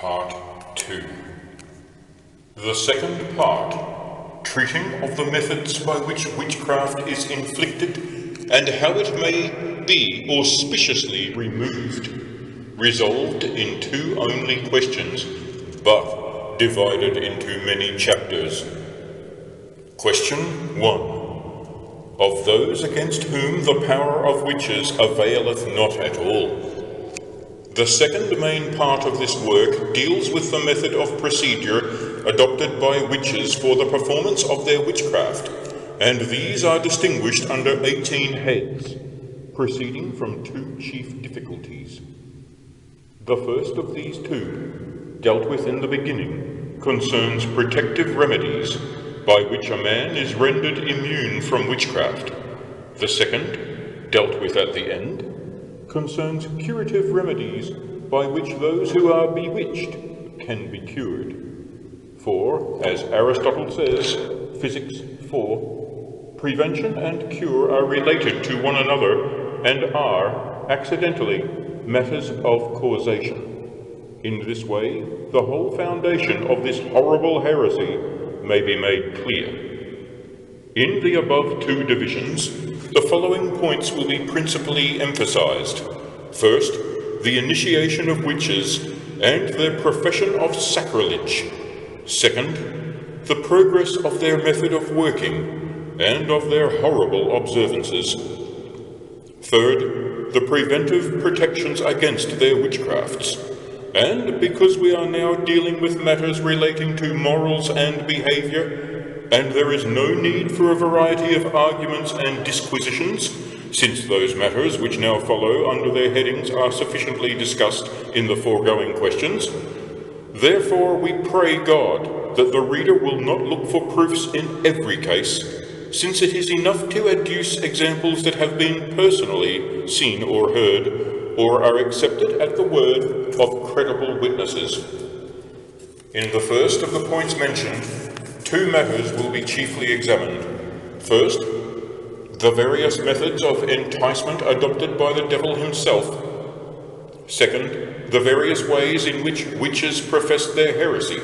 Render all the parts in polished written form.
Part 2. The second part, treating of the methods by which witchcraft is inflicted and how it may be auspiciously removed, resolved in two only questions, but divided into many chapters. Question 1. Of those against whom the power of witches availeth not at all. The second main part of this work deals with the method of procedure adopted by witches for the performance of their witchcraft, and these are distinguished under 18 heads, proceeding from two chief difficulties. The first of these two, dealt with in the beginning, concerns protective remedies by which a man is rendered immune from witchcraft. The second, dealt with at the end, concerns curative remedies by which those who are bewitched can be cured. For, as Aristotle says, Physics 4, prevention and cure are related to one another and are, accidentally, matters of causation. In this way, the whole foundation of this horrible heresy may be made clear. In the above two divisions, the following points will be principally emphasized. First, the initiation of witches and their profession of sacrilege. Second, the progress of their method of working and of their horrible observances. Third, the preventive protections against their witchcrafts. And because we are now dealing with matters relating to morals and behavior, and there is no need for a variety of arguments and disquisitions, since those matters which now follow under their headings are sufficiently discussed in the foregoing questions, therefore we pray God that the reader will not look for proofs in every case, since it is enough to adduce examples that have been personally seen or heard, or are accepted at the word of credible witnesses. In the first of the points mentioned, two matters will be chiefly examined. First, the various methods of enticement adopted by the devil himself. Second, the various ways in which witches professed their heresy.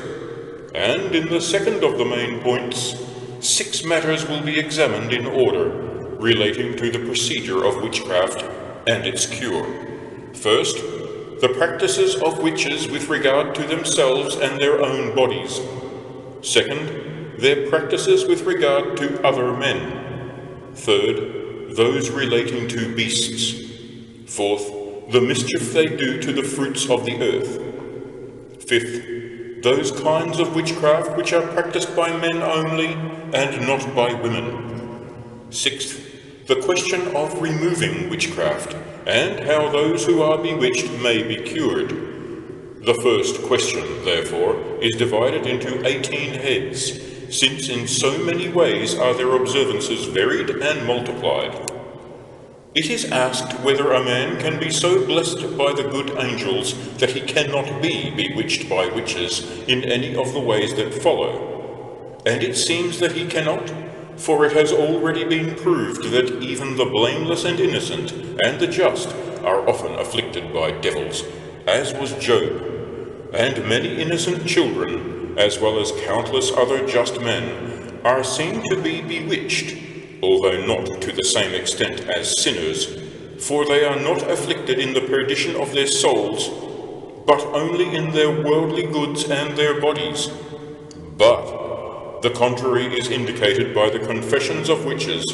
And in the second of the main points, 6 matters will be examined in order, relating to the procedure of witchcraft and its cure. First, the practices of witches with regard to themselves and their own bodies. Second, their practices with regard to other men. Third, those relating to beasts. Fourth, the mischief they do to the fruits of the earth. Fifth, those kinds of witchcraft which are practiced by men only and not by women. Sixth, the question of removing witchcraft, and how those who are bewitched may be cured. The first question, therefore, is divided into 18 heads, since in so many ways are their observances varied and multiplied. It is asked whether a man can be so blessed by the good angels that he cannot be bewitched by witches in any of the ways that follow. And it seems that he cannot, for it has already been proved that even the blameless and innocent and the just are often afflicted by devils, as was Job, and many innocent children, as well as countless other just men, are seen to be bewitched, although not to the same extent as sinners, for they are not afflicted in the perdition of their souls, but only in their worldly goods and their bodies. But the contrary is indicated by the confessions of witches,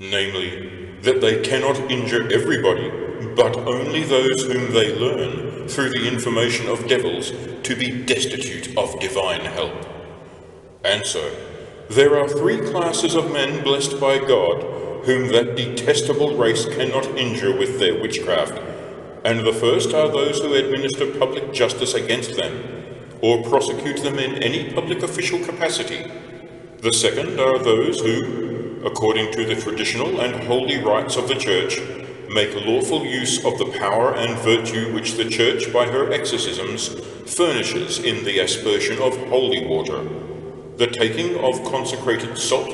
namely, that they cannot injure everybody, but only those whom they learn, through the information of devils, to be destitute of divine help. Answer: there are 3 classes of men blessed by God, whom that detestable race cannot injure with their witchcraft, and the first are those who administer public justice against them, or prosecute them in any public official capacity. The second are those who, according to the traditional and holy rites of the Church, make lawful use of the power and virtue which the Church by her exorcisms furnishes in the aspersion of holy water, the taking of consecrated salt,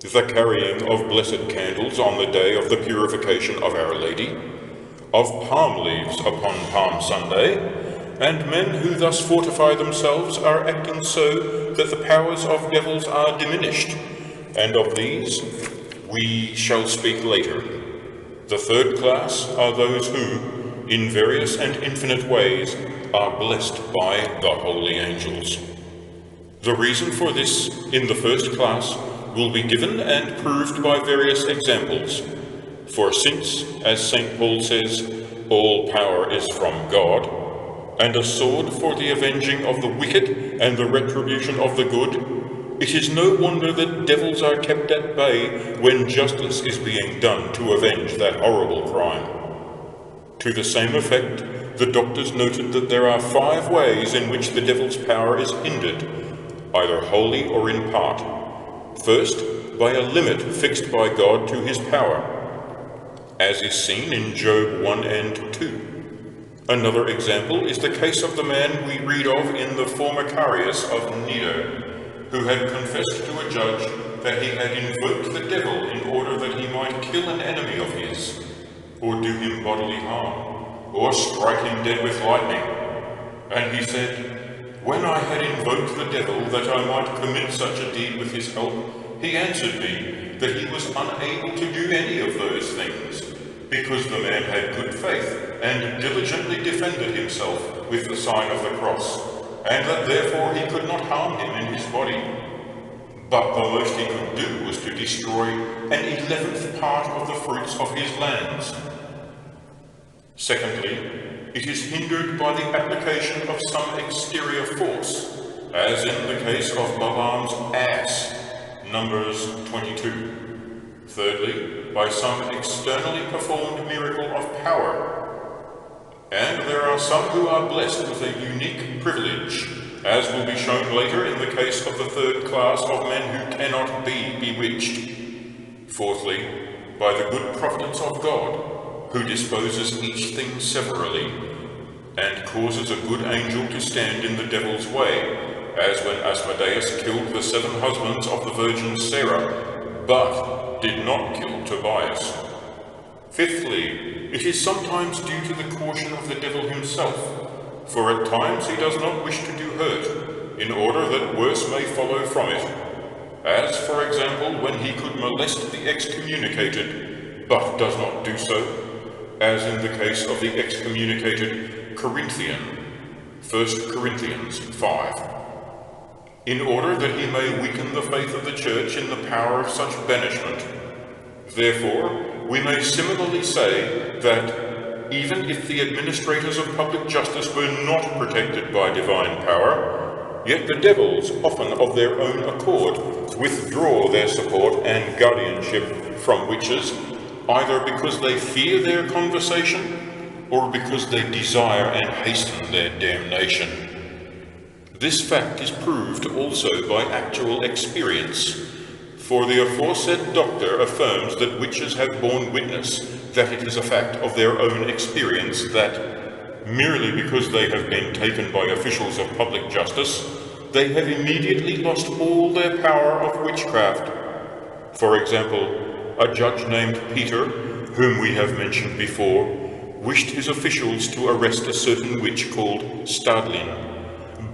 the carrying of blessed candles on the day of the purification of Our Lady, of palm leaves upon Palm Sunday, and men who thus fortify themselves are acting so that the powers of devils are diminished, and of these we shall speak later. The third class are those who, in various and infinite ways, are blessed by the holy angels. The reason for this in the first class will be given and proved by various examples. For since, as St. Paul says, all power is from God, and a sword for the avenging of the wicked and the retribution of the good, it is no wonder that devils are kept at bay when justice is being done to avenge that horrible crime. To the same effect, the doctors noted that there are 5 ways in which the devil's power is hindered, either wholly or in part. First, by a limit fixed by God to his power, as is seen in Job 1 and 2. Another example is the case of the man we read of in the Formicarius of Nido, who had confessed to a judge that he had invoked the devil in order that he might kill an enemy of his, or do him bodily harm, or strike him dead with lightning. And he said, "When I had invoked the devil that I might commit such a deed with his help, he answered me that he was unable to do any of those things, because the man had good faith and diligently defended himself with the sign of the cross, and that therefore he could not harm him in his body. But the most he could do was to destroy an 11th part of the fruits of his lands." Secondly, it is hindered by the application of some exterior force, as in the case of Balaam's ass, Numbers 22. Thirdly, by some externally performed miracle of power. And there are some who are blessed with a unique privilege, as will be shown later in the case of the third class of men who cannot be bewitched. Fourthly, by the good providence of God, who disposes each thing severally, and causes a good angel to stand in the devil's way, as when Asmodeus killed the 7 husbands of the virgin Sarah, but did not kill Tobias. Fifthly, it is sometimes due to the caution of the devil himself, for at times he does not wish to do hurt, in order that worse may follow from it, as, for example, when he could molest the excommunicated, but does not do so, as in the case of the excommunicated Corinthian, 1 Corinthians 5, in order that he may weaken the faith of the Church in the power of such banishment. Therefore, we may similarly say that even if the administrators of public justice were not protected by divine power, yet the devils, often of their own accord, withdraw their support and guardianship from witches, either because they fear their conversation, or because they desire and hasten their damnation. This fact is proved also by actual experience, for the aforesaid doctor affirms that witches have borne witness that it is a fact of their own experience that, merely because they have been taken by officials of public justice, they have immediately lost all their power of witchcraft. For example, a judge named Peter, whom we have mentioned before, wished his officials to arrest a certain witch called Stadlin.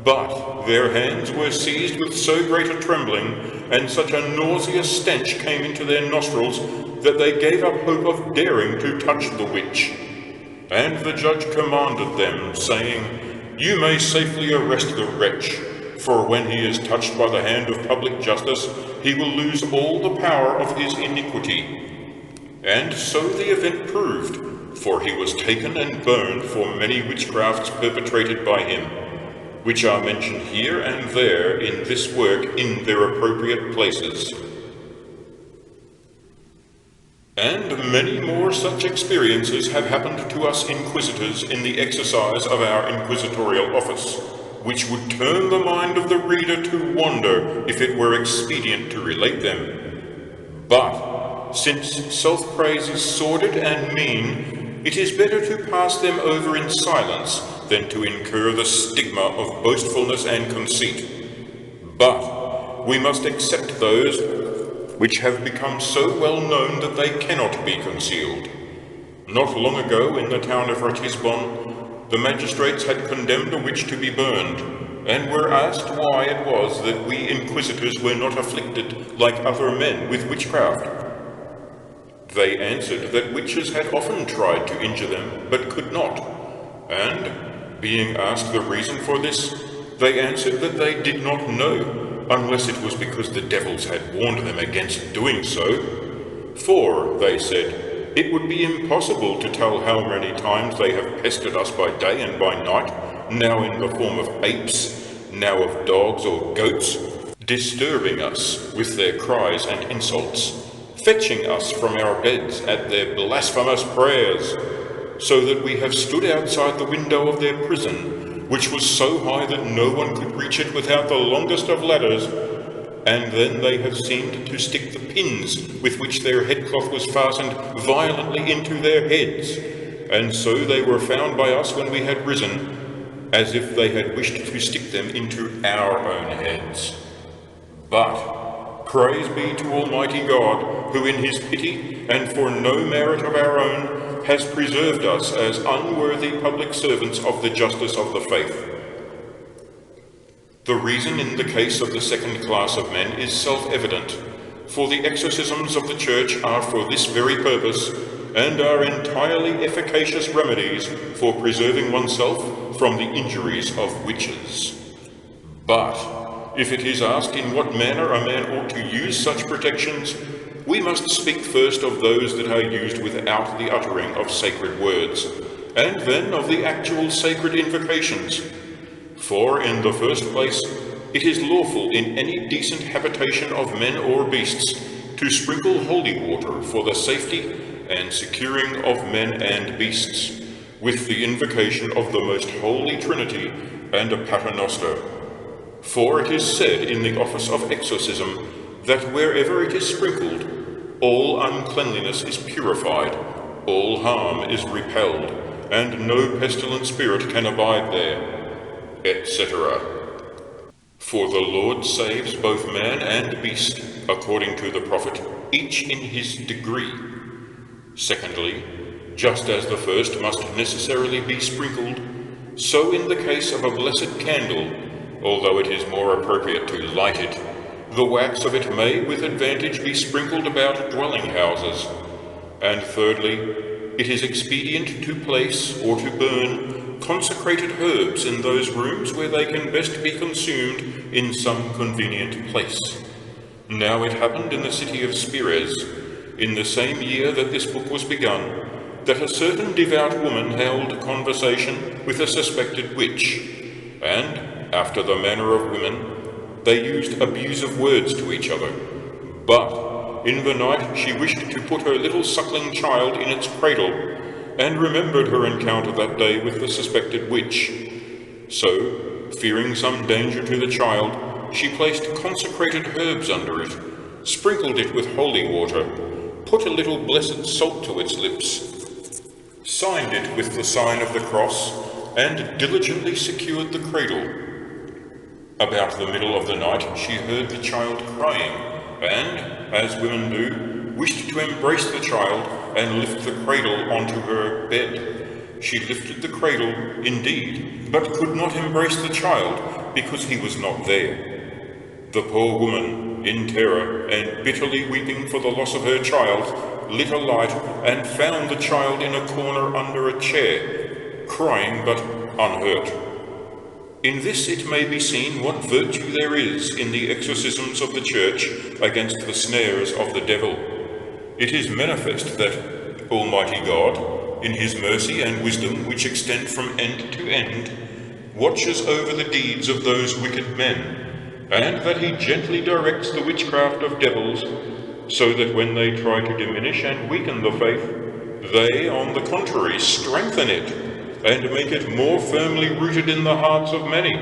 But their hands were seized with so great a trembling, and such a nauseous stench came into their nostrils, that they gave up hope of daring to touch the witch. And the judge commanded them, saying, "You may safely arrest the wretch, for when he is touched by the hand of public justice, he will lose all the power of his iniquity." And so the event proved, for he was taken and burned for many witchcrafts perpetrated by him, which are mentioned here and there in this work in their appropriate places. And many more such experiences have happened to us inquisitors in the exercise of our inquisitorial office, which would turn the mind of the reader to wonder if it were expedient to relate them. But since self-praise is sordid and mean, it is better to pass them over in silence than to incur the stigma of boastfulness and conceit. But we must accept those which have become so well known that they cannot be concealed. Not long ago, in the town of Ratisbon, the magistrates had condemned a witch to be burned, and were asked why it was that we inquisitors were not afflicted like other men with witchcraft. They answered that witches had often tried to injure them, but could not, and, being asked the reason for this, they answered that they did not know, unless it was because the devils had warned them against doing so. For, they said, it would be impossible to tell how many times they have pestered us by day and by night, now in the form of apes, now of dogs or goats, disturbing us with their cries and insults, fetching us from our beds at their blasphemous prayers, so that we have stood outside the window of their prison, which was so high that no one could reach it without the longest of ladders, and then they have seemed to stick the pins with which their headcloth was fastened violently into their heads, and so they were found by us when we had risen, as if they had wished to stick them into our own heads. But praise be to Almighty God, who in his pity and for no merit of our own has preserved us as unworthy public servants of the justice of the faith. The reason in the case of the second class of men is self-evident, for the exorcisms of the Church are for this very purpose, and are entirely efficacious remedies for preserving oneself from the injuries of witches. But if it is asked in what manner a man ought to use such protections, we must speak first of those that are used without the uttering of sacred words, and then of the actual sacred invocations. For, in the first place, it is lawful in any decent habitation of men or beasts to sprinkle holy water for the safety and securing of men and beasts, with the invocation of the most holy Trinity and a paternoster. For it is said in the office of exorcism that wherever it is sprinkled, all uncleanliness is purified, all harm is repelled, and no pestilent spirit can abide there, etc. For the Lord saves both man and beast, according to the prophet, each in his degree. Secondly, just as the first must necessarily be sprinkled, so in the case of a blessed candle, although it is more appropriate to light it, the wax of it may with advantage be sprinkled about dwelling houses. And thirdly, it is expedient to place or to burn consecrated herbs in those rooms where they can best be consumed in some convenient place. Now it happened in the city of Sprenger, in the same year that this book was begun, that a certain devout woman held conversation with a suspected witch, and, after the manner of women, they used abusive words to each other. But in the night she wished to put her little suckling child in its cradle, and remembered her encounter that day with the suspected witch. So, fearing some danger to the child, she placed consecrated herbs under it, sprinkled it with holy water, put a little blessed salt to its lips, signed it with the sign of the cross, and diligently secured the cradle. About the middle of the night she heard the child crying, and, as women do, wished to embrace the child and lift the cradle onto her bed. She lifted the cradle, indeed, but could not embrace the child, because he was not there. The poor woman, in terror and bitterly weeping for the loss of her child, lit a light and found the child in a corner under a chair, crying but unhurt. In this it may be seen what virtue there is in the exorcisms of the Church against the snares of the devil. It is manifest that Almighty God, in his mercy and wisdom which extend from end to end, watches over the deeds of those wicked men, and that he gently directs the witchcraft of devils, so that when they try to diminish and weaken the faith, they, on the contrary, strengthen it, and make it more firmly rooted in the hearts of many.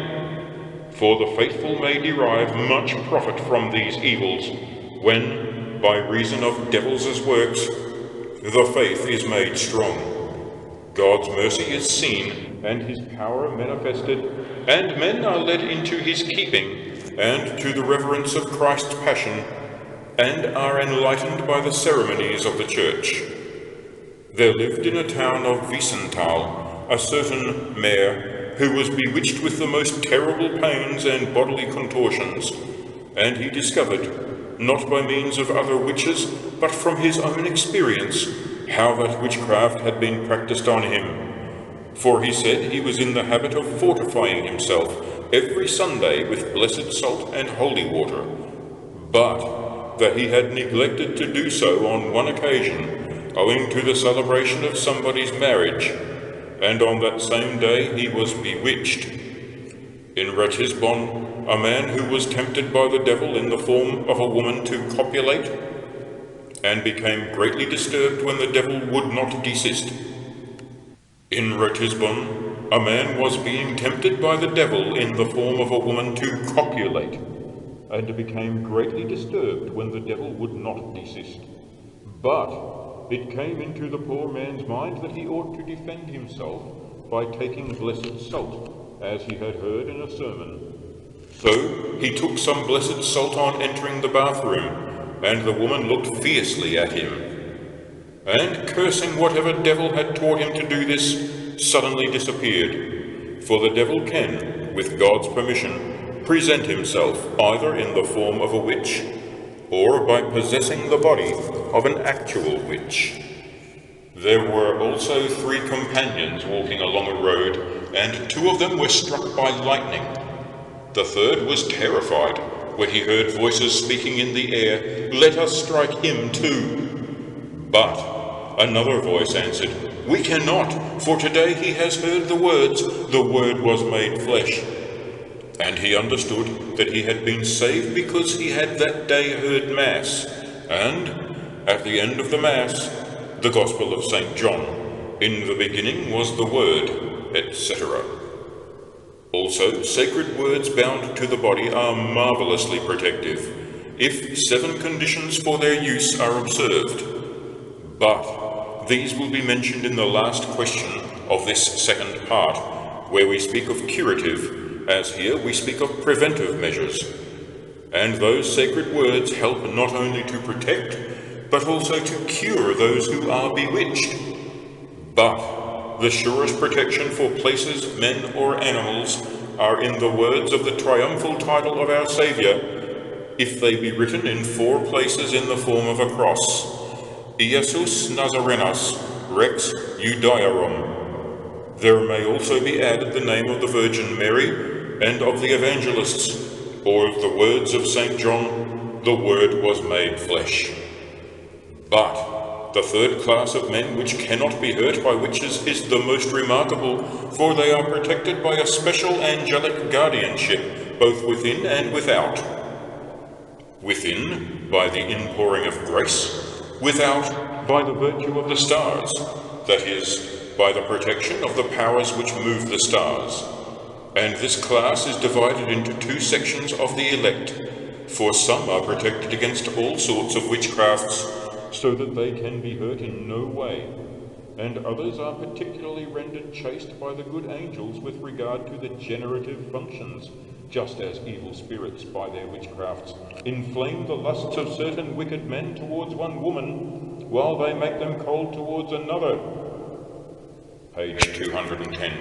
For the faithful may derive much profit from these evils, when, by reason of devils' works, the faith is made strong. God's mercy is seen, and his power manifested, and men are led into his keeping, and to the reverence of Christ's passion, and are enlightened by the ceremonies of the Church. There lived in a town of Wiesenthal a certain mare who was bewitched with the most terrible pains and bodily contortions, and he discovered, not by means of other witches, but from his own experience, how that witchcraft had been practised on him. For he said he was in the habit of fortifying himself every Sunday with blessed salt and holy water, but that he had neglected to do so on one occasion, owing to the celebration of somebody's marriage, and on that same day he was bewitched. In Ratisbon, a man who was tempted by the devil in the form of a woman to copulate, and became greatly disturbed when the devil would not desist. In Ratisbon, a man was being tempted by the devil in the form of a woman to copulate, and became greatly disturbed when the devil would not desist. But it came into the poor man's mind that he ought to defend himself by taking blessed salt, as he had heard in a sermon. So he took some blessed salt on entering the bathroom, and the woman looked fiercely at him, and cursing whatever devil had taught him to do this, suddenly disappeared. For the devil can, with God's permission, present himself either in the form of a witch, or by possessing the body of an actual witch. There were also 3 companions walking along a road, and 2 of them were struck by lightning. The third was terrified when he heard voices speaking in the air, "Let us strike him too." But another voice answered, "We cannot, for today he has heard the words, 'The Word was made flesh.'" And he understood that he had been saved because he had that day heard Mass, and at the end of the Mass, the Gospel of St. John, "In the beginning was the Word," etc. Also, sacred words bound to the body are marvelously protective, if 7 conditions for their use are observed. But these will be mentioned in the last question of this second part, where we speak of curative, as here we speak of preventive measures. And those sacred words help not only to protect, but also to cure those who are bewitched. But the surest protection for places, men, or animals are in the words of the triumphal title of our Saviour, if they be written in 4 places in the form of a cross: Iesus Nazarenus, Rex Judaeorum. There may also be added the name of the Virgin Mary and of the evangelists, or the words of St. John, "The Word was made flesh." But the third class of men which cannot be hurt by witches is the most remarkable, for they are protected by a special angelic guardianship, both within and without. Within, by the inpouring of grace; without, by the virtue of the stars, that is, by the protection of the powers which move the stars. And this class is divided into 2 sections of the elect, for some are protected against all sorts of witchcrafts, so that they can be hurt in no way, and others are particularly rendered chaste by the good angels with regard to the generative functions, just as evil spirits by their witchcrafts inflame the lusts of certain wicked men towards one woman, while they make them cold towards another. Page 210.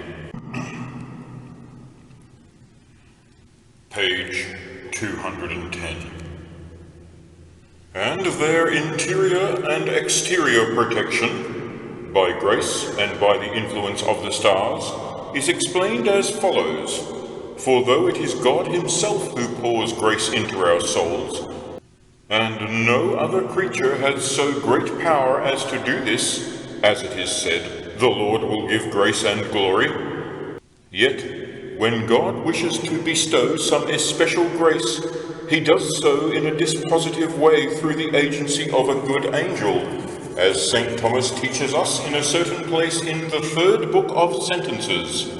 Page 210. And their interior and exterior protection, by grace and by the influence of the stars, is explained as follows. For though it is God himself who pours grace into our souls, and no other creature has so great power as to do this, as it is said, "The Lord will give grace and glory," yet when God wishes to bestow some especial grace, he does so in a dispositive way through the agency of a good angel, as St. Thomas teaches us in a certain place in the 3rd book of Sentences.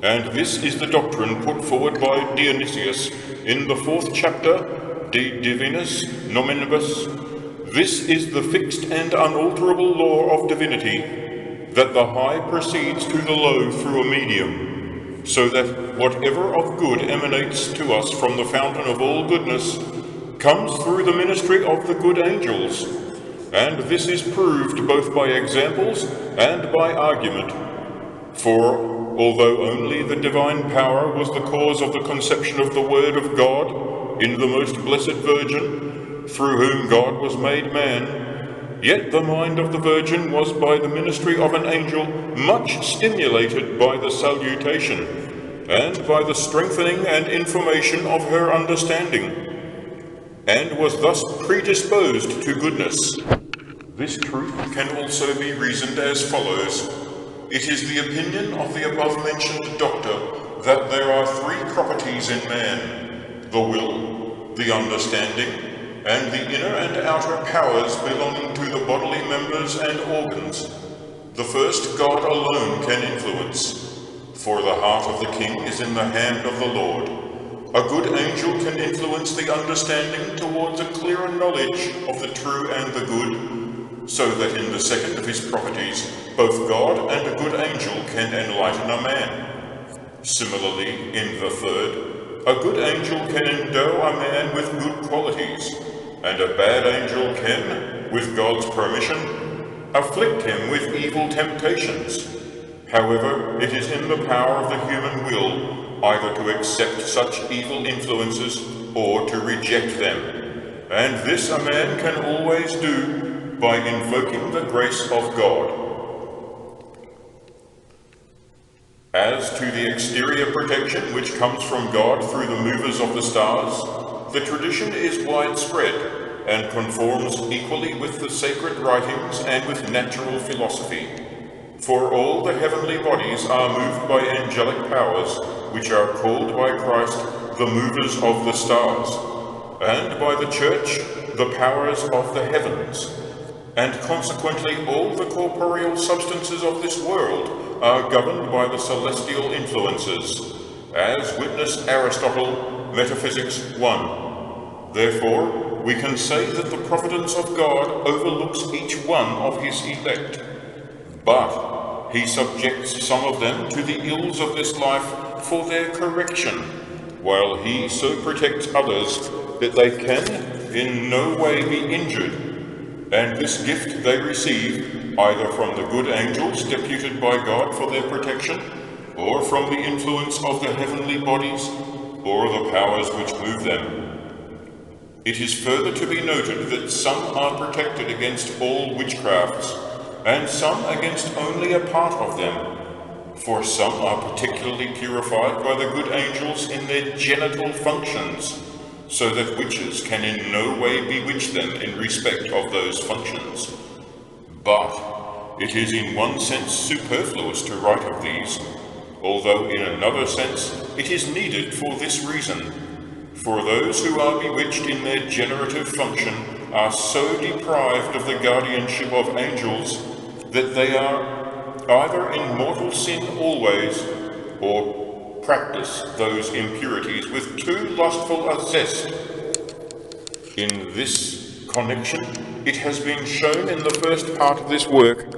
And this is the doctrine put forward by Dionysius in the 4th chapter, De Divinis Nominibus. This is the fixed and unalterable law of divinity, that the high proceeds to the low through a medium, so that whatever of good emanates to us from the fountain of all goodness comes through the ministry of the good angels, and this is proved both by examples and by argument. For although only the divine power was the cause of the conception of the Word of God in the most blessed Virgin, through whom God was made man, yet the mind of the Virgin was by the ministry of an angel much stimulated by the salutation, and by the strengthening and information of her understanding, and was thus predisposed to goodness. This truth can also be reasoned as follows. It is the opinion of the above-mentioned doctor that there are three properties in man: the will, the understanding, and the inner and outer powers belonging to the bodily members and organs. The first God alone can influence, for the heart of the king is in the hand of the Lord. A good angel can influence the understanding towards a clearer knowledge of the true and the good, so that in the second of his properties, both God and a good angel can enlighten a man. Similarly, in the third, a good angel can endow a man with good qualities, and a bad angel can, with God's permission, afflict him with evil temptations. However, it is in the power of the human will either to accept such evil influences or to reject them, and this a man can always do by invoking the grace of God. As to the exterior protection which comes from God through the movers of the stars, the tradition is widespread and conforms equally with the sacred writings and with natural philosophy. For all the heavenly bodies are moved by angelic powers, which are called by Christ the movers of the stars, and by the Church the powers of the heavens. And consequently all the corporeal substances of this world are governed by the celestial influences, as witness Aristotle, Metaphysics 1. Therefore, we can say that the providence of God overlooks each one of his elect, but he subjects some of them to the ills of this life for their correction, while he so protects others that they can in no way be injured. And this gift they receive either from the good angels deputed by God for their protection, or from the influence of the heavenly bodies, or the powers which move them. It is further to be noted that some are protected against all witchcrafts, and some against only a part of them. For some are particularly purified by the good angels in their genital functions, so that witches can in no way bewitch them in respect of those functions. But it is in one sense superfluous to write of these, although in another sense it is needed for this reason. For those who are bewitched in their generative function are so deprived of the guardianship of angels that they are either in mortal sin always, or practice those impurities with too lustful a zest. In this connection, it has been shown in the first part of this work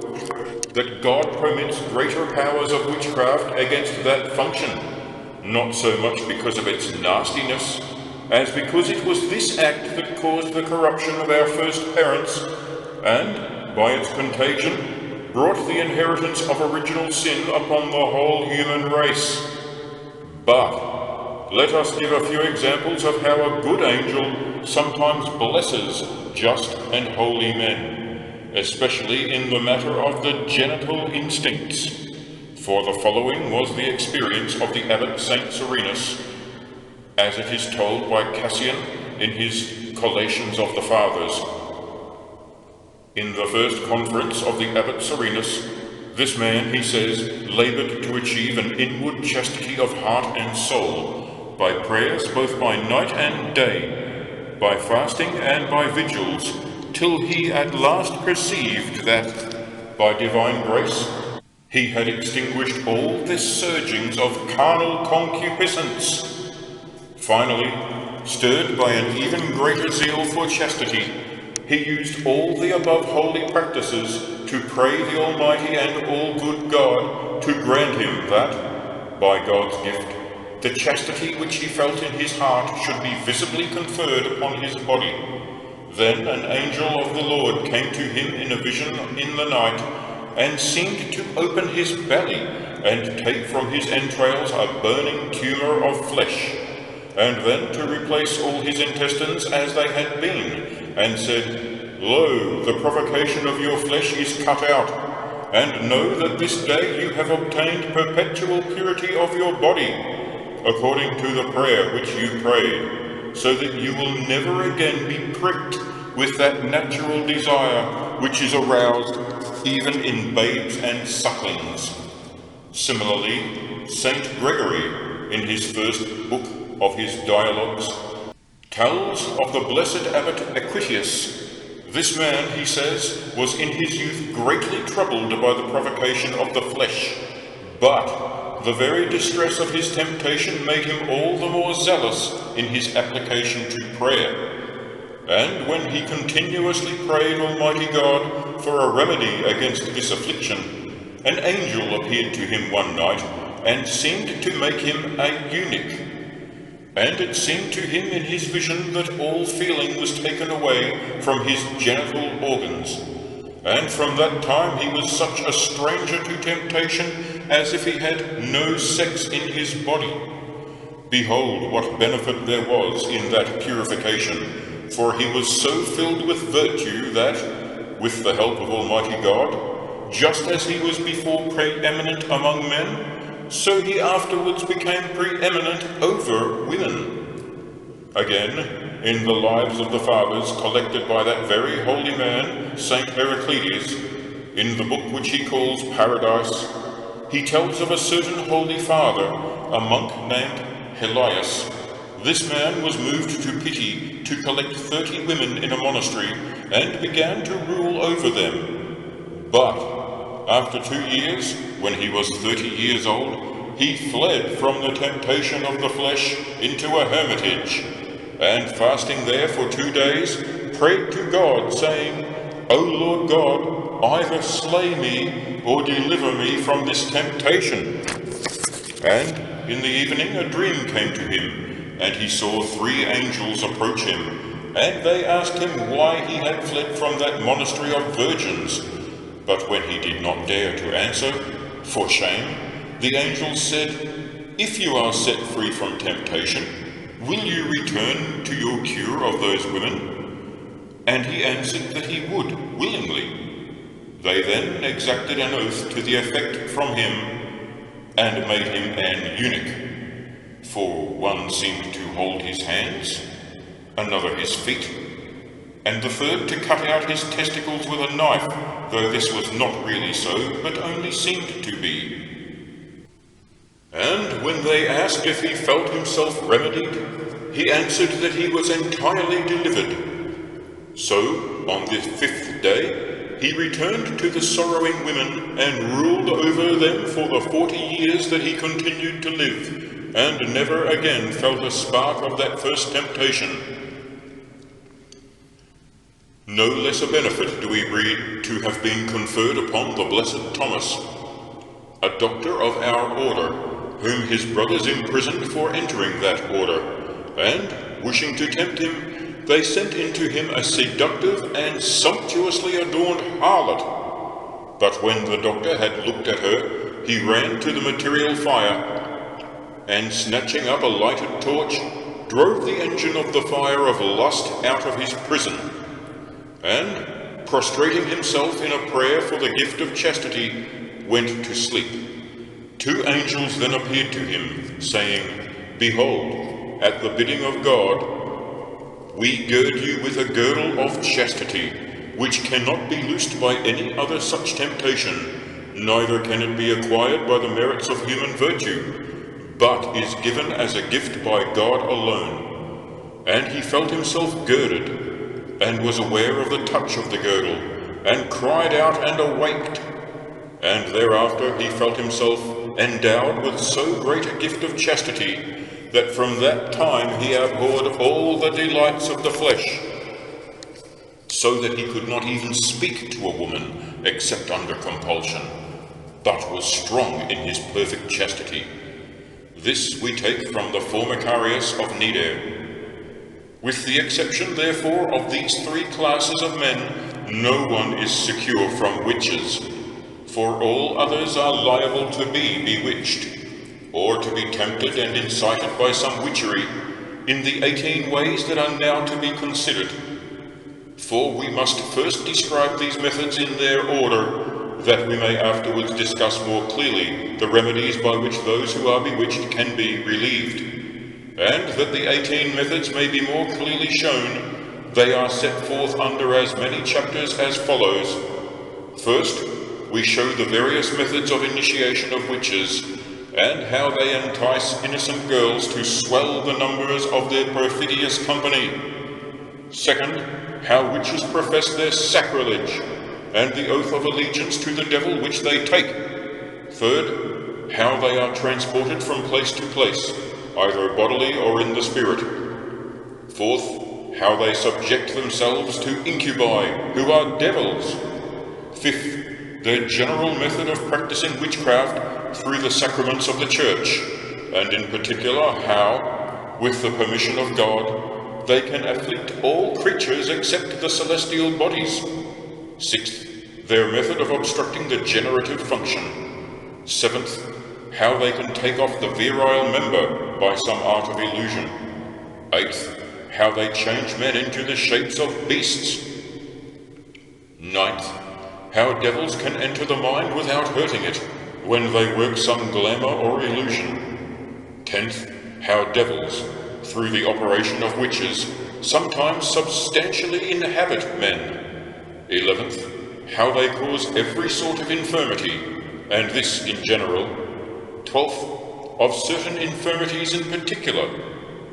that God permits greater powers of witchcraft against that function, not so much because of its nastiness, as because it was this act that caused the corruption of our first parents, and, by its contagion, brought the inheritance of original sin upon the whole human race. But let us give a few examples of how a good angel sometimes blesses just and holy men, especially in the matter of the genital instincts. For the following was the experience of the abbot Saint Serenus, as it is told by Cassian in his Collations of the Fathers. In the first conference of the abbot Serenus, this man, he says, labored to achieve an inward chastity of heart and soul, by prayers both by night and day, by fasting and by vigils, till he at last perceived that, by divine grace, he had extinguished all the surgings of carnal concupiscence. Finally, stirred by an even greater zeal for chastity, he used all the above holy practices to pray the Almighty and all-good God to grant him that, by God's gift, the chastity which he felt in his heart should be visibly conferred upon his body. Then an angel of the Lord came to him in a vision in the night, and seemed to open his belly, and take from his entrails a burning tumour of flesh, and then to replace all his intestines as they had been, and said, Lo, the provocation of your flesh is cut out, and know that this day you have obtained perpetual purity of your body, according to the prayer which you prayed, so that you will never again be pricked with that natural desire which is aroused even in babes and sucklings. Similarly, Saint Gregory, in his first book of his Dialogues, tells of the blessed abbot Equitius. This man, he says, was in his youth greatly troubled by the provocation of the flesh, but the very distress of his temptation made him all the more zealous in his application to prayer. And when he continuously prayed Almighty God for a remedy against this affliction, an angel appeared to him one night, and seemed to make him a eunuch. And it seemed to him in his vision that all feeling was taken away from his genital organs, and from that time he was such a stranger to temptation as if he had no sex in his body. Behold, what benefit there was in that purification! For he was so filled with virtue that, with the help of Almighty God, just as he was before preeminent among men, so he afterwards became preeminent over women. Again, in the lives of the fathers collected by that very holy man, Saint Heraclides, in the book which he calls Paradise, he tells of a certain holy father, a monk named Helias. This man was moved to pity to collect 30 women in a monastery, and began to rule over them. But after 2 years, when he was 30 years old, he fled from the temptation of the flesh into a hermitage, and fasting there for 2 days, prayed to God, saying, O Lord God, either slay me or deliver me from this temptation. And in the evening a dream came to him, and he saw 3 angels approach him, and they asked him why he had fled from that monastery of virgins. But when he did not dare to answer, for shame, the angels said, If you are set free from temptation, will you return to your cure of those women? And he answered that he would, willingly. They then exacted an oath to the effect from him, and made him an eunuch. For one seemed to hold his hands, another his feet, and the third to cut out his testicles with a knife, though this was not really so, but only seemed to be. And when they asked if he felt himself remedied, he answered that he was entirely delivered. So, on the 5th day, he returned to the sorrowing women, and ruled over them for the 40 years that he continued to live, and never again felt a spark of that first temptation. No less a benefit do we read to have been conferred upon the blessed Thomas, a doctor of our order, whom his brothers imprisoned for entering that order, and, wishing to tempt him, they sent into him a seductive and sumptuously adorned harlot. But when the doctor had looked at her, he ran to the material fire, and snatching up a lighted torch, drove the engine of the fire of lust out of his prison, and, prostrating himself in a prayer for the gift of chastity, went to sleep. 2 angels then appeared to him, saying, Behold, at the bidding of God, we gird you with a girdle of chastity, which cannot be loosed by any other such temptation, neither can it be acquired by the merits of human virtue, but is given as a gift by God alone. And he felt himself girded, and was aware of the touch of the girdle, and cried out and awaked. And thereafter he felt himself endowed with so great a gift of chastity, that from that time he abhorred all the delights of the flesh, so that he could not even speak to a woman except under compulsion, but was strong in his perfect chastity. This we take from the Formicarius of Nidair. With the exception, therefore, of these 3 classes of men, no one is secure from witches. for all others are liable to be bewitched, or to be tempted and incited by some witchery, in the 18 ways that are now to be considered. For we must first describe these methods in their order, that we may afterwards discuss more clearly the remedies by which those who are bewitched can be relieved, and that the 18 methods may be more clearly shown. They are set forth under as many chapters as follows. First, we show the various methods of initiation of witches, and how they entice innocent girls to swell the numbers of their perfidious company. Second, how witches profess their sacrilege, and the oath of allegiance to the devil which they take. Third, how they are transported from place to place, either bodily or in the spirit. Fourth, how they subject themselves to incubi, who are devils. Fifth, their general method of practicing witchcraft through the sacraments of the Church, and in particular how, with the permission of God, they can afflict all creatures except the celestial bodies. Sixth, their method of obstructing the generative function. Seventh, how they can take off the virile member by some art of illusion. Eighth, how they change men into the shapes of beasts. Ninth, how devils can enter the mind without hurting it, when they work some glamour or illusion. 10th, how devils, through the operation of witches, sometimes substantially inhabit men. 11th, how they cause every sort of infirmity, and this in general. 12th, of certain infirmities in particular.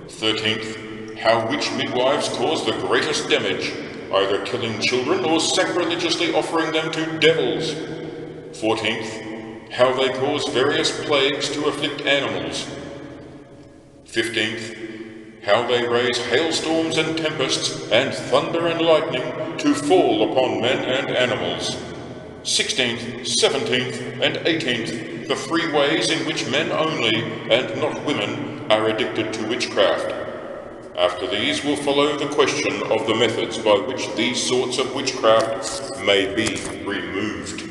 13th, how witch midwives cause the greatest damage, either killing children or sacrilegiously offering them to devils. 14th, how they cause various plagues to afflict animals. 15th, how they raise hailstorms and tempests and thunder and lightning to fall upon men and animals. 16th, 17th, and 18th, the 3 ways in which men only, and not women, are addicted to witchcraft. After these will follow the question of the methods by which these sorts of witchcraft may be removed.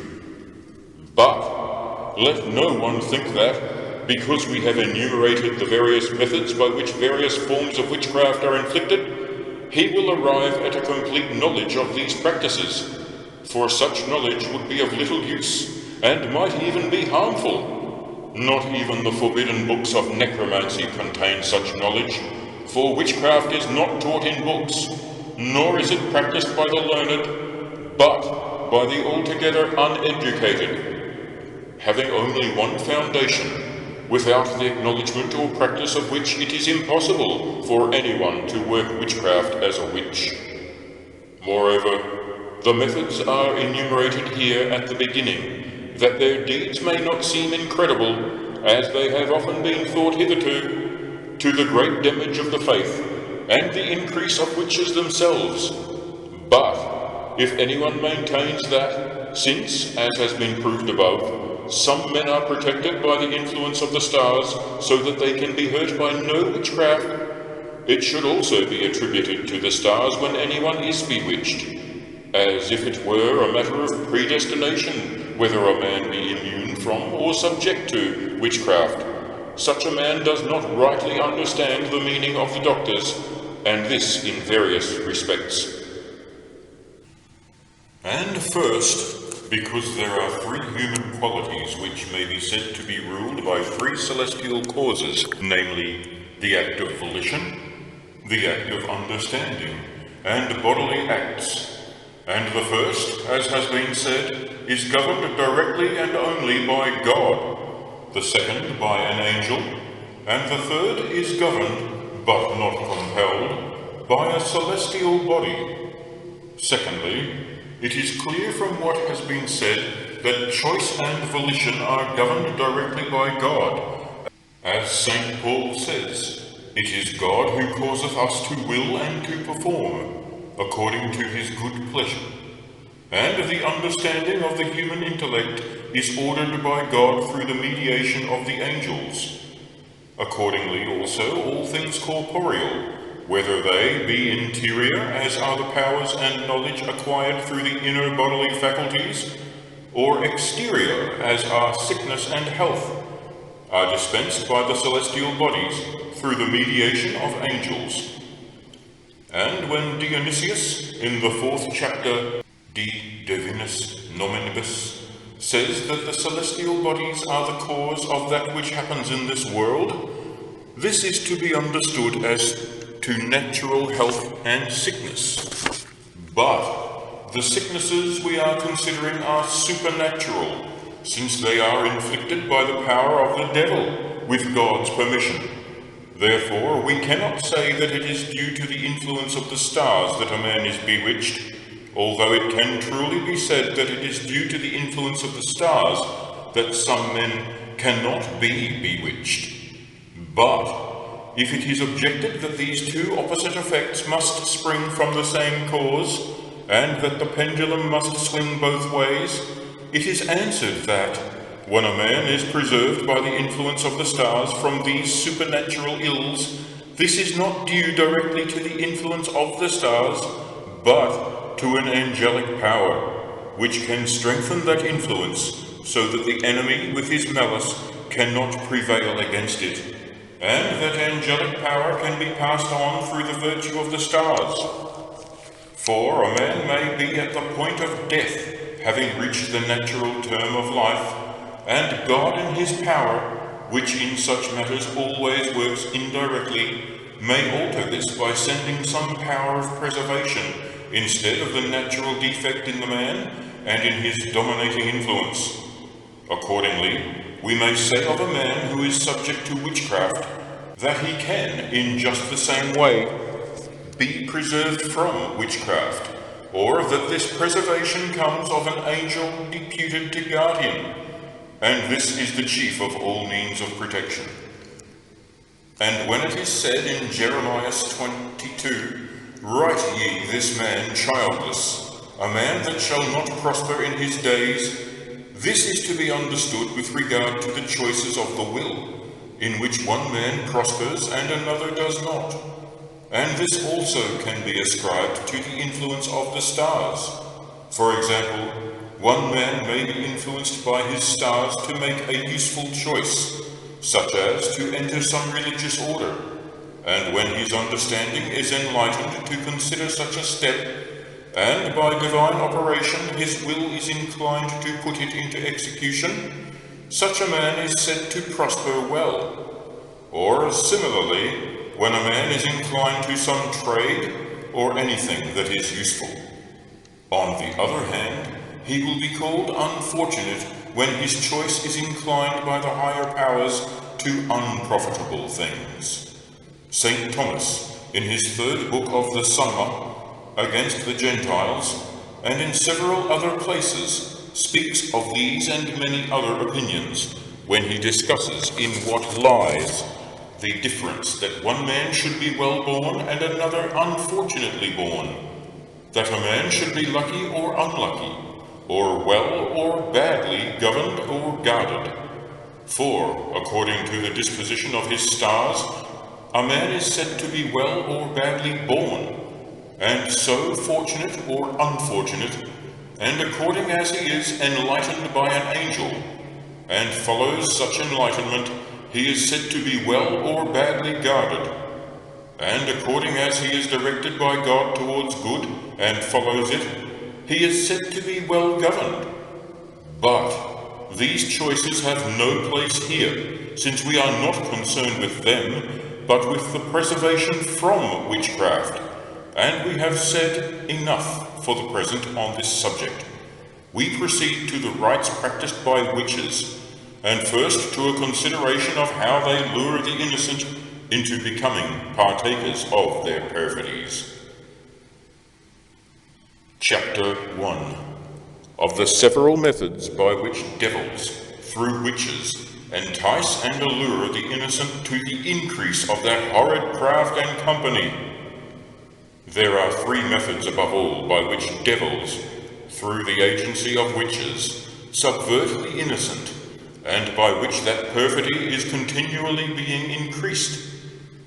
But let no one think that, because we have enumerated the various methods by which various forms of witchcraft are inflicted, he will arrive at a complete knowledge of these practices, for such knowledge would be of little use, and might even be harmful. Not even the forbidden books of necromancy contain such knowledge, for witchcraft is not taught in books, nor is it practiced by the learned, but by the altogether uneducated, having only one foundation, without the acknowledgement or practice of which it is impossible for anyone to work witchcraft as a witch. Moreover, the methods are enumerated here at the beginning, that their deeds may not seem incredible, as they have often been thought hitherto, to the great damage of the faith, and the increase of witches themselves. But if anyone maintains that, since, as has been proved above, some men are protected by the influence of the stars, so that they can be hurt by no witchcraft, it should also be attributed to the stars when anyone is bewitched, as if it were a matter of predestination, whether a man be immune from or subject to witchcraft. Such a man does not rightly understand the meaning of the doctors, and this in various respects. And first, because there are 3 human qualities which may be said to be ruled by 3 celestial causes, namely, the act of volition, the act of understanding, and bodily acts. And the first, as has been said, is governed directly and only by God, the second by an angel, and the third is governed, but not compelled, by a celestial body. Secondly, it is clear from what has been said that choice and volition are governed directly by God. As St. Paul says, it is God who causeth us to will and to perform, according to his good pleasure. And the understanding of the human intellect is ordered by God through the mediation of the angels. Accordingly also all things corporeal, whether they be interior, as are the powers and knowledge acquired through the inner bodily faculties, or exterior, as are sickness and health, are dispensed by the celestial bodies through the mediation of angels. And when Dionysius, in the 4th chapter, De Divinis Nominibus, says that the celestial bodies are the cause of that which happens in this world, this is to be understood as to natural health and sickness. But the sicknesses we are considering are supernatural, since they are inflicted by the power of the devil with God's permission. Therefore, we cannot say that it is due to the influence of the stars that a man is bewitched, although it can truly be said that it is due to the influence of the stars that some men cannot be bewitched. But if it is objected that these two opposite effects must spring from the same cause, and that the pendulum must swing both ways, it is answered that, when a man is preserved by the influence of the stars from these supernatural ills, this is not due directly to the influence of the stars, but to an angelic power, which can strengthen that influence, so that the enemy with his malice cannot prevail against it, and that angelic power can be passed on through the virtue of the stars. For a man may be at the point of death, having reached the natural term of life, and God in his power, which in such matters always works indirectly, may alter this by sending some power of preservation instead of the natural defect in the man and in his dominating influence. Accordingly, we may say of a man who is subject to witchcraft that he can, in just the same way, be preserved from witchcraft, or that this preservation comes of an angel deputed to guard him, and this is the chief of all means of protection. And when it is said in Jeremiah 22, "Write ye this man childless, a man that shall not prosper in his days," this is to be understood with regard to the choices of the will, in which one man prospers and another does not. And this also can be ascribed to the influence of the stars. For example, one man may be influenced by his stars to make a useful choice, such as to enter some religious order, and when his understanding is enlightened to consider such a step, and by divine operation his will is inclined to put it into execution, such a man is said to prosper well. Or similarly, when a man is inclined to some trade or anything that is useful. On the other hand, he will be called unfortunate when his choice is inclined by the higher powers to unprofitable things. St. Thomas, in his 3rd book of the Summa, against the Gentiles, and in several other places, speaks of these and many other opinions, when he discusses in what lies the difference that one man should be well born and another unfortunately born, that a man should be lucky or unlucky, or well or badly governed or guarded. For, according to the disposition of his stars, a man is said to be well or badly born, and so fortunate or unfortunate, and according as he is enlightened by an angel, and follows such enlightenment, he is said to be well or badly guarded, and according as he is directed by God towards good, and follows it, he is said to be well governed. But these choices have no place here, since we are not concerned with them, but with the preservation from witchcraft, and we have said enough for the present on this subject. We proceed to the rites practiced by witches, and first to a consideration of how they lure the innocent into becoming partakers of their perfidies. Chapter 1. Of the several methods by which devils, through witches, entice and allure the innocent to the increase of their horrid craft and company. There are 3 methods above all by which devils, through the agency of witches, subvert the innocent, and by which that perfidy is continually being increased.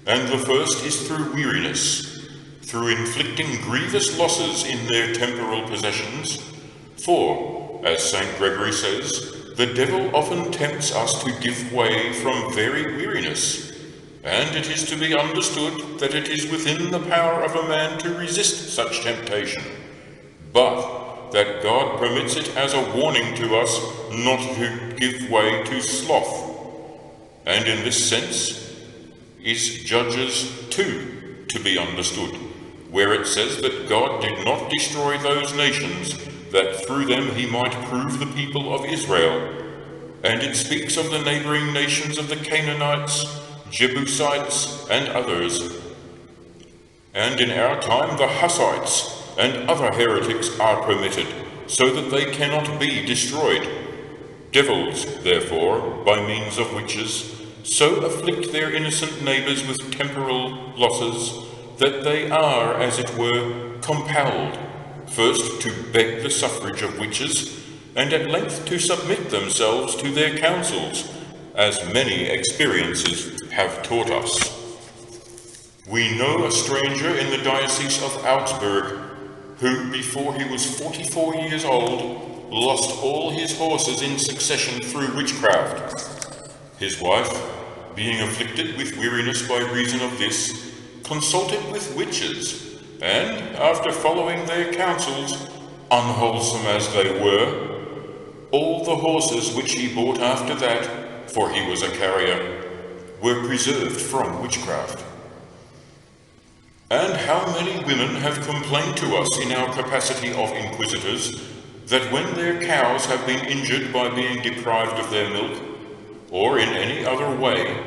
And the first is through weariness, through inflicting grievous losses in their temporal possessions. For, as St. Gregory says, the devil often tempts us to give way from very weariness, and it is to be understood that it is within the power of a man to resist such temptation, but that God permits it as a warning to us not to give way to sloth. And in this sense is Judges 2 to be understood, where it says that God did not destroy those nations, that through them he might prove the people of Israel. And it speaks of the neighboring nations of the Canaanites, Jebusites, and others. And in our time the Hussites and other heretics are permitted, so that they cannot be destroyed. Devils, therefore, by means of witches, so afflict their innocent neighbours with temporal losses, that they are, as it were, compelled, first to beg the suffrage of witches, and at length to submit themselves to their counsels, as many experiences have taught us. We know a stranger in the diocese of Augsburg, who, before he was 44 years old, lost all his horses in succession through witchcraft. His wife, being afflicted with weariness by reason of this, consulted with witches, and, after following their counsels, unwholesome as they were, all the horses which he bought after that, for he was a carrier, were preserved from witchcraft. And how many women have complained to us in our capacity of inquisitors, that when their cows have been injured by being deprived of their milk, or in any other way,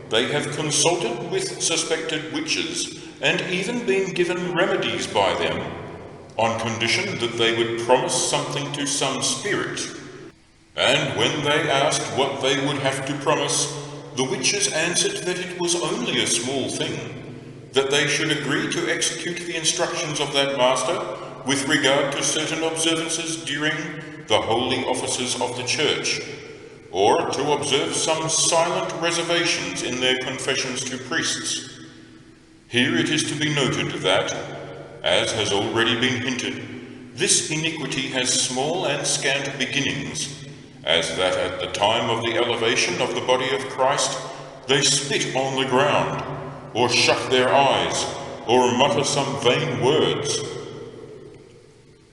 they have consulted with suspected witches, and even been given remedies by them, on condition that they would promise something to some spirit. And when they asked what they would have to promise, the witches answered that it was only a small thing, that they should agree to execute the instructions of that master with regard to certain observances during the holy offices of the church, or to observe some silent reservations in their confessions to priests. Here it is to be noted that, as has already been hinted, this iniquity has small and scant beginnings, as that at the time of the elevation of the body of Christ they spit on the ground, or shut their eyes, or mutter some vain words.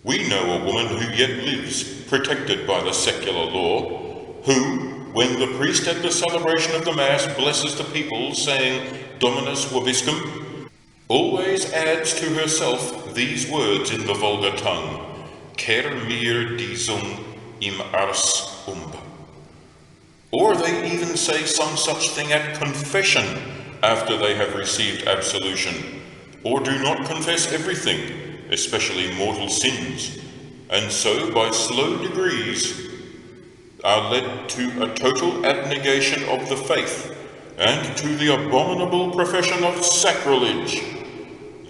We know a woman who yet lives, protected by the secular law, who, when the priest at the celebration of the Mass blesses the people, saying, Dominus vobiscum, always adds to herself these words in the vulgar tongue, Cer mir disum im ars umb. Or they even say some such thing at confession after they have received absolution, or do not confess everything, especially mortal sins, and so by slow degrees are led to a total abnegation of the faith, and to the abominable profession of sacrilege.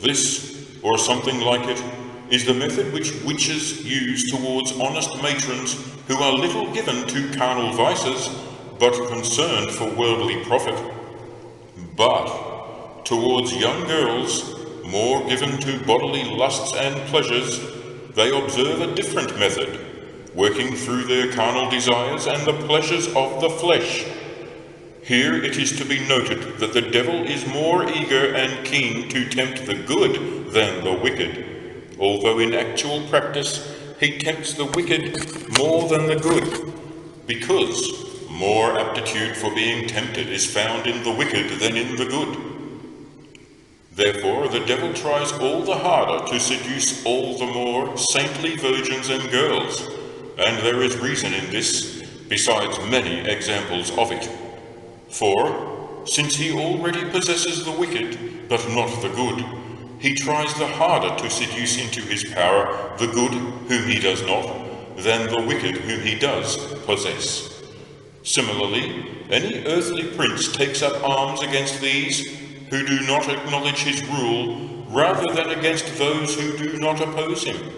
This, or something like it, is the method which witches use towards honest matrons who are little given to carnal vices, but concerned for worldly profit. But towards young girls, more given to bodily lusts and pleasures, they observe a different method, working through their carnal desires and the pleasures of the flesh. Here it is to be noted that the devil is more eager and keen to tempt the good than the wicked, although in actual practice he tempts the wicked more than the good, because more aptitude for being tempted is found in the wicked than in the good. Therefore the devil tries all the harder to seduce all the more saintly virgins and girls, and there is reason in this, besides many examples of it. For, since he already possesses the wicked, but not the good, he tries the harder to seduce into his power the good whom he does not, than the wicked whom he does possess. Similarly, any earthly prince takes up arms against these who do not acknowledge his rule, rather than against those who do not oppose him.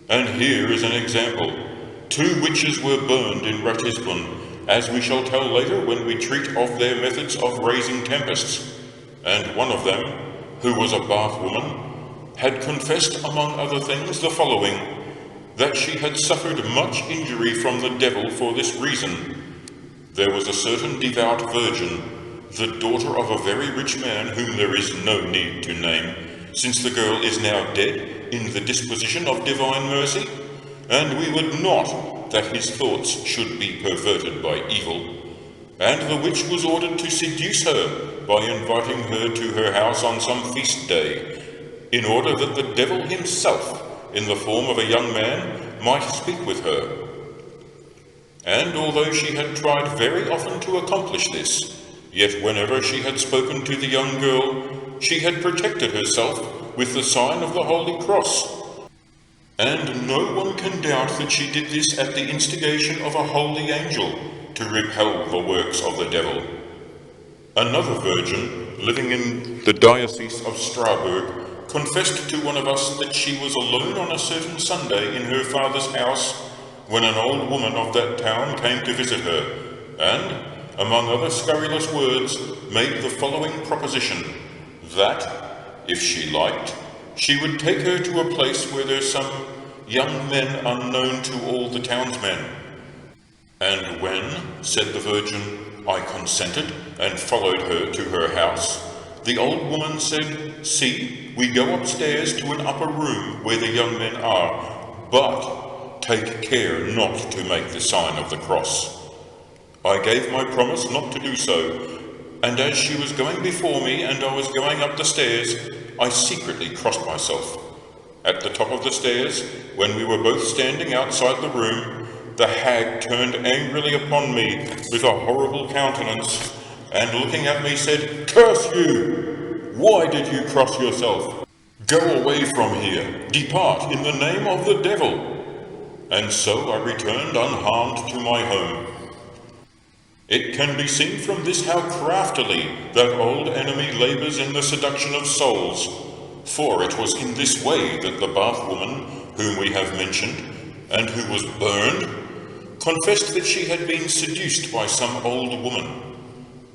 And here is an example. 2 witches were burned in Ratisbon, as we shall tell later when we treat of their methods of raising tempests, and one of them, who was a bath woman, had confessed among other things the following, that she had suffered much injury from the devil for this reason. There was a certain devout virgin, the daughter of a very rich man whom there is no need to name, since the girl is now dead in the disposition of divine mercy, and we would not that his thoughts should be perverted by evil. And the witch was ordered to seduce her by inviting her to her house on some feast day, in order that the devil himself, in the form of a young man, might speak with her. And although she had tried very often to accomplish this, yet whenever she had spoken to the young girl, she had protected herself with the sign of the Holy Cross. And no one can doubt that she did this at the instigation of a holy angel, to repel the works of the devil. Another virgin, living in the diocese of Strasbourg, confessed to one of us that she was alone on a certain Sunday in her father's house, when an old woman of that town came to visit her, and, among other scurrilous words, made the following proposition, that, if she liked, she would take her to a place where there's some young men unknown to all the townsmen. And when, said the virgin, I consented and followed her to her house, the old woman said, See, we go upstairs to an upper room where the young men are, but take care not to make the sign of the cross. I gave my promise not to do so, and as she was going before me and I was going up the stairs, I secretly crossed myself. At the top of the stairs, when we were both standing outside the room, the hag turned angrily upon me with a horrible countenance, and looking at me said, Curse you! Why did you cross yourself? Go away from here, depart in the name of the devil. And so I returned unharmed to my home. It can be seen from this how craftily that old enemy labors in the seduction of souls, for it was in this way that the bath woman, whom we have mentioned, and who was burned, confessed that she had been seduced by some old woman.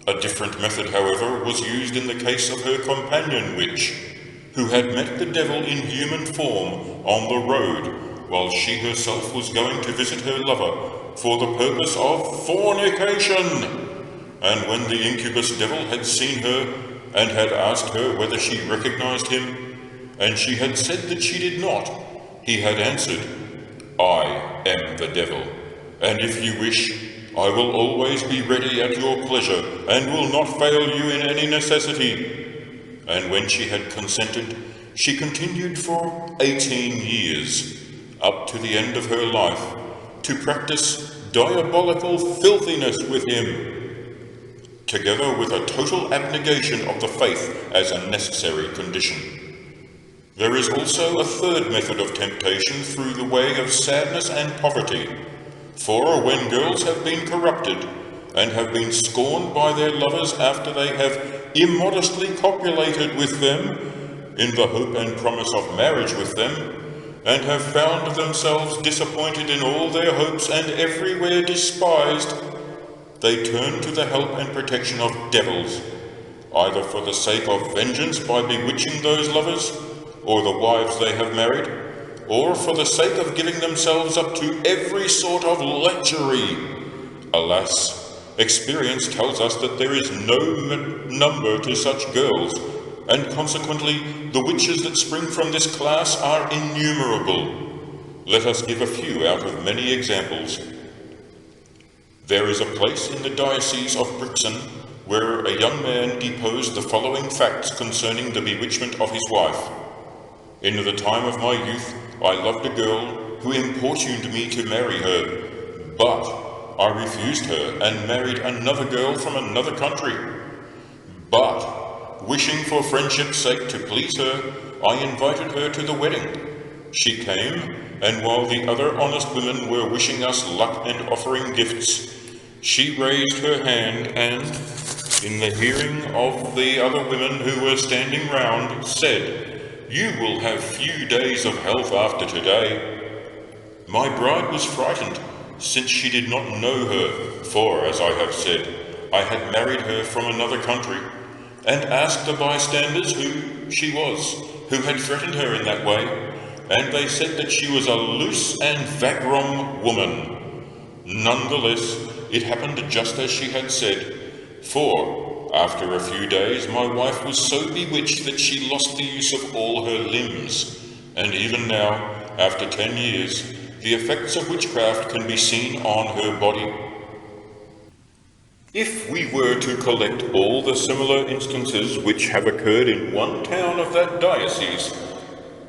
A different method, however, was used in the case of her companion witch, who had met the devil in human form on the road, while she herself was going to visit her lover for the purpose of fornication. And when the incubus devil had seen her, and had asked her whether she recognized him, and she had said that she did not, he had answered, I am the devil, and if you wish, I will always be ready at your pleasure, and will not fail you in any necessity. And when she had consented, she continued for 18 years, up to the end of her life, to practice diabolical filthiness with him, together with a total abnegation of the faith as a necessary condition. There is also a third method of temptation through the way of sadness and poverty. For when girls have been corrupted, and have been scorned by their lovers after they have immodestly copulated with them, in the hope and promise of marriage with them, and have found themselves disappointed in all their hopes and everywhere despised, they turn to the help and protection of devils, either for the sake of vengeance by bewitching those lovers, or the wives they have married, or for the sake of giving themselves up to every sort of lechery. Alas, experience tells us that there is no number to such girls, and consequently the witches that spring from this class are innumerable. Let us give a few out of many examples. There is a place in the diocese of Brixen where a young man deposed the following facts concerning the bewitchment of his wife. In the time of my youth, I loved a girl who importuned me to marry her, but I refused her and married another girl from another country. But, wishing for friendship's sake to please her, I invited her to the wedding. She came, and while the other honest women were wishing us luck and offering gifts, she raised her hand and, in the hearing of the other women who were standing round, said, You will have few days of health after today. My bride was frightened, since she did not know her, for, as I have said, I had married her from another country, and asked the bystanders who she was, who had threatened her in that way, and they said that she was a loose and vagrom woman. Nonetheless, it happened just as she had said, for, after a few days, my wife was so bewitched that she lost the use of all her limbs, and even now, after 10 years, the effects of witchcraft can be seen on her body. If we were to collect all the similar instances which have occurred in one town of that diocese,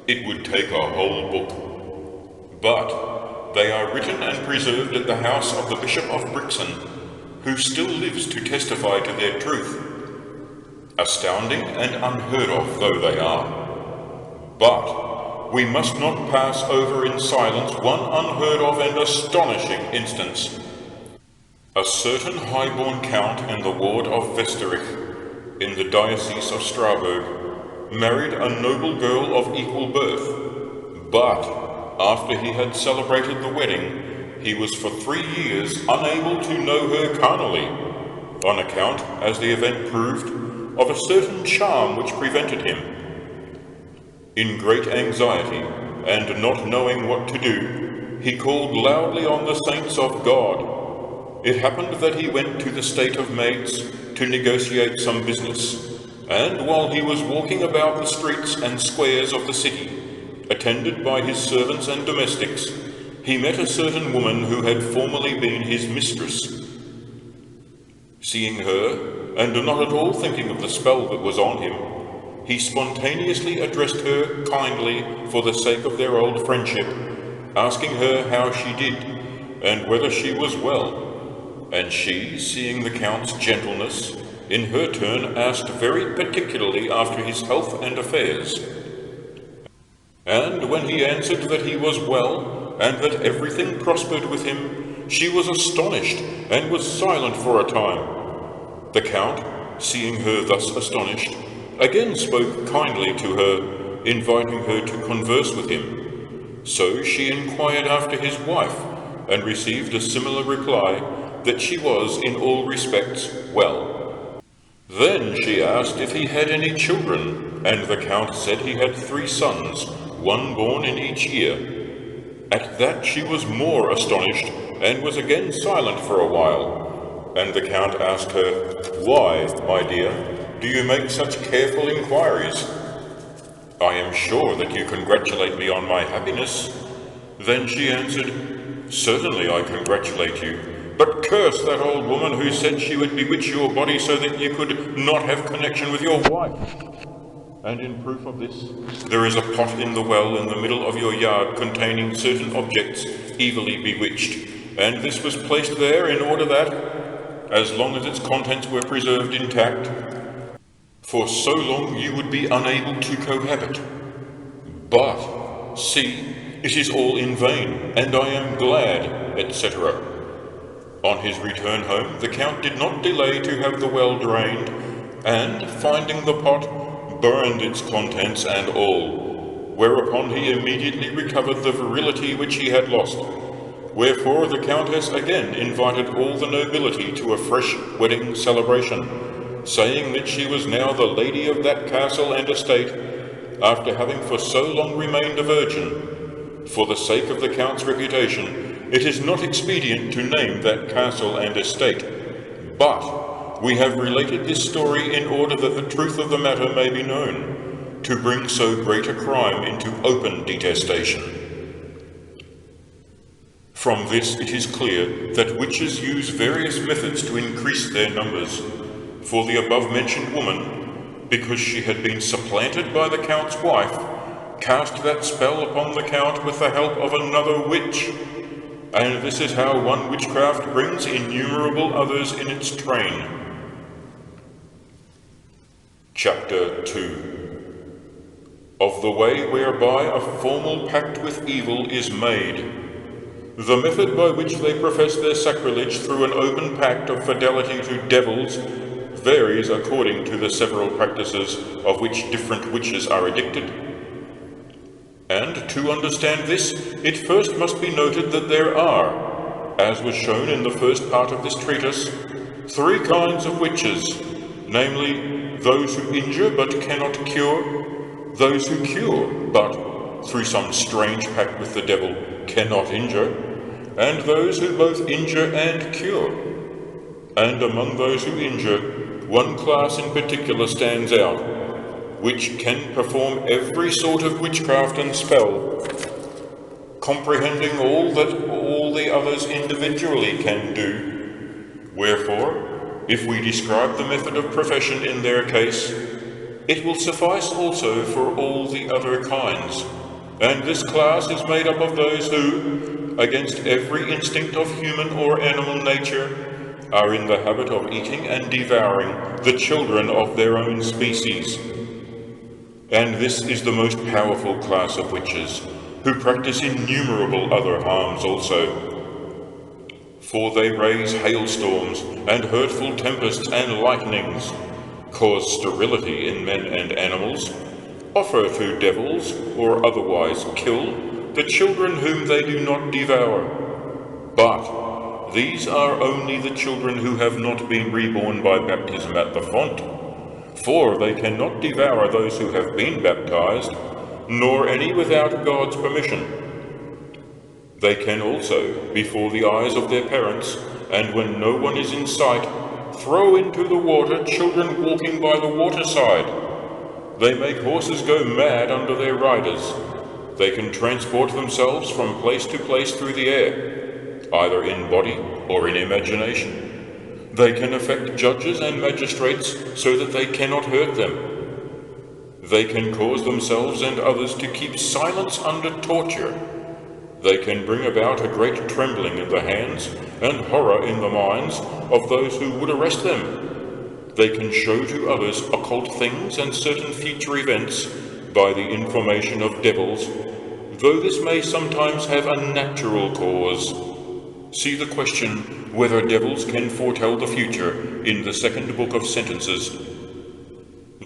it would take a whole book. But they are written and preserved at the house of the Bishop of Brixen, who still lives to testify to their truth, astounding and unheard of though they are. But we must not pass over in silence one unheard of and astonishing instance. A certain high-born count in the ward of Westerich, in the diocese of Strasbourg, married a noble girl of equal birth, but after he had celebrated the wedding, he was for 3 years unable to know her carnally, on account, as the event proved, of a certain charm which prevented him. In great anxiety, and not knowing what to do, he called loudly on the saints of God. It happened that he went to the state of maids to negotiate some business, and while he was walking about the streets and squares of the city, attended by his servants and domestics, he met a certain woman who had formerly been his mistress. Seeing her, and not at all thinking of the spell that was on him, he spontaneously addressed her kindly for the sake of their old friendship, asking her how she did, and whether she was well. And she, seeing the Count's gentleness, in her turn asked very particularly after his health and affairs. And when he answered that he was well, and that everything prospered with him, she was astonished, and was silent for a time. The Count, seeing her thus astonished, again spoke kindly to her, inviting her to converse with him. So she inquired after his wife, and received a similar reply, that she was in all respects well. Then she asked if he had any children, and the Count said he had 3 sons, one born in each year. At that she was more astonished, and was again silent for a while. And the Count asked her, "Why, my dear, do you make such careful inquiries? I am sure that you congratulate me on my happiness." Then she answered, "Certainly I congratulate you, but curse that old woman who said she would bewitch your body so that you could not have connection with your wife. And in proof of this, there is a pot in the well in the middle of your yard containing certain objects evilly bewitched, and this was placed there in order that, as long as its contents were preserved intact, for so long you would be unable to cohabit. But, see, it is all in vain, and I am glad," etc. On his return home, the Count did not delay to have the well drained, and, finding the pot, burned its contents and all, whereupon he immediately recovered the virility which he had lost. Wherefore the Countess again invited all the nobility to a fresh wedding celebration, saying that she was now the lady of that castle and estate, after having for so long remained a virgin. For the sake of the Count's reputation, it is not expedient to name that castle and estate, but we have related this story in order that the truth of the matter may be known, to bring so great a crime into open detestation. From this it is clear that witches use various methods to increase their numbers, for the above-mentioned woman, because she had been supplanted by the Count's wife, cast that spell upon the Count with the help of another witch, and this is how one witchcraft brings innumerable others in its train. Chapter 2. Of the way whereby a formal pact with evil is made. The method by which they profess their sacrilege through an open pact of fidelity to devils varies according to the several practices of which different witches are addicted. And to understand this, it first must be noted that there are, as was shown in the first part of this treatise, 3 kinds of witches, namely, those who injure but cannot cure, those who cure but through some strange pact with the devil, cannot injure, and those who both injure and cure. And among those who injure, one class in particular stands out, which can perform every sort of witchcraft and spell, comprehending all that all the others individually can do. Wherefore, if we describe the method of profession in their case, it will suffice also for all the other kinds. And this class is made up of those who, against every instinct of human or animal nature, are in the habit of eating and devouring the children of their own species. And this is the most powerful class of witches, who practice innumerable other harms also. For they raise hailstorms and hurtful tempests and lightnings, cause sterility in men and animals, offer to devils, or otherwise kill, the children whom they do not devour. But these are only the children who have not been reborn by baptism at the font, for they cannot devour those who have been baptized, nor any without God's permission. They can also, before the eyes of their parents, and when no one is in sight, throw into the water children walking by the waterside. They make horses go mad under their riders. They can transport themselves from place to place through the air, either in body or in imagination. They can affect judges and magistrates so that they cannot hurt them. They can cause themselves and others to keep silence under torture. They can bring about a great trembling in the hands and horror in the minds of those who would arrest them. They can show to others occult things and certain future events by the information of devils, though this may sometimes have a natural cause. See the question whether devils can foretell the future in the second book of Sentences.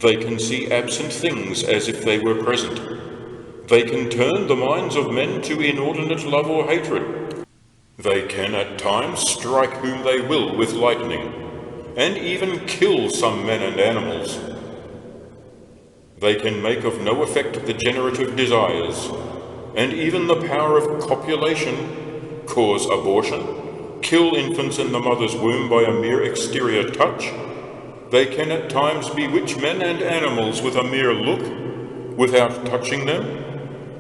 They can see absent things as if they were present. They can turn the minds of men to inordinate love or hatred. They can at times strike whom they will with lightning, and even kill some men and animals. They can make of no effect the generative desires, and even the power of copulation, cause abortion, kill infants in the mother's womb by a mere exterior touch. They can at times bewitch men and animals with a mere look, without touching them,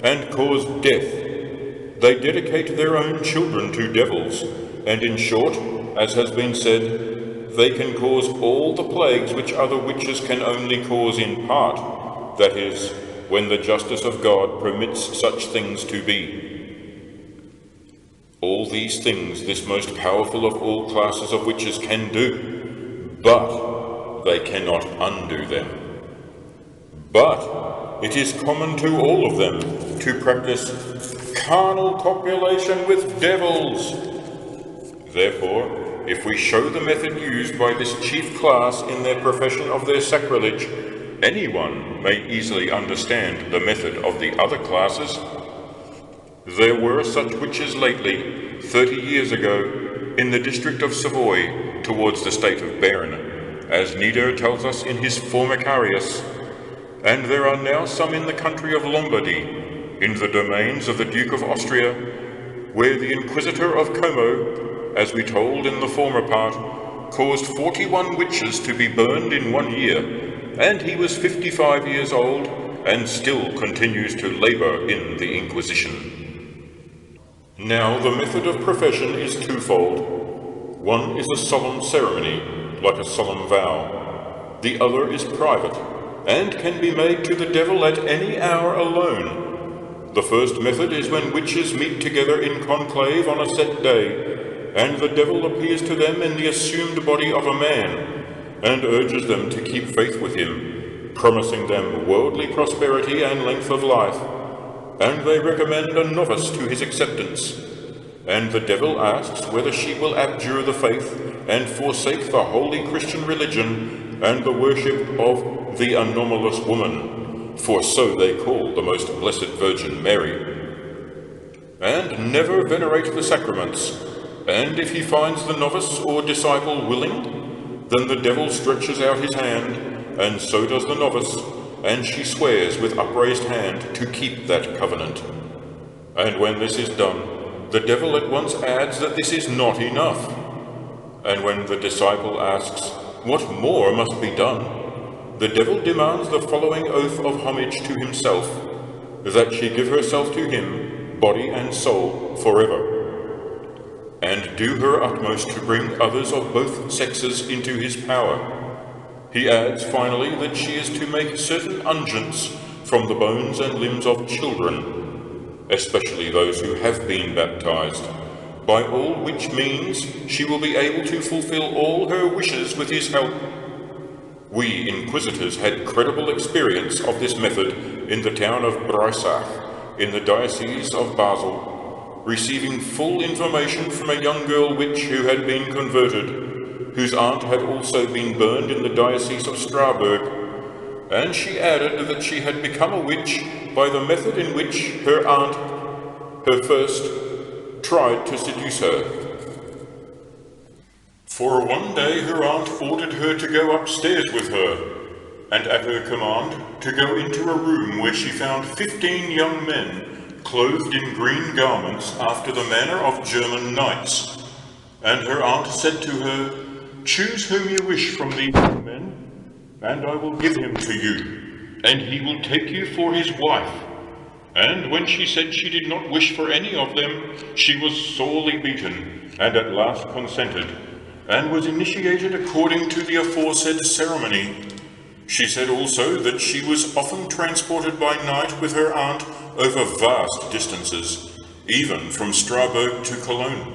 and cause death. They dedicate their own children to devils, and in short, as has been said, they can cause all the plagues which other witches can only cause in part, that is, when the justice of God permits such things to be. All these things this most powerful of all classes of witches can do, but they cannot undo them. But it is common to all of them to practice carnal copulation with devils. Therefore, if we show the method used by this chief class in their profession of their sacrilege, anyone may easily understand the method of the other classes. There were such witches lately, 30 years ago, in the district of Savoy, towards the state of Bern, as Nieder tells us in his Formicarius, and there are now some in the country of Lombardy, in the domains of the Duke of Austria, where the Inquisitor of Como, as we told in the former part, caused 41 witches to be burned in 1 year, and he was 55 years old, and still continues to labor in the Inquisition. Now the method of profession is twofold. One is a solemn ceremony, like a solemn vow. The other is private, and can be made to the devil at any hour alone. The first method is when witches meet together in conclave on a set day, and the devil appears to them in the assumed body of a man, and urges them to keep faith with him, promising them worldly prosperity and length of life, and they recommend a novice to his acceptance. And the devil asks whether she will abjure the faith and forsake the holy Christian religion and the worship of the anomalous woman, for so they call the most blessed Virgin Mary, and never venerate the sacraments. And if he finds the novice or disciple willing, then the devil stretches out his hand, and so does the novice, and she swears with upraised hand to keep that covenant. And when this is done, the devil at once adds that this is not enough. And when the disciple asks, what more must be done? The devil demands the following oath of homage to himself, that she give herself to him, body and soul, forever, and do her utmost to bring others of both sexes into his power. He adds, finally, that she is to make certain unguents from the bones and limbs of children, especially those who have been baptized, by all which means she will be able to fulfill all her wishes with his help. We inquisitors had credible experience of this method in the town of Breisach, in the diocese of Basel, receiving full information from a young girl witch who had been converted, whose aunt had also been burned in the diocese of Strasbourg, and she added that she had become a witch by the method in which her aunt, her first, tried to seduce her. For one day her aunt ordered her to go upstairs with her, and at her command to go into a room where she found 15 young men clothed in green garments after the manner of German knights. And her aunt said to her, choose whom you wish from these young men, and I will give him to you, and he will take you for his wife. And when she said she did not wish for any of them, she was sorely beaten, and at last consented, and was initiated according to the aforesaid ceremony. She said also that she was often transported by night with her aunt over vast distances, even from Strasbourg to Cologne.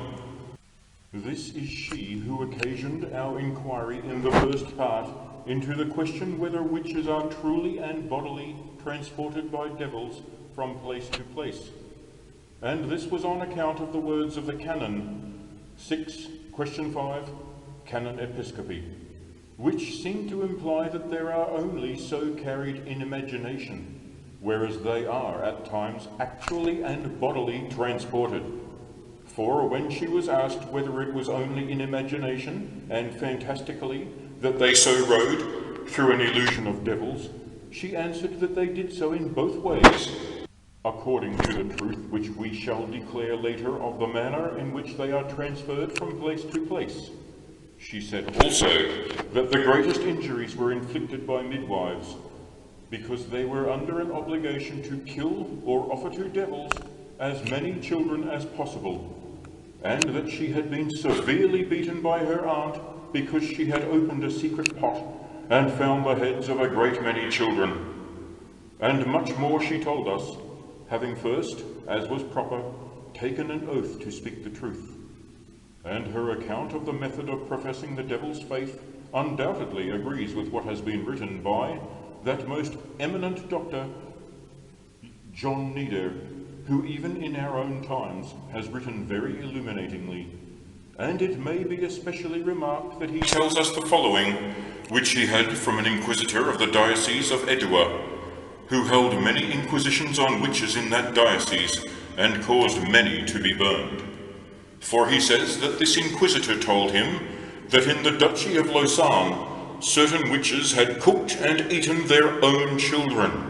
This is she who occasioned our inquiry in the first part into the question whether witches are truly and bodily transported by devils from place to place. And this was on account of the words of the Canon 6, question 5, Canon Episcopi, which seem to imply that there are only so carried in imagination, whereas they are at times actually and bodily transported. For when she was asked whether it was only in imagination and fantastically that they so rode through an illusion of devils, she answered that they did so in both ways, according to the truth which we shall declare later of the manner in which they are transferred from place to place. She said also that the greatest injuries were inflicted by midwives, because they were under an obligation to kill or offer to devils as many children as possible, and that she had been severely beaten by her aunt because she had opened a secret pot and found the heads of a great many children. And much more she told us, having first, as was proper, taken an oath to speak the truth. And her account of the method of professing the devil's faith undoubtedly agrees with what has been written by that most eminent doctor, John Nieder, who even in our own times has written very illuminatingly. And it may be especially remarked that he tells us the following, which he had from an inquisitor of the diocese of Edua, who held many inquisitions on witches in that diocese, and caused many to be burned. For he says that this inquisitor told him that in the duchy of Lausanne certain witches had cooked and eaten their own children,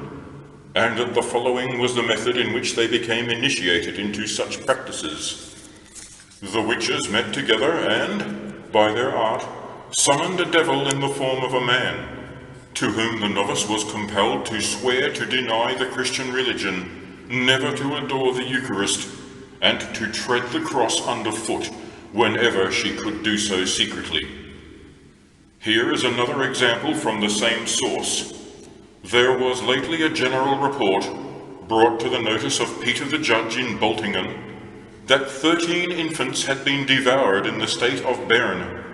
and that the following was the method in which they became initiated into such practices. The witches met together and, by their art, summoned a devil in the form of a man, to whom the novice was compelled to swear to deny the Christian religion, never to adore the Eucharist, and to tread the cross underfoot whenever she could do so secretly. Here is another example from the same source. There was lately a general report brought to the notice of Peter the Judge in Boltingen that 13 infants had been devoured in the state of Bern,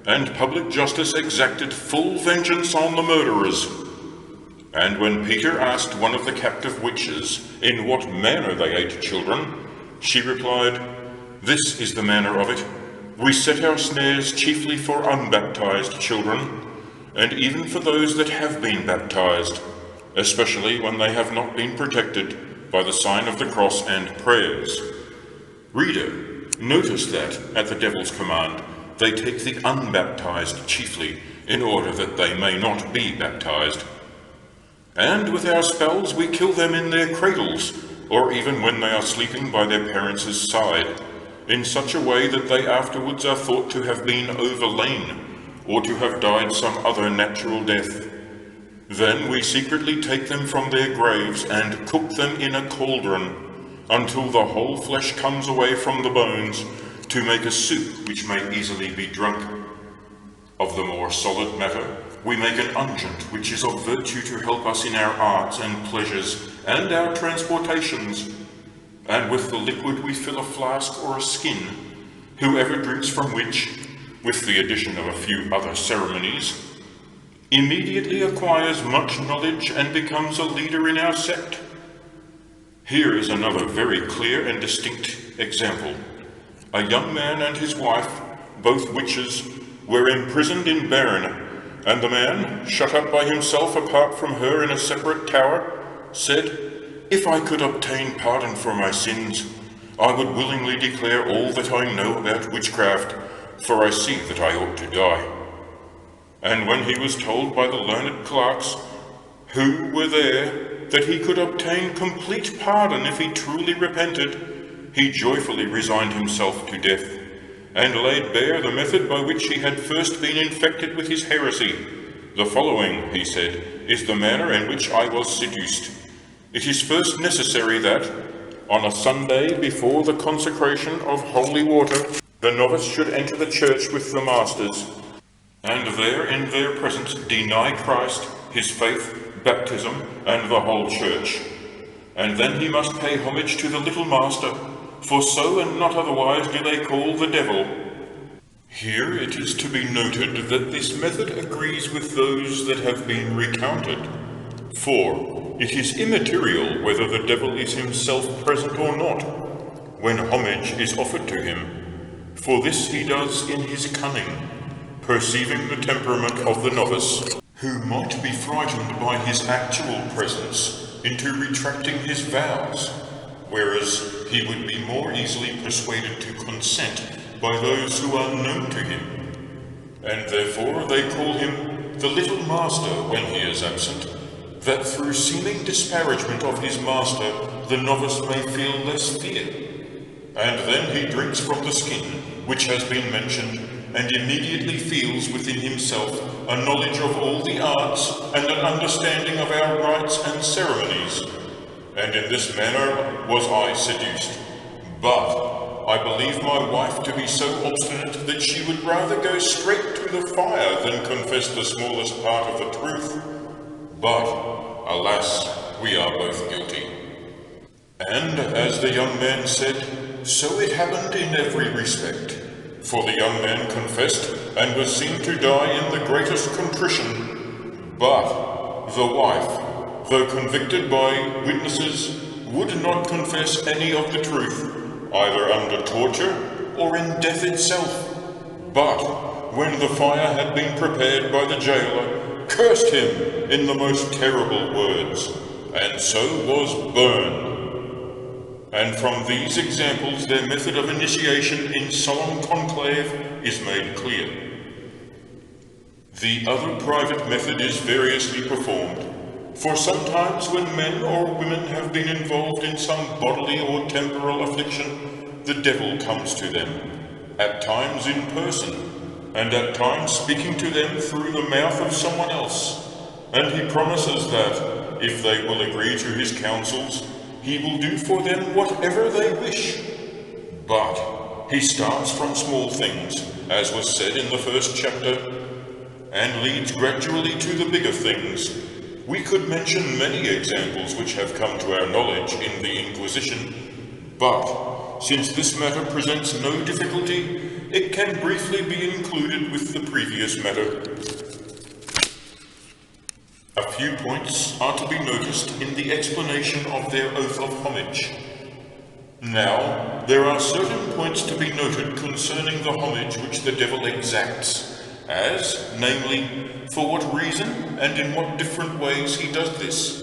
and public justice exacted full vengeance on the murderers. And when Peter asked one of the captive witches in what manner they ate children, she replied, "This is the manner of it. We set our snares chiefly for unbaptized children, and even for those that have been baptized, especially when they have not been protected by the sign of the cross and prayers." Reader, notice that, at the devil's command, they take the unbaptized chiefly, in order that they may not be baptized. And with our spells we kill them in their cradles, or even when they are sleeping by their parents' side, in such a way that they afterwards are thought to have been overlain, or to have died some other natural death. Then we secretly take them from their graves and cook them in a cauldron, until the whole flesh comes away from the bones, to make a soup which may easily be drunk. Of the more solid matter, we make an unguent which is of virtue to help us in our arts and pleasures and our transportations, and with the liquid we fill a flask or a skin, whoever drinks from which, with the addition of a few other ceremonies, immediately acquires much knowledge and becomes a leader in our sect. Here is another very clear and distinct example. A young man and his wife, both witches, were imprisoned in Bern, and the man, shut up by himself apart from her in a separate tower, said, "If I could obtain pardon for my sins, I would willingly declare all that I know about witchcraft, for I see that I ought to die." And when he was told by the learned clerks, who were there, that he could obtain complete pardon if he truly repented, he joyfully resigned himself to death, and laid bare the method by which he had first been infected with his heresy. "The following," he said, "is the manner in which I was seduced. It is first necessary that, on a Sunday before the consecration of holy water, the novice should enter the church with the masters, and there in their presence deny Christ, his faith, baptism, and the whole church. And then he must pay homage to the little master, for so and not otherwise do they call the devil." Here it is to be noted that this method agrees with those that have been recounted. For it is immaterial whether the devil is himself present or not, when homage is offered to him, for this he does in his cunning, perceiving the temperament of the novice, who might be frightened by his actual presence into retracting his vows, whereas he would be more easily persuaded to consent by those who are known to him. And therefore they call him the little master when he is absent, that through seeming disparagement of his master the novice may feel less fear. And then he drinks from the skin, which has been mentioned, and immediately feels within himself a knowledge of all the arts and an understanding of our rites and ceremonies. And in this manner was I seduced. But I believe my wife to be so obstinate that she would rather go straight to the fire than confess the smallest part of the truth. But, alas, we are both guilty. And, as the young man said, so it happened in every respect. For the young man confessed, and was seen to die in the greatest contrition. But the wife, though convicted by witnesses, would not confess any of the truth, either under torture or in death itself. But when the fire had been prepared by the jailer, cursed him in the most terrible words, and so was burned. And from these examples their method of initiation in solemn conclave is made clear. The other private method is variously performed, for sometimes when men or women have been involved in some bodily or temporal affliction, the devil comes to them, at times in person, and at times speaking to them through the mouth of someone else, and he promises that, if they will agree to his counsels, he will do for them whatever they wish. But he starts from small things, as was said in the first chapter, and leads gradually to the bigger things. We could mention many examples which have come to our knowledge in the Inquisition, but since this matter presents no difficulty, it can briefly be included with the previous matter. A few points are to be noticed in the explanation of their oath of homage. Now, there are certain points to be noted concerning the homage which the devil exacts, as, namely, for what reason and in what different ways he does this.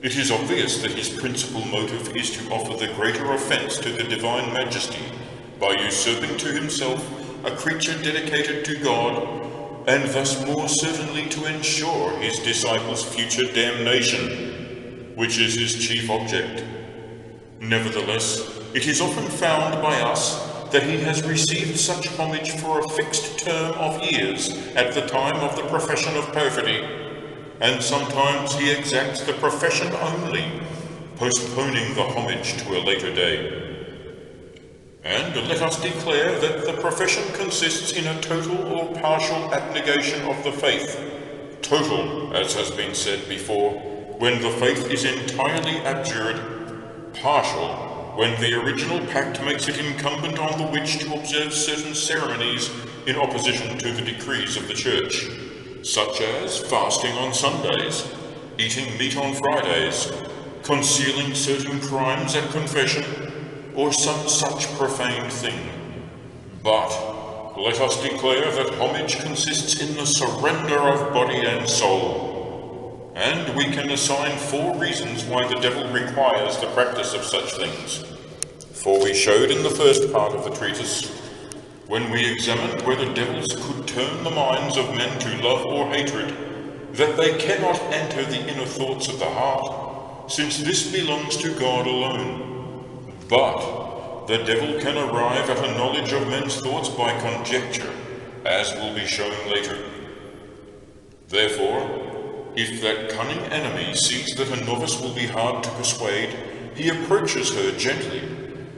It is obvious that his principal motive is to offer the greater offense to the divine majesty by usurping to himself a creature dedicated to God, and thus more certainly to ensure his disciples' future damnation, which is his chief object. Nevertheless, it is often found by us that he has received such homage for a fixed term of years at the time of the profession of perfidy, and sometimes he exacts the profession only, postponing the homage to a later day. And let us declare that the profession consists in a total or partial abnegation of the faith. Total, as has been said before, when the faith is entirely abjured. Partial, when the original pact makes it incumbent on the witch to observe certain ceremonies in opposition to the decrees of the Church, such as fasting on Sundays, eating meat on Fridays, concealing certain crimes at confession, or some such profane thing. But let us declare that homage consists in the surrender of body and soul, and we can assign 4 reasons why the devil requires the practice of such things. For we showed in the first part of the treatise, when we examined whether devils could turn the minds of men to love or hatred, that they cannot enter the inner thoughts of the heart, since this belongs to God alone. But the devil can arrive at a knowledge of men's thoughts by conjecture, as will be shown later. Therefore, if that cunning enemy sees that a novice will be hard to persuade, he approaches her gently,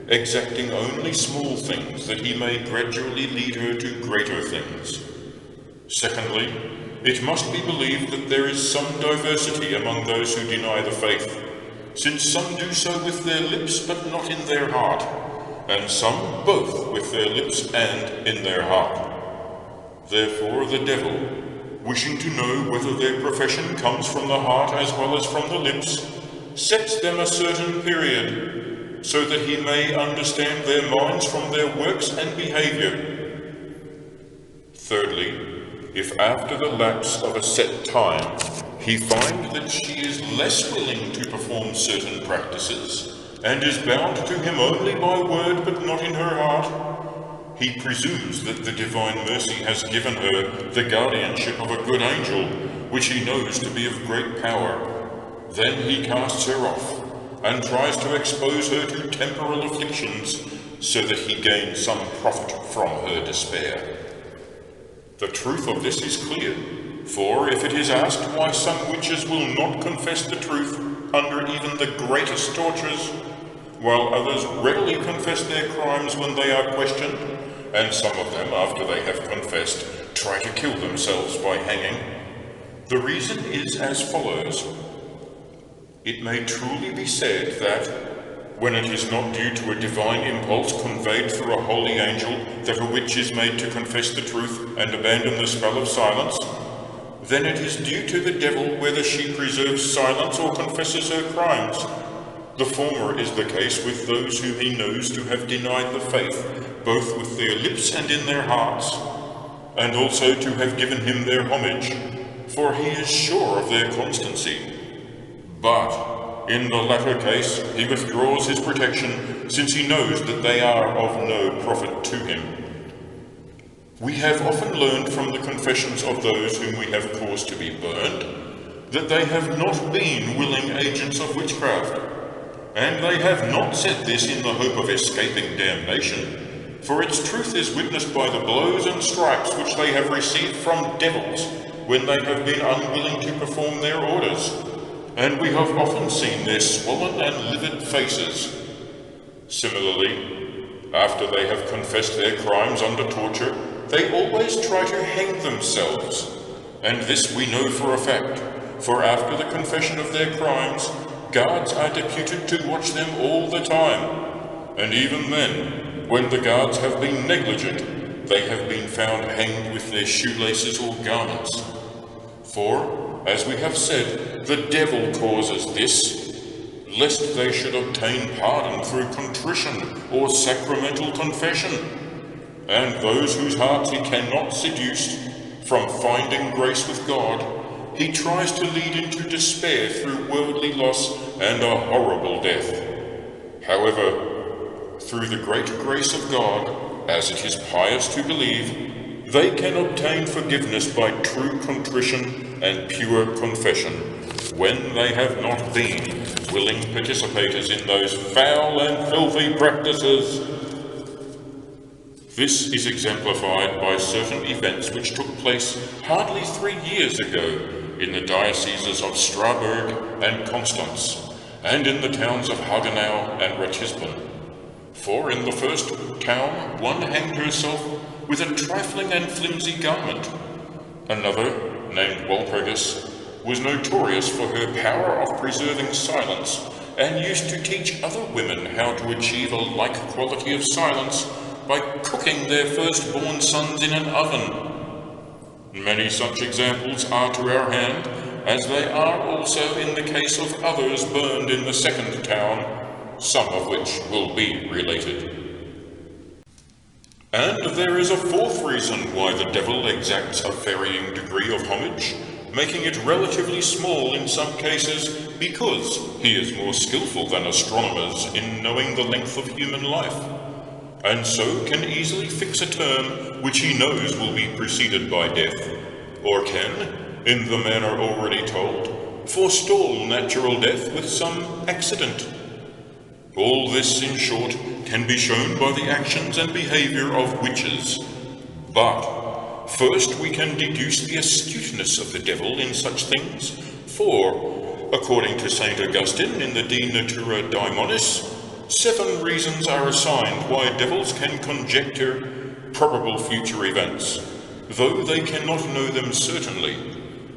exacting only small things, that he may gradually lead her to greater things. Secondly, it must be believed that there is some diversity among those who deny the faith, since some do so with their lips but not in their heart, and some both with their lips and in their heart. Therefore the devil, wishing to know whether their profession comes from the heart as well as from the lips, sets them a certain period, so that he may understand their minds from their works and behavior. Thirdly, if after the lapse of a set time he find that she is less willing to perform certain practices, and is bound to him only by word but not in her heart, he presumes that the divine mercy has given her the guardianship of a good angel, which he knows to be of great power. Then he casts her off, and tries to expose her to temporal afflictions, so that he gains some profit from her despair. The truth of this is clear, for if it is asked why some witches will not confess the truth under even the greatest tortures, while others readily confess their crimes when they are questioned, and some of them, after they have confessed, try to kill themselves by hanging, the reason is as follows. It may truly be said that, when it is not due to a divine impulse conveyed through a holy angel that a witch is made to confess the truth and abandon the spell of silence, then it is due to the devil whether she preserves silence or confesses her crimes. The former is the case with those whom he knows to have denied the faith, both with their lips and in their hearts, and also to have given him their homage, for he is sure of their constancy. But in the latter case he withdraws his protection, since he knows that they are of no profit to him. We have often learned from the confessions of those whom we have caused to be burned, that they have not been willing agents of witchcraft, and they have not said this in the hope of escaping damnation, for its truth is witnessed by the blows and stripes which they have received from devils when they have been unwilling to perform their orders, and we have often seen their swollen and livid faces. Similarly, after they have confessed their crimes under torture, they always try to hang themselves, and this we know for a fact, for after the confession of their crimes, guards are deputed to watch them all the time, and even then, when the guards have been negligent, they have been found hanged with their shoelaces or garments. For, as we have said, the devil causes this, lest they should obtain pardon through contrition or sacramental confession. And those whose hearts he cannot seduce, from finding grace with God, he tries to lead into despair through worldly loss and a horrible death. However, through the great grace of God, as it is pious to believe, they can obtain forgiveness by true contrition and pure confession, when they have not been willing participators in those foul and filthy practices. This is exemplified by certain events which took place hardly 3 years ago in the dioceses of Strasbourg and Constance, and in the towns of Hagenau and Ratisbon. For in the first town one hanged herself with a trifling and flimsy garment. Another, named Walpurgis, was notorious for her power of preserving silence, and used to teach other women how to achieve a like quality of silence by cooking their firstborn sons in an oven. Many such examples are to our hand, as they are also in the case of others burned in the second town, some of which will be related. And there is a fourth reason why the devil exacts a varying degree of homage, making it relatively small in some cases, because he is more skillful than astronomers in knowing the length of human life, and so can easily fix a term which he knows will be preceded by death, or can, in the manner already told, forestall natural death with some accident. All this, in short, can be shown by the actions and behavior of witches. But first we can deduce the astuteness of the devil in such things, for, according to St. Augustine in the De Natura Daemonis, 7 reasons are assigned why devils can conjecture probable future events, though they cannot know them certainly.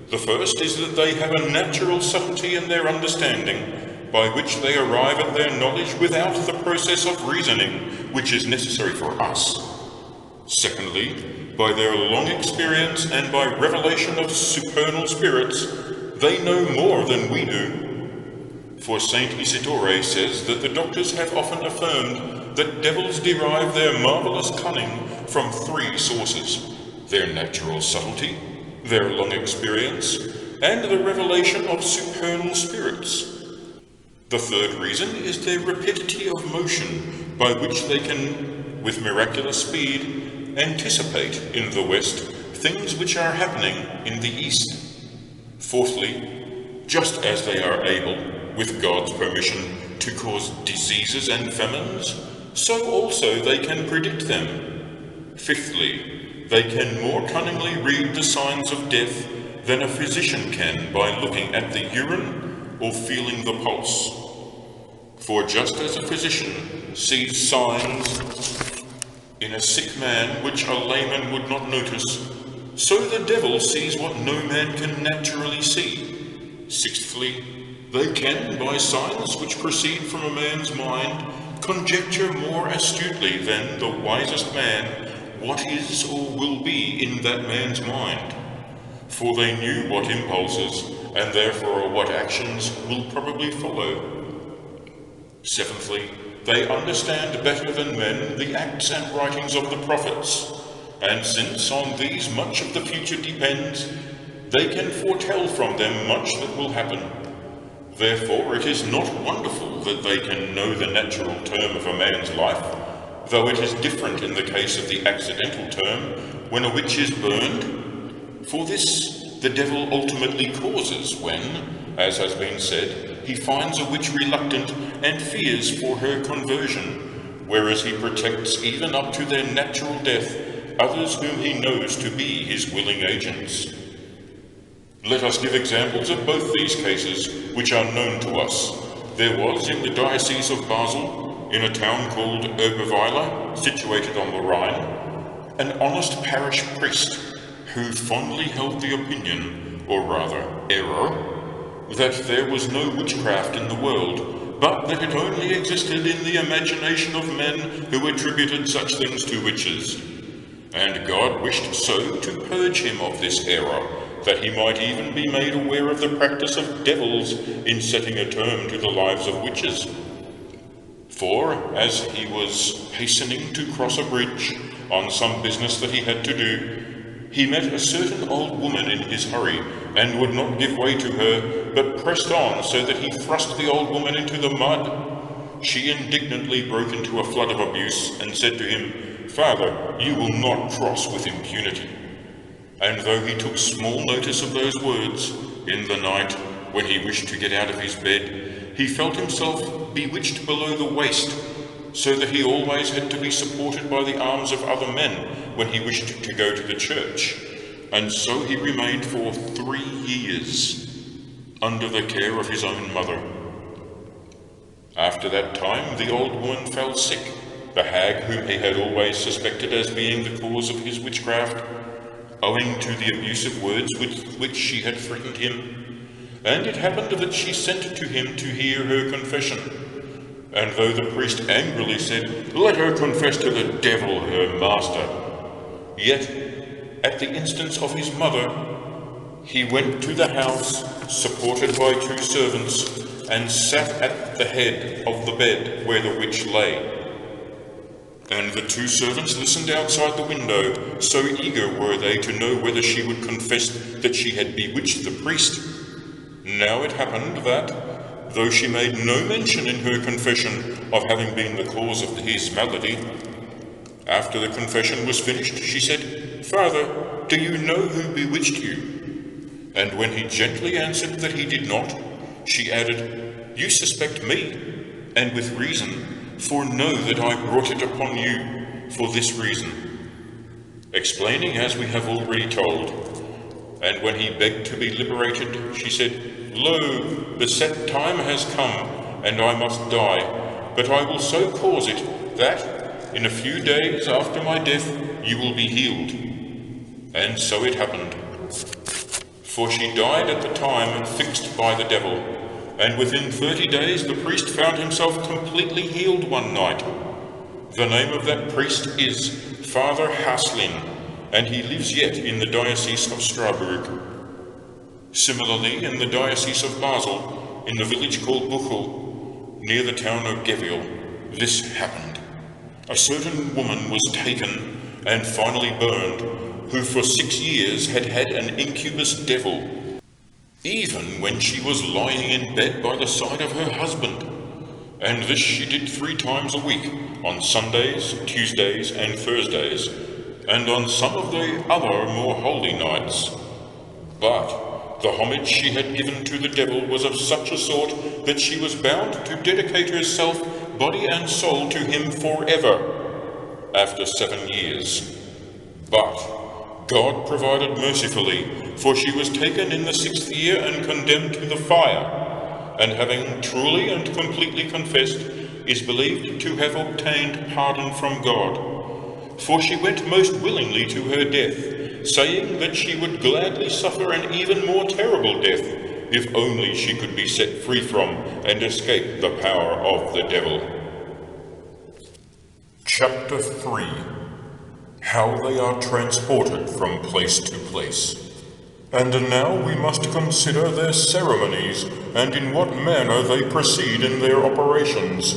The first is that they have a natural subtlety in their understanding, by which they arrive at their knowledge without the process of reasoning, which is necessary for us. Secondly, by their long experience and by revelation of supernal spirits, they know more than we do. For Saint Isidore says that the doctors have often affirmed that devils derive their marvelous cunning from 3 sources: their natural subtlety, their long experience, and the revelation of supernal spirits. The third reason is their rapidity of motion, by which they can, with miraculous speed, anticipate in the West things which are happening in the East. Fourthly, just as they are able, with God's permission, to cause diseases and famines, so also they can predict them. Fifthly, they can more cunningly read the signs of death than a physician can by looking at the urine or feeling the pulse. For just as a physician sees signs in a sick man which a layman would not notice, so the devil sees what no man can naturally see. Sixthly, they can, by signs which proceed from a man's mind, conjecture more astutely than the wisest man what is or will be in that man's mind. For they knew what impulses, and therefore what actions will probably follow. Seventhly, they understand better than men the acts and writings of the prophets, and since on these much of the future depends, they can foretell from them much that will happen. Therefore it is not wonderful that they can know the natural term of a man's life, though it is different in the case of the accidental term, when a witch is burned. For this the devil ultimately causes when, as has been said, he finds a witch reluctant and fears for her conversion, whereas he protects even up to their natural death others whom he knows to be his willing agents. Let us give examples of both these cases, which are known to us. There was in the Diocese of Basel, in a town called Oberweiler, situated on the Rhine, an honest parish priest who fondly held the opinion, or rather error, that there was no witchcraft in the world, but that it only existed in the imagination of men who attributed such things to witches. And God wished so to purge him of this error, that he might even be made aware of the practice of devils in setting a term to the lives of witches. For, as he was hastening to cross a bridge on some business that he had to do, he met a certain old woman in his hurry, and would not give way to her, but pressed on, so that he thrust the old woman into the mud. She indignantly broke into a flood of abuse, and said to him, "Father, you will not cross with impunity." And though he took small notice of those words, in the night, when he wished to get out of his bed, he felt himself bewitched below the waist, so that he always had to be supported by the arms of other men when he wished to go to the church. And so he remained for 3 years under the care of his own mother. After that time the old woman fell sick, the hag whom he had always suspected as being the cause of his witchcraft, owing to the abusive words with which she had threatened him. And it happened that she sent to him to hear her confession. And though the priest angrily said, "Let her confess to the devil, her master," yet, at the instance of his mother, he went to the house, supported by 2 servants, and sat at the head of the bed where the witch lay. And the 2 servants listened outside the window, so eager were they to know whether she would confess that she had bewitched the priest. Now it happened that, though she made no mention in her confession of having been the cause of his malady, after the confession was finished, she said, "Father, do you know who bewitched you?" And when he gently answered that he did not, she added, "You suspect me, and with reason, for know that I brought it upon you for this reason," explaining as we have already told. And when he begged to be liberated, she said, "Lo, the set time has come, and I must die, but I will so cause it that, in a few days after my death, you will be healed." And so it happened. For she died at the time fixed by the devil, and within 30 days the priest found himself completely healed one night. The name of that priest is Father Haslin, and he lives yet in the diocese of Strasbourg. Similarly, in the diocese of Basel, in the village called Buchel, near the town of Gevil, this happened. A certain woman was taken and finally burned, who for 6 years had had an incubus devil, even when she was lying in bed by the side of her husband. And this she did 3 times a week, on Sundays, Tuesdays, and Thursdays, and on some of the other more holy nights. But the homage she had given to the devil was of such a sort that she was bound to dedicate herself, body and soul, to him forever, after 7 years. But God provided mercifully, for she was taken in the 6th year and condemned to the fire, and having truly and completely confessed, is believed to have obtained pardon from God. For she went most willingly to her death, saying that she would gladly suffer an even more terrible death, if only she could be set free from and escape the power of the devil. Chapter 3. How they are transported from place to place. And now we must consider their ceremonies, and in what manner they proceed in their operations.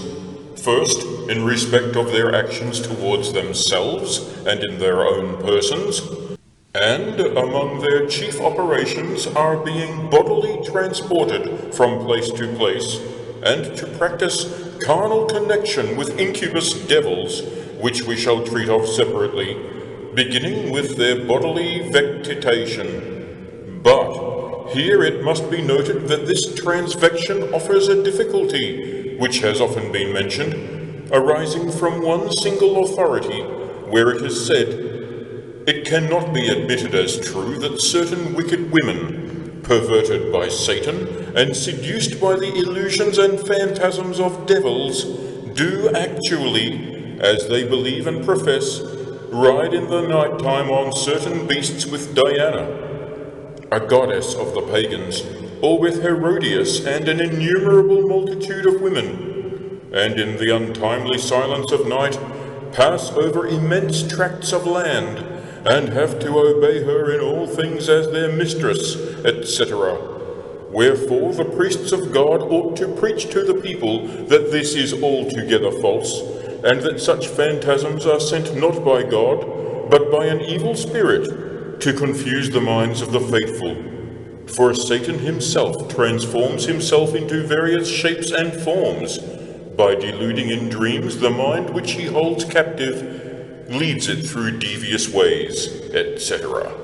First, in respect of their actions towards themselves, and in their own persons, and among their chief operations are being bodily transported from place to place, and to practice carnal connection with incubus devils, which we shall treat of separately, beginning with their bodily vectitation. But here it must be noted that this transvection offers a difficulty, which has often been mentioned, arising from one single authority, where it is said, "It cannot be admitted as true that certain wicked women, perverted by Satan and seduced by the illusions and phantasms of devils, do actually, as they believe and profess, ride in the night time on certain beasts with Diana, a goddess of the pagans, or with Herodias and an innumerable multitude of women, and in the untimely silence of night pass over immense tracts of land, and have to obey her in all things as their mistress, etc. Wherefore the priests of God ought to preach to the people that this is altogether false, and that such phantasms are sent not by God, but by an evil spirit, to confuse the minds of the faithful. For Satan himself transforms himself into various shapes and forms, by deluding in dreams the mind which he holds captive, leads it through devious ways, etc.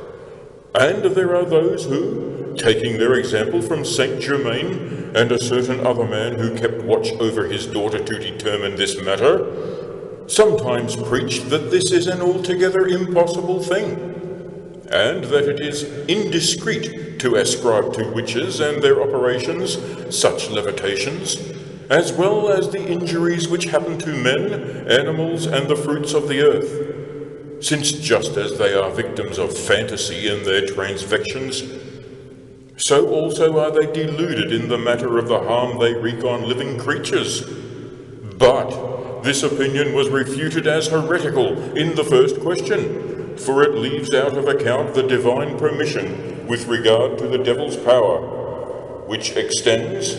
And there are those who, taking their example from Saint Germain and a certain other man who kept watch over his daughter to determine this matter, sometimes preach that this is an altogether impossible thing, and that it is indiscreet to ascribe to witches and their operations such levitations, as well as the injuries which happen to men, animals, and the fruits of the earth, since just as they are victims of fantasy in their transvections, so also are they deluded in the matter of the harm they wreak on living creatures. But this opinion was refuted as heretical in the first question, for it leaves out of account the divine permission with regard to the devil's power, which extends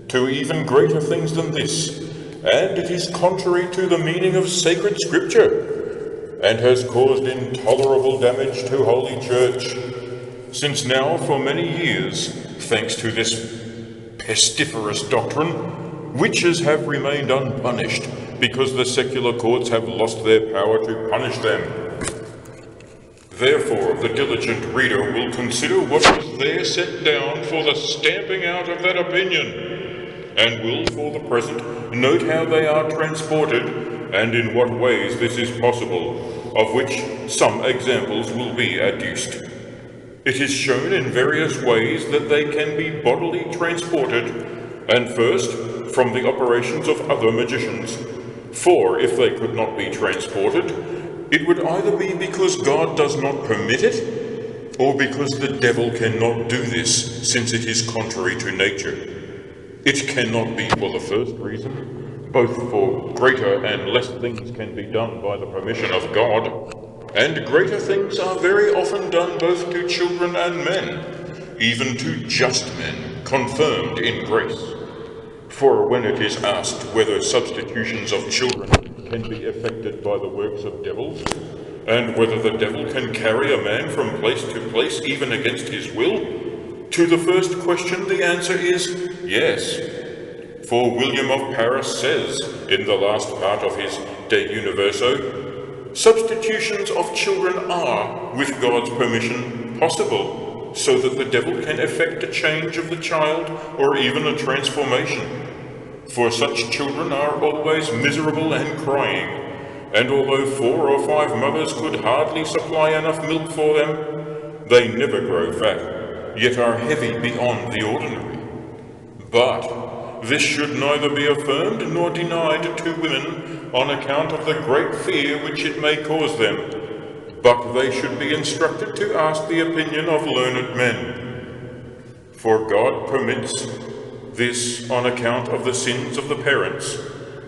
to even greater things than this, and it is contrary to the meaning of sacred scripture, and has caused intolerable damage to Holy Church, since now for many years, thanks to this pestiferous doctrine, witches have remained unpunished because the secular courts have lost their power to punish them. Therefore, the diligent reader will consider what was there set down for the stamping out of that opinion, and will for the present note how they are transported, and in what ways this is possible, of which some examples will be adduced. It is shown in various ways that they can be bodily transported, and first, from the operations of other magicians. For if they could not be transported, it would either be because God does not permit it, or because the devil cannot do this, since it is contrary to nature. It cannot be for the first reason, both for greater and less things can be done by the permission of God, and greater things are very often done both to children and men, even to just men, confirmed in grace. For when it is asked whether substitutions of children can be effected by the works of devils, and whether the devil can carry a man from place to place even against his will, to the first question the answer is yes. For William of Paris says, in the last part of his De Universo, substitutions of children are, with God's permission, possible, so that the devil can effect a change of the child or even a transformation. For such children are always miserable and crying, and although 4 or 5 mothers could hardly supply enough milk for them, they never grow fat, yet are heavy beyond the ordinary. But this should neither be affirmed nor denied to women on account of the great fear which it may cause them, but they should be instructed to ask the opinion of learned men. For God permits this on account of the sins of the parents,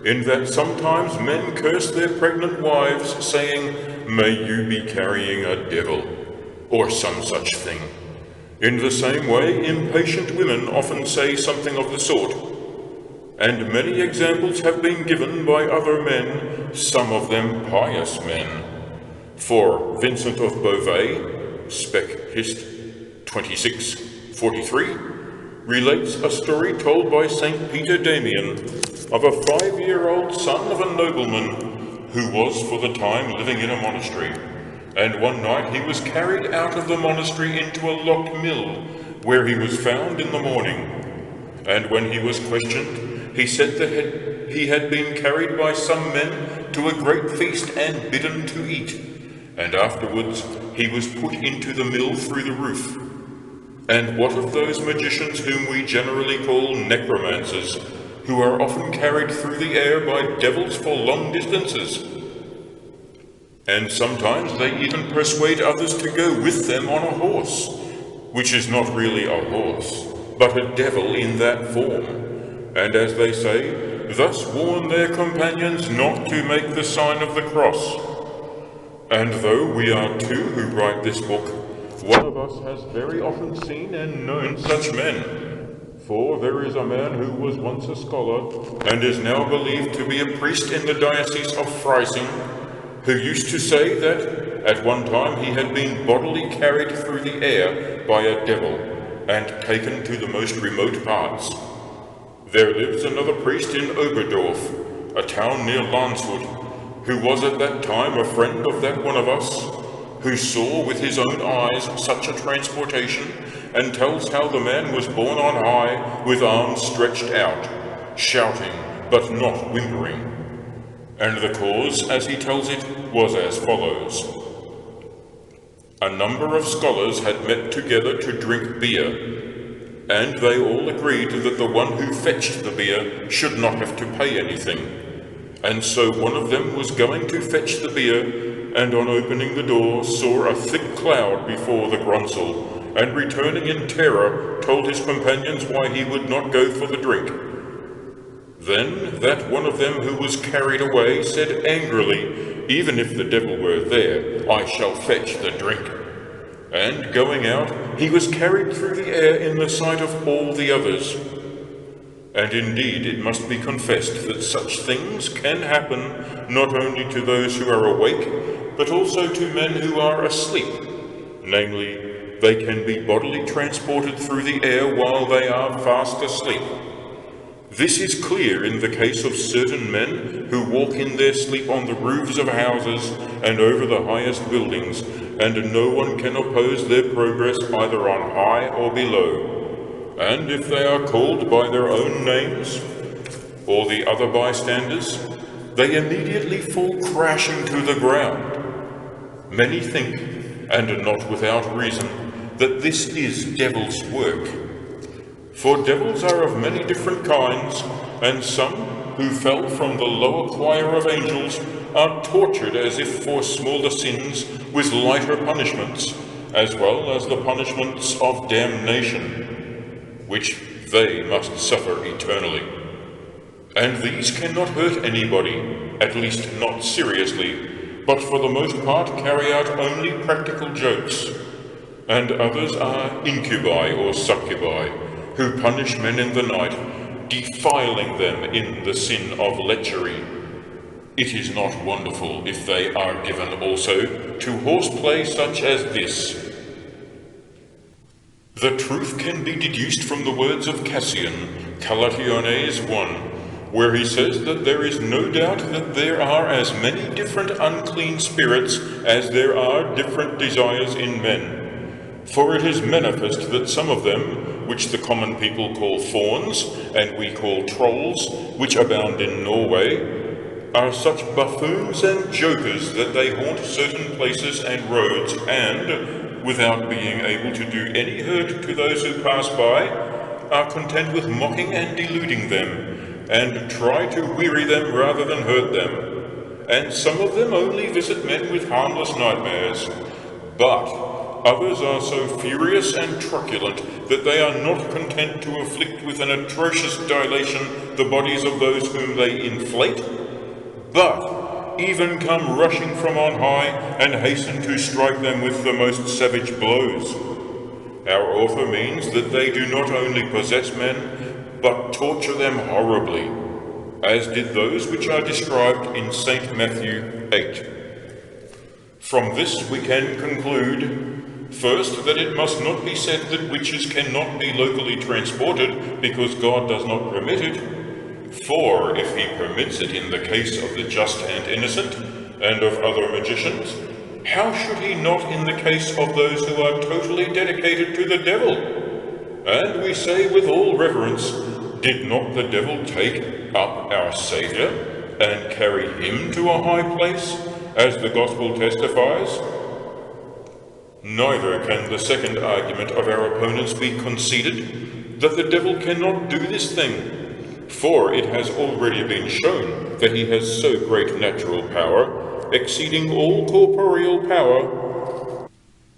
in that sometimes men curse their pregnant wives, saying, "May you be carrying a devil," or some such thing. In the same way, impatient women often say something of the sort, and many examples have been given by other men, some of them pious men. For Vincent of Beauvais, Spec Hist. 2643, relates a story told by St. Peter Damian of a 5-year-old son of a nobleman who was for the time living in a monastery, and one night he was carried out of the monastery into a locked mill, where he was found in the morning. And when he was questioned, he said that he had been carried by some men to a great feast and bidden to eat, and afterwards he was put into the mill through the roof. And what of those magicians whom we generally call necromancers, who are often carried through the air by devils for long distances? And sometimes they even persuade others to go with them on a horse, which is not really a horse, but a devil in that form, and as they say, thus warn their companions not to make the sign of the cross. And though we are 2 who write this book, one of us has very often seen and known such men. For there is a man who was once a scholar, and is now believed to be a priest in the diocese of Freising, who used to say that at one time he had been bodily carried through the air by a devil, and taken to the most remote parts. There lives another priest in Oberdorf, a town near Landshut, who was at that time a friend of that one of us, who saw with his own eyes such a transportation, and tells how the man was borne on high with arms stretched out, shouting but not whimpering. And the cause, as he tells it, was as follows. A number of scholars had met together to drink beer, and they all agreed that the one who fetched the beer should not have to pay anything. And so one of them was going to fetch the beer, and on opening the door saw a thick cloud before the groundsel, and returning in terror told his companions why he would not go for the drink. Then that one of them who was carried away said angrily, Even if the devil were there, I shall fetch the drink. And going out, he was carried through the air in the sight of all the others. And indeed it must be confessed that such things can happen not only to those who are awake, but also to men who are asleep. Namely, they can be bodily transported through the air while they are fast asleep. This is clear in the case of certain men who walk in their sleep on the roofs of houses and over the highest buildings, and no one can oppose their progress either on high or below. And if they are called by their own names, or the other bystanders, they immediately fall crashing to the ground. Many think, and not without reason, that this is devil's work. For devils are of many different kinds, and some who fell from the lower choir of angels are tortured as if for smaller sins with lighter punishments, as well as the punishments of damnation, which they must suffer eternally. And these cannot hurt anybody, at least not seriously, but for the most part carry out only practical jokes. And others are incubi or succubi, who punish men in the night, defiling them in the sin of lechery. It is not wonderful if they are given also to horseplay such as this. The truth can be deduced from the words of Cassian, Calationes 1, where he says that there is no doubt that there are as many different unclean spirits as there are different desires in men. For it is manifest that some of them, which the common people call fauns, and we call trolls, which abound in Norway, are such buffoons and jokers that they haunt certain places and roads, and, without being able to do any hurt to those who pass by, are content with mocking and deluding them, and try to weary them rather than hurt them. And some of them only visit men with harmless nightmares. But others are so furious and truculent that they are not content to afflict with an atrocious dilation the bodies of those whom they inflate, but even come rushing from on high and hasten to strike them with the most savage blows. Our author means that they do not only possess men, but torture them horribly, as did those which are described in St. Matthew 8. From this we can conclude, first, that it must not be said that witches cannot be locally transported because God does not permit it. For if he permits it in the case of the just and innocent, and of other magicians, how should he not in the case of those who are totally dedicated to the devil? And we say with all reverence, did not the devil take up our Saviour and carry him to a high place, as the Gospel testifies? Neither can the second argument of our opponents be conceded, that the devil cannot do this thing, for it has already been shown that he has so great natural power, exceeding all corporeal power,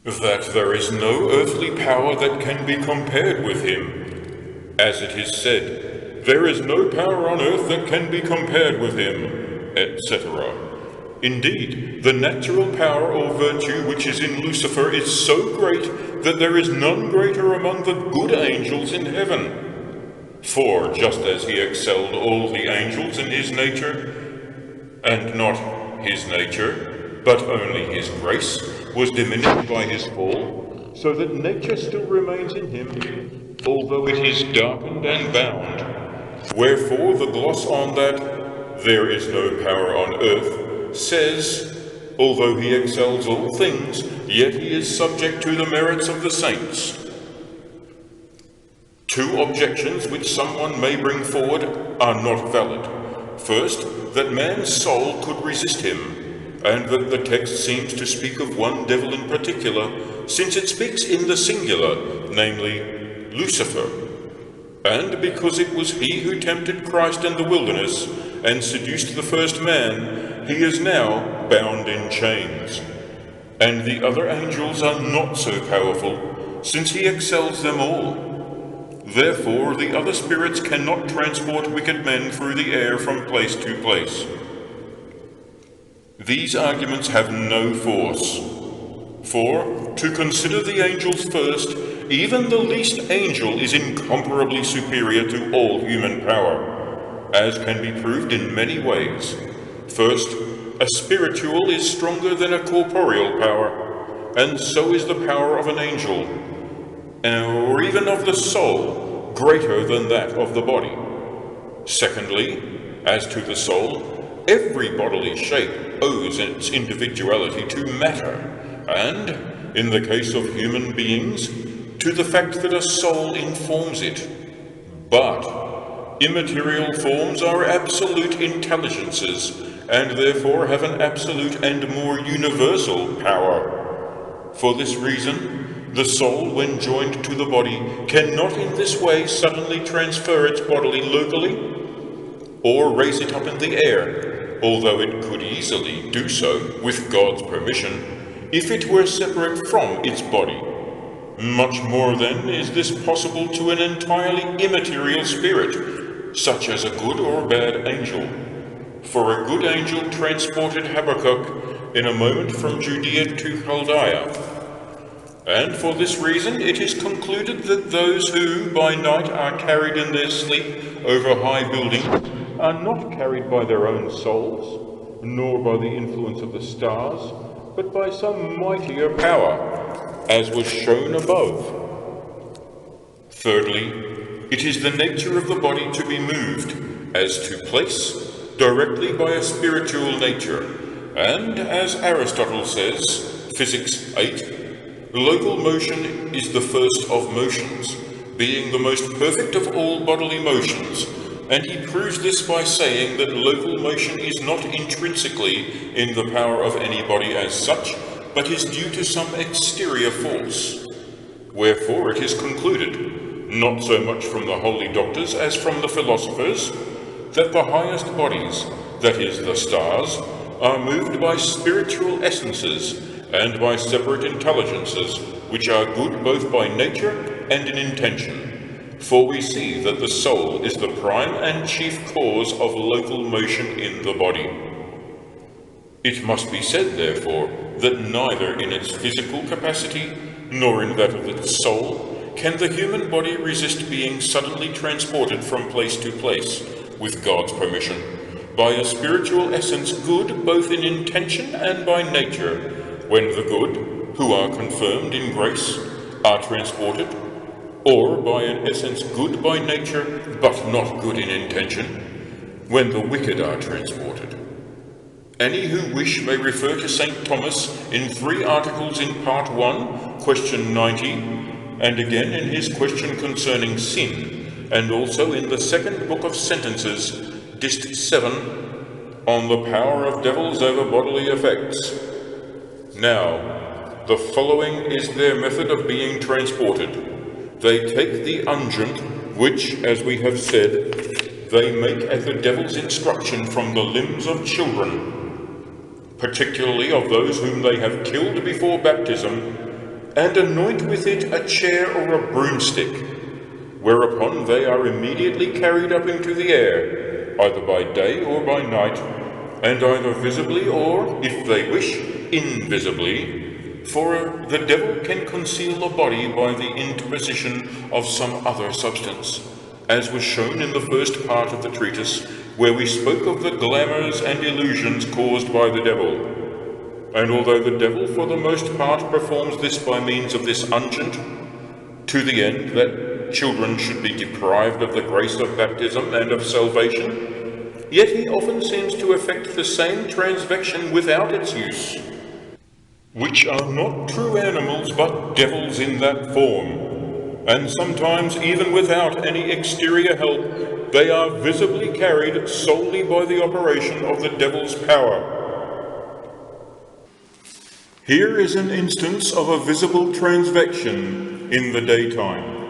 that there is no earthly power that can be compared with him. As it is said, there is no power on earth that can be compared with him, etc. Indeed, the natural power or virtue which is in Lucifer is so great that there is none greater among the good angels in heaven. For just as he excelled all the angels in his nature, and not his nature, but only his grace, was diminished by his fall, so that nature still remains in him, although it is darkened and bound. Wherefore the gloss on that, there is no power on earth, says, although he excels all things, yet he is subject to the merits of the saints. Two objections which someone may bring forward are not valid. First, that man's soul could resist him, and that the text seems to speak of one devil in particular, since it speaks in the singular, namely Lucifer. And because it was he who tempted Christ in the wilderness and seduced the first man, he is now bound in chains. And the other angels are not so powerful, since he excels them all. Therefore, the other spirits cannot transport wicked men through the air from place to place. These arguments have no force. For, to consider the angels first, even the least angel is incomparably superior to all human power, as can be proved in many ways. First, a spiritual is stronger than a corporeal power, and so is the power of an angel, or even of the soul, greater than that of the body. Secondly, as to the soul, every bodily shape owes its individuality to matter, and, in the case of human beings, to the fact that a soul informs it. But immaterial forms are absolute intelligences, and therefore have an absolute and more universal power. For this reason, the soul, when joined to the body, cannot in this way suddenly transfer its body locally, or raise it up in the air, although it could easily do so, with God's permission, if it were separate from its body. Much more, then, is this possible to an entirely immaterial spirit, such as a good or bad angel. For a good angel transported Habakkuk in a moment from Judea to Chaldea. And for this reason it is concluded that those who by night are carried in their sleep over high buildings are not carried by their own souls, nor by the influence of the stars, but by some mightier power, as was shown above. Thirdly, it is the nature of the body to be moved, as to place, directly by a spiritual nature, and as Aristotle says, Physics 8, local motion is the first of motions, being the most perfect of all bodily motions, and he proves this by saying that local motion is not intrinsically in the power of any body as such, but is due to some exterior force. Wherefore it is concluded, not so much from the holy doctors as from the philosophers, that the highest bodies, that is, the stars, are moved by spiritual essences and by separate intelligences, which are good both by nature and in intention. For we see that the soul is the prime and chief cause of local motion in the body. It must be said, therefore, that neither in its physical capacity, nor in that of its soul, can the human body resist being suddenly transported from place to place, with God's permission, by a spiritual essence good both in intention and by nature, when the good, who are confirmed in grace, are transported, or by an essence good by nature, but not good in intention, when the wicked are transported. Any who wish may refer to St. Thomas in 3 articles in Part 1, question 90, and again in his question concerning sin, and also in the 2nd book of Sentences, Dist 7, on the power of devils over bodily effects. Now, the following is their method of being transported. They take the unguent, which, as we have said, they make at the devil's instruction from the limbs of children, particularly of those whom they have killed before baptism, and anoint with it a chair or a broomstick, whereupon they are immediately carried up into the air, either by day or by night, and either visibly or, if they wish, invisibly, for the devil can conceal a body by the interposition of some other substance, as was shown in the first part of the treatise, where we spoke of the glamours and illusions caused by the devil. And although the devil for the most part performs this by means of this unguent, to the end that children should be deprived of the grace of baptism and of salvation, yet he often seems to effect the same transvection without its use, which are not true animals but devils in that form, and sometimes even without any exterior help, they are visibly carried solely by the operation of the devil's power. Here is an instance of a visible transvection in the daytime.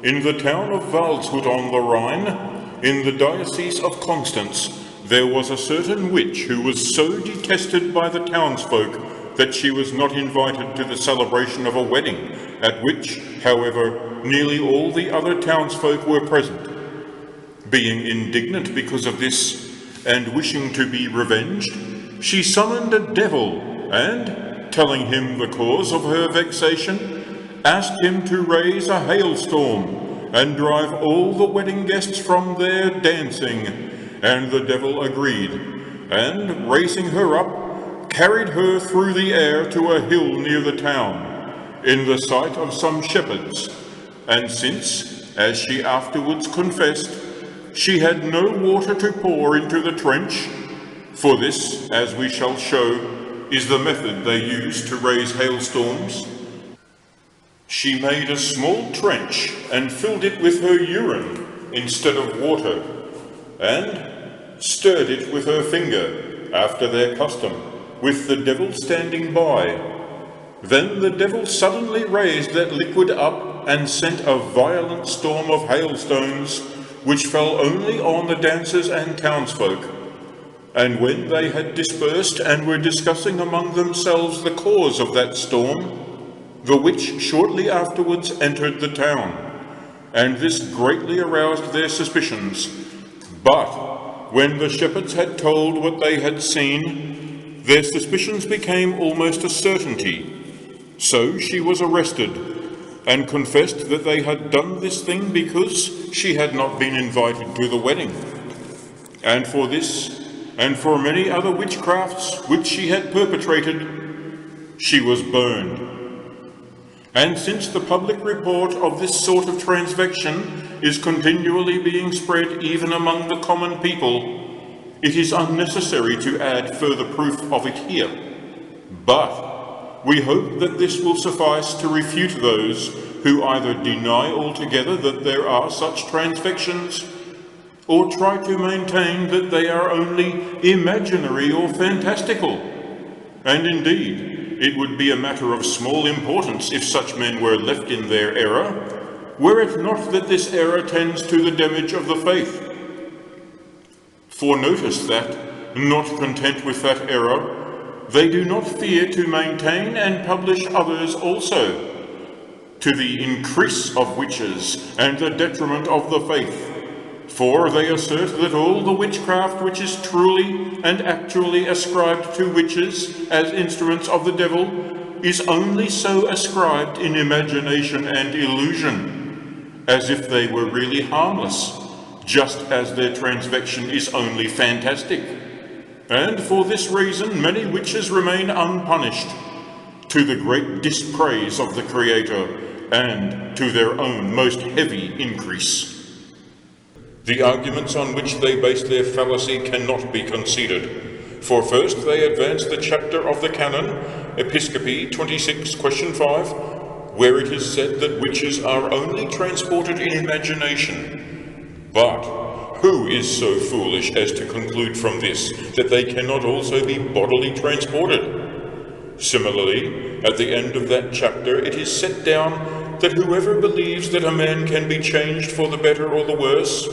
In the town of Waldshut on the Rhine, in the diocese of Constance, there was a certain witch who was so detested by the townsfolk that she was not invited to the celebration of a wedding, at which, however, nearly all the other townsfolk were present. Being indignant because of this, and wishing to be revenged, she summoned a devil, and, telling him the cause of her vexation, asked him to raise a hailstorm, and drive all the wedding guests from their dancing. And the devil agreed, and, raising her up, carried her through the air to a hill near the town, in the sight of some shepherds. And since, as she afterwards confessed, she had no water to pour into the trench, for this, as we shall show, is the method they use to raise hailstorms, she made a small trench and filled it with her urine instead of water, and stirred it with her finger, after their custom, with the devil standing by. Then the devil suddenly raised that liquid up and sent a violent storm of hailstones, which fell only on the dancers and townsfolk. And when they had dispersed and were discussing among themselves the cause of that storm, the witch shortly afterwards entered the town, and this greatly aroused their suspicions. But when the shepherds had told what they had seen, their suspicions became almost a certainty. So she was arrested, and confessed that they had done this thing because she had not been invited to the wedding. And for this, and for many other witchcrafts which she had perpetrated, she was burned. And since the public report of this sort of transvection is continually being spread even among the common people, it is unnecessary to add further proof of it here. But we hope that this will suffice to refute those who either deny altogether that there are such transvections, or try to maintain that they are only imaginary or fantastical. And indeed, it would be a matter of small importance if such men were left in their error, were it not that this error tends to the damage of the faith. For notice that, not content with that error, they do not fear to maintain and publish others also, to the increase of witches and the detriment of the faith. For they assert that all the witchcraft which is truly and actually ascribed to witches as instruments of the devil is only so ascribed in imagination and illusion, as if they were really harmless, just as their transvection is only fantastic. And for this reason many witches remain unpunished, to the great dispraise of the Creator, and to their own most heavy increase. The arguments on which they base their fallacy cannot be conceded. For first they advance the chapter of the canon, Episcopi 26, question 5, where it is said that witches are only transported in imagination. But who is so foolish as to conclude from this that they cannot also be bodily transported? Similarly, at the end of that chapter it is set down that whoever believes that a man can be changed for the better or the worse,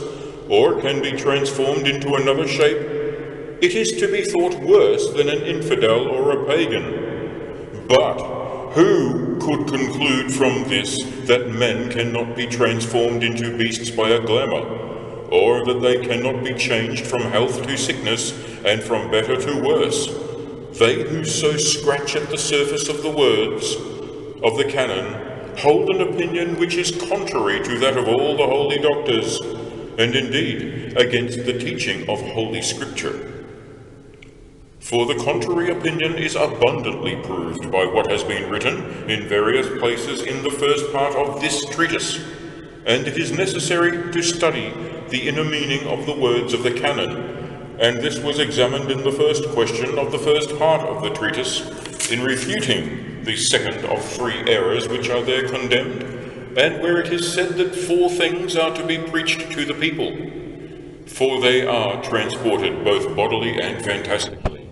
or can be transformed into another shape, it is to be thought worse than an infidel or a pagan. But who could conclude from this that men cannot be transformed into beasts by a glamour, or that they cannot be changed from health to sickness and from better to worse? They who so scratch at the surface of the words of the canon hold an opinion which is contrary to that of all the holy doctors, and indeed against the teaching of Holy Scripture. For the contrary opinion is abundantly proved by what has been written in various places in the first part of this treatise, and it is necessary to study the inner meaning of the words of the canon, and this was examined in the first question of the first part of the treatise, in refuting the second of 3 errors which are there condemned, and where it is said that 4 things are to be preached to the people, for they are transported both bodily and fantastically,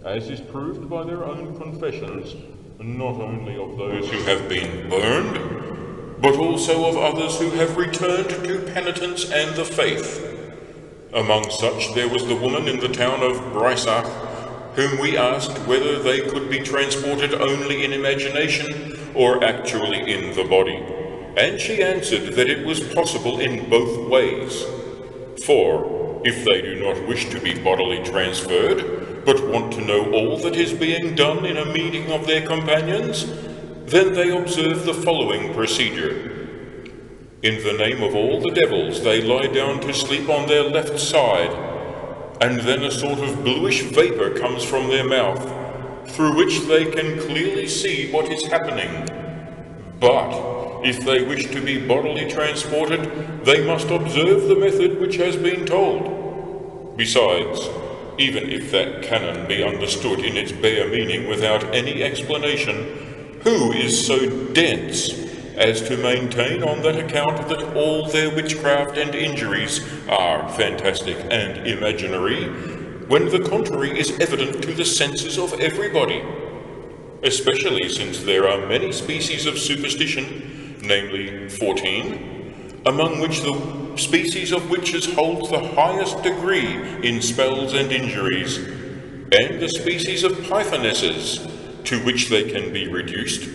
as is proved by their own confessions, not only of those who have been burned, but also of others who have returned to penitence and the faith. Among such there was the woman in the town of Breisach, whom we asked whether they could be transported only in imagination or actually in the body, and she answered that it was possible in both ways. For if they do not wish to be bodily transferred, but want to know all that is being done in a meeting of their companions, then they observe the following procedure. In the name of all the devils they lie down to sleep on their left side, and then a sort of bluish vapor comes from their mouth, through which they can clearly see what is happening. But if they wish to be bodily transported, they must observe the method which has been told. Besides, even if that canon be understood in its bare meaning without any explanation, who is so dense as to maintain on that account that all their witchcraft and injuries are fantastic and imaginary, when the contrary is evident to the senses of everybody? Especially since there are many species of superstition, namely 14, among which the species of witches holds the highest degree in spells and injuries, and the species of pythonesses, to which they can be reduced,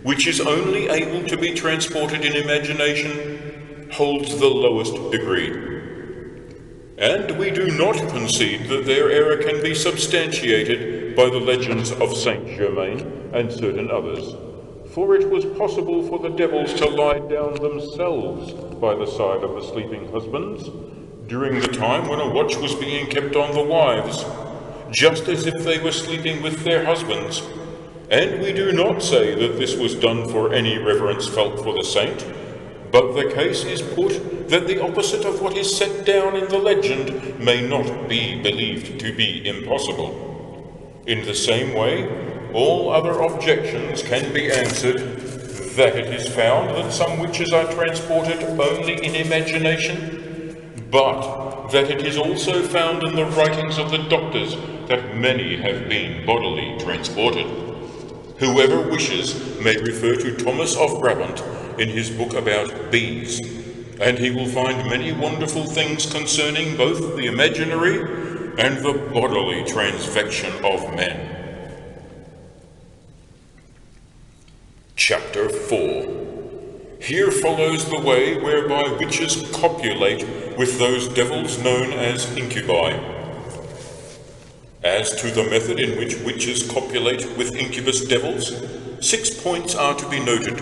which is only able to be transported in imagination, holds the lowest degree. And we do not concede that their error can be substantiated by the legends of Saint Germain and certain others, for it was possible for the devils to lie down themselves by the side of the sleeping husbands during the time when a watch was being kept on the wives, just as if they were sleeping with their husbands. And we do not say that this was done for any reverence felt for the saint, but the case is put that the opposite of what is set down in the legend may not be believed to be impossible. In the same way, all other objections can be answered, that it is found that some witches are transported only in imagination, but that it is also found in the writings of the doctors that many have been bodily transported. Whoever wishes may refer to Thomas of Brabant in his book about bees, and he will find many wonderful things concerning both the imaginary and the bodily transfection of men. Chapter 4. Here follows the way whereby witches copulate with those devils known as incubi. As to the method in which witches copulate with incubus devils, 6 points are to be noted.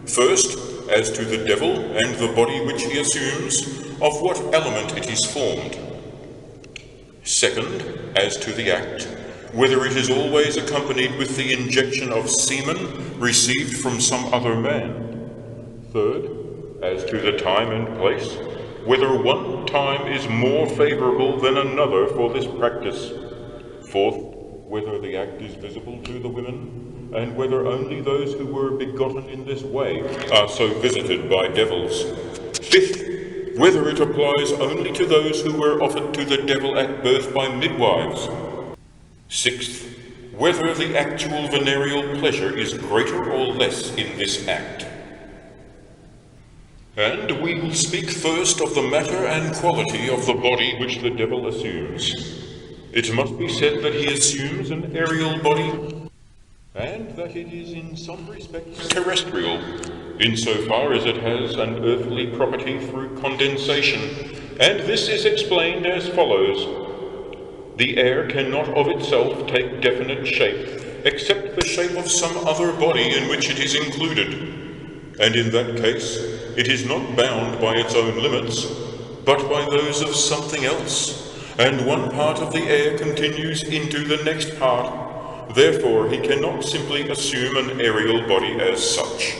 First, as to the devil and the body which he assumes, of what element it is formed. Second, as to the act, whether it is always accompanied with the injection of semen received from some other man. Third, as to the time and place, whether one time is more favorable than another for this practice. Fourth, whether the act is visible to the women, and whether only those who were begotten in this way are so visited by devils. Fifth, whether it applies only to those who were offered to the devil at birth by midwives. Sixth, whether the actual venereal pleasure is greater or less in this act. And we will speak first of the matter and quality of the body which the devil assumes. It must be said that he assumes an aerial body, and that it is in some respects terrestrial, insofar as it has an earthly property through condensation, and this is explained as follows. The air cannot of itself take definite shape, except the shape of some other body in which it is included, and in that case it is not bound by its own limits, but by those of something else. And one part of the air continues into the next part. Therefore he cannot simply assume an aerial body as such.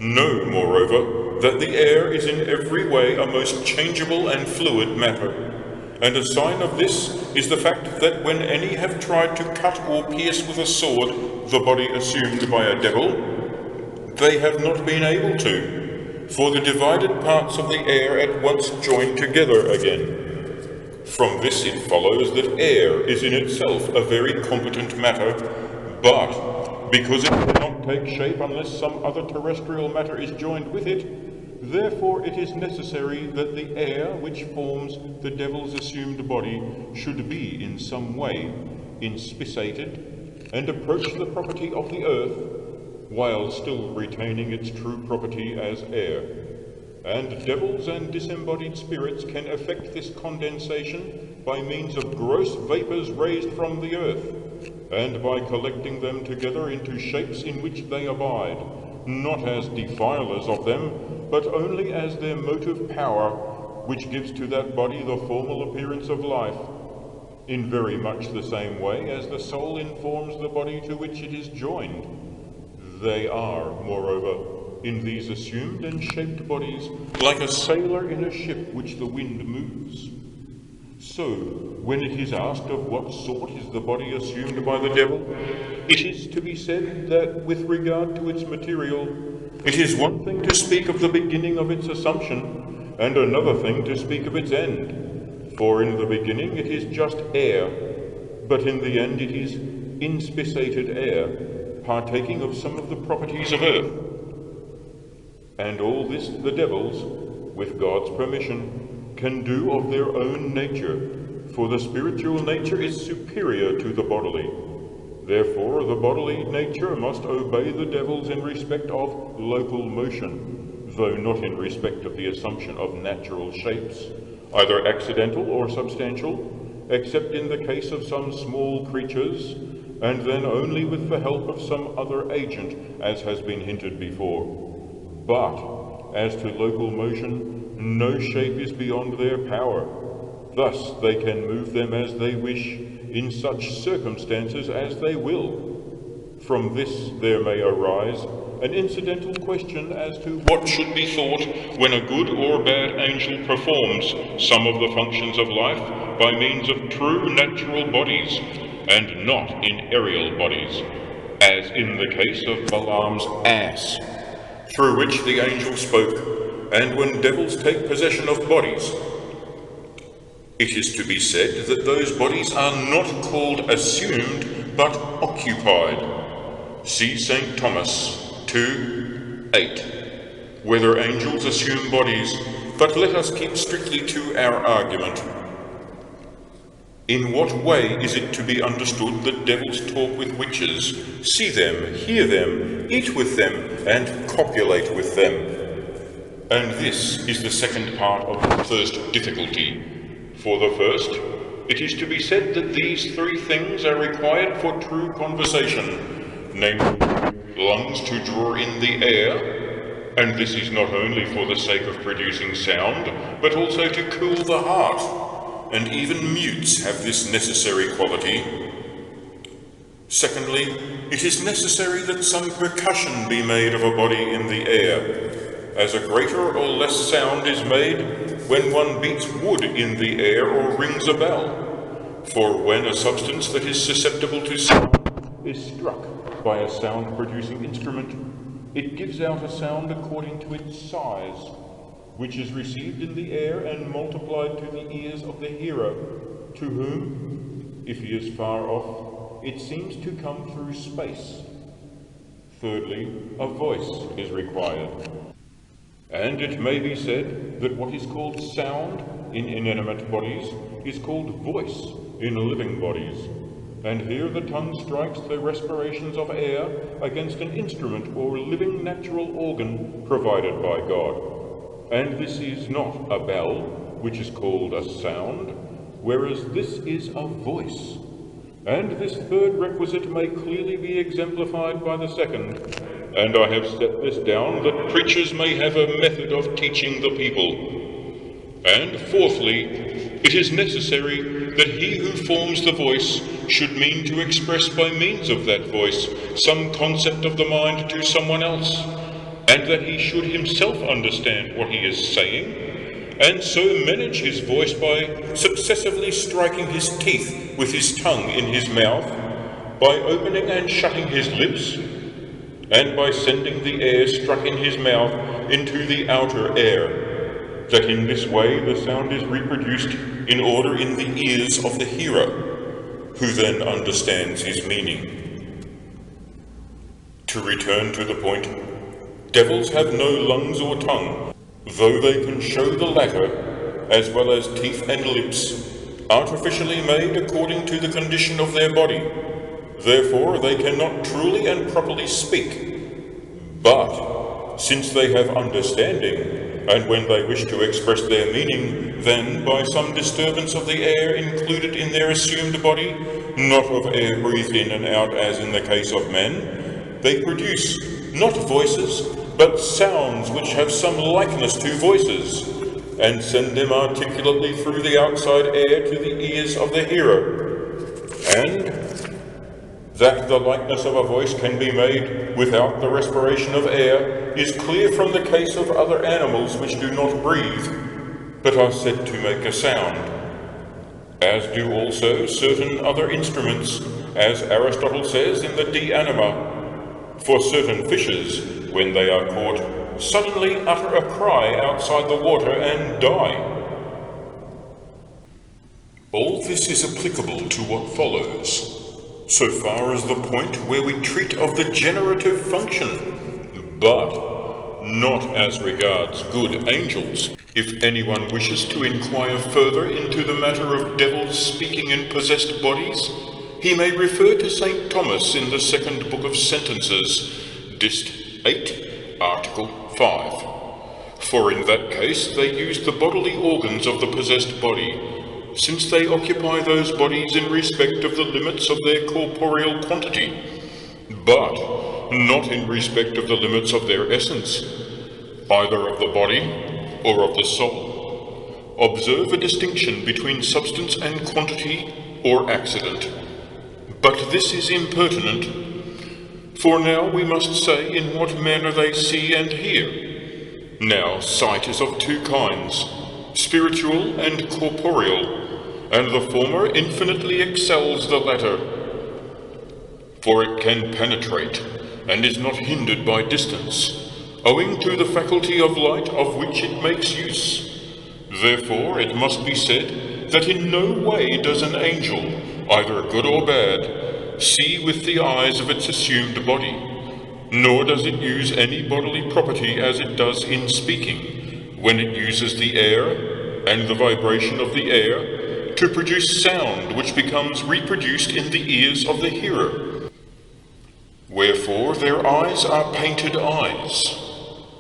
Know, moreover, that the air is in every way a most changeable and fluid matter, and a sign of this is the fact that when any have tried to cut or pierce with a sword the body assumed by a devil, they have not been able to, for the divided parts of the air at once join together again. From this it follows that air is in itself a very competent matter, but because it cannot take shape unless some other terrestrial matter is joined with it, therefore it is necessary that the air which forms the devil's assumed body should be in some way inspissated and approach the property of the earth, while still retaining its true property as air. And devils and disembodied spirits can effect this condensation by means of gross vapours raised from the earth, and by collecting them together into shapes in which they abide, not as defilers of them, but only as their motive power, which gives to that body the formal appearance of life, in very much the same way as the soul informs the body to which it is joined. They are, moreover, in these assumed and shaped bodies, like a sailor in a ship which the wind moves. So, when it is asked of what sort is the body assumed by the devil, it is to be said that with regard to its material, it is one thing to speak of the beginning of its assumption, and another thing to speak of its end. For in the beginning it is just air, but in the end it is inspissated air, partaking of some of the properties of earth. And all this the devils, with God's permission, can do of their own nature, for the spiritual nature is superior to the bodily. Therefore the bodily nature must obey the devils in respect of local motion, though not in respect of the assumption of natural shapes, either accidental or substantial, except in the case of some small creatures, and then only with the help of some other agent, as has been hinted before. But as to local motion, no shape is beyond their power. Thus they can move them as they wish, in such circumstances as they will. From this there may arise an incidental question as to what should be thought when a good or bad angel performs some of the functions of life by means of true natural bodies, and not in aerial bodies, as in the case of Balaam's ass, through which the angel spoke, and when devils take possession of bodies. It is to be said that those bodies are not called assumed, but occupied. See St. Thomas 2:8. Whether angels assume bodies, but let us keep strictly to our argument. In what way is it to be understood that devils talk with witches, see them, hear them, eat with them, and copulate with them? And this is the second part of the first difficulty. For the first, it is to be said that these three things are required for true conversation, namely, lungs to draw in the air, and this is not only for the sake of producing sound, but also to cool the heart. And even mutes have this necessary quality. Secondly, it is necessary that some percussion be made of a body in the air, as a greater or less sound is made when one beats wood in the air or rings a bell. For when a substance that is susceptible to sound is struck by a sound-producing instrument, it gives out a sound according to its size, which is received in the air and multiplied to the ears of the hearer, to whom, if he is far off, it seems to come through space. Thirdly, a voice is required. And it may be said that what is called sound in inanimate bodies is called voice in living bodies. And here the tongue strikes the respirations of air against an instrument or living natural organ provided by God. And this is not a bell, which is called a sound, whereas this is a voice. And this third requisite may clearly be exemplified by the second. And I have set this down that preachers may have a method of teaching the people. And fourthly, it is necessary that he who forms the voice should mean to express by means of that voice some concept of the mind to someone else, and that he should himself understand what he is saying, and so manage his voice by successively striking his teeth with his tongue in his mouth, by opening and shutting his lips, and by sending the air struck in his mouth into the outer air, that in this way the sound is reproduced in order in the ears of the hearer, who then understands his meaning. To return to the point, devils have no lungs or tongue, though they can show the latter, as well as teeth and lips, artificially made according to the condition of their body. Therefore they cannot truly and properly speak. But, since they have understanding, and when they wish to express their meaning, then, by some disturbance of the air included in their assumed body, not of air breathed in and out as in the case of men, they produce not voices, but sounds which have some likeness to voices, and send them articulately through the outside air to the ears of the hearer. And that the likeness of a voice can be made without the respiration of air is clear from the case of other animals which do not breathe, but are said to make a sound, as do also certain other instruments, as Aristotle says in the De Anima. For certain fishes, when they are caught, suddenly utter a cry outside the water and die. All this is applicable to what follows, so far as the point where we treat of the generative function, but not as regards good angels. If anyone wishes to inquire further into the matter of devils speaking in possessed bodies, he may refer to St. Thomas in the second book of Sentences, Dist. 8, Article 5. For in that case they use the bodily organs of the possessed body, since they occupy those bodies in respect of the limits of their corporeal quantity, but not in respect of the limits of their essence, either of the body or of the soul. Observe a distinction between substance and quantity or accident. But this is impertinent, for now we must say in what manner they see and hear. Now sight is of two kinds, spiritual and corporeal, and the former infinitely excels the latter, for it can penetrate, and is not hindered by distance, owing to the faculty of light of which it makes use. Therefore it must be said that in no way does an angel, either good or bad, see with the eyes of its assumed body, nor does it use any bodily property as it does in speaking, when it uses the air and the vibration of the air to produce sound which becomes reproduced in the ears of the hearer. Wherefore their eyes are painted eyes,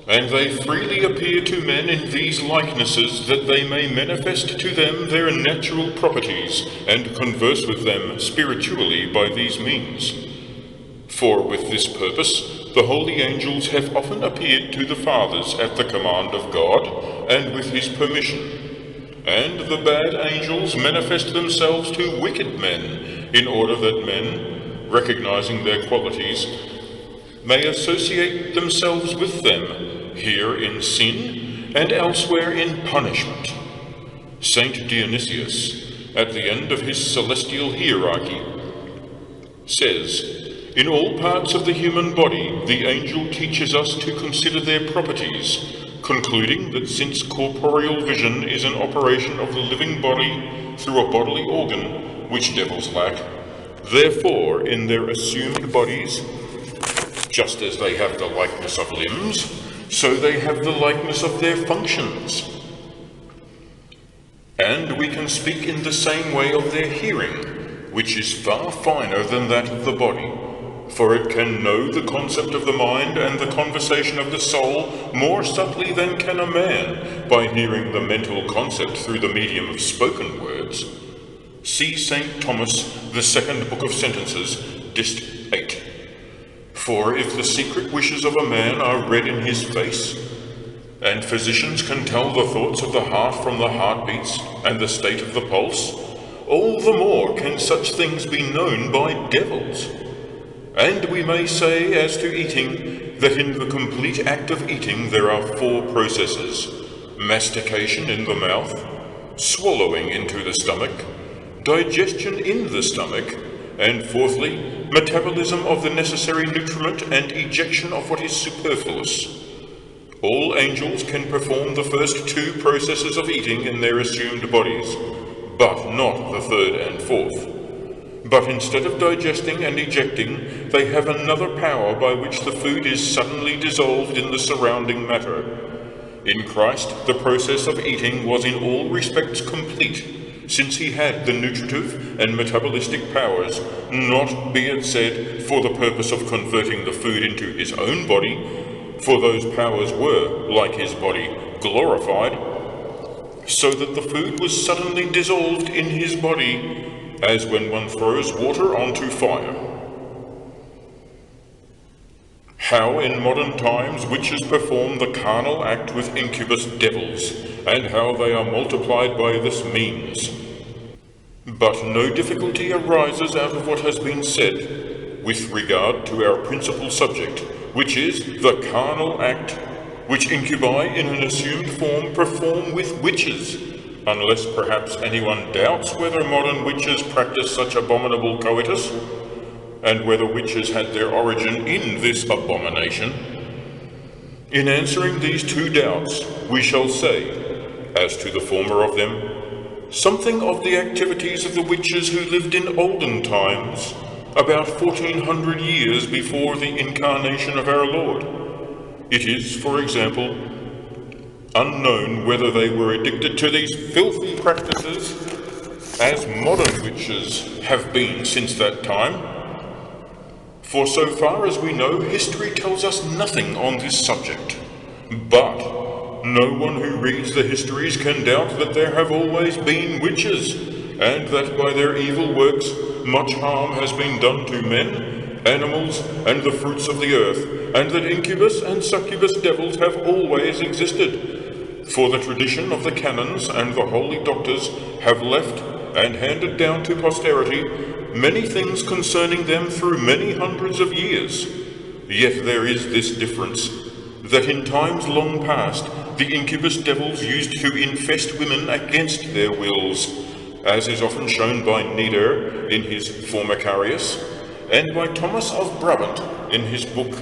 and they freely appear to men in these likenesses, that they may manifest to them their natural properties, and converse with them spiritually by these means. For with this purpose the holy angels have often appeared to the fathers at the command of God, and with his permission. And the bad angels manifest themselves to wicked men, in order that men, recognizing their qualities, may associate themselves with them, here in sin, and elsewhere in punishment. Saint Dionysius, at the end of his celestial hierarchy, says, "In all parts of the human body, the angel teaches us to consider their properties, concluding that since corporeal vision is an operation of the living body through a bodily organ, which devils lack, therefore in their assumed bodies, just as they have the likeness of limbs, so they have the likeness of their functions. And we can speak in the same way of their hearing, which is far finer than that of the body, for it can know the concept of the mind and the conversation of the soul more subtly than can a man, by hearing the mental concept through the medium of spoken words. See St. Thomas, the second book of Sentences, Dist. 8. For if the secret wishes of a man are read in his face, and physicians can tell the thoughts of the heart from the heartbeats and the state of the pulse, all the more can such things be known by devils. And we may say as to eating, that in the complete act of eating there are 4 processes, mastication in the mouth, swallowing into the stomach, digestion in the stomach, and fourthly, metabolism of the necessary nutriment and ejection of what is superfluous. All angels can perform the first two processes of eating in their assumed bodies, but not the third and fourth. But instead of digesting and ejecting, they have another power by which the food is suddenly dissolved in the surrounding matter. In Christ, the process of eating was in all respects complete, since he had the nutritive and metabolistic powers, not, be it said, for the purpose of converting the food into his own body, for those powers were, like his body, glorified, so that the food was suddenly dissolved in his body, as when one throws water onto fire. How in modern times witches perform the carnal act with incubus devils, and how they are multiplied by this means. But no difficulty arises out of what has been said with regard to our principal subject, which is the carnal act which incubi in an assumed form perform with witches, unless perhaps anyone doubts whether modern witches practice such abominable coitus, and whether witches had their origin in this abomination. In answering these two doubts, we shall say, as to the former of them, something of the activities of the witches who lived in olden times, about 1400 years before the incarnation of our Lord. It is, for example, unknown whether they were addicted to these filthy practices, as modern witches have been since that time. For so far as we know, history tells us nothing on this subject. But no one who reads the histories can doubt that there have always been witches, and that by their evil works much harm has been done to men, animals, and the fruits of the earth, and that incubus and succubus devils have always existed. For the tradition of the canons and the holy doctors have left and handed down to posterity many things concerning them through many hundreds of years. Yet there is this difference, that in times long past the incubus devils used to infest women against their wills, as is often shown by Nieder in his Formicarius, and by Thomas of Brabant in his book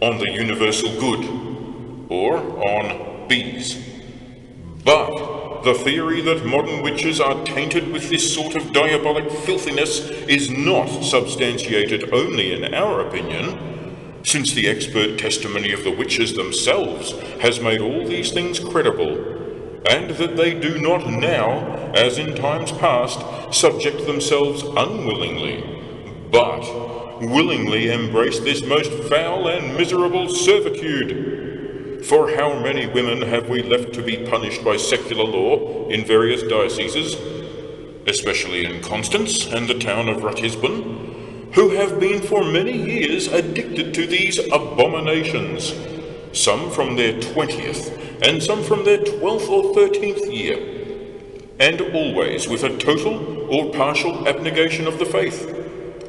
on the Universal Good, or on bees. But the theory that modern witches are tainted with this sort of diabolic filthiness is not substantiated only in our opinion, since the expert testimony of the witches themselves has made all these things credible, and that they do not now, as in times past, subject themselves unwillingly, but willingly embrace this most foul and miserable servitude. For how many women have we left to be punished by secular law in various dioceses, especially in Constance and the town of Ratisbon, who have been for many years addicted to these abominations, some from their 20th, and some from their 12th or 13th year, and always with a total or partial abnegation of the faith.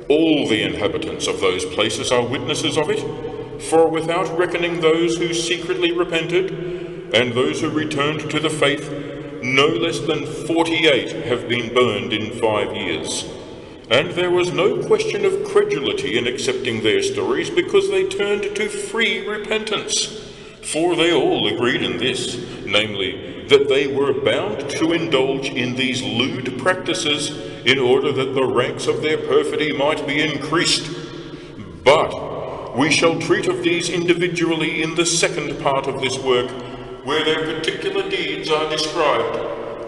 All the inhabitants of those places are witnesses of it, for without reckoning those who secretly repented, and those who returned to the faith, no less than 48 have been burned in 5 years. And there was no question of credulity in accepting their stories, because they turned to free repentance. For they all agreed in this, namely, that they were bound to indulge in these lewd practices in order that the ranks of their perfidy might be increased. But we shall treat of these individually in the second part of this work, where their particular deeds are described,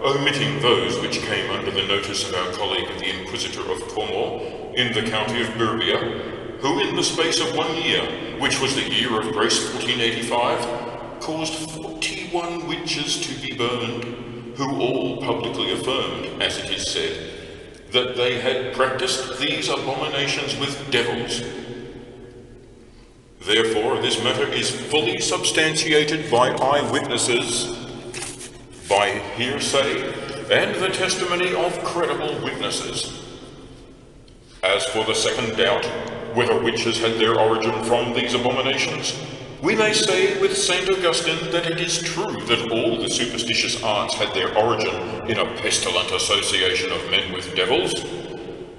omitting those which came under the notice of our colleague the Inquisitor of Como in the county of Burbia, who in the space of 1 year, which was the year of grace 1485, caused 41 witches to be burned, who all publicly affirmed, as it is said, that they had practiced these abominations with devils. Therefore, this matter is fully substantiated by eyewitnesses, by hearsay, and the testimony of credible witnesses. As for the second doubt, whether witches had their origin from these abominations, We may say with St. Augustine that it is true that all the superstitious arts had their origin in a pestilent association of men with devils,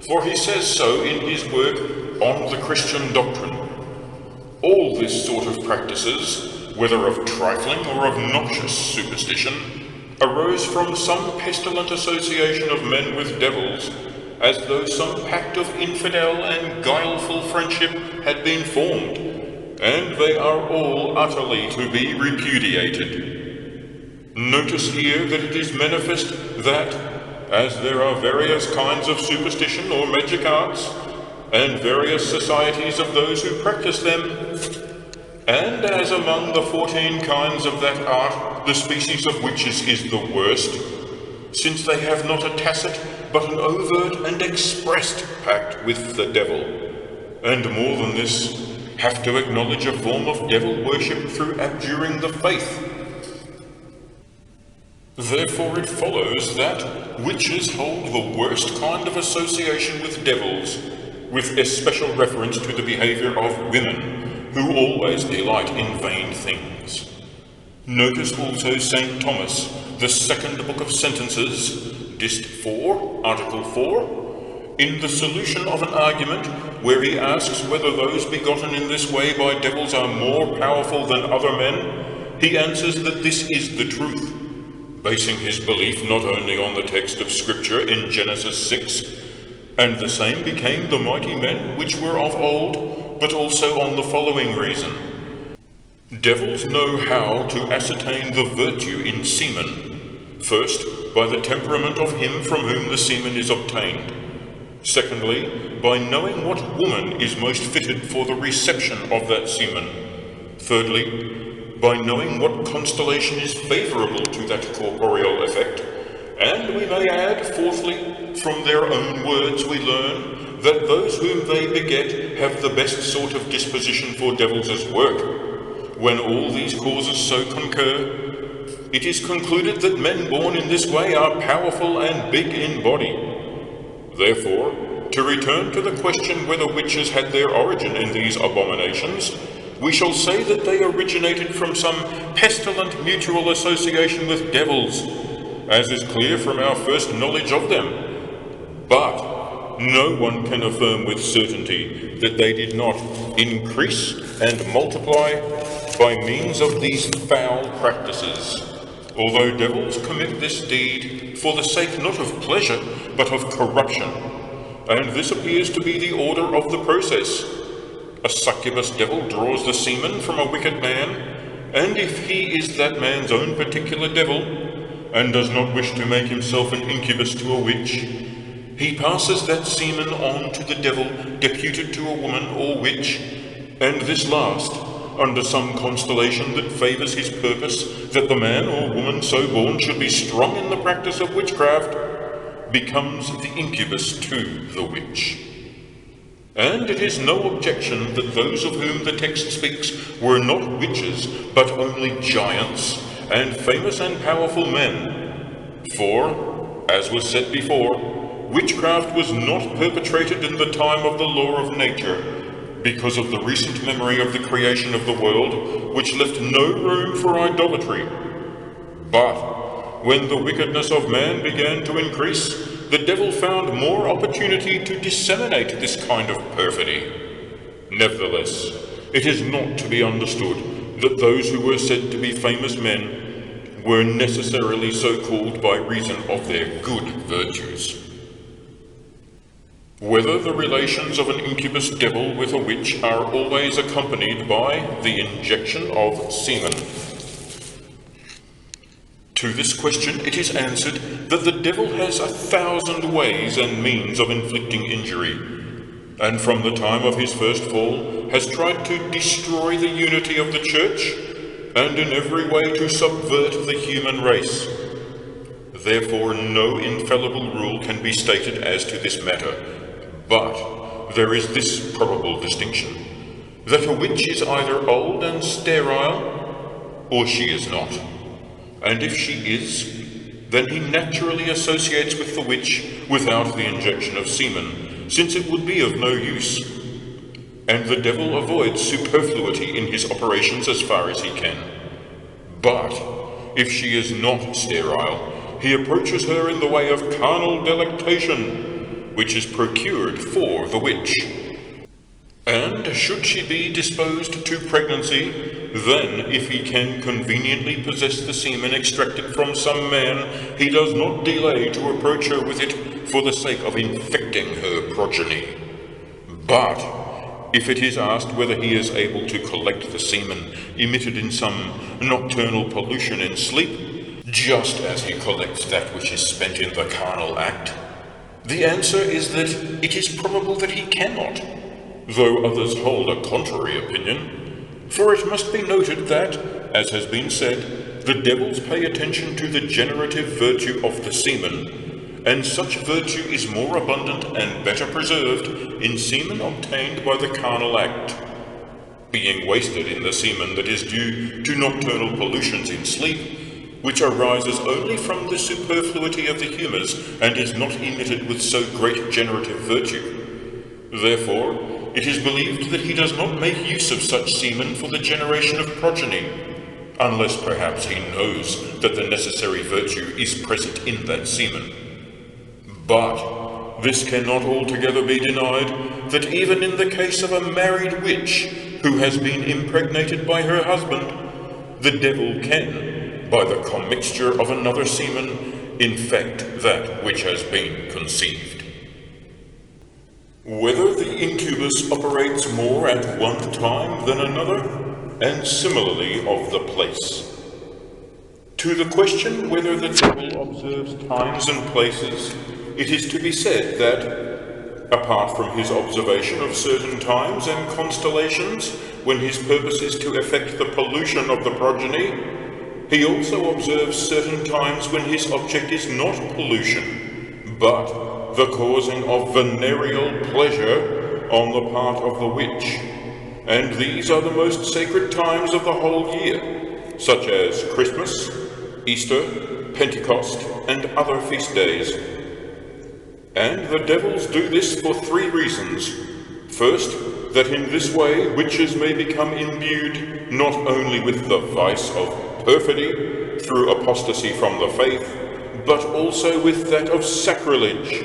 for he says so in his work On the Christian Doctrine. All this sort of practices, whether of trifling or of noxious superstition, arose from some pestilent association of men with devils, as though some pact of infidel and guileful friendship had been formed, and they are all utterly to be repudiated. Notice here that it is manifest that, as there are various kinds of superstition or magic arts, and various societies of those who practice them, and as among the 14 kinds of that art the species of witches is the worst, since they have not a tacit but an overt and expressed pact with the devil, and more than this, have to acknowledge a form of devil worship through abjuring the faith. Therefore it follows that witches hold the worst kind of association with devils, with especial reference to the behavior of women, who always delight in vain things. Notice also St. Thomas, the second book of Sentences, Dist 4, Article 4, in the solution of an argument where he asks whether those begotten in this way by devils are more powerful than other men, he answers that this is the truth, basing his belief not only on the text of Scripture in Genesis 6, and the same became the mighty men which were of old, but also on the following reason. Devils know how to ascertain the virtue in semen, first, by the temperament of him from whom the semen is obtained. Secondly, by knowing what woman is most fitted for the reception of that semen. Thirdly, by knowing what constellation is favourable to that corporeal effect. And we may add, fourthly, from their own words we learn that those whom they beget have the best sort of disposition for devils' work. When all these causes so concur, it is concluded that men born in this way are powerful and big in body. Therefore, to return to the question whether witches had their origin in these abominations, we shall say that they originated from some pestilent mutual association with devils, as is clear from our first knowledge of them. But no one can affirm with certainty that they did not increase and multiply by means of these foul practices, although devils commit this deed for the sake not of pleasure, but of corruption. And this appears to be the order of the process. A succubus devil draws the semen from a wicked man, and if he is that man's own particular devil, and does not wish to make himself an incubus to a witch, he passes that semen on to the devil deputed to a woman or witch, and this last, under some constellation that favours his purpose, that the man or woman so born should be strong in the practice of witchcraft, becomes the incubus to the witch. And it is no objection that those of whom the text speaks were not witches, but only giants, and famous and powerful men. For, as was said before, witchcraft was not perpetrated in the time of the law of nature, because of the recent memory of the creation of the world, which left no room for idolatry. But when the wickedness of man began to increase, the devil found more opportunity to disseminate this kind of perfidy. Nevertheless, it is not to be understood that those who were said to be famous men were necessarily so called by reason of their good virtues. Whether the relations of an incubus devil with a witch are always accompanied by the injection of semen. To this question it is answered that the devil has 1,000 ways and means of inflicting injury, and from the time of his first fall has tried to destroy the unity of the church, and in every way to subvert the human race. Therefore no infallible rule can be stated as to this matter, but there is this probable distinction, that a witch is either old and sterile, or she is not. And if she is, then he naturally associates with the witch without the injection of semen, since it would be of no use. and the devil avoids superfluity in his operations as far as he can. But if she is not sterile, he approaches her in the way of carnal delectation, which is procured for the witch. And should she be disposed to pregnancy, then if he can conveniently possess the semen extracted from some man, he does not delay to approach her with it for the sake of infecting her progeny. But if it is asked whether he is able to collect the semen emitted in some nocturnal pollution in sleep, just as he collects that which is spent in the carnal act, the answer is that it is probable that he cannot, though others hold a contrary opinion. For it must be noted that, as has been said, the devils pay attention to the generative virtue of the semen, and such virtue is more abundant and better preserved in semen obtained by the carnal act, being wasted in the semen that is due to nocturnal pollutions in sleep, which arises only from the superfluity of the humours and is not emitted with so great generative virtue. Therefore, it is believed that he does not make use of such semen for the generation of progeny, unless perhaps he knows that the necessary virtue is present in that semen. But this cannot altogether be denied, that even in the case of a married witch who has been impregnated by her husband, the devil can, by the commixture of another semen, infect that which has been conceived. Whether the incubus operates more at one time than another, and similarly of the place. To the question whether the devil observes times and places, it is to be said that, apart from his observation of certain times and constellations, when his purpose is to effect the pollution of the progeny, he also observes certain times when his object is not pollution, but the causing of venereal pleasure on the part of the witch, and these are the most sacred times of the whole year, such as Christmas, Easter, Pentecost, and other feast days. And the devils do this for 3 reasons. First, that in this way witches may become imbued not only with the vice of perfidy through apostasy from the faith, but also with that of sacrilege,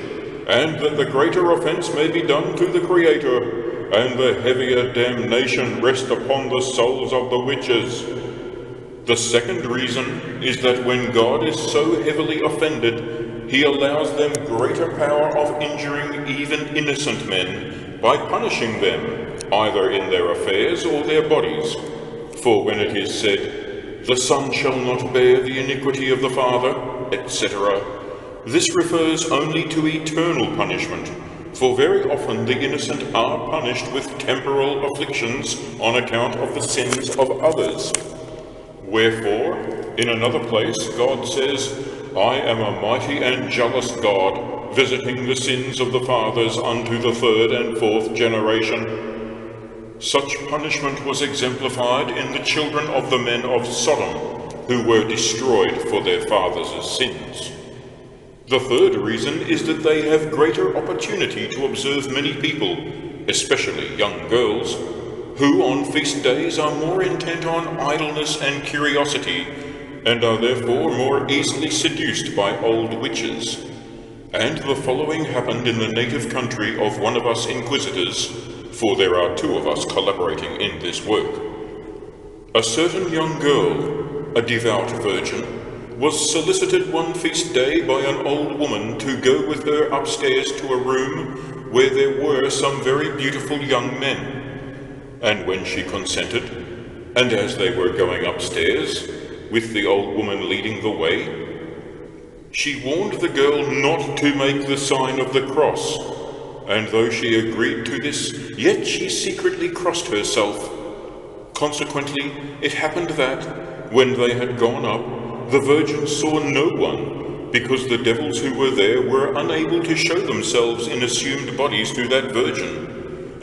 and that the greater offence may be done to the Creator, and the heavier damnation rest upon the souls of the witches. The second reason is that when God is so heavily offended, he allows them greater power of injuring even innocent men by punishing them, either in their affairs or their bodies. For when it is said, "The Son shall not bear the iniquity of the Father," etc., this refers only to eternal punishment, for very often the innocent are punished with temporal afflictions on account of the sins of others. Wherefore, in another place, God says, "I am a mighty and jealous God, visiting the sins of the fathers unto the 3rd and 4th generation." Such punishment was exemplified in the children of the men of Sodom, who were destroyed for their fathers' sins. The third reason is that they have greater opportunity to observe many people, especially young girls, who on feast days are more intent on idleness and curiosity, and are therefore more easily seduced by old witches. And the following happened in the native country of one of us inquisitors, for there are 2 of us collaborating in this work. A certain young girl, a devout virgin, was solicited one feast day by an old woman to go with her upstairs to a room where there were some very beautiful young men. And when she consented, and as they were going upstairs, with the old woman leading the way, she warned the girl not to make the sign of the cross, and though she agreed to this, yet she secretly crossed herself. Consequently, it happened that, when they had gone up, the virgin saw no one, because the devils who were there were unable to show themselves in assumed bodies to that virgin.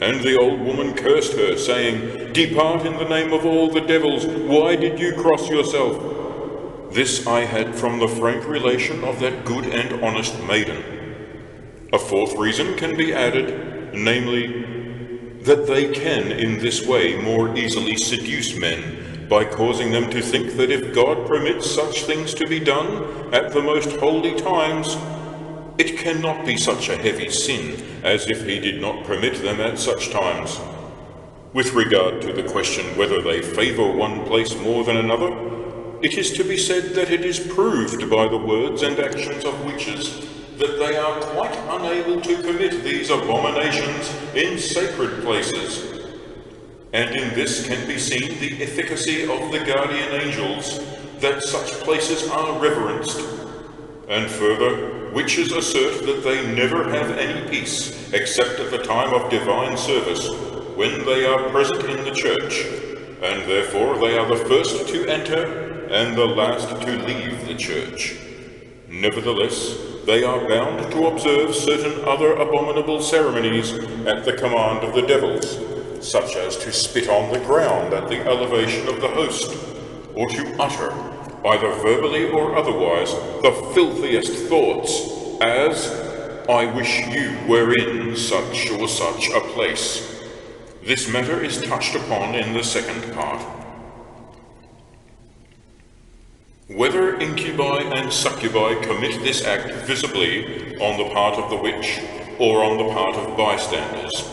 And the old woman cursed her, saying, "Depart in the name of all the devils, why did you cross yourself?" This I had from the frank relation of that good and honest maiden. A 4th reason can be added, namely, that they can in this way more easily seduce men by causing them to think that if God permits such things to be done at the most holy times, it cannot be such a heavy sin as if he did not permit them at such times. With regard to the question whether they favor one place more than another, it is to be said that it is proved by the words and actions of witches that they are quite unable to commit these abominations in sacred places. And in this can be seen the efficacy of the guardian angels, that such places are reverenced. And further, witches assert that they never have any peace except at the time of divine service, when they are present in the church, and therefore they are the first to enter and the last to leave the church. Nevertheless, they are bound to observe certain other abominable ceremonies at the command of the devils, such as to spit on the ground at the elevation of the host, or to utter, either verbally or otherwise, the filthiest thoughts, as, "I wish you were in such or such a place." This matter is touched upon in the second part. Whether incubi and succubi commit this act visibly on the part of the witch or on the part of bystanders.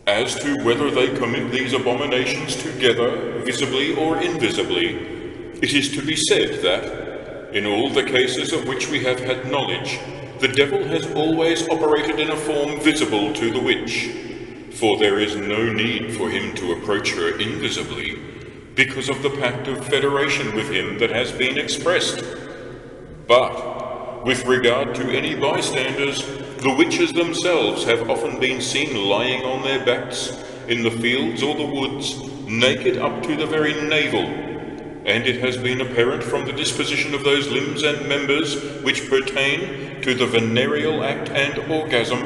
As to whether they commit these abominations together, visibly or invisibly, it is to be said that, in all the cases of which we have had knowledge, the devil has always operated in a form visible to the witch, for there is no need for him to approach her invisibly, because of the pact of federation with him that has been expressed. But, with regard to any bystanders, the witches themselves have often been seen lying on their backs in the fields or the woods, naked up to the very navel, and it has been apparent from the disposition of those limbs and members which pertain to the venereal act and orgasm,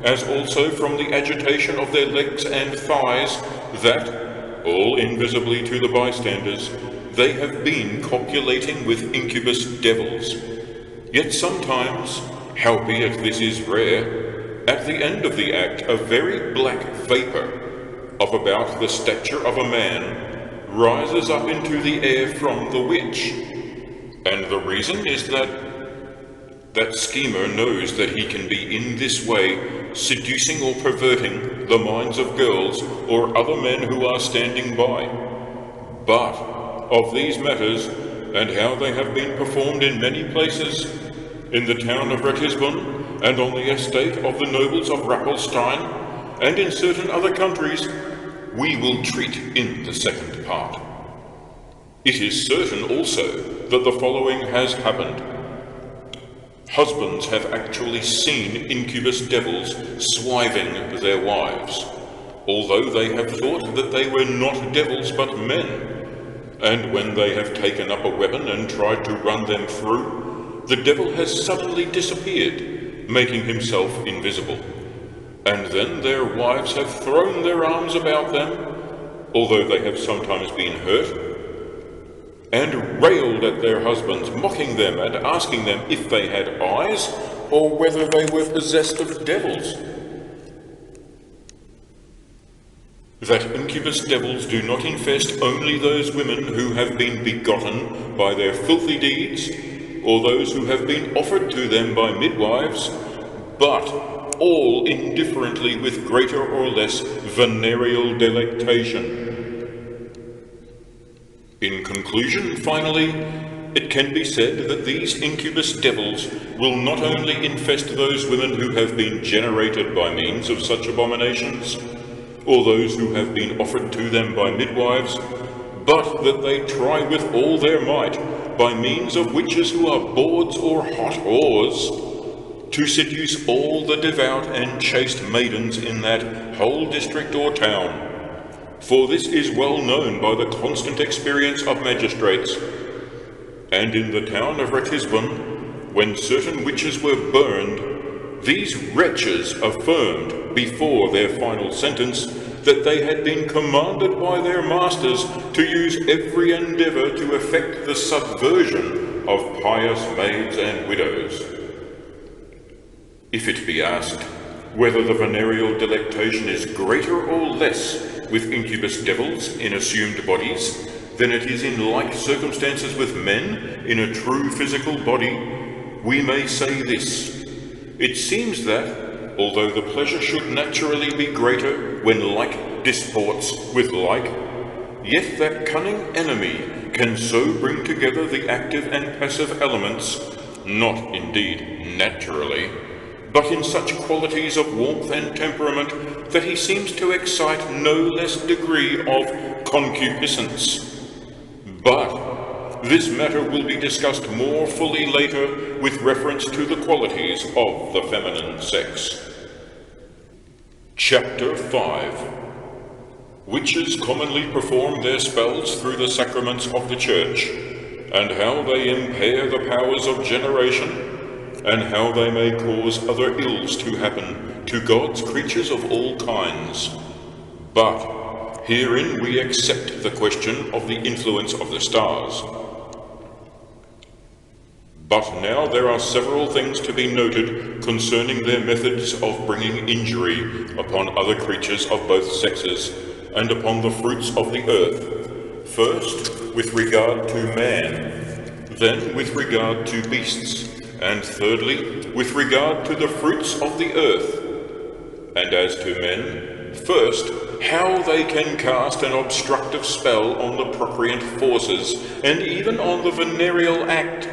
as also from the agitation of their legs and thighs, that, all invisibly to the bystanders, they have been copulating with incubus devils. Yet sometimes, howbeit this is rare, at the end of the act a very black vapour, of about the stature of a man, rises up into the air from the witch. And the reason is that schemer knows that he can be in this way seducing or perverting the minds of girls or other men who are standing by. But of these matters, and how they have been performed in many places, in the town of Ratisbon, and on the estate of the nobles of Rappelstein, and in certain other countries, we will treat in the second part. It is certain also that the following has happened. Husbands have actually seen incubus devils swiving their wives, although they have thought that they were not devils but men, and when they have taken up a weapon and tried to run them through, the devil has suddenly disappeared, making himself invisible, and then their wives have thrown their arms about them, although they have sometimes been hurt, and railed at their husbands, mocking them and asking them if they had eyes, or whether they were possessed of devils. That incubus devils do not infest only those women who have been begotten by their filthy deeds, or those who have been offered to them by midwives, but all indifferently with greater or less venereal delectation. In conclusion, finally, it can be said that these incubus devils will not only infest those women who have been generated by means of such abominations, or those who have been offered to them by midwives, but that they try with all their might, by means of witches who are bawds or hot whores, to seduce all the devout and chaste maidens in that whole district or town. For this is well known by the constant experience of magistrates. And in the town of Ratisbon, when certain witches were burned, these wretches affirmed before their final sentence that they had been commanded by their masters to use every endeavour to effect the subversion of pious maids and widows. If it be asked, whether the venereal delectation is greater or less with incubus devils in assumed bodies than it is in like circumstances with men in a true physical body, we may say this: it seems that, although the pleasure should naturally be greater when like disports with like, yet that cunning enemy can so bring together the active and passive elements, not indeed naturally, but in such qualities of warmth and temperament that he seems to excite no less degree of concupiscence. But this matter will be discussed more fully later with reference to the qualities of the feminine sex. Chapter 5. Witches commonly perform their spells through the sacraments of the Church, and how they impair the powers of generation, and how they may cause other ills to happen to God's creatures of all kinds. But herein we accept the question of the influence of the stars. But now there are several things to be noted concerning their methods of bringing injury upon other creatures of both sexes, and upon the fruits of the earth, first with regard to man, then with regard to beasts, and thirdly with regard to the fruits of the earth. And as to men, first, how they can cast an obstructive spell on the procreant forces, and even on the venereal act,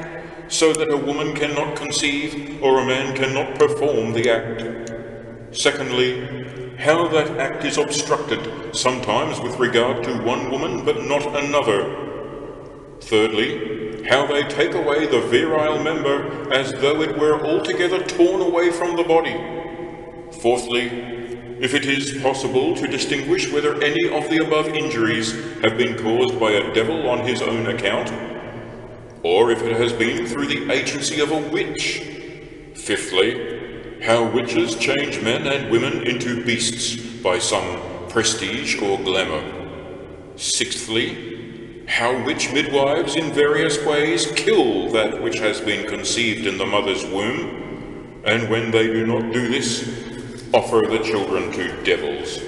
so that a woman cannot conceive, or a man cannot perform the act. Secondly, how that act is obstructed, sometimes with regard to one woman but not another. Thirdly, how they take away the virile member as though it were altogether torn away from the body. Fourthly, if it is possible to distinguish whether any of the above injuries have been caused by a devil on his own account, or if it has been through the agency of a witch. Fifthly, how witches change men and women into beasts by some prestige or glamour. Sixthly, how witch midwives in various ways kill that which has been conceived in the mother's womb, and when they do not do this, offer the children to devils.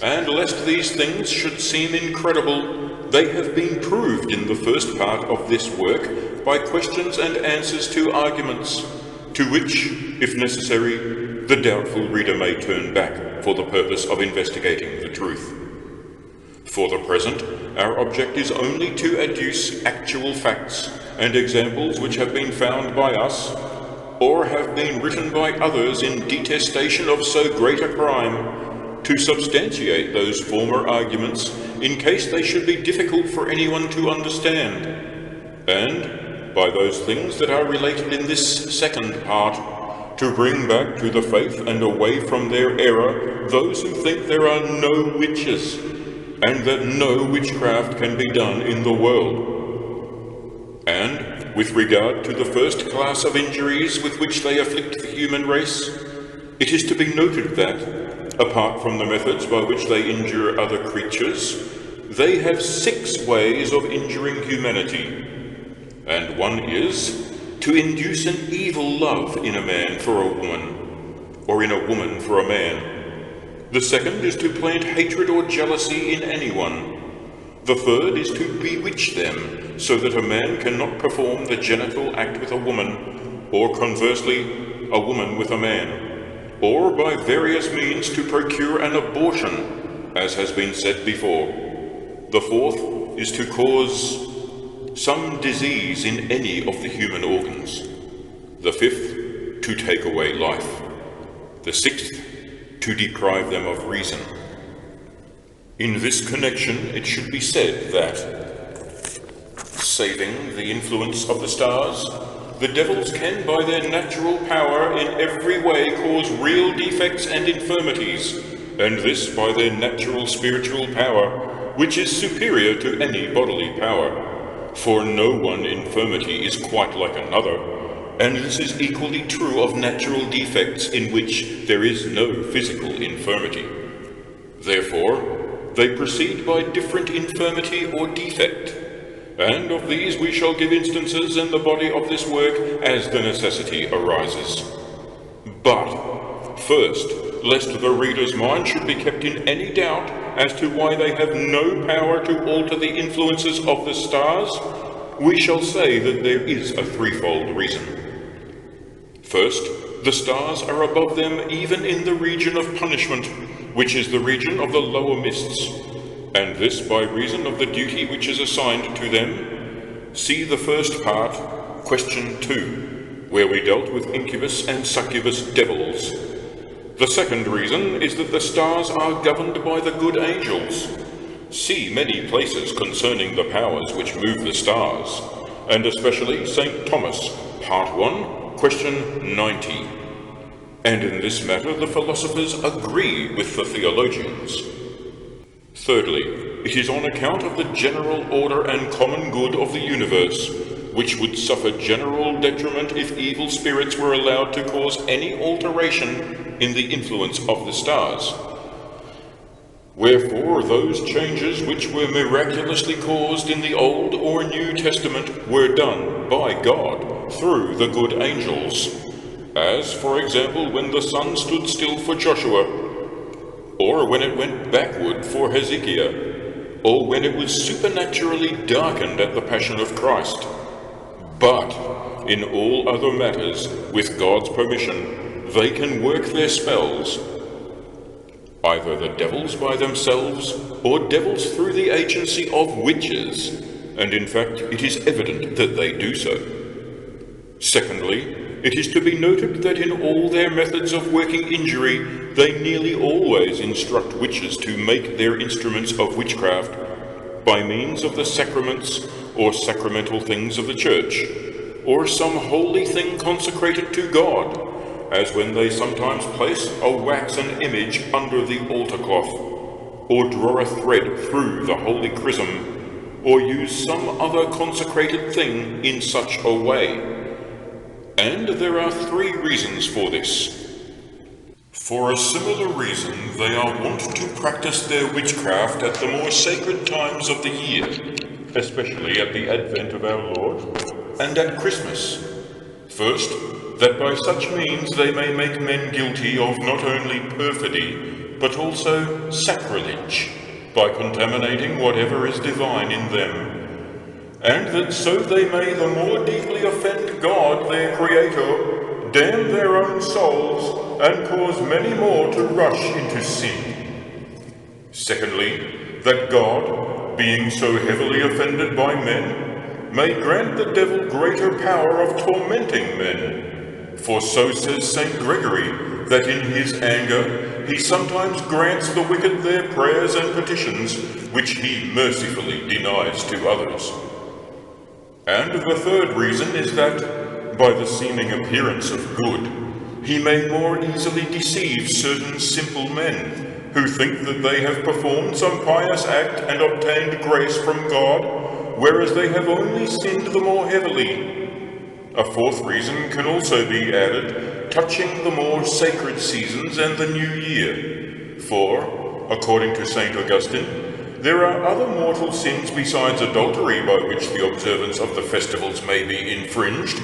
And lest these things should seem incredible, they have been proved in the first part of this work by questions and answers to arguments, to which, if necessary, the doubtful reader may turn back for the purpose of investigating the truth. For the present, our object is only to adduce actual facts and examples which have been found by us, or have been written by others in detestation of so great a crime, to substantiate those former arguments in case they should be difficult for anyone to understand, and by those things that are related in this second part, to bring back to the faith and away from their error those who think there are no witches, and that no witchcraft can be done in the world. And with regard to the first class of injuries with which they afflict the human race, it is to be noted that, apart from the methods by which they injure other creatures, they have 6 ways of injuring humanity. And one is to induce an evil love in a man for a woman, or in a woman for a man. The second is to plant hatred or jealousy in anyone. The third is to bewitch them, so that a man cannot perform the genital act with a woman, or conversely, a woman with a man, or by various means to procure an abortion, as has been said before. The fourth is to cause some disease in any of the human organs. The fifth, to take away life. The sixth, to deprive them of reason. In this connection, it should be said that, saving the influence of the stars, the devils can by their natural power in every way cause real defects and infirmities, and this by their natural spiritual power, which is superior to any bodily power. For no one infirmity is quite like another, and this is equally true of natural defects in which there is no physical infirmity. Therefore, they proceed by different infirmity or defect, and of these we shall give instances in the body of this work as the necessity arises. But first, lest the reader's mind should be kept in any doubt as to why they have no power to alter the influences of the stars, we shall say that there is a threefold reason. First, the stars are above them even in the region of punishment, which is the region of the lower mists, and this by reason of the duty which is assigned to them. See the first part, question 2, where we dealt with incubus and succubus devils. The second reason is that the stars are governed by the good angels. See many places concerning the powers which move the stars, and especially St. Thomas, part 1, question 90. And in this matter the philosophers agree with the theologians. Thirdly, it is on account of the general order and common good of the universe, which would suffer general detriment if evil spirits were allowed to cause any alteration in the influence of the stars. Wherefore those changes which were miraculously caused in the Old or New Testament were done by God through the good angels, as, for example, when the sun stood still for Joshua, or when it went backward for Hezekiah, or when it was supernaturally darkened at the Passion of Christ. But in all other matters, with God's permission, they can work their spells, either the devils by themselves, or devils through the agency of witches, and in fact it is evident that they do so. Secondly, it is to be noted that in all their methods of working injury, they nearly always instruct witches to make their instruments of witchcraft by means of the sacraments or sacramental things of the Church, or some holy thing consecrated to God, as when they sometimes place a waxen image under the altar cloth, or draw a thread through the holy chrism, or use some other consecrated thing in such a way. And there are 3 reasons for this. For a similar reason, they are wont to practice their witchcraft at the more sacred times of the year, especially at the advent of our Lord, and at Christmas. First, that by such means they may make men guilty of not only perfidy, but also sacrilege, by contaminating whatever is divine in them, and that so they may the more deeply offend God their Creator, damn their own souls, and cause many more to rush into sin. Secondly, that God, being so heavily offended by men, may grant the devil greater power of tormenting men. For so says St. Gregory, that in his anger he sometimes grants the wicked their prayers and petitions, which he mercifully denies to others. And the third reason is that, by the seeming appearance of good, he may more easily deceive certain simple men, who think that they have performed some pious act and obtained grace from God, whereas they have only sinned the more heavily. A fourth reason can also be added, touching the more sacred seasons and the new year. For, according to St. Augustine, there are other mortal sins besides adultery by which the observance of the festivals may be infringed.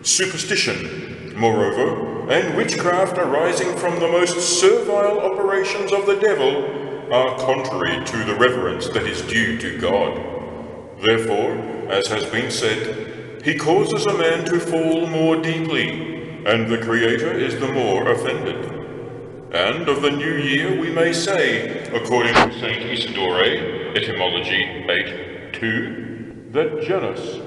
Superstition, moreover, and witchcraft arising from the most servile operations of the devil are contrary to the reverence that is due to God. Therefore, as has been said, he causes a man to fall more deeply, and the Creator is the more offended. And of the new year we may say, according to St. Isidore, Etymology 8:2, that Janus,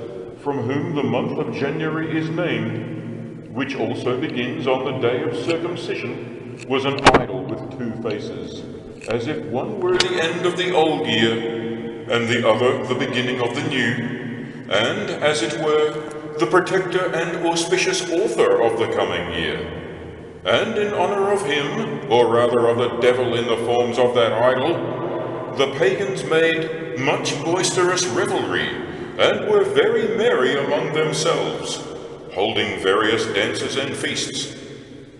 from whom the month of January is named, which also begins on the day of circumcision, was an idol with 2 faces, as if one were the end of the old year, and the other the beginning of the new, and, as it were, the protector and auspicious author of the coming year. And in honor of him, or rather of the devil in the forms of that idol, the pagans made much boisterous revelry, and were very merry among themselves, holding various dances and feasts.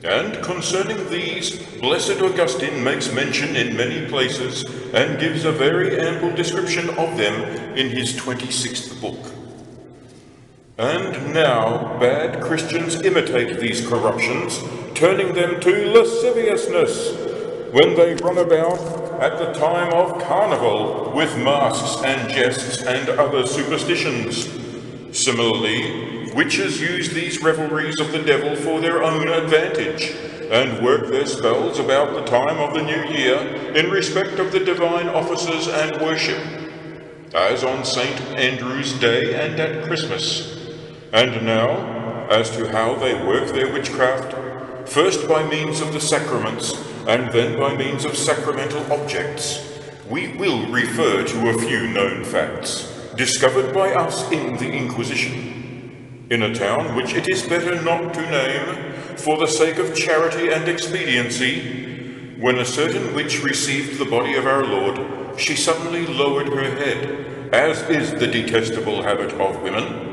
And concerning these, blessed Augustine makes mention in many places, and gives a very ample description of them in his 26th book. And now bad Christians imitate these corruptions, turning them to lasciviousness, when they run about at the time of carnival with masks and jests and other superstitions. Similarly, witches use these revelries of the devil for their own advantage, and work their spells about the time of the new year in respect of the divine offices and worship, as on St. Andrew's Day and at Christmas. And now, as to how they work their witchcraft, first by means of the sacraments, and then by means of sacramental objects, we will refer to a few known facts, discovered by us in the Inquisition, in a town which it is better not to name, for the sake of charity and expediency. When a certain witch received the body of our Lord, she suddenly lowered her head, as is the detestable habit of women,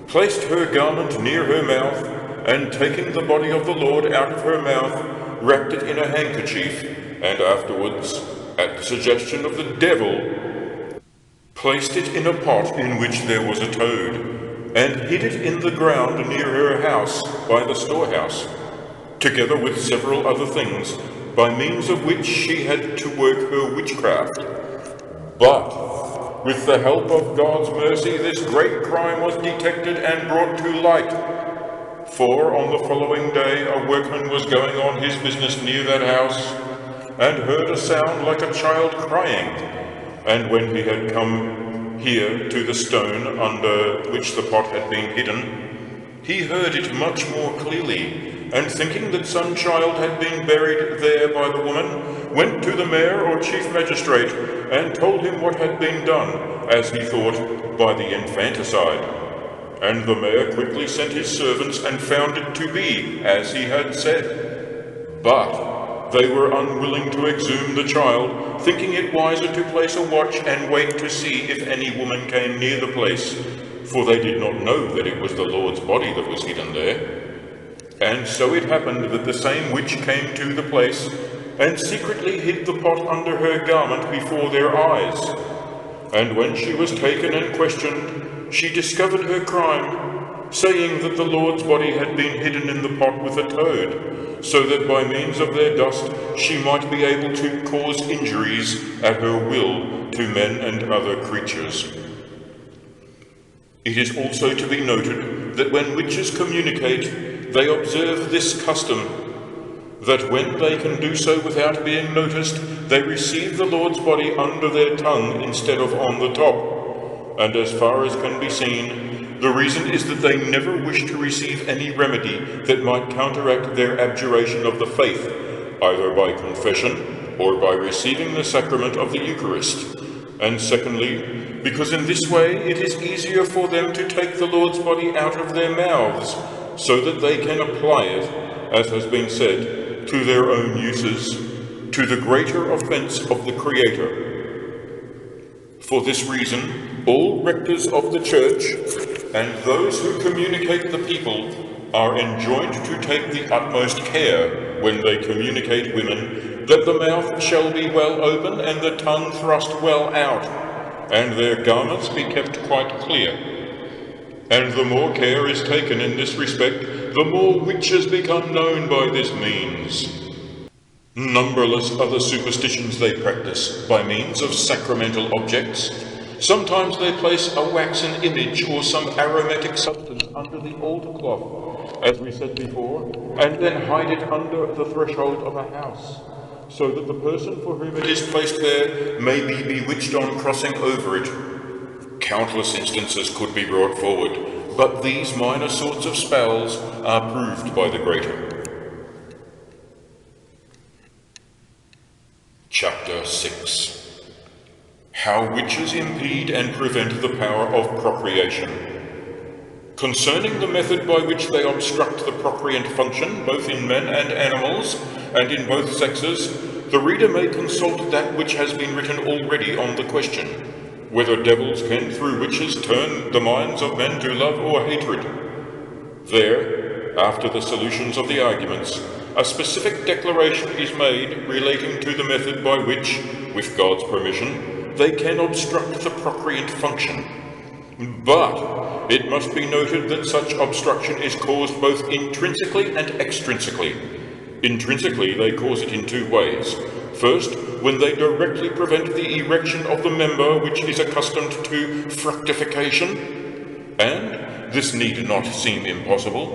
placed her garment near her mouth, and taking the body of the Lord out of her mouth, wrapped it in a handkerchief, and afterwards, at the suggestion of the devil, placed it in a pot in which there was a toad, and hid it in the ground near her house by the storehouse, together with several other things, by means of which she had to work her witchcraft. But with the help of God's mercy, this great crime was detected and brought to light. For on the following day a workman was going on his business near that house, and heard a sound like a child crying. And when he had come here to the stone under which the pot had been hidden, he heard it much more clearly, and thinking that some child had been buried there by the woman, went to the mayor or chief magistrate, and told him what had been done, as he thought, by the infanticide. And the mayor quickly sent his servants, and found it to be as he had said. But they were unwilling to exhume the child, thinking it wiser to place a watch and wait to see if any woman came near the place, for they did not know that it was the Lord's body that was hidden there. And so it happened that the same witch came to the place, and secretly hid the pot under her garment before their eyes. And when she was taken and questioned, she discovered her crime, saying that the Lord's body had been hidden in the pot with a toad, so that by means of their dust she might be able to cause injuries at her will to men and other creatures. It is also to be noted that when witches communicate, they observe this custom, that when they can do so without being noticed, they receive the Lord's body under their tongue instead of on the top. And as far as can be seen, the reason is that they never wish to receive any remedy that might counteract their abjuration of the faith, either by confession or by receiving the sacrament of the Eucharist. And secondly, because in this way it is easier for them to take the Lord's body out of their mouths, so that they can apply it, as has been said, to their own uses, to the greater offense of the Creator. For this reason, all rectors of the Church, and those who communicate the people, are enjoined to take the utmost care, when they communicate women, that the mouth shall be well open, and the tongue thrust well out, and their garments be kept quite clear. And the more care is taken in this respect, the more witches become known by this means. Numberless other superstitions they practice by means of sacramental objects. Sometimes they place a waxen image or some aromatic substance under the altar cloth, as we said before, and then hide it under the threshold of a house, so that the person for whom it is placed there may be bewitched on crossing over it. Countless instances could be brought forward, but these minor sorts of spells are proved by the greater. Chapter 6. How witches impede and prevent the power of procreation. Concerning the method by which they obstruct the procreant function, both in men and animals, and in both sexes, the reader may consult that which has been written already on the question, whether devils can through witches turn the minds of men to love or hatred. There, after the solutions of the arguments, a specific declaration is made relating to the method by which, with God's permission, they can obstruct the procreant function. But it must be noted that such obstruction is caused both intrinsically and extrinsically. Intrinsically, they cause it in two ways. First, when they directly prevent the erection of the member which is accustomed to fructification, and this need not seem impossible,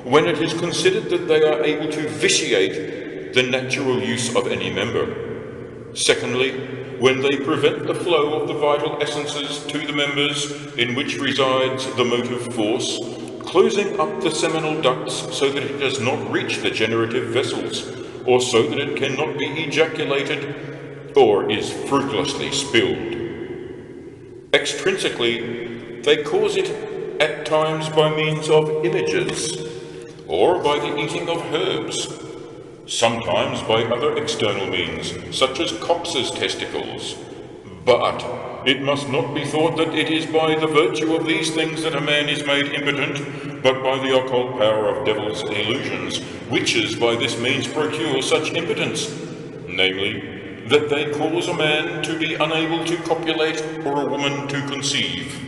when it is considered that they are able to vitiate the natural use of any member. Secondly, when they prevent the flow of the vital essences to the members in which resides the motive force, closing up the seminal ducts so that it does not reach the generative vessels, or so that it cannot be ejaculated or is fruitlessly spilled. Extrinsically, they cause it at times by means of images, or by the eating of herbs, sometimes by other external means, such as cocks' testicles. But it must not be thought that it is by the virtue of these things that a man is made impotent, but by the occult power of devils' illusions. Witches by this means procure such impotence, namely, that they cause a man to be unable to copulate or a woman to conceive.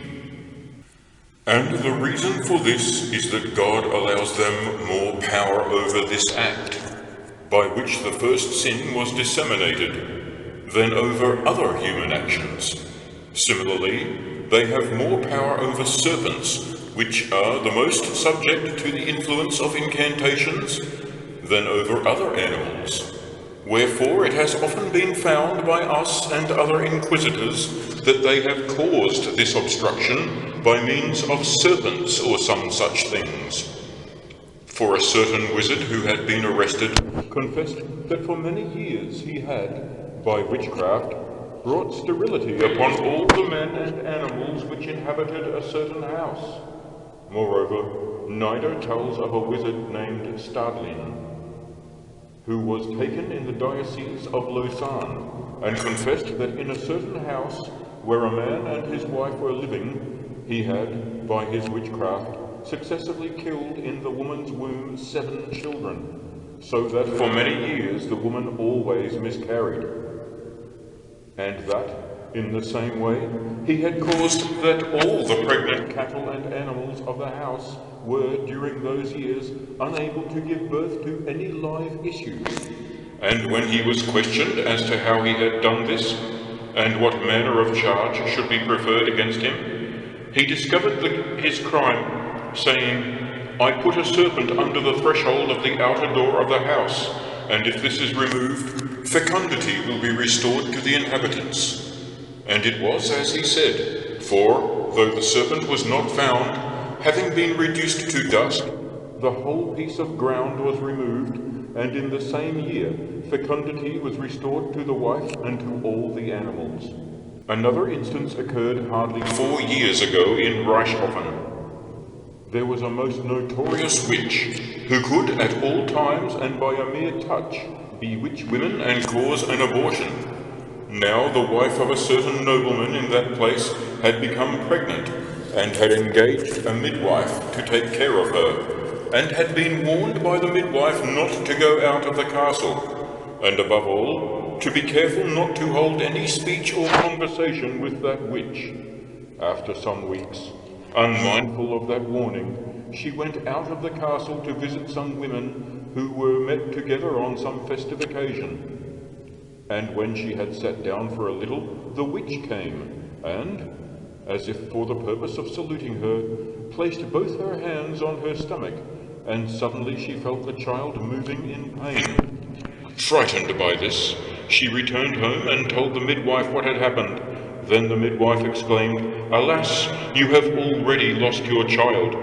And the reason for this is that God allows them more power over this act, by which the first sin was disseminated, than over other human actions. Similarly, they have more power over serpents, which are the most subject to the influence of incantations, than over other animals. Wherefore it has often been found by us and other inquisitors that they have caused this obstruction by means of serpents or some such things. For a certain wizard who had been arrested confessed that for many years he had, by witchcraft, brought sterility upon all the men and animals which inhabited a certain house. Moreover, Nider tells of a wizard named Stadlin, who was taken in the diocese of Lausanne, and confessed that in a certain house where a man and his wife were living, he had, by his witchcraft, successively killed in the woman's womb 7 children, so that for many years the woman always miscarried. And that, in the same way, he had caused that all the pregnant cattle and animals of the house were, during those years, unable to give birth to any live issue. And when he was questioned as to how he had done this, and what manner of charge should be preferred against him, he discovered his crime, saying, "I put a serpent under the threshold of the outer door of the house, and if this is removed, fecundity will be restored to the inhabitants." And it was as he said, for, though the serpent was not found, having been reduced to dust, the whole piece of ground was removed, and in the same year fecundity was restored to the wife and to all the animals. Another instance occurred hardly 4 years ago in Reichshofen. There was a most notorious witch, who could at all times and by a mere touch bewitch women and cause an abortion. Now the wife of a certain nobleman in that place had become pregnant, and had engaged a midwife to take care of her, and had been warned by the midwife not to go out of the castle, and above all, to be careful not to hold any speech or conversation with that witch. After some weeks, unmindful of that warning, she went out of the castle to visit some women who were met together on some festive occasion. And when she had sat down for a little, the witch came, and, as if for the purpose of saluting her, placed both her hands on her stomach, and suddenly she felt the child moving in pain. Frightened by this, she returned home and told the midwife what had happened. Then the midwife exclaimed, "Alas, you have already lost your child."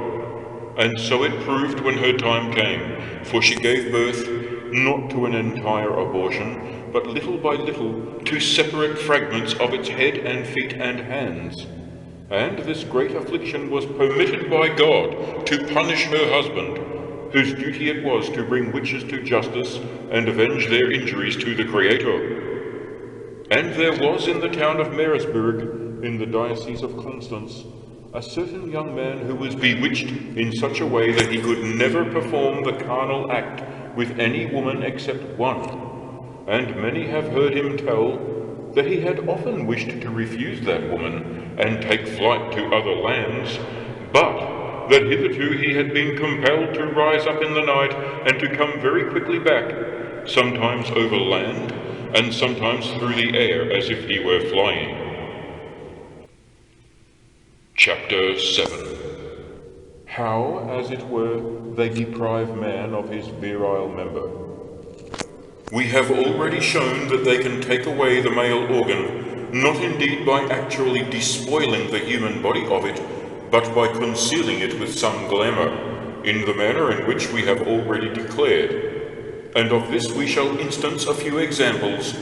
And so it proved when her time came, for she gave birth not to an entire abortion, but little by little to separate fragments of its head and feet and hands. And this great affliction was permitted by God to punish her husband, whose duty it was to bring witches to justice and avenge their injuries to the Creator. And there was in the town of Meersburg, in the diocese of Constance, a certain young man who was bewitched in such a way that he could never perform the carnal act with any woman except one. And many have heard him tell that he had often wished to refuse that woman and take flight to other lands, but that hitherto he had been compelled to rise up in the night and to come very quickly back, sometimes over land and sometimes through the air as if he were flying. Chapter 7. How, as it were, they deprive man of his virile member. We have already shown that they can take away the male organ, not indeed by actually despoiling the human body of it, but by concealing it with some glamour, in the manner in which we have already declared. And of this we shall instance a few examples.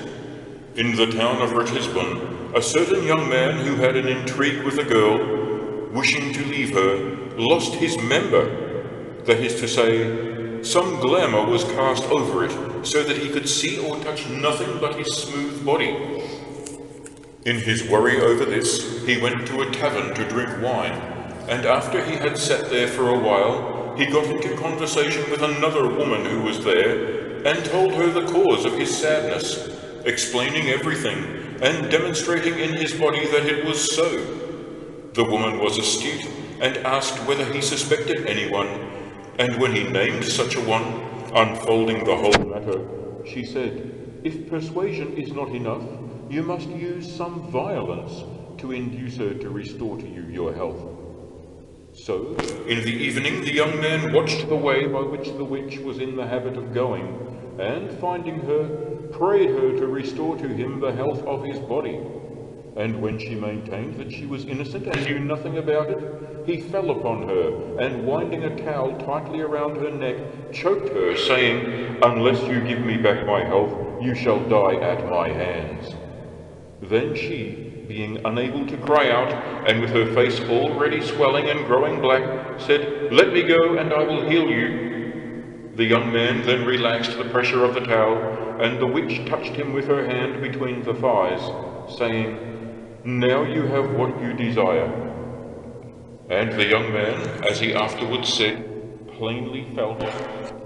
In the town of Ratisbon, a certain young man who had an intrigue with a girl, wishing to leave her, lost his member. That is to say, some glamour was cast over it, so that he could see or touch nothing but his smooth body. In his worry over this, he went to a tavern to drink wine, and after he had sat there for a while, he got into conversation with another woman who was there, and told her the cause of his sadness, explaining everything, and demonstrating in his body that it was so. The woman was astute, and asked whether he suspected anyone, and when he named such a one, unfolding the whole matter, she said, "If persuasion is not enough, you must use some violence to induce her to restore to you your health." So, in the evening, the young man watched the way by which the witch was in the habit of going, and finding her, prayed her to restore to him the health of his body. And when she maintained that she was innocent and knew nothing about it, he fell upon her, and winding a towel tightly around her neck, choked her, saying, "Unless you give me back my health, you shall die at my hands." Then she, being unable to cry out, and with her face already swelling and growing black, said, "Let me go, and I will heal you." The young man then relaxed the pressure of the towel, and the witch touched him with her hand between the thighs, saying, "Now you have what you desire." And the young man, as he afterwards said, plainly felt,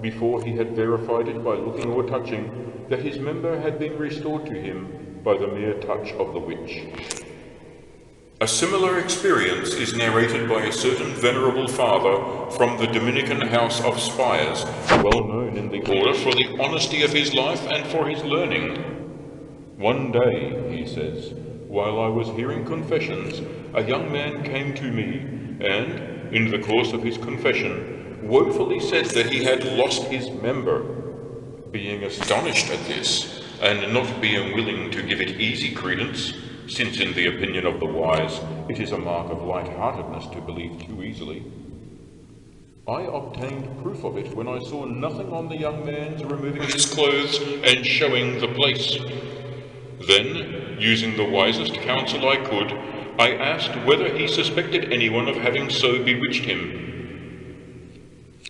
before he had verified it by looking or touching, that his member had been restored to him by the mere touch of the witch. A similar experience is narrated by a certain venerable father from the Dominican house of Spires, well known in the order for the honesty of his life and for his learning. "One day," he says, "while I was hearing confessions, a young man came to me, and, in the course of his confession, woefully said that he had lost his member. Being astonished at this, and not being willing to give it easy credence, since in the opinion of the wise it is a mark of light-heartedness to believe too easily, I obtained proof of it when I saw nothing on the young man's removing his clothes and showing the place. Then, using the wisest counsel I could, I asked whether he suspected anyone of having so bewitched him.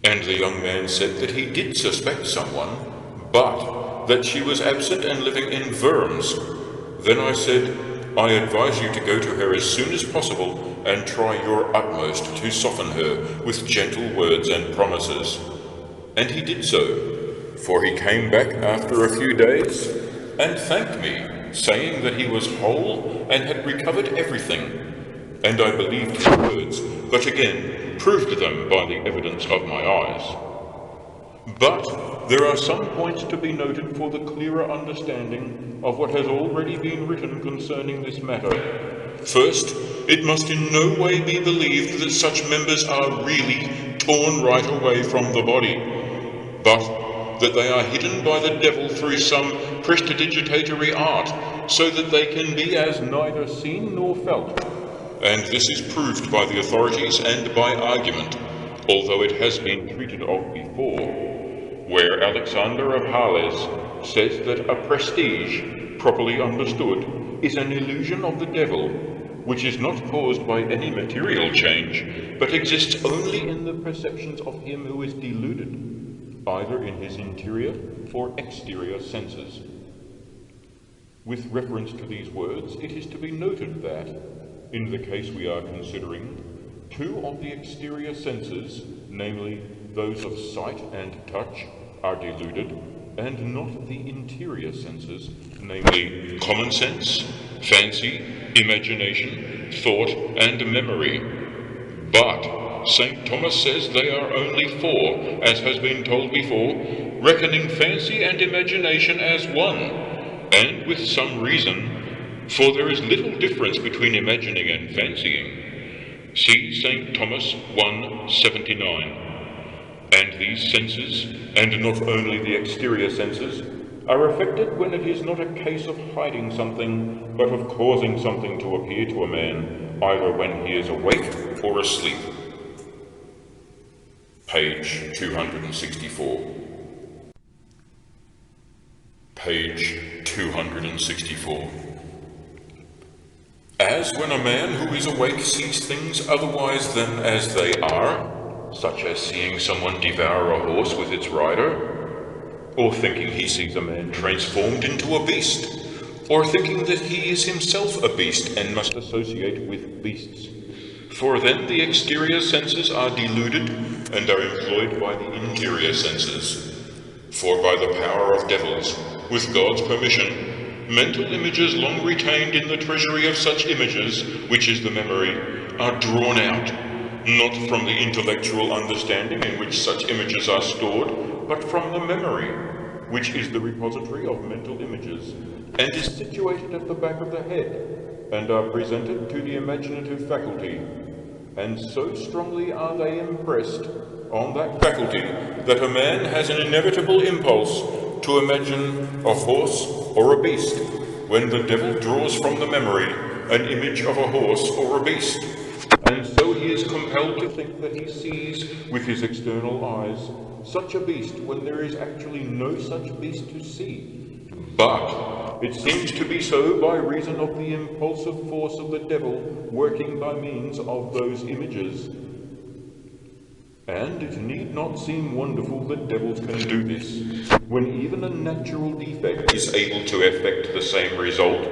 And the young man said that he did suspect someone, but that she was absent and living in Worms. Then I said, I advise you to go to her as soon as possible and try your utmost to soften her with gentle words and promises. And he did so, for he came back after a few days and thanked me, saying that he was whole and had recovered everything. And I believed his words, but again proved them by the evidence of my eyes. But there are some points to be noted for the clearer understanding of what has already been written concerning this matter. First, it must in no way be believed that such members are really torn right away from the body, but that they are hidden by the devil through some prestidigitatory art, so that they can be as neither seen nor felt. And this is proved by the authorities and by argument, although it has been treated of before, where Alexander of Hales says that a prestige, properly understood, is an illusion of the devil, which is not caused by any material change, but exists only in the perceptions of him who is deluded, either in his interior or exterior senses. With reference to these words, it is to be noted that, in the case we are considering, two of the exterior senses, namely those of sight and touch, are deluded, and not the interior senses, namely common sense, fancy, imagination, thought, and memory. But St. Thomas says they are only 4, as has been told before, reckoning fancy and imagination as one, and with some reason, for there is little difference between imagining and fancying. See St. Thomas 1:79. And these senses, and not only the exterior senses, are affected when it is not a case of hiding something, but of causing something to appear to a man, either when he is awake or asleep. Page 264. Page 264. As when a man who is awake sees things otherwise than as they are, such as seeing someone devour a horse with its rider, or thinking he sees a man transformed into a beast, or thinking that he is himself a beast and must associate with beasts. For then the exterior senses are deluded and are employed by the interior senses. For by the power of devils, with God's permission, mental images long retained in the treasury of such images, which is the memory, are drawn out, not from the intellectual understanding in which such images are stored, but from the memory, which is the repository of mental images, and is situated at the back of the head, and are presented to the imaginative faculty. And so strongly are they impressed on that faculty that a man has an inevitable impulse to imagine a horse or a beast, when the devil draws from the memory an image of a horse or a beast. And so he is compelled to think that he sees, with his external eyes, such a beast when there is actually no such beast to see. But it seems to be so by reason of the impulsive force of the devil working by means of those images. And it need not seem wonderful that devils can do this, when even a natural defect is able to effect the same result,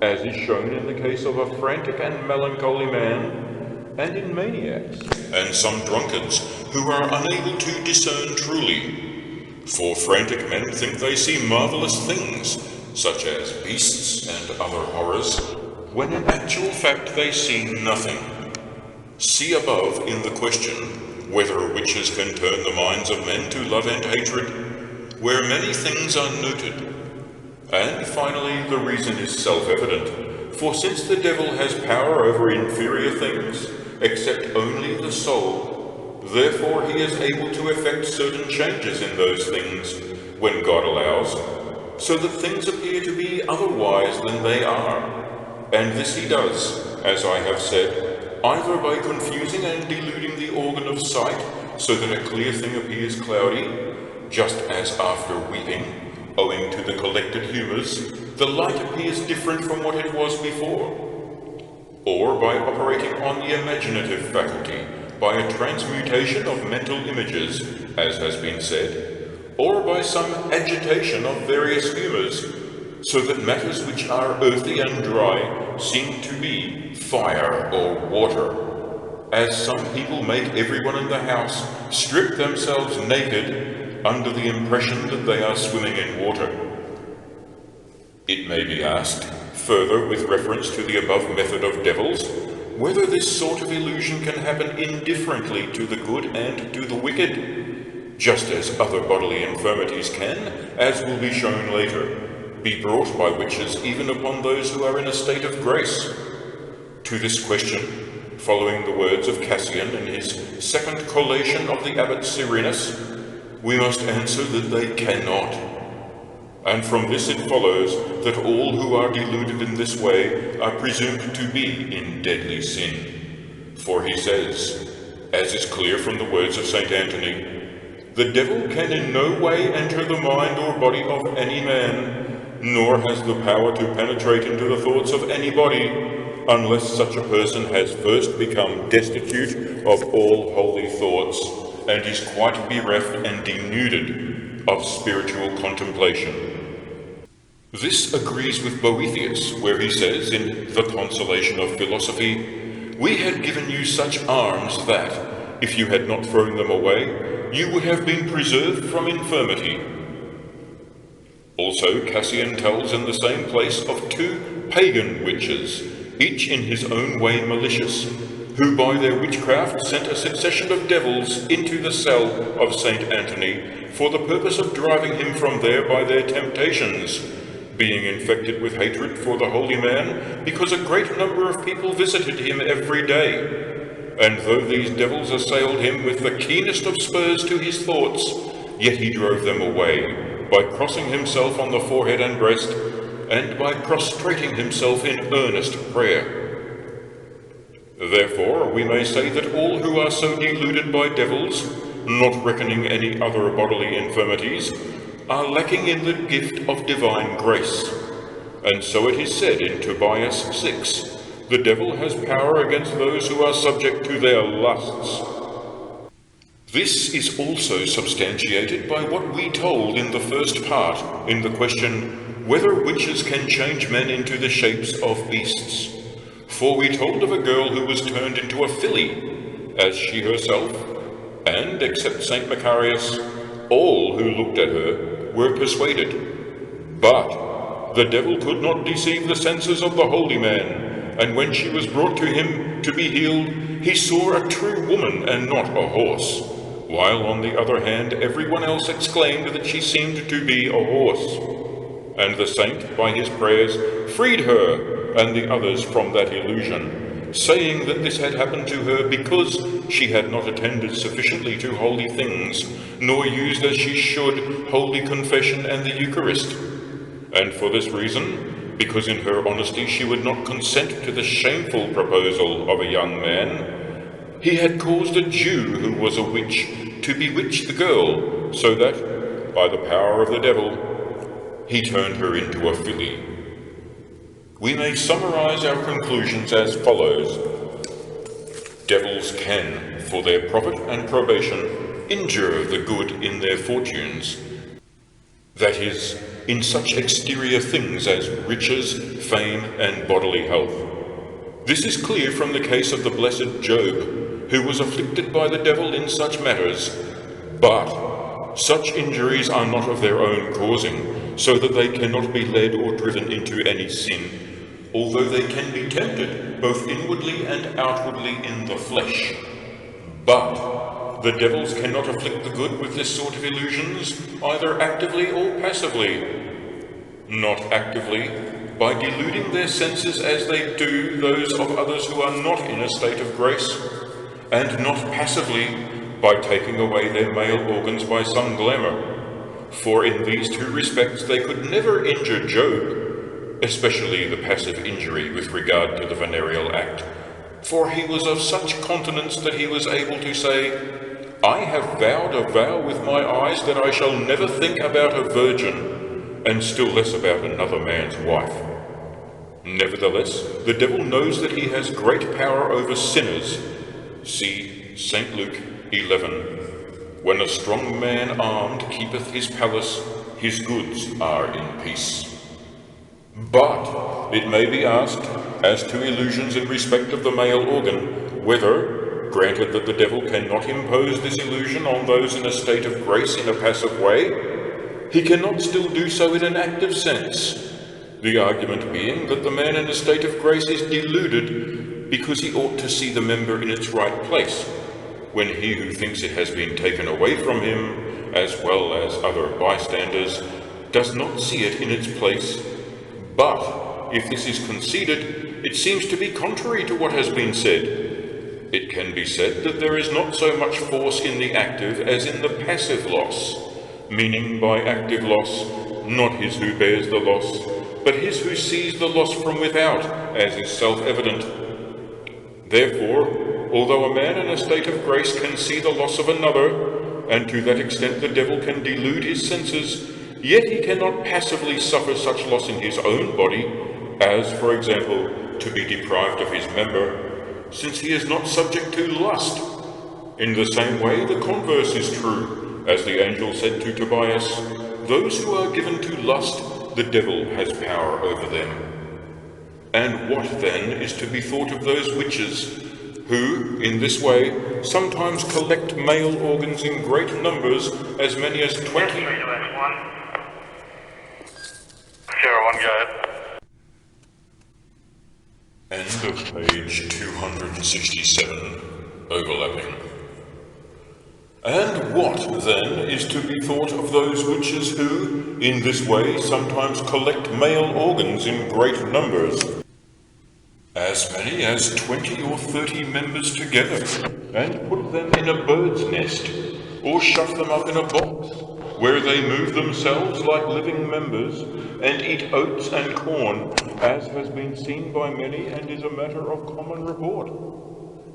as is shown in the case of a frantic and melancholy man, and in maniacs, and some drunkards who are unable to discern truly. For frantic men think they see marvellous things, such as beasts and other horrors, when in actual fact they see nothing. See above in the question, whether witches can turn the minds of men to love and hatred, where many things are noted. And finally, the reason is self-evident, for since the devil has power over inferior things, except only the soul, therefore he is able to effect certain changes in those things, when God allows, so that things appear to be otherwise than they are. And this he does, as I have said, either by confusing and deluding the organ of sight, so that a clear thing appears cloudy, just as after weeping, owing to the collected humours, the light appears different from what it was before, or by operating on the imaginative faculty, by a transmutation of mental images, as has been said, or by some agitation of various humours, so that matters which are earthy and dry seem to be fire or water, as some people make everyone in the house strip themselves naked under the impression that they are swimming in water. It may be asked, further with reference to the above method of devils, whether this sort of illusion can happen indifferently to the good and to the wicked, just as other bodily infirmities can, as will be shown later, be brought by witches even upon those who are in a state of grace. To this question, following the words of Cassian in his second collation of the Abbot Cyrinus, we must answer that they cannot. And from this it follows that all who are deluded in this way are presumed to be in deadly sin. For he says, as is clear from the words of St. Anthony, the devil can in no way enter the mind or body of any man, nor has the power to penetrate into the thoughts of anybody, unless such a person has first become destitute of all holy thoughts, and is quite bereft and denuded of spiritual contemplation. This agrees with Boethius, where he says in The Consolation of Philosophy, "We had given you such arms that, if you had not thrown them away, you would have been preserved from infirmity." Also, Cassian tells in the same place of 2 pagan witches, each in his own way malicious, who by their witchcraft sent a succession of devils into the cell of Saint Anthony for the purpose of driving him from there by their temptations, being infected with hatred for the holy man, because a great number of people visited him every day. And though these devils assailed him with the keenest of spurs to his thoughts, yet he drove them away, by crossing himself on the forehead and breast, and by prostrating himself in earnest prayer. Therefore we may say that all who are so deluded by devils, not reckoning any other bodily infirmities, are lacking in the gift of divine grace. And so it is said in Tobias 6, the devil has power against those who are subject to their lusts. This is also substantiated by what we told in the first part, in the question, whether witches can change men into the shapes of beasts. For we told of a girl who was turned into a filly, as she herself, and, except Saint Macarius, all who looked at her were persuaded. But the devil could not deceive the senses of the holy man, and when she was brought to him to be healed, he saw a true woman and not a horse, while on the other hand everyone else exclaimed that she seemed to be a horse. And the saint, by his prayers, freed her and the others from that illusion, saying that this had happened to her because she had not attended sufficiently to holy things, nor used as she should Holy Confession and the Eucharist. And for this reason, because in her honesty she would not consent to the shameful proposal of a young man, he had caused a Jew who was a witch to bewitch the girl, so that, by the power of the devil, he turned her into a filly. We may summarize our conclusions as follows. Devils can, for their profit and probation, injure the good in their fortunes. That is, in such exterior things as riches, fame, and bodily health. This is clear from the case of the blessed Job, who was afflicted by the devil in such matters. But such injuries are not of their own causing, so that they cannot be led or driven into any sin, although they can be tempted both inwardly and outwardly in the flesh. But the devils cannot afflict the good with this sort of illusions, either actively or passively. Not actively, by deluding their senses as they do those of others who are not in a state of grace, and not passively, by taking away their male organs by some glamour. For in these two respects they could never injure Job, especially the passive injury with regard to the venereal act, for he was of such continence that he was able to say, I have vowed a vow with my eyes that I shall never think about a virgin, and still less about another man's wife. Nevertheless, the devil knows that he has great power over sinners. See St. Luke 11. When a strong man armed keepeth his palace, his goods are in peace. But it may be asked, as to illusions in respect of the male organ, whether, granted that the devil cannot impose this illusion on those in a state of grace in a passive way, he cannot still do so in an active sense, the argument being that the man in a state of grace is deluded because he ought to see the member in its right place, when he who thinks it has been taken away from him, as well as other bystanders, does not see it in its place. But if this is conceded, it seems to be contrary to what has been said. It can be said that there is not so much force in the active as in the passive loss, meaning by active loss, not his who bears the loss, but his who sees the loss from without, as is self-evident. Therefore, although a man in a state of grace can see the loss of another, and to that extent the devil can delude his senses, yet he cannot passively suffer such loss in his own body, as, for example, to be deprived of his member, since he is not subject to lust. In the same way, the converse is true, as the angel said to Tobias, those who are given to lust, the devil has power over them. And what then is to be thought of those witches, who, in this way, sometimes collect male organs in great numbers, as many as 20... 01, go ahead. End of page 267, overlapping. And what, then, is to be thought of those witches who, in this way, sometimes collect male organs in great numbers, as many as 20 or 30 members together, and put them in a bird's nest, or shut them up in a box, where they move themselves like living members, and eat oats and corn, as has been seen by many and is a matter of common report?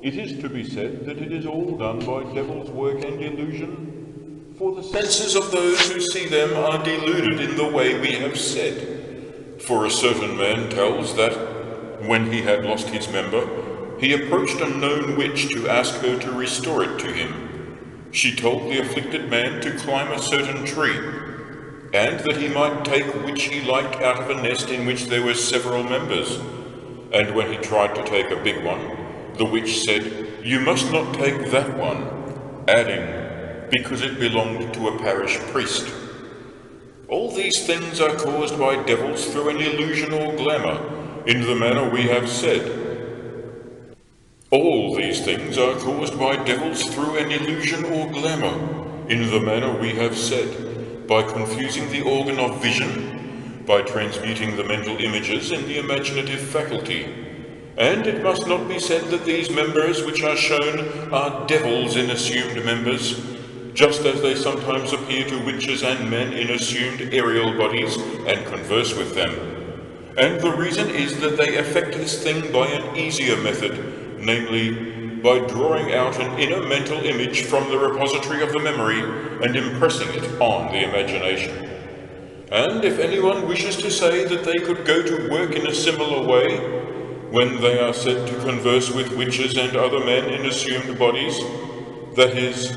It is to be said that it is all done by devil's work and illusion, for the senses of those who see them are deluded in the way we have said. For a certain man tells that, when he had lost his member, he approached a known witch to ask her to restore it to him. She told the afflicted man to climb a certain tree, and that he might take which he liked out of a nest in which there were several members. And when he tried to take a big one, the witch said, "You must not take that one," adding, "because it belonged to a parish priest." All these things are caused by devils through an illusion or glamour, in the manner we have said. All these things are caused by devils through an illusion or glamour, in the manner we have said, by confusing the organ of vision, by transmuting the mental images in the imaginative faculty. And it must not be said that these members which are shown are devils in assumed members, just as they sometimes appear to witches and men in assumed aerial bodies and converse with them. And the reason is that they effect this thing by an easier method, namely, by drawing out an inner mental image from the repository of the memory and impressing it on the imagination. And if anyone wishes to say that they could go to work in a similar way, when they are said to converse with witches and other men in assumed bodies, that is,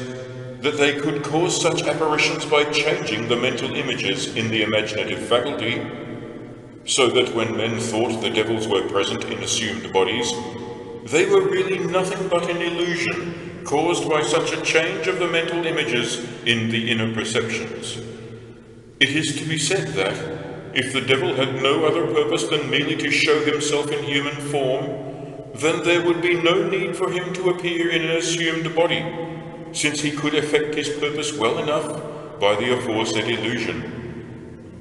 that they could cause such apparitions by changing the mental images in the imaginative faculty, so that when men thought the devils were present in assumed bodies, they were really nothing but an illusion caused by such a change of the mental images in the inner perceptions. It is to be said that, if the devil had no other purpose than merely to show himself in human form, then there would be no need for him to appear in an assumed body, since he could effect his purpose well enough by the aforesaid illusion.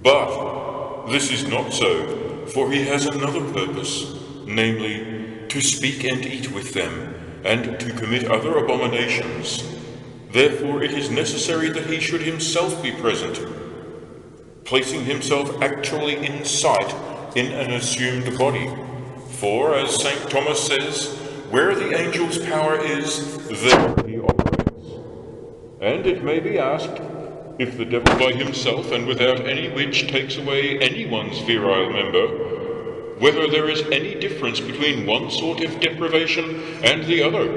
But this is not so, for he has another purpose, namely, to speak and eat with them, and to commit other abominations. Therefore it is necessary that he should himself be present, placing himself actually in sight in an assumed body. For, as St. Thomas says, where the angel's power is, there he operates. And it may be asked, if the devil by himself and without any witch takes away anyone's virile member, whether there is any difference between one sort of deprivation and the other.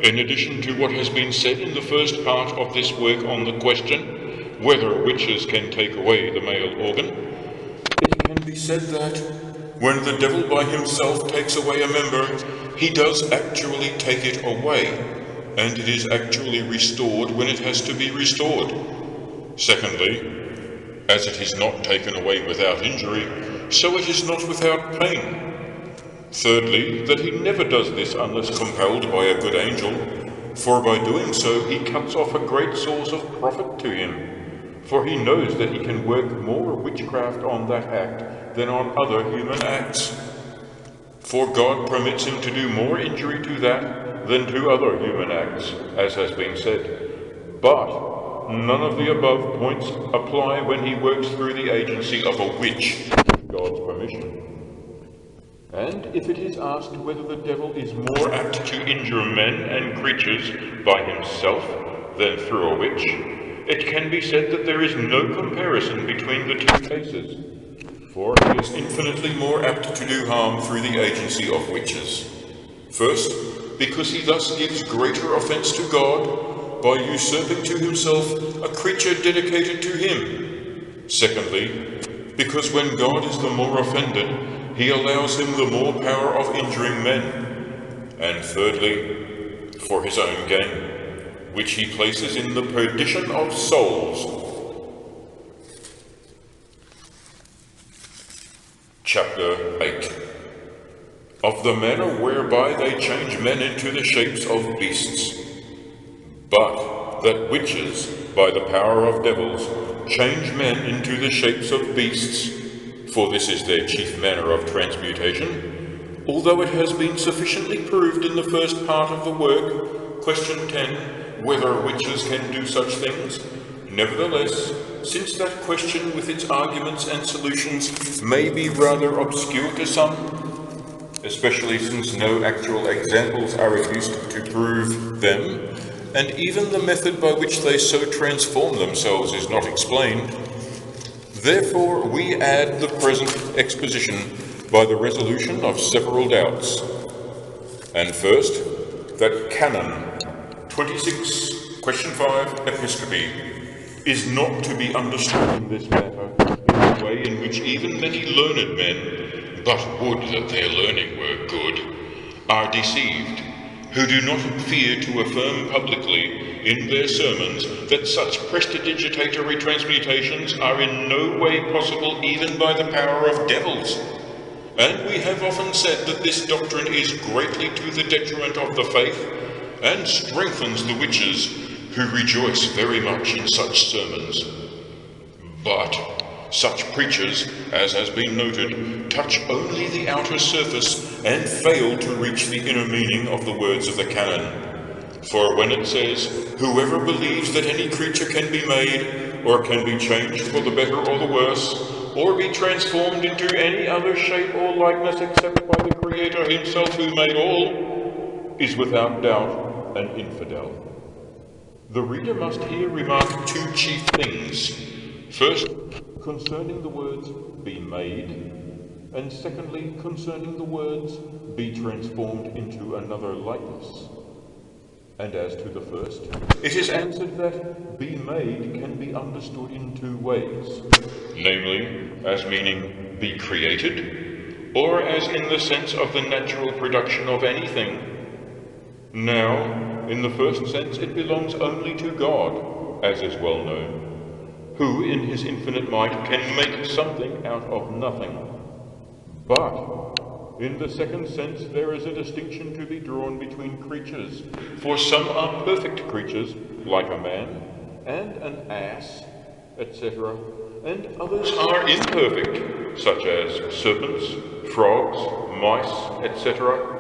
In addition to what has been said in the first part of this work on the question, whether witches can take away the male organ, it can be said that, when the devil by himself takes away a member, he does actually take it away, and it is actually restored when it has to be restored. Secondly, as it is not taken away without injury, so it is not without pain. Thirdly, that he never does this unless compelled by a good angel, for by doing so he cuts off a great source of profit to him, for he knows that he can work more witchcraft on that act than on other human acts. For God permits him to do more injury to that than to other human acts, as has been said. But none of the above points apply when he works through the agency of a witch, with God's permission. And if it is asked whether the devil is more apt to injure men and creatures by himself than through a witch, it can be said that there is no comparison between the two cases, for he is infinitely more apt to do harm through the agency of witches. First, because he thus gives greater offense to God by usurping to himself a creature dedicated to him. Secondly, because when God is the more offended, he allows him the more power of injuring men. And thirdly, for his own gain, which he places in the perdition of souls. Chapter 8. of the manner whereby they change men into the shapes of beasts. But that witches, by the power of devils, change men into the shapes of beasts, for this is their chief manner of transmutation, although it has been sufficiently proved in the first part of the work, question 10, whether witches can do such things. Nevertheless, since that question with its arguments and solutions may be rather obscure to some, especially since no actual examples are adduced to prove them, and even the method by which they so transform themselves is not explained, therefore we add the present exposition by the resolution of several doubts. And first, that Canon 26, question 5, Episcopi, is not to be understood in this matter in a way in which even many learned men, but would that their learning were good, are deceived, who do not fear to affirm publicly in their sermons that such prestidigitatory transmutations are in no way possible even by the power of devils. And we have often said that this doctrine is greatly to the detriment of the faith, and strengthens the witches, who rejoice very much in such sermons. But such preachers, as has been noted, touch only the outer surface and fail to reach the inner meaning of the words of the canon. For when it says, whoever believes that any creature can be made, or can be changed for the better or the worse, or be transformed into any other shape or likeness except by the Creator himself who made all, is without doubt an infidel. The reader must here remark two chief things. First, concerning the words be made, and secondly, concerning the words be transformed into another likeness. And as to the first, it is answered that be made can be understood in two ways, namely, as meaning be created, or as in the sense of the natural production of anything. Now, in the first sense, it belongs only to God, as is well known, who in his infinite might can make something out of nothing. But in the second sense, there is a distinction to be drawn between creatures, for some are perfect creatures, like a man, and an ass, etc., and others are imperfect, such as serpents, frogs, mice, etc.,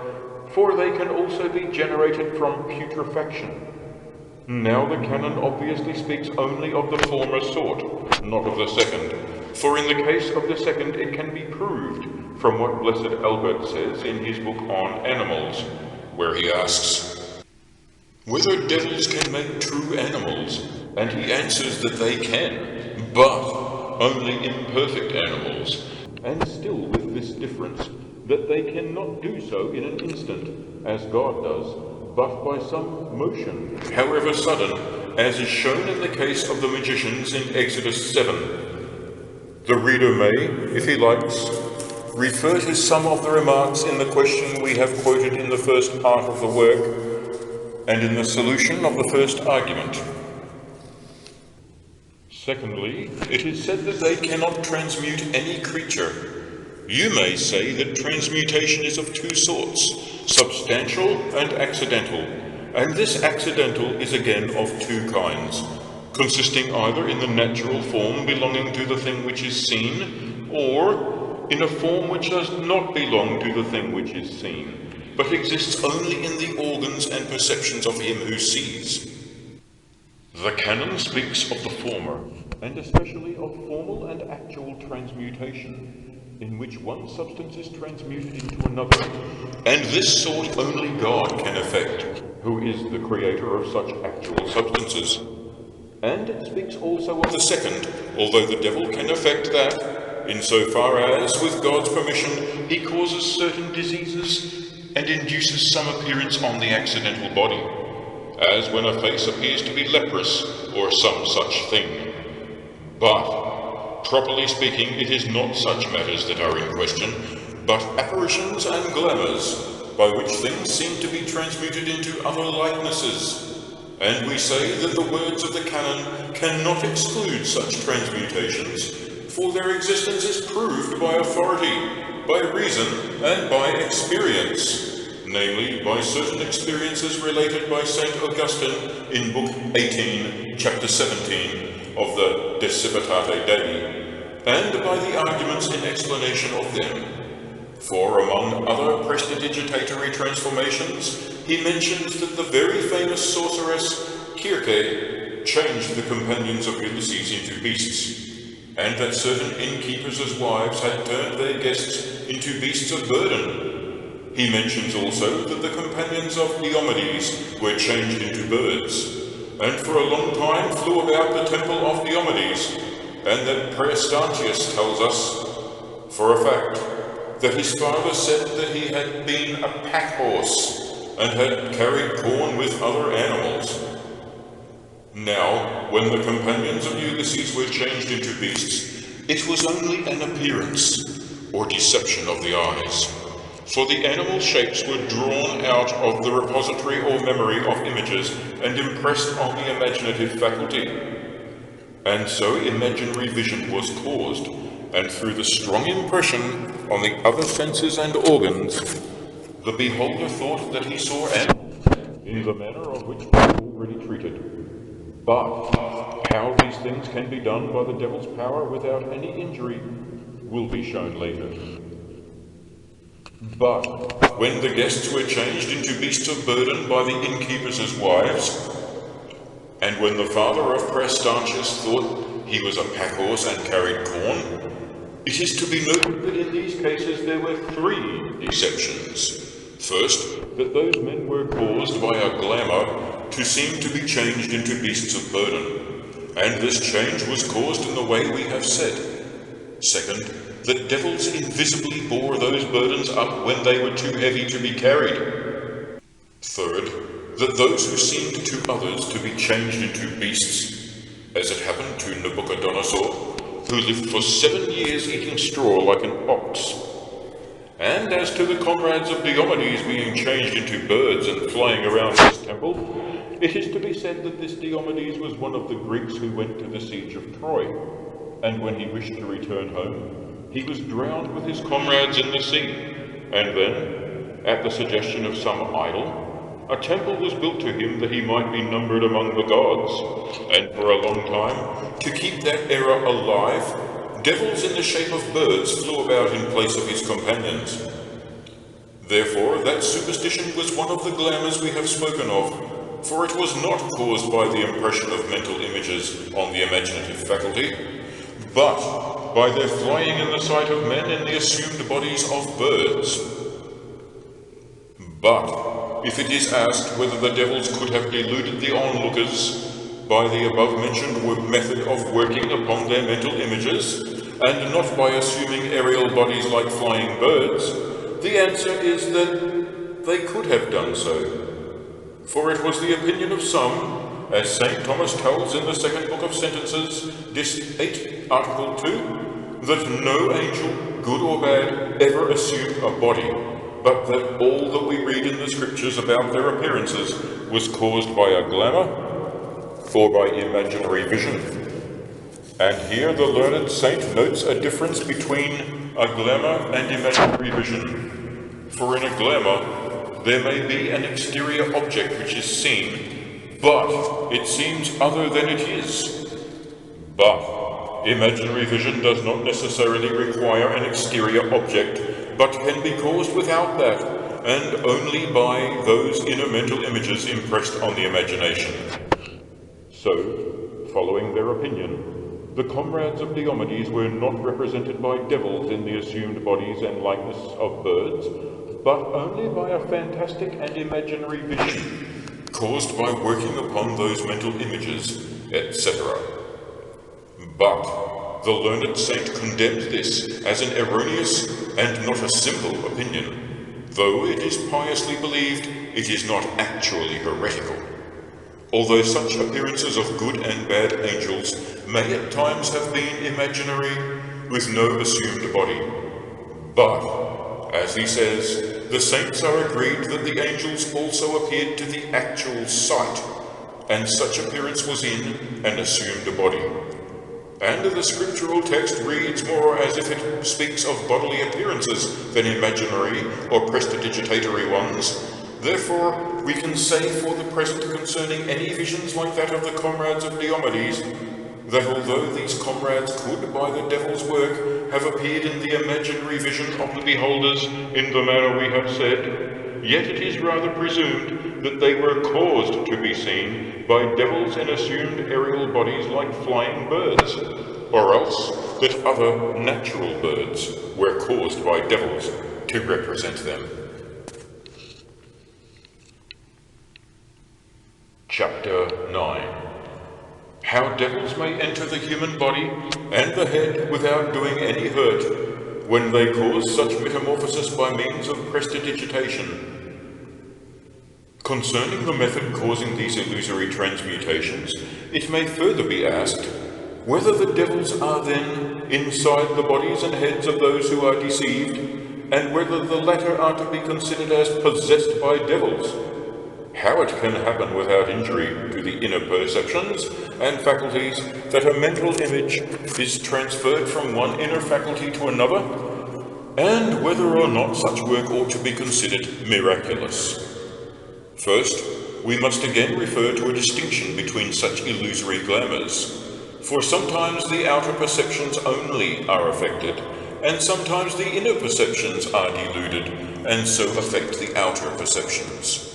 for they can also be generated from putrefaction. Now the canon obviously speaks only of the former sort, not of the second, for in the case of the second it can be proved from what Blessed Albert says in his book on animals, where he asks whether devils can make true animals, and he answers that they can, but only imperfect animals, and still with this difference, that they cannot do so in an instant, as God does, but by some motion, however sudden, as is shown in the case of the magicians in Exodus 7. The reader may, if he likes, refer to some of the remarks in the question we have quoted in the first part of the work, and in the solution of the first argument. Secondly, it is said that they cannot transmute any creature. You may say that transmutation is of two sorts, substantial and accidental, and this accidental is again of two kinds, consisting either in the natural form belonging to the thing which is seen, or in a form which does not belong to the thing which is seen, but exists only in the organs and perceptions of him who sees. The canon speaks of the former, and especially of formal and actual transmutation, in which one substance is transmuted into another, and this sort only God can effect, who is the creator of such actual substances. And it speaks also of the second, although the devil can effect that, insofar as, with God's permission, he causes certain diseases and induces some appearance on the accidental body, as when a face appears to be leprous, or some such thing. But, properly speaking, it is not such matters that are in question, but apparitions and glamours, by which things seem to be transmuted into other likenesses. And we say that the words of the canon cannot exclude such transmutations, for their existence is proved by authority, by reason, and by experience, namely by certain experiences related by St. Augustine in Book 18, Chapter 17 of the De Civitate Dei, and by the arguments in explanation of them. For among other prestidigitatory transformations, he mentions that the very famous sorceress Kirke changed the companions of Ulysses into beasts, and that certain innkeepers' wives had turned their guests into beasts of burden. He mentions also that the companions of Diomedes were changed into birds, and for a long time flew about the temple of Diomedes, and that Praestantius tells us, for a fact, that his father said that he had been a pack horse, and had carried corn with other animals. Now, when the companions of Ulysses were changed into beasts, it was only an appearance, or deception of the eyes, for the animal shapes were drawn out of the repository or memory of images and impressed on the imaginative faculty. And so imaginary vision was caused, and through the strong impression on the other senses and organs, the beholder thought that he saw animals in the manner of which we have already treated. But how these things can be done by the devil's power without any injury will be shown later. But when the guests were changed into beasts of burden by the innkeepers' wives, and when the father of Praestantius thought he was a pack horse and carried corn, it is to be noted that in these cases there were three deceptions. First, that those men were caused by a glamour to seem to be changed into beasts of burden, and this change was caused in the way we have said. Second, that devils invisibly bore those burdens up when they were too heavy to be carried. Third, that those who seemed to others to be changed into beasts, as it happened to Nabuchodonosor, who lived for 7 years eating straw like an ox. And as to the comrades of Diomedes being changed into birds and flying around his temple, it is to be said that this Diomedes was one of the Greeks who went to the siege of Troy, and when he wished to return home, he was drowned with his comrades in the sea, and then, at the suggestion of some idol, a temple was built to him that he might be numbered among the gods, and for a long time, to keep that error alive, devils in the shape of birds flew about in place of his companions. Therefore, that superstition was one of the glamours we have spoken of, for it was not caused by the impression of mental images on the imaginative faculty, but by their flying in the sight of men in the assumed bodies of birds. But if it is asked whether the devils could have deluded the onlookers by the above-mentioned method of working upon their mental images, and not by assuming aerial bodies like flying birds, the answer is that they could have done so. For it was the opinion of some, as St. Thomas tells in the second book of Sentences, Dist. 8, Article 2, that no angel, good or bad, ever assumed a body, but that all that we read in the scriptures about their appearances was caused by a glamour or by imaginary vision. And here the learned saint notes a difference between a glamour and imaginary vision. For in a glamour there may be an exterior object which is seen, but it seems other than it is. But imaginary vision does not necessarily require an exterior object, but can be caused without that, and only by those inner mental images impressed on the imagination. So, following their opinion, the comrades of Diomedes were not represented by devils in the assumed bodies and likeness of birds, but only by a fantastic and imaginary vision, caused by working upon those mental images, etc. But the learned saint condemned this as an erroneous and not a simple opinion. Though it is piously believed, it is not actually heretical. Although such appearances of good and bad angels may at times have been imaginary, with no assumed body. But, as he says, the saints are agreed that the angels also appeared to the actual sight, and such appearance was in and assumed a body. and the scriptural text reads more as if it speaks of bodily appearances than imaginary or prestidigitatory ones. Therefore, we can say for the present concerning any visions like that of the comrades of Diomedes, that although these comrades could, by the devil's work, have appeared in the imaginary vision of the beholders in the manner we have said, yet it is rather presumed that they were caused to be seen by devils in assumed aerial bodies like flying birds, or else that other natural birds were caused by devils to represent them. Chapter 9. How devils may enter the human body and the head without doing any hurt, when they cause such metamorphosis by means of prestidigitation. Concerning the method causing these illusory transmutations, it may further be asked whether the devils are then inside the bodies and heads of those who are deceived, and whether the latter are to be considered as possessed by devils. How it can happen without injury to the inner perceptions and faculties that a mental image is transferred from one inner faculty to another, and whether or not such work ought to be considered miraculous. First, we must again refer to a distinction between such illusory glamours, for sometimes the outer perceptions only are affected, and sometimes the inner perceptions are deluded, and so affect the outer perceptions.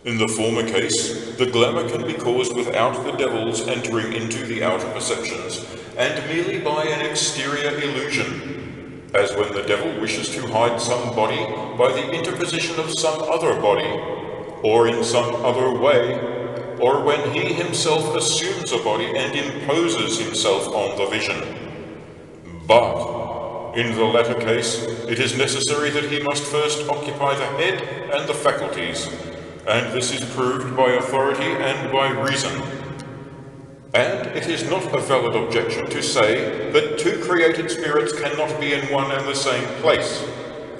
In the former case, the glamour can be caused without the devils entering into the outer perceptions, and merely by an exterior illusion, as when the devil wishes to hide some body by the interposition of some other body, or in some other way, or when he himself assumes a body and imposes himself on the vision. But in the latter case, it is necessary that he must first occupy the head and the faculties, and this is proved by authority and by reason. And it is not a valid objection to say that two created spirits cannot be in one and the same place,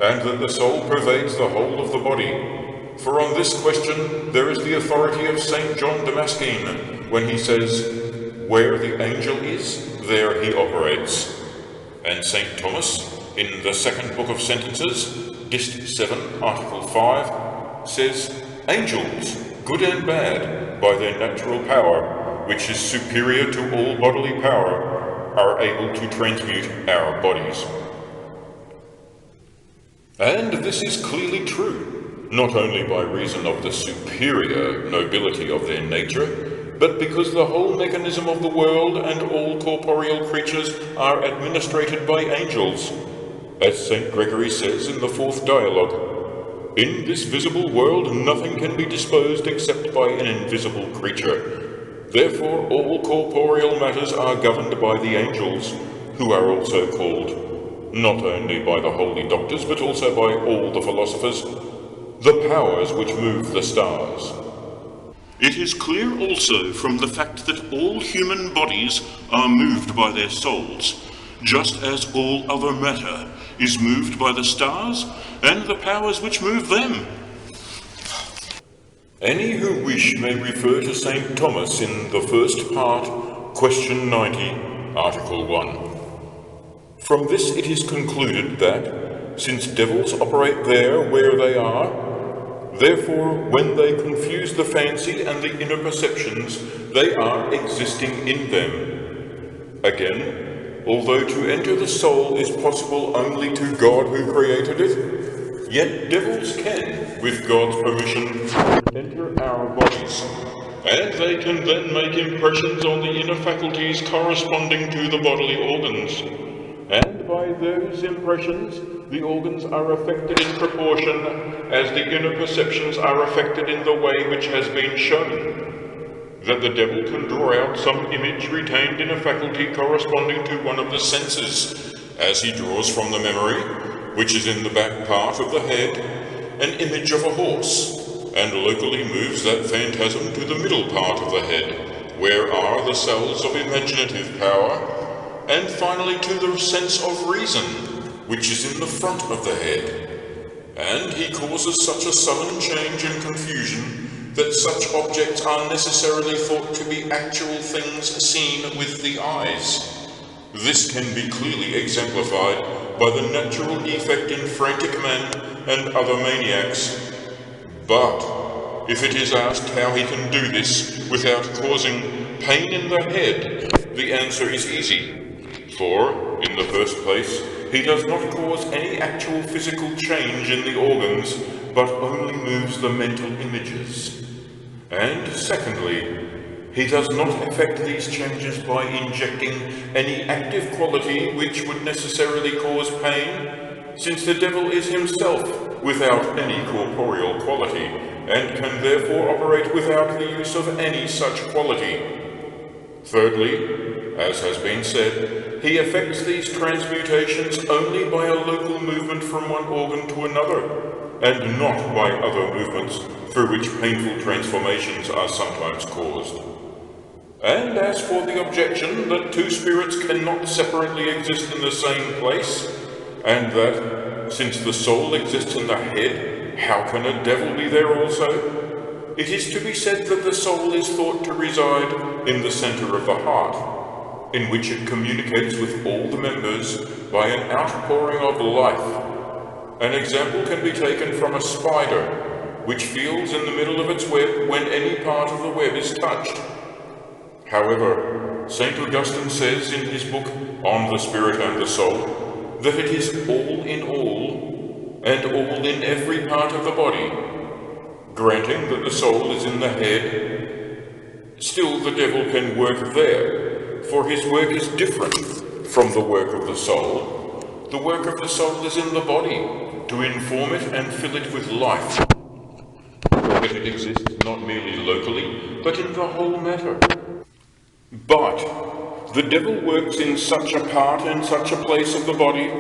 and that the soul pervades the whole of the body. For on this question there is the authority of St. John Damascene, when he says, "Where the angel is, there he operates." And St. Thomas, in the second book of Sentences, Dist. 7, Article 5, says, "Angels, good and bad, by their natural power, which is superior to all bodily power, are able to transmute our bodies." And this is clearly true, not only by reason of the superior nobility of their nature, but because the whole mechanism of the world and all corporeal creatures are administrated by angels, as St. Gregory says in the 4th Dialogue. In this visible world nothing can be disposed except by an invisible creature. Therefore all corporeal matters are governed by the angels, who are also called, not only by the holy doctors, but also by all the philosophers, the powers which move the stars. It is clear also from the fact that all human bodies are moved by their souls, just as all other matter is moved by the stars and the powers which move them. Any who wish may refer to St. Thomas in the first part, question 90, Article 1. From this it is concluded that, since devils operate there where they are, therefore when they confuse the fancy and the inner perceptions, they are existing in them. Again, although to enter the soul is possible only to God who created it, yet devils can, with God's permission, enter our bodies, and they can then make impressions on the inner faculties corresponding to the bodily organs. And by those impressions, the organs are affected in proportion as the inner perceptions are affected in the way which has been shown. That the devil can draw out some image retained in a faculty corresponding to one of the senses, as he draws from the memory, which is in the back part of the head, an image of a horse, and locally moves that phantasm to the middle part of the head, where are the cells of imaginative power, and finally to the sense of reason, which is in the front of the head. And he causes such a sudden change and confusion that such objects are necessarily thought to be actual things seen with the eyes, This can be clearly exemplified by the natural effect in frantic men and other maniacs. But if it is asked how he can do this without causing pain in the head, the answer is easy. For, in the first place, he does not cause any actual physical change in the organs, but only moves the mental images. And secondly, he does not effect these changes by injecting any active quality which would necessarily cause pain, since the devil is himself without any corporeal quality, and can therefore operate without the use of any such quality. Thirdly, as has been said, he effects these transmutations only by a local movement from one organ to another, and not by other movements through which painful transformations are sometimes caused. And as for the objection that two spirits cannot separately exist in the same place, and that, since the soul exists in the head, how can a devil be there also? It is to be said that the soul is thought to reside in the center of the heart, in which it communicates with all the members by an outpouring of life. An example can be taken from a spider, which feels in the middle of its web when any part of the web is touched. However, St. Augustine says in his book On the Spirit and the Soul that it is all in all, and all in every part of the body. Granting that the soul is in the head, still the devil can work there, for his work is different from the work of the soul. The work of the soul is in the body, to inform it and fill it with life, that it exists not merely locally, but in the whole matter. But the devil works in such a part and such a place of the body,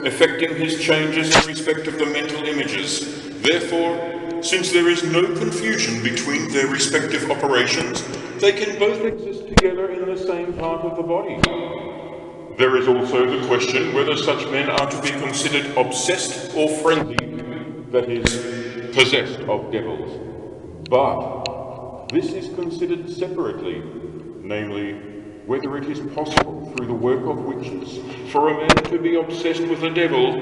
effecting his changes in respect of the mental images. Therefore, since there is no confusion between their respective operations, they can both exist together in the same part of the body. There is also the question whether such men are to be considered obsessed or frenzied, that is, possessed of devils. But this is considered separately, namely, whether it is possible through the work of witches for a man to be obsessed with the devil,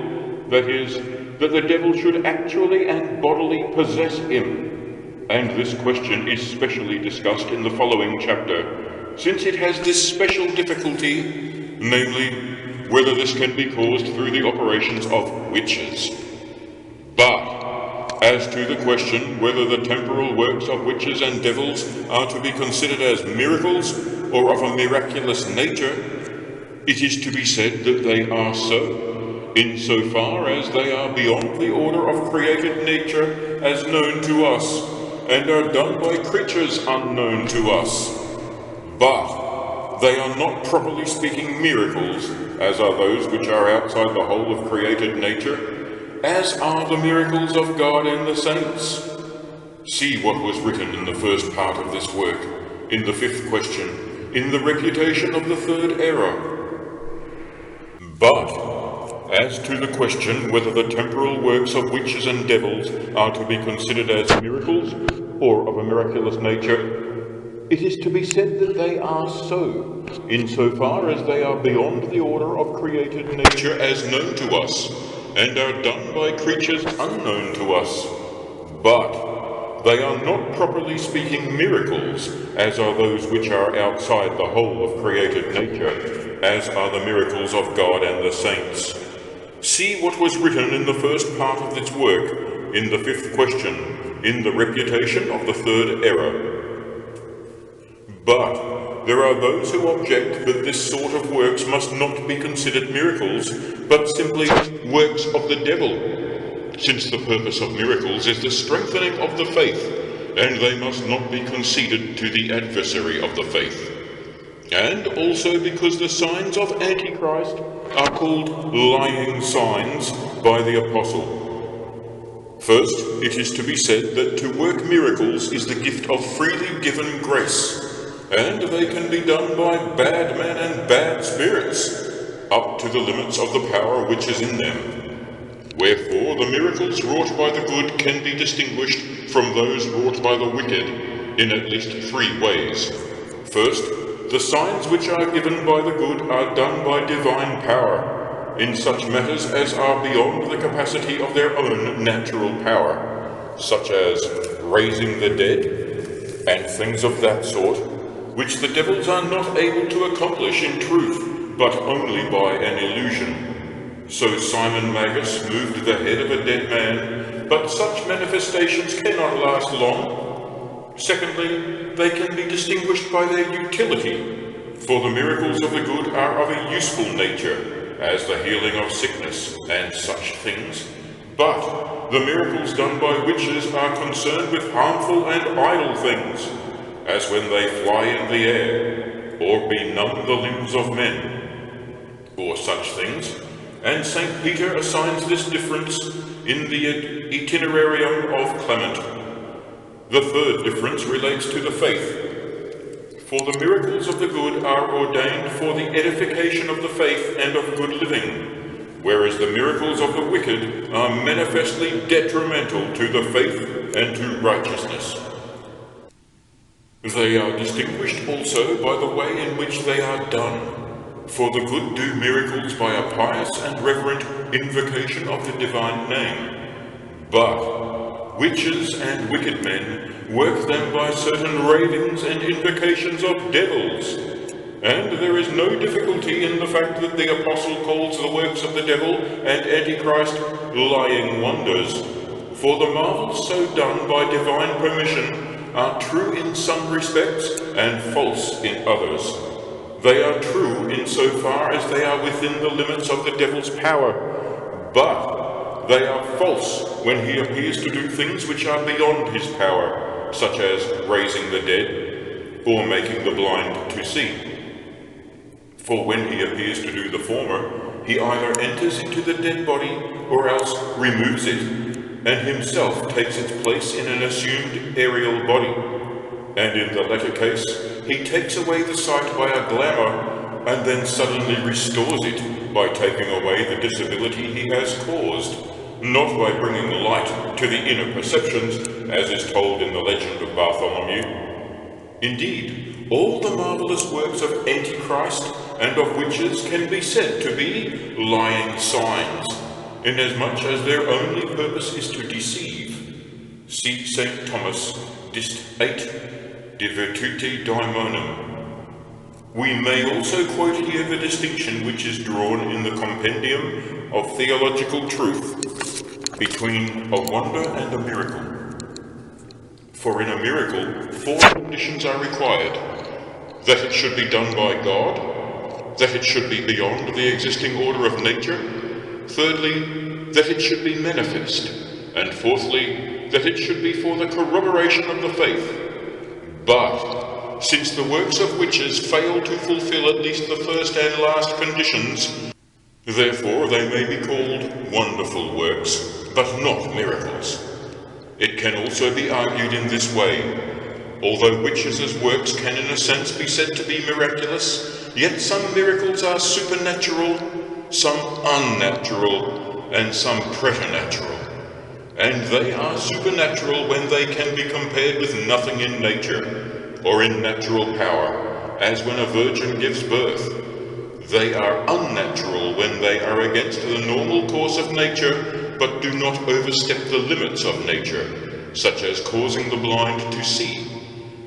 that is, that the devil should actually and bodily possess him. And this question is specially discussed in the following chapter, since it has this special difficulty, namely, whether this can be caused through the operations of witches. But as to the question whether the temporal works of witches and devils are to be considered as miracles or of a miraculous nature, it is to be said that they are so, insofar as they are beyond the order of created nature as known to us, and are done by creatures unknown to us. But they are not properly speaking miracles, as are those which are outside the whole of created nature, as are the miracles of God and the saints. See what was written in the first part of this work, in the fifth question, in the refutation of the third error. But as to the question whether the temporal works of witches and devils are to be considered as miracles or of a miraculous nature, it is to be said that they are so, insofar as they are beyond the order of created nature as known to us, and are done by creatures unknown to us. But they are not properly speaking miracles, as are those which are outside the whole of created nature, as are the miracles of God and the saints. See what was written in the first part of this work, in the fifth question, in the refutation of the third error. But there are those who object that this sort of works must not be considered miracles, but simply works of the devil, since the purpose of miracles is the strengthening of the faith, and they must not be conceded to the adversary of the faith. And also because the signs of Antichrist are called lying signs by the apostle. First, it is to be said that to work miracles is the gift of freely given grace, and they can be done by bad men and bad spirits, up to the limits of the power which is in them. Wherefore the miracles wrought by the good can be distinguished from those wrought by the wicked in at least three ways. First, the signs which are given by the good are done by divine power, in such matters as are beyond the capacity of their own natural power, such as raising the dead, and things of that sort, which the devils are not able to accomplish in truth, but only by an illusion. So Simon Magus moved the head of a dead man, but such manifestations cannot last long. Secondly, they can be distinguished by their utility, for the miracles of the good are of a useful nature, as the healing of sickness and such things. But the miracles done by witches are concerned with harmful and idle things, as when they fly in the air, or benumb the limbs of men, or such things. And St. Peter assigns this difference in the Itinerarium of Clement. The third difference relates to the faith. For the miracles of the good are ordained for the edification of the faith and of good living, whereas the miracles of the wicked are manifestly detrimental to the faith and to righteousness. They are distinguished also by the way in which they are done. For the good do miracles by a pious and reverent invocation of the divine name. But witches and wicked men work them by certain ravings and invocations of devils. And there is no difficulty in the fact that the apostle calls the works of the devil and Antichrist lying wonders. For the marvels so done by divine permission are true in some respects and false in others. They are true in so far as they are within the limits of the devil's power, but they are false when he appears to do things which are beyond his power, such as raising the dead, or making the blind to see. For when he appears to do the former, he either enters into the dead body, or else removes it, and himself takes its place in an assumed aerial body. And in the latter case, he takes away the sight by a glamour, and then suddenly restores it by taking away the disability he has caused, not by bringing light to the inner perceptions, as is told in the legend of Bartholomew. Indeed, all the marvelous works of Antichrist and of witches can be said to be lying signs, inasmuch as their only purpose is to deceive. See St. Thomas, Dist. 8, De Virtute Daemonum. We may also quote here the distinction which is drawn in the Compendium of Theological Truth between a wonder and a miracle. For in a miracle, 4 conditions are required: that it should be done by God, that it should be beyond the existing order of nature, thirdly, that it should be manifest, and fourthly, that it should be for the corroboration of the faith. But since the works of witches fail to fulfill at least the first and last conditions, therefore they may be called wonderful works, but not miracles. It can also be argued in this way: although witches' works can in a sense be said to be miraculous, yet some miracles are supernatural, some unnatural, and some preternatural. And they are supernatural when they can be compared with nothing in nature, or in natural power, as when a virgin gives birth. They are unnatural when they are against the normal course of nature, but do not overstep the limits of nature, such as causing the blind to see.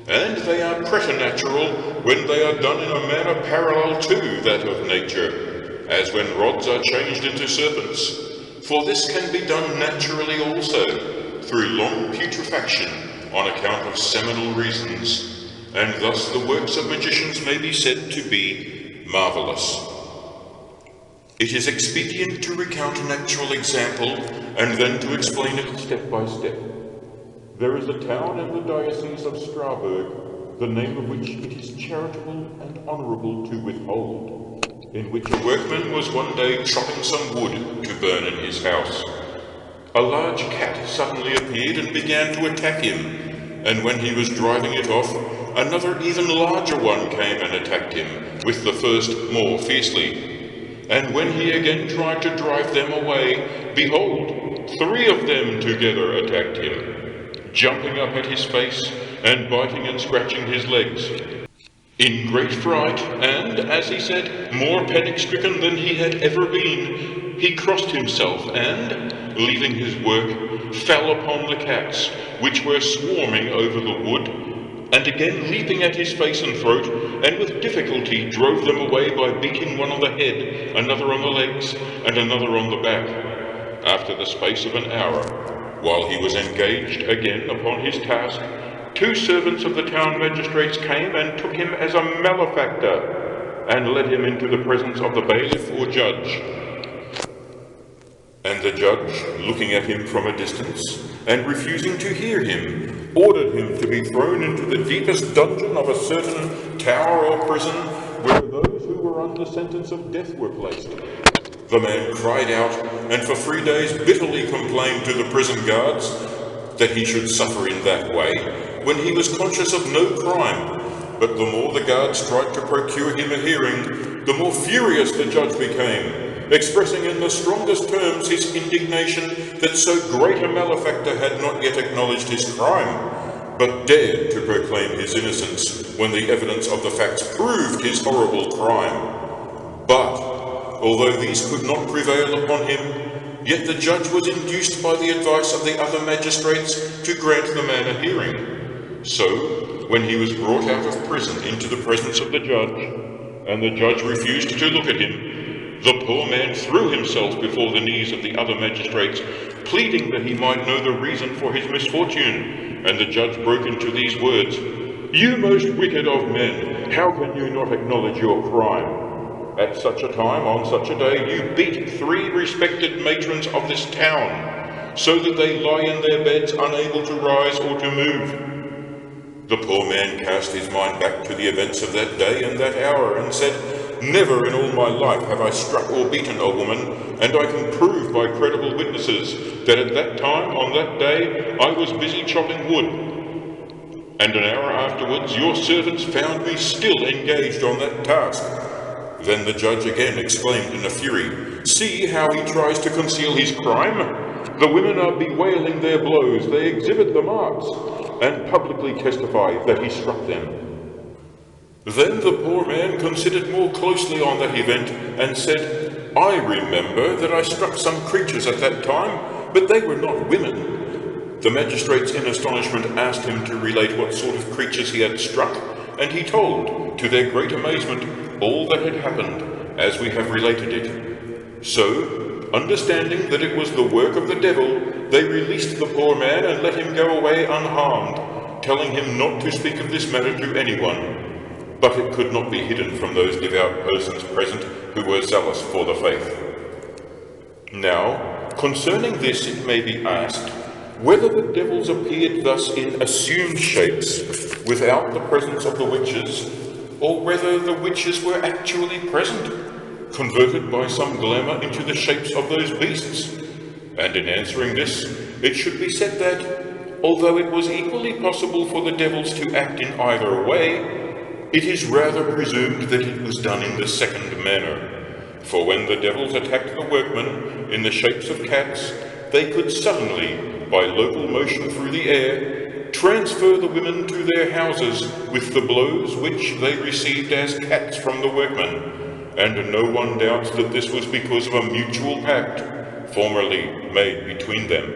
And they are preternatural when they are done in a manner parallel to that of nature, as when rods are changed into serpents. For this can be done naturally also, through long putrefaction, on account of seminal reasons, and thus the works of magicians may be said to be marvelous. It is expedient to recount an actual example, and then to explain it step by step. There is a town in the diocese of Strasbourg, the name of which it is charitable and honourable to withhold, in which a workman was one day chopping some wood to burn in his house. A large cat suddenly appeared and began to attack him, and when he was driving it off, another even larger one came and attacked him, with the first more fiercely. And when he again tried to drive them away, behold, 3 of them together attacked him, jumping up at his face and biting and scratching his legs. In great fright, and, as he said, more panic-stricken than he had ever been, he crossed himself and, leaving his work, fell upon the cats, which were swarming over the wood, and again leaping at his face and throat, and with difficulty drove them away by beating one on the head, another on the legs, and another on the back. After the space of an hour, while he was engaged again upon his task, 2 servants of the town magistrates came and took him as a malefactor, and led him into the presence of the bailiff or judge. And the judge, looking at him from a distance, and refusing to hear him, ordered him to be thrown into the deepest dungeon of a certain tower or prison, where those who were under sentence of death were placed. The man cried out, and for 3 days bitterly complained to the prison guards that he should suffer in that way, when he was conscious of no crime. But the more the guards tried to procure him a hearing, the more furious the judge became, expressing in the strongest terms his indignation that so great a malefactor had not yet acknowledged his crime, but dared to proclaim his innocence when the evidence of the facts proved his horrible crime. But, although these could not prevail upon him, yet the judge was induced by the advice of the other magistrates to grant the man a hearing. So, when he was brought out of prison into the presence of the judge, and the judge refused to look at him, the poor man threw himself before the knees of the other magistrates, pleading that he might know the reason for his misfortune. And the judge broke into these words, "You most wicked of men, how can you not acknowledge your crime? At such a time, on such a day, you beat 3 respected matrons of this town, so that they lie in their beds unable to rise or to move." The poor man cast his mind back to the events of that day and that hour, and said, "Never in all my life have I struck or beaten a woman, and I can prove by credible witnesses that at that time, on that day, I was busy chopping wood. And an hour afterwards, your servants found me still engaged on that task." Then the judge again exclaimed in a fury, "See how he tries to conceal his crime? The women are bewailing their blows, they exhibit the marks, and publicly testify that he struck them." Then the poor man considered more closely on that event, and said, "I remember that I struck some creatures at that time, but they were not women." The magistrates in astonishment asked him to relate what sort of creatures he had struck, and he told, to their great amazement, all that had happened, as we have related it. So, understanding that it was the work of the devil, they released the poor man and let him go away unharmed, telling him not to speak of this matter to anyone. But it could not be hidden from those devout persons present who were zealous for the faith. Now, concerning this it may be asked, whether the devils appeared thus in assumed shapes, without the presence of the witches, or whether the witches were actually present, converted by some glamour into the shapes of those beasts. And in answering this, it should be said that, although it was equally possible for the devils to act in either way, it is rather presumed that it was done in the second manner. For when the devils attacked the workmen in the shapes of cats, they could suddenly, by local motion through the air, transfer the women to their houses with the blows which they received as cats from the workmen, and no one doubts that this was because of a mutual pact formerly made between them.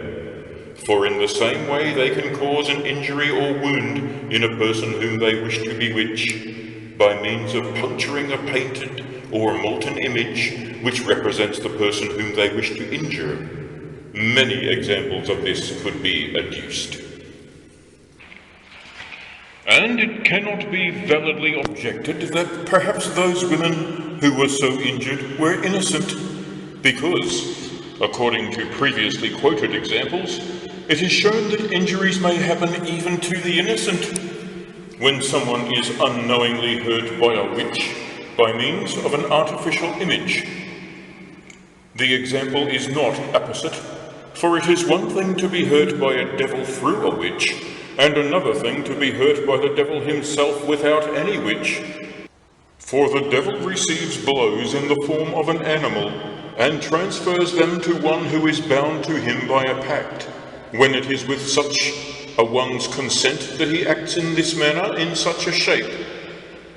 For in the same way they can cause an injury or wound in a person whom they wish to bewitch, by means of puncturing a painted or molten image which represents the person whom they wish to injure. Many examples of this could be adduced. And it cannot be validly objected that perhaps those women who were so injured were innocent, because, according to previously quoted examples, it is shown that injuries may happen even to the innocent, when someone is unknowingly hurt by a witch by means of an artificial image. The example is not apposite, for it is one thing to be hurt by a devil through a witch, and another thing to be hurt by the devil himself without any witch. For the devil receives blows in the form of an animal, and transfers them to one who is bound to him by a pact, when it is with such a one's consent that he acts in this manner in such a shape.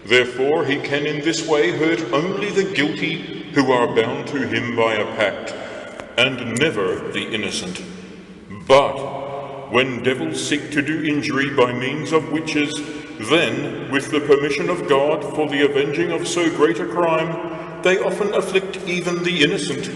Therefore he can in this way hurt only the guilty who are bound to him by a pact, and never the innocent. But when devils seek to do injury by means of witches, then, with the permission of God for the avenging of so great a crime, they often afflict even the innocent.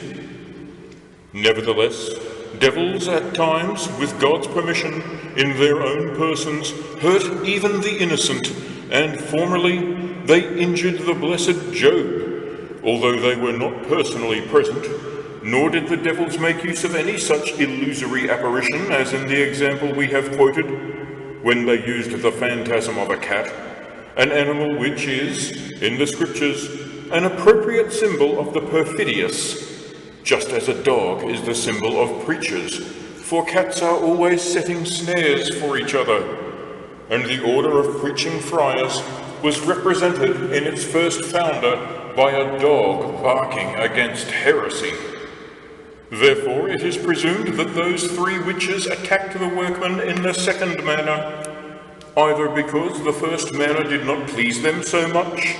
Nevertheless, devils at times, with God's permission, in their own persons, hurt even the innocent, and formerly they injured the blessed Job, although they were not personally present, nor did the devils make use of any such illusory apparition as in the example we have quoted, when they used the phantasm of a cat, an animal which is, in the scriptures, an appropriate symbol of the perfidious, just as a dog is the symbol of preachers, for cats are always setting snares for each other, and the order of preaching friars was represented in its first founder by a dog barking against heresy. Therefore it is presumed that those three witches attacked the workmen in the second manner, either because the first manner did not please them so much,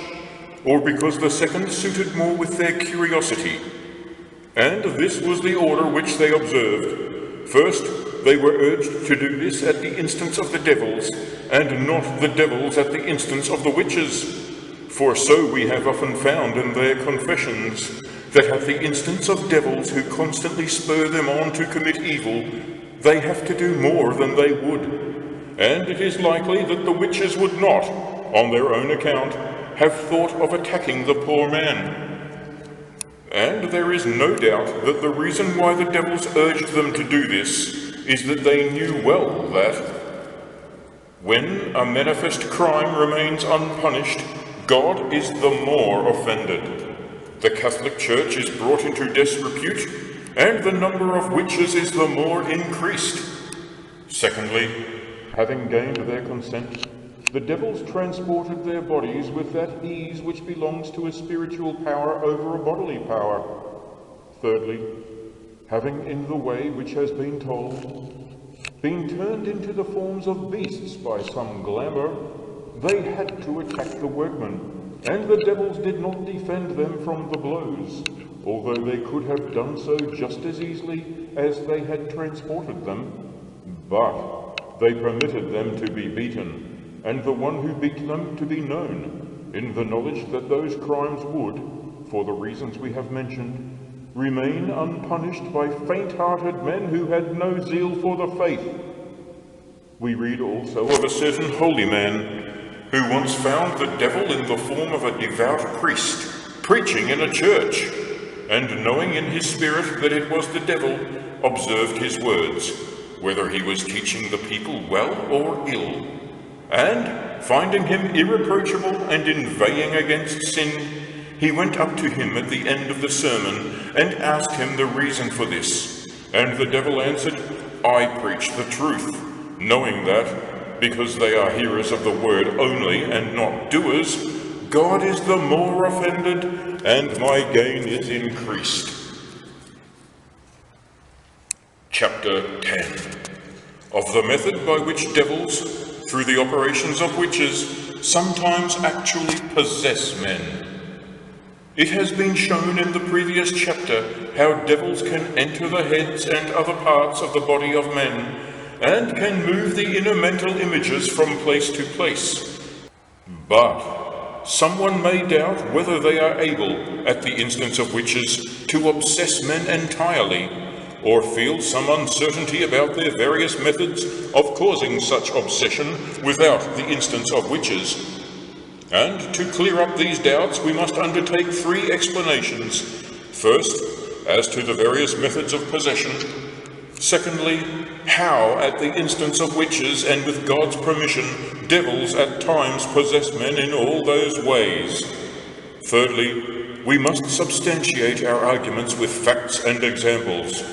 or because the second suited more with their curiosity. And this was the order which they observed. First, they were urged to do this at the instance of the devils, and not the devils at the instance of the witches. For so we have often found in their confessions, that at the instance of devils who constantly spur them on to commit evil, they have to do more than they would. And it is likely that the witches would not, on their own account, have thought of attacking the poor man. And there is no doubt that the reason why the devils urged them to do this is that they knew well that, when a manifest crime remains unpunished, God is the more offended. The Catholic Church is brought into disrepute, and the number of witches is the more increased. Secondly, having gained their consent, the devils transported their bodies with that ease which belongs to a spiritual power over a bodily power. Thirdly, having in the way which has been told, been turned into the forms of beasts by some glamour, they had to attack the workmen. And the devils did not defend them from the blows, although they could have done so just as easily as they had transported them. But they permitted them to be beaten, and the one who beat them to be known, in the knowledge that those crimes would, for the reasons we have mentioned, remain unpunished by faint-hearted men who had no zeal for the faith. We read also of a certain holy man, who once found the devil in the form of a devout priest, preaching in a church, and knowing in his spirit that it was the devil, observed his words, whether he was teaching the people well or ill. And, finding him irreproachable and inveighing against sin, he went up to him at the end of the sermon, and asked him the reason for this. And the devil answered, I preach the truth, knowing that, because they are hearers of the word only and not doers, God is the more offended, and my gain is increased. Chapter 10. Of the method by which devils, through the operations of witches, sometimes actually possess men. It has been shown in the previous chapter how devils can enter the heads and other parts of the body of men, and can move the inner mental images from place to place. But someone may doubt whether they are able, at the instance of witches, to obsess men entirely, or feel some uncertainty about their various methods of causing such obsession without the instance of witches. And to clear up these doubts, we must undertake three explanations. First, as to the various methods of possession. Secondly, how, at the instance of witches and with God's permission, devils at times possess men in all those ways. Thirdly, we must substantiate our arguments with facts and examples.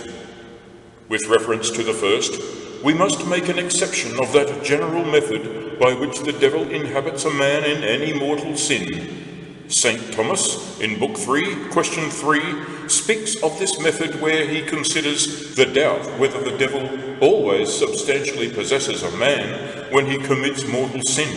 With reference to the first, we must make an exception of that general method by which the devil inhabits a man in any mortal sin. St. Thomas, in Book 3, Question 3, speaks of this method where he considers the doubt whether the devil always substantially possesses a man when he commits mortal sin.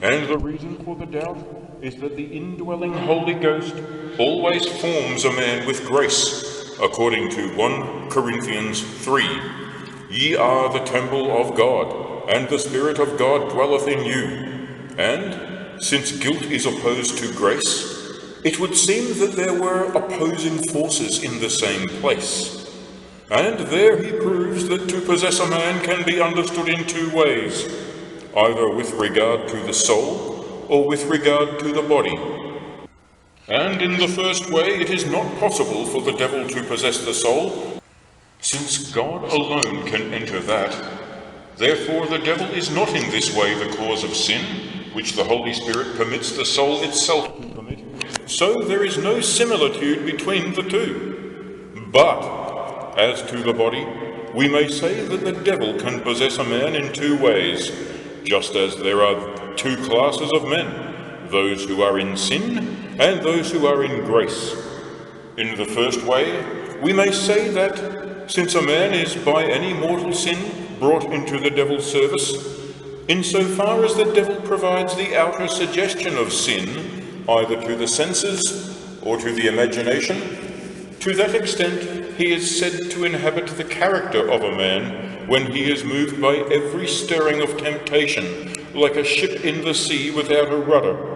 And the reason for the doubt is that the indwelling Holy Ghost always forms a man with grace, according to 1 Corinthians 3. Ye are the temple of God, and the Spirit of God dwelleth in you. And, since guilt is opposed to grace, it would seem that there were opposing forces in the same place. And there he proves that to possess a man can be understood in two ways, either with regard to the soul or with regard to the body. And in the first way, it is not possible for the devil to possess the soul, since God alone can enter that. Therefore, the devil is not in this way the cause of sin, which the Holy Spirit permits the soul itself to commit. So there is no similitude between the two. But, as to the body, we may say that the devil can possess a man in two ways, just as there are two classes of men, those who are in sin and those who are in grace. In the first way, we may say that, since a man is by any mortal sin brought into the devil's service, insofar as the devil provides the outer suggestion of sin, either to the senses or to the imagination, to that extent he is said to inhabit the character of a man when he is moved by every stirring of temptation, like a ship in the sea without a rudder.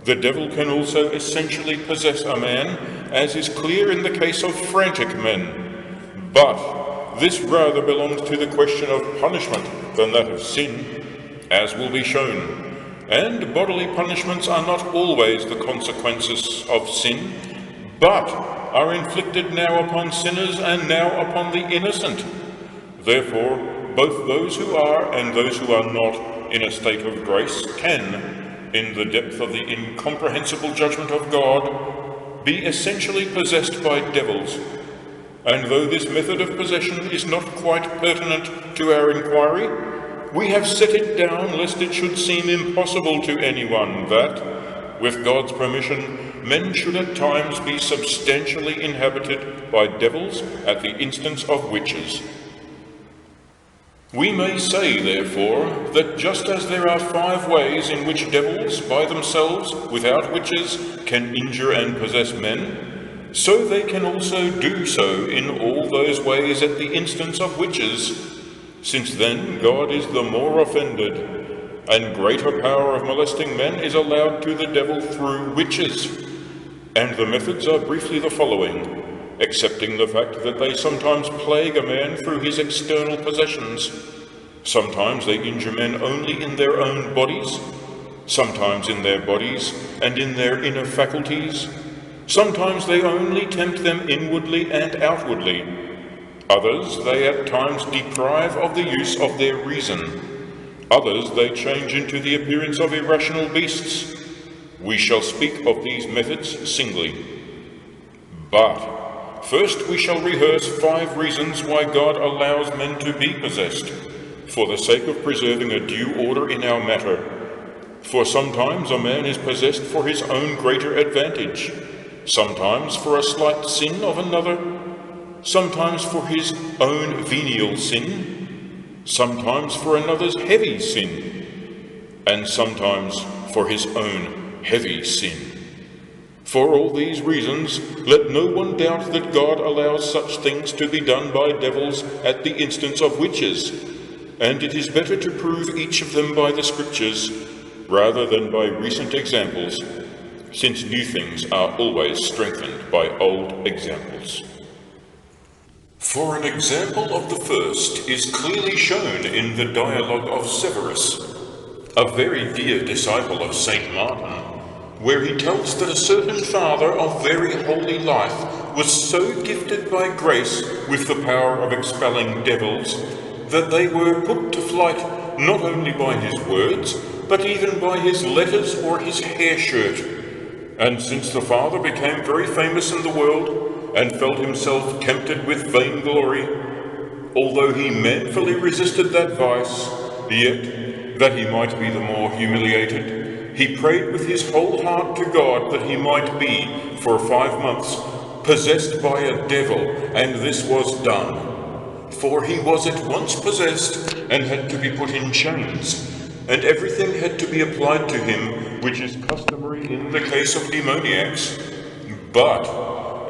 The devil can also essentially possess a man, as is clear in the case of frantic men. But this rather belongs to the question of punishment than that of sin, as will be shown. And bodily punishments are not always the consequences of sin, but are inflicted now upon sinners and now upon the innocent. Therefore, both those who are and those who are not in a state of grace can, in the depth of the incomprehensible judgment of God, be essentially possessed by devils. And though this method of possession is not quite pertinent to our inquiry, we have set it down lest it should seem impossible to anyone that, with God's permission, men should at times be substantially inhabited by devils at the instance of witches. We may say, therefore, that just as there are 5 ways in which devils, by themselves, without witches, can injure and possess men, so they can also do so in all those ways at the instance of witches, since then God is the more offended, and greater power of molesting men is allowed to the devil through witches. And the methods are briefly the following, excepting the fact that they sometimes plague a man through his external possessions. Sometimes they injure men only in their own bodies, sometimes in their bodies and in their inner faculties. Sometimes they only tempt them inwardly and outwardly. Others they at times deprive of the use of their reason. Others they change into the appearance of irrational beasts. We shall speak of these methods singly. But first we shall rehearse 5 reasons why God allows men to be possessed, for the sake of preserving a due order in our matter. For sometimes a man is possessed for his own greater advantage, sometimes for a slight sin of another, sometimes for his own venial sin, sometimes for another's heavy sin, and sometimes for his own heavy sin. For all these reasons, let no one doubt that God allows such things to be done by devils at the instance of witches, and it is better to prove each of them by the Scriptures rather than by recent examples, since new things are always strengthened by old examples. For an example of the first is clearly shown in the dialogue of Severus, a very dear disciple of St. Martin, where he tells that a certain father of very holy life was so gifted by grace with the power of expelling devils that they were put to flight not only by his words, but even by his letters or his hair shirt. And since the father became very famous in the world, and felt himself tempted with vainglory, although he manfully resisted that vice, yet, that he might be the more humiliated, he prayed with his whole heart to God that he might be, for 5 months, possessed by a devil, and this was done. For he was at once possessed, and had to be put in chains. and everything had to be applied to him which is customary in the case of demoniacs. But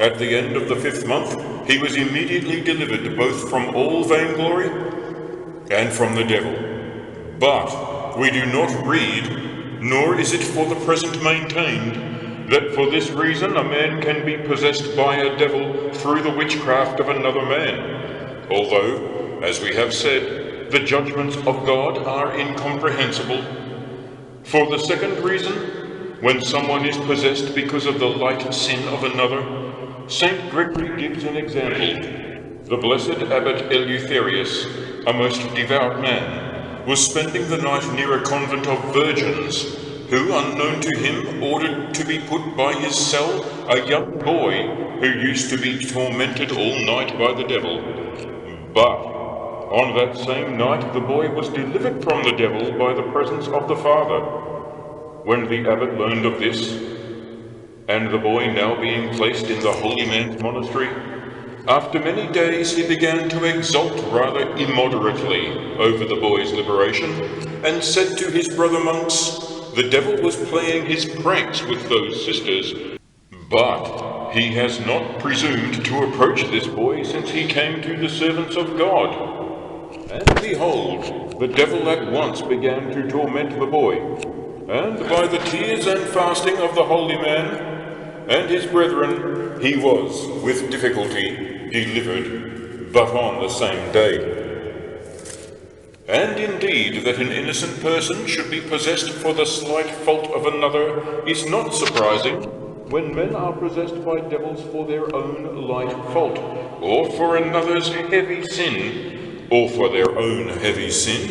at the end of the 5th month he was immediately delivered both from all vainglory and from the devil. But we do not read, nor is it for the present maintained, that for this reason a man can be possessed by a devil through the witchcraft of another man, although, as we have said, the judgments of God are incomprehensible. For the second reason, when someone is possessed because of the light sin of another, Saint Gregory gives an example. The blessed abbot Eleutherius, a most devout man, was spending the night near a convent of virgins, who, unknown to him, ordered to be put by his cell a young boy who used to be tormented all night by the devil. But on that same night the boy was delivered from the devil by the presence of the Father. When the abbot learned of this, and the boy now being placed in the holy man's monastery, after many days he began to exult rather immoderately over the boy's liberation, and said to his brother monks, the devil was playing his pranks with those sisters, but he has not presumed to approach this boy since he came to the servants of God. And behold, the devil at once began to torment the boy, and by the tears and fasting of the holy man and his brethren, he was, with difficulty, delivered, but on the same day. And indeed, that an innocent person should be possessed for the slight fault of another is not surprising, when men are possessed by devils for their own light fault, or for another's heavy sin, or for their own heavy sin,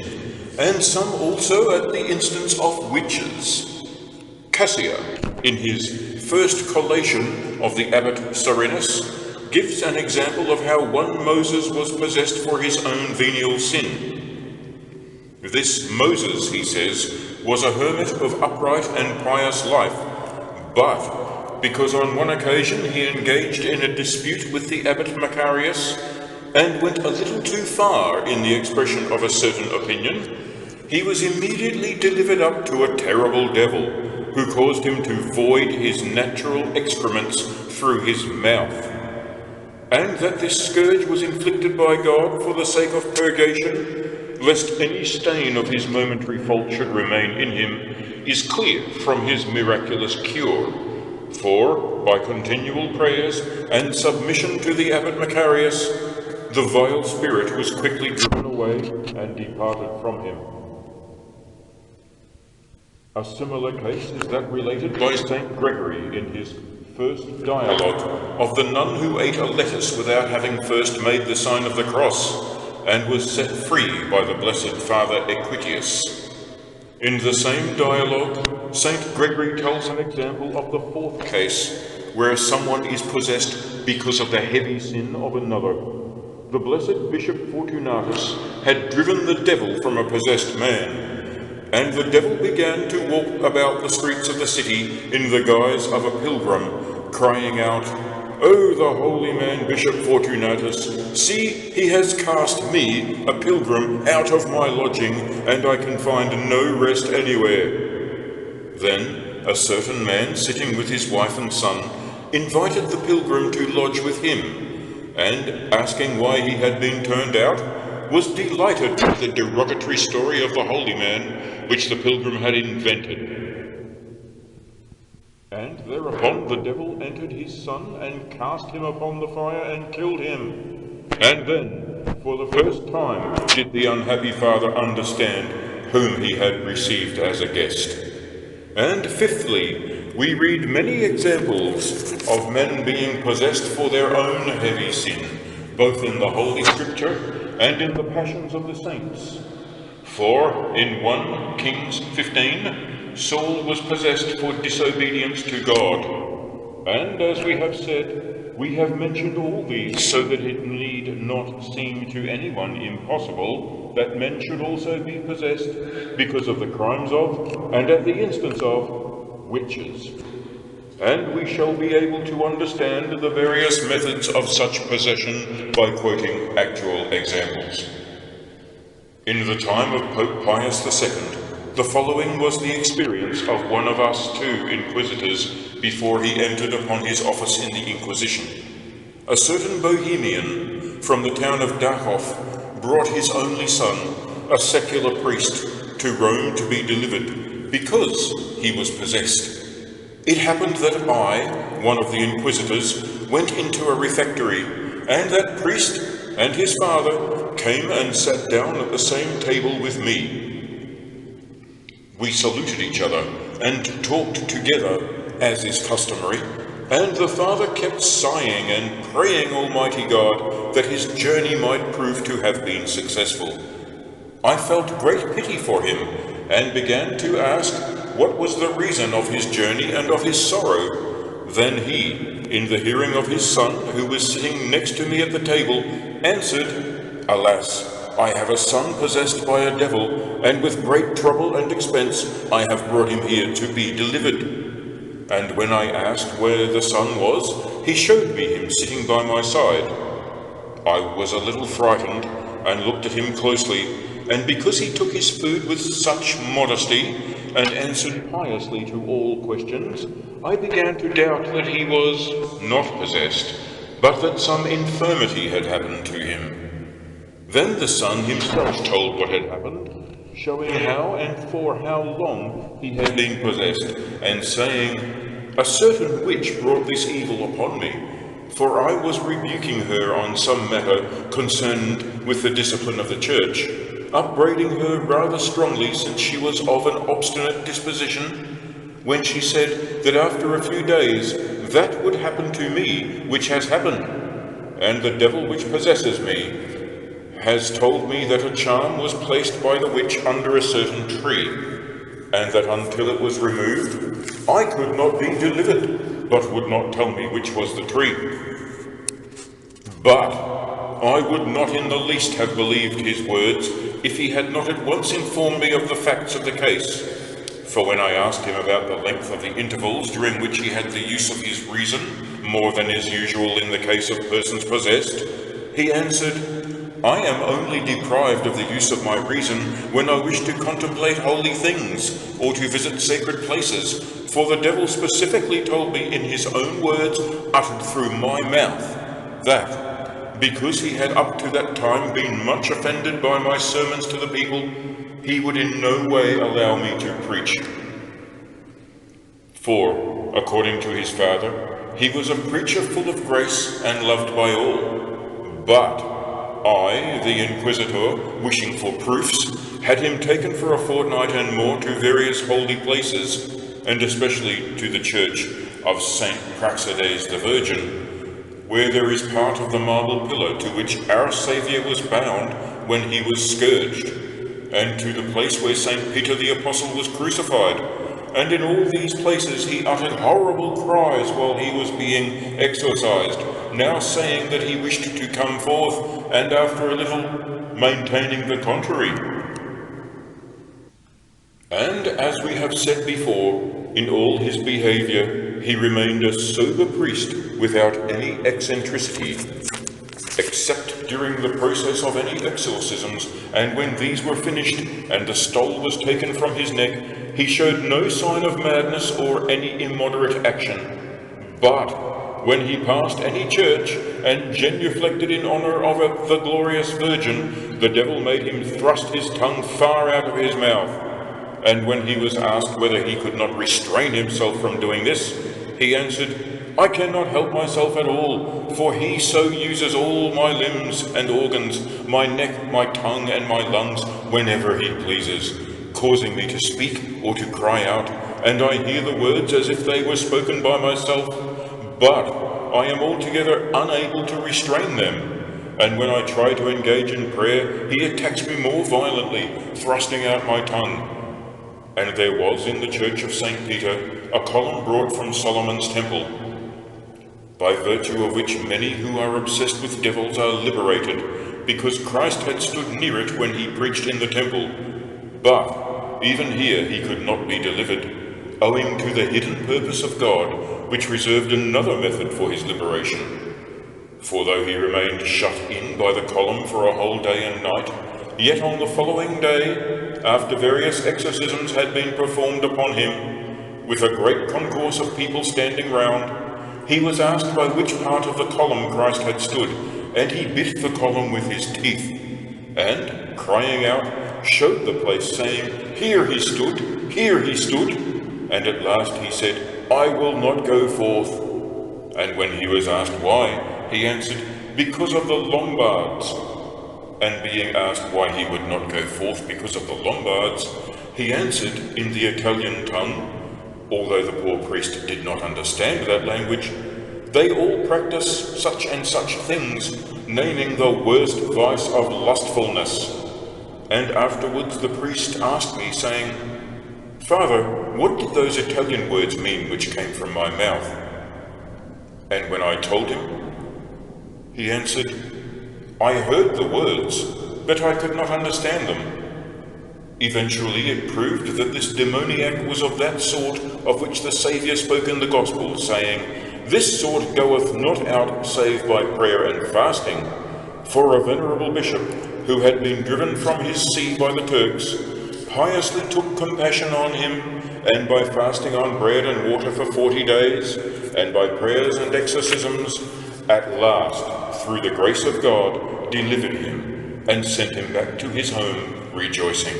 and some also at the instance of witches. Cassier, in his first collation of the abbot Serenus, gives an example of how one Moses was possessed for his own venial sin. This Moses, he says, was a hermit of upright and pious life, but because on one occasion he engaged in a dispute with the abbot Macarius, and went a little too far in the expression of a certain opinion, he was immediately delivered up to a terrible devil, who caused him to void his natural excrements through his mouth. And that this scourge was inflicted by God for the sake of purgation, lest any stain of his momentary fault should remain in him, is clear from his miraculous cure. For, by continual prayers and submission to the abbot Macarius, the vile spirit was quickly driven away and departed from him. A similar case is that related by Saint Gregory in his first dialogue of the nun who ate a lettuce without having first made the sign of the cross, and was set free by the blessed Father Equitius. In the same dialogue, Saint Gregory tells an example of the fourth case, where someone is possessed because of the heavy sin of another. The blessed Bishop Fortunatus had driven the devil from a possessed man, and the devil began to walk about the streets of the city in the guise of a pilgrim, crying out, "O the holy man Bishop Fortunatus, see, he has cast me, a pilgrim, out of my lodging, and I can find no rest anywhere." Then a certain man, sitting with his wife and son, invited the pilgrim to lodge with him, and, asking why he had been turned out, was delighted with the derogatory story of the holy man, which the pilgrim had invented. And thereupon the devil entered his son, and cast him upon the fire, and killed him. And then, for the first time, did the unhappy father understand whom he had received as a guest. And fifthly, we read many examples of men being possessed for their own heavy sin, both in the Holy Scripture and in the passions of the saints. For in 1 Kings 15, Saul was possessed for disobedience to God. And as we have said, we have mentioned all these so that it need not seem to anyone impossible that men should also be possessed because of the crimes of, and at the instance of, witches. And we shall be able to understand the various methods of such possession by quoting actual examples. In the time of Pope Pius II, the following was the experience of one of us two inquisitors before he entered upon his office in the Inquisition. A certain Bohemian from the town of Jakob brought his only son, a secular priest, to Rome to be delivered, because he was possessed. It happened that I, one of the inquisitors, went into a refectory, and that priest and his father came and sat down at the same table with me. We saluted each other and talked together, as is customary, and the father kept sighing and praying Almighty God that his journey might prove to have been successful. I felt great pity for him, and began to ask what was the reason of his journey and of his sorrow. Then he, in the hearing of his son, who was sitting next to me at the table, answered, "Alas, I have a son possessed by a devil, and with great trouble and expense I have brought him here to be delivered." And when I asked where the son was, he showed me him sitting by my side. I was a little frightened, and looked at him closely, and because he took his food with such modesty, and answered piously to all questions, I began to doubt that he was not possessed, but that some infirmity had happened to him. Then the son himself told what had happened, showing how and for how long he had been possessed, and saying, "A certain witch brought this evil upon me, for I was rebuking her on some matter concerned with the discipline of the church, upbraiding her rather strongly since she was of an obstinate disposition, when she said that after a few days that would happen to me which has happened, and the devil which possesses me has told me that a charm was placed by the witch under a certain tree, and that until it was removed I could not be delivered, but would not tell me which was the tree. But I would not in the least have believed his words if he had not at once informed me of the facts of the case. For when I asked him about the length of the intervals during which he had the use of his reason, more than is usual in the case of persons possessed, he answered, "I am only deprived of the use of my reason when I wish to contemplate holy things, or to visit sacred places, for the devil specifically told me in his own words, uttered through my mouth, that, because he had up to that time been much offended by my sermons to the people, he would in no way allow me to preach. For, according to his father, he was a preacher full of grace and loved by all. But I, the inquisitor, wishing for proofs, had him taken for a fortnight and more to various holy places, and especially to the church of Saint Praxedes the Virgin, where there is part of the marble pillar to which our Saviour was bound when he was scourged, and to the place where Saint Peter the Apostle was crucified. And in all these places he uttered horrible cries while he was being exorcised, now saying that he wished to come forth, and after a little maintaining the contrary. And as we have said before, in all his behaviour he remained a sober priest without any eccentricity, except during the process of any exorcisms, and when these were finished and the stole was taken from his neck, he showed no sign of madness or any immoderate action. But when he passed any church and genuflected in honour of the glorious Virgin, the devil made him thrust his tongue far out of his mouth. And when he was asked whether he could not restrain himself from doing this, he answered, "I cannot help myself at all, for he so uses all my limbs and organs, my neck, my tongue, and my lungs, whenever he pleases, causing me to speak or to cry out, and I hear the words as if they were spoken by myself, but I am altogether unable to restrain them. And when I try to engage in prayer, he attacks me more violently, thrusting out my tongue." And there was in the church of St. Peter a column brought from Solomon's temple, by virtue of which many who are obsessed with devils are liberated, because Christ had stood near it when he preached in the temple. But even here he could not be delivered, owing to the hidden purpose of God, which reserved another method for his liberation. For though he remained shut in by the column for a whole day and night, yet on the following day after various exorcisms had been performed upon him, with a great concourse of people standing round, he was asked by which part of the column Christ had stood, and he bit the column with his teeth, and, crying out, showed the place, saying, Here he stood, here he stood. And at last he said, I will not go forth. And when he was asked why, he answered, Because of the Lombards. And being asked why he would not go forth because of the Lombards, he answered in the Italian tongue, although the poor priest did not understand that language, They all practice such and such things, naming the worst vice of lustfulness. And afterwards the priest asked me, saying, Father, what did those Italian words mean which came from my mouth? And when I told him, he answered, I heard the words, but I could not understand them. Eventually it proved that this demoniac was of that sort of which the Saviour spoke in the Gospel, saying, This sort goeth not out save by prayer and fasting. For a venerable bishop, who had been driven from his see by the Turks, piously took compassion on him, and by fasting on bread and water for 40 days, and by prayers and exorcisms, at last, through the grace of God, delivered him, and sent him back to his home, rejoicing.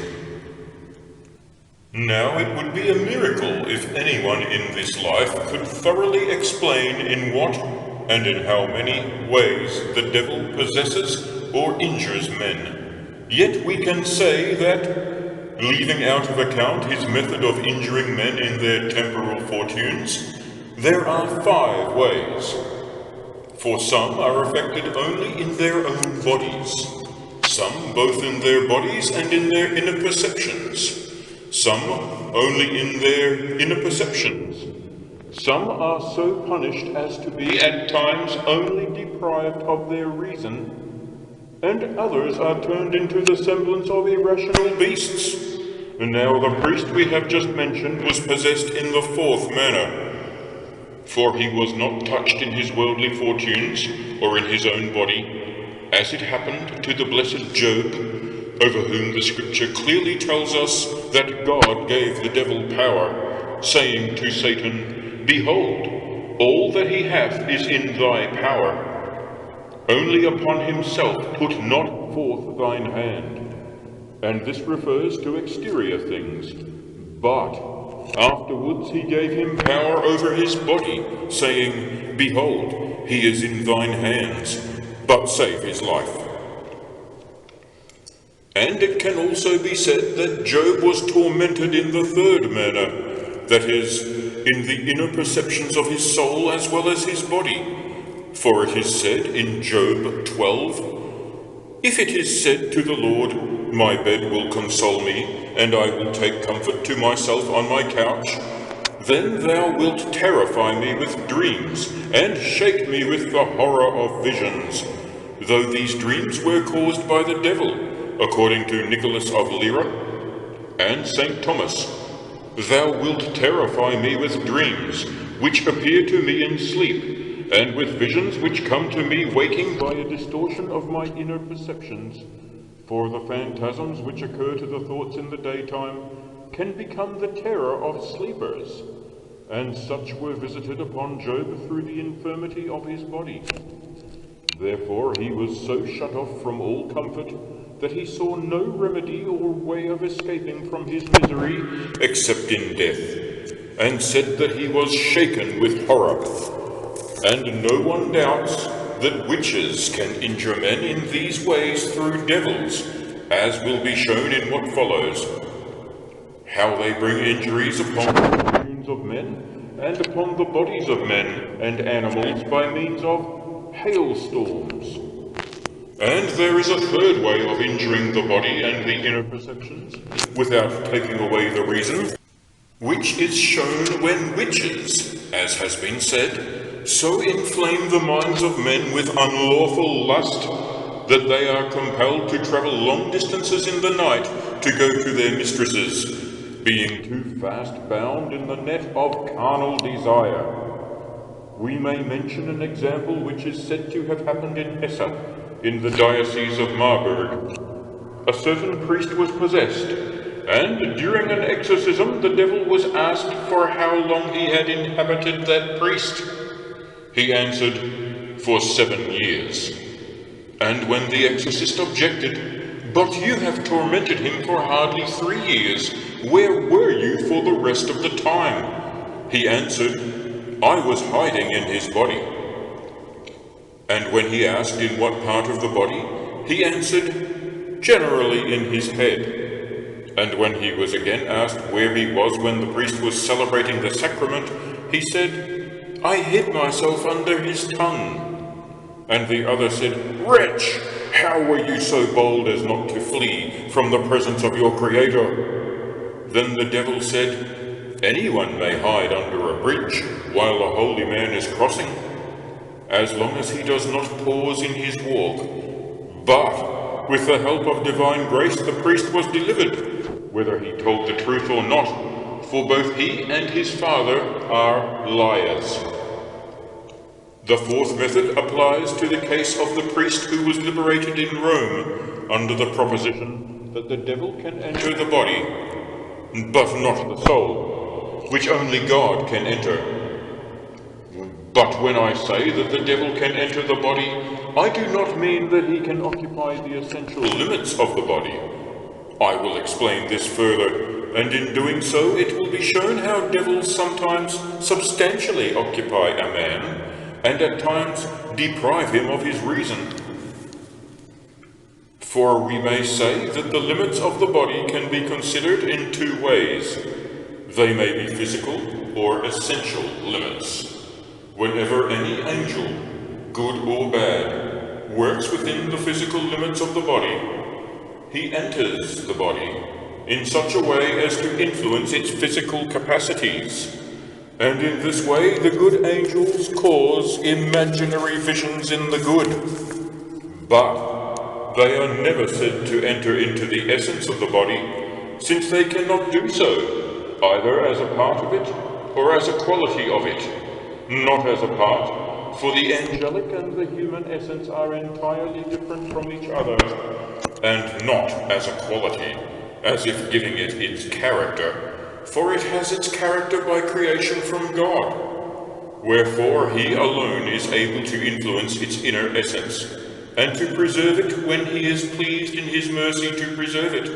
Now it would be a miracle if anyone in this life could thoroughly explain in what, and in how many ways the devil possesses or injures men. Yet we can say that, leaving out of account his method of injuring men in their temporal fortunes, there are 5 ways. For some are affected only in their own bodies, some both in their bodies and in their inner perceptions, some only in their inner perceptions. Some are so punished as to be at times only deprived of their reason, and others are turned into the semblance of irrational beasts. And now the priest we have just mentioned was possessed in the 4th manner. For he was not touched in his worldly fortunes, or in his own body, as it happened to the blessed Job, over whom the Scripture clearly tells us that God gave the devil power, saying to Satan, Behold, all that he hath is in thy power. Only upon himself put not forth thine hand. And this refers to exterior things. But afterwards he gave him power over his body, saying, Behold, he is in thine hands, but save his life. And it can also be said that Job was tormented in the 3rd manner, that is, in the inner perceptions of his soul as well as his body. For it is said in Job 12, If it is said to the Lord, My bed will console me, and I will take comfort to myself on my couch, then thou wilt terrify me with dreams, and shake me with the horror of visions, though these dreams were caused by the devil, according to Nicholas of Lyra and St. Thomas. Thou wilt terrify me with dreams, which appear to me in sleep, and with visions which come to me waking by a distortion of my inner perceptions. For the phantasms which occur to the thoughts in the daytime can become the terror of sleepers, and such were visited upon Job through the infirmity of his body. Therefore he was so shut off from all comfort that he saw no remedy or way of escaping from his misery except in death, and said that he was shaken with horror. And no one doubts that witches can injure men in these ways through devils, as will be shown in what follows. How they bring injuries upon the fortunes of men, and upon the bodies of men and animals by means of hailstorms. And there is a 3rd way of injuring the body and the inner perceptions, without taking away the reason, which is shown when witches, as has been said, so inflame the minds of men with unlawful lust, that they are compelled to travel long distances in the night to go to their mistresses, being too fast bound in the net of carnal desire. We may mention an example which is said to have happened in Hesse, in the diocese of Marburg. A certain priest was possessed, And during an exorcism, the devil was asked for how long he had inhabited that priest. He answered, "For 7 years. And when the exorcist objected, "But you have tormented him for hardly 3 years. Where were you for the rest of the time?" He answered, "I was hiding in his body." And when he asked in what part of the body, he answered, "Generally in his head." And when he was again asked where he was when the priest was celebrating the sacrament, he said, "I hid myself under his tongue." And the other said, "Wretch, how were you so bold as not to flee from the presence of your Creator?" Then the devil said, "Anyone may hide under a bridge while a holy man is crossing, as long as he does not pause in his walk. But with the help of divine grace the priest was delivered, whether he told the truth or not, for both he and his father are liars." The fourth method applies to the case of the priest who was liberated in Rome under the proposition that the devil can enter the body, but not the soul, which only God can enter. But when I say that the devil can enter the body, I do not mean that he can occupy the essential limits of the body. I will explain this further, and in doing so it will be shown how devils sometimes substantially occupy a man, and at times deprive him of his reason. For we may say that the limits of the body can be considered in 2 ways. They may be physical or essential limits. Whenever any angel, good or bad, works within the physical limits of the body, he enters the body in such a way as to influence its physical capacities. And in this way the good angels cause imaginary visions in the good. But they are never said to enter into the essence of the body, since they cannot do so, either as a part of it or as a quality of it, not as a part, for the angelic and the human essence are entirely different from each other, and not as a quality, as if giving it its character, for it has its character by creation from God. Wherefore he alone is able to influence its inner essence, and to preserve it when he is pleased in his mercy to preserve it.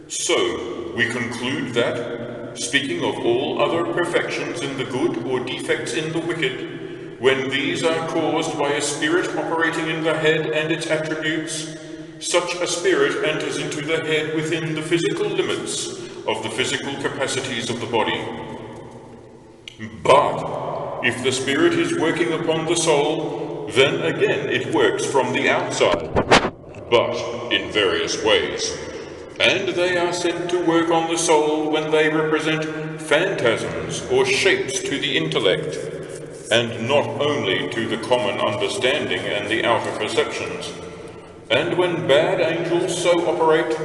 So we conclude that, speaking of all other perfections in the good or defects in the wicked, when these are caused by a spirit operating in the head and its attributes, such a spirit enters into the head within the physical limits of the physical capacities of the body. But if the spirit is working upon the soul, then again it works from the outside, but in various ways. And they are said to work on the soul when they represent phantasms or shapes to the intellect, and not only to the common understanding and the outer perceptions. And when bad angels so operate,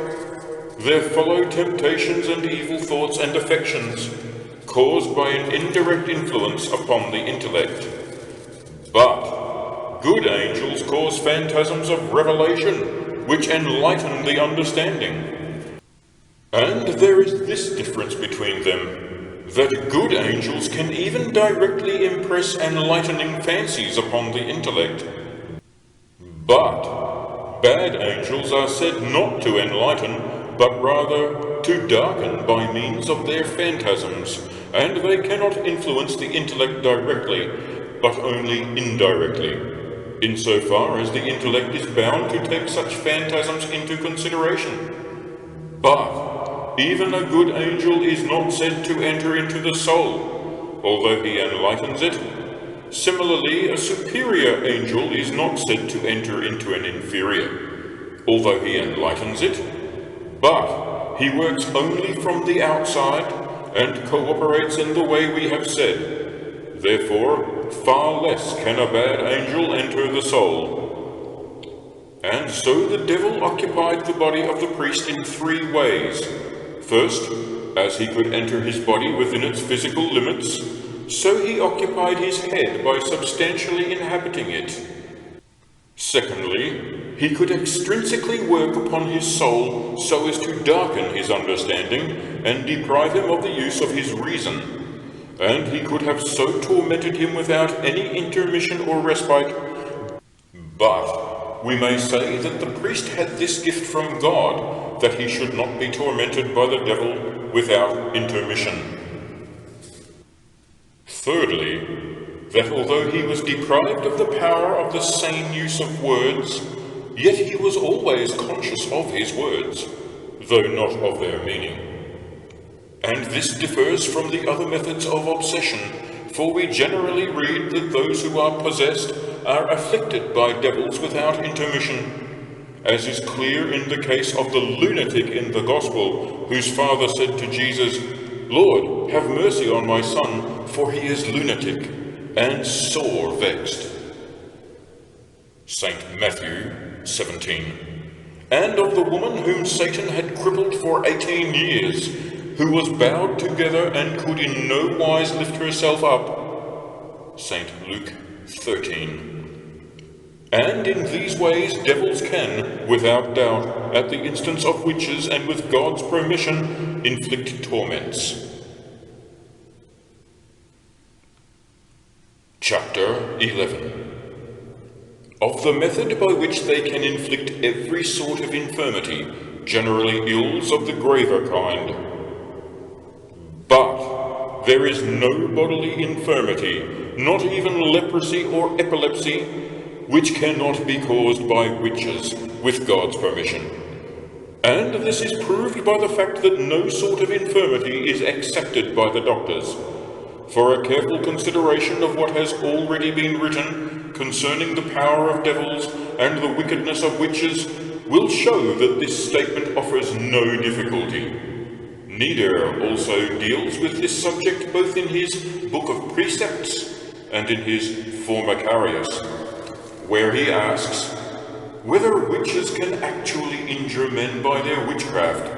there follow temptations and evil thoughts and affections, caused by an indirect influence upon the intellect. But good angels cause phantasms of revelation, which enlighten the understanding. And there is this difference between them, that good angels can even directly impress enlightening fancies upon the intellect. But bad angels are said not to enlighten, but rather to darken by means of their phantasms, and they cannot influence the intellect directly, but only indirectly, insofar as the intellect is bound to take such phantasms into consideration. But even a good angel is not said to enter into the soul, although he enlightens it. Similarly, a superior angel is not said to enter into an inferior, although he enlightens it, but he works only from the outside and cooperates in the way we have said. Therefore, far less can a bad angel enter the soul. And so the devil occupied the body of the priest in 3 ways. First, as he could enter his body within its physical limits, so he occupied his head by substantially inhabiting it. Secondly, he could extrinsically work upon his soul so as to darken his understanding and deprive him of the use of his reason, and he could have so tormented him without any intermission or respite. But we may say that the priest had this gift from God, that he should not be tormented by the devil without intermission. Thirdly, that although he was deprived of the power of the sane use of words, yet he was always conscious of his words, though not of their meaning. And this differs from the other methods of obsession, for we generally read that those who are possessed are afflicted by devils without intermission, as is clear in the case of the lunatic in the Gospel, whose father said to Jesus, "Lord, have mercy on my son, for he is lunatic and sore vexed." St. Matthew 17. And of the woman whom Satan had crippled for 18 years, who was bowed together and could in no wise lift herself up. St. Luke 13. And in these ways devils can, without doubt, at the instance of witches and with God's permission, inflict torments. Chapter 11. Of the method by which they can inflict every sort of infirmity, generally ills of the graver kind. But there is no bodily infirmity, not even leprosy or epilepsy, which cannot be caused by witches, with God's permission. And this is proved by the fact that no sort of infirmity is accepted by the doctors. For a careful consideration of what has already been written concerning the power of devils and the wickedness of witches will show that this statement offers no difficulty. Nieder also deals with this subject both in his Book of Precepts and in his Formicarius, where he asks whether witches can actually injure men by their witchcraft.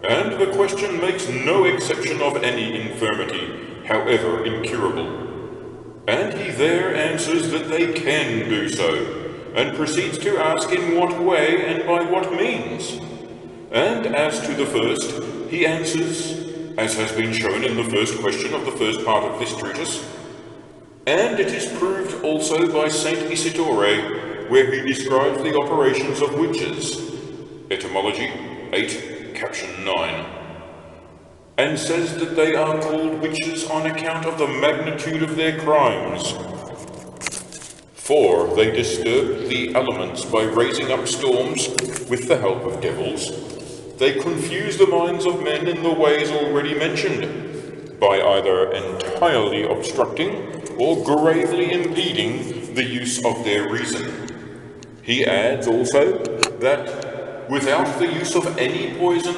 And the question makes no exception of any infirmity, however incurable. And he there answers that they can do so, and proceeds to ask in what way and by what means. And as to the first, he answers, as has been shown in the first question of the first part of this treatise, and it is proved also by Saint Isidore, where he describes the operations of witches, Etymology 8, Caption 9, and says that they are called witches on account of the magnitude of their crimes. For they disturb the elements by raising up storms with the help of devils. They confuse the minds of men in the ways already mentioned, by either entirely obstructing or gravely impeding the use of their reason. He adds also that without the use of any poison,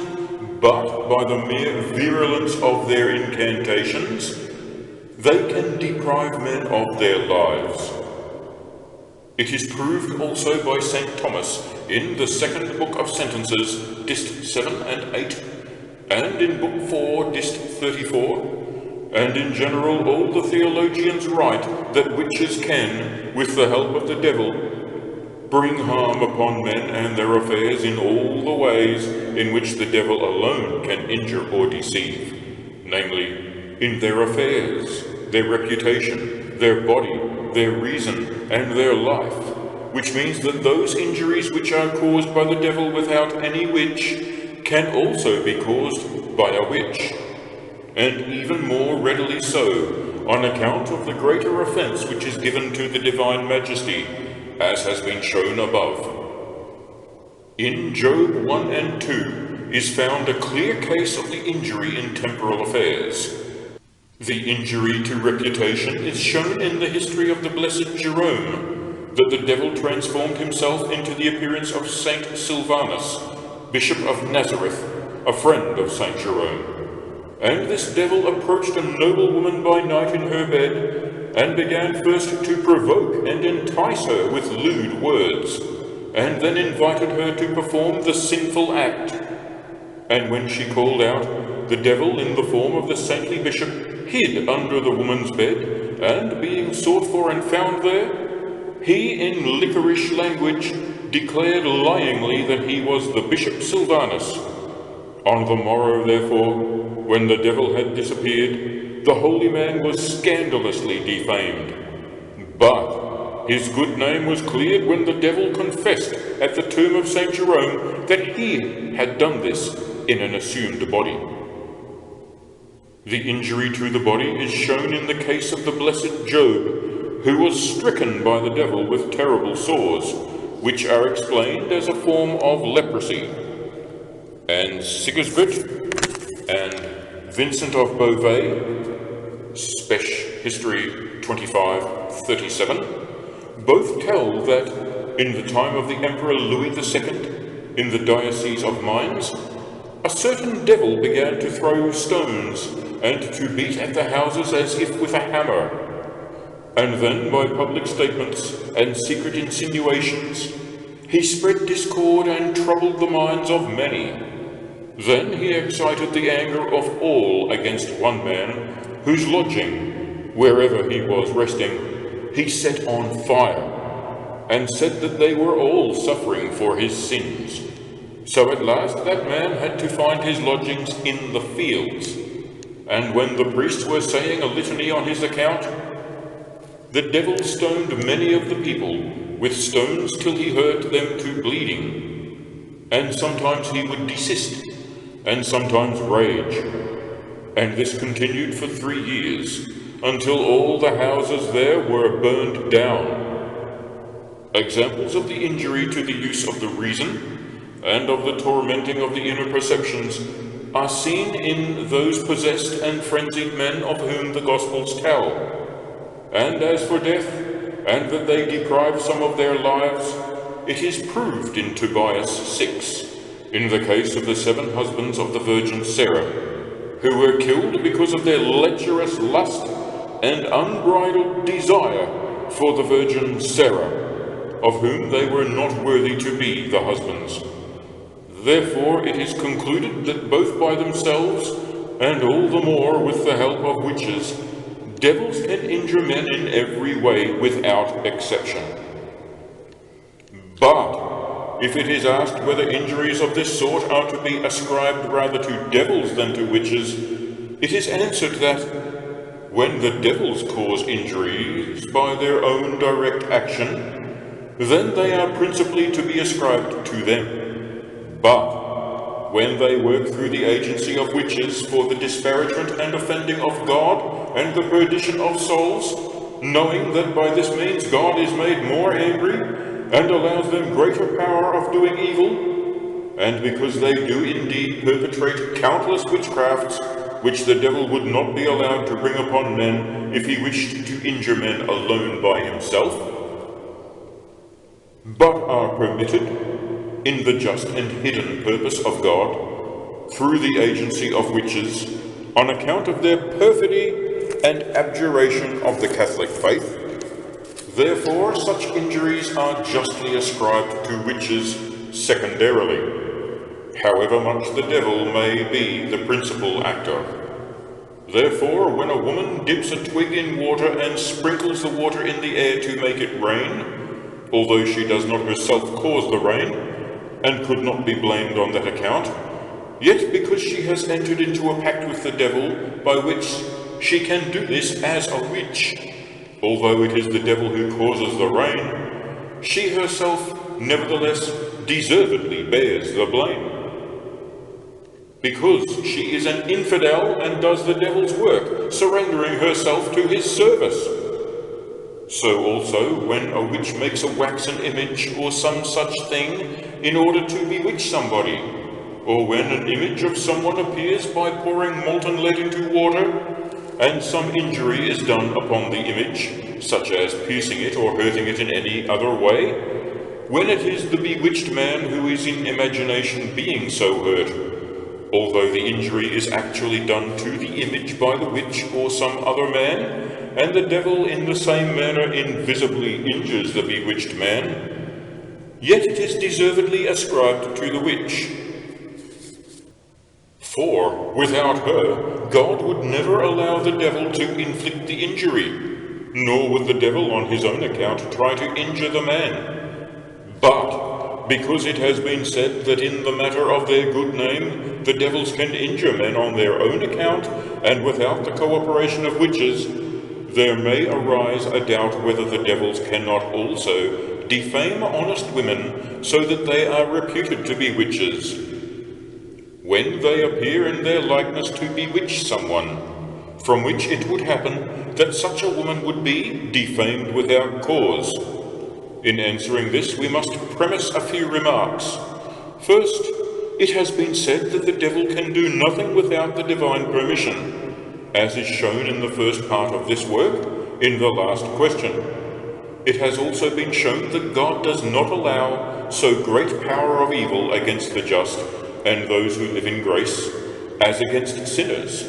but by the mere virulence of their incantations, they can deprive men of their lives. It is proved also by St. Thomas in the second book of Sentences, Dist 7 and 8, and in book 4, Dist 34, and in general all the theologians write that witches can, with the help of the devil, bring harm upon men and their affairs in all the ways in which the devil alone can injure or deceive, namely, in their affairs, their reputation, their body, their reason, and their life, which means that those injuries which are caused by the devil without any witch can also be caused by a witch, and even more readily so, on account of the greater offence which is given to the divine majesty, as has been shown above. In Job 1 and 2 is found a clear case of the injury in temporal affairs. The injury to reputation is shown in the history of the blessed Jerome, that the devil transformed himself into the appearance of Saint Silvanus, Bishop of Nazareth, a friend of Saint Jerome. And this devil approached a noble woman by night in her bed, and began first to provoke and entice her with lewd words, and then invited her to perform the sinful act. And when she called out, the devil, in the form of the saintly bishop, hid under the woman's bed, and being sought for and found there, he in liquorish language declared lyingly that he was the Bishop Silvanus. On the morrow, therefore, when the devil had disappeared, the holy man was scandalously defamed. But his good name was cleared when the devil confessed at the tomb of St. Jerome that he had done this in an assumed body. The injury to the body is shown in the case of the blessed Job, who was stricken by the devil with terrible sores, which are explained as a form of leprosy. And Sigisbert and Vincent of Beauvais, Spech History 2537, both tell that in the time of the Emperor Louis II, in the Diocese of Mainz, a certain devil began to throw stones and to beat at the houses as if with a hammer. And then, by public statements and secret insinuations, he spread discord and troubled the minds of many. Then he excited the anger of all against one man, whose lodging, wherever he was resting, he set on fire, and said that they were all suffering for his sins. So at last that man had to find his lodgings in the fields, and when the priests were saying a litany on his account, the devil stoned many of the people with stones till he hurt them to bleeding, and sometimes he would desist, and sometimes rage, and this continued for 3 years, until all the houses there were burned down. Examples of the injury to the use of the reason, and of the tormenting of the inner perceptions, are seen in those possessed and frenzied men of whom the Gospels tell. And as for death, and that they deprive some of their lives, it is proved in Tobias 6, in the case of the 7 husbands of the Virgin Sarah, who were killed because of their lecherous lust and unbridled desire for the Virgin Sarah, of whom they were not worthy to be the husbands. Therefore it is concluded that both by themselves, and all the more with the help of witches, devils can injure men in every way without exception. But if it is asked whether injuries of this sort are to be ascribed rather to devils than to witches, it is answered that when the devils cause injuries by their own direct action, then they are principally to be ascribed to them. But when they work through the agency of witches for the disparagement and offending of God and the perdition of souls, knowing that by this means God is made more angry and allows them greater power of doing evil, and because they do indeed perpetrate countless witchcrafts, which the devil would not be allowed to bring upon men if he wished to injure men alone by himself, but are permitted, in the just and hidden purpose of God, through the agency of witches, on account of their perfidy and abjuration of the Catholic faith. Therefore, such injuries are justly ascribed to witches secondarily, however much the devil may be the principal actor. Therefore, when a woman dips a twig in water and sprinkles the water in the air to make it rain, although she does not herself cause the rain, and could not be blamed on that account, yet because she has entered into a pact with the devil, by which she can do this as a witch, although it is the devil who causes the rain, she herself nevertheless deservedly bears the blame, because she is an infidel and does the devil's work, surrendering herself to his service. So also, when a witch makes a waxen image or some such thing in order to bewitch somebody, or when an image of someone appears by pouring molten lead into water, and some injury is done upon the image, such as piercing it or hurting it in any other way, when it is the bewitched man who is in imagination being so hurt, although the injury is actually done to the image by the witch or some other man, and the devil in the same manner invisibly injures the bewitched man, yet it is deservedly ascribed to the witch. For without her, God would never allow the devil to inflict the injury, nor would the devil on his own account try to injure the man. But because it has been said that in the matter of their good name the devils can injure men on their own account and without the cooperation of witches, there may arise a doubt whether the devils cannot also defame honest women so that they are reputed to be witches, when they appear in their likeness to bewitch someone, from which it would happen that such a woman would be defamed without cause. In answering this, we must premise a few remarks. First, it has been said that the devil can do nothing without the divine permission, as is shown in the first part of this work, in the last question. It has also been shown that God does not allow so great power of evil against the just and those who live in grace, as against sinners.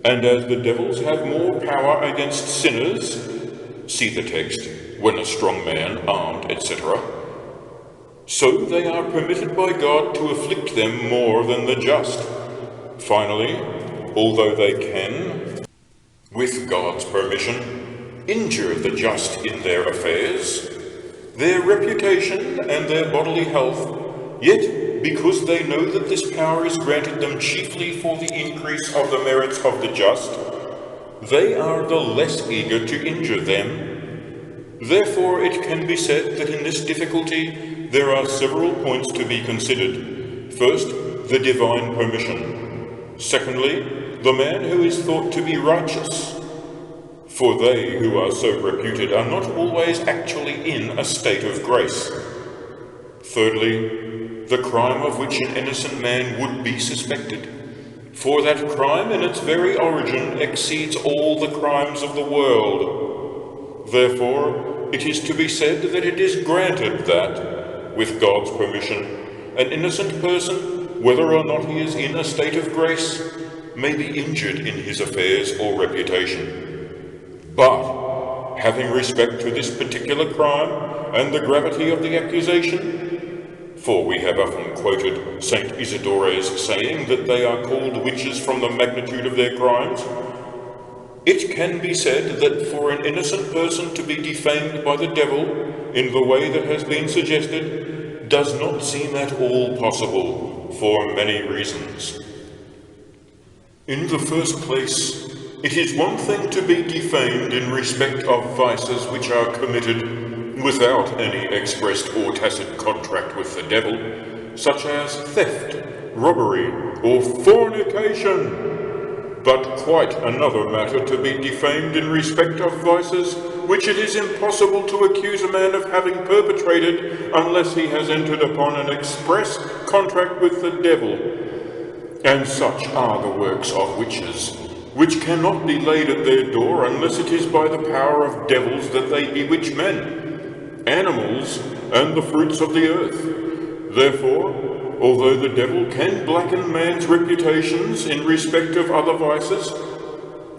And as the devils have more power against sinners, see the text, when a strong man, armed, etc., so they are permitted by God to afflict them more than the just. Finally, although they can, with God's permission, injure the just in their affairs, their reputation and their bodily health, yet because they know that this power is granted them chiefly for the increase of the merits of the just, they are the less eager to injure them. Therefore it can be said that in this difficulty there are several points to be considered. First, the divine permission. Secondly, the man who is thought to be righteous, for they who are so reputed are not always actually in a state of grace. Thirdly, the crime of which an innocent man would be suspected, for that crime in its very origin exceeds all the crimes of the world. Therefore, it is to be said that it is granted that, with God's permission, an innocent person, whether or not he is in a state of grace, may be injured in his affairs or reputation. But, having respect to this particular crime and the gravity of the accusation, for we have often quoted St. Isidore's saying that they are called witches from the magnitude of their crimes, it can be said that for an innocent person to be defamed by the devil in the way that has been suggested does not seem at all possible for many reasons. In the first place, it is one thing to be defamed in respect of vices which are committed without any expressed or tacit contract with the devil, such as theft, robbery, or fornication. But quite another matter to be defamed in respect of vices which it is impossible to accuse a man of having perpetrated unless he has entered upon an express contract with the devil. And such are the works of witches, which cannot be laid at their door unless it is by the power of devils that they bewitch men, animals, and the fruits of the earth. Therefore, although the devil can blacken man's reputations in respect of other vices,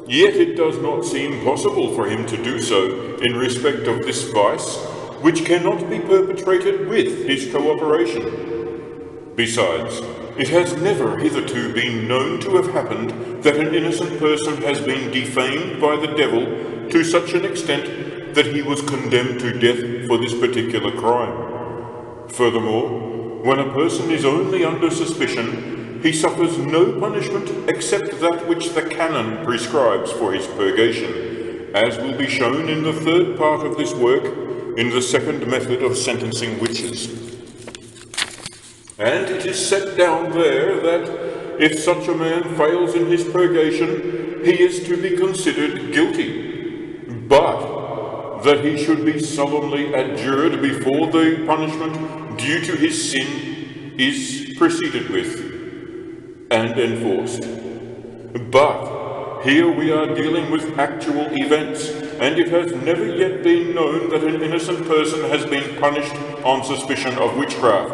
yet it does not seem possible for him to do so in respect of this vice, which cannot be perpetrated with his cooperation. Besides, it has never hitherto been known to have happened that an innocent person has been defamed by the devil to such an extent that he was condemned to death for this particular crime. Furthermore, when a person is only under suspicion, he suffers no punishment except that which the canon prescribes for his purgation, as will be shown in the third part of this work, in the second method of sentencing witches. And it is set down there that if such a man fails in his purgation, he is to be considered guilty, but that he should be solemnly adjured before the punishment due to his sin is proceeded with and enforced. But here we are dealing with actual events, and it has never yet been known that an innocent person has been punished on suspicion of witchcraft.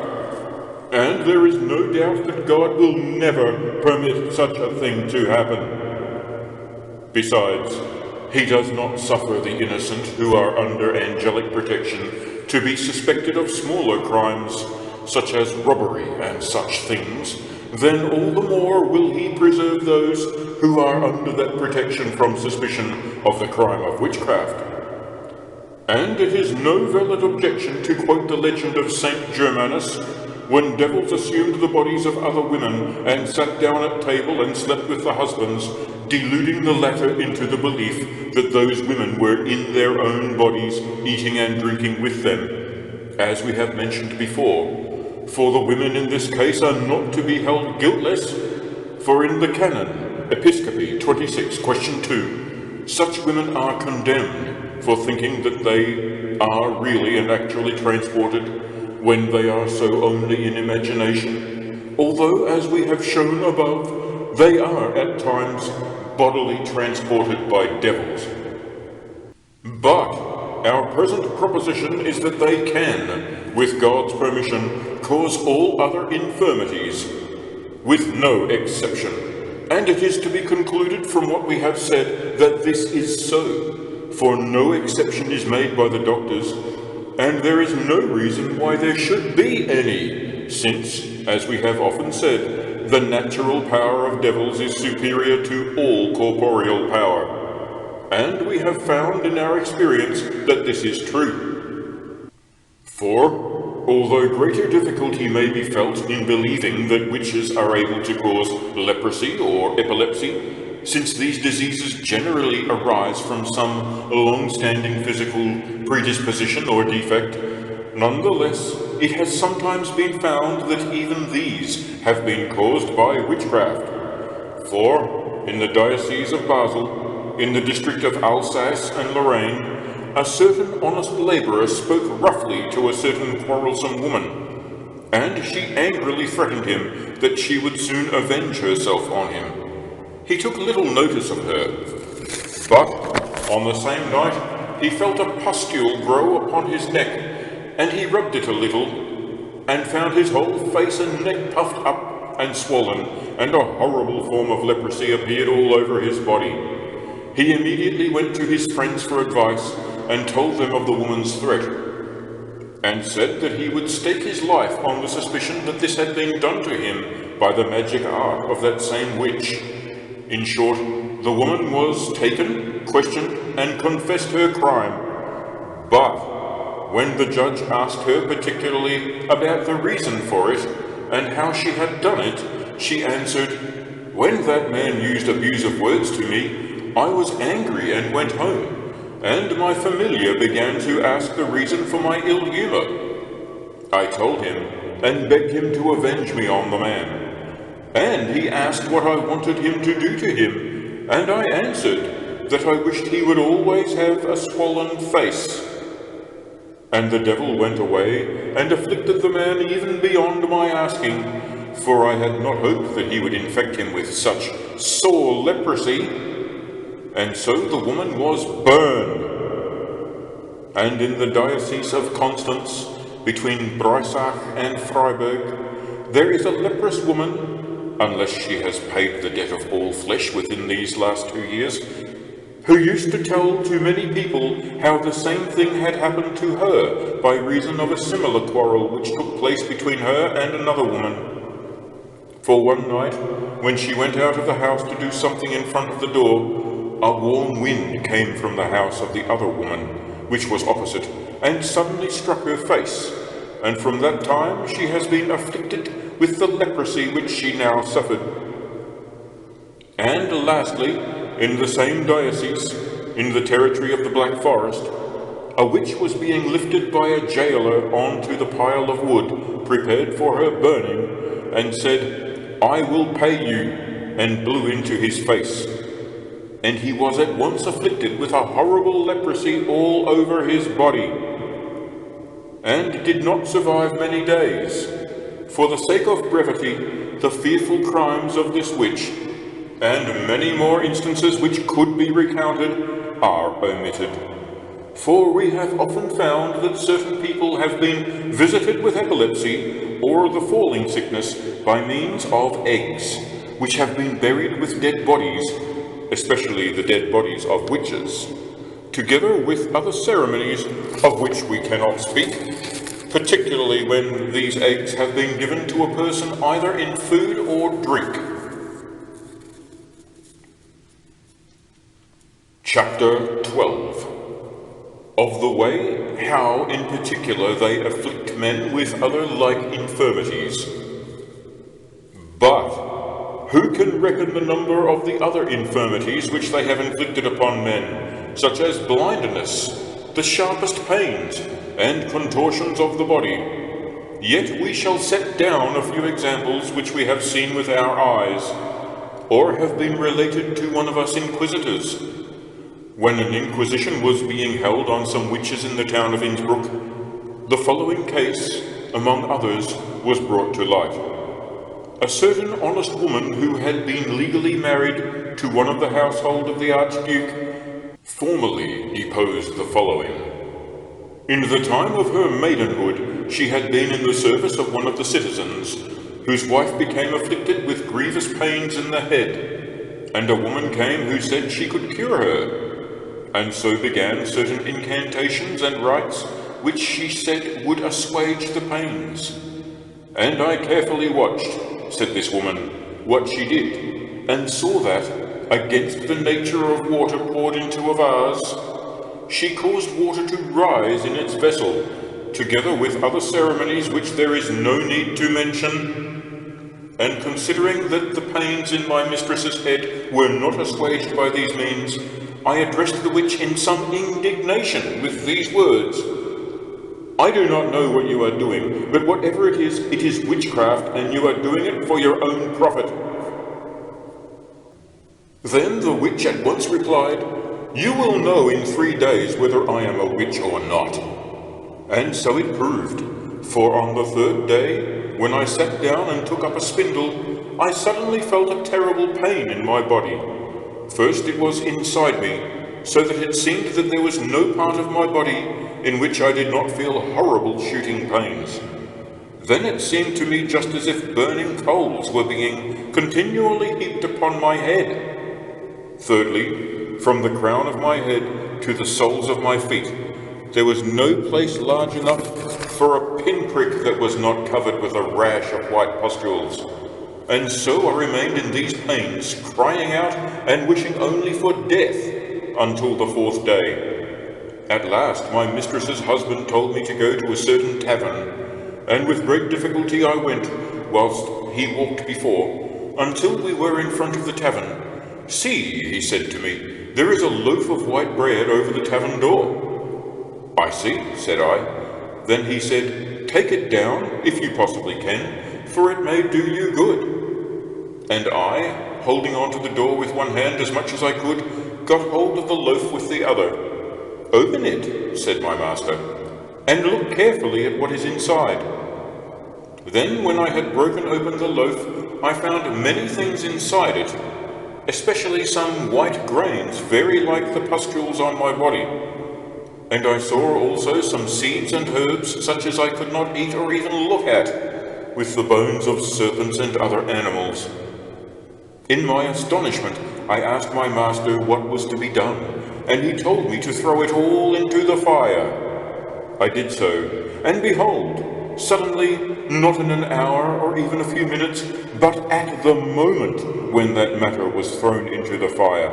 And there is no doubt that God will never permit such a thing to happen. Besides, he does not suffer the innocent who are under angelic protection to be suspected of smaller crimes, such as robbery and such things, then all the more will he preserve those who are under that protection from suspicion of the crime of witchcraft. And it is no valid objection to quote the legend of Saint Germanus, when devils assumed the bodies of other women and sat down at table and slept with the husbands, deluding the latter into the belief that those women were in their own bodies, eating and drinking with them, as we have mentioned before. For the women in this case are not to be held guiltless, for in the canon, Episcopi 26, question 2, such women are condemned for thinking that they are really and actually transported, when they are so only in imagination, although, as we have shown above, they are at times bodily transported by devils. But our present proposition is that they can, with God's permission, cause all other infirmities, with no exception. And it is to be concluded from what we have said that this is so, for no exception is made by the doctors, and there is no reason why there should be any, since, as we have often said, the natural power of devils is superior to all corporeal power. And we have found in our experience that this is true. For, although greater difficulty may be felt in believing that witches are able to cause leprosy or epilepsy, since these diseases generally arise from some long-standing physical predisposition or defect, nonetheless, it has sometimes been found that even these have been caused by witchcraft. For, in the Diocese of Basel, in the district of Alsace and Lorraine, a certain honest labourer spoke roughly to a certain quarrelsome woman, and she angrily threatened him that she would soon avenge herself on him. He took little notice of her, but on the same night he felt a pustule grow upon his neck, and he rubbed it a little, and found his whole face and neck puffed up and swollen, and a horrible form of leprosy appeared all over his body. He immediately went to his friends for advice, and told them of the woman's threat, and said that he would stake his life on the suspicion that this had been done to him by the magic art of that same witch. In short, the woman was taken, questioned, and confessed her crime. But when the judge asked her particularly about the reason for it and how she had done it, she answered, "When that man used abusive words to me, I was angry and went home, and my familiar began to ask the reason for my ill humor. I told him and begged him to avenge me on the man. And he asked what I wanted him to do to him, and I answered that I wished he would always have a swollen face. And the devil went away and afflicted the man even beyond my asking, for I had not hoped that he would infect him with such sore leprosy. And so the woman was burned. And in the Diocese of Constance, between Breisach and Freiburg, there is a leprous woman, unless she has paid the debt of all flesh within these last 2 years, who used to tell to many people how the same thing had happened to her by reason of a similar quarrel which took place between her and another woman. For one night, when she went out of the house to do something in front of the door, a warm wind came from the house of the other woman, which was opposite, and suddenly struck her face, and from that time she has been afflicted with the leprosy which she now suffered. And lastly, in the same diocese, in the territory of the Black Forest, a witch was being lifted by a jailer onto the pile of wood prepared for her burning, and said, "I will pay you," and blew into his face. And he was at once afflicted with a horrible leprosy all over his body, and did not survive many days. For the sake of brevity, the fearful crimes of this witch, and many more instances which could be recounted, are omitted. For we have often found that certain people have been visited with epilepsy or the falling sickness by means of eggs, which have been buried with dead bodies, especially the dead bodies of witches, together with other ceremonies of which we cannot speak, particularly when these eggs have been given to a person either in food or drink. Chapter 12. of the way how in particular they afflict men with other like infirmities. But who can reckon the number of the other infirmities which they have inflicted upon men, such as blindness, the sharpest pains, and contortions of the body? Yet we shall set down a few examples which we have seen with our eyes, or have been related to one of us inquisitors. When an inquisition was being held on some witches in the town of Innsbruck, the following case, among others, was brought to light. A certain honest woman who had been legally married to one of the household of the Archduke formally deposed the following. In the time of her maidenhood, she had been in the service of one of the citizens, whose wife became afflicted with grievous pains in the head, and a woman came who said she could cure her, and so began certain incantations and rites which she said would assuage the pains. And I carefully watched, said this woman, what she did, and saw that, against the nature of water poured into a vase, she caused water to rise in its vessel, together with other ceremonies which there is no need to mention. And considering that the pains in my mistress's head were not assuaged by these means, I addressed the witch in some indignation with these words: I do not know what you are doing, but whatever it is witchcraft, and you are doing it for your own profit. Then the witch at once replied, You will know in 3 days whether I am a witch or not. And so it proved, for on the 3rd day, when I sat down and took up a spindle, I suddenly felt a terrible pain in my body. First it was inside me, so that it seemed that there was no part of my body in which I did not feel horrible shooting pains. Then it seemed to me just as if burning coals were being continually heaped upon my head. Thirdly, from the crown of my head to the soles of my feet, there was no place large enough for a pinprick that was not covered with a rash of white pustules. And so I remained in these pains, crying out and wishing only for death, until the 4th day. At last my mistress's husband told me to go to a certain tavern, and with great difficulty I went, whilst he walked before, until we were in front of the tavern. See, he said to me, there is a loaf of white bread over the tavern door. I see, said I. Then he said, take it down, if you possibly can, for it may do you good. And I, holding on to the door with one hand as much as I could, got hold of the loaf with the other. Open it, said my master, and look carefully at what is inside. Then when I had broken open the loaf, I found many things inside it, especially some white grains very like the pustules on my body. And I saw also some seeds and herbs such as I could not eat or even look at, with the bones of serpents and other animals. In my astonishment, I asked my master what was to be done, and he told me to throw it all into the fire. I did so, and behold, suddenly, not in an hour or even a few minutes, but at the moment when that matter was thrown into the fire,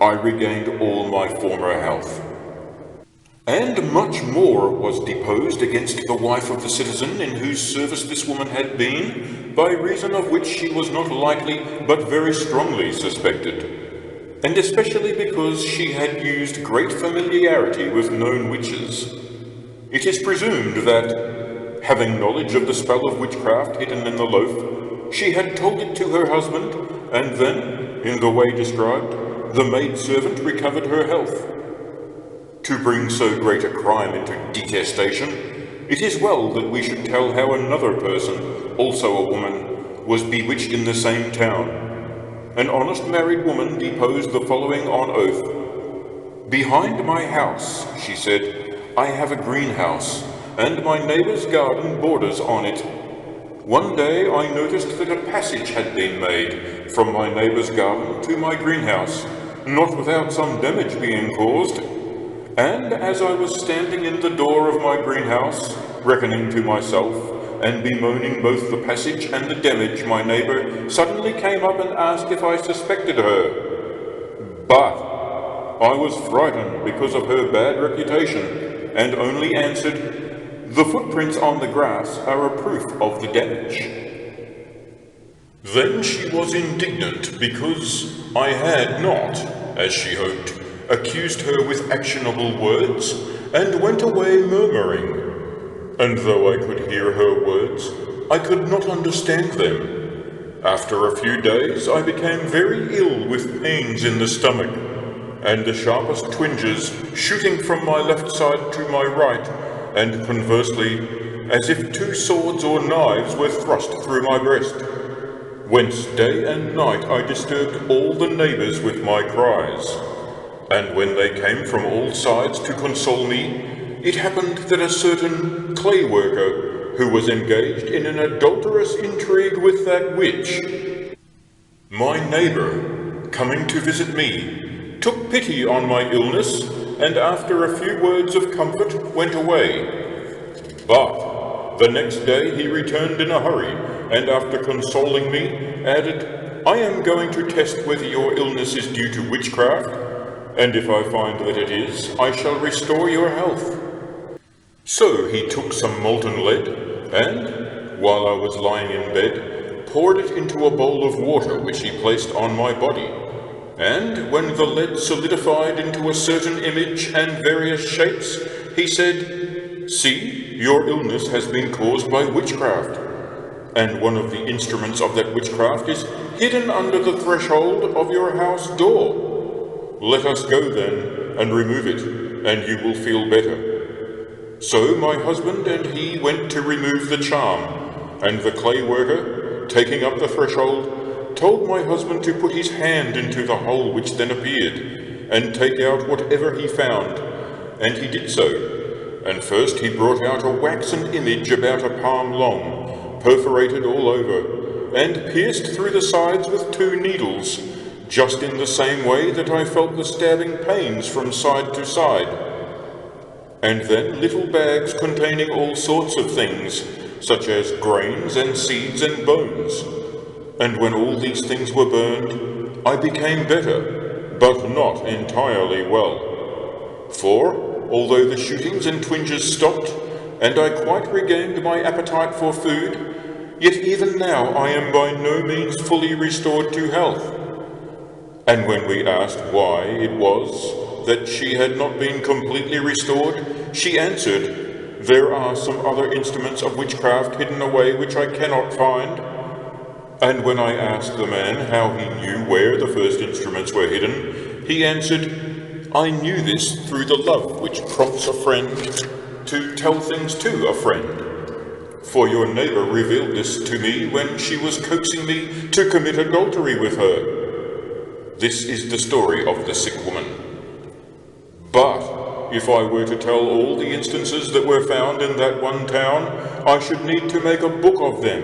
I regained all my former health. And much more was deposed against the wife of the citizen in whose service this woman had been, by reason of which she was not lightly but very strongly suspected, and especially because she had used great familiarity with known witches. It is presumed that, having knowledge of the spell of witchcraft hidden in the loaf, she had told it to her husband, and then, in the way described, the maidservant recovered her health. To bring so great a crime into detestation, it is well that we should tell how another person, also a woman, was bewitched in the same town. An honest married woman deposed the following on oath. Behind my house, she said, I have a greenhouse, and my neighbor's garden borders on it. One day I noticed that a passage had been made from my neighbor's garden to my greenhouse, not without some damage being caused. And as I was standing in the door of my greenhouse, reckoning to myself, and bemoaning both the passage and the damage, my neighbor suddenly came up and asked if I suspected her. But, I was frightened because of her bad reputation, and only answered, "The footprints on the grass are a proof of the damage." Then she was indignant because I had not, as she hoped, accused her with actionable words, and went away murmuring. And though I could hear her words, I could not understand them. After a few days I became very ill with pains in the stomach, and the sharpest twinges shooting from my left side to my right, and conversely, as if two swords or knives were thrust through my breast, whence day and night I disturbed all the neighbours with my cries. And when they came from all sides to console me, it happened that a certain clay worker, who was engaged in an adulterous intrigue with that witch, my neighbour, coming to visit me, took pity on my illness, and after a few words of comfort went away. But the next day he returned in a hurry, and after consoling me, added, "I am going to test whether your illness is due to witchcraft, and if I find that it is, I shall restore your health." So he took some molten lead, and, while I was lying in bed, poured it into a bowl of water which he placed on my body. And when the lead solidified into a certain image and various shapes, he said, "See, your illness has been caused by witchcraft, and one of the instruments of that witchcraft is hidden under the threshold of your house door. Let us go then and remove it, and you will feel better." So my husband and he went to remove the charm, and the clay worker, taking up the threshold, told my husband to put his hand into the hole which then appeared, and take out whatever he found, and he did so. And first he brought out a waxen image about a palm long, perforated all over, and pierced through the sides with 2 needles, just in the same way that I felt the stabbing pains from side to side. And then little bags containing all sorts of things, such as grains and seeds and bones. And when all these things were burned, I became better, but not entirely well. For, although the shootings and twinges stopped, and I quite regained my appetite for food, yet even now I am by no means fully restored to health. And when we asked why it was that she had not been completely restored, she answered, "There are some other instruments of witchcraft hidden away which I cannot find." And when I asked the man how he knew where the first instruments were hidden, he answered, "I knew this through the love which prompts a friend to tell things to a friend. For your neighbour revealed this to me when she was coaxing me to commit adultery with her." This is the story of the sick woman. But if I were to tell all the instances that were found in that one town, I should need to make a book of them.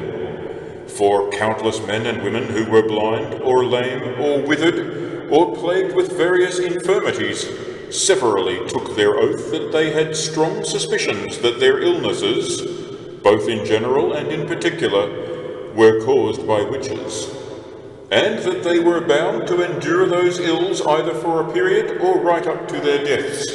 For countless men and women who were blind, or lame, or withered, or plagued with various infirmities, severally took their oath that they had strong suspicions that their illnesses, both in general and in particular, were caused by witches, and that they were bound to endure those ills either for a period or right up to their deaths.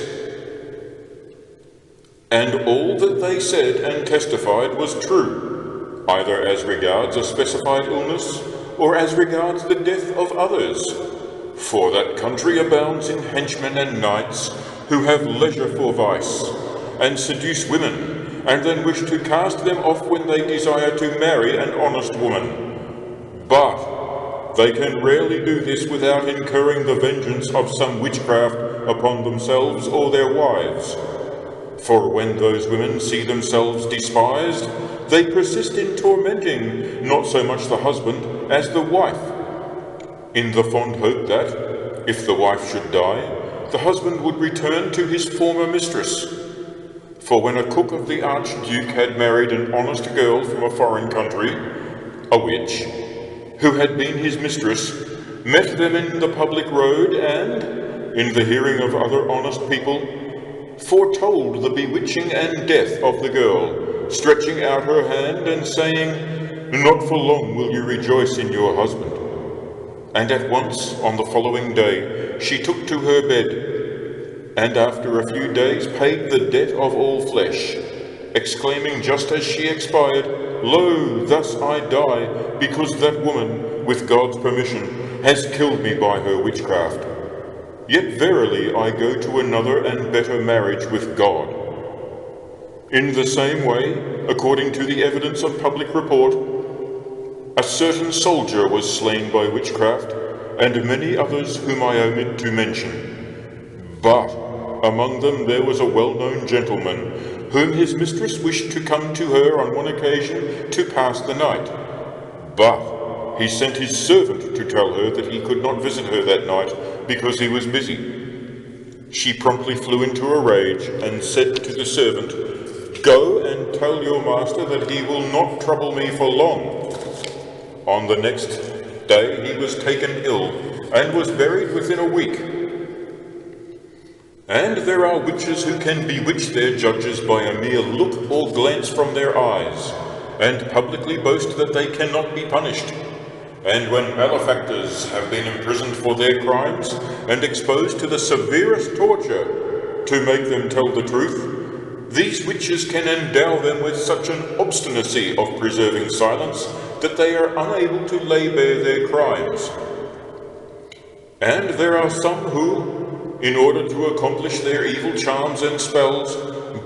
And all that they said and testified was true, either as regards a specified illness or as regards the death of others. For that country abounds in henchmen and knights who have leisure for vice, and seduce women, and then wish to cast them off when they desire to marry an honest woman. But they can rarely do this without incurring the vengeance of some witchcraft upon themselves or their wives. For when those women see themselves despised, they persist in tormenting not so much the husband as the wife, in the fond hope that, if the wife should die, the husband would return to his former mistress. For when a cook of the Archduke had married an honest girl from a foreign country, a witch, who had been his mistress, met them in the public road and, in the hearing of other honest people, foretold the bewitching and death of the girl, stretching out her hand and saying, "Not for long will you rejoice in your husband." And at once, on the following day, she took to her bed, and after a few days paid the debt of all flesh, exclaiming just as she expired, Lo, thus I die, because that woman, with God's permission, has killed me by her witchcraft. Yet verily I go to another and better marriage with God. In the same way, according to the evidence of public report, a certain soldier was slain by witchcraft, and many others whom I omit to mention. But among them there was a well-known gentleman, whom his mistress wished to come to her on one occasion to pass the night. But he sent his servant to tell her that he could not visit her that night, because he was busy. She promptly flew into a rage, and said to the servant, Go and tell your master that he will not trouble me for long. On the next day he was taken ill, and was buried within a week. And there are witches who can bewitch their judges by a mere look or glance from their eyes, and publicly boast that they cannot be punished. And when malefactors have been imprisoned for their crimes, and exposed to the severest torture to make them tell the truth, these witches can endow them with such an obstinacy of preserving silence that they are unable to lay bare their crimes. And there are some who, in order to accomplish their evil charms and spells,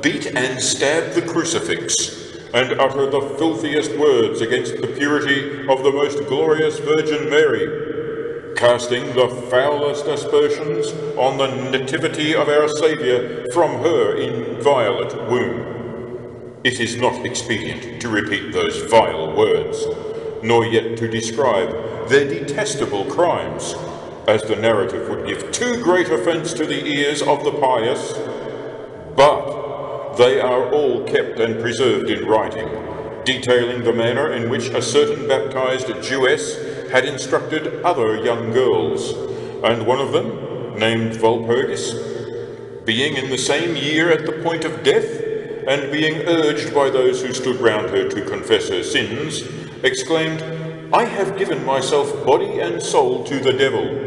beat and stab the crucifix, and utter the filthiest words against the purity of the most glorious Virgin Mary, casting the foulest aspersions on the nativity of our Saviour from her inviolate womb. It is not expedient to repeat those vile words, nor yet to describe their detestable crimes, as the narrative would give too great offence to the ears of the pious, but they are all kept and preserved in writing, detailing the manner in which a certain baptized Jewess had instructed other young girls, and one of them, named Walpurgis, being in the same year at the point of death, and being urged by those who stood round her to confess her sins, exclaimed, I have given myself body and soul to the devil.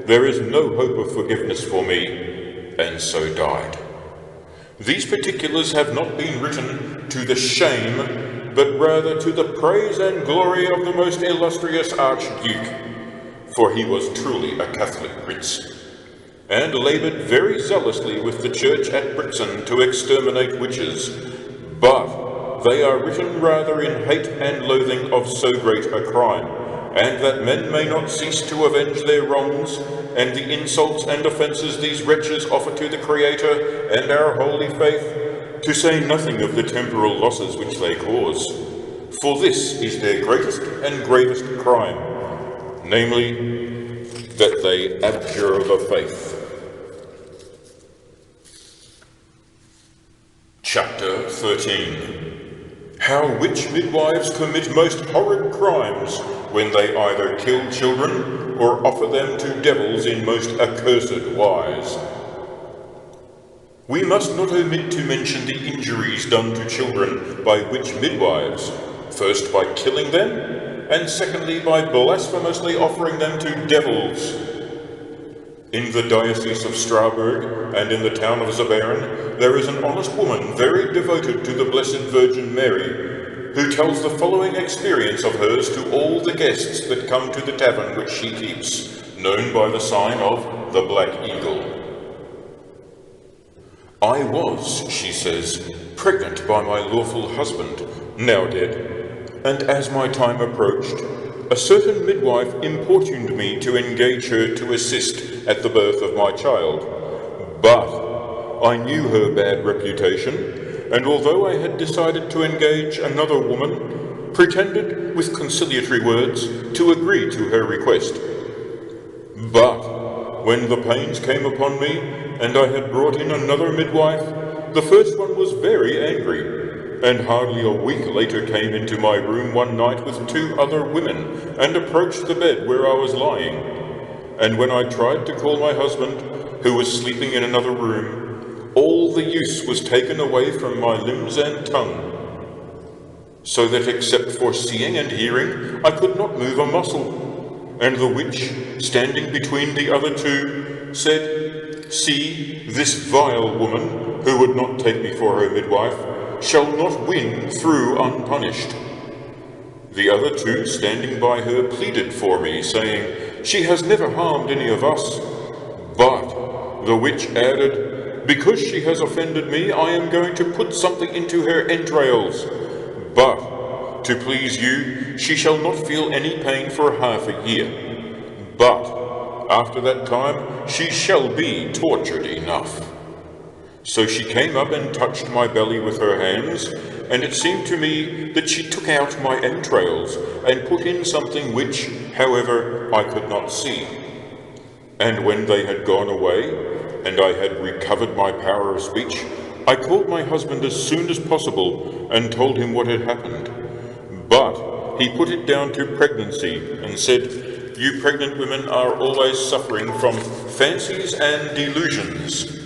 There is no hope of forgiveness for me, and so died. These particulars have not been written to the shame, but rather to the praise and glory of the most illustrious Archduke, for he was truly a Catholic prince, and laboured very zealously with the church at Brixen to exterminate witches, but they are written rather in hate and loathing of so great a crime, and that men may not cease to avenge their wrongs, and the insults and offences these wretches offer to the Creator and our holy faith, to say nothing of the temporal losses which they cause. For this is their greatest and gravest crime, namely, that they abjure the faith. Chapter 13. How witch midwives commit most horrid crimes when they either kill children or offer them to devils in most accursed wise. We must not omit to mention the injuries done to children by witch midwives, first by killing them, and secondly by blasphemously offering them to devils. In the diocese of Strasbourg and in the town of Zabern, there is an honest woman very devoted to the Blessed Virgin Mary, who tells the following experience of hers to all the guests that come to the tavern which she keeps, known by the sign of the Black Eagle. I was, she says, pregnant by my lawful husband, now dead, and as my time approached, a certain midwife importuned me to engage her to assist at the birth of my child. But I knew her bad reputation, and although I had decided to engage another woman, pretended with conciliatory words to agree to her request. But when the pains came upon me, and I had brought in another midwife, the first one was very angry, and hardly a week later came into my room one night with 2 other women, and approached the bed where I was lying. And when I tried to call my husband, who was sleeping in another room, all the use was taken away from my limbs and tongue, so that except for seeing and hearing, I could not move a muscle. And the witch, standing between the other 2, said, See, this vile woman, who would not take me for her midwife, shall not win through unpunished. The other two, standing by her, pleaded for me, saying, She has never harmed any of us. But the witch added, Because she has offended me, I am going to put something into her entrails. But, to please you, she shall not feel any pain for half a year. But, after that time, she shall be tortured enough. So she came up and touched my belly with her hands, and it seemed to me that she took out my entrails and put in something which, however, I could not see. And when they had gone away, and I had recovered my power of speech, I called my husband as soon as possible and told him what had happened. But he put it down to pregnancy and said, You pregnant women are always suffering from fancies and delusions.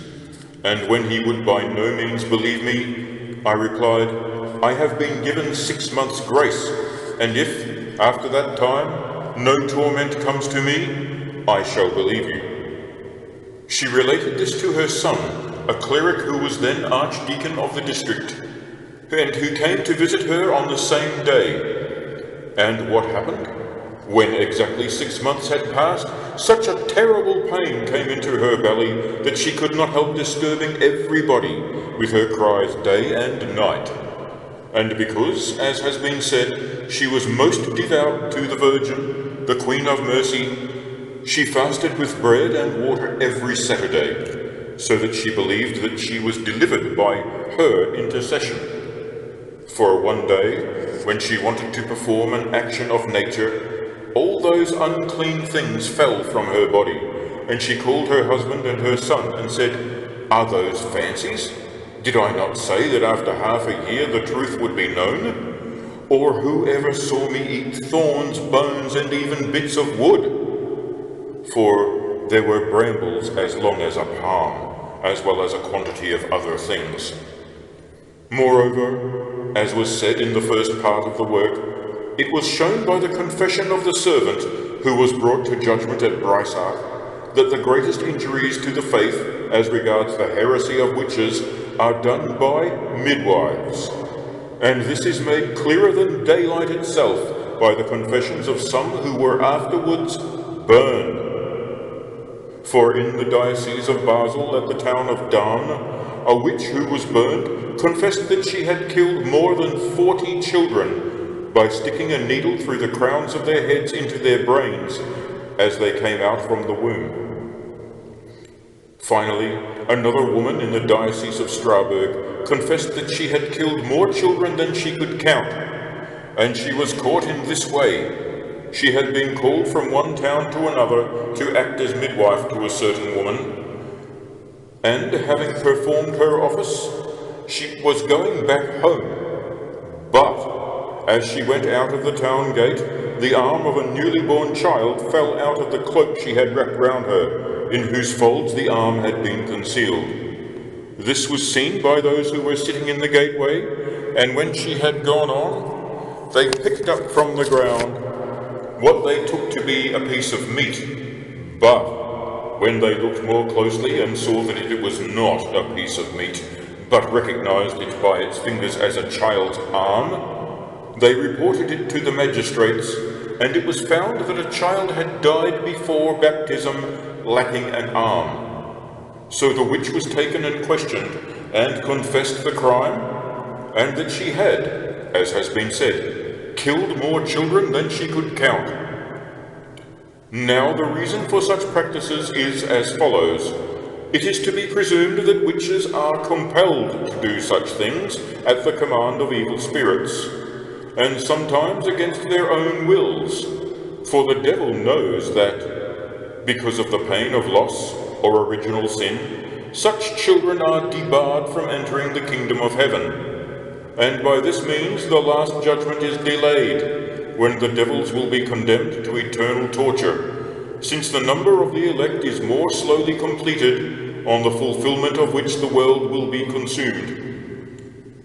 And when he would by no means believe me, I replied, I have been given 6 months' grace, and if, after that time, no torment comes to me, I shall believe you. She related this to her son, a cleric who was then archdeacon of the district, and who came to visit her on the same day. And what happened? When exactly 6 months had passed, such a terrible pain came into her belly that she could not help disturbing everybody with her cries day and night. And because, as has been said, she was most devout to the Virgin, the Queen of Mercy, she fasted with bread and water every Saturday, so that she believed that she was delivered by her intercession. For one day, when she wanted to perform an action of nature, all those unclean things fell from her body, and she called her husband and her son and said, Are those fancies? Did I not say that after half a year the truth would be known? Or who ever saw me eat thorns, bones, and even bits of wood? For there were brambles as long as a palm, as well as a quantity of other things. Moreover, as was said in the first part of the work, it was shown by the confession of the servant who was brought to judgment at Brysac that the greatest injuries to the faith as regards the heresy of witches are done by midwives. And this is made clearer than daylight itself by the confessions of some who were afterwards burned. For in the diocese of Basel at the town of Daun, a witch who was burned confessed that she had killed more than 40 children by sticking a needle through the crowns of their heads into their brains as they came out from the womb. Finally, another woman in the diocese of Strasbourg confessed that she had killed more children than she could count, and she was caught in this way. She had been called from one town to another to act as midwife to a certain woman, and having performed her office, she was going back home. But as she went out of the town gate, the arm of a newly born child fell out of the cloak she had wrapped round her, in whose folds the arm had been concealed. This was seen by those who were sitting in the gateway, and when she had gone on, they picked up from the ground what they took to be a piece of meat. But when they looked more closely and saw that it was not a piece of meat, but recognized it by its fingers as a child's arm, they reported it to the magistrates, and it was found that a child had died before baptism, lacking an arm. So the witch was taken and questioned, and confessed the crime, and that she had, as has been said, killed more children than she could count. Now the reason for such practices is as follows. It is to be presumed that witches are compelled to do such things at the command of evil spirits, and sometimes against their own wills, for the devil knows that, because of the pain of loss or original sin, such children are debarred from entering the kingdom of heaven, and by this means the last judgment is delayed, when the devils will be condemned to eternal torture, since the number of the elect is more slowly completed, on the fulfillment of which the world will be consumed.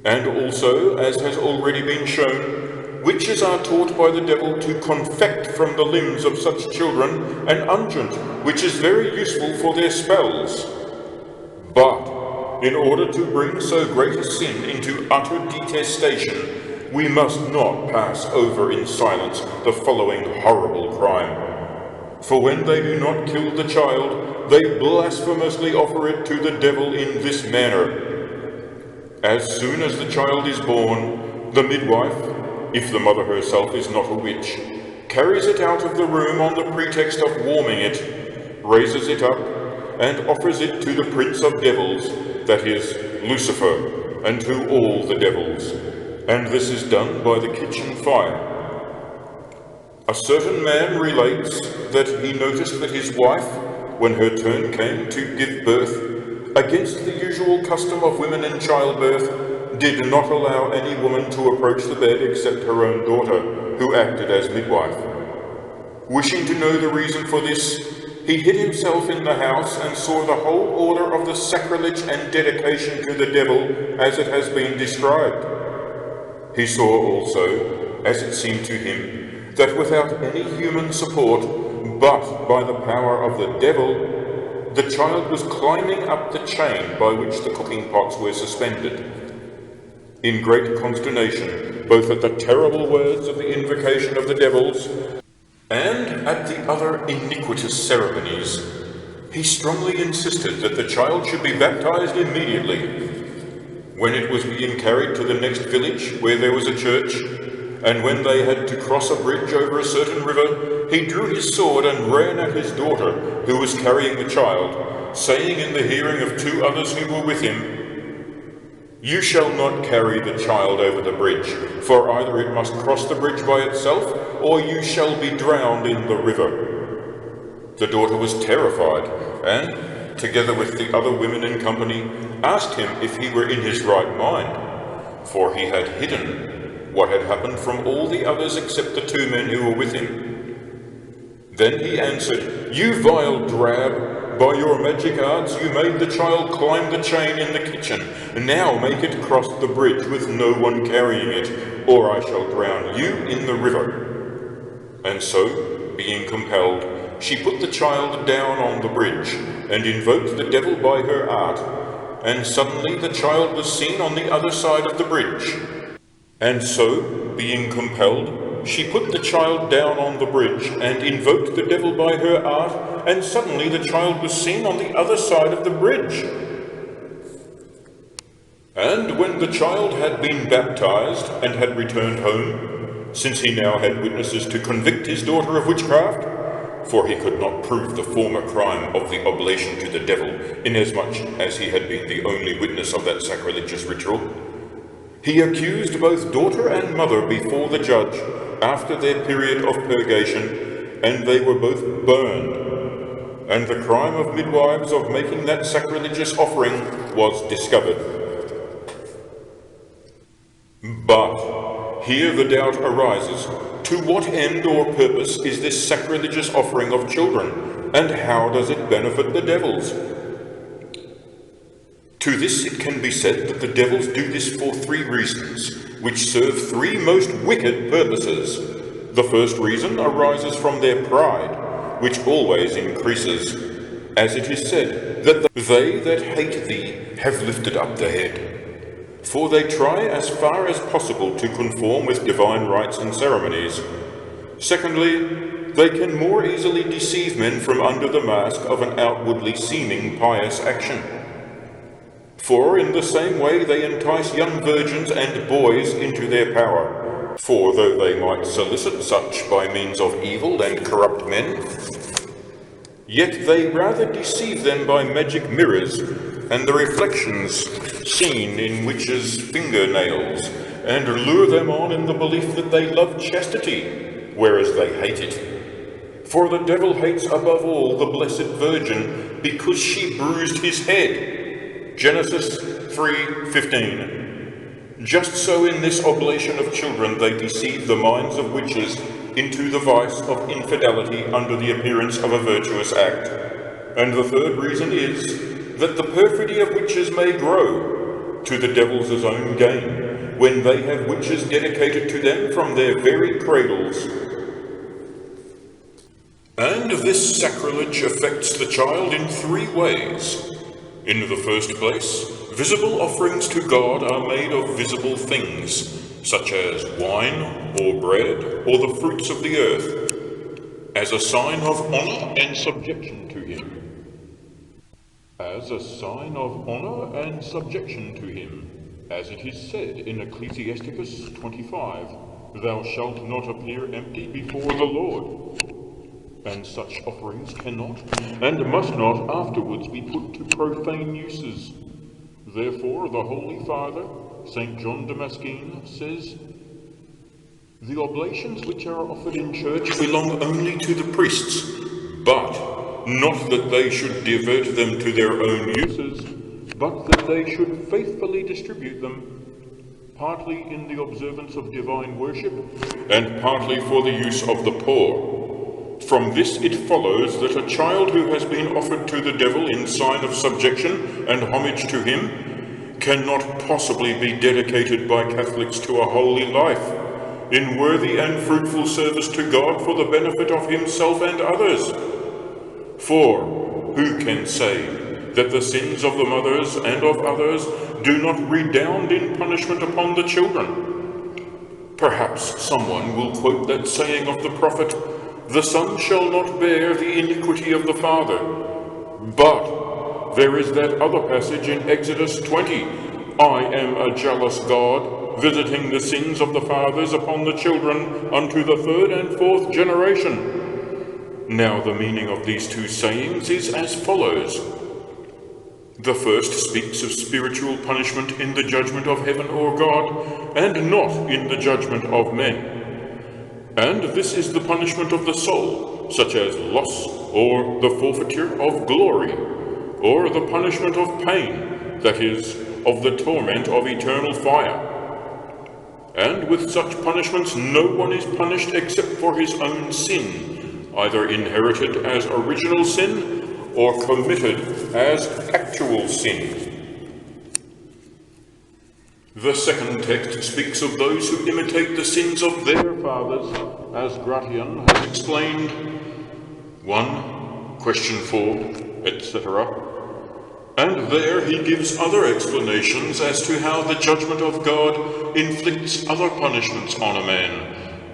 And also, as has already been shown, witches are taught by the devil to confect from the limbs of such children an unguent which is very useful for their spells, But in order to bring so great a sin into utter detestation, we must not pass over in silence the following horrible crime. For when they do not kill the child, they blasphemously offer it to the devil in this manner. As soon as the child is born, the midwife, if the mother herself is not a witch, carries it out of the room on the pretext of warming it, raises it up, and offers it to the prince of devils, that is, Lucifer, and to all the devils. And this is done by the kitchen fire. A certain man relates that he noticed that his wife, when her turn came to give birth, against the usual custom of women in childbirth, did not allow any woman to approach the bed except her own daughter, who acted as midwife. Wishing to know the reason for this, he hid himself in the house and saw the whole order of the sacrilege and dedication to the devil as it has been described. He saw also, as it seemed to him, that without any human support, but by the power of the devil, the child was climbing up the chain by which the cooking pots were suspended. In great consternation, both at the terrible words of the invocation of the devils and at the other iniquitous ceremonies, he strongly insisted that the child should be baptized immediately. When it was being carried to the next village where there was a church, and when they had to cross a bridge over a certain river, he drew his sword and ran at his daughter, who was carrying the child, saying in the hearing of two others who were with him, "You shall not carry the child over the bridge, for either it must cross the bridge by itself, or you shall be drowned in the river." The daughter was terrified, and, together with the other women in company, asked him if he were in his right mind, for he had hidden what had happened from all the others except the two men who were with him. Then he answered, "You vile drab, by your magic arts you made the child climb the chain in the kitchen. Now make it cross the bridge with no one carrying it, or I shall drown you in the river." And so, being compelled, she put the child down on the bridge, and invoked the devil by her art, and suddenly the child was seen on the other side of the bridge. And so, being compelled, she put the child down on the bridge, and invoked the devil by her art, and suddenly the child was seen on the other side of the bridge. And when the child had been baptized, and had returned home, since he now had witnesses to convict his daughter of witchcraft, for he could not prove the former crime of the oblation to the devil, inasmuch as he had been the only witness of that sacrilegious ritual, he accused both daughter and mother before the judge after their period of purgation, and they were both burned. And the crime of midwives of making that sacrilegious offering was discovered. But here the doubt arises, to what end or purpose is this sacrilegious offering of children, and how does it benefit the devils? To this it can be said that the devils do this for three reasons, which serve three most wicked purposes. The first reason arises from their pride, which always increases, as it is said, that they that hate thee have lifted up the head. For they try as far as possible to conform with divine rites and ceremonies. Secondly, they can more easily deceive men from under the mask of an outwardly seeming pious action. For in the same way they entice young virgins and boys into their power. For though they might solicit such by means of evil and corrupt men, yet they rather deceive them by magic mirrors and the reflections seen in witches' fingernails, and lure them on in the belief that they love chastity, whereas they hate it. For the devil hates above all the Blessed Virgin, because she bruised his head. Genesis 3:15. Just so in this oblation of children they deceive the minds of witches into the vice of infidelity under the appearance of a virtuous act. And the third reason is that the perfidy of witches may grow to the devil's own gain, when they have witches dedicated to them from their very cradles. And this sacrilege affects the child in three ways. In the first place, visible offerings to God are made of visible things, such as wine or bread or the fruits of the earth, as a sign of honor and subjection to him. As a sign of honor and subjection to him, as it is said in Ecclesiasticus 25, "Thou shalt not appear empty before the Lord." And such offerings cannot and must not afterwards be put to profane uses. Therefore the Holy Father, St. John Damascene, says, "The oblations which are offered in church belong only to the priests, but not that they should divert them to their own uses, but that they should faithfully distribute them, partly in the observance of divine worship, and partly for the use of the poor. From this it follows that a child who has been offered to the devil in sign of subjection and homage to him cannot possibly be dedicated by Catholics to a holy life, in worthy and fruitful service to God for the benefit of himself and others. For who can say that the sins of the mothers and of others do not redound in punishment upon the children? Perhaps someone will quote that saying of the prophet, 'The son shall not bear the iniquity of the father.' But there is that other passage in Exodus 20, 'I am a jealous God, visiting the sins of the fathers upon the children unto the third and fourth generation.' Now the meaning of these two sayings is as follows. The first speaks of spiritual punishment in the judgment of heaven or God, and not in the judgment of men. And this is the punishment of the soul, such as loss or the forfeiture of glory, or the punishment of pain, that is, of the torment of eternal fire. And with such punishments no one is punished except for his own sin, either inherited as original sin or committed as actual sin. The second text speaks of those who imitate the sins of their fathers, as Gratian has explained 1, question 4, etc. And there he gives other explanations as to how the judgment of God inflicts other punishments on a man,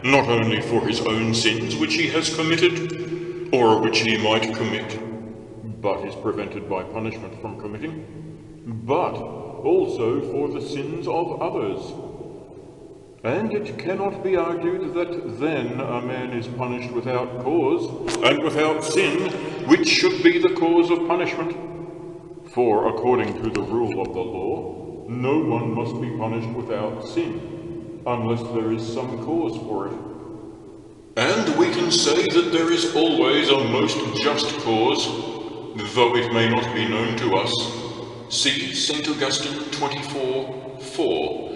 not only for his own sins which he has committed, or which he might commit, but is prevented by punishment from committing, but also for the sins of others. And it cannot be argued that then a man is punished without cause, and without sin, which should be the cause of punishment. For according to the rule of the law, no one must be punished without sin, unless there is some cause for it. And we can say that there is always a most just cause, though it may not be known to us. See St. Augustine 24:4.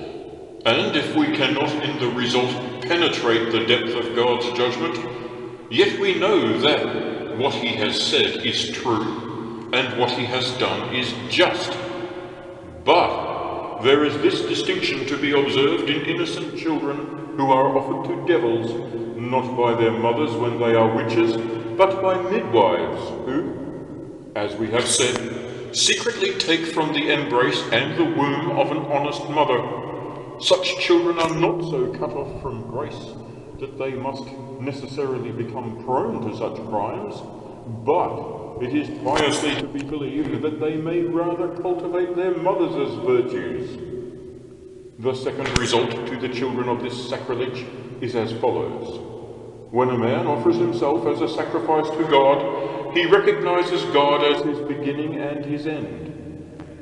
And if we cannot in the result penetrate the depth of God's judgment, yet we know that what he has said is true, and what he has done is just. But there is this distinction to be observed in innocent children who are offered to devils, not by their mothers when they are witches, but by midwives, who, as we have said, secretly take from the embrace and the womb of an honest mother. Such children are not so cut off from grace that they must necessarily become prone to such crimes, but it is piously to be believed that they may rather cultivate their mothers' virtues. The second result to the children of this sacrilege is as follows. When a man offers himself as a sacrifice to God, he recognizes God as his beginning and his end.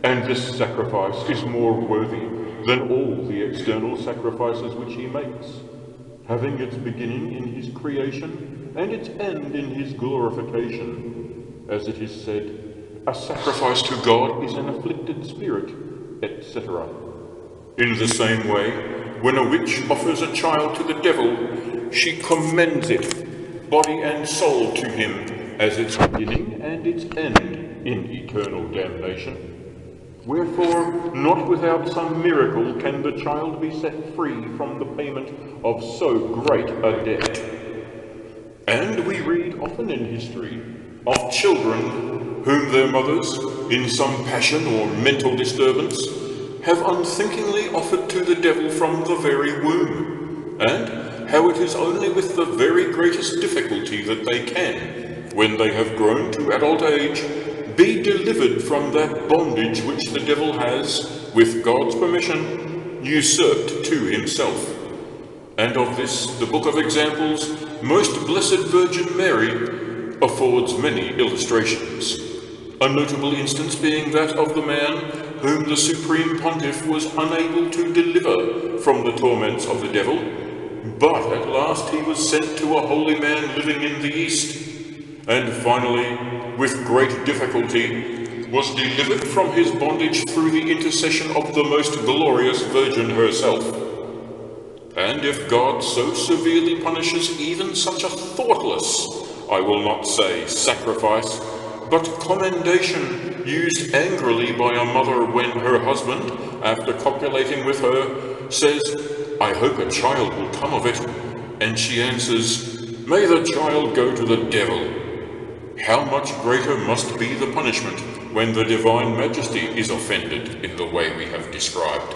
And this sacrifice is more worthy than all the external sacrifices which he makes, having its beginning in his creation and its end in his glorification. As it is said, a sacrifice to God is an afflicted spirit, etc. In the same way, when a witch offers a child to the devil, she commends it, body and soul, to him as its beginning and its end in eternal damnation. Wherefore, not without some miracle can the child be set free from the payment of so great a debt. And we read often in history of children whom their mothers, in some passion or mental disturbance, have unthinkingly offered to the devil from the very womb, and how it is only with the very greatest difficulty that they can, when they have grown to adult age, be delivered from that bondage which the devil has, with God's permission, usurped to himself. And of this, the Book of Examples, Most Blessed Virgin Mary, affords many illustrations. A notable instance being that of the man whom the Supreme Pontiff was unable to deliver from the torments of the devil, but at last he was sent to a holy man living in the East, and finally, with great difficulty, was delivered from his bondage through the intercession of the most glorious Virgin herself. And if God so severely punishes even such a thoughtless, I will not say sacrifice, but commendation used angrily by a mother when her husband, after copulating with her, says, "I hope a child will come of it," and she answers, "May the child go to the devil," how much greater must be the punishment when the Divine Majesty is offended in the way we have described.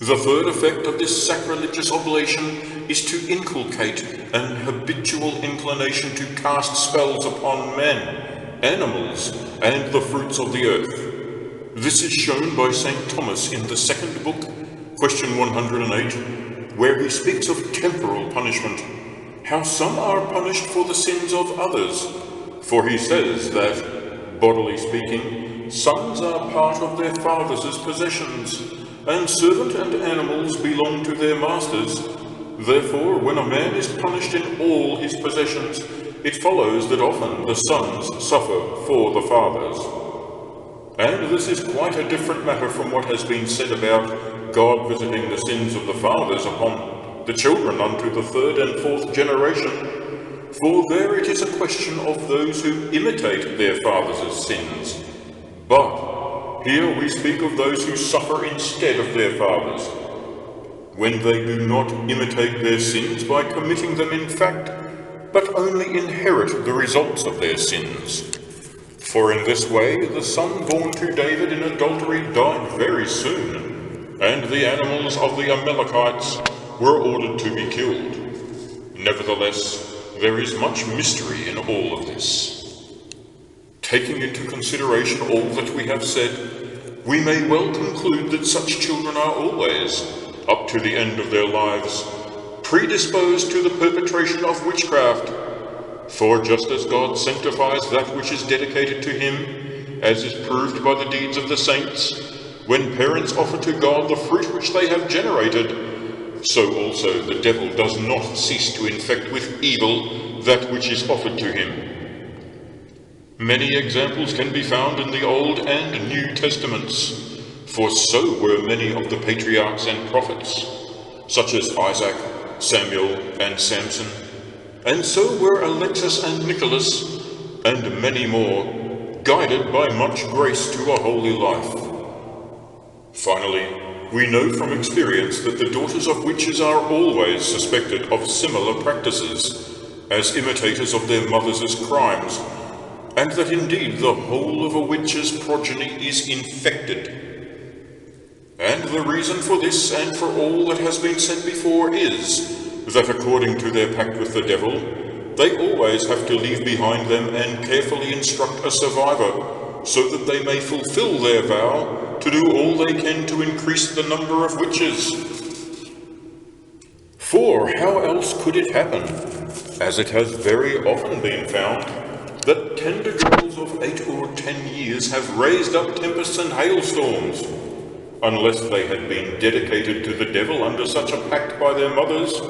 The third effect of this sacrilegious oblation is to inculcate an habitual inclination to cast spells upon men, animals, and the fruits of the earth. This is shown by St. Thomas in the second book, question 108, where he speaks of temporal punishment, how some are punished for the sins of others, for he says that, bodily speaking, sons are part of their fathers' possessions, and servant and animals belong to their masters. Therefore, when a man is punished in all his possessions, it follows that often the sons suffer for the fathers. And this is quite a different matter from what has been said about God visiting the sins of the fathers upon the children unto the third and fourth generation, for there it is a question of those who imitate their fathers' sins. But here we speak of those who suffer instead of their fathers, when they do not imitate their sins by committing them in fact, but only inherit the results of their sins. For in this way the son born to David in adultery died very soon, and the animals of the Amalekites were ordered to be killed. Nevertheless, there is much mystery in all of this. Taking into consideration all that we have said, we may well conclude that such children are always, up to the end of their lives, predisposed to the perpetration of witchcraft. For just as God sanctifies that which is dedicated to him, as is proved by the deeds of the saints, when parents offer to God the fruit which they have generated, so also the devil does not cease to infect with evil that which is offered to him. Many examples can be found in the Old and New Testaments, for so were many of the patriarchs and prophets, such as Isaac, Samuel, and Samson, and so were Alexis and Nicholas, and many more, guided by much grace to a holy life. Finally, we know from experience that the daughters of witches are always suspected of similar practices, as imitators of their mothers' crimes, and that indeed the whole of a witch's progeny is infected. And the reason for this and for all that has been said before is that according to their pact with the devil, they always have to leave behind them and carefully instruct a survivor, so that they may fulfill their vow to do all they can to increase the number of witches. For how else could it happen, as it has very often been found, that tender girls of 8 or 10 years have raised up tempests and hailstorms, unless they had been dedicated to the devil under such a pact by their mothers?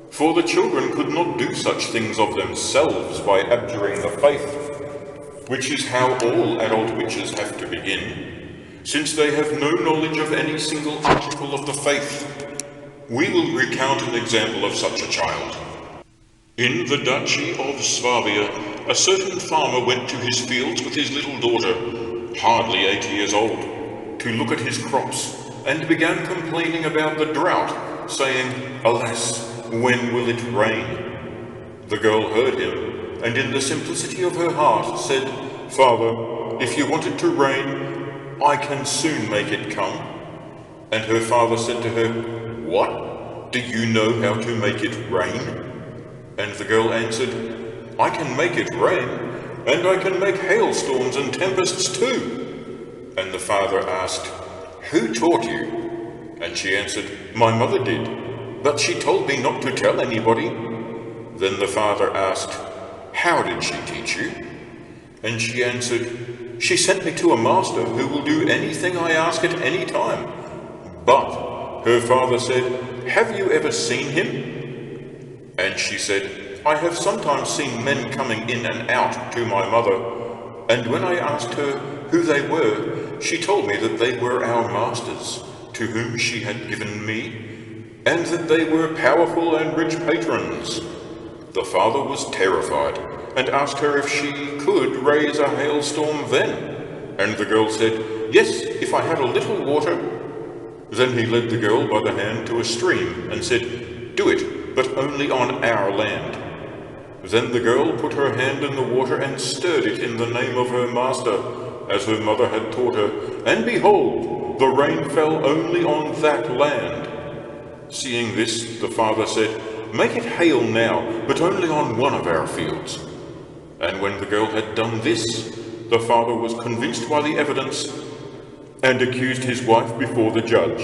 For the children could not do such things of themselves by abjuring the faith, which is how all adult witches have to begin, since they have no knowledge of any single article of the faith. We will recount an example of such a child. In the Duchy of Swabia, a certain farmer went to his fields with his little daughter, hardly 8 years old, to look at his crops, and began complaining about the drought, saying, "Alas, when will it rain?" The girl heard him, and in the simplicity of her heart said, "Father, if you want it to rain, I can soon make it come." And her father said to her, "What? Do you know how to make it rain?" And the girl answered, "I can make it rain, and I can make hailstorms and tempests too." And the father asked, "Who taught you?" And she answered, "My mother did, but she told me not to tell anybody." Then the father asked, "How did she teach you?" And she answered, "She sent me to a master who will do anything I ask at any time." But her father said, "Have you ever seen him?" And she said, "I have sometimes seen men coming in and out to my mother, and when I asked her who they were, she told me that they were our masters, to whom she had given me, and that they were powerful and rich patrons." The father was terrified, and asked her if she could raise a hailstorm then. And the girl said, "Yes, if I had a little water." Then he led the girl by the hand to a stream, and said, "Do it, but only on our land." Then the girl put her hand in the water and stirred it in the name of her master, as her mother had taught her, and behold, the rain fell only on that land. Seeing this, the father said, "Make it hail now, but only on one of our fields." And when the girl had done this, the father was convinced by the evidence, and accused his wife before the judge.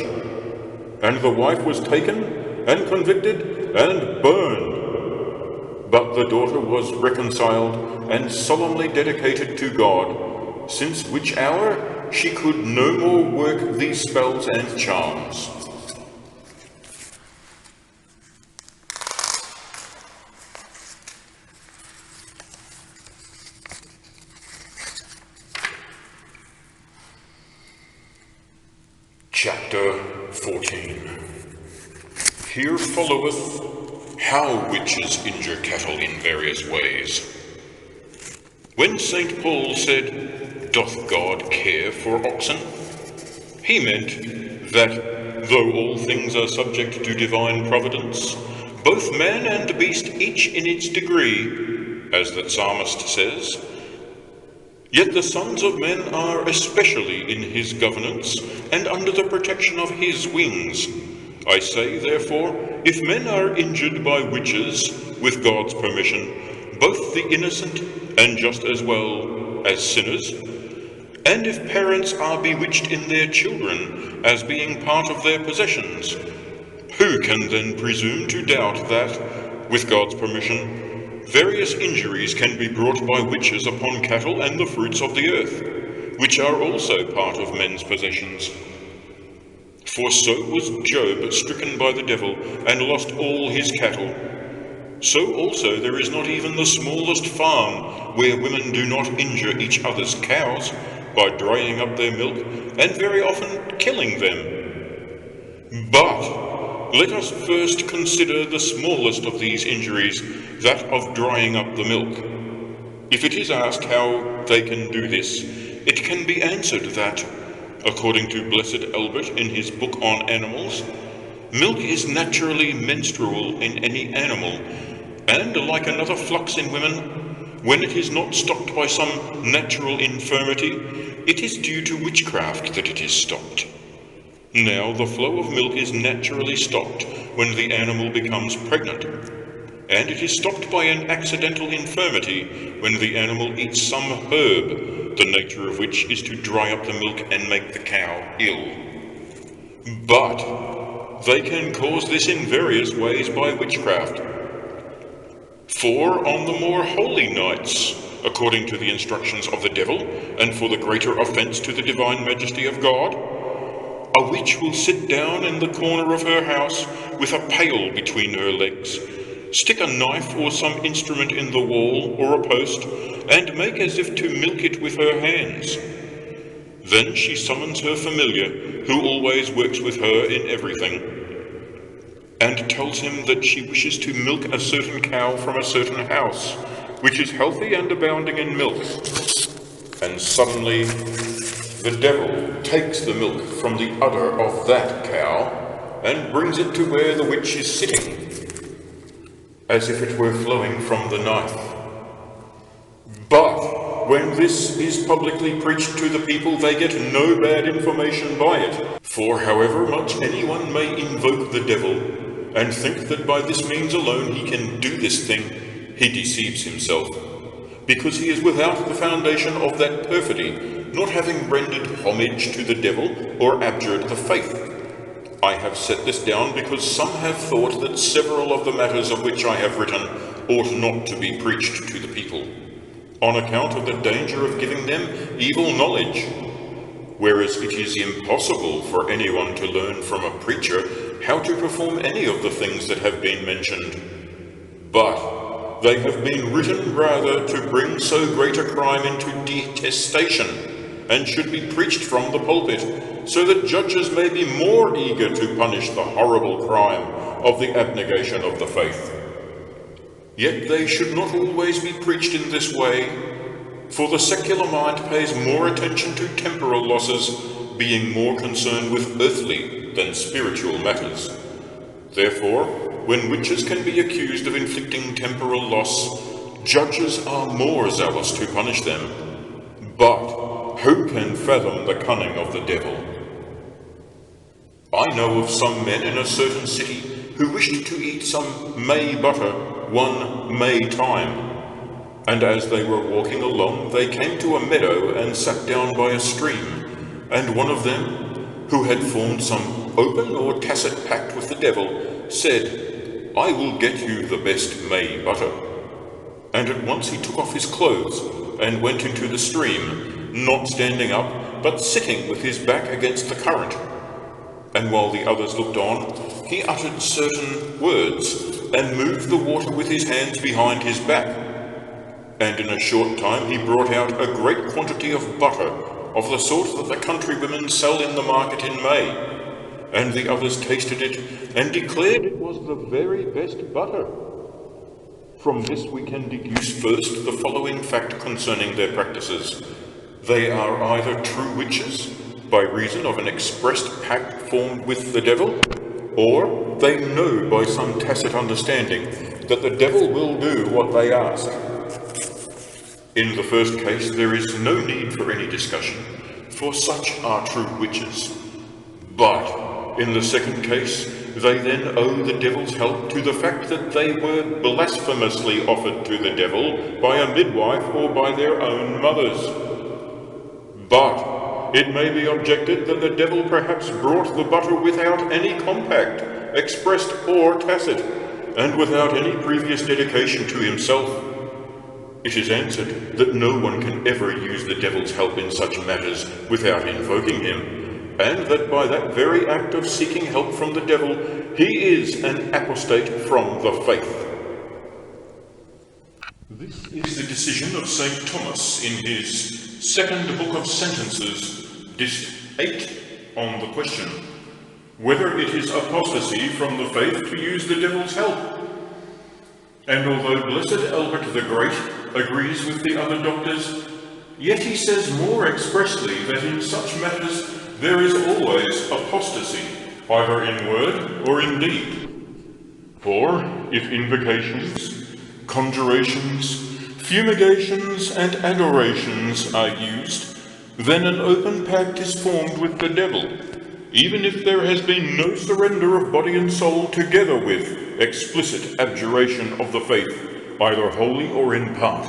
And the wife was taken, and convicted, and burned. But the daughter was reconciled, and solemnly dedicated to God, since which hour she could no more work these spells and charms. Chapter 14. Here followeth how witches injure cattle in various ways. When St. Paul said, "Doth God care for oxen?" he meant that, though all things are subject to divine providence, both man and beast each in its degree, as the psalmist says, yet the sons of men are especially in his governance, and under the protection of his wings. I say, therefore, if men are injured by witches, with God's permission, both the innocent and just as well as sinners, and if parents are bewitched in their children as being part of their possessions, who can then presume to doubt that, with God's permission, various injuries can be brought by witches upon cattle and the fruits of the earth, which are also part of men's possessions? For so was Job stricken by the devil, and lost all his cattle. So also there is not even the smallest farm where women do not injure each other's cows by drying up their milk, and very often killing them. But let us first consider the smallest of these injuries, that of drying up the milk. If it is asked how they can do this, it can be answered that, according to Blessed Albert in his book on animals, milk is naturally menstrual in any animal, and like another flux in women, when it is not stopped by some natural infirmity, it is due to witchcraft that it is stopped. Now the flow of milk is naturally stopped when the animal becomes pregnant, and it is stopped by an accidental infirmity when the animal eats some herb, the nature of which is to dry up the milk and make the cow ill. But they can cause this in various ways by witchcraft. For on the more holy nights, according to the instructions of the devil, and for the greater offence to the divine majesty of God, a witch will sit down in the corner of her house with a pail between her legs, stick a knife or some instrument in the wall or a post, and make as if to milk it with her hands. Then she summons her familiar, who always works with her in everything, and tells him that she wishes to milk a certain cow from a certain house, which is healthy and abounding in milk. And suddenly the devil takes the milk from the udder of that cow, and brings it to where the witch is sitting, as if it were flowing from the knife. But when this is publicly preached to the people, they get no bad information by it. For however much anyone may invoke the devil, and think that by this means alone he can do this thing, he deceives himself, because he is without the foundation of that perfidy, not having rendered homage to the devil, or abjured the faith. I have set this down because some have thought that several of the matters of which I have written ought not to be preached to the people, on account of the danger of giving them evil knowledge, whereas it is impossible for anyone to learn from a preacher how to perform any of the things that have been mentioned. But they have been written rather to bring so great a crime into detestation, and should be preached from the pulpit, so that judges may be more eager to punish the horrible crime of the abnegation of the faith. Yet they should not always be preached in this way, for the secular mind pays more attention to temporal losses, being more concerned with earthly than spiritual matters. Therefore, when witches can be accused of inflicting temporal loss, judges are more zealous to punish them. But who can fathom the cunning of the devil? I know of some men in a certain city who wished to eat some May butter one May time, and as they were walking along, they came to a meadow and sat down by a stream, and one of them, who had formed some open or tacit pact with the devil, said, "I will get you the best May butter." And at once he took off his clothes and went into the stream, not standing up, but sitting with his back against the current. And while the others looked on, he uttered certain words, and moved the water with his hands behind his back. And in a short time he brought out a great quantity of butter, of the sort that the countrywomen sell in the market in May. And the others tasted it, and declared it was the very best butter. From this we can deduce first the following fact concerning their practices. They are either true witches, by reason of an expressed pact formed with the devil, or they know by some tacit understanding that the devil will do what they ask. In the first case, there is no need for any discussion, for such are true witches. But in the second case, they then owe the devil's help to the fact that they were blasphemously offered to the devil by a midwife or by their own mothers. But it may be objected that the devil perhaps brought the butter without any compact, expressed or tacit, and without any previous dedication to himself. It is answered that no one can ever use the devil's help in such matters without invoking him, and that by that very act of seeking help from the devil, he is an apostate from the faith. This is the decision of St. Thomas in his second book of sentences, Dist. 8, on the question, whether it is apostasy from the faith to use the devil's help. And although Blessed Albert the Great agrees with the other doctors, yet he says more expressly that in such matters there is always apostasy, either in word or in deed. For if invocations, conjurations, fumigations, and adorations are used, then an open pact is formed with the devil, even if there has been no surrender of body and soul together with explicit abjuration of the faith, either wholly or in part.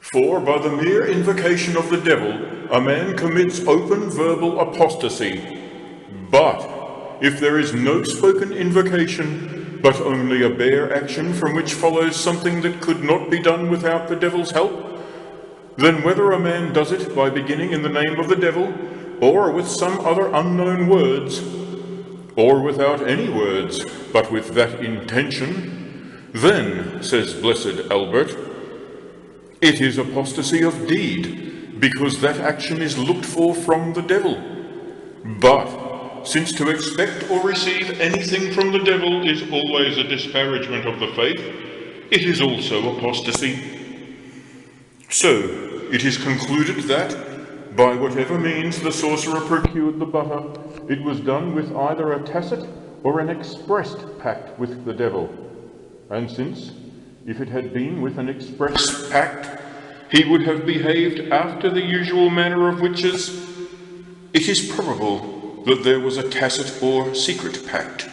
For by the mere invocation of the devil, a man commits open verbal apostasy. But if there is no spoken invocation, but only a bare action from which follows something that could not be done without the devil's help, then whether a man does it by beginning in the name of the devil, or with some other unknown words, or without any words, but with that intention, then, says Blessed Albert, it is apostasy of deed, because that action is looked for from the devil. But since to expect or receive anything from the devil is always a disparagement of the faith, it is also apostasy. So, it is concluded that, by whatever means the sorcerer procured the butter, it was done with either a tacit or an expressed pact with the devil. And since, if it had been with an express pact, he would have behaved after the usual manner of witches. It is probable that there was a tacit or secret pact,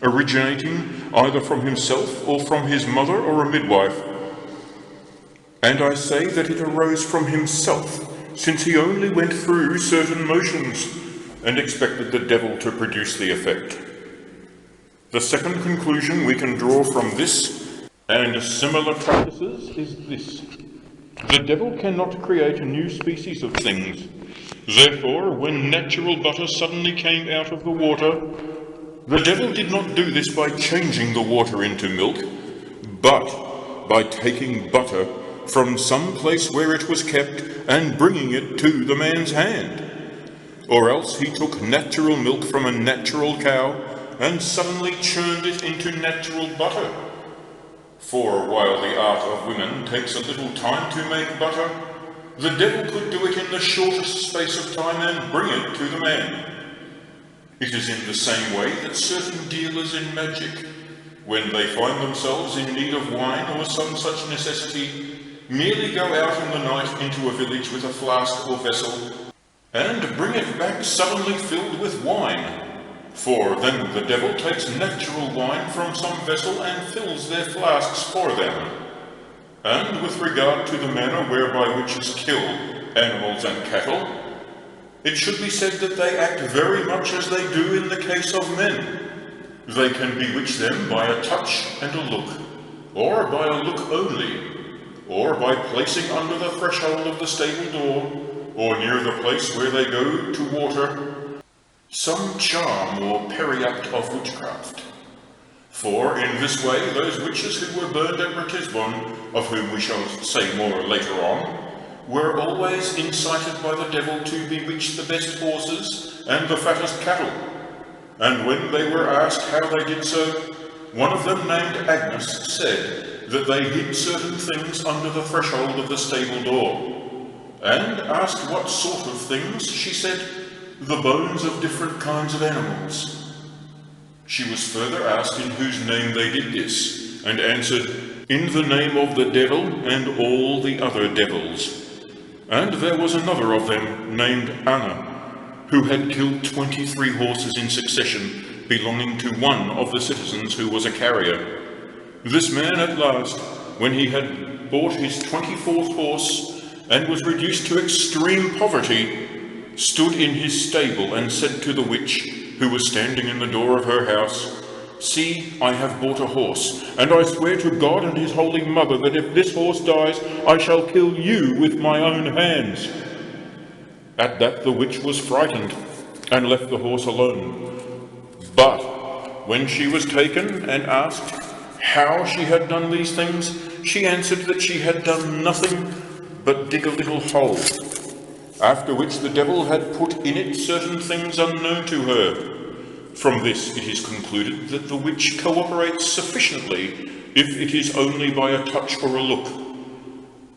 originating either from himself or from his mother or a midwife. And I say that it arose from himself, since he only went through certain motions and expected the devil to produce the effect. The second conclusion we can draw from this and similar practices is this: the devil cannot create a new species of things. Therefore, when natural butter suddenly came out of the water, the devil did not do this by changing the water into milk, but by taking butter from some place where it was kept and bringing it to the man's hand. Or else he took natural milk from a natural cow and suddenly churned it into natural butter. For while the art of women takes a little time to make butter, the devil could do it in the shortest space of time and bring it to the man. It is in the same way that certain dealers in magic, when they find themselves in need of wine or some such necessity, merely go out in the night into a village with a flask or vessel, and bring it back suddenly filled with wine. For then the devil takes natural wine from some vessel and fills their flasks for them. And with regard to the manner whereby witches kill animals and cattle, it should be said that they act very much as they do in the case of men. They can bewitch them by a touch and a look, or by a look only, or by placing under the threshold of the stable door, or near the place where they go to water, some charm or periact of witchcraft. For in this way those witches who were burned at Ratisbon, of whom we shall say more later on, were always incited by the devil to bewitch the best horses and the fattest cattle. And when they were asked how they did so, one of them, named Agnes, said that they hid certain things under the threshold of the stable door. And asked what sort of things, she said, the bones of different kinds of animals. She was further asked in whose name they did this, and answered, in the name of the devil and all the other devils. And there was another of them, named Anna, who had killed 23 horses in succession, belonging to one of the citizens who was a carrier. This man at last, when he had bought his 24th horse, and was reduced to extreme poverty, stood in his stable and said to the witch, who was standing in the door of her house, see, I have bought a horse, and I swear to God and his holy mother that if this horse dies, I shall kill you with my own hands. At that the witch was frightened, and left the horse alone. But when she was taken and asked how she had done these things, she answered that she had done nothing but dig a little hole, after which the devil had put in it certain things unknown to her. From this it is concluded that the witch cooperates sufficiently if it is only by a touch or a look.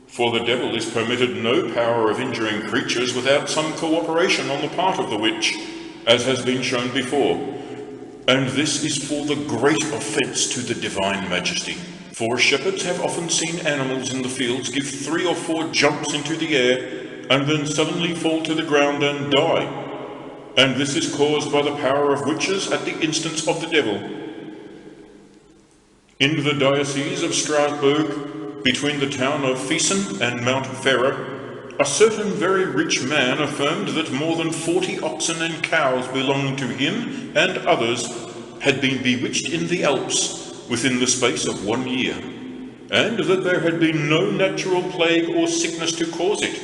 For the devil is permitted no power of injuring creatures without some cooperation on the part of the witch, as has been shown before. And this is for the great offence to the divine majesty. For shepherds have often seen animals in the fields give 3 or 4 jumps into the air, and then suddenly fall to the ground and die. And this is caused by the power of witches at the instance of the devil. In the diocese of Strasbourg, between the town of Fiesen and Mount Ferrer, a certain very rich man affirmed that more than 40 oxen and cows belonging to him and others had been bewitched in the Alps within the space of 1 year, and that there had been no natural plague or sickness to cause it.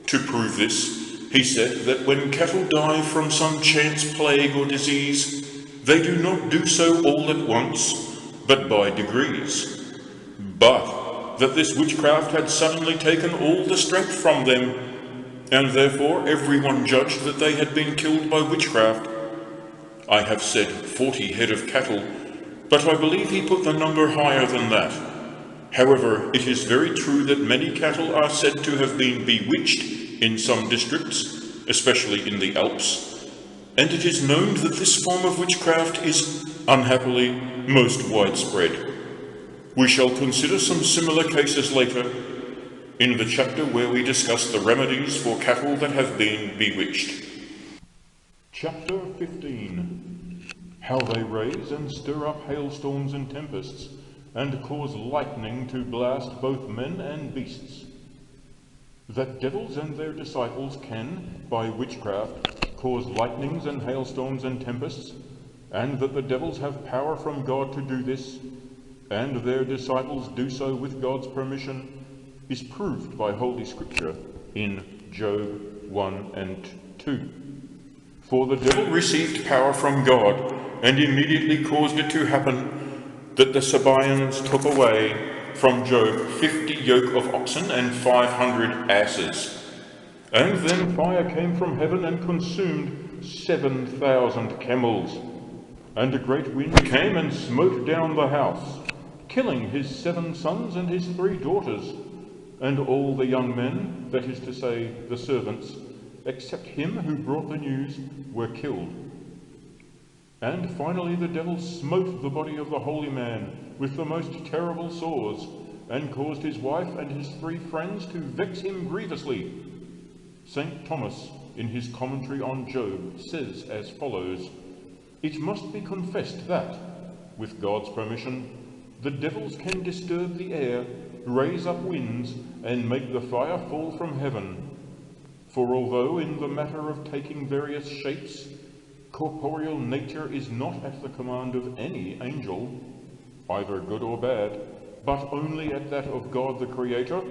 To prove this, he said that when cattle die from some chance plague or disease, they do not do so all at once, but by degrees. But that this witchcraft had suddenly taken all the strength from them, and therefore everyone judged that they had been killed by witchcraft. I have said 40 head of cattle, but I believe he put the number higher than that. However, it is very true that many cattle are said to have been bewitched in some districts, especially in the Alps, and it is known that this form of witchcraft is, unhappily, most widespread. We shall consider some similar cases later, in the chapter where we discuss the remedies for cattle that have been bewitched. Chapter 15. How they raise and stir up hailstorms and tempests, and cause lightning to blast both men and beasts. That devils and their disciples can, by witchcraft, cause lightnings and hailstorms and tempests, and that the devils have power from God to do this, and their disciples do so with God's permission, is proved by Holy Scripture in Job 1 and 2. For the devil received power from God, and immediately caused it to happen that the Sabaeans took away from Job 50 yoke of oxen and 500 asses. And then fire came from heaven and consumed 7,000 camels. And a great wind came and smote down the house, killing his 7 sons and his 3 daughters, and all the young men, that is to say, the servants, except him who brought the news, were killed. And finally the devil smote the body of the holy man with the most terrible sores, and caused his wife and his 3 friends to vex him grievously. St. Thomas, in his commentary on Job, says as follows: "It must be confessed that, with God's permission, the devils can disturb the air, raise up winds, and make the fire fall from heaven. For although in the matter of taking various shapes, corporeal nature is not at the command of any angel, either good or bad, but only at that of God the Creator,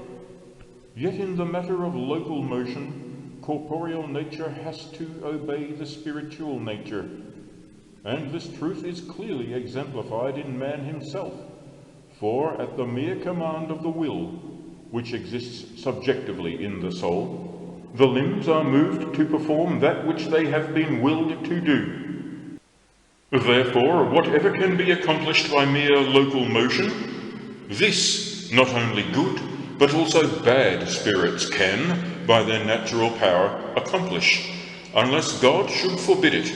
yet in the matter of local motion, corporeal nature has to obey the spiritual nature. And this truth is clearly exemplified in man himself, for at the mere command of the will, which exists subjectively in the soul, the limbs are moved to perform that which they have been willed to do. Therefore, whatever can be accomplished by mere local motion, this not only good, but also bad spirits can, by their natural power, accomplish, unless God should forbid it.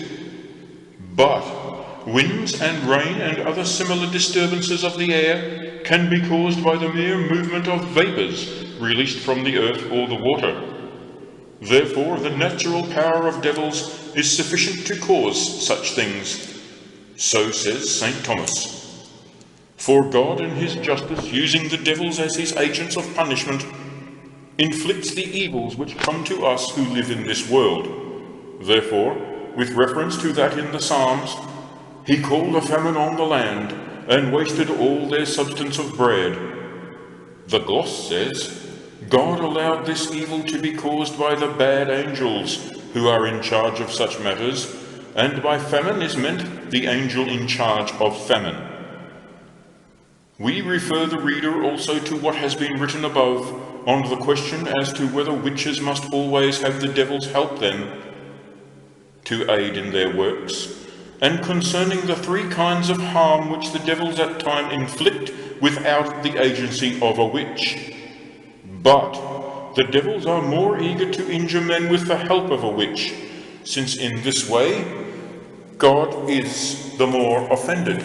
But winds and rain and other similar disturbances of the air can be caused by the mere movement of vapours released from the earth or the water. Therefore, the natural power of devils is sufficient to cause such things. So says St. Thomas. For God in his justice, using the devils as his agents of punishment, inflicts the evils which come to us who live in this world. Therefore, with reference to that in the Psalms, he called a famine on the land, and wasted all their substance of bread. The gloss says, God allowed this evil to be caused by the bad angels who are in charge of such matters, and by famine is meant the angel in charge of famine. We refer the reader also to what has been written above on the question as to whether witches must always have the devils help them to aid in their works, and concerning the 3 kinds of harm which the devils at times inflict without the agency of a witch. But the devils are more eager to injure men with the help of a witch, since in this way God is the more offended,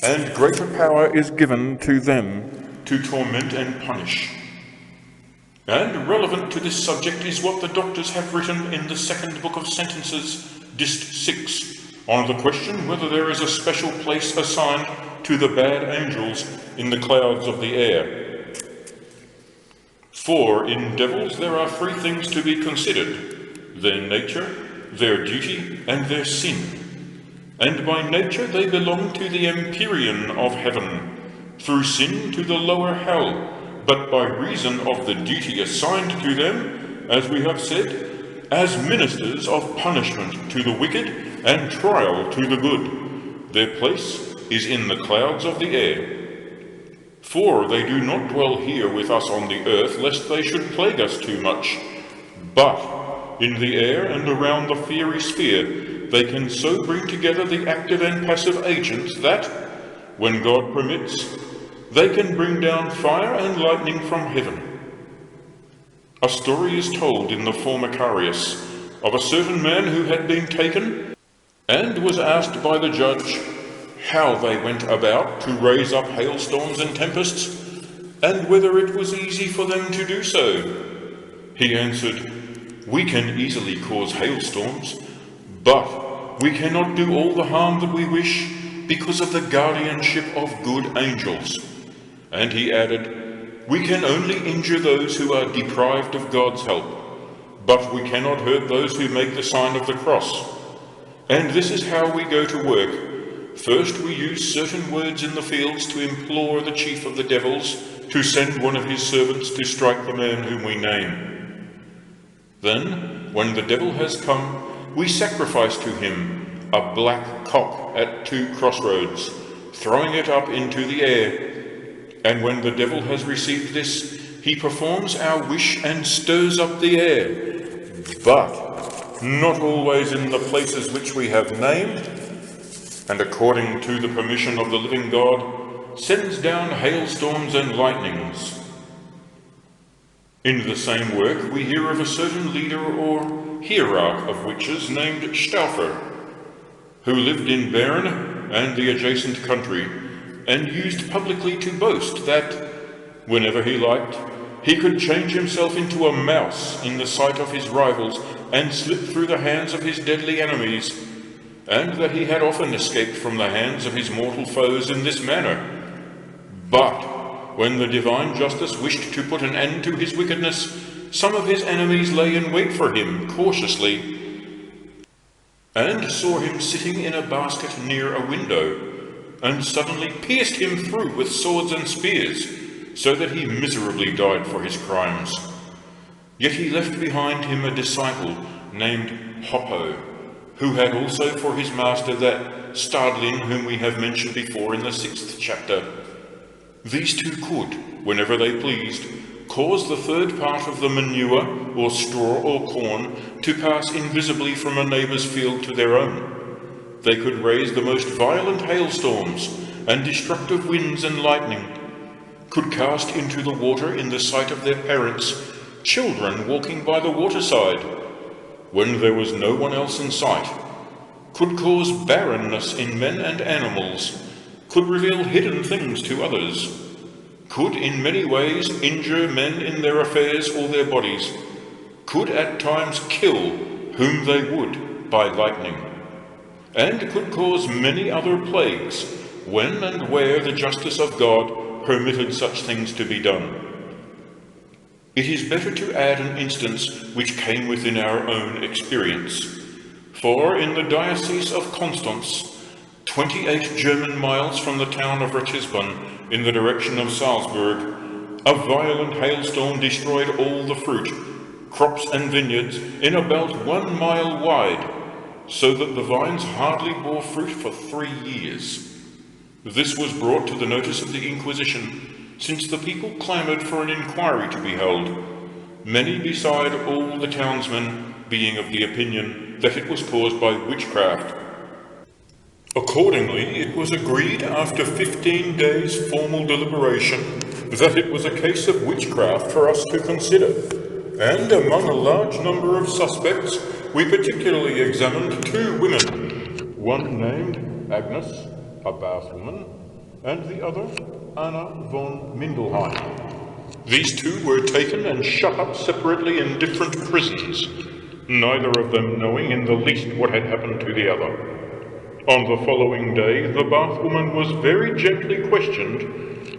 and greater power is given to them to torment and punish. And relevant to this subject is what the doctors have written in the 2nd book of Sentences, Dist 6, on the question whether there is a special place assigned to the bad angels in the clouds of the air. For in devils there are 3 things to be considered: their nature, their duty, and their sin. And by nature they belong to the empyrean of heaven, through sin to the lower hell, but by reason of the duty assigned to them, as we have said, as ministers of punishment to the wicked and trial to the good. Their place is in the clouds of the air. For they do not dwell here with us on the earth, lest they should plague us too much. But in the air and around the fiery sphere, they can so bring together the active and passive agents that, when God permits, they can bring down fire and lightning from heaven. A story is told in the Formicarius of a certain man who had been taken and was asked by the judge how they went about to raise up hailstorms and tempests, and whether it was easy for them to do so. He answered, "We can easily cause hailstorms, but we cannot do all the harm that we wish because of the guardianship of good angels." And he added, "We can only injure those who are deprived of God's help, but we cannot hurt those who make the sign of the cross. And this is how we go to work. First we use certain words in the fields to implore the chief of the devils to send one of his servants to strike the man whom we name. Then, when the devil has come, we sacrifice to him a black cock at 2 crossroads, throwing it up into the air. And when the devil has received this, he performs our wish and stirs up the air, but not always in the places which we have named, and according to the permission of the living God, sends down hailstorms and lightnings. In the same work we hear of a certain leader or hierarch of witches named Stauffer, who lived in Bern and the adjacent country, and used publicly to boast that, whenever he liked, he could change himself into a mouse in the sight of his rivals and slip through the hands of his deadly enemies, and that he had often escaped from the hands of his mortal foes in this manner. But when the divine justice wished to put an end to his wickedness, some of his enemies lay in wait for him cautiously, and saw him sitting in a basket near a window, and suddenly pierced him through with swords and spears, so that he miserably died for his crimes. Yet he left behind him a disciple named Hoppo, who had also for his master that Stadlin whom we have mentioned before in the 6th chapter. These two could, whenever they pleased, cause the third part of the manure, or straw, or corn, to pass invisibly from a neighbour's field to their own. They could raise the most violent hailstorms, and destructive winds and lightning, could cast into the water in the sight of their parents children walking by the waterside, when there was no one else in sight, could cause barrenness in men and animals, could reveal hidden things to others, could in many ways injure men in their affairs or their bodies, could at times kill whom they would by lightning, and could cause many other plagues when and where the justice of God permitted such things to be done. It is better to add an instance which came within our own experience. For in the diocese of Constance, 28 German miles from the town of Ratisbon, in the direction of Salzburg, a violent hailstorm destroyed all the fruit, crops and vineyards in a belt 1 mile wide, so that the vines hardly bore fruit for 3 years. This was brought to the notice of the Inquisition, since the people clamoured for an inquiry to be held, many beside all the townsmen being of the opinion that it was caused by witchcraft. Accordingly, it was agreed after 15 days' formal deliberation that it was a case of witchcraft for us to consider, and among a large number of suspects we particularly examined 2 women, one named Agnes, a bathwoman, and the other Anna von Mindelheim. These 2 were taken and shut up separately in different prisons, neither of them knowing in the least what had happened to the other. On the following day, the bathwoman was very gently questioned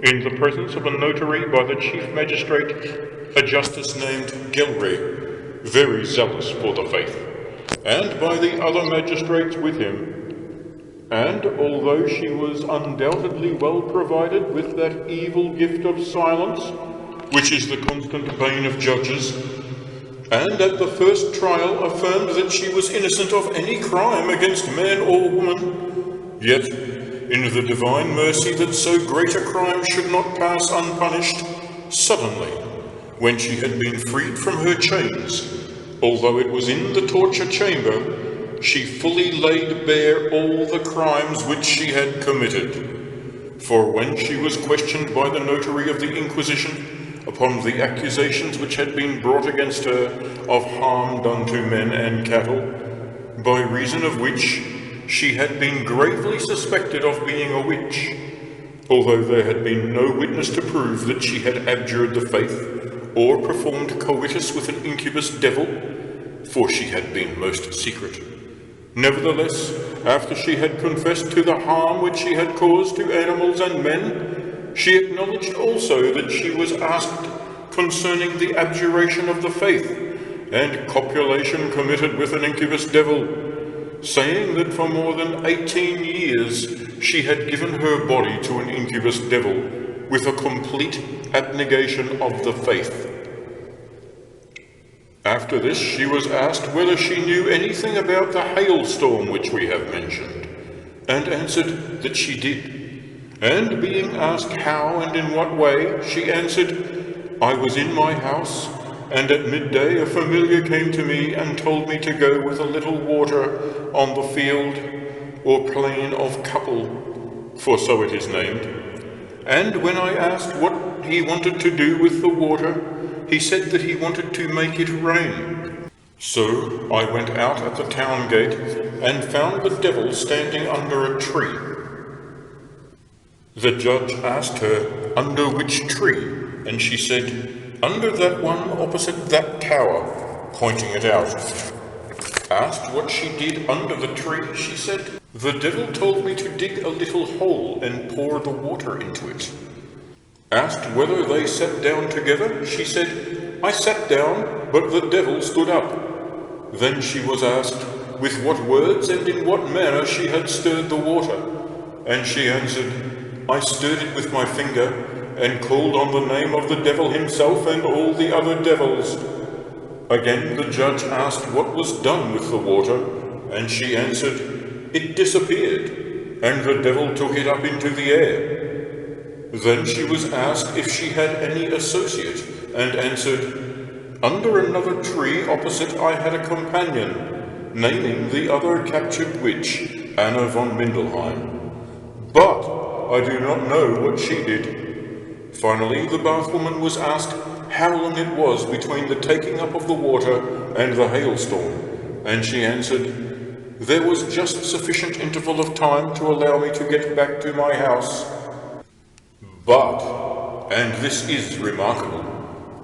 in the presence of a notary by the chief magistrate, a justice named Gelre, very zealous for the faith, and by the other magistrates with him. And although she was undoubtedly well provided with that evil gift of silence, which is the constant bane of judges, and at the first trial affirmed that she was innocent of any crime against man or woman, yet, in the divine mercy that so great a crime should not pass unpunished, suddenly, when she had been freed from her chains, although it was in the torture chamber, she fully laid bare all the crimes which she had committed. For when she was questioned by the notary of the Inquisition upon the accusations which had been brought against her of harm done to men and cattle, by reason of which she had been gravely suspected of being a witch, although there had been no witness to prove that she had abjured the faith or performed coitus with an incubus devil, for she had been most secret. Nevertheless, after she had confessed to the harm which she had caused to animals and men, she acknowledged also that she was asked concerning the abjuration of the faith and copulation committed with an incubus devil, saying that for more than 18 years she had given her body to an incubus devil with a complete abnegation of the faith. After this, she was asked whether she knew anything about the hailstorm which we have mentioned, and answered that she did. And being asked how and in what way, she answered, "I was in my house, and at midday a familiar came to me and told me to go with a little water on the field or plain of Couple, for so it is named. And when I asked what he wanted to do with the water, he said that he wanted to make it rain. So I went out at the town gate and found the devil standing under a tree. The judge asked her, "Under which tree?" And she said, "Under that one opposite that tower," pointing it out. Asked what she did under the tree, she said, "The devil told me to dig a little hole and pour the water into it." Asked whether they sat down together, she said, "I sat down, but the devil stood up." Then she was asked with what words and in what manner she had stirred the water, and she answered, "I stirred it with my finger, and called on the name of the devil himself and all the other devils." Again the judge asked what was done with the water, and she answered, "It disappeared, and the devil took it up into the air." Then she was asked if she had any associate, and answered, "Under another tree opposite I had a companion, naming the other captured witch, Anna von Mindelheim. But I do not know what she did." Finally, the bathwoman was asked how long it was between the taking up of the water and the hailstorm, and she answered, "There was just sufficient interval of time to allow me to get back to my house. But, and this is remarkable,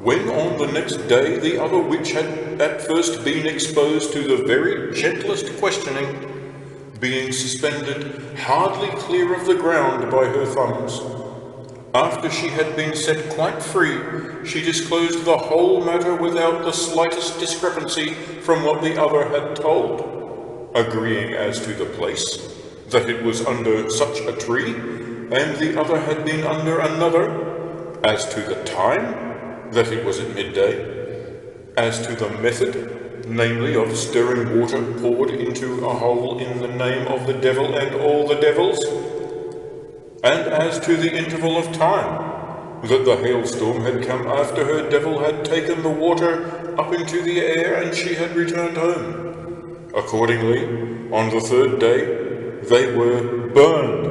when on the next day the other witch had at first been exposed to the very gentlest questioning, being suspended hardly clear of the ground by her thumbs, after she had been set quite free, she disclosed the whole matter without the slightest discrepancy from what the other had told, agreeing as to the place, that it was under such a tree, and the other had been under another, as to the time, that it was at midday, as to the method, namely of stirring water poured into a hole in the name of the devil and all the devils, and as to the interval of time, that the hailstorm had come after her devil had taken the water up into the air and she had returned home. Accordingly, on the third day, they were burned.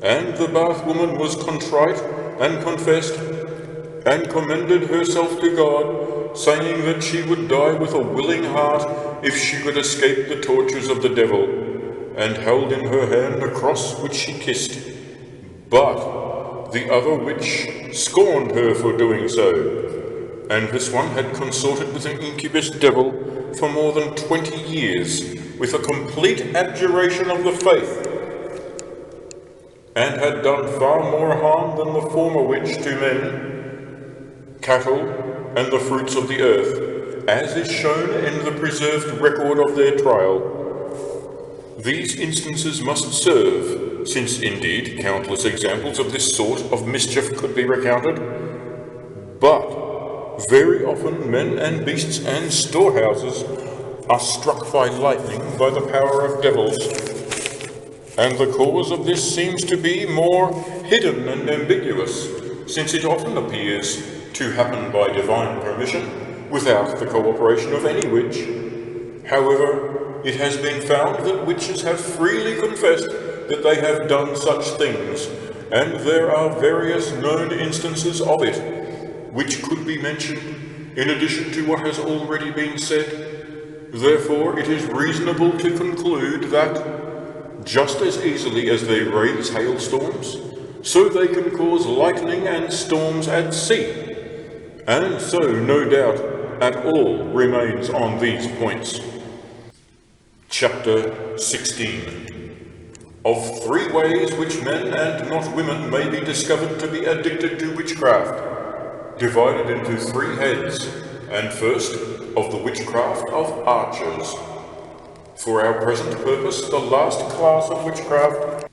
And the bathwoman was contrite and confessed and commended herself to God, saying that she would die with a willing heart if she could escape the tortures of the devil, and held in her hand a cross which she kissed. But the other witch scorned her for doing so, and this one had consorted with an incubus devil for more than 20 years, with a complete abjuration of the faith, and had done far more harm than the former witch to men, cattle, and the fruits of the earth, as is shown in the preserved record of their trial. These instances must serve, since indeed countless examples of this sort of mischief could be recounted, but very often men and beasts and storehouses are struck by lightning by the power of devils, and the cause of this seems to be more hidden and ambiguous, since it often appears to happen by divine permission, without the cooperation of any witch. However, it has been found that witches have freely confessed that they have done such things, and there are various known instances of it, which could be mentioned in addition to what has already been said. Therefore, it is reasonable to conclude that, just as easily as they raise hailstorms, so they can cause lightning and storms at sea. And so no doubt at all remains on these points. Chapter 16. Of 3 ways which men and not women may be discovered to be addicted to witchcraft, divided into 3 heads, and first, of the witchcraft of archers. For our present purpose, the last class of witchcraft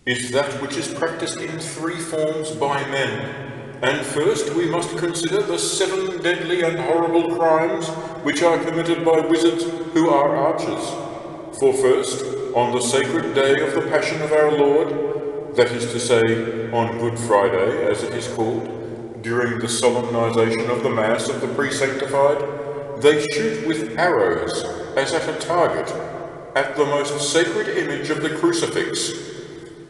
is that which is practiced in 3 forms by men. And first we must consider the 7 deadly and horrible crimes which are committed by wizards who are archers. For first, on the sacred day of the Passion of our Lord, that is to say, on Good Friday, as it is called, during the solemnization of the Mass of the pre-sanctified, they shoot with arrows, as at a target, at the most sacred image of the crucifix.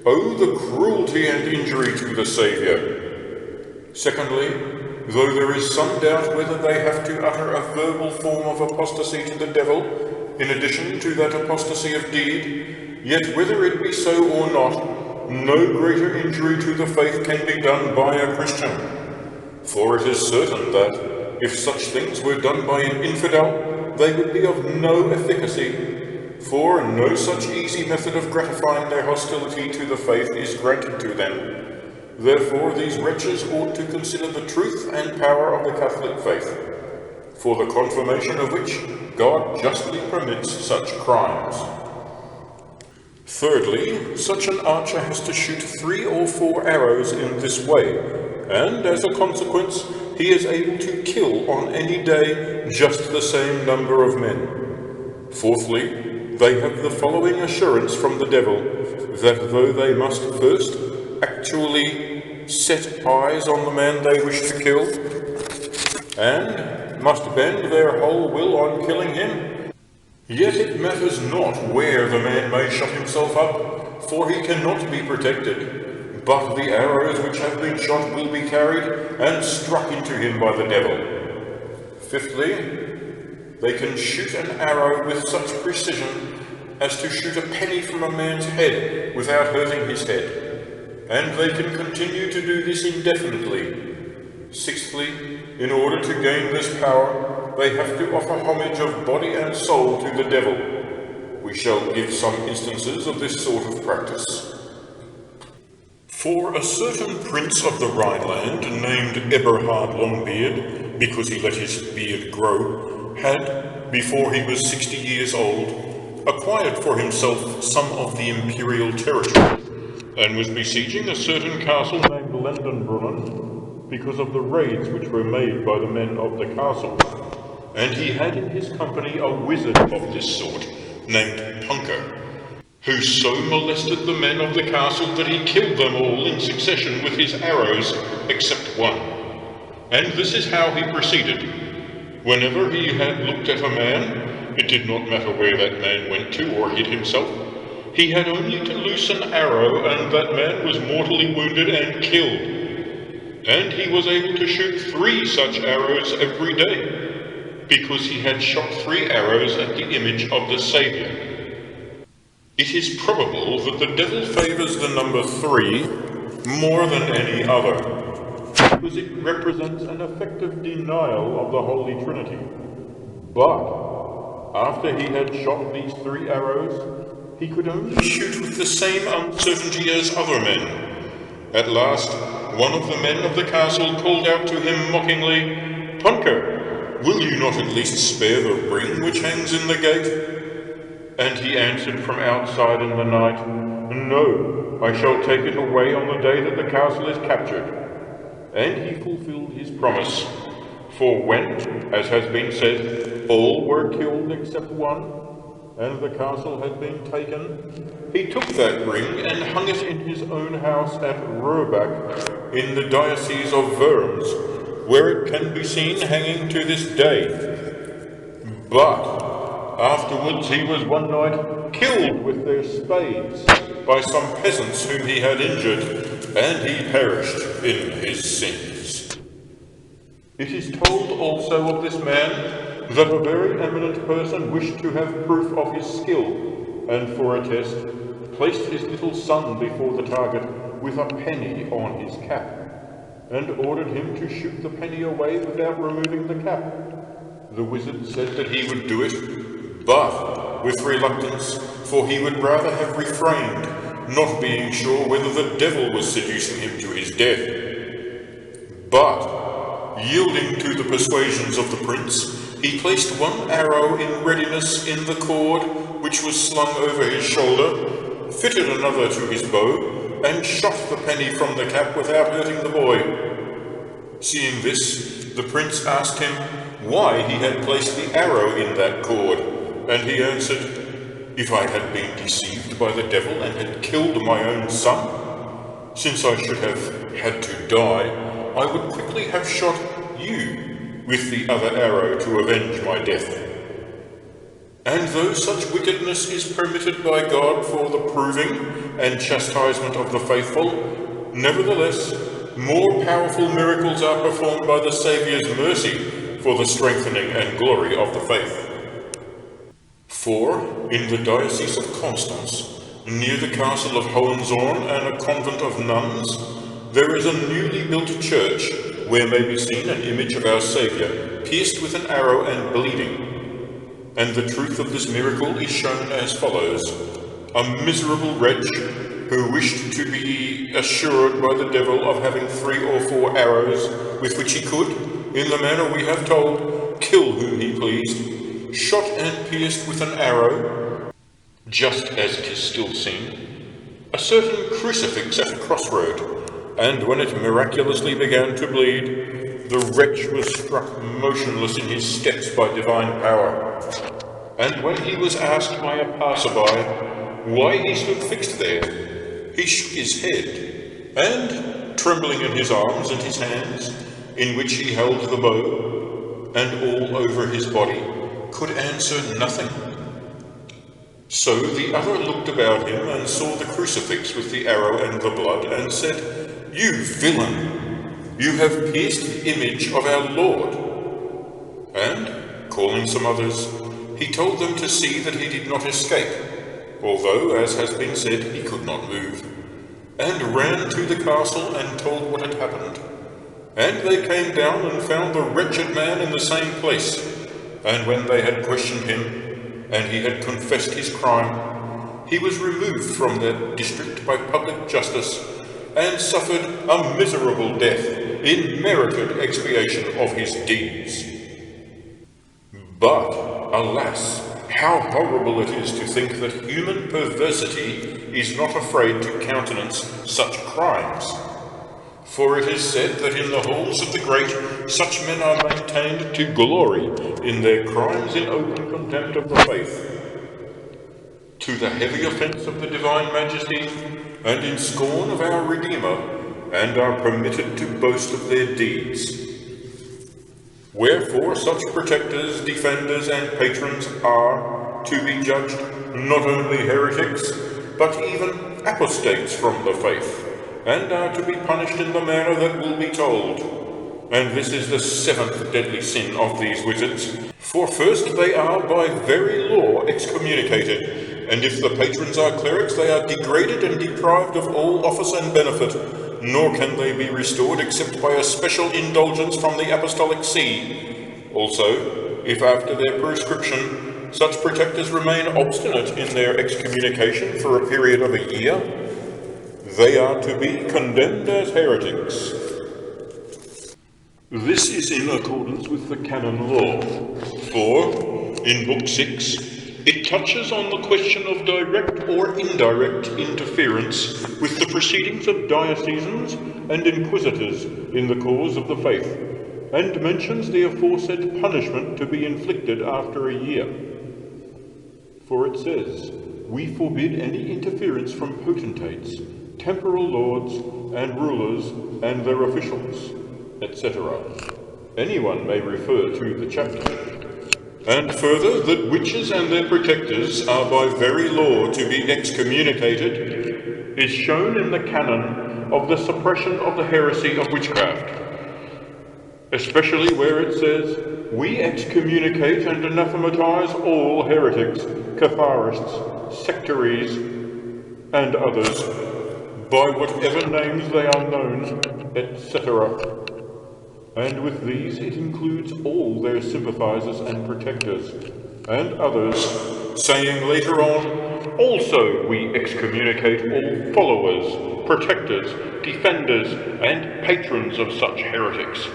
Oh, the cruelty and injury to the Saviour! Secondly, though there is some doubt whether they have to utter a verbal form of apostasy to the devil, in addition to that apostasy of deed, yet whether it be so or not, no greater injury to the faith can be done by a Christian. For it is certain that, if such things were done by an infidel, they would be of no efficacy, for no such easy method of gratifying their hostility to the faith is granted to them. Therefore these wretches ought to consider the truth and power of the Catholic faith, for the confirmation of which God justly permits such crimes. Thirdly, such an archer has to shoot 3 or 4 arrows in this way, and as a consequence he is able to kill on any day just the same number of men. Fourthly, they have the following assurance from the devil, that though they must first actually set eyes on the man they wish to kill, and must bend their whole will on killing him, yet it matters not where the man may shut himself up, for he cannot be protected, but the arrows which have been shot will be carried and struck into him by the devil. Fifthly, they can shoot an arrow with such precision as to shoot a penny from a man's head without hurting his head, and they can continue to do this indefinitely. Sixthly, in order to gain this power, they have to offer homage of body and soul to the devil. We shall give some instances of this sort of practice. For a certain prince of the Rhineland, named Eberhard Longbeard, because he let his beard grow, had, before he was 60 years old, acquired for himself some of the imperial territory, and was besieging a certain castle named Lendenbrunnen, because of the raids which were made by the men of the castle. And he had in his company a wizard of this sort, named Punker, who so molested the men of the castle that he killed them all in succession with his arrows, except one. And this is how he proceeded. Whenever he had looked at a man, it did not matter where that man went to or hid himself, he had only to loose an arrow, and that man was mortally wounded and killed. And he was able to shoot 3 such arrows every day, because he had shot 3 arrows at the image of the Saviour. It is probable that the devil favours the number 3 more than any other, because it represents an effective denial of the Holy Trinity. But after he had shot these 3 arrows, he could only shoot with the same uncertainty as other men. At last, one of the men of the castle called out to him mockingly, "Punker, will you not at least spare the ring which hangs in the gate?" And he answered from outside in the night, "No, I shall take it away on the day that the castle is captured." And he fulfilled his promise, for when, as has been said, all were killed except one, and the castle had been taken, he took that ring and hung it in his own house at Rohrbach in the diocese of Worms, where it can be seen hanging to this day. But afterwards he was one night killed with their spades by some peasants whom he had injured, and he perished in his sins. It is told also of this man that a very eminent person wished to have proof of his skill, and for a test, placed his little son before the target with a penny on his cap, and ordered him to shoot the penny away without removing the cap. The wizard said that he would do it, but with reluctance, for he would rather have refrained, not being sure whether the devil was seducing him to his death. But, yielding to the persuasions of the prince, he placed one arrow in readiness in the cord which was slung over his shoulder, fitted another to his bow, and shot the penny from the cap without hurting the boy. Seeing this, the prince asked him why he had placed the arrow in that cord, and he answered, "If I had been deceived by the devil and had killed my own son, since I should have had to die, I would quickly have shot you with the other arrow to avenge my death. And though such wickedness is permitted by God for the proving and chastisement of the faithful, nevertheless, more powerful miracles are performed by the Saviour's mercy for the strengthening and glory of the faith. For, in the diocese of Constance, near the castle of Hohenzollern and a convent of nuns, there is a newly built church where may be seen an image of our Saviour, pierced with an arrow and bleeding. And the truth of this miracle is shown as follows. A miserable wretch, who wished to be assured by the devil of having 3 or 4 arrows, with which he could, in the manner we have told, kill whom he pleased, shot and pierced with an arrow, just as it is still seen, a certain crucifix at a crossroad, and when it miraculously began to bleed, the wretch was struck motionless in his steps by divine power. And when he was asked by a passer-by why he stood fixed there, he shook his head, and, trembling in his arms and his hands, in which he held the bow, and all over his body, could answer nothing. So the other looked about him and saw the crucifix with the arrow and the blood, and said, "You villain, you have pierced the image of our Lord." And, calling some others, he told them to see that he did not escape, although, as has been said, he could not move, and ran to the castle and told what had happened. And they came down and found the wretched man in the same place, and when they had questioned him, and he had confessed his crime, he was removed from that district by public justice, and suffered a miserable death in merited expiation of his deeds. But, alas, how horrible it is to think that human perversity is not afraid to countenance such crimes. For it is said that in the halls of the great such men are maintained to glory in their crimes in open contempt of the faith, to the heavy offence of the divine majesty, and in scorn of our Redeemer, and are permitted to boast of their deeds. Wherefore such protectors, defenders, and patrons are to be judged not only heretics, but even apostates from the faith, and are to be punished in the manner that will be told. And this is the 7th deadly sin of these wizards. For first they are by very law excommunicated, and if the patrons are clerics, they are degraded and deprived of all office and benefit, nor can they be restored except by a special indulgence from the Apostolic See. Also, if after their prescription such protectors remain obstinate in their excommunication for a period of a year, they are to be condemned as heretics. This is in accordance with the canon law, for, in Book 6, it touches on the question of direct or indirect interference with the proceedings of diocesans and inquisitors in the cause of the faith, and mentions the aforesaid punishment to be inflicted after a year. For it says, "We forbid any interference from potentates, temporal lords, and rulers, and their officials," etc. Anyone may refer to the chapter. And further, that witches and their protectors are by very law to be excommunicated, is shown in the canon of the suppression of the heresy of witchcraft, especially where it says, "We excommunicate and anathematize all heretics, Catharists, sectaries, and others, by whatever names they are known, etc. And with these it includes all their sympathizers and protectors, and others, saying later on, also we excommunicate all followers, protectors, defenders, and patrons of such heretics.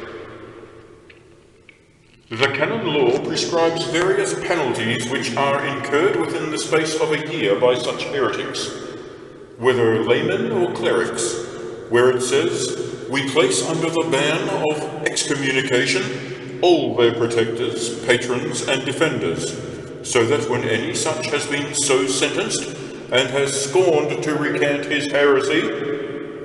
The canon law prescribes various penalties which are incurred within the space of a year by such heretics, whether laymen or clerics, where it says, we place under the ban of excommunication all their protectors, patrons, and defenders, so that when any such has been so sentenced, and has scorned to recant his heresy,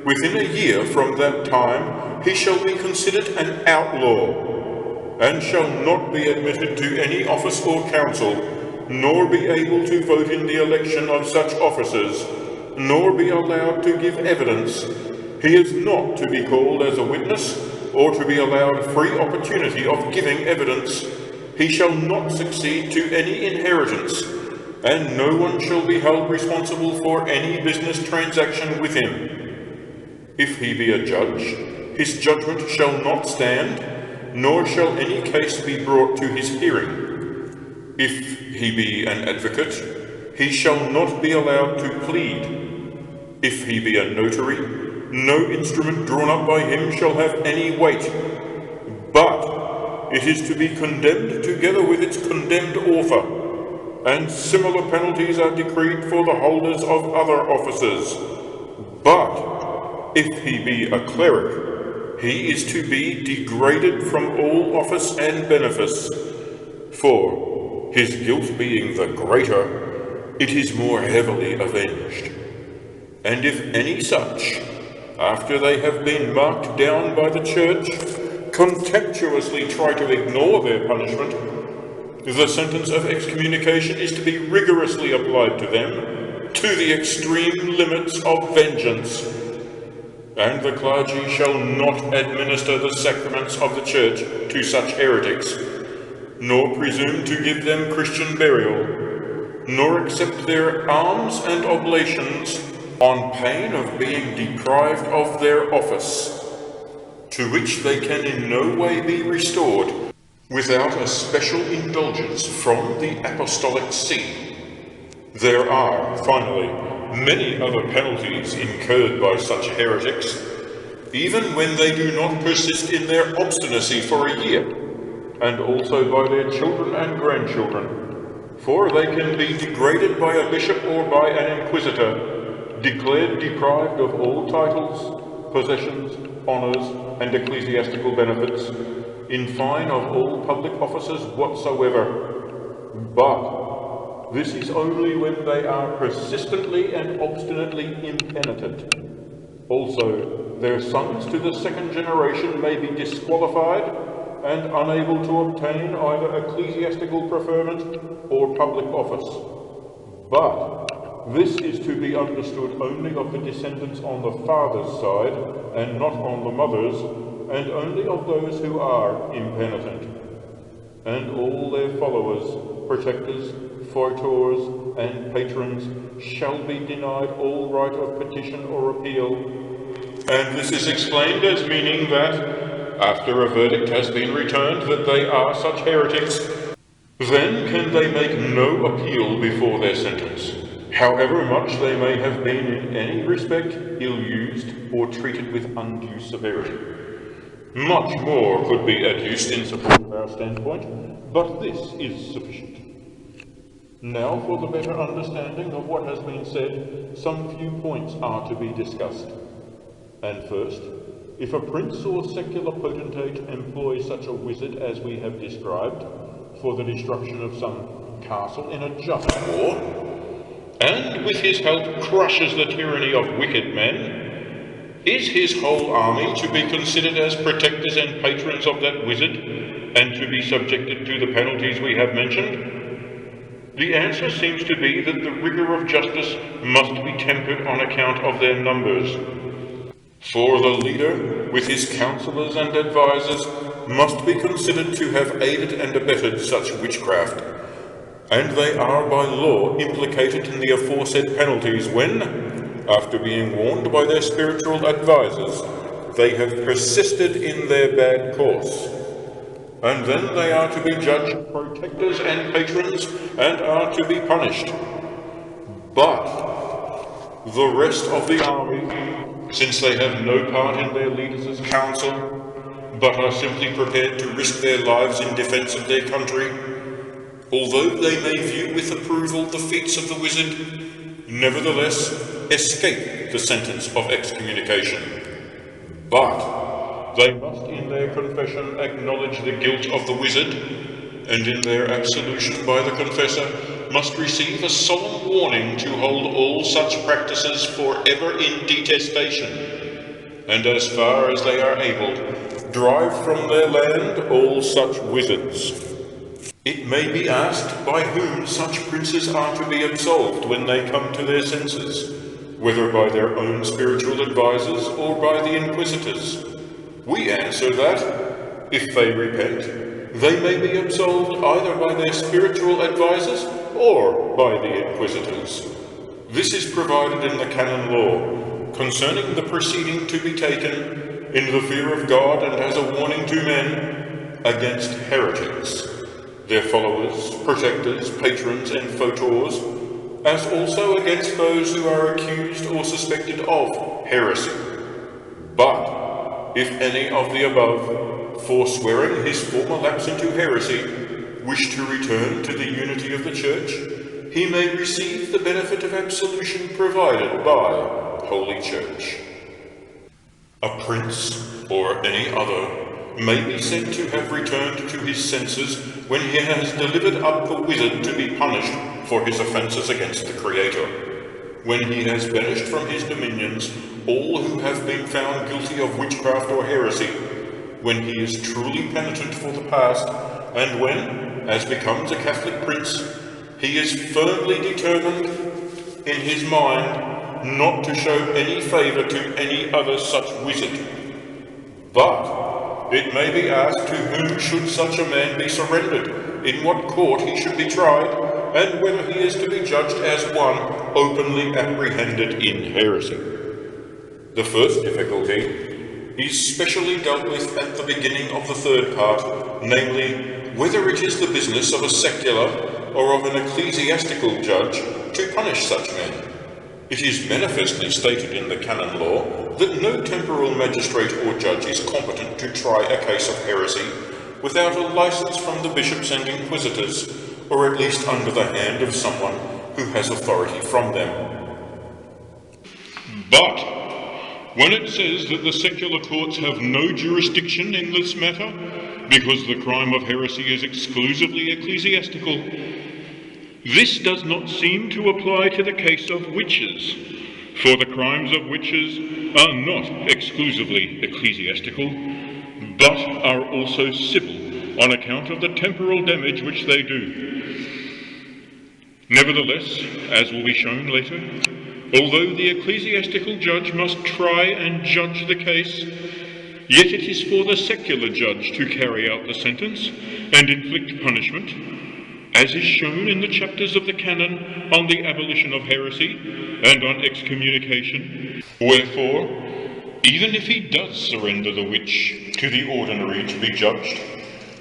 within a year from that time he shall be considered an outlaw, and shall not be admitted to any office or council, nor be able to vote in the election of such officers, nor be allowed to give evidence. He is not to be called as a witness, or to be allowed free opportunity of giving evidence. He shall not succeed to any inheritance, and no one shall be held responsible for any business transaction with him. If he be a judge, his judgment shall not stand, nor shall any case be brought to his hearing. If he be an advocate, he shall not be allowed to plead. If he be a notary, no instrument drawn up by him shall have any weight, but it is to be condemned together with its condemned author, and similar penalties are decreed for the holders of other offices. But if he be a cleric, he is to be degraded from all office and benefice, for, his guilt being the greater, it is more heavily avenged. And if any such, after they have been marked down by the church, contemptuously try to ignore their punishment, the sentence of excommunication is to be rigorously applied to them, to the extreme limits of vengeance. And the clergy shall not administer the sacraments of the church to such heretics, nor presume to give them Christian burial, nor accept their alms and oblations on pain of being deprived of their office, to which they can in no way be restored without a special indulgence from the Apostolic See. There are, finally, many other penalties incurred by such heretics, even when they do not persist in their obstinacy for a year, and also by their children and grandchildren, for they can be degraded by a bishop or by an inquisitor, declared deprived of all titles, possessions, honours, and ecclesiastical benefits, in fine of all public offices whatsoever. But this is only when they are persistently and obstinately impenitent. Also, their sons to the second generation may be disqualified and unable to obtain either ecclesiastical preferment or public office. But this is to be understood only of the descendants on the father's side, and not on the mother's, and only of those who are impenitent. And all their followers, protectors, fortors, and patrons shall be denied all right of petition or appeal. And this is explained as meaning that, after a verdict has been returned that they are such heretics, then can they make no appeal before their sentence, however much they may have been in any respect ill-used or treated with undue severity. Much more could be adduced in support of our standpoint, but this is sufficient. Now, for the better understanding of what has been said, some few points are to be discussed. And first, if a prince or secular potentate employs such a wizard as we have described, for the destruction of some castle in a just war, and with his help crushes the tyranny of wicked men, is his whole army to be considered as protectors and patrons of that wizard, and to be subjected to the penalties we have mentioned? The answer seems to be that the rigor of justice must be tempered on account of their numbers. For the leader, with his counsellors and advisers, must be considered to have aided and abetted such witchcraft, and they are by law implicated in the aforesaid penalties when, after being warned by their spiritual advisors, they have persisted in their bad course. And then they are to be judged protectors and patrons, and are to be punished. But the rest of the army, since they have no part in their leaders' council, but are simply prepared to risk their lives in defense of their country, although they may view with approval the feats of the wizard, nevertheless escape the sentence of excommunication. But they must in their confession acknowledge the guilt of the wizard, and in their absolution by the confessor must receive a solemn warning to hold all such practices forever in detestation, and as far as they are able, drive from their land all such wizards. It may be asked by whom such princes are to be absolved when they come to their senses, whether by their own spiritual advisors or by the inquisitors. We answer that, if they repent, they may be absolved either by their spiritual advisors or by the inquisitors. This is provided in the canon law, concerning the proceeding to be taken in the fear of God and as a warning to men against heretics, their followers, protectors, patrons, and fautors, as also against those who are accused or suspected of heresy. But if any of the above, forswearing his former lapse into heresy, wish to return to the unity of the Church, he may receive the benefit of absolution provided by Holy Church. A prince, or any other, may be said to have returned to his senses when he has delivered up the wizard to be punished for his offences against the Creator, when he has banished from his dominions all who have been found guilty of witchcraft or heresy, when he is truly penitent for the past, and when, as becomes a Catholic prince, he is firmly determined in his mind not to show any favour to any other such wizard. But it may be asked to whom should such a man be surrendered, in what court he should be tried, and whether he is to be judged as one openly apprehended in heresy. The first difficulty is specially dealt with at the beginning of the third part, namely, whether it is the business of a secular or of an ecclesiastical judge to punish such men. It is manifestly stated in the canon law that no temporal magistrate or judge is competent to try a case of heresy without a license from the bishops and inquisitors, or at least under the hand of someone who has authority from them. But when it says that the secular courts have no jurisdiction in this matter, because the crime of heresy is exclusively ecclesiastical, this does not seem to apply to the case of witches, for the crimes of witches are not exclusively ecclesiastical, but are also civil on account of the temporal damage which they do. Nevertheless, as will be shown later, although the ecclesiastical judge must try and judge the case, yet it is for the secular judge to carry out the sentence and inflict punishment, as is shown in the chapters of the canon on the abolition of heresy and on excommunication. Wherefore, even if he does surrender the witch to the ordinary to be judged,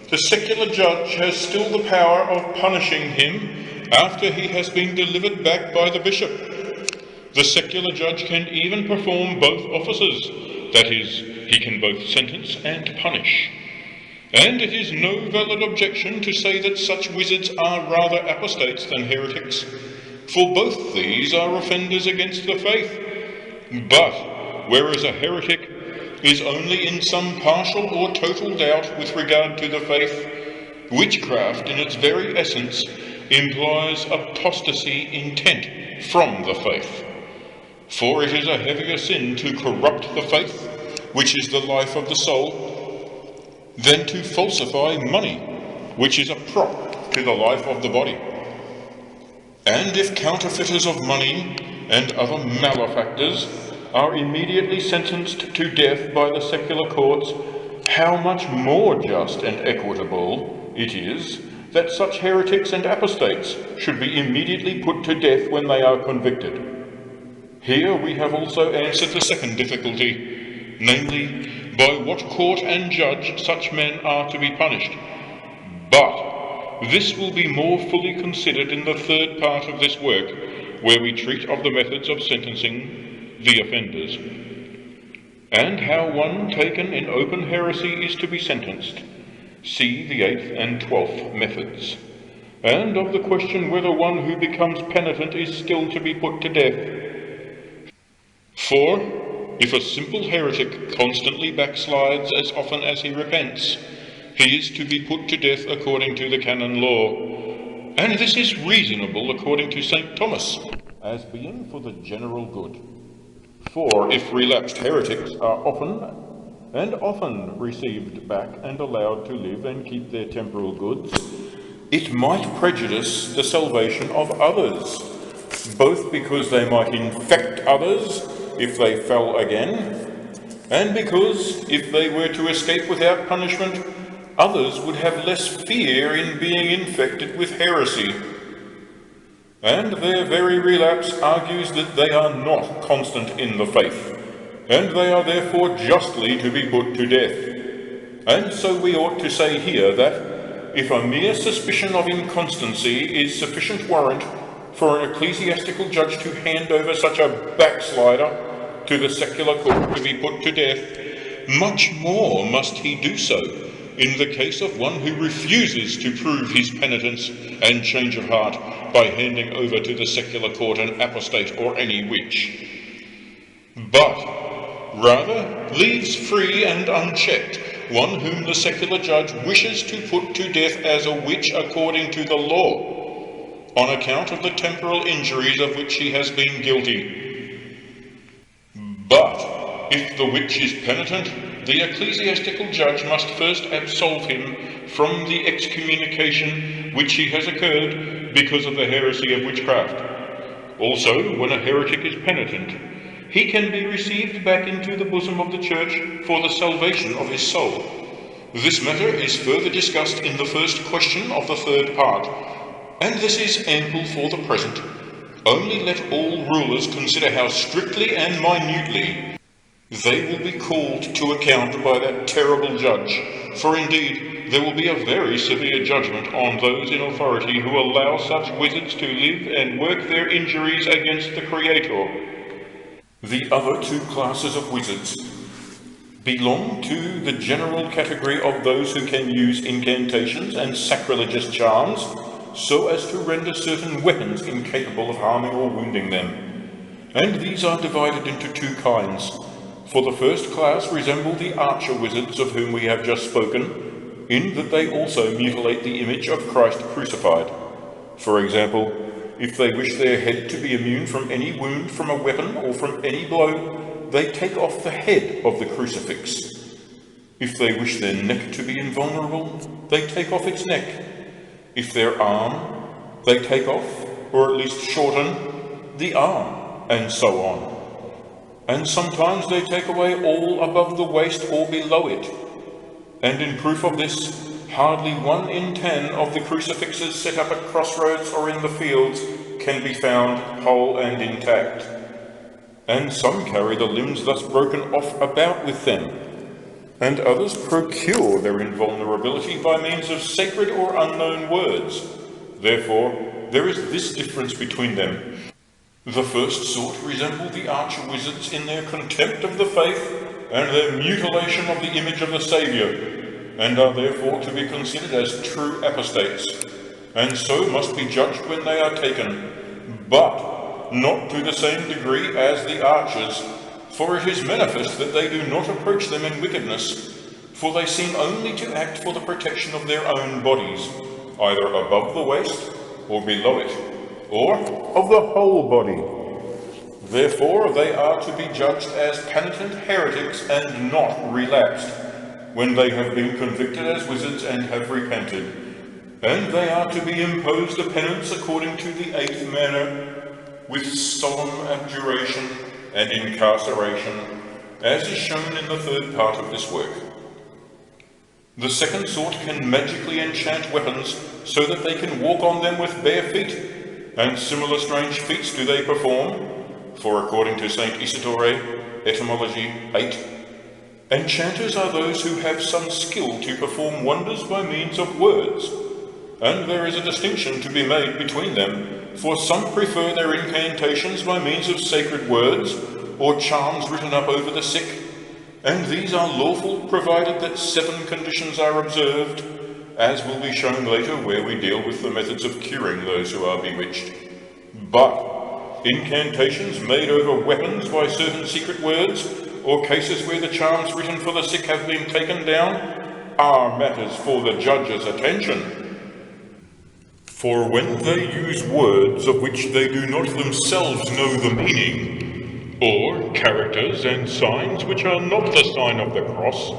the secular judge has still the power of punishing him after he has been delivered back by the bishop. The secular judge can even perform both offices, that is, he can both sentence and punish. And it is no valid objection to say that such wizards are rather apostates than heretics, for both these are offenders against the faith. But whereas a heretic is only in some partial or total doubt with regard to the faith, witchcraft in its very essence implies apostasy intent from the faith. For it is a heavier sin to corrupt the faith, which is the life of the soul, than to falsify money, which is a prop to the life of the body. And if counterfeiters of money and other malefactors are immediately sentenced to death by the secular courts, how much more just and equitable it is that such heretics and apostates should be immediately put to death when they are convicted. Here we have also answered the second difficulty, namely, by what court and judge such men are to be punished. But this will be more fully considered in the third part of this work, where we treat of the methods of sentencing the offenders, and how one taken in open heresy is to be sentenced. See the 8th and 12th methods. And of the question whether one who becomes penitent is still to be put to death. For, if a simple heretic constantly backslides as often as he repents, he is to be put to death according to the canon law. And this is reasonable according to St. Thomas, as being for the general good. For if relapsed heretics are often received back and allowed to live and keep their temporal goods, it might prejudice the salvation of others, both because they might infect others if they fell again, and because if they were to escape without punishment, others would have less fear in being infected with heresy. And their very relapse argues that they are not constant in the faith, and they are therefore justly to be put to death. And so we ought to say here that if a mere suspicion of inconstancy is sufficient warrant for an ecclesiastical judge to hand over such a backslider to the secular court to be put to death, much more must he do so in the case of one who refuses to prove his penitence and change of heart by handing over to the secular court an apostate or any witch, but rather leaves free and unchecked one whom the secular judge wishes to put to death as a witch according to the law, on account of the temporal injuries of which he has been guilty. But if the witch is penitent, the ecclesiastical judge must first absolve him from the excommunication which he has occurred because of the heresy of witchcraft. Also, when a heretic is penitent, he can be received back into the bosom of the Church for the salvation of his soul. This matter is further discussed in the first question of the third part, and this is ample for the present. Only let all rulers consider how strictly and minutely they will be called to account by that terrible judge, for indeed there will be a very severe judgment on those in authority who allow such wizards to live and work their injuries against the Creator. The other two classes of wizards belong to the general category of those who can use incantations and sacrilegious charms so as to render certain weapons incapable of harming or wounding them. And these are divided into two kinds. For the first class resemble the archer wizards of whom we have just spoken, in that they also mutilate the image of Christ crucified. For example, if they wish their head to be immune from any wound from a weapon or from any blow, they take off the head of the crucifix. If they wish their neck to be invulnerable, they take off its neck. If their arm, they take off, or at least shorten, the arm, and so on. And sometimes they take away all above the waist or below it. And in proof of this, hardly 1 in 10 of the crucifixes set up at crossroads or in the fields can be found whole and intact. And some carry the limbs thus broken off about with them, and others procure their invulnerability by means of sacred or unknown words. Therefore, there is this difference between them. The first sort resemble the archer wizards in their contempt of the faith and their mutilation of the image of the Saviour, and are therefore to be considered as true apostates, and so must be judged when they are taken, but not to the same degree as the archers, for it is manifest that they do not approach them in wickedness, for they seem only to act for the protection of their own bodies, either above the waist or below it, or of the whole body. Therefore they are to be judged as penitent heretics and not relapsed, when they have been convicted as wizards and have repented, and they are to be imposed a penance according to the 8th manner, with solemn abjuration and incarceration, as is shown in the third part of this work. The second sort can magically enchant weapons so that they can walk on them with bare feet, and similar strange feats do they perform, For according to St. Isidore, Etymology 8, enchanters are those who have some skill to perform wonders by means of words, and there is a distinction to be made between them, for some prefer their incantations by means of sacred words, or charms written up over the sick, and these are lawful provided that 7 conditions are observed, as will be shown later where we deal with the methods of curing those who are bewitched. But incantations made over weapons by certain secret words, or cases where the charms written for the sick have been taken down, are matters for the judge's attention. For when they use words of which they do not themselves know the meaning, or characters and signs which are not the sign of the cross,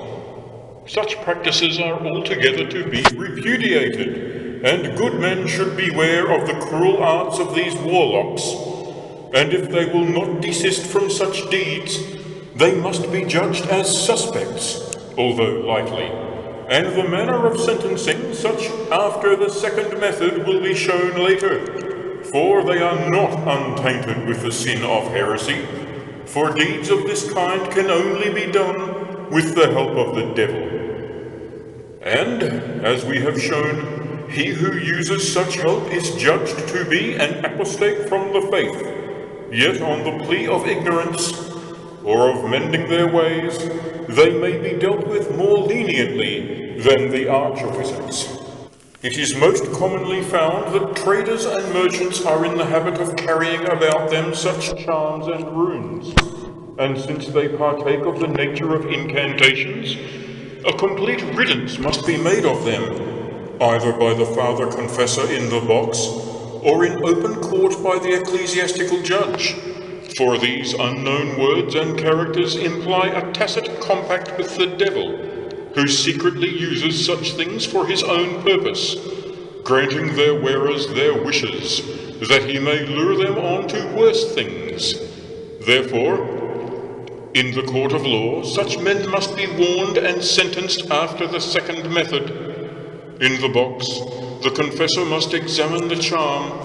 such practices are altogether to be repudiated, and good men should beware of the cruel arts of these warlocks, and if they will not desist from such deeds, they must be judged as suspects, although lightly, and the manner of sentencing such after the second method will be shown later, for they are not untainted with the sin of heresy, for deeds of this kind can only be done with the help of the devil. And, as we have shown, he who uses such help is judged to be an apostate from the faith, yet on the plea of ignorance, or of mending their ways, they may be dealt with more leniently than the arch-wizards. It is most commonly found that traders and merchants are in the habit of carrying about them such charms and runes, and since they partake of the nature of incantations, a complete riddance must be made of them, either by the father confessor in the box, or in open court by the ecclesiastical judge, for these unknown words and characters imply a tacit compact with the devil, who secretly uses such things for his own purpose, granting their wearers their wishes, that he may lure them on to worse things. Therefore, in the court of law, such men must be warned and sentenced after the second method. In the box, the confessor must examine the charm,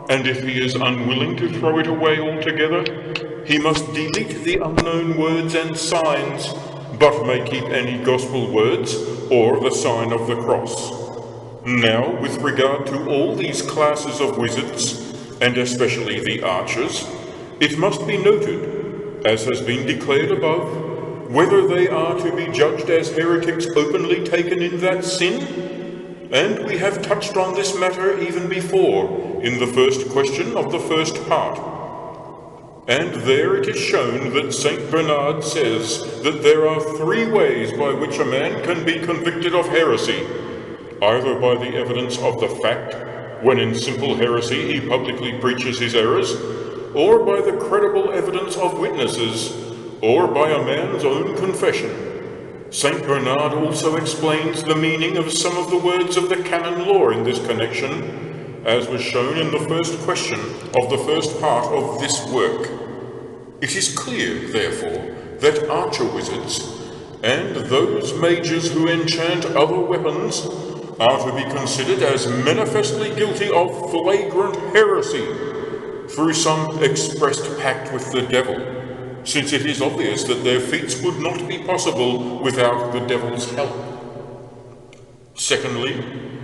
and if he is unwilling to throw it away altogether, he must delete the unknown words and signs, but may keep any gospel words or the sign of the cross. Now, with regard to all these classes of wizards, and especially the archers, it must be noted, as has been declared above, whether they are to be judged as heretics openly taken in that sin, and we have touched on this matter even before, in the first question of the first part. And there it is shown that St. Bernard says that there are 3 ways by which a man can be convicted of heresy, either by the evidence of the fact, when in simple heresy he publicly preaches his errors, or by the credible evidence of witnesses, or by a man's own confession. St. Bernard also explains the meaning of some of the words of the canon law in this connection, as was shown in the first question of the first part of this work. It is clear, therefore, that archer-wizards, and those mages who enchant other weapons, are to be considered as manifestly guilty of flagrant heresy, through some expressed pact with the devil, since it is obvious that their feats would not be possible without the devil's help. Secondly,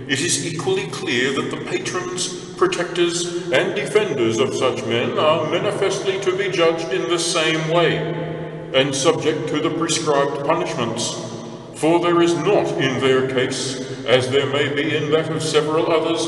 it is equally clear that the patrons, protectors, and defenders of such men are manifestly to be judged in the same way, and subject to the prescribed punishments, for there is not in their case, as there may be in that of several others,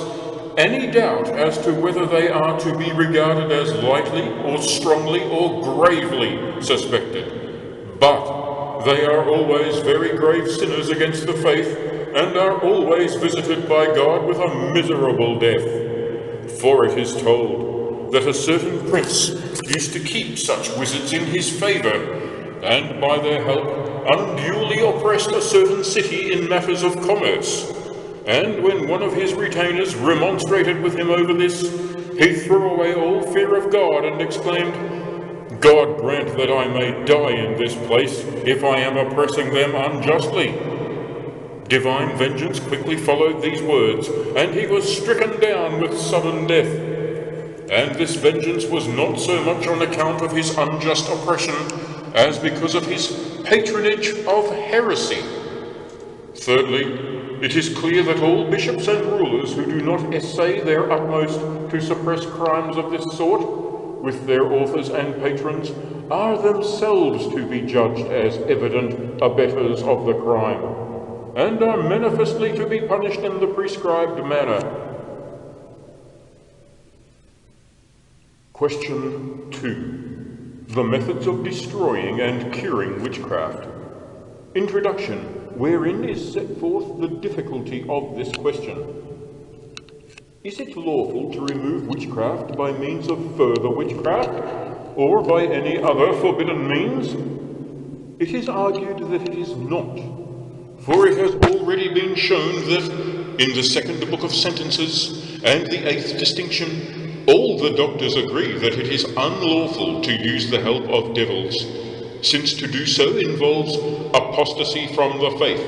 any doubt as to whether they are to be regarded as lightly or strongly or gravely suspected. But they are always very grave sinners against the faith, and are always visited by God with a miserable death. For it is told that a certain prince used to keep such wizards in his favour, and by their help unduly oppressed a certain city in matters of commerce. And when one of his retainers remonstrated with him over this, he threw away all fear of God and exclaimed, "God grant that I may die in this place, if I am oppressing them unjustly." Divine vengeance quickly followed these words, and he was stricken down with sudden death. and this vengeance was not so much on account of his unjust oppression as because of his patronage of heresy. Thirdly, it is clear that all bishops and rulers who do not essay their utmost to suppress crimes of this sort, with their authors and patrons, are themselves to be judged as evident abettors of the crime, and are manifestly to be punished in the prescribed manner. Question 2. The methods of destroying and curing witchcraft. Introduction, wherein is set forth the difficulty of this question. Is it lawful to remove witchcraft by means of further witchcraft, or by any other forbidden means? It is argued that it is not, for it has already been shown that in the second book of sentences and the 8th distinction, all the doctors agree that it is unlawful to use the help of devils, since to do so involves apostasy from the faith.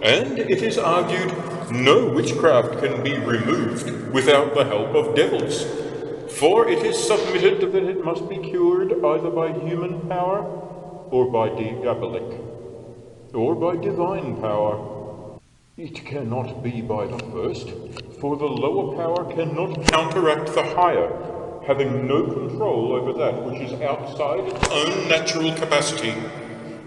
And it is argued no witchcraft can be removed without the help of devils, for it is submitted that it must be cured either by human power, or by diabolic, or by divine power. It cannot be by the first, for the lower power cannot counteract the higher, having no control over that which is outside its own natural capacity.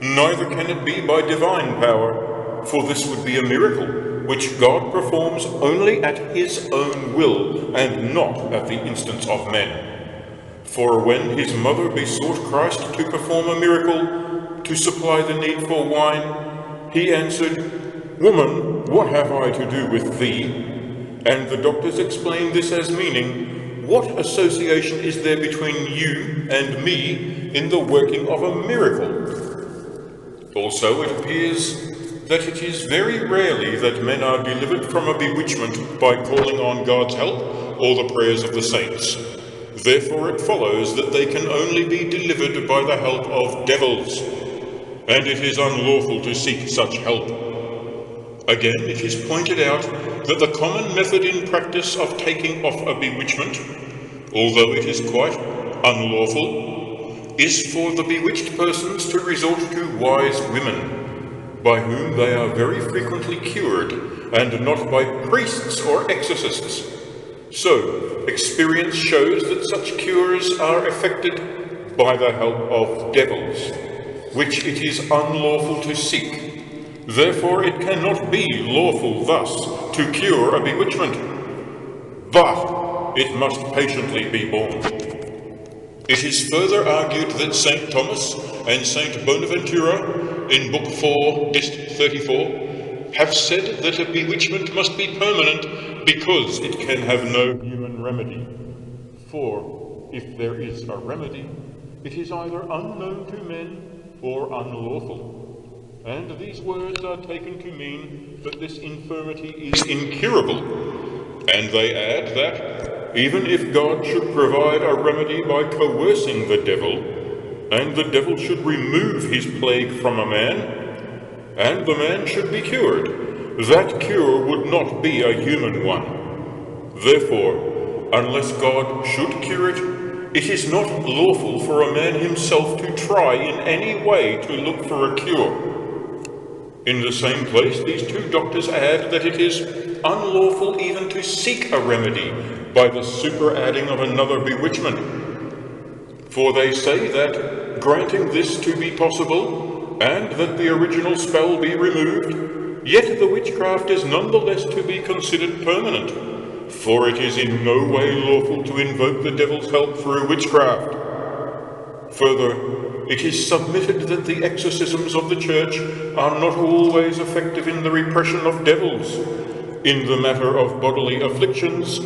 Neither can it be by divine power, for this would be a miracle, which God performs only at his own will, and not at the instance of men. For when his mother besought Christ to perform a miracle, to supply the need for wine, he answered, "Woman, what have I to do with thee?" And the doctors explained this as meaning, what association is there between you and me in the working of a miracle? Also, it appears that it is very rarely that men are delivered from a bewitchment by calling on God's help or the prayers of the saints. Therefore it follows that they can only be delivered by the help of devils, and it is unlawful to seek such help. Again, it is pointed out that the common method in practice of taking off a bewitchment, although it is quite unlawful, is for the bewitched persons to resort to wise women, by whom they are very frequently cured, and not by priests or exorcists. So, experience shows that such cures are effected by the help of devils, which it is unlawful to seek. Therefore it cannot be lawful thus to cure a bewitchment, but it must patiently be borne. It is further argued that St. Thomas and St. Bonaventura in Book 4, Dist 34, have said that a bewitchment must be permanent because it can have no human remedy. For if there is a remedy, it is either unknown to men or unlawful. And these words are taken to mean that this infirmity is incurable. And they add that even if God should provide a remedy by coercing the devil, and the devil should remove his plague from a man, and the man should be cured, that cure would not be a human one. Therefore, unless God should cure it, it is not lawful for a man himself to try in any way to look for a cure. In the same place, these two doctors add that it is unlawful even to seek a remedy by the superadding of another bewitchment. For they say that, granting this to be possible, and that the original spell be removed, yet the witchcraft is nonetheless to be considered permanent, for it is in no way lawful to invoke the devil's help through witchcraft. Further, it is submitted that the exorcisms of the Church are not always effective in the repression of devils, in the matter of bodily afflictions,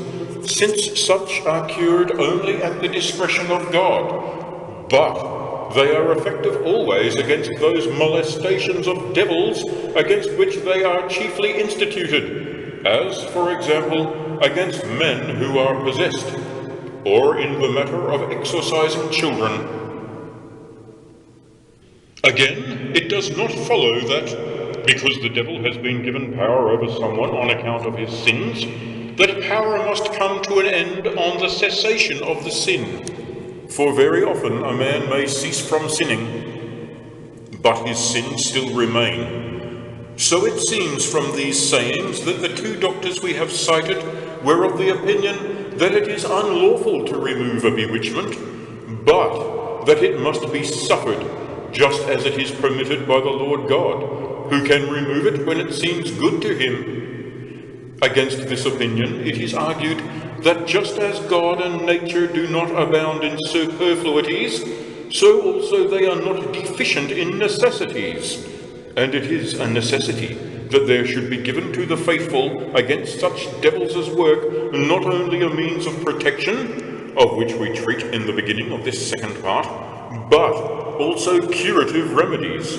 since such are cured only at the discretion of God, but they are effective always against those molestations of devils against which they are chiefly instituted, as, for example, against men who are possessed, or in the matter of exorcising children. Again, it does not follow that, because the devil has been given power over someone on account of his sins, that power must come to an end on the cessation of the sin. For very often a man may cease from sinning, but his sins still remain. So it seems from these sayings that the two doctors we have cited were of the opinion that it is unlawful to remove a bewitchment, but that it must be suffered, just as it is permitted by the Lord God, who can remove it when it seems good to him. Against this opinion it is argued that just as God and nature do not abound in superfluities, so also they are not deficient in necessities. And it is a necessity that there should be given to the faithful against such devils as work not only a means of protection, of which we treat in the beginning of this second part, but also curative remedies.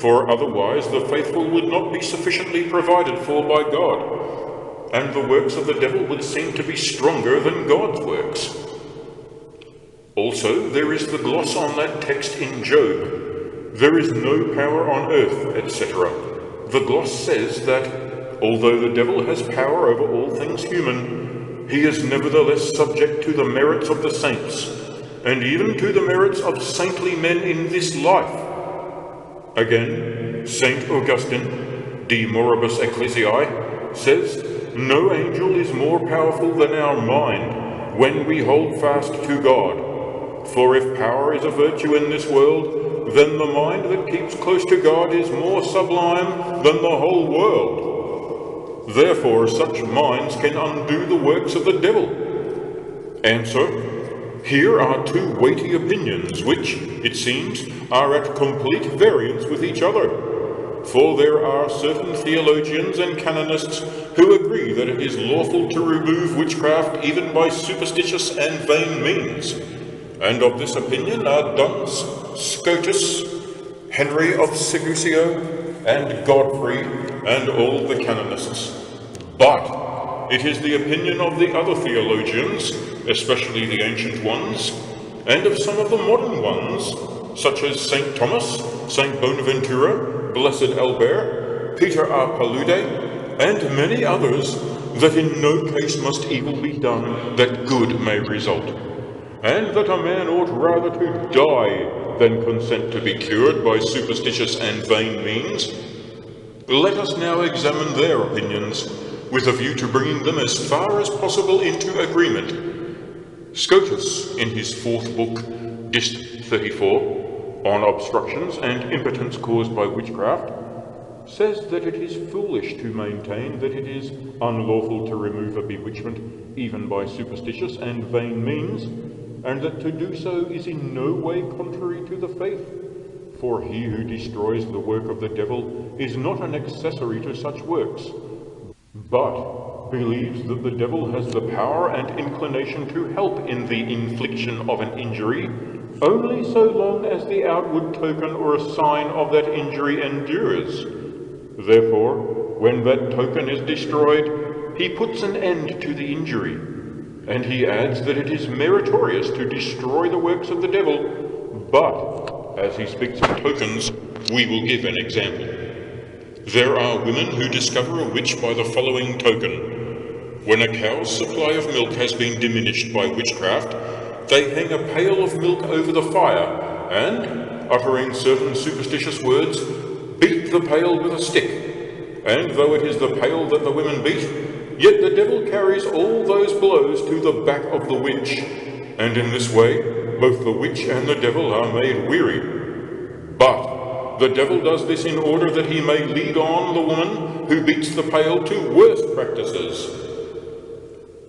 For otherwise the faithful would not be sufficiently provided for by God, and the works of the devil would seem to be stronger than God's works. Also, there is the gloss on that text in Job, "There is no power on earth," etc. The gloss says that, although the devil has power over all things human, he is nevertheless subject to the merits of the saints, and even to the merits of saintly men in this life. Again, Saint Augustine, De Moribus Ecclesiae, says, "No angel is more powerful than our mind when we hold fast to God. For if power is a virtue in this world, then the mind that keeps close to God is more sublime than the whole world. Therefore such minds can undo the works of the devil." Answer: here are two weighty opinions which, it seems, are at complete variance with each other. For there are certain theologians and canonists who agree that it is lawful to remove witchcraft even by superstitious and vain means. And of this opinion are Duns, Scotus, Henry of Segusio, and Godfrey, and all the canonists. But it is the opinion of the other theologians, especially the ancient ones, and of some of the modern ones, such as St. Thomas, St. Bonaventura, Blessed Albert, Peter a Palude, and many others, that in no case must evil be done that good may result, and that a man ought rather to die than consent to be cured by superstitious and vain means. Let us now examine their opinions, with a view to bringing them as far as possible into agreement. Scotus, in his fourth book, Dist 34, on obstructions and impotence caused by witchcraft, says that it is foolish to maintain that it is unlawful to remove a bewitchment even by superstitious and vain means, and that to do so is in no way contrary to the faith. For he who destroys the work of the devil is not an accessory to such works, but believes that the devil has the power and inclination to help in the infliction of an injury, only so long as the outward token or a sign of that injury endures. Therefore, when that token is destroyed, he puts an end to the injury. And he adds that it is meritorious to destroy the works of the devil, but, as he speaks of tokens, we will give an example. There are women who discover a witch by the following token. When a cow's supply of milk has been diminished by witchcraft, they hang a pail of milk over the fire, and, uttering certain superstitious words, beat the pail with a stick. And though it is the pail that the women beat, yet the devil carries all those blows to the back of the witch, and in this way both the witch and the devil are made weary. But the devil does this in order that he may lead on the woman who beats the pail to worse practices.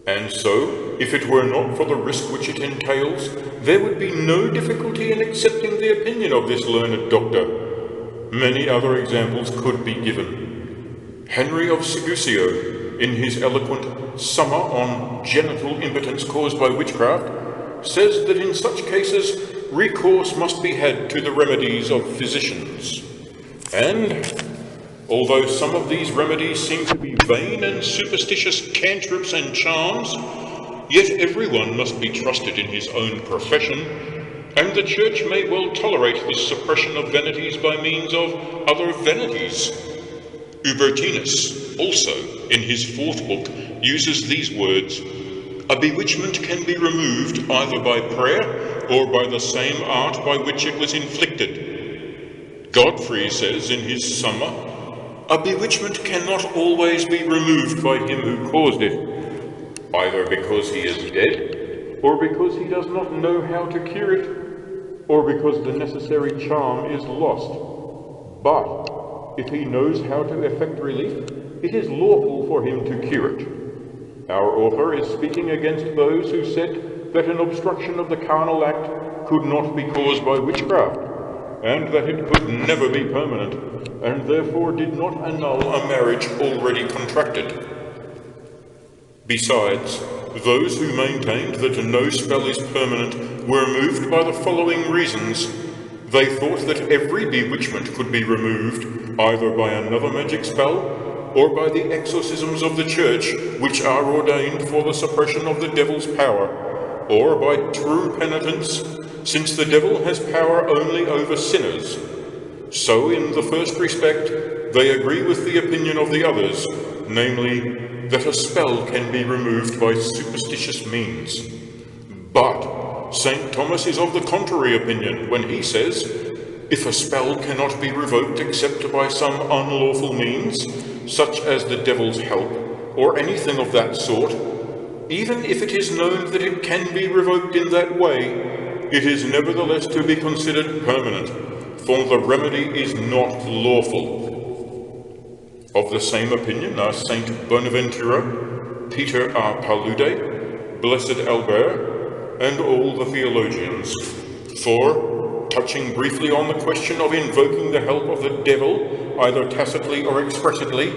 And so, if it were not for the risk which it entails, there would be no difficulty in accepting the opinion of this learned doctor. Many other examples could be given. Henry of Segusio, in his eloquent Summa on Genital Impotence Caused by Witchcraft, says that in such cases recourse must be had to the remedies of physicians. And, although some of these remedies seem to be vain and superstitious cantrips and charms, yet everyone must be trusted in his own profession, and the Church may well tolerate the suppression of vanities by means of other vanities. Hubertinus, also, in his fourth book, uses these words: "A bewitchment can be removed either by prayer or by the same art by which it was inflicted." Godfrey says in his Summa, "A bewitchment cannot always be removed by him who caused it, either because he is dead, or because he does not know how to cure it, or because the necessary charm is lost. But if he knows how to effect relief, it is lawful for him to cure it." Our author is speaking against those who said that an obstruction of the carnal act could not be caused by witchcraft, and that it could never be permanent, and therefore did not annul a marriage already contracted. Besides, those who maintained that no spell is permanent were moved by the following reasons. They thought that every bewitchment could be removed either by another magic spell or by the exorcisms of the Church, which are ordained for the suppression of the devil's power, or by true penitence, since the devil has power only over sinners. So in the first respect, they agree with the opinion of the others, namely, that a spell can be removed by superstitious means. But St. Thomas is of the contrary opinion when he says, "If a spell cannot be revoked except by some unlawful means, such as the devil's help, or anything of that sort, even if it is known that it can be revoked in that way, it is nevertheless to be considered permanent, for the remedy is not lawful." Of the same opinion are Saint Bonaventura, Peter R. Palude, Blessed Albert, and all the theologians. For, touching briefly on the question of invoking the help of the devil, either tacitly or expressly,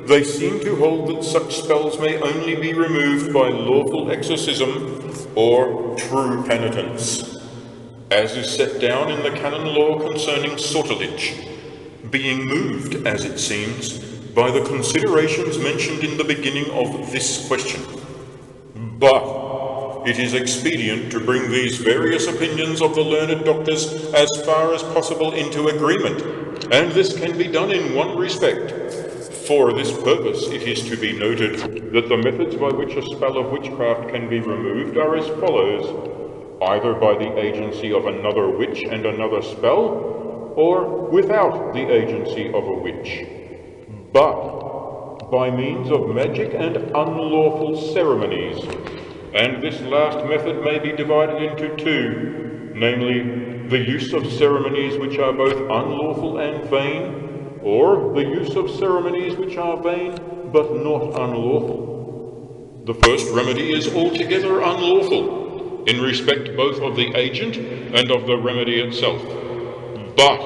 they seem to hold that such spells may only be removed by lawful exorcism or true penitence, as is set down in the canon law concerning sortilege, being moved, as it seems, by the considerations mentioned in the beginning of this question. But it is expedient to bring these various opinions of the learned doctors as far as possible into agreement, and this can be done in one respect. For this purpose it is to be noted that the methods by which a spell of witchcraft can be removed are as follows: either by the agency of another witch and another spell, or without the agency of a witch, but by means of magic and unlawful ceremonies. And this last method may be divided into two, namely, the use of ceremonies which are both unlawful and vain, or the use of ceremonies which are vain but not unlawful. The first remedy is altogether unlawful, in respect both of the agent and of the remedy itself. But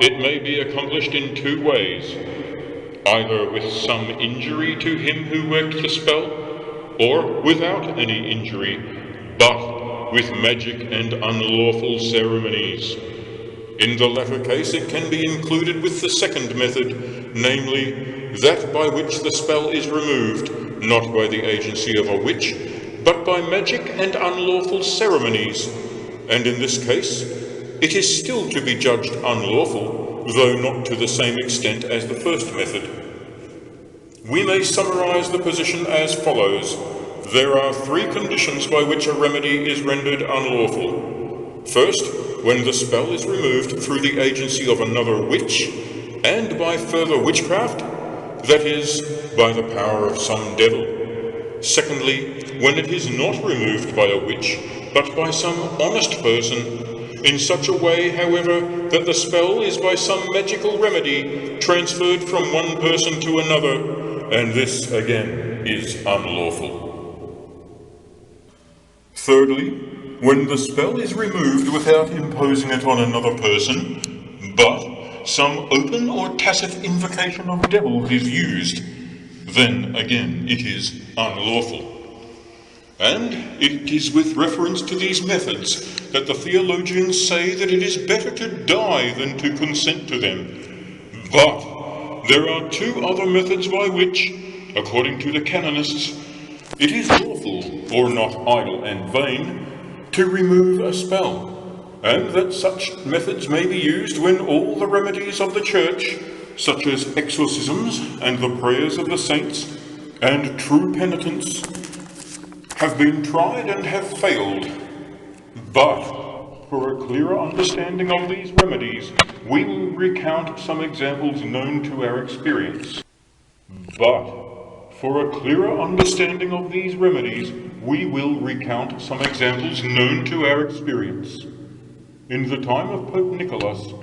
it may be accomplished in two ways, either with some injury to him who worked the spell, or without any injury, but with magic and unlawful ceremonies. In the latter case it can be included with the second method, namely, that by which the spell is removed, not by the agency of a witch, but by magic and unlawful ceremonies, and in this case it is still to be judged unlawful, though not to the same extent as the first method. We may summarize the position as follows. There are three conditions by which a remedy is rendered unlawful. First, when the spell is removed through the agency of another witch, and by further witchcraft, that is, by the power of some devil. Secondly, when it is not removed by a witch, but by some honest person, in such a way, however, that the spell is by some magical remedy transferred from one person to another, and this, again, is unlawful. Thirdly, when the spell is removed without imposing it on another person, but some open or tacit invocation of devils is used, then, again, it is unlawful. And it is with reference to these methods that the theologians say that it is better to die than to consent to them. But there are two other methods by which, according to the canonists, it is lawful, or not idle and vain, to remove a spell, and that such methods may be used when all the remedies of the Church, such as exorcisms and the prayers of the saints, and true penitents have been tried and have failed. But for a clearer understanding of these remedies, we will recount some examples known to our experience. In the time of Pope Nicholas,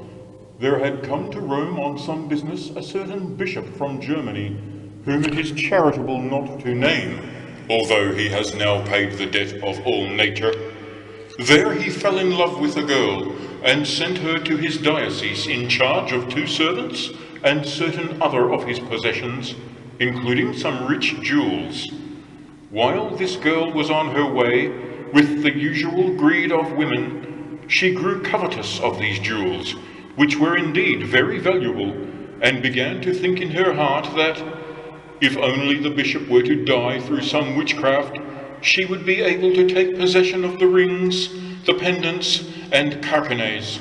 there had come to Rome on some business a certain bishop from Germany, whom it is charitable not to name, although he has now paid the debt of all nature. There he fell in love with a girl, and sent her to his diocese in charge of 2 servants and certain other of his possessions, including some rich jewels. While this girl was on her way, with the usual greed of women, she grew covetous of these jewels, which were indeed very valuable, and began to think in her heart that, if only the bishop were to die through some witchcraft, she would be able to take possession of the rings, the pendants, and carcanes.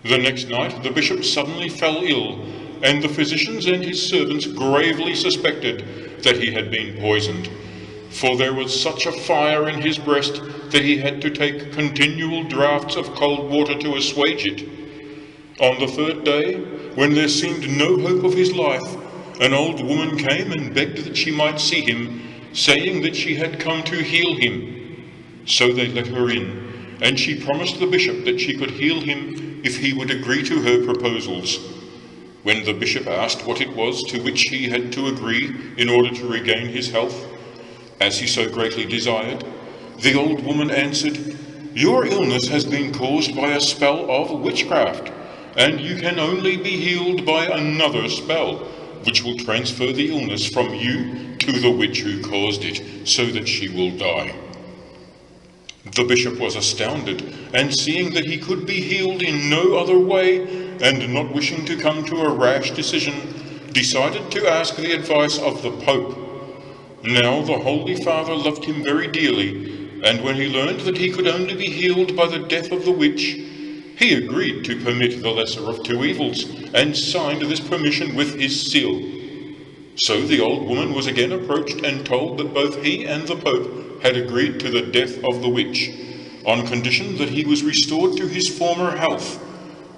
The next night the bishop suddenly fell ill, and the physicians and his servants gravely suspected that he had been poisoned, for there was such a fire in his breast that he had to take continual draughts of cold water to assuage it. On the 3rd day, when there seemed no hope of his life, an old woman came and begged that she might see him, saying that she had come to heal him. So they let her in, and she promised the bishop that she could heal him if he would agree to her proposals. When the bishop asked what it was to which he had to agree in order to regain his health, as he so greatly desired, the old woman answered, "Your illness has been caused by a spell of witchcraft, and you can only be healed by another spell, which will transfer the illness from you to the witch who caused it, so that she will die." The bishop was astounded, and seeing that he could be healed in no other way, and not wishing to come to a rash decision, decided to ask the advice of the Pope. Now the Holy Father loved him very dearly, and when he learned that he could only be healed by the death of the witch, he agreed to permit the lesser of 2 evils, and signed this permission with his seal. So the old woman was again approached and told that both he and the Pope had agreed to the death of the witch, on condition that he was restored to his former health.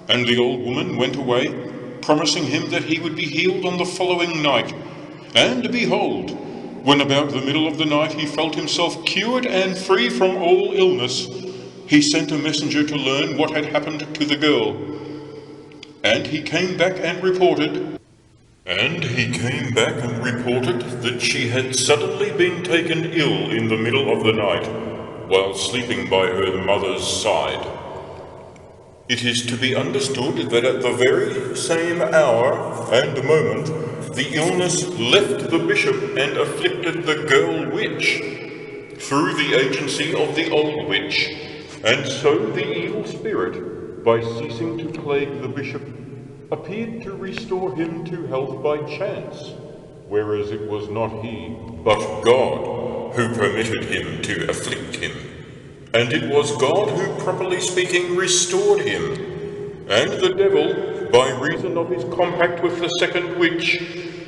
And the old woman went away, promising him that he would be healed on the following night. And behold, when about the middle of the night he felt himself cured and free from all illness, he sent a messenger to learn what had happened to the girl. And he came back and reported that she had suddenly been taken ill in the middle of the night, while sleeping by her mother's side. It is to be understood that at the very same hour and moment, the illness left the bishop and afflicted the girl witch, through the agency of the old witch, and so the evil spirit, by ceasing to plague the bishop, appeared to restore him to health by chance, whereas it was not he, but God, who permitted him to afflict him. And it was God who, properly speaking, restored him. And the devil, by reason of his compact with the second witch,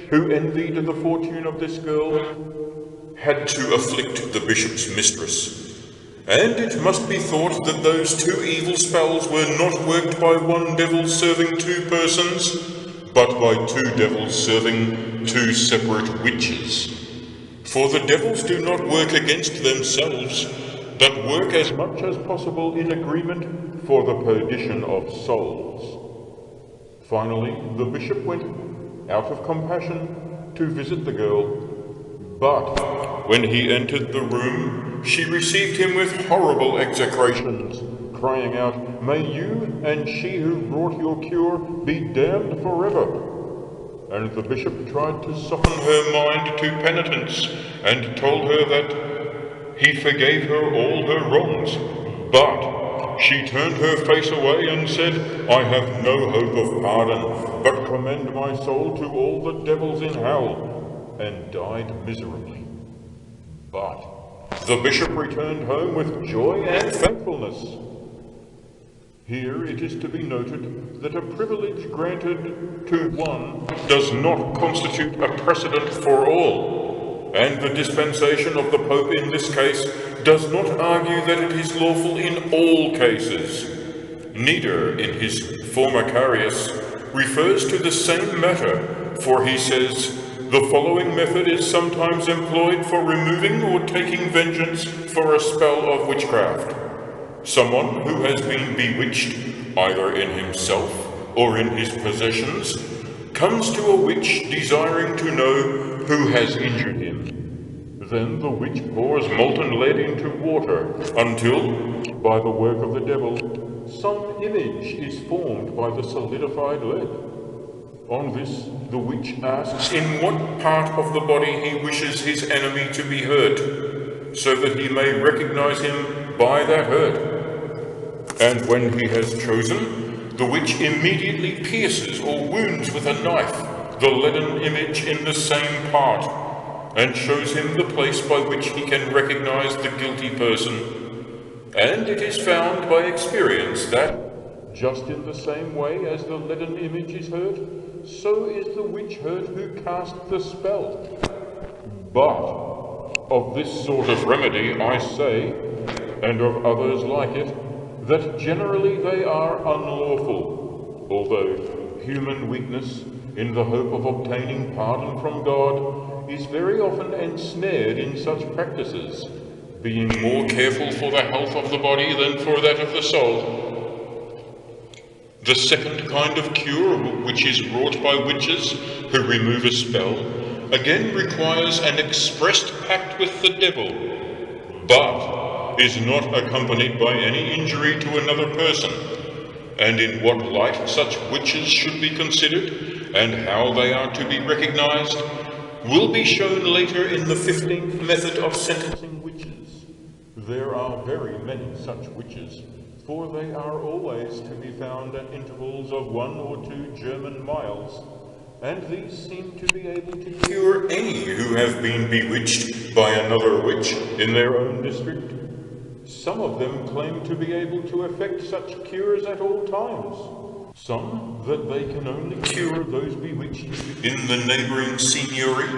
who envied the fortune of this girl, had to afflict the bishop's mistress. And it must be thought that those 2 evil spells were not worked by one devil serving 2 persons, but by 2 devils serving 2 separate witches. For the devils do not work against themselves, but work as much as possible in agreement for the perdition of souls. Finally, the bishop went, out of compassion, to visit the girl. But when he entered the room, she received him with horrible execrations, crying out, "May you and she who wrought your cure be damned forever." And the bishop tried to soften her mind to penitence, and told her that he forgave her all her wrongs. But she turned her face away and said, "I have no hope of pardon, but commend my soul to all the devils in hell," and died miserably. But the bishop returned home with joy and thankfulness. Here it is to be noted that a privilege granted to one does not constitute a precedent for all. and the dispensation of the Pope in this case does not argue that it is lawful in all cases. Neither, in his Formicarius, refers to the same matter, for he says, "The following method is sometimes employed for removing or taking vengeance for a spell of witchcraft. Someone who has been bewitched, either in himself or in his possessions, comes to a witch desiring to know who has injured him. Then the witch pours molten lead into water until, by the work of the devil, some image is formed by the solidified lead. On this, the witch asks in what part of the body he wishes his enemy to be hurt, so that he may recognize him by that hurt. And when he has chosen, the witch immediately pierces or wounds with a knife the leaden image in the same part, and shows him the place by which he can recognize the guilty person. And it is found by experience that, just in the same way as the leaden image is hurt, so is the witch hurt who cast the spell. But of this sort of remedy I say, and of others like it, that generally they are unlawful, although human weakness, in the hope of obtaining pardon from God, is very often ensnared in such practices, being more careful for the health of the body than for that of the soul. The second kind of cure, which is wrought by witches who remove a spell, again requires an expressed pact with the devil, but is not accompanied by any injury to another person, and in what light such witches should be considered, and how they are to be recognized, will be shown later in the 15th method of sentencing witches. There are very many such witches, for they are always to be found at intervals of 1 or 2 German miles, and these seem to be able to cure any who have been bewitched by another witch in their own district. Some of them claim to be able to effect such cures at all times. Some that they can only cure those bewitched in the neighboring signory.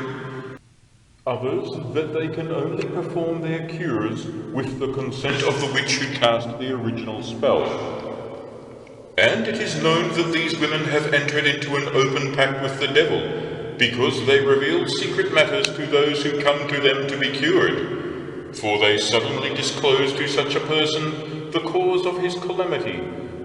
Others that they can only perform their cures with the consent of the witch who cast the original spell. And it is known that these women have entered into an open pact with the devil, because they reveal secret matters to those who come to them to be cured. For they suddenly disclose to such a person the cause of his calamity,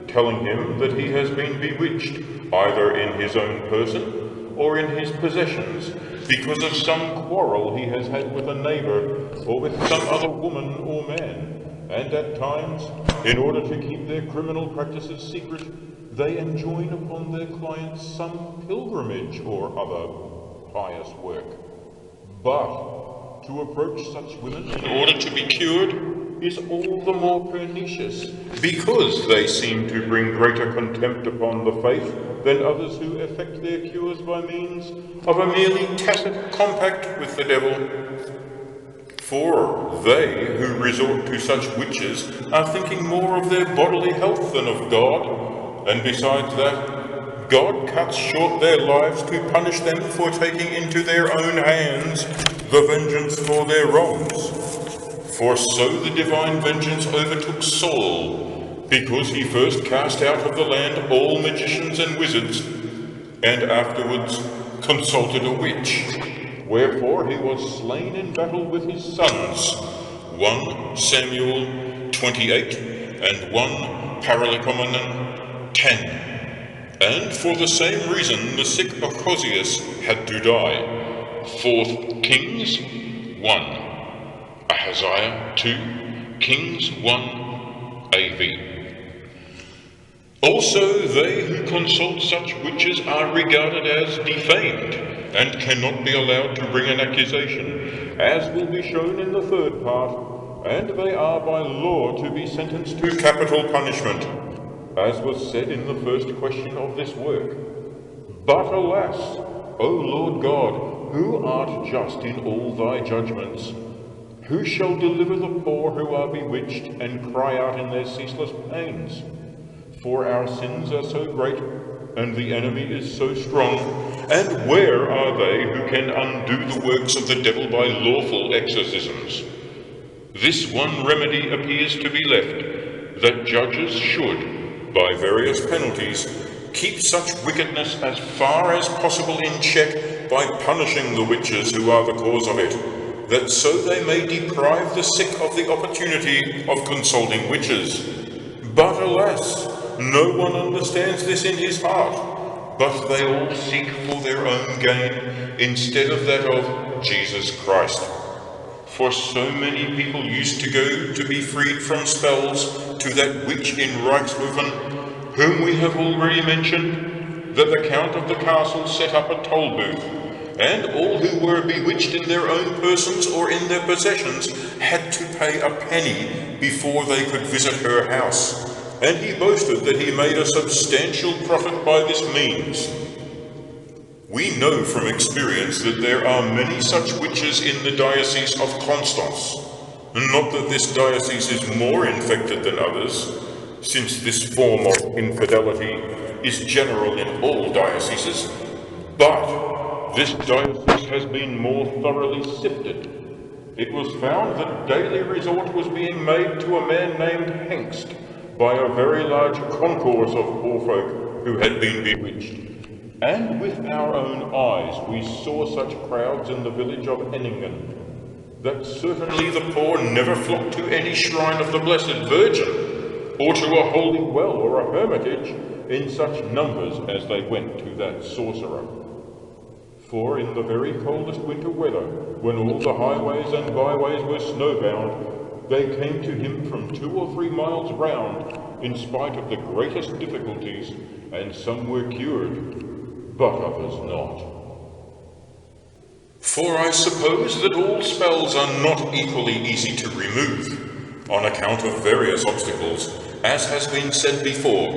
telling him that he has been bewitched, either in his own person or in his possessions, because of some quarrel he has had with a neighbor, or with some other woman or man. And at times, in order to keep their criminal practices secret, they enjoin upon their clients some pilgrimage or other pious work. But to approach such women in order to be cured is all the more pernicious, because they seem to bring greater contempt upon the faith than others who effect their cures by means of a merely tacit compact with the devil. For they who resort to such witches are thinking more of their bodily health than of God, and besides that, God cuts short their lives to punish them for taking into their own hands the vengeance for their wrongs. For so the divine vengeance overtook Saul, because he first cast out of the land all magicians and wizards, and afterwards consulted a witch, wherefore he was slain in battle with his sons. 1 Samuel 28 and 1 Paralicomenon 10. And for the same reason the sick Ochozias had to die. 4 Kings 1, Ahaziah 2, Kings 1, AV. Also they who consult such witches are regarded as defamed, and cannot be allowed to bring an accusation, as will be shown in the 3rd part, and they are by law to be sentenced to capital punishment, as was said in the first question of this work. But alas, O Lord God, who art just in all thy judgments, who shall deliver the poor who are bewitched and cry out in their ceaseless pains? For our sins are so great, and the enemy is so strong, and where are they who can undo the works of the devil by lawful exorcisms? This one remedy appears to be left, that judges should, by various penalties, keep such wickedness as far as possible in check by punishing the witches who are the cause of it, that so they may deprive the sick of the opportunity of consulting witches. But alas, no one understands this in his heart, but they all seek for their own gain instead of that of Jesus Christ. For so many people used to go to be freed from spells to that witch in Reichshofen, whom we have already mentioned, that the Count of the castle set up a toll booth, and all who were bewitched in their own persons or in their possessions had to pay a penny before they could visit her house, and he boasted that he made a substantial profit by this means. We know from experience that there are many such witches in the diocese of Constance, not that this diocese is more infected than others, since this form of infidelity is general in all dioceses, but this diocese has been more thoroughly sifted. It was found that daily resort was being made to a man named Hengst by a very large concourse of poor folk who had been bewitched. And with our own eyes we saw such crowds in the village of Enningen, that certainly the poor never flocked to any shrine of the Blessed Virgin, or to a holy well or a hermitage in such numbers as they went to that sorcerer. For in the very coldest winter weather, when all the highways and byways were snowbound, they came to him from 2 or 3 miles round, in spite of the greatest difficulties, and some were cured, but others not. For I suppose that all spells are not equally easy to remove, on account of various obstacles, as has been said before,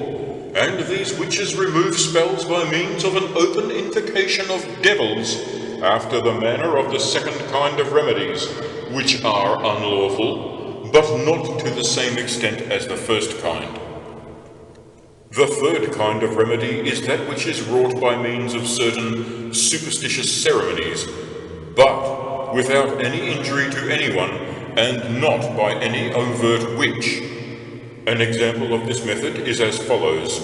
and these witches remove spells by means of an open invocation of devils, after the manner of the second kind of remedies, which are unlawful, but not to the same extent as the first kind. The third kind of remedy is that which is wrought by means of certain superstitious ceremonies, but without any injury to anyone, and not by any overt witch. An example of this method is as follows.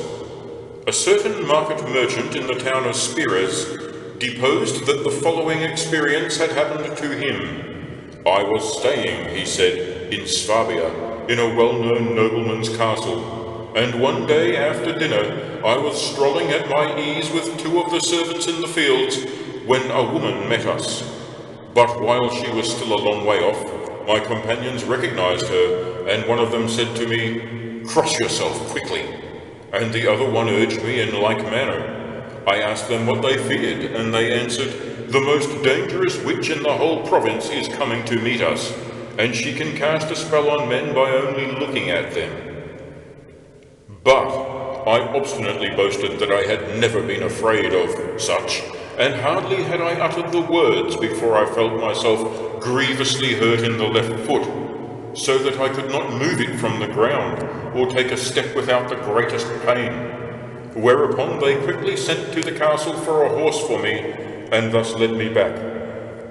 A certain market merchant in the town of Spires deposed that the following experience had happened to him. I was staying, he said, in Swabia, in a well-known nobleman's castle, and one day after dinner I was strolling at my ease with 2 of the servants in the fields, when a woman met us. But while she was still a long way off, my companions recognized her, and one of them said to me, "Cross yourself quickly," and the other one urged me in like manner. I asked them what they feared, and they answered, "The most dangerous witch in the whole province is coming to meet us, and she can cast a spell on men by only looking at them." But I obstinately boasted that I had never been afraid of such, and hardly had I uttered the words before I felt myself grievously hurt in the left foot, so that I could not move it from the ground, or take a step without the greatest pain. Whereupon they quickly sent to the castle for a horse for me, and thus led me back.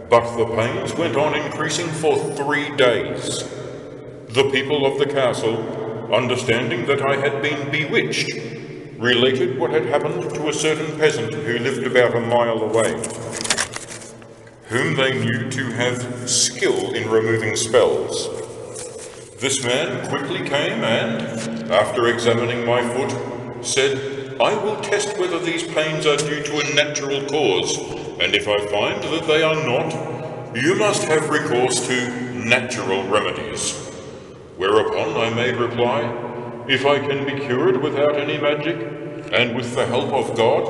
But the pains went on increasing for 3 days. The people of the castle, understanding that I had been bewitched, related what had happened to a certain peasant who lived about a mile away, whom they knew to have skill in removing spells. This man quickly came and, after examining my foot, said, "I will test whether these pains are due to a natural cause, and if I find that they are not, you must have recourse to natural remedies." Whereupon I made reply, "If I can be cured without any magic, and with the help of God,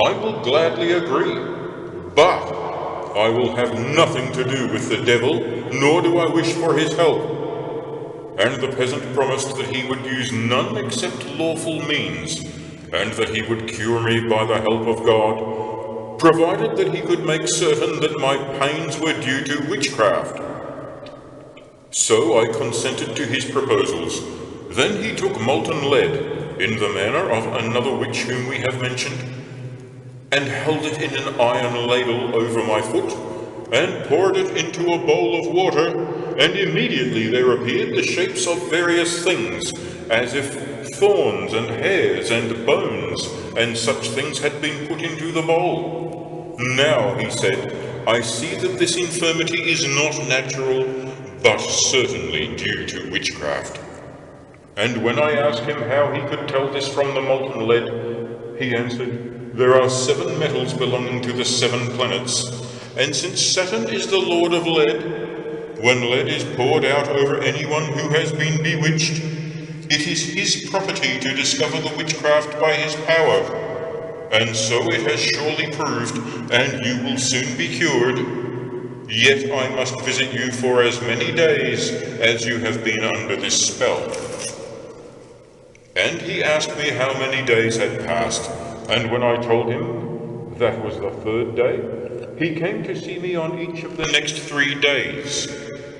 I will gladly agree. But I will have nothing to do with the devil, nor do I wish for his help." And the peasant promised that he would use none except lawful means, and that he would cure me by the help of God, provided that he could make certain that my pains were due to witchcraft. So I consented to his proposals. Then he took molten lead, in the manner of another witch whom we have mentioned, and held it in an iron ladle over my foot, and poured it into a bowl of water, and immediately there appeared the shapes of various things, as if thorns and hairs and bones and such things had been put into the bowl. Now, he said, I see that this infirmity is not natural, but certainly due to witchcraft. And when I asked him how he could tell this from the molten lead, he answered, there are 7 metals belonging to the 7 planets, and since Saturn is the lord of lead, when lead is poured out over anyone who has been bewitched, it is his property to discover the witchcraft by his power, and so it has surely proved, and you will soon be cured. Yet I must visit you for as many days as you have been under this spell. And he asked me how many days had passed, and when I told him that was the 3rd day, he came to see me on each of the next 3 days,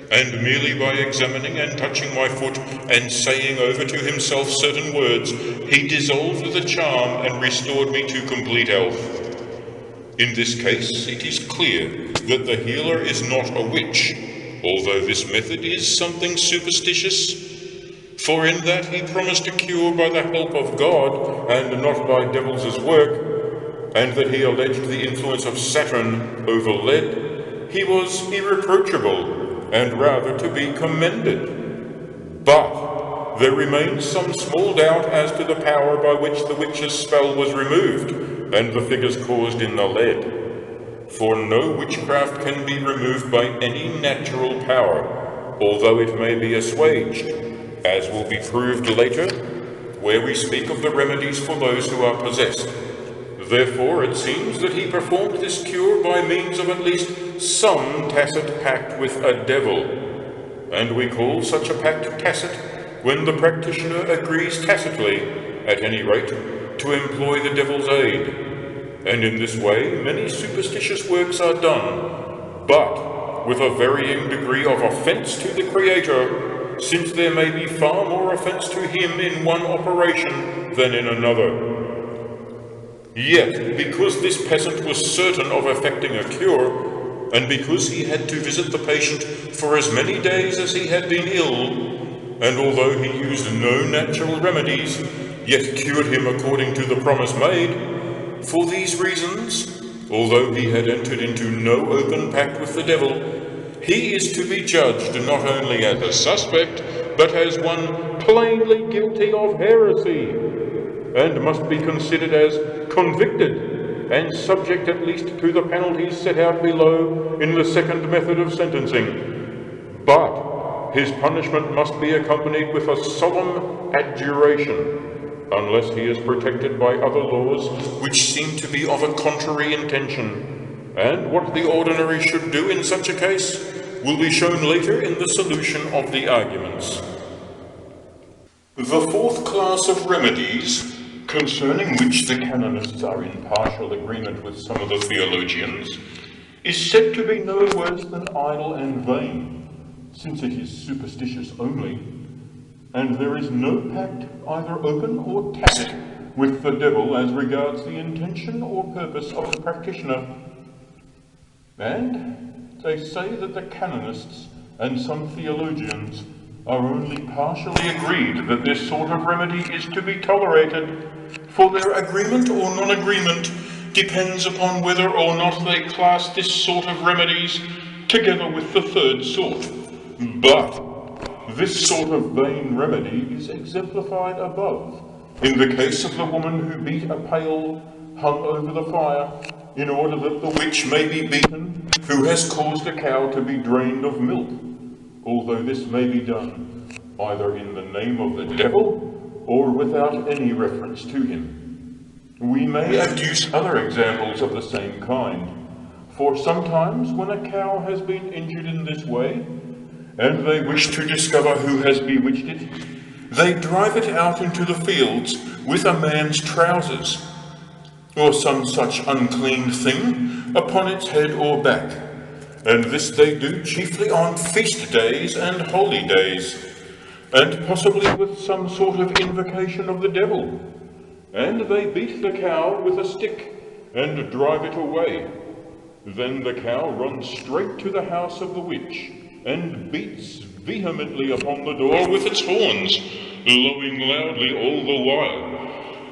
and merely by examining and touching my foot and saying over to himself certain words, he dissolved the charm and restored me to complete health. In this case, it is clear that the healer is not a witch, although this method is something superstitious, for in that he promised a cure by the help of God and not by devils' work, and that he alleged the influence of Saturn over lead, he was irreproachable and rather to be commended. But there remains some small doubt as to the power by which the witch's spell was removed and the figures caused in the lead. For no witchcraft can be removed by any natural power, although it may be assuaged, as will be proved later, where we speak of the remedies for those who are possessed. Therefore it seems that he performed this cure by means of at least some tacit pact with a devil, and we call such a pact tacit when the practitioner agrees tacitly, at any rate, to employ the devil's aid. And in this way many superstitious works are done, but with a varying degree of offence to the Creator, since there may be far more offence to him in one operation than in another. Yet, because this peasant was certain of effecting a cure, and because he had to visit the patient for as many days as he had been ill, and although he used no natural remedies, yet cured him according to the promise made, for these reasons, although he had entered into no open pact with the devil, he is to be judged not only as a suspect, but as one plainly guilty of heresy, and must be considered as convicted, and subject at least to the penalties set out below in the 2nd method of sentencing. But his punishment must be accompanied with a solemn adjuration, unless he is protected by other laws which seem to be of a contrary intention. And what the ordinary should do in such a case will be shown later in the solution of the arguments. The 4th class of remedies, concerning which the canonists are in partial agreement with some of the theologians, is said to be no worse than idle and vain, since it is superstitious only, and there is no pact either open or tacit with the devil as regards the intention or purpose of the practitioner. And they say that the canonists and some theologians are only partially agreed that this sort of remedy is to be tolerated, for their agreement or non-agreement depends upon whether or not they class this sort of remedies together with the 3rd sort. But this sort of vain remedy is exemplified above, in the case of the woman who beat a pail hung over the fire, in order that the witch may be beaten who has caused a cow to be drained of milk, although this may be done either in the name of the devil or without any reference to him. We may adduce other examples of the same kind, for sometimes when a cow has been injured in this way, and they wish to discover who has bewitched it, they drive it out into the fields with a man's trousers, or some such unclean thing, upon its head or back, and this they do chiefly on feast days and holy days. and possibly with some sort of invocation of the devil. And they beat the cow with a stick and drive it away. Then the cow runs straight to the house of the witch and beats vehemently upon the door with its horns, lowing loudly all the while.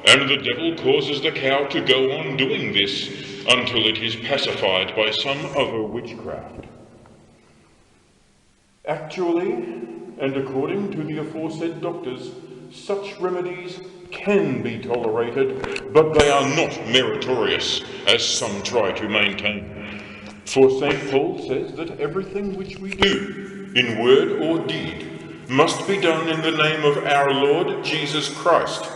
And the devil causes the cow to go on doing this until it is pacified by some other witchcraft. Actually, and according to the aforesaid doctors, such remedies can be tolerated, but they are not meritorious, as some try to maintain. For St. Paul says that everything which we do, in word or deed, must be done in the name of our Lord Jesus Christ.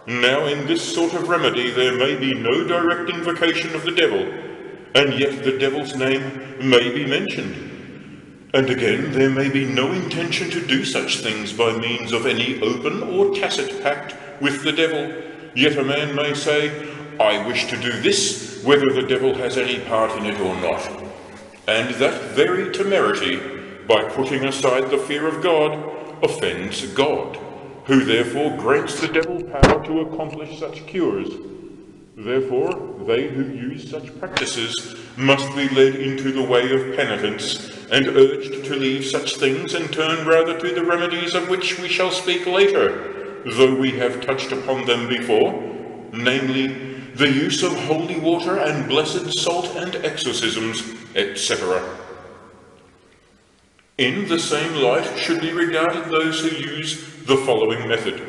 Now in this sort of remedy there may be no direct invocation of the devil, and yet the devil's name may be mentioned. And again, there may be no intention to do such things by means of any open or tacit pact with the devil, yet a man may say, I wish to do this, whether the devil has any part in it or not. And that very temerity, by putting aside the fear of God, offends God, who therefore grants the devil power to accomplish such cures. Therefore, they who use such practices must be led into the way of penitence, and urged to leave such things and turn rather to the remedies of which we shall speak later, though we have touched upon them before, namely, the use of holy water and blessed salt and exorcisms, etc. In the same light should be regarded those who use the following method.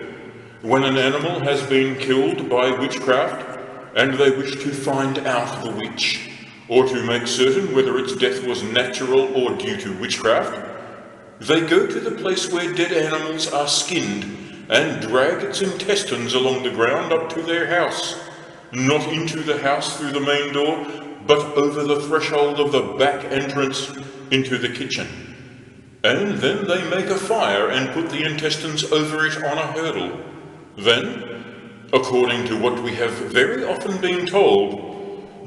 When an animal has been killed by witchcraft, and they wish to find out the witch, or to make certain whether its death was natural or due to witchcraft, they go to the place where dead animals are skinned, and drag its intestines along the ground up to their house, not into the house through the main door, but over the threshold of the back entrance into the kitchen. And then they make a fire and put the intestines over it on a hurdle. Then, according to what we have very often been told,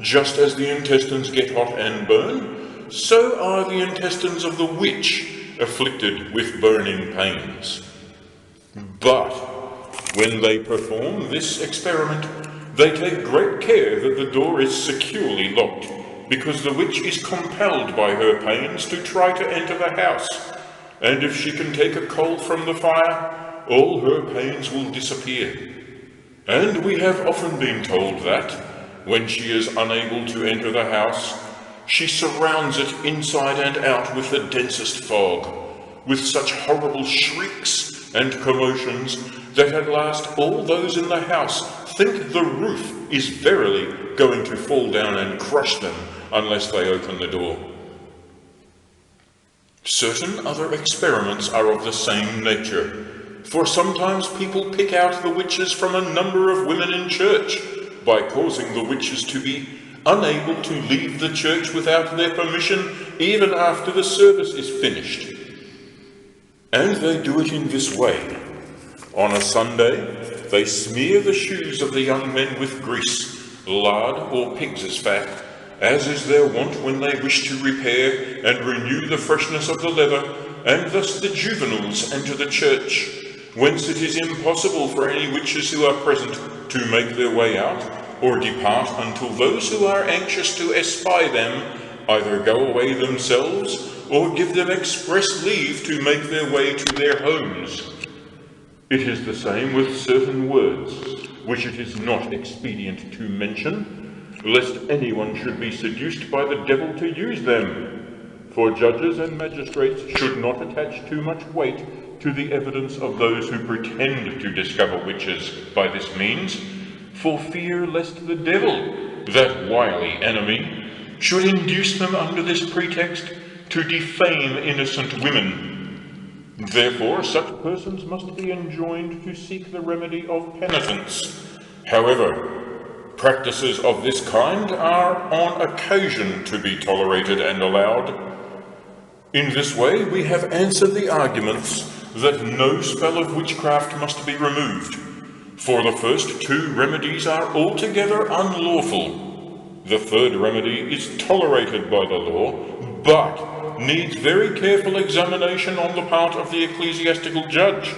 just as the intestines get hot and burn, so are the intestines of the witch afflicted with burning pains. But when they perform this experiment, they take great care that the door is securely locked, because the witch is compelled by her pains to try to enter the house, and if she can take a coal from the fire, all her pains will disappear. And we have often been told that, when she is unable to enter the house, she surrounds it inside and out with the densest fog, with such horrible shrieks and commotions that at last all those in the house think the roof is verily going to fall down and crush them unless they open the door. Certain other experiments are of the same nature, for sometimes people pick out the witches from a number of women in church, by causing the witches to be unable to leave the church without their permission even after the service is finished. And they do it in this way. On a Sunday, they smear the shoes of the young men with grease, lard or pig's fat, as is their wont when they wish to repair and renew the freshness of the leather, and thus the juveniles enter the church, whence it is impossible for any witches who are present to make their way out, or depart until those who are anxious to espy them either go away themselves, or give them express leave to make their way to their homes. It is the same with certain words, which it is not expedient to mention, lest anyone should be seduced by the devil to use them. For judges and magistrates should not attach too much weight to the evidence of those who pretend to discover witches by this means, for fear lest the devil, that wily enemy, should induce them under this pretext to defame innocent women. Therefore, such persons must be enjoined to seek the remedy of penitence. However, practices of this kind are on occasion to be tolerated and allowed. In this way, we have answered the arguments that no spell of witchcraft must be removed, for the first two remedies are altogether unlawful. The third remedy is tolerated by the law, but needs very careful examination on the part of the ecclesiastical judge,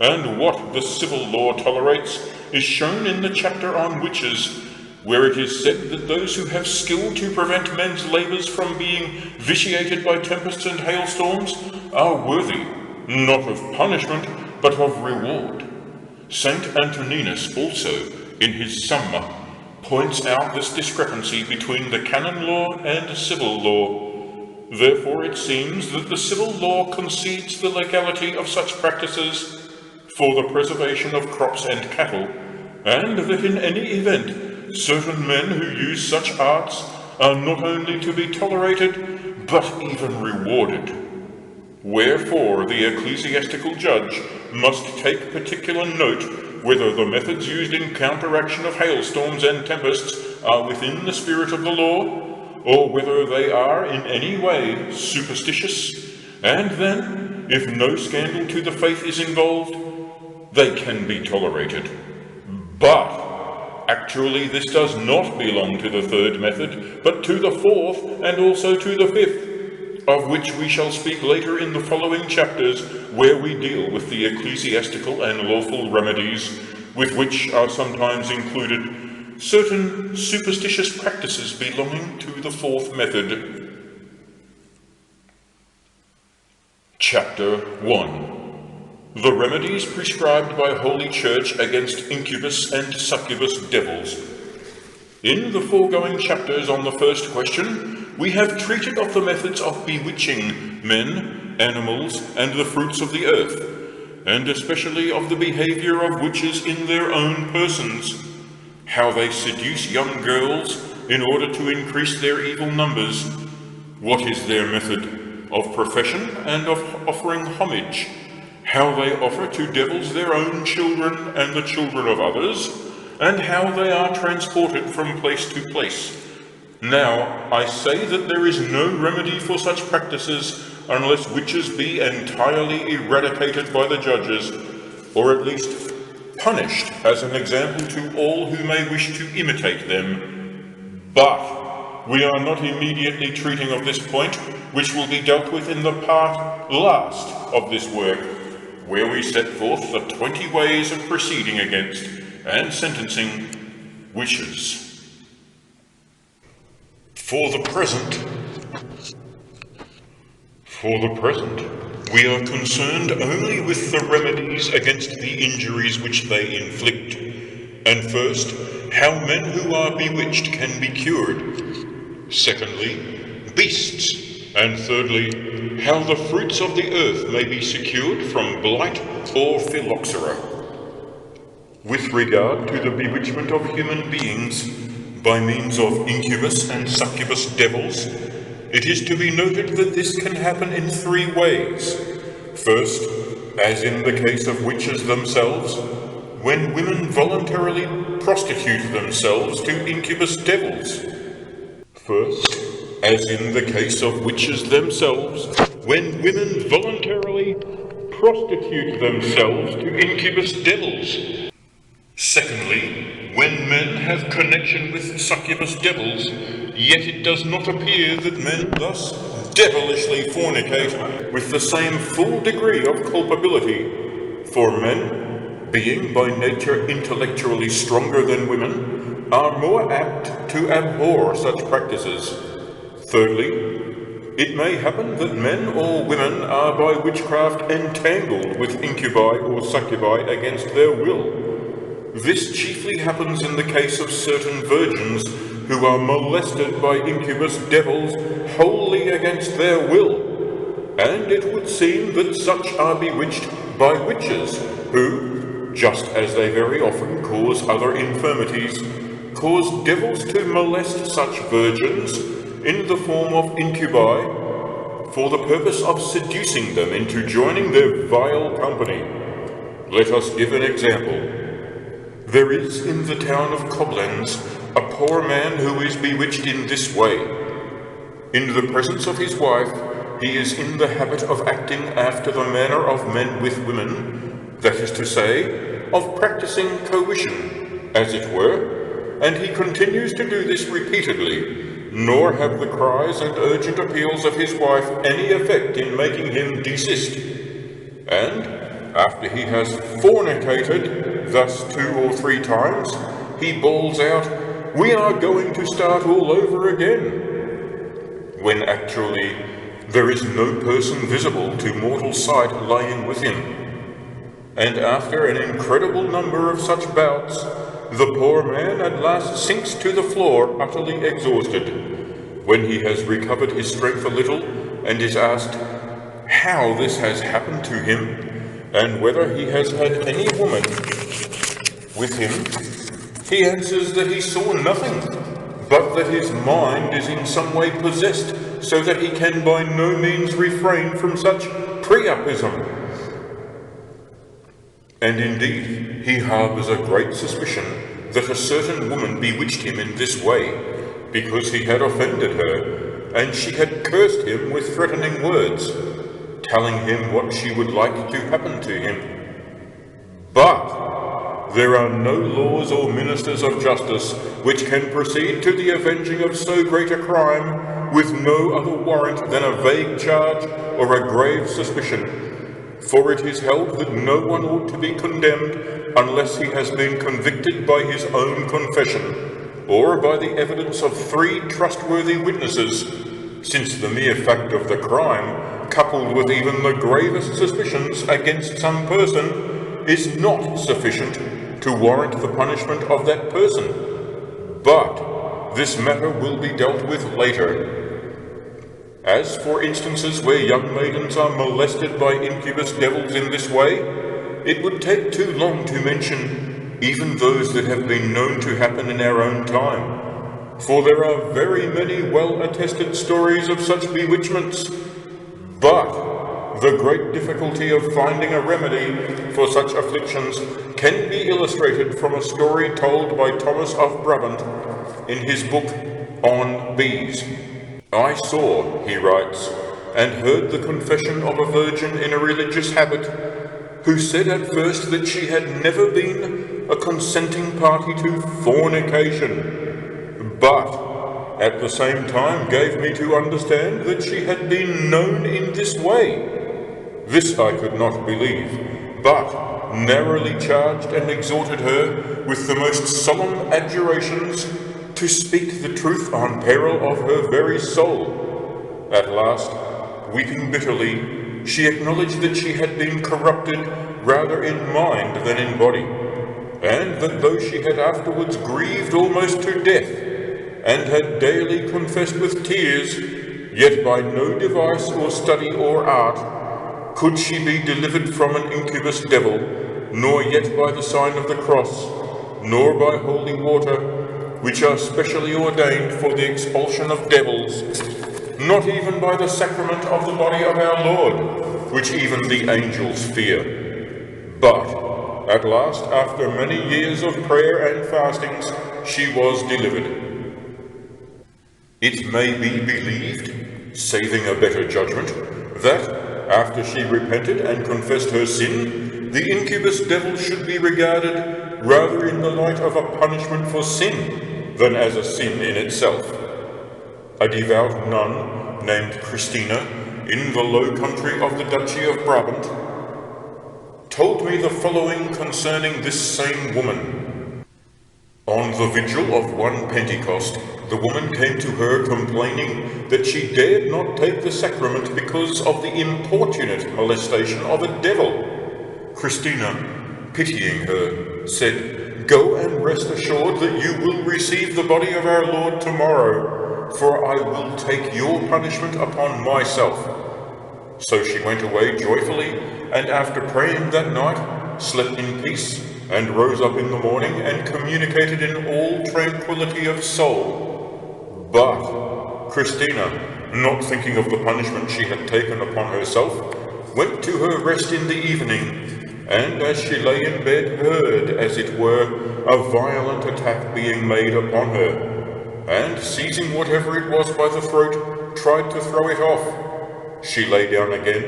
and what the civil law tolerates is shown in the chapter on witches, where it is said that those who have skill to prevent men's labours from being vitiated by tempests and hailstorms are worthy, not of punishment, but of reward. Saint Antoninus also, in his Summa, points out this discrepancy between the canon law and civil law. Therefore it seems that the civil law concedes the legality of such practices for the preservation of crops and cattle, and that in any event certain men who use such arts are not only to be tolerated, but even rewarded. Wherefore the ecclesiastical judge must take particular note whether the methods used in counteraction of hailstorms and tempests are within the spirit of the law, or whether they are in any way superstitious, and then, if no scandal to the faith is involved, they can be tolerated. But actually this does not belong to the third method, but to the fourth and also to the fifth, of which we shall speak later in the following chapters, where we deal with the ecclesiastical and lawful remedies, with which are sometimes included certain superstitious practices belonging to the fourth method. Chapter 1. The remedies prescribed by Holy Church against incubus and succubus devils. In the foregoing chapters on the first question, we have treated of the methods of bewitching men, animals, and the fruits of the earth, and especially of the behavior of witches in their own persons, how they seduce young girls in order to increase their evil numbers, what is their method of profession and of offering homage, how they offer to devils their own children and the children of others, and how they are transported from place to place. Now, I say that there is no remedy for such practices unless witches be entirely eradicated by the judges, or at least punished as an example to all who may wish to imitate them. But we are not immediately treating of this point, which will be dealt with in the part last of this work, where we set forth the 20 ways of proceeding against and sentencing witches. For the present, we are concerned only with the remedies against the injuries which they inflict, and first, how men who are bewitched can be cured, secondly, beasts, and thirdly, how the fruits of the earth may be secured from blight or phylloxera. With regard to the bewitchment of human beings by means of incubus and succubus devils, it is to be noted that this can happen in 3 ways. First, as in the case of witches themselves, when women voluntarily prostitute themselves to incubus devils. First, as in the case of witches themselves, when women voluntarily prostitute themselves to incubus devils. Secondly, when men have connection with succubus devils, yet it does not appear that men thus devilishly fornicate with the same full degree of culpability, for men, being by nature intellectually stronger than women, are more apt to abhor such practices. Thirdly, it may happen that men or women are by witchcraft entangled with incubi or succubi against their will. This chiefly happens in the case of certain virgins who are molested by incubus devils wholly against their will, and it would seem that such are bewitched by witches, who, just as they very often cause other infirmities, cause devils to molest such virgins in the form of incubi, for the purpose of seducing them into joining their vile company. Let us give an example. There is in the town of Koblenz a poor man who is bewitched in this way. In the presence of his wife, he is in the habit of acting after the manner of men with women, that is to say, of practicing coition, as it were, and he continues to do this repeatedly, nor have the cries and urgent appeals of his wife any effect in making him desist. And, after he has fornicated thus 2 or 3 times, he bawls out, "We are going to start all over again," when actually there is no person visible to mortal sight lying with him. And after an incredible number of such bouts, the poor man at last sinks to the floor utterly exhausted, when he has recovered his strength a little and is asked how this has happened to him, and whether he has had any woman with him. He answers that he saw nothing, but that his mind is in some way possessed, so that he can by no means refrain from such priapism. And indeed, he harbours a great suspicion that a certain woman bewitched him in this way, because he had offended her, and she had cursed him with threatening words, telling him what she would like to happen to him. But there are no laws or ministers of justice which can proceed to the avenging of so great a crime with no other warrant than a vague charge or a grave suspicion. For it is held that no one ought to be condemned unless he has been convicted by his own confession, or by the evidence of 3 trustworthy witnesses, since the mere fact of the crime, coupled with even the gravest suspicions against some person, is not sufficient to warrant the punishment of that person. But this matter will be dealt with later. As for instances where young maidens are molested by incubus devils in this way, it would take too long to mention even those that have been known to happen in our own time, for there are very many well-attested stories of such bewitchments. But the great difficulty of finding a remedy for such afflictions can be illustrated from a story told by Thomas of Brabant in his book On Bees. "I saw," he writes, "and heard the confession of a virgin in a religious habit, who said at first that she had never been a consenting party to fornication, but at the same time gave me to understand that she had been known in this way. This I could not believe, but narrowly charged and exhorted her with the most solemn adjurations to speak the truth on peril of her very soul. At last, weeping bitterly, she acknowledged that she had been corrupted rather in mind than in body, and that though she had afterwards grieved almost to death, and had daily confessed with tears, yet by no device or study or art could she be delivered from an incubus devil, nor yet by the sign of the cross, nor by holy water, which are specially ordained for the expulsion of devils, not even by the sacrament of the body of our Lord, which even the angels fear. But at last, after many years of prayer and fastings, she was delivered. It may be believed, saving a better judgment, that after she repented and confessed her sin, the incubus devil should be regarded rather in the light of a punishment for sin than as a sin in itself. A devout nun named Christina, in the Low Country of the Duchy of Brabant, told me the following concerning this same woman. On the vigil of one Pentecost, the woman came to her complaining that she dared not take the sacrament because of the importunate molestation of a devil. Christina, pitying her, said, "Go and rest assured that you will receive the body of our Lord tomorrow, for I will take your punishment upon myself." So she went away joyfully, and after praying that night, slept in peace, and rose up in the morning, and communicated in all tranquillity of soul. But Christina, not thinking of the punishment she had taken upon herself, went to her rest in the evening, and as she lay in bed heard, as it were, a violent attack being made upon her, and seizing whatever it was by the throat, tried to throw it off. She lay down again,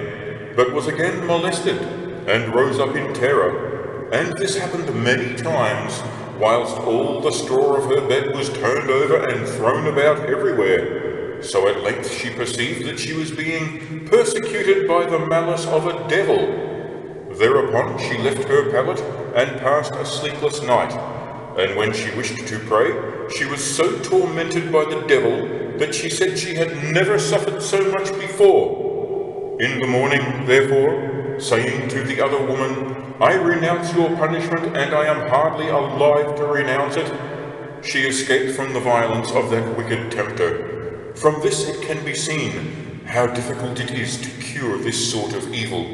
but was again molested, and rose up in terror, and this happened many times, whilst all the straw of her bed was turned over and thrown about everywhere. So at length she perceived that she was being persecuted by the malice of a devil. Thereupon she left her pallet and passed a sleepless night, and when she wished to pray, she was so tormented by the devil that she said she had never suffered so much before. In the morning, therefore, saying to the other woman, "I renounce your punishment, and I am hardly alive to renounce it," she escaped from the violence of that wicked tempter. From this it can be seen how difficult it is to cure this sort of evil,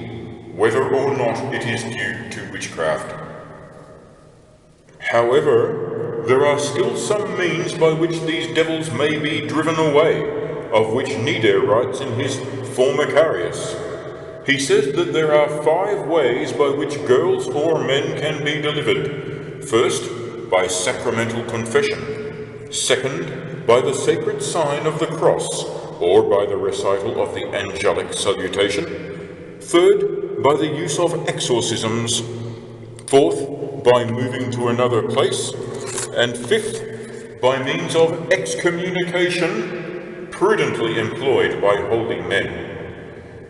whether or not it is due to witchcraft. However, there are still some means by which these devils may be driven away, of which Nieder writes in his Formicarius. He says that there are 5 ways by which girls or men can be delivered. First, by sacramental confession. Second, by the sacred sign of the cross, or by the recital of the angelic salutation. Third, by the use of exorcisms. Fourth, by moving to another place. And fifth, by means of excommunication, prudently employed by holy men.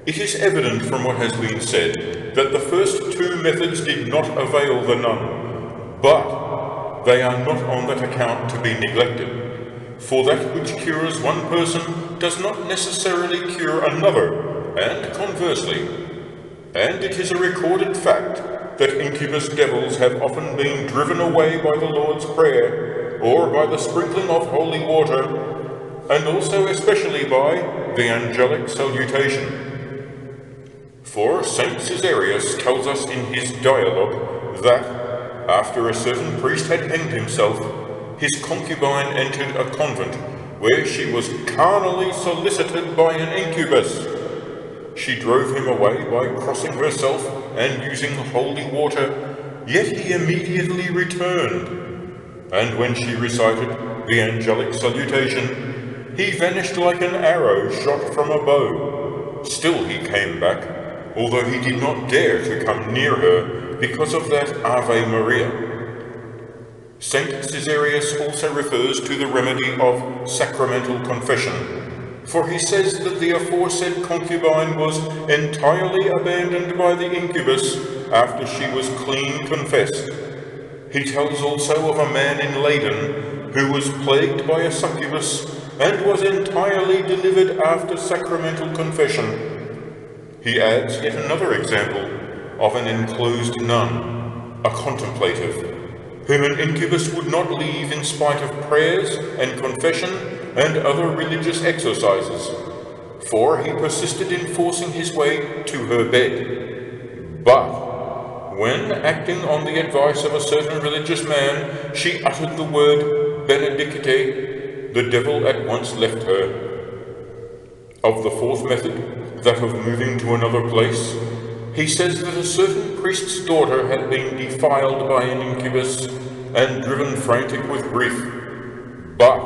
It is evident from what has been said that the first 2 methods did not avail the nun, but they are not on that account to be neglected, for that which cures one person does not necessarily cure another, and conversely. And it is a recorded fact that incubus devils have often been driven away by the Lord's Prayer, or by the sprinkling of holy water, and also especially by the angelic salutation. For Saint Caesarius tells us in his dialogue that, after a certain priest had hanged himself, his concubine entered a convent, where she was carnally solicited by an incubus. She drove him away by crossing herself and using holy water, yet he immediately returned. And when she recited the angelic salutation, he vanished like an arrow shot from a bow. Still he came back, although he did not dare to come near her because of that Ave Maria. Saint Caesarius also refers to the remedy of sacramental confession, for he says that the aforesaid concubine was entirely abandoned by the incubus after she was clean confessed. He tells also of a man in Leyden who was plagued by a succubus and was entirely delivered after sacramental confession. He adds yet another example of an enclosed nun, a contemplative, whom an incubus would not leave in spite of prayers and confession and other religious exercises, for he persisted in forcing his way to her bed. But when, acting on the advice of a certain religious man, she uttered the word benedicite, the devil at once left her. Of the 4th method, that of moving to another place, he says that a certain priest's daughter had been defiled by an incubus and driven frantic with grief. But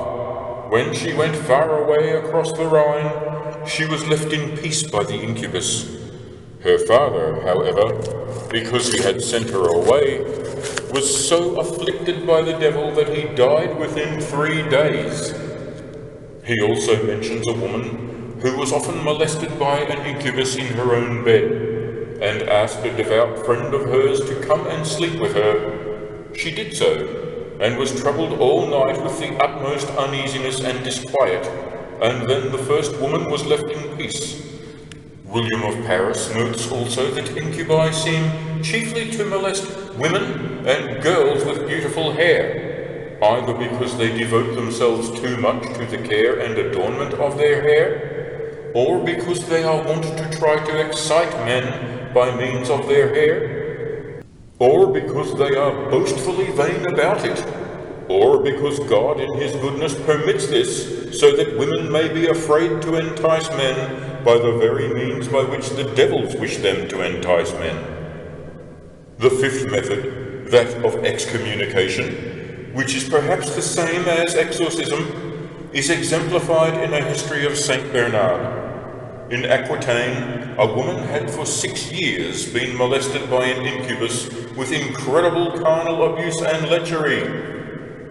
when she went far away across the Rhine, she was left in peace by the incubus. Her father, however, because he had sent her away, was so afflicted by the devil that he died within 3 days. He also mentions a woman who was often molested by an incubus in her own bed, and asked a devout friend of hers to come and sleep with her. She did so, and was troubled all night with the utmost uneasiness and disquiet, and then the first woman was left in peace. William of Paris notes also that incubi seem chiefly to molest women and girls with beautiful hair, either because they devote themselves too much to the care and adornment of their hair, or because they are wont to try to excite men by means of their hair, or because they are boastfully vain about it, or because God in his goodness permits this so that women may be afraid to entice men by the very means by which the devils wish them to entice men. The 5th method, that of excommunication, which is perhaps the same as exorcism, is exemplified in a history of Saint Bernard. In Aquitaine, a woman had for 6 years been molested by an incubus with incredible carnal abuse and lechery.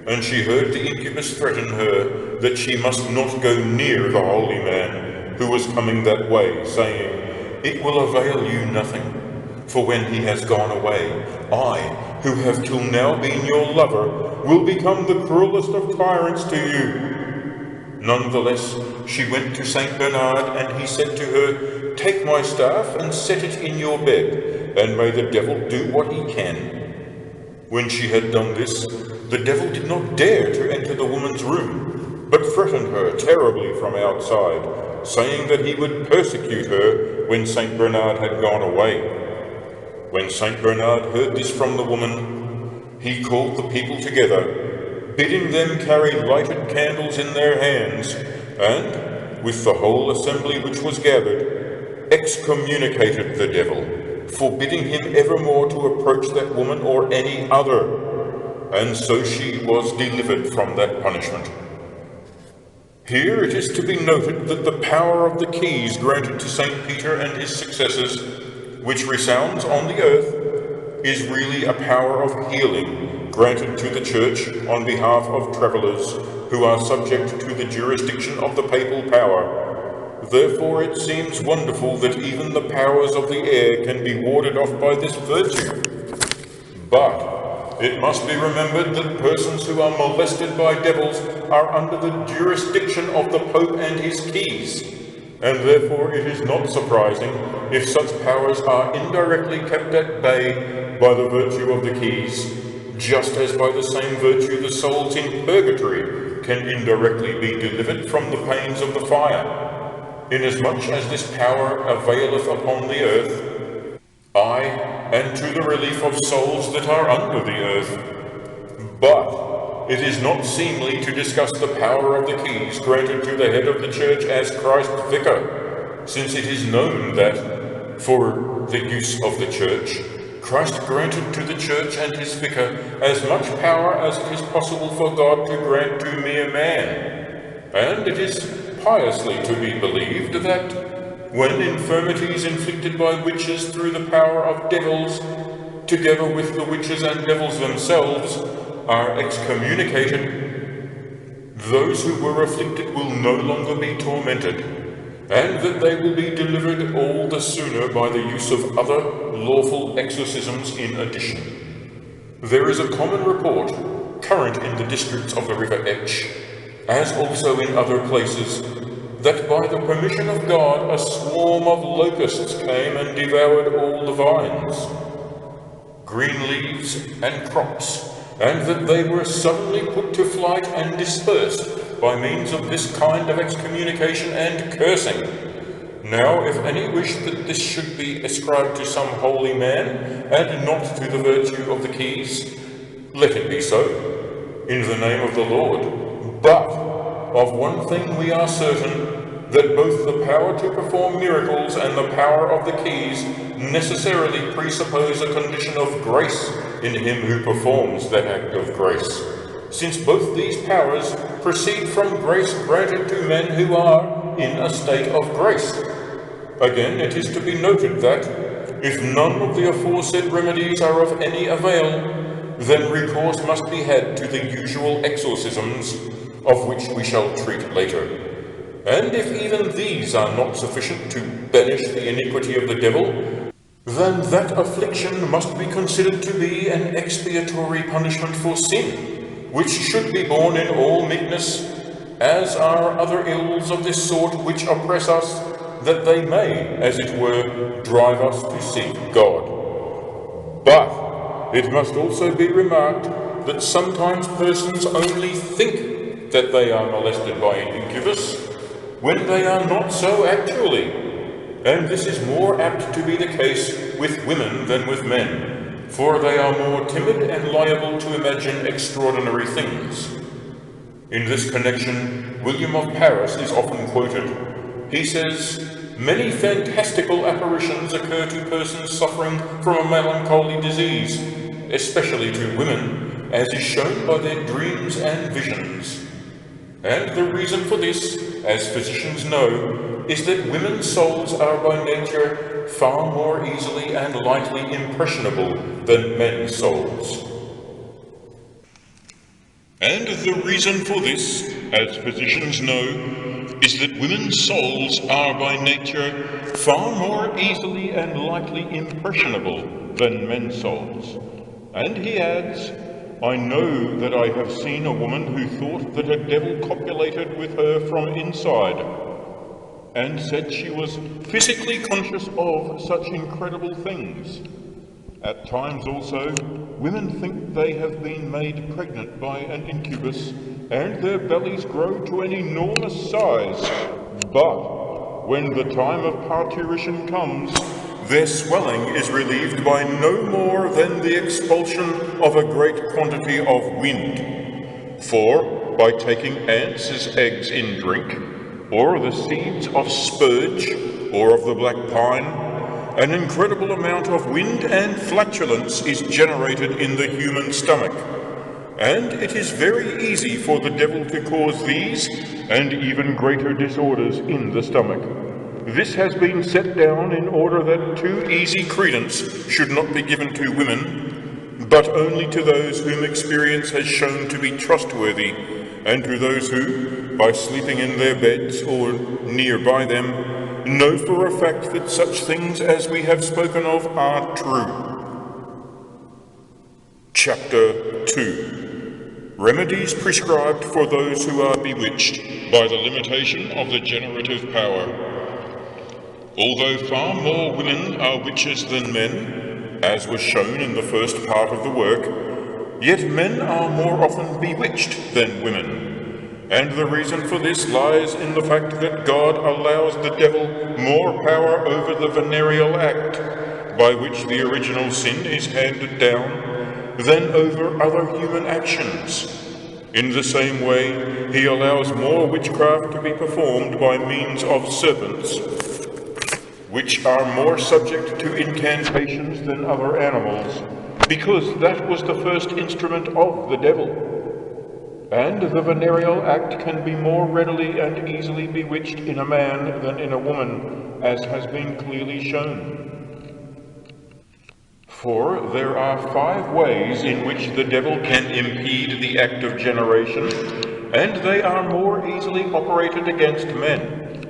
And she heard the incubus threaten her that she must not go near the holy man who was coming that way, saying, "It will avail you nothing, for when he has gone away, I, who have till now been your lover, will become the cruelest of tyrants to you." Nonetheless, she went to Saint Bernard, and he said to her, "Take my staff and set it in your bed, and may the devil do what he can." When she had done this, the devil did not dare to enter the woman's room, but threatened her terribly from outside, saying that he would persecute her when Saint Bernard had gone away. When Saint Bernard heard this from the woman, he called the people together, bidding them carry lighted candles in their hands, and, with the whole assembly which was gathered, excommunicated the devil, forbidding him evermore to approach that woman or any other, and so she was delivered from that punishment. Here it is to be noted that the power of the keys granted to St. Peter and his successors, which resounds on the earth, is really a power of healing granted to the Church on behalf of travellers who are subject to the jurisdiction of the papal power. Therefore it seems wonderful that even the powers of the air can be warded off by this virtue. But it must be remembered that persons who are molested by devils are under the jurisdiction of the Pope and his keys, and therefore it is not surprising if such powers are indirectly kept at bay by the virtue of the keys, just as by the same virtue the souls in purgatory can indirectly be delivered from the pains of the fire, inasmuch as this power availeth upon the earth, aye, and to the relief of souls that are under the earth. But it is not seemly to discuss the power of the keys granted to the head of the Church as Christ's vicar, since it is known that, for the use of the Church, Christ granted to the Church and his vicar as much power as it is possible for God to grant to mere man. And it is piously to be believed that when infirmities inflicted by witches through the power of devils, together with the witches and devils themselves, are excommunicated, those who were afflicted will no longer be tormented, and that they will be delivered all the sooner by the use of other lawful exorcisms in addition. There is a common report, current in the districts of the river Etch, as also in other places, that by the permission of God a swarm of locusts came and devoured all the vines, green leaves and crops, and that they were suddenly put to flight and dispersed by means of this kind of excommunication and cursing. Now, if any wish that this should be ascribed to some holy man, and not to the virtue of the keys, let it be so, in the name of the Lord. But of one thing we are certain, that both the power to perform miracles and the power of the keys necessarily presuppose a condition of grace in him who performs that act of grace, since both these powers proceed from grace granted to men who are in a state of grace. Again, it is to be noted that, if none of the aforesaid remedies are of any avail, then recourse must be had to the usual exorcisms, of which we shall treat later. And if even these are not sufficient to banish the iniquity of the devil, then that affliction must be considered to be an expiatory punishment for sin, which should be borne in all meekness, as are other ills of this sort which oppress us, that they may, as it were, drive us to seek God. But it must also be remarked that sometimes persons only think that they are molested by an incubus, when they are not so actually, and this is more apt to be the case with women than with men, for they are more timid and liable to imagine extraordinary things. In this connection, William of Paris is often quoted. He says, "Many fantastical apparitions occur to persons suffering from a melancholy disease, especially to women, as is shown by their dreams and visions. And the reason for this, as physicians know, is that women's souls are by nature far more easily and lightly impressionable than men's souls. And the reason for this, as physicians know, is that women's souls are by nature far more easily and lightly impressionable than men's souls. And he adds, I know that I have seen a woman who thought that a devil copulated with her from inside, and said she was physically conscious of such incredible things. At times also, women think they have been made pregnant by an incubus, and their bellies grow to an enormous size. But when the time of parturition comes, their swelling is relieved by no more than the expulsion of a great quantity of wind. For by taking ants' eggs in drink, or the seeds of spurge, or of the black pine, an incredible amount of wind and flatulence is generated in the human stomach, and it is very easy for the devil to cause these and even greater disorders in the stomach. This has been set down in order that too easy credence should not be given to women, but only to those whom experience has shown to be trustworthy, and to those who, by sleeping in their beds or nearby them, know for a fact that such things as we have spoken of are true. Chapter 2. Remedies prescribed for those who are bewitched by the limitation of the generative power. Although far more women are witches than men, as was shown in the first part of the work, yet men are more often bewitched than women. And the reason for this lies in the fact that God allows the devil more power over the venereal act, by which the original sin is handed down, than over other human actions. In the same way, he allows more witchcraft to be performed by means of serpents, which are more subject to incantations than other animals, because that was the first instrument of the devil. And the venereal act can be more readily and easily bewitched in a man than in a woman, as has been clearly shown. For there are 5 ways in which the devil can impede the act of generation, and they are more easily operated against men.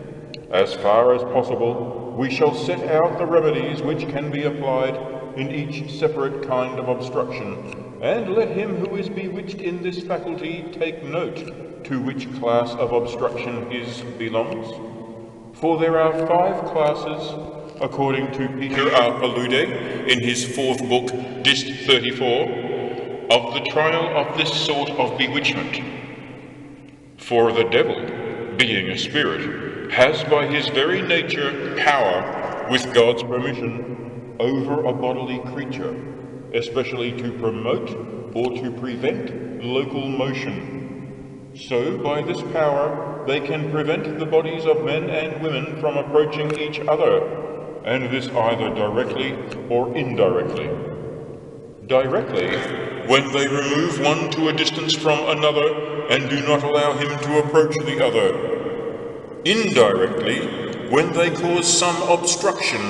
As far as possible, we shall set out the remedies which can be applied in each separate kind of obstruction, and let him who is bewitched in this faculty take note to which class of obstruction his belongs. For there are 5 classes, according to Peter R. Palude in his 4th book, Dist 34, of the trial of this sort of bewitchment. For the devil, being a spirit, has by his very nature power, with God's permission, over a bodily creature, especially to promote or to prevent local motion. So by this power they can prevent the bodies of men and women from approaching each other, and this either directly or indirectly. Directly, when they remove one to a distance from another and do not allow him to approach the other. Indirectly, when they cause some obstruction,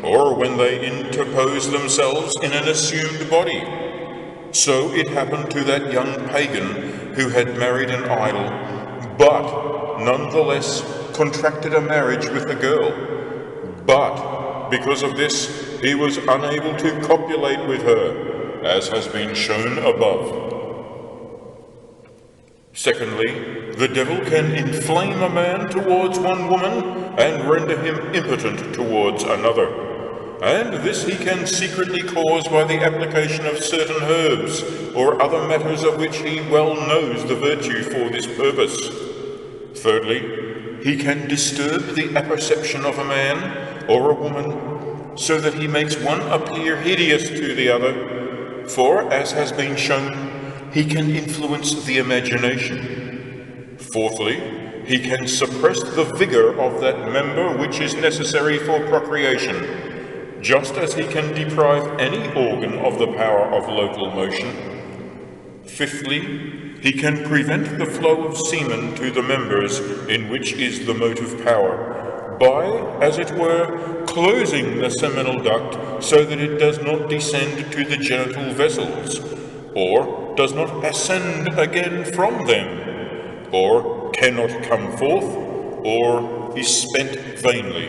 or when they interpose themselves in an assumed body. So it happened to that young pagan who had married an idol, but nonetheless contracted a marriage with a girl. But because of this, he was unable to copulate with her, as has been shown above. Secondly, the devil can inflame a man towards one woman and render him impotent towards another. And this he can secretly cause by the application of certain herbs or other matters of which he well knows the virtue for this purpose. Thirdly, he can disturb the apperception of a man or a woman so that he makes one appear hideous to the other, for, as has been shown, he can influence the imagination. Fourthly, he can suppress the vigor of that member which is necessary for procreation, just as he can deprive any organ of the power of local motion. Fifthly, he can prevent the flow of semen to the members in which is the motive power, by, as it were, closing the seminal duct so that it does not descend to the genital vessels, or does not ascend again from them, or cannot come forth, or is spent vainly.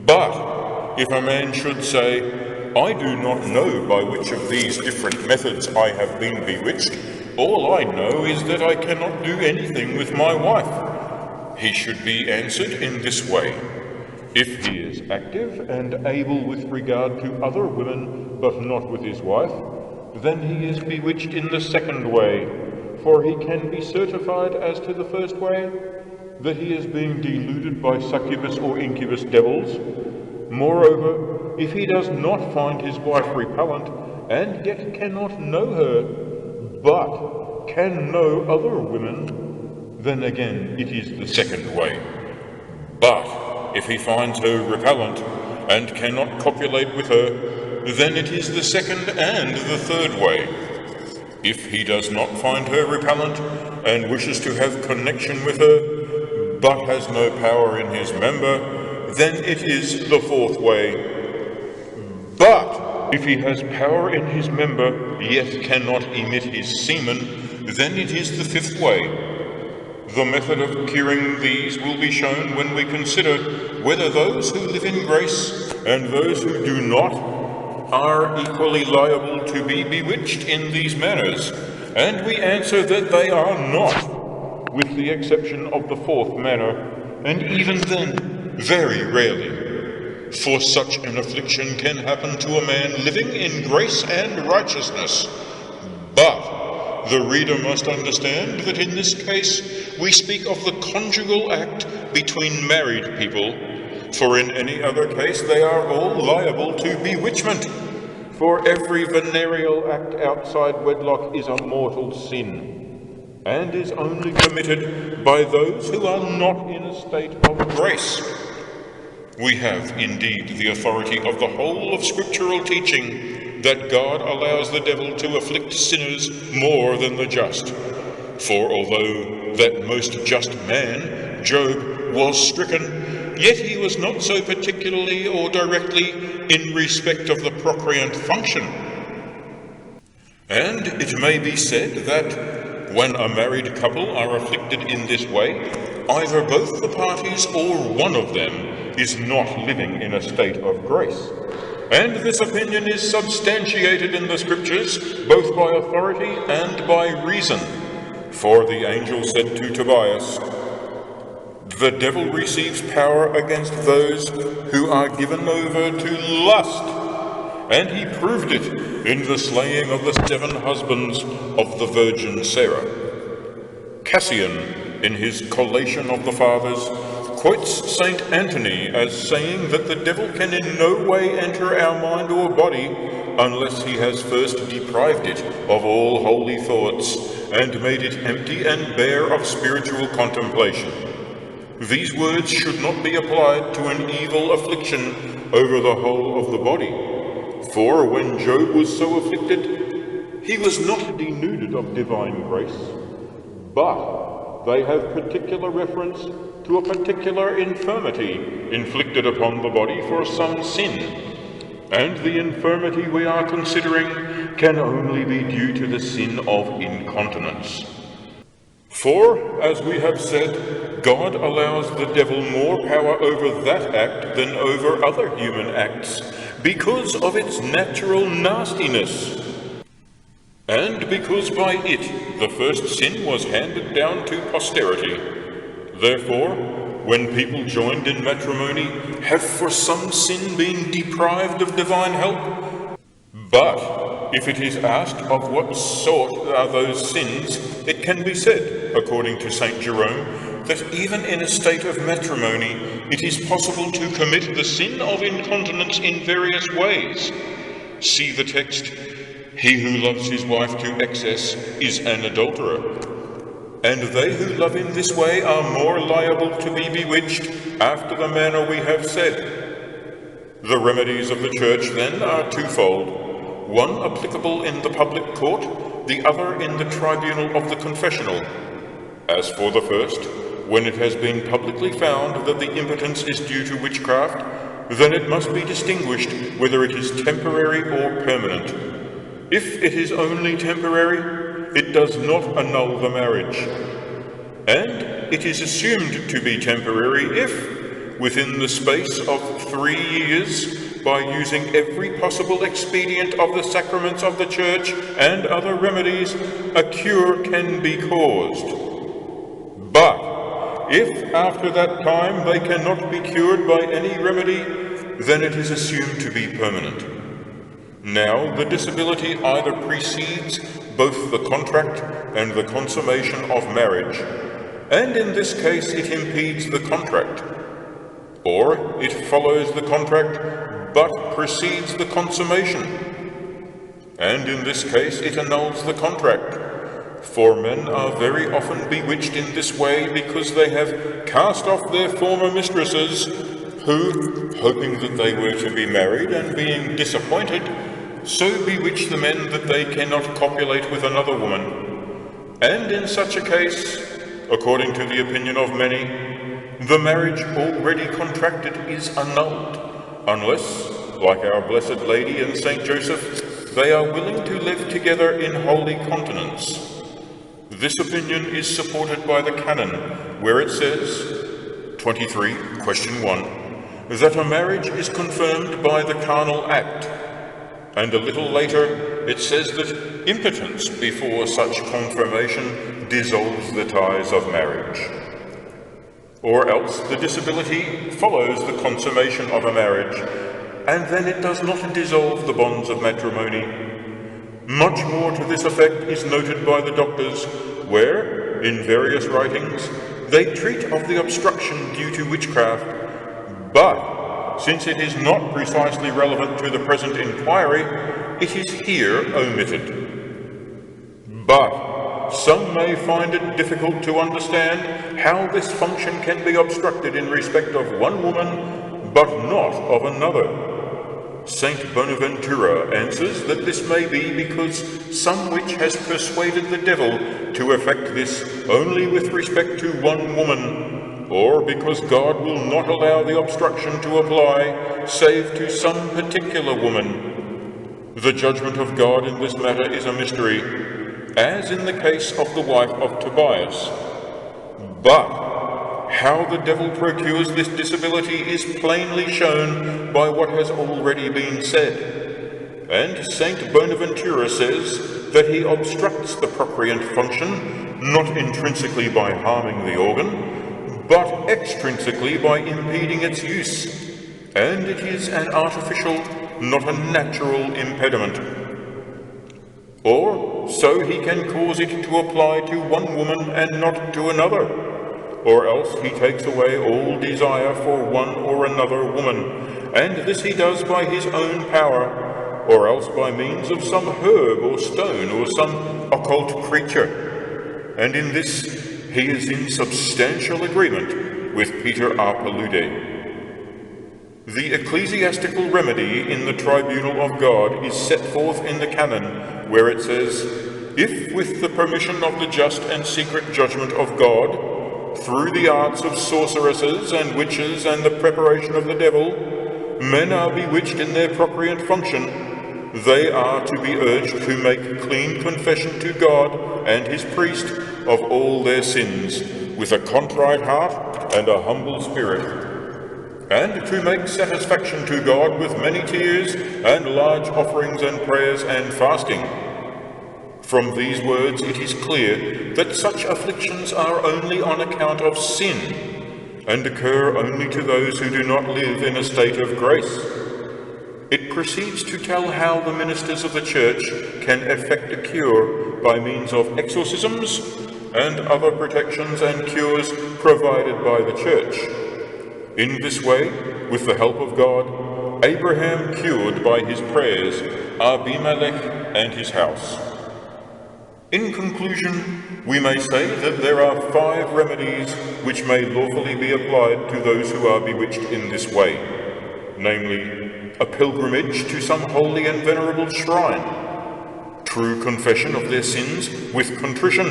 But if a man should say, I do not know by which of these different methods I have been bewitched, all I know is that I cannot do anything with my wife, he should be answered in this way. If he is active and able with regard to other women, but not with his wife, then he is bewitched in the second way, for he can be certified as to the first way, that he is being deluded by succubus or incubus devils. Moreover, if he does not find his wife repellent, and yet cannot know her, but can know other women, then again it is the second way. But if he finds her repellent, and cannot copulate with her, then it is the second and the third way. If he does not find her repellent, and wishes to have connection with her, but has no power in his member, then it is the fourth way. But if he has power in his member, yet cannot emit his semen, then it is the fifth way. The method of curing these will be shown when we consider whether those who live in grace and those who do not are equally liable to be bewitched in these manners, and we answer that they are not, with the exception of the fourth manner, and even then, very rarely. For such an affliction can happen to a man living in grace and righteousness. But the reader must understand that in this case we speak of the conjugal act between married people, for in any other case they are all liable to bewitchment. For every venereal act outside wedlock is a mortal sin, and is only committed by those who are not in a state of grace. We have indeed the authority of the whole of scriptural teaching that God allows the devil to afflict sinners more than the just. For although that most just man, Job, was stricken, yet he was not so particularly or directly in respect of the procreant function. And it may be said that when a married couple are afflicted in this way, either both the parties or one of them is not living in a state of grace. And this opinion is substantiated in the Scriptures, both by authority and by reason. For the angel said to Tobias, "The devil receives power against those who are given over to lust, and he proved it in the slaying of the 7 husbands of the Virgin Sarah." Cassian, in his Collation of the Fathers, quotes Saint Anthony as saying that the devil can in no way enter our mind or body unless he has first deprived it of all holy thoughts and made it empty and bare of spiritual contemplation. These words should not be applied to an evil affliction over the whole of the body. For when Job was so afflicted, he was not denuded of divine grace, but they have particular reference to a particular infirmity inflicted upon the body for some sin. And the infirmity we are considering can only be due to the sin of incontinence. For, as we have said, God allows the devil more power over that act than over other human acts, because of its natural nastiness, and because by it the first sin was handed down to posterity. Therefore, when people joined in matrimony have for some sin been deprived of divine help. But if it is asked of what sort are those sins, it can be said, according to St. Jerome, that even in a state of matrimony it is possible to commit the sin of incontinence in various ways. See the text, "He who loves his wife to excess is an adulterer." And they who love in this way are more liable to be bewitched after the manner we have said. The remedies of the Church, then, are twofold, one applicable in the public court, the other in the tribunal of the confessional. As for the first, when it has been publicly found that the impotence is due to witchcraft, then it must be distinguished whether it is temporary or permanent. If it is only temporary, it does not annul the marriage. And it is assumed to be temporary if, within the space of 3 years, by using every possible expedient of the sacraments of the Church and other remedies, a cure can be caused. But if after that time they cannot be cured by any remedy, then it is assumed to be permanent. Now, the disability either precedes both the contract and the consummation of marriage, and in this case it impedes the contract, or it follows the contract but precedes the consummation, and in this case it annuls the contract. For men are very often bewitched in this way because they have cast off their former mistresses, who, hoping that they were to be married and being disappointed, so bewitch the men that they cannot copulate with another woman. And in such a case, according to the opinion of many, the marriage already contracted is annulled, unless, like our Blessed Lady and Saint Joseph, they are willing to live together in holy continence. This opinion is supported by the canon, where it says, 23, question 1, that a marriage is confirmed by the carnal act, and a little later it says that impotence before such confirmation dissolves the ties of marriage. Or else the disability follows the consummation of a marriage, and then it does not dissolve the bonds of matrimony. Much more to this effect is noted by the doctors, where, in various writings, they treat of the obstruction due to witchcraft, but since it is not precisely relevant to the present inquiry, it is here omitted. But some may find it difficult to understand how this function can be obstructed in respect of one woman, but not of another. Saint Bonaventura answers that this may be because some witch has persuaded the devil to effect this only with respect to one woman, or because God will not allow the obstruction to apply save to some particular woman. The judgment of God in this matter is a mystery, as in the case of the wife of Tobias. But how the devil procures this disability is plainly shown by what has already been said. And Saint Bonaventura says that he obstructs the procreant function not intrinsically by harming the organ, but extrinsically by impeding its use, and it is an artificial, not a natural impediment. Or so he can cause it to apply to one woman and not to another, or else he takes away all desire for one or another woman, and this he does by his own power, or else by means of some herb or stone or some occult creature. And in this he is in substantial agreement with Peter A. Palude. The ecclesiastical remedy in the tribunal of God is set forth in the canon, where it says, "If with the permission of the just and secret judgment of God, through the arts of sorceresses and witches and the preparation of the devil, men are bewitched in their procreant function, they are to be urged to make clean confession to God and his priest of all their sins, with a contrite heart and a humble spirit, and to make satisfaction to God with many tears and large offerings and prayers and fasting." From these words it is clear that such afflictions are only on account of sin, and occur only to those who do not live in a state of grace. It proceeds to tell how the ministers of the Church can effect a cure by means of exorcisms and other protections and cures provided by the Church. In this way, with the help of God, Abraham cured by his prayers Abimelech and his house. In conclusion, we may say that there are 5 remedies which may lawfully be applied to those who are bewitched in this way, namely, a pilgrimage to some holy and venerable shrine, true confession of their sins with contrition,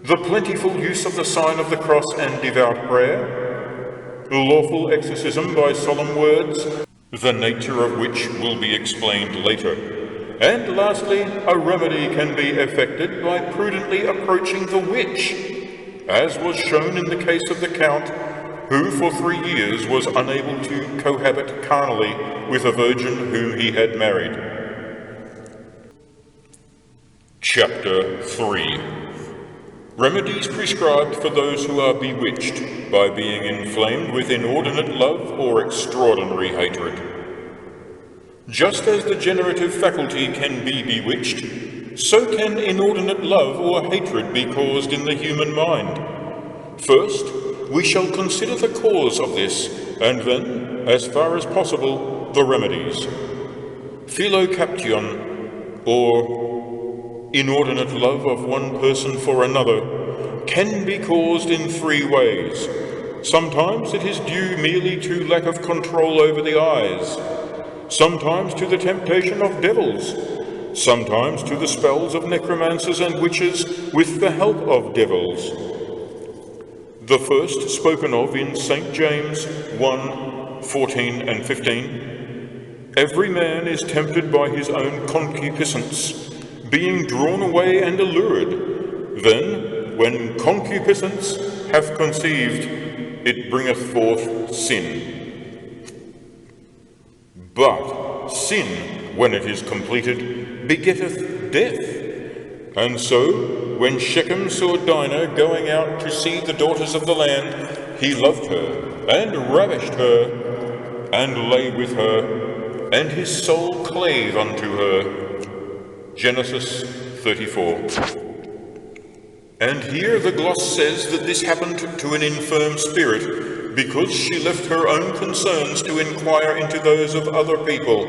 the plentiful use of the sign of the cross and devout prayer, lawful exorcism by solemn words, the nature of which will be explained later. And lastly, a remedy can be effected by prudently approaching the witch, as was shown in the case of the Count, who for 3 years was unable to cohabit carnally with a virgin whom he had married. Chapter 3. Remedies prescribed for those who are bewitched by being inflamed with inordinate love or extraordinary hatred. Just as the generative faculty can be bewitched, so can inordinate love or hatred be caused in the human mind. First, we shall consider the cause of this, and then, as far as possible, the remedies. Philocaption, or inordinate love of one person for another, can be caused in 3 ways. Sometimes it is due merely to lack of control over the eyes, sometimes to the temptation of devils, sometimes to the spells of necromancers and witches with the help of devils. The first spoken of in St. James 1:14 and 15, every man is tempted by his own concupiscence, being drawn away and allured. Then, when concupiscence hath conceived, it bringeth forth sin. But sin, when it is completed, begetteth death. And so, when Shechem saw Dinah going out to see the daughters of the land, he loved her, and ravished her, and lay with her, and his soul clave unto her. Genesis 34. And here the gloss says that this happened to an infirm spirit, because she left her own concerns to inquire into those of other people,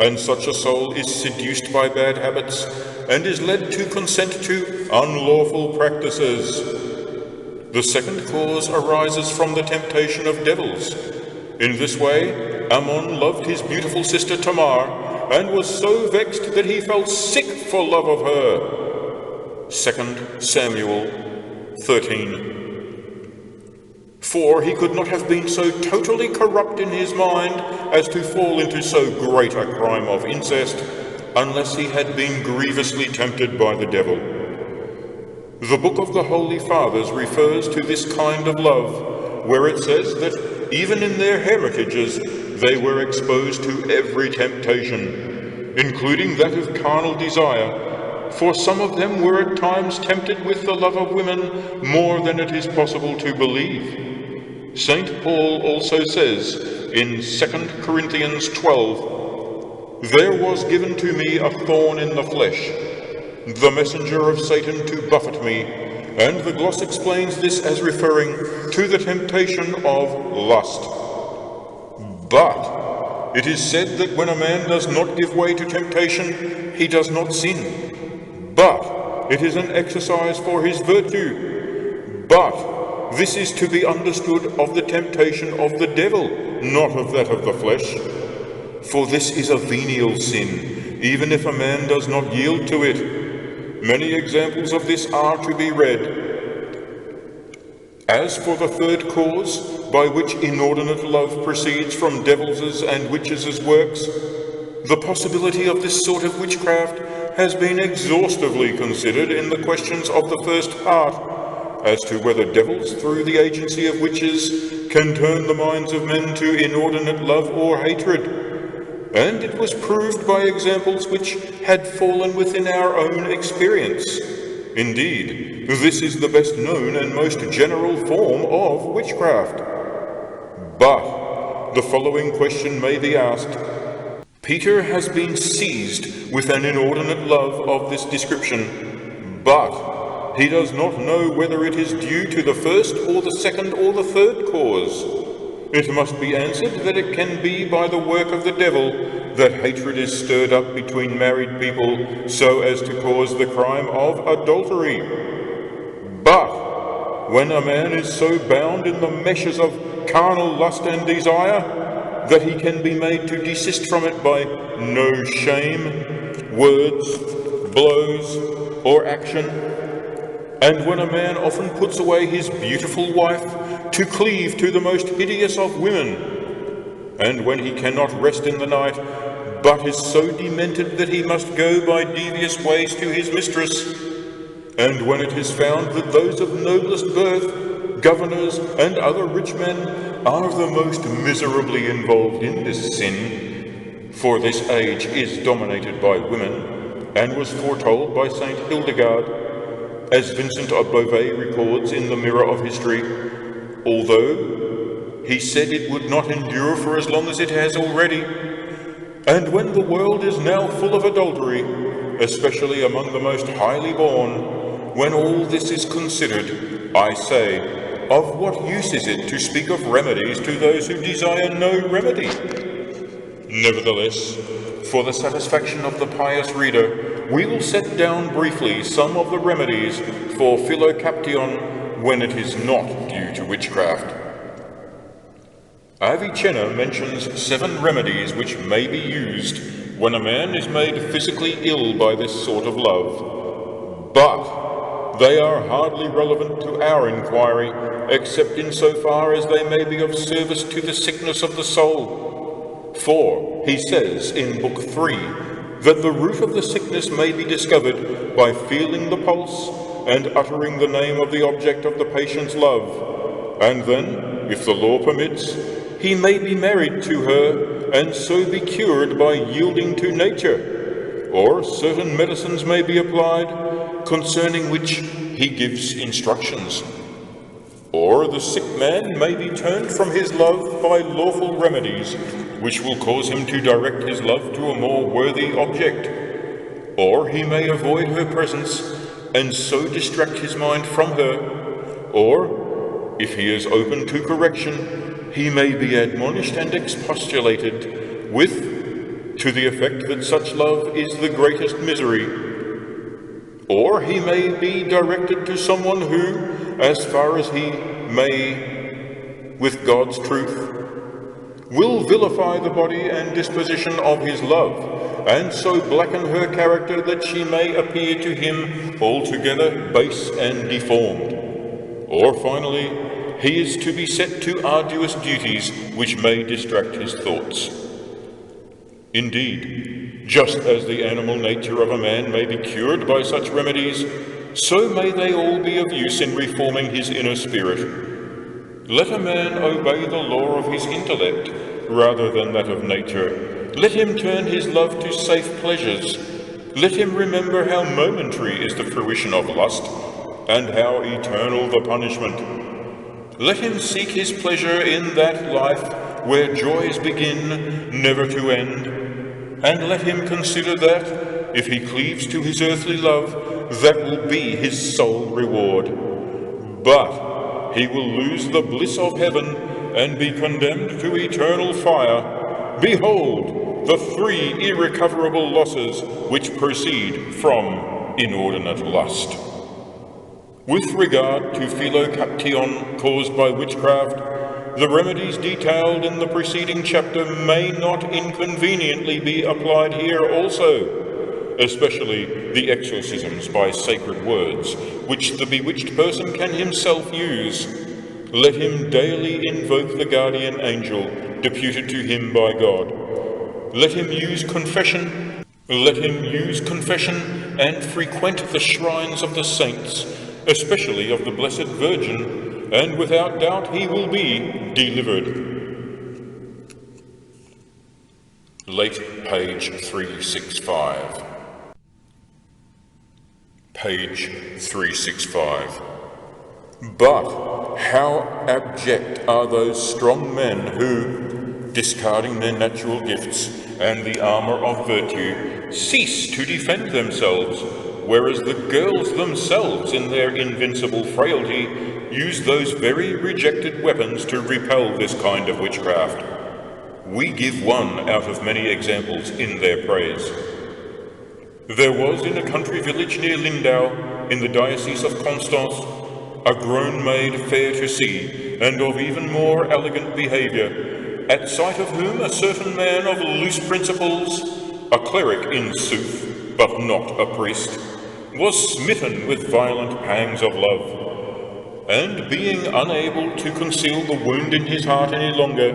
and such a soul is seduced by bad habits, and is led to consent to unlawful practices. The second cause arises from the temptation of devils. In this way, Ammon loved his beautiful sister Tamar, and was so vexed that he felt sick for love of her. 2 Samuel 13. For he could not have been so totally corrupt in his mind as to fall into so great a crime of incest, unless he had been grievously tempted by the devil. The Book of the Holy Fathers refers to this kind of love, where it says that even in their hermitages they were exposed to every temptation, including that of carnal desire, for some of them were at times tempted with the love of women more than it is possible to believe. St. Paul also says in 2 Corinthians 12, "There was given to me a thorn in the flesh, the messenger of Satan to buffet me," and the gloss explains this as referring to the temptation of lust. But it is said that when a man does not give way to temptation, he does not sin, but it is an exercise for his virtue. But this is to be understood of the temptation of the devil, not of that of the flesh. For this is a venial sin, even if a man does not yield to it. Many examples of this are to be read. As for the third cause, by which inordinate love proceeds from devils' and witches' works, the possibility of this sort of witchcraft has been exhaustively considered in the questions of the first part, as to whether devils, through the agency of witches, can turn the minds of men to inordinate love or hatred. And it was proved by examples which had fallen within our own experience. Indeed, this is the best known and most general form of witchcraft. But the following question may be asked. Peter has been seized with an inordinate love of this description, but he does not know whether it is due to the first or the second or the third cause. It must be answered that it can be by the work of the devil that hatred is stirred up between married people so as to cause the crime of adultery. But when a man is so bound in the meshes of carnal lust and desire that he can be made to desist from it by no shame, words, blows, or action, And when a man often puts away his beautiful wife to cleave to the most hideous of women, and when he cannot rest in the night, but is so demented that he must go by devious ways to his mistress, and when it is found that those of noblest birth, governors, and other rich men are the most miserably involved in this sin, for this age is dominated by women, and was foretold by Saint Hildegard, as Vincent of Beauvais records in the Mirror of History, although he said it would not endure for as long as it has already. And when the world is now full of adultery, especially among the most highly born, when all this is considered, I say, of what use is it to speak of remedies to those who desire no remedy? Nevertheless, for the satisfaction of the pious reader, we will set down briefly some of the remedies for philocaption when it is not due to witchcraft. Avicenna mentions 7 remedies which may be used when a man is made physically ill by this sort of love, but they are hardly relevant to our inquiry, except insofar as they may be of service to the sickness of the soul. For he says in Book 3 that the root of the sickness may be discovered by feeling the pulse and uttering the name of the object of the patient's love, and then, if the law permits, he may be married to her and so be cured by yielding to nature, or certain medicines may be applied concerning which he gives instructions. Or the sick man may be turned from his love by lawful remedies, which will cause him to direct his love to a more worthy object. Or he may avoid her presence, and so distract his mind from her. Or, if he is open to correction, he may be admonished and expostulated with, to the effect that such love is the greatest misery. Or he may be directed to someone who, as far as he may, with God's truth, will vilify the body and disposition of his love, and so blacken her character that she may appear to him altogether base and deformed. Or finally, he is to be set to arduous duties which may distract his thoughts. Indeed, just as the animal nature of a man may be cured by such remedies, so may they all be of use in reforming his inner spirit. Let a man obey the law of his intellect rather than that of nature. Let him turn his love to safe pleasures. Let him remember how momentary is the fruition of lust, and how eternal the punishment. Let him seek his pleasure in that life where joys begin never to end, and let him consider that, if he cleaves to his earthly love, that will be his sole reward. But he will lose the bliss of heaven and be condemned to eternal fire. Behold, the 3 irrecoverable losses which proceed from inordinate lust. With regard to philocaption caused by witchcraft, the remedies detailed in the preceding chapter may not inconveniently be applied here also, especially the exorcisms by sacred words, which the bewitched person can himself use. Let him daily invoke the guardian angel deputed to him by God. Let him use confession. Let him use confession and frequent the shrines of the saints, especially of the Blessed Virgin, and without doubt he will be delivered. Late page 365. Page 365. But how abject are those strong men who, discarding their natural gifts and the armor of virtue, cease to defend themselves, whereas the girls themselves, in their invincible frailty, use those very rejected weapons to repel this kind of witchcraft. We give one out of many examples in their praise. There was in a country village near Lindau, in the Diocese of Constance, a grown maid fair to see, and of even more elegant behaviour, at sight of whom a certain man of loose principles, a cleric in sooth, but not a priest, was smitten with violent pangs of love, and being unable to conceal the wound in his heart any longer,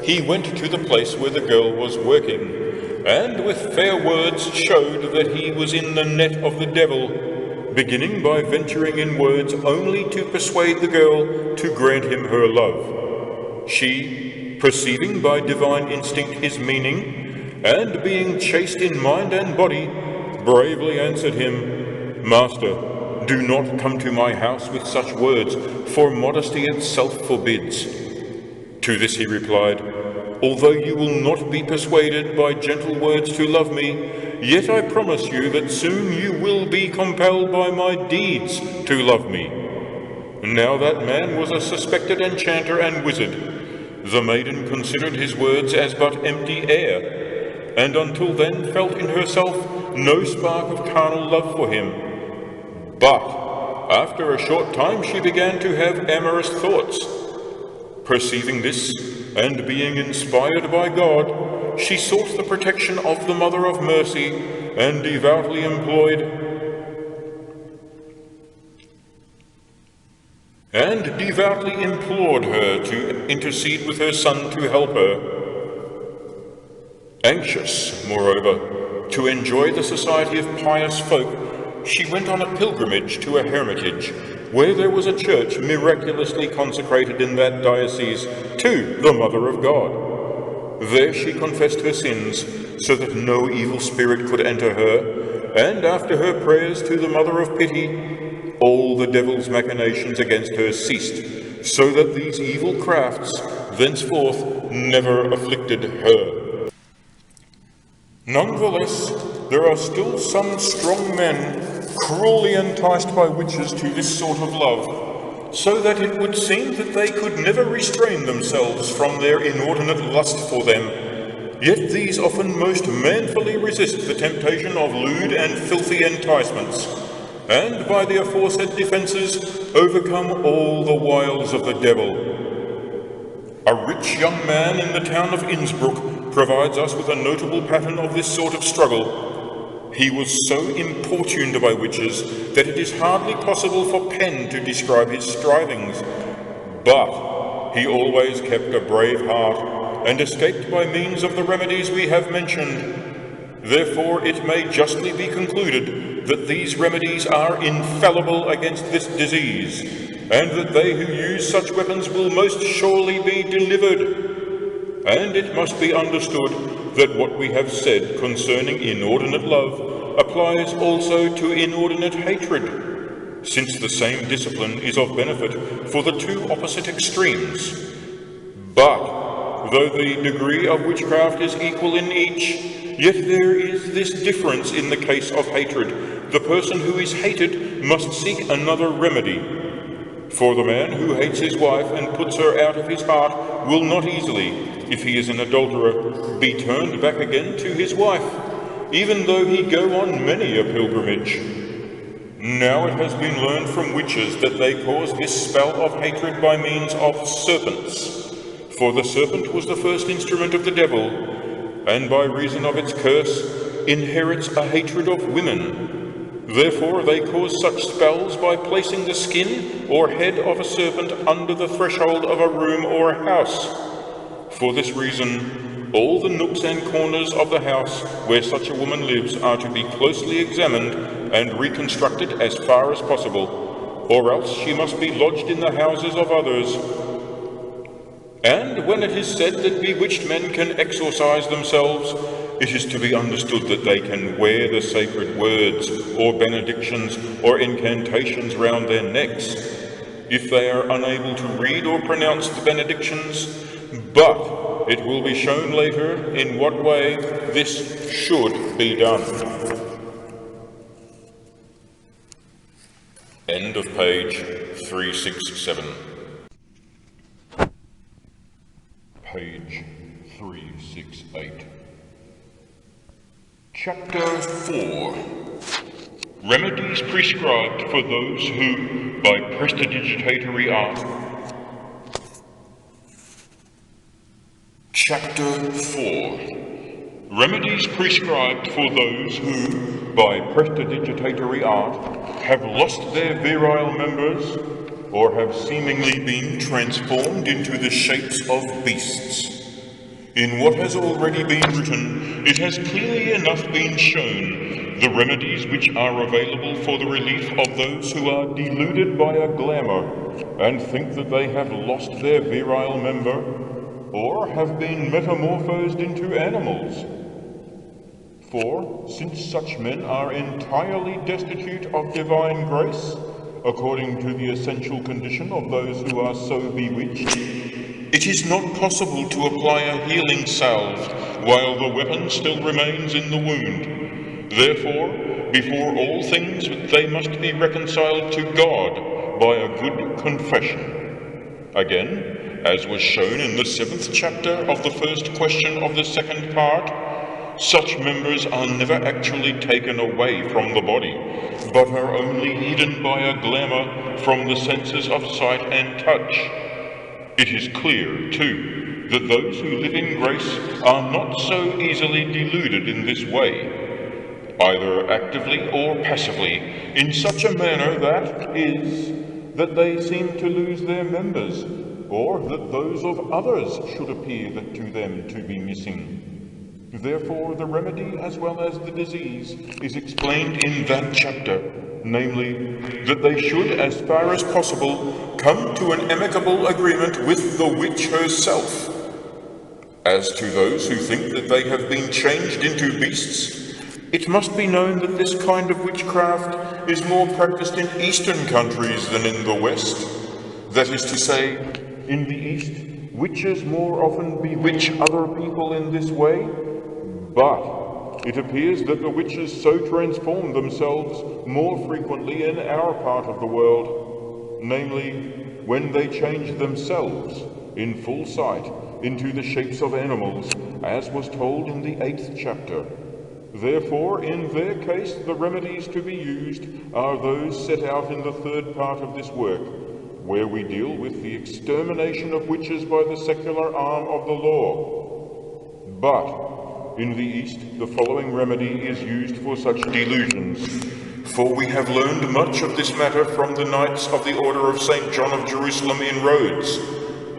he went to the place where the girl was working, and with fair words showed that he was in the net of the devil, beginning by venturing in words only to persuade the girl to grant him her love. She, perceiving by divine instinct his meaning, and being chaste in mind and body, bravely answered him, "Master, do not come to my house with such words, for modesty itself forbids." To this he replied, "Although you will not be persuaded by gentle words to love me, yet I promise you that soon you will be compelled by my deeds to love me." Now that man was a suspected enchanter and wizard. The maiden considered his words as but empty air, and until then felt in herself no spark of carnal love for him. But after a short time she began to have amorous thoughts. Perceiving this, and being inspired by God, she sought the protection of the Mother of Mercy, and devoutly implored her to intercede with her son to help her. Anxious, moreover, to enjoy the society of pious folk, she went on a pilgrimage to a hermitage, where there was a church miraculously consecrated in that diocese to the Mother of God. There she confessed her sins, so that no evil spirit could enter her, and after her prayers to the Mother of Pity, all the devil's machinations against her ceased, so that these evil crafts thenceforth never afflicted her. Nonetheless, there are still some strong men cruelly enticed by witches to this sort of love, so that it would seem that they could never restrain themselves from their inordinate lust for them. Yet these often most manfully resist the temptation of lewd and filthy enticements, and by the aforesaid defences overcome all the wiles of the devil. A rich young man in the town of Innsbruck provides us with a notable pattern of this sort of struggle. He was so importuned by witches that it is hardly possible for pen to describe his strivings, but he always kept a brave heart, and escaped by means of the remedies we have mentioned. Therefore it may justly be concluded that these remedies are infallible against this disease, and that they who use such weapons will most surely be delivered. And it must be understood that what we have said concerning inordinate love applies also to inordinate hatred, since the same discipline is of benefit for the two opposite extremes. But though the degree of witchcraft is equal in each, yet there is this difference in the case of hatred. The person who is hated must seek another remedy. For the man who hates his wife and puts her out of his heart will not easily, if he is an adulterer, be turned back again to his wife, even though he go on many a pilgrimage. Now it has been learned from witches that they cause this spell of hatred by means of serpents. For the serpent was the first instrument of the devil, and by reason of its curse inherits a hatred of women. Therefore they cause such spells by placing the skin or head of a serpent under the threshold of a room or a house. For this reason, all the nooks and corners of the house where such a woman lives are to be closely examined and reconstructed as far as possible, or else she must be lodged in the houses of others. And when it is said that bewitched men can exorcise themselves, it is to be understood that they can wear the sacred words, or benedictions, or incantations round their necks, if they are unable to read or pronounce the benedictions, but it will be shown later in what way this should be done. End of page 367. Page 368. Chapter 4. Remedies prescribed for those who, by prestidigitatory art. Chapter 4. Remedies prescribed for those who, by prestidigitatory art, have lost their virile members, or have seemingly been transformed into the shapes of beasts. In what has already been written, it has clearly enough been shown the remedies which are available for the relief of those who are deluded by a glamour and think that they have lost their virile member or have been metamorphosed into animals. For, since such men are entirely destitute of divine grace, according to the essential condition of those who are so bewitched, it is not possible to apply a healing salve while the weapon still remains in the wound. Therefore, before all things they must be reconciled to God by a good confession. Again, as was shown in the 7th chapter of the first question of the 2nd part, such members are never actually taken away from the body, but are only hidden by a glamour from the senses of sight and touch. It is clear, too, that those who live in grace are not so easily deluded in this way, either actively or passively, in such a manner that they seem to lose their members, or that those of others should appear to them to be missing. Therefore, the remedy as well as the disease is explained in that chapter, namely, that they should, as far as possible, come to an amicable agreement with the witch herself. As to those who think that they have been changed into beasts, it must be known that this kind of witchcraft is more practiced in Eastern countries than in the West. That is to say, in the East, witches more often bewitch other people in this way, but it appears that the witches so transform themselves more frequently in our part of the world, namely, when they change themselves in full sight into the shapes of animals, as was told in the 8th chapter. Therefore, in their case, the remedies to be used are those set out in the 3rd part of this work, where we deal with the extermination of witches by the secular arm of the law. But in the East, the following remedy is used for such delusions. For we have learned much of this matter from the Knights of the Order of St. John of Jerusalem in Rhodes,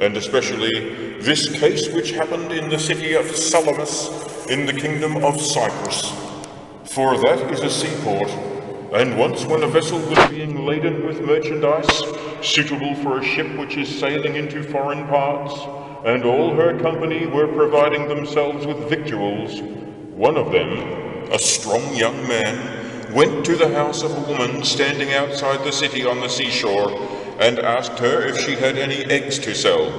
and especially this case which happened in the city of Salamis in the kingdom of Cyprus. For that is a seaport, and once when a vessel was being laden with merchandise, suitable for a ship which is sailing into foreign parts, and all her company were providing themselves with victuals, one of them, a strong young man, went to the house of a woman standing outside the city on the seashore, and asked her if she had any eggs to sell.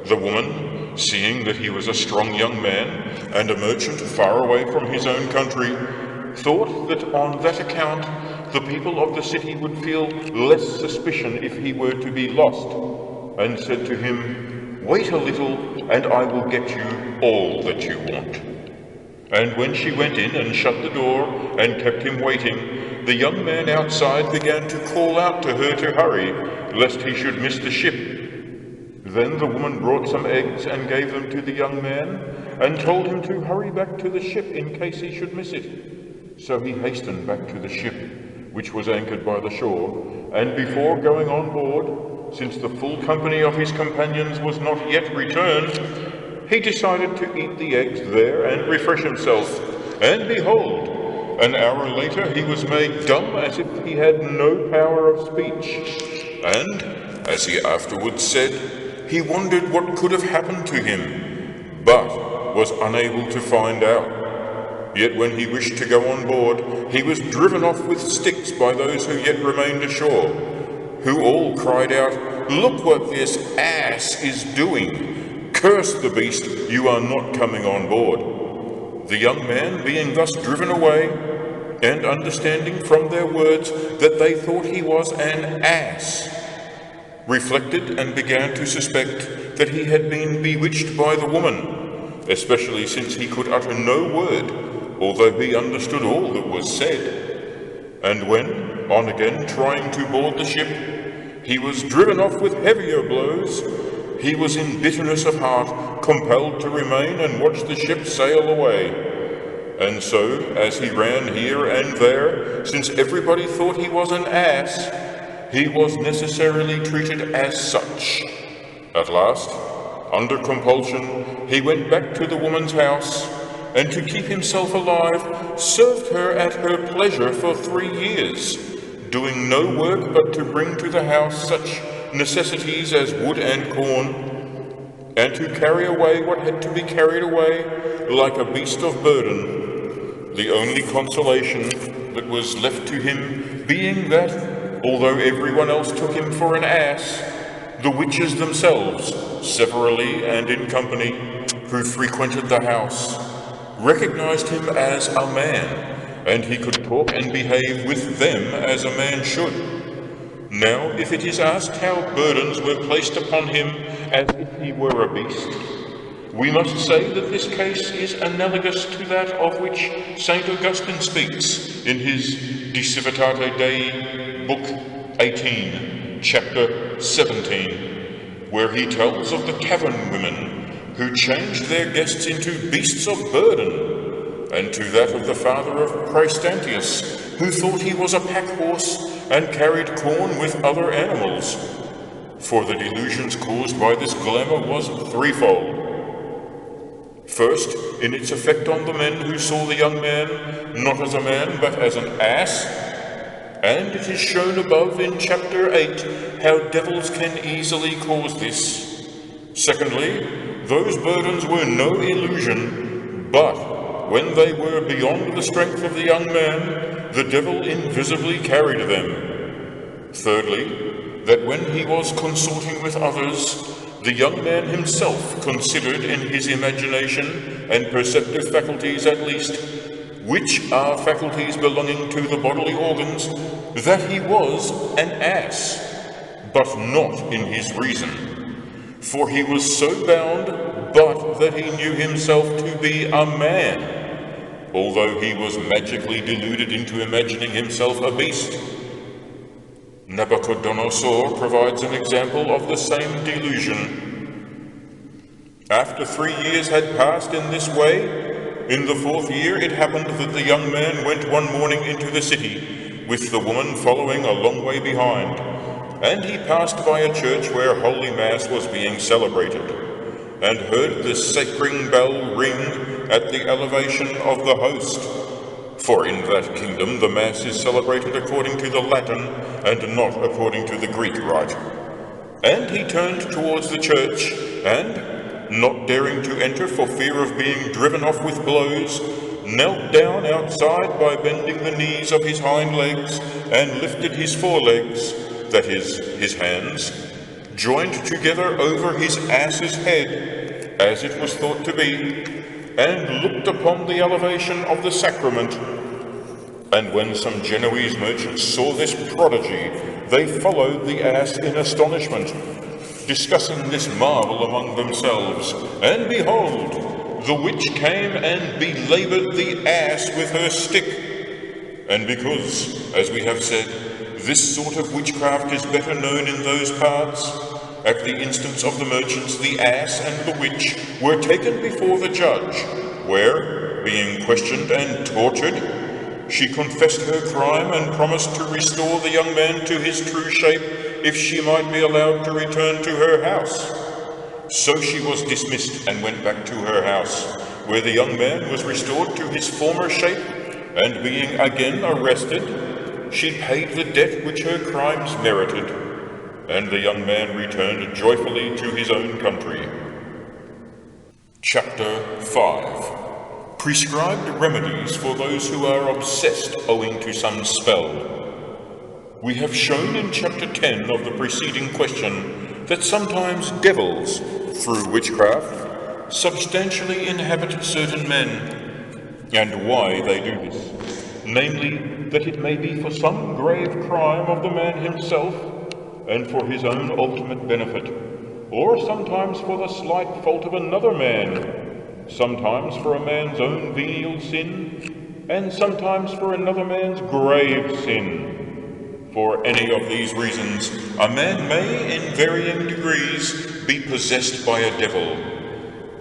The woman, seeing that he was a strong young man, and a merchant far away from his own country, thought that on that account the people of the city would feel less suspicion if he were to be lost, and said to him, "Wait a little, and I will get you all that you want." And when she went in and shut the door and kept him waiting, the young man outside began to call out to her to hurry, lest he should miss the ship. Then the woman brought some eggs and gave them to the young man, and told him to hurry back to the ship in case he should miss it. So he hastened back to the ship, which was anchored by the shore, and before going on board, since the full company of his companions was not yet returned, he decided to eat the eggs there and refresh himself. And behold, an hour later he was made dumb as if he had no power of speech. And, as he afterwards said, he wondered what could have happened to him, but was unable to find out. Yet when he wished to go on board, he was driven off with sticks by those who yet remained ashore, who all cried out, "Look what this ass is doing! Curse the beast, you are not coming on board." The young man, being thus driven away, and understanding from their words that they thought he was an ass, reflected and began to suspect that he had been bewitched by the woman, especially since he could utter no word, although he understood all that was said. And when, on again trying to board the ship, he was driven off with heavier blows, he was in bitterness of heart compelled to remain and watch the ship sail away. and so, as he ran here and there, since everybody thought he was an ass, he was necessarily treated as such. At last, under compulsion, he went back to the woman's house, and to keep himself alive, served her at her pleasure for 3 years, doing no work but to bring to the house such necessities as wood and corn, and to carry away what had to be carried away like a beast of burden, the only consolation that was left to him being that, although everyone else took him for an ass, the witches themselves, severally and in company, who frequented the house, recognized him as a man, and he could talk and behave with them as a man should. Now, if it is asked how burdens were placed upon him as if he were a beast, we must say that this case is analogous to that of which St. Augustine speaks in his De Civitate Dei, Book 18, Chapter 17, where he tells of the tavern women who changed their guests into beasts of burden, and to that of the father of Chrysantius, who thought he was a pack horse and carried corn with other animals. For the delusions caused by this glamour was threefold. First, in its effect on the men who saw the young man not as a man but as an ass, and it is shown above in chapter 8 how devils can easily cause this. Secondly, those burdens were no illusion, but when they were beyond the strength of the young man, the devil invisibly carried them. Thirdly, that when he was consorting with others, the young man himself considered in his imagination and perceptive faculties at least, which are faculties belonging to the bodily organs, that he was an ass, but not in his reason. For he was so bound, but that he knew himself to be a man, although he was magically deluded into imagining himself a beast. Nabuchodonosor provides an example of the same delusion. After 3 years had passed in this way, in the 4th year it happened that the young man went one morning into the city, with the woman following a long way behind, and he passed by a church where Holy Mass was being celebrated, and heard the sacring bell ring at the elevation of the host. For in that kingdom the Mass is celebrated according to the Latin and not according to the Greek rite. And he turned towards the church, and, not daring to enter for fear of being driven off with blows, knelt down outside by bending the knees of his hind legs, and lifted his forelegs, that is, his hands, joined together over his ass's head, as it was thought to be, and looked upon the elevation of the sacrament. And when some Genoese merchants saw this prodigy, they followed the ass in astonishment, discussing this marvel among themselves. And behold, the witch came and belaboured the ass with her stick. And because, as we have said, this sort of witchcraft is better known in those parts, at the instance of the merchants, the ass and the witch were taken before the judge, where, being questioned and tortured, she confessed her crime and promised to restore the young man to his true shape if she might be allowed to return to her house. So she was dismissed and went back to her house, where the young man was restored to his former shape, and being again arrested, she paid the debt which her crimes merited, and the young man returned joyfully to his own country. Chapter 5. Prescribed remedies for those who are obsessed owing to some spell. We have shown in Chapter 10 of the preceding question that sometimes devils, through witchcraft, substantially inhabit certain men, and why they do this, namely, that it may be for some grave crime of the man himself, and for his own ultimate benefit, or sometimes for the slight fault of another man, sometimes for a man's own venial sin, and sometimes for another man's grave sin. For any of these reasons, a man may, in varying degrees, be possessed by a devil.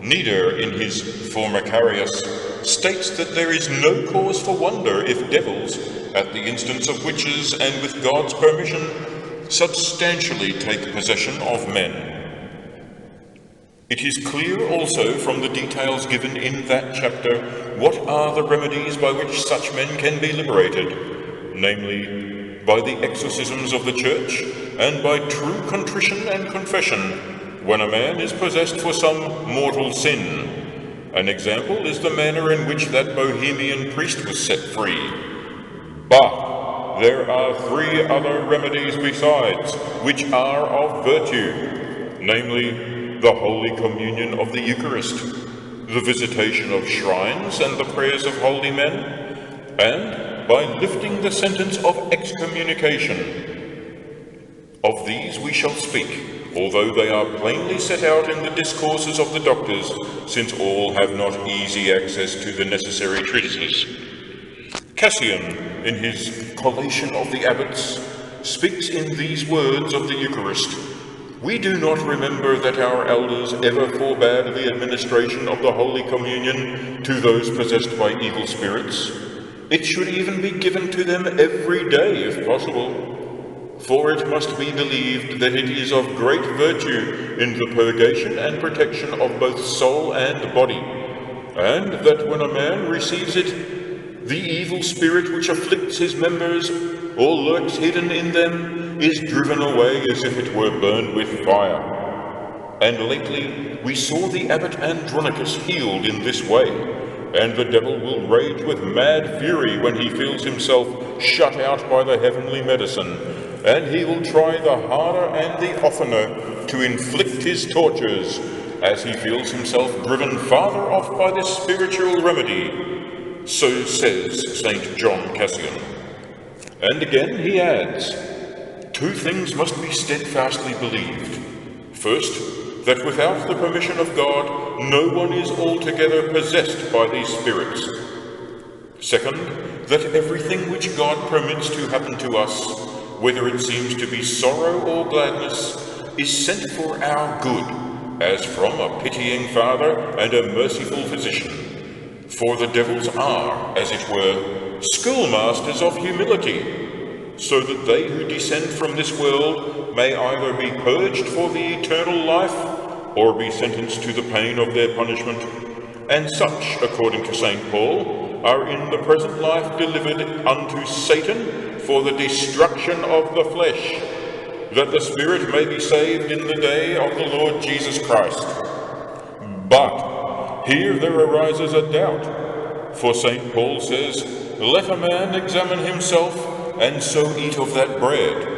Neither, in his Formicarius, states that there is no cause for wonder if devils, at the instance of witches and with God's permission, substantially take possession of men. It is clear also from the details given in that chapter what are the remedies by which such men can be liberated, namely, by the exorcisms of the Church and by true contrition and confession when a man is possessed for some mortal sin. An example is the manner in which that Bohemian priest was set free. But there are 3 other remedies besides, which are of virtue, namely, the Holy Communion of the Eucharist, the visitation of shrines and the prayers of holy men, and by lifting the sentence of excommunication. Of these we shall speak, although they are plainly set out in the discourses of the doctors, since all have not easy access to the necessary treatises. Cassian, in his Collation of the Abbots, speaks in these words of the Eucharist: "We do not remember that our elders ever forbade the administration of the Holy Communion to those possessed by evil spirits. It should even be given to them every day, if possible. For it must be believed that it is of great virtue in the purgation and protection of both soul and body, and that when a man receives it, the evil spirit which afflicts his members or lurks hidden in them is driven away as if it were burned with fire. And lately we saw the abbot Andronicus healed in this way, and the devil will rage with mad fury when he feels himself shut out by the heavenly medicine, and he will try the harder and the oftener to inflict his tortures, as he feels himself driven farther off by this spiritual remedy." So says St. John Cassian. And again he adds, "2 things must be steadfastly believed. First, that without the permission of God, no one is altogether possessed by these spirits. Second, that everything which God permits to happen to us, whether it seems to be sorrow or gladness, is sent for our good, as from a pitying Father and a merciful Physician. For the devils are, as it were, schoolmasters of humility, so that they who descend from this world may either be purged for the eternal life, or be sentenced to the pain of their punishment. And such, according to St. Paul, are in the present life delivered unto Satan for the destruction of the flesh, that the spirit may be saved in the day of the Lord Jesus Christ. But here there arises a doubt, for St. Paul says, 'Let a man examine himself, and so eat of that bread.'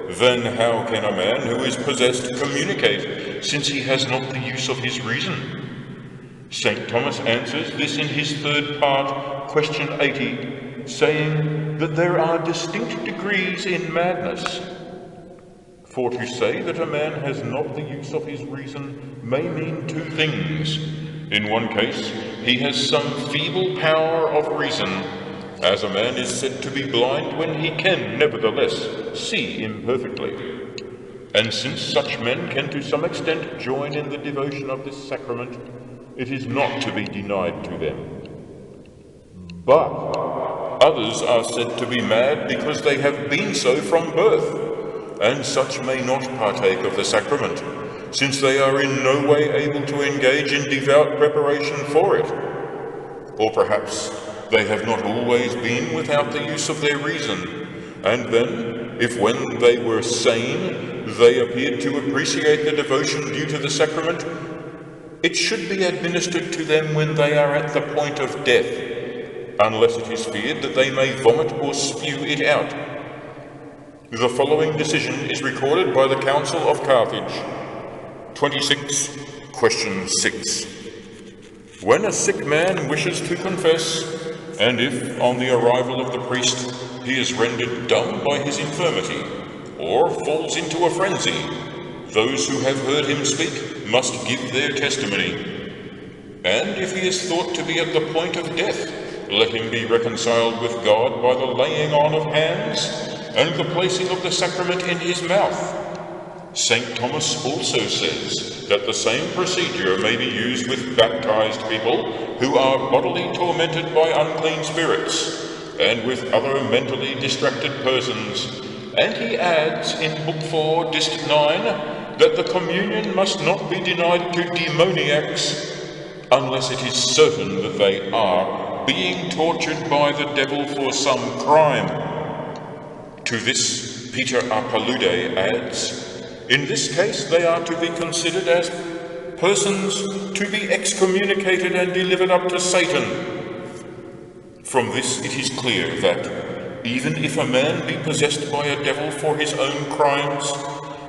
Then how can a man who is possessed communicate, since he has not the use of his reason?" St. Thomas answers this in his 3rd part, question 80, saying that there are distinct degrees in madness. For to say that a man has not the use of his reason may mean 2 things. In one case, he has some feeble power of reason, as a man is said to be blind when he can, nevertheless, see imperfectly. And since such men can to some extent join in the devotion of this sacrament, it is not to be denied to them. But others are said to be mad because they have been so from birth, and such may not partake of the sacrament, since they are in no way able to engage in devout preparation for it. Or perhaps they have not always been without the use of their reason, and then, if when they were sane, they appeared to appreciate the devotion due to the sacrament, it should be administered to them when they are at the point of death, unless it is feared that they may vomit or spew it out. The following decision is recorded by the Council of Carthage. 26, question 6. When a sick man wishes to confess, and if, on the arrival of the priest, he is rendered dumb by his infirmity, or falls into a frenzy, those who have heard him speak must give their testimony. And if he is thought to be at the point of death, let him be reconciled with God by the laying on of hands, and the placing of the sacrament in his mouth. St. Thomas also says that the same procedure may be used with baptized people who are bodily tormented by unclean spirits, and with other mentally distracted persons. And he adds in Book 4, Dist 9, that the communion must not be denied to demoniacs unless it is certain that they are being tortured by the devil for some crime. To this, Peter A. Palude adds, in this case they are to be considered as persons to be excommunicated and delivered up to Satan. From this it is clear that, even if a man be possessed by a devil for his own crimes,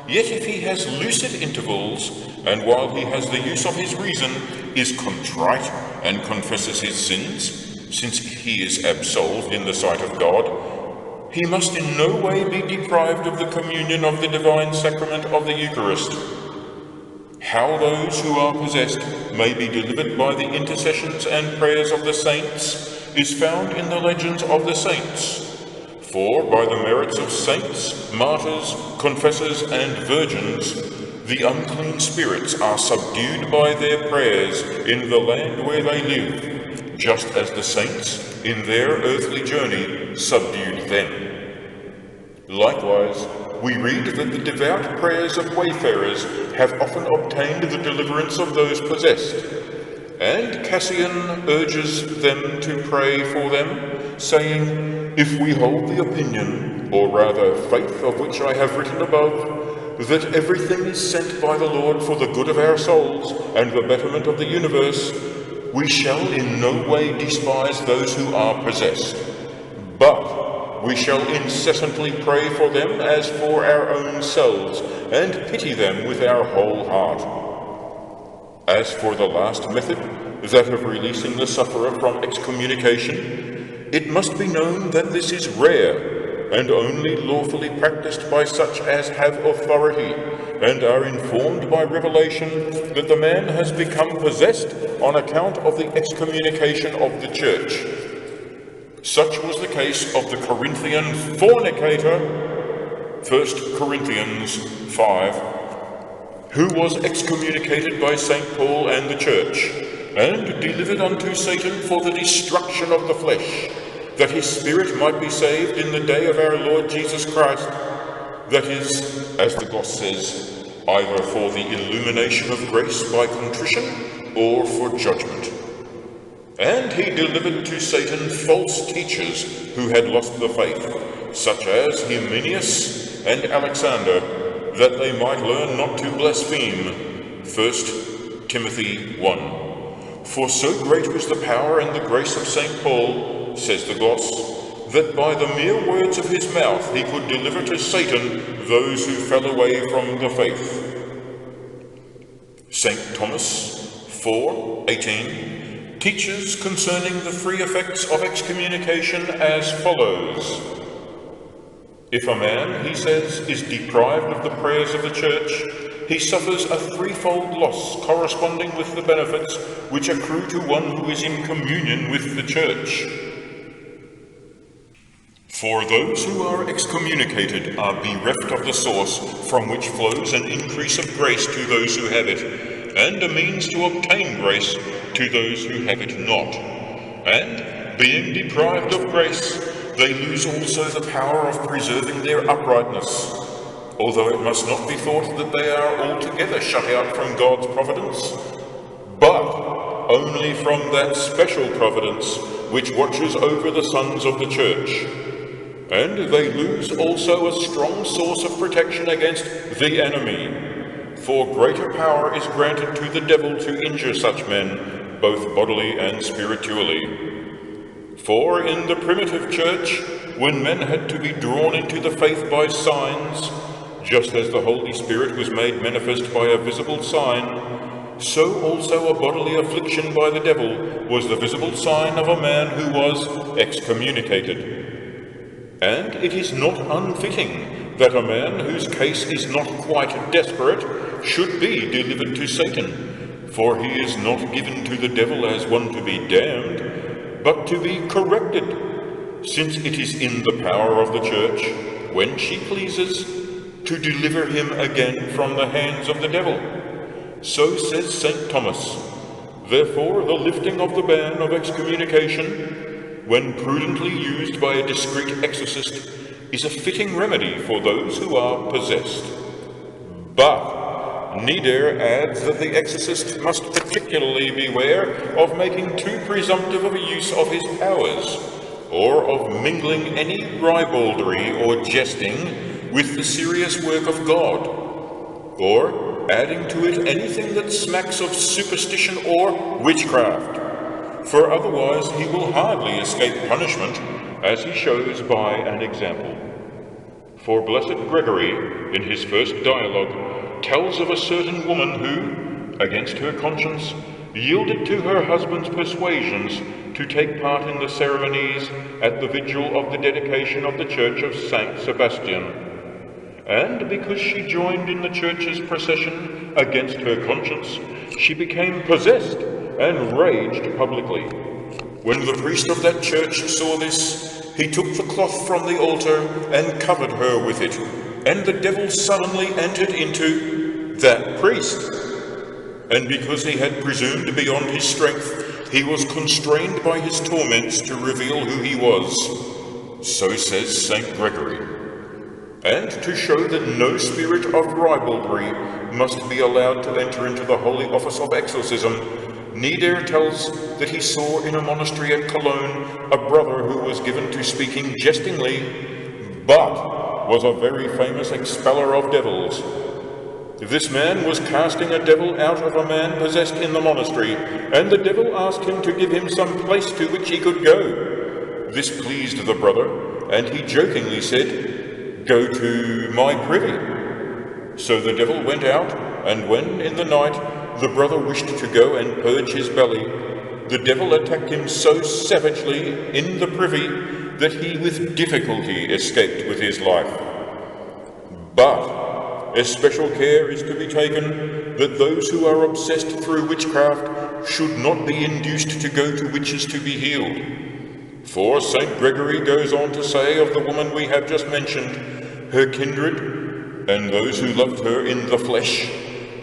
yet if he has lucid intervals, and while he has the use of his reason, is contrite and confesses his sins, since he is absolved in the sight of God, he must in no way be deprived of the communion of the divine sacrament of the Eucharist. How those who are possessed may be delivered by the intercessions and prayers of the saints is found in the legends of the saints. For by the merits of saints, martyrs, confessors, and virgins, the unclean spirits are subdued by their prayers in the land where they live, just as the saints, in their earthly journey, subdued them. Likewise, we read that the devout prayers of wayfarers have often obtained the deliverance of those possessed, and Cassian urges them to pray for them, saying, if we hold the opinion, or rather faith of which I have written above, that everything is sent by the Lord for the good of our souls and the betterment of the universe, we shall in no way despise those who are possessed, but we shall incessantly pray for them as for our own selves, and pity them with our whole heart. As for the last method, that of releasing the sufferer from excommunication, it must be known that this is rare, and only lawfully practiced by such as have authority, and are informed by revelation that the man has become possessed on account of the excommunication of the Church. Such was the case of the Corinthian fornicator, 1 Corinthians 5, who was excommunicated by St. Paul and the Church, and delivered unto Satan for the destruction of the flesh, that his spirit might be saved in the day of our Lord Jesus Christ, that is, as the gloss says, either for the illumination of grace by contrition, or for judgment. And he delivered to Satan false teachers who had lost the faith, such as Hymenius and Alexander, that they might learn not to blaspheme. 1 Timothy 1. For so great was the power and the grace of St. Paul, says the gloss, that by the mere words of his mouth he could deliver to Satan those who fell away from the faith. St. Thomas 4:18 teaches concerning the free effects of excommunication as follows. If a man, he says, is deprived of the prayers of the Church, he suffers a threefold loss corresponding with the benefits which accrue to one who is in communion with the Church. For those who are excommunicated are bereft of the source from which flows an increase of grace to those who have it, and a means to obtain grace to those who have it not. And, being deprived of grace, they lose also the power of preserving their uprightness, although it must not be thought that they are altogether shut out from God's providence, but only from that special providence which watches over the sons of the Church. And they lose also a strong source of protection against the enemy, for greater power is granted to the devil to injure such men, both bodily and spiritually. For in the primitive Church, when men had to be drawn into the faith by signs, just as the Holy Spirit was made manifest by a visible sign, so also a bodily affliction by the devil was the visible sign of a man who was excommunicated. And it is not unfitting that a man whose case is not quite desperate should be delivered to Satan, for he is not given to the devil as one to be damned, but to be corrected, since it is in the power of the Church, when she pleases, to deliver him again from the hands of the devil. So says St. Thomas. Therefore, the lifting of the ban of excommunication, when prudently used by a discreet exorcist, is a fitting remedy for those who are possessed. But Nieder adds that the exorcist must particularly beware of making too presumptive of a use of his powers, or of mingling any ribaldry or jesting with the serious work of God, or adding to it anything that smacks of superstition or witchcraft, for otherwise he will hardly escape punishment, as he shows by an example. For Blessed Gregory, in his first dialogue, tells of a certain woman who, against her conscience, yielded to her husband's persuasions to take part in the ceremonies at the vigil of the dedication of the church of Saint Sebastian. And because she joined in the church's procession against her conscience, she became possessed and raged publicly. When the priest of that church saw this, he took the cloth from the altar and covered her with it, and the devil suddenly entered into that priest. And because he had presumed beyond his strength, he was constrained by his torments to reveal who he was. So says St. Gregory. And to show that no spirit of ribaldry must be allowed to enter into the holy office of exorcism, Nieder tells that he saw in a monastery at Cologne a brother who was given to speaking jestingly, but was a very famous expeller of devils. This man was casting a devil out of a man possessed in the monastery, and the devil asked him to give him some place to which he could go. This pleased the brother, and he jokingly said, "Go to my privy." So the devil went out, and when in the night the brother wished to go and purge his belly, the devil attacked him so savagely in the privy that he with difficulty escaped with his life. But especial care is to be taken that those who are obsessed through witchcraft should not be induced to go to witches to be healed. For St. Gregory goes on to say of the woman we have just mentioned, her kindred, and those who loved her in the flesh,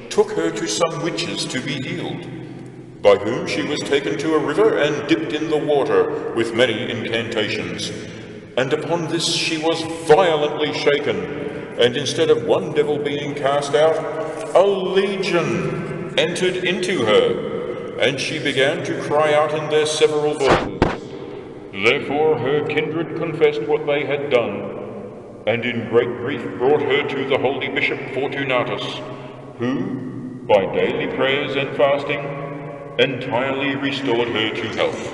took her to some witches to be healed, by whom she was taken to a river and dipped in the water with many incantations. And upon this she was violently shaken, and instead of one devil being cast out, a legion entered into her, and she began to cry out in their several voices. Therefore her kindred confessed what they had done, and in great grief brought her to the holy Bishop Fortunatus, who, by daily prayers and fasting, entirely restored her to health.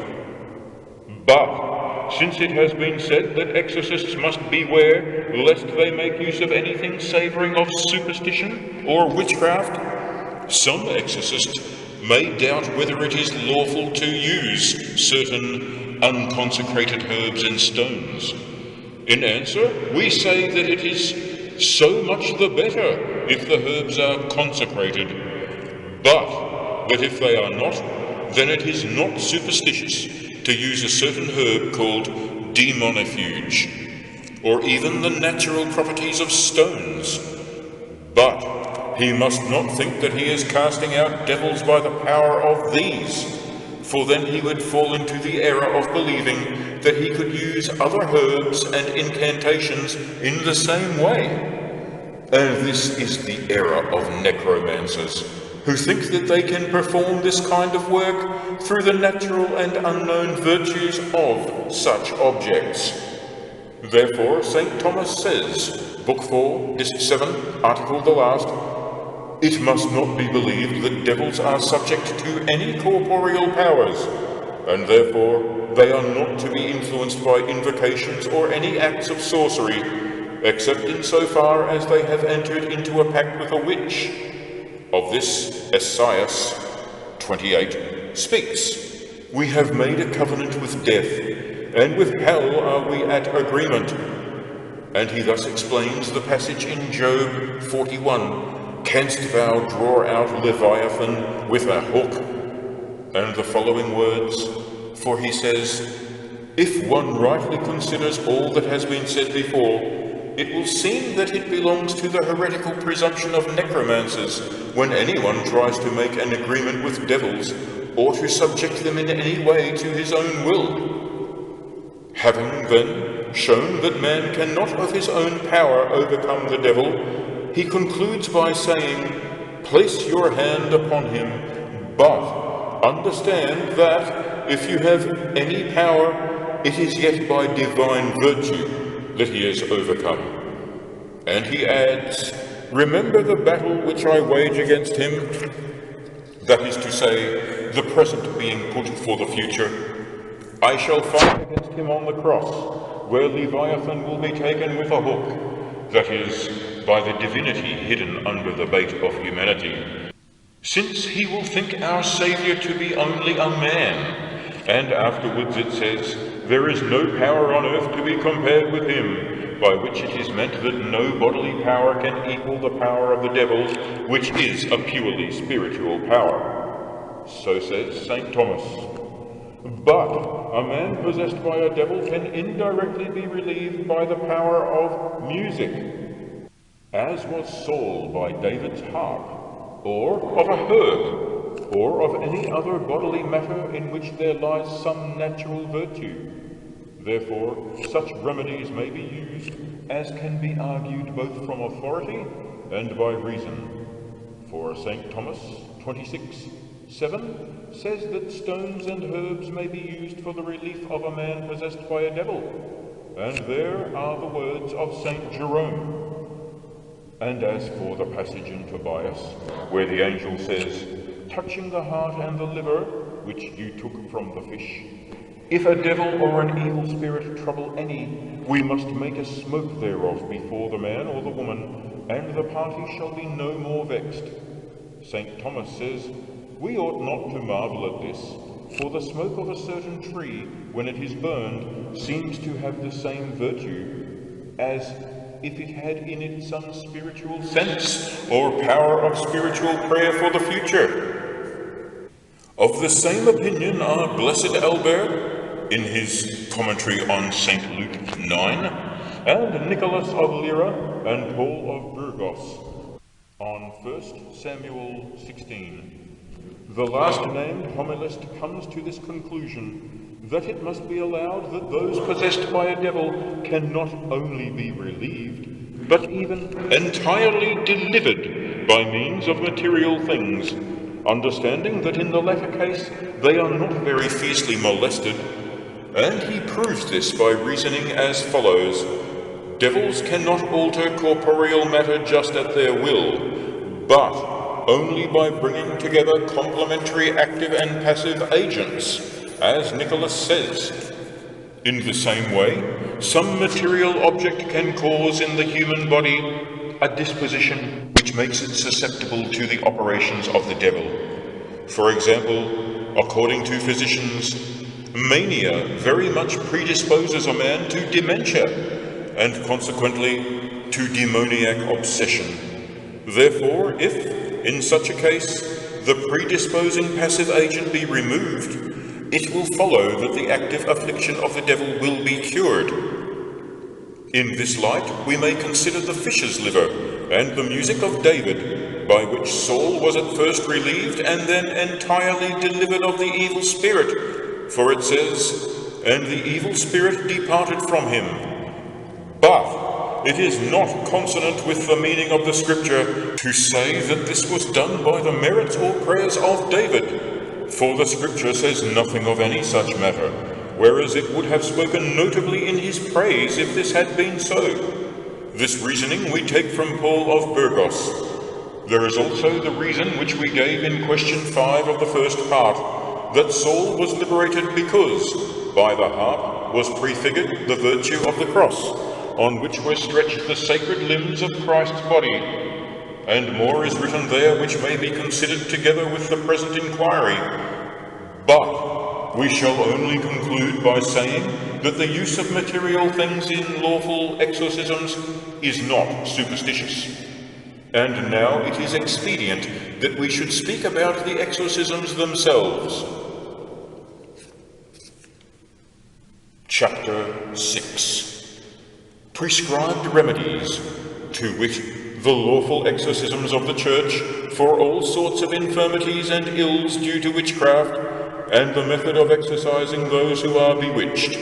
But since it has been said that exorcists must beware lest they make use of anything savouring of superstition or witchcraft, some exorcists may doubt whether it is lawful to use certain unconsecrated herbs and stones. In answer, we say that it is so much the better if the herbs are consecrated, but that if they are not, then it is not superstitious to use a certain herb called demonifuge, or even the natural properties of stones. But he must not think that he is casting out devils by the power of these, for then he would fall into the error of believing that he could use other herbs and incantations in the same way. And this is the error of necromancers, who think that they can perform this kind of work through the natural and unknown virtues of such objects. Therefore, St. Thomas says, Book 4, Disc 7, Article the last, it must not be believed that devils are subject to any corporeal powers, and therefore they are not to be influenced by invocations or any acts of sorcery, except in so far as they have entered into a pact with a witch. Of this Esaias 28 speaks, "We have made a covenant with death, and with hell are we at agreement." And he thus explains the passage in Job 41, "Canst thou draw out Leviathan with a hook?" And the following words, for he says, "If one rightly considers all that has been said before, it will seem that it belongs to the heretical presumption of necromancers when anyone tries to make an agreement with devils or to subject them in any way to his own will. Having then shown that man cannot of his own power overcome the devil, he concludes by saying, "Place your hand upon him, but understand that if you have any power, it is yet by divine virtue that he is overcome." And he adds, "Remember the battle which I wage against him," that is to say, the present being put for the future. "I shall fight against him on the cross, where Leviathan will be taken with a hook," that is, by the divinity hidden under the bait of humanity, "since he will think our Saviour to be only a man." And afterwards it says, "There is no power on earth to be compared with him," by which it is meant that no bodily power can equal the power of the devil, which is a purely spiritual power. So says St. Thomas. But a man possessed by a devil can indirectly be relieved by the power of music, as was Saul by David's harp, or of a herb, or of any other bodily matter in which there lies some natural virtue. Therefore, such remedies may be used as can be argued both from authority and by reason. For St. Thomas 26:7 says that stones and herbs may be used for the relief of a man possessed by a devil, and there are the words of St. Jerome. And as for the passage in Tobias, where the angel says, "Touching the heart and the liver, which you took from the fish, if a devil or an evil spirit trouble any, we must make a smoke thereof before the man or the woman, and the party shall be no more vexed." St. Thomas says, "We ought not to marvel at this, for the smoke of a certain tree, when it is burned, seems to have the same virtue as if it had in it some spiritual sense or power of spiritual prayer for the future." Of the same opinion are Blessed Albert in his commentary on St. Luke 9, and Nicholas of Lyra and Paul of Burgos on 1 Samuel 16. The last named homilist comes to this conclusion, that it must be allowed that those possessed by a devil can not only be relieved, but even entirely delivered by means of material things, understanding that in the latter case they are not very fiercely molested. And he proves this by reasoning as follows: devils cannot alter corporeal matter just at their will, but only by bringing together complementary active and passive agents, as Nicholas says. In the same way, some material object can cause in the human body a disposition which makes it susceptible to the operations of the devil. For example, according to physicians, mania very much predisposes a man to dementia, and consequently to demoniac obsession. Therefore, if, in such a case, the predisposing passive agent be removed, it will follow that the active affliction of the devil will be cured. In this light, we may consider the fish's liver and the music of David, by which Saul was at first relieved and then entirely delivered of the evil spirit. For it says, "And the evil spirit departed from him." But it is not consonant with the meaning of the scripture to say that this was done by the merits or prayers of David, for the scripture says nothing of any such matter, whereas it would have spoken notably in his praise if this had been so. This reasoning we take from Paul of Burgos. There is also the reason which we gave in question 5 of the first part, that Saul was liberated because, by the harp, was prefigured the virtue of the cross, on which were stretched the sacred limbs of Christ's body. And more is written there which may be considered together with the present inquiry. But we shall only conclude by saying that the use of material things in lawful exorcisms is not superstitious. And now it is expedient that we should speak about the exorcisms themselves. Chapter 6. prescribed remedies, to wit, the lawful exorcisms of the Church for all sorts of infirmities and ills due to witchcraft, and the method of exorcising those who are bewitched.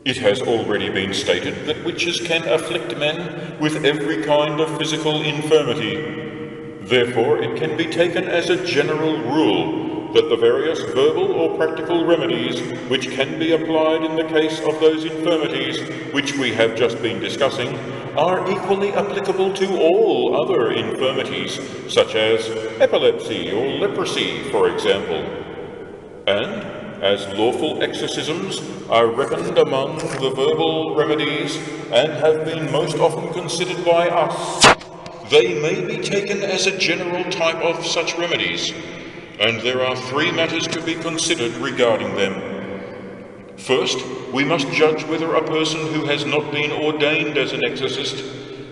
It has already been stated that witches can afflict men with every kind of physical infirmity. Therefore, it can be taken as a general rule that the various verbal or practical remedies which can be applied in the case of those infirmities which we have just been discussing are equally applicable to all other infirmities, such as epilepsy or leprosy, for example. And, as lawful exorcisms are reckoned among the verbal remedies and have been most often considered by us, they may be taken as a general type of such remedies, and there are three matters to be considered regarding them. First, we must judge whether a person who has not been ordained as an exorcist,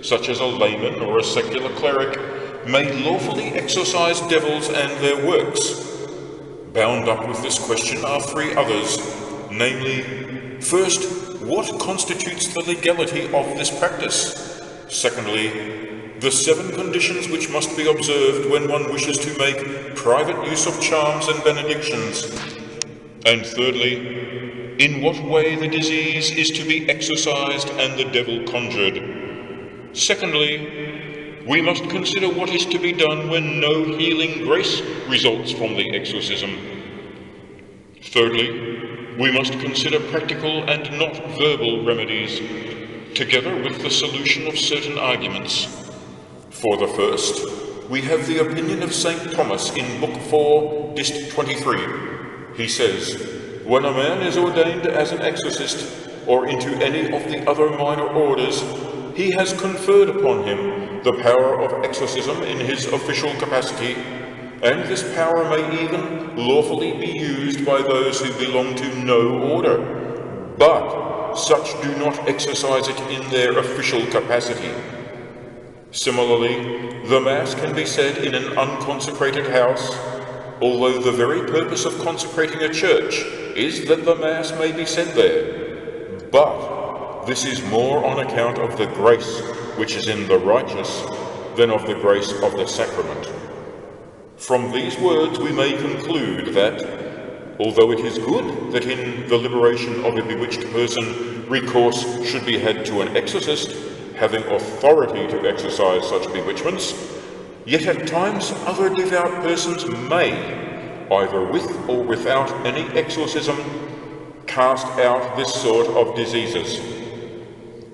such as a layman or a secular cleric, may lawfully exorcise devils and their works. Bound up with this question are three others, namely, first, what constitutes the legality of this practice? Secondly, the 7 conditions which must be observed when one wishes to make private use of charms and benedictions. And thirdly, in what way the disease is to be exorcised and the devil conjured. Secondly, we must consider what is to be done when no healing grace results from the exorcism. Thirdly, we must consider practical and not verbal remedies, together with the solution of certain arguments. For the first, we have the opinion of St. Thomas in Book 4, Dist 23. He says, when a man is ordained as an exorcist, or into any of the other minor orders, he has conferred upon him the power of exorcism in his official capacity, and this power may even lawfully be used by those who belong to no order, but such do not exercise it in their official capacity. Similarly, the Mass can be said in an unconsecrated house, although the very purpose of consecrating a church is that the Mass may be said there. But this is more on account of the grace which is in the righteous than of the grace of the sacrament. From these words we may conclude that, although it is good that in the liberation of a bewitched person recourse should be had to an exorcist, having authority to exercise such bewitchments, yet at times other devout persons may, either with or without any exorcism, cast out this sort of diseases.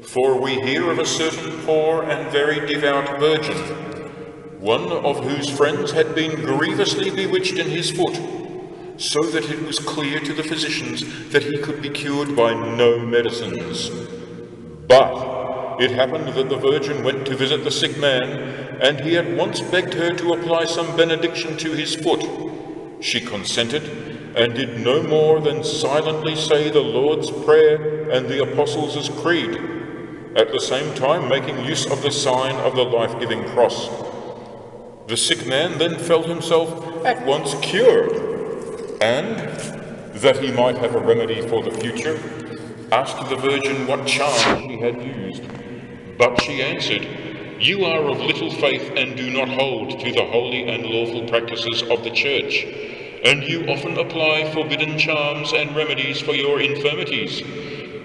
For we hear of a certain poor and very devout virgin, one of whose friends had been grievously bewitched in his foot, so that it was clear to the physicians that he could be cured by no medicines. But it happened that the Virgin went to visit the sick man, and he at once begged her to apply some benediction to his foot. She consented, and did no more than silently say the Lord's Prayer and the Apostles' Creed, at the same time making use of the sign of the life-giving cross. The sick man then felt himself at once cured, and, that he might have a remedy for the future, asked the Virgin what charm she had used. But she answered, "You are of little faith and do not hold to the holy and lawful practices of the Church, and you often apply forbidden charms and remedies for your infirmities.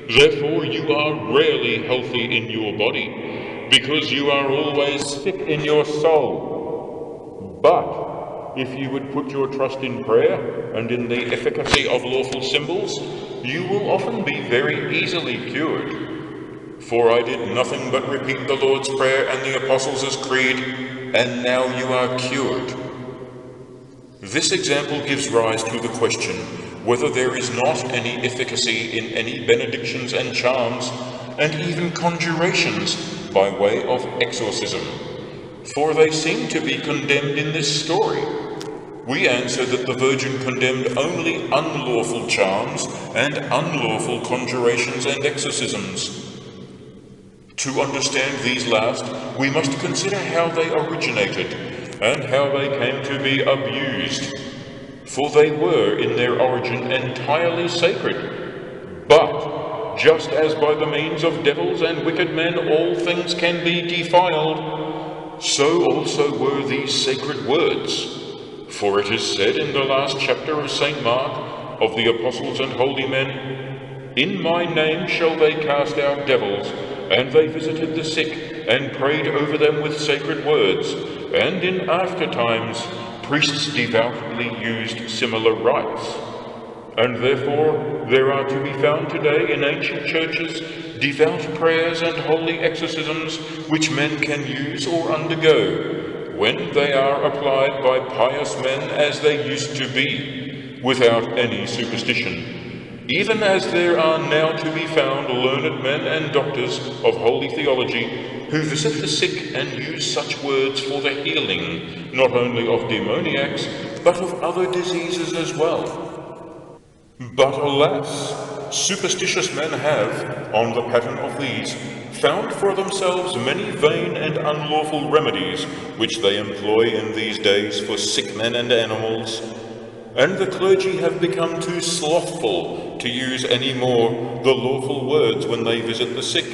Therefore you are rarely healthy in your body, because you are always sick in your soul. But if you would put your trust in prayer and in the efficacy of lawful symbols, you will often be very easily cured. For I did nothing but repeat the Lord's Prayer and the Apostles' Creed, and now you are cured." This example gives rise to the question whether there is not any efficacy in any benedictions and charms, and even conjurations by way of exorcism, for they seem to be condemned in this story. We answer that the Virgin condemned only unlawful charms and unlawful conjurations and exorcisms. To understand these last, we must consider how they originated and how they came to be abused, for they were in their origin entirely sacred, but just as by the means of devils and wicked men all things can be defiled, so also were these sacred words. For it is said in the last chapter of St. Mark, of the apostles and holy men, "In my name shall they cast out devils, and they visited the sick, and prayed over them with sacred words, and in after times priests devoutly used similar rites." And therefore there are to be found today in ancient churches devout prayers and holy exorcisms which men can use or undergo, when they are applied by pious men as they used to be, without any superstition, even as there are now to be found learned men and doctors of holy theology who visit the sick and use such words for the healing not only of demoniacs but of other diseases as well. But alas, superstitious men have, on the pattern of these, found for themselves many vain and unlawful remedies which they employ in these days for sick men and animals, and the clergy have become too slothful to use any more the lawful words when they visit the sick.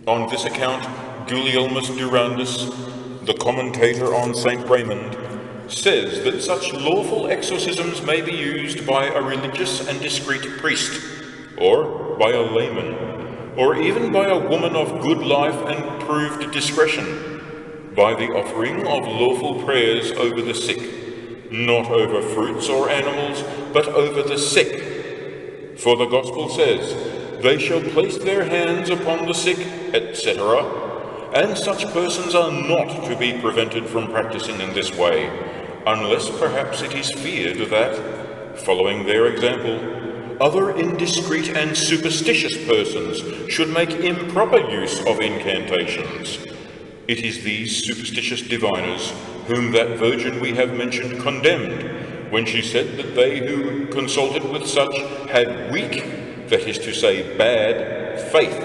On this account, Gulielmus Durandus, the commentator on St. Raymond, says that such lawful exorcisms may be used by a religious and discreet priest, or by a layman, or even by a woman of good life and proved discretion, by the offering of lawful prayers over the sick, not over fruits or animals, but over the sick. For the Gospel says, "They shall place their hands upon the sick," etc., and such persons are not to be prevented from practicing in this way, unless perhaps it is feared that, following their example, other indiscreet and superstitious persons should make improper use of incantations. It is these superstitious diviners whom that virgin we have mentioned condemned, when she said that they who consulted with such had weak, that is to say bad, faith.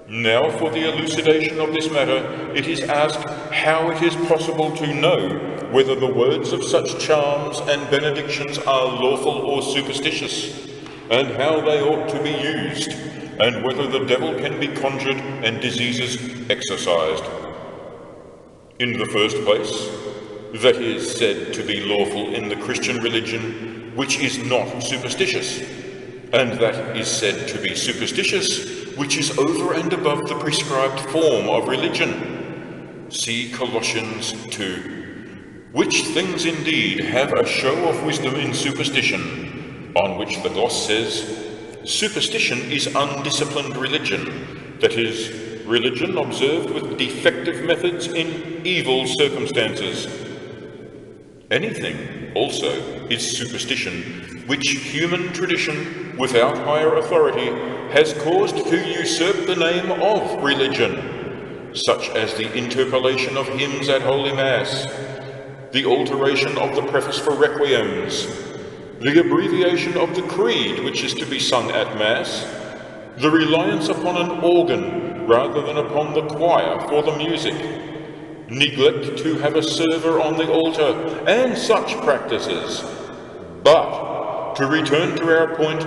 Now for the elucidation of this matter, it is asked how it is possible to know whether the words of such charms and benedictions are lawful or superstitious, and how they ought to be used, and whether the devil can be conjured and diseases exorcised. In the first place, that is said to be lawful in the Christian religion, which is not superstitious, and that is said to be superstitious, which is over and above the prescribed form of religion. See Colossians 2. Which things indeed have a show of wisdom in superstition, on which the gloss says, "Superstition is undisciplined religion, that is, religion observed with defective methods in evil circumstances." Anything, also, is superstition, which human tradition, without higher authority, has caused to usurp the name of religion, such as the interpolation of hymns at Holy Mass, the alteration of the preface for requiems, the abbreviation of the creed which is to be sung at Mass, the reliance upon an organ rather than upon the choir for the music, neglect to have a server on the altar, and such practices. But, to return to our point,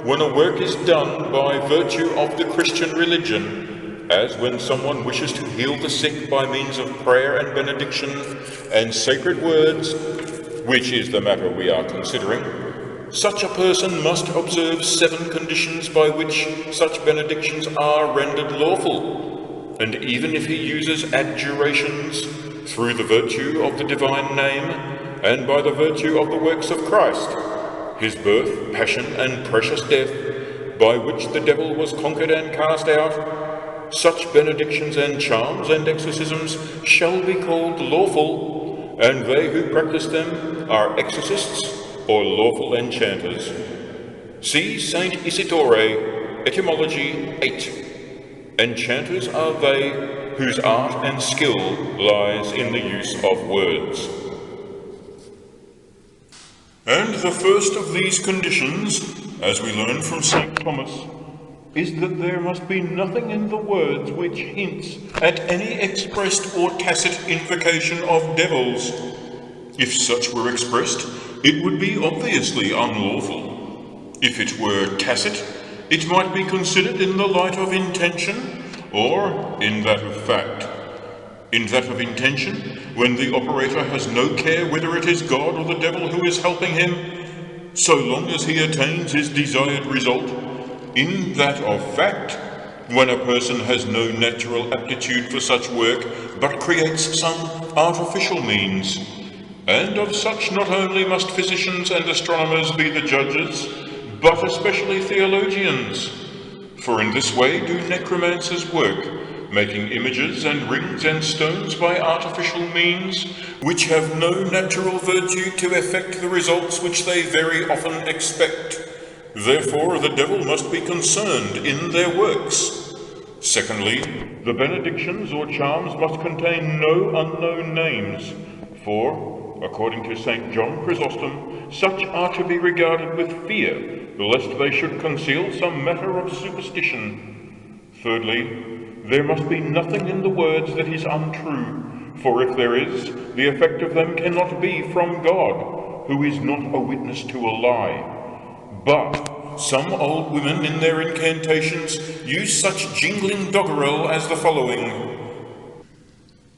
when a work is done by virtue of the Christian religion, as when someone wishes to heal the sick by means of prayer and benediction and sacred words, which is the matter we are considering, such a person must observe 7 conditions by which such benedictions are rendered lawful, and even if he uses adjurations through the virtue of the divine name and by the virtue of the works of Christ, his birth, passion, and precious death, by which the devil was conquered and cast out, such benedictions and charms and exorcisms shall be called lawful, and they who practice them are exorcists or lawful enchanters. See Saint Isidore, Etymology 8. Enchanters are they whose art and skill lies in the use of words. And the first of these conditions, as we learn from St. Thomas, is that there must be nothing in the words which hints at any expressed or tacit invocation of devils. If such were expressed, it would be obviously unlawful. If it were tacit, It might be considered in the light of intention, or in that of fact. In that of intention, when the operator has no care whether it is God or the devil who is helping him, so long as he attains his desired result. In that of fact, when a person has no natural aptitude for such work, but creates some artificial means. And of such not only must physicians and astronomers be the judges, but especially theologians. For in this way do necromancers work, making images and rings and stones by artificial means, which have no natural virtue to effect the results which they very often expect. Therefore the devil must be concerned in their works. Secondly, the benedictions or charms must contain no unknown names, for, according to St. John Chrysostom, such are to be regarded with fear, lest they should conceal some matter of superstition. Thirdly, there must be nothing in the words that is untrue, for if there is, the effect of them cannot be from God, who is not a witness to a lie. But some old women in their incantations use such jingling doggerel as the following.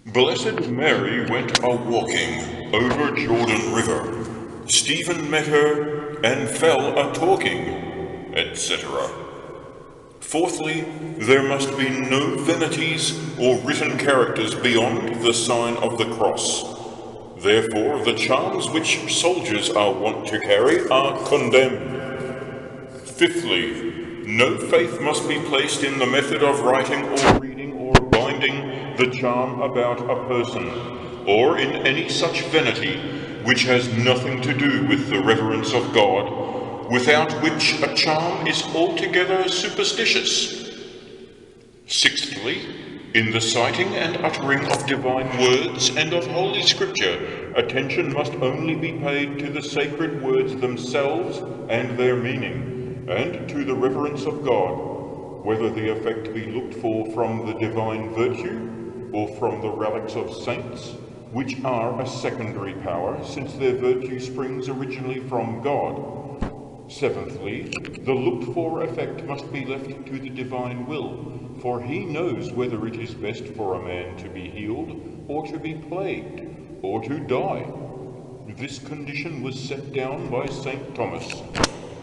Blessed Mary went a-walking over Jordan River. Stephen met her and fell a-talking, etc. Fourthly, there must be no vanities or written characters beyond the sign of the cross. Therefore, the charms which soldiers are wont to carry are condemned. Fifthly, no faith must be placed in the method of writing or reading or binding the charm about a person, or in any such vanity which has nothing to do with the reverence of God, without which a charm is altogether superstitious. Sixthly, in the citing and uttering of divine words and of Holy Scripture, attention must only be paid to the sacred words themselves and their meaning, and to the reverence of God, whether the effect be looked for from the divine virtue or from the relics of saints, which are a secondary power, since their virtue springs originally from God. Seventhly, the looked-for effect must be left to the divine will, for he knows whether it is best for a man to be healed, or to be plagued, or to die. This condition was set down by St. Thomas.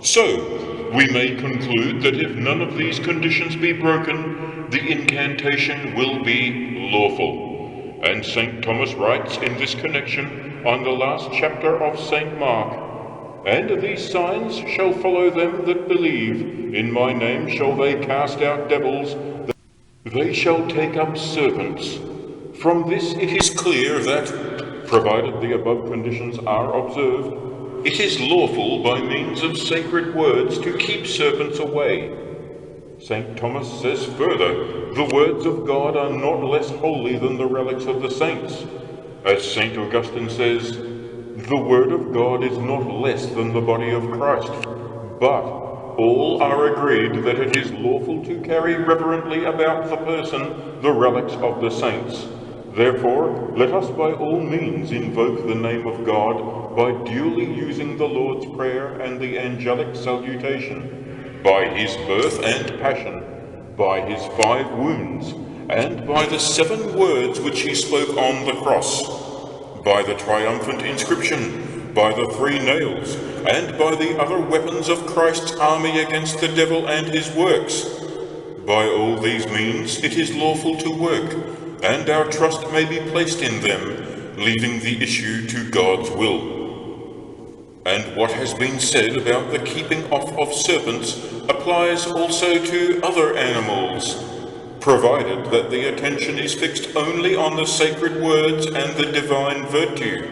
So, we may conclude that if none of these conditions be broken, the incantation will be lawful. And St. Thomas writes in this connection on the last chapter of St. Mark, "And these signs shall follow them that believe. In my name shall they cast out devils. They shall take up serpents." From this it is clear that, provided the above conditions are observed, it is lawful by means of sacred words to keep serpents away. St. Thomas says further, the words of God are not less holy than the relics of the saints. As St. Augustine says, the word of God is not less than the body of Christ, but all are agreed that it is lawful to carry reverently about the person the relics of the saints. Therefore, let us by all means invoke the name of God by duly using the Lord's Prayer and the angelic salutation, by his birth and passion, by his 5 wounds, and by the 7 words which he spoke on the cross, by the triumphant inscription, by the 3 nails, and by the other weapons of Christ's army against the devil and his works. By all these means it is lawful to work, and our trust may be placed in them, leaving the issue to God's will. And what has been said about the keeping off of serpents applies also to other animals, provided that the attention is fixed only on the sacred words and the divine virtue.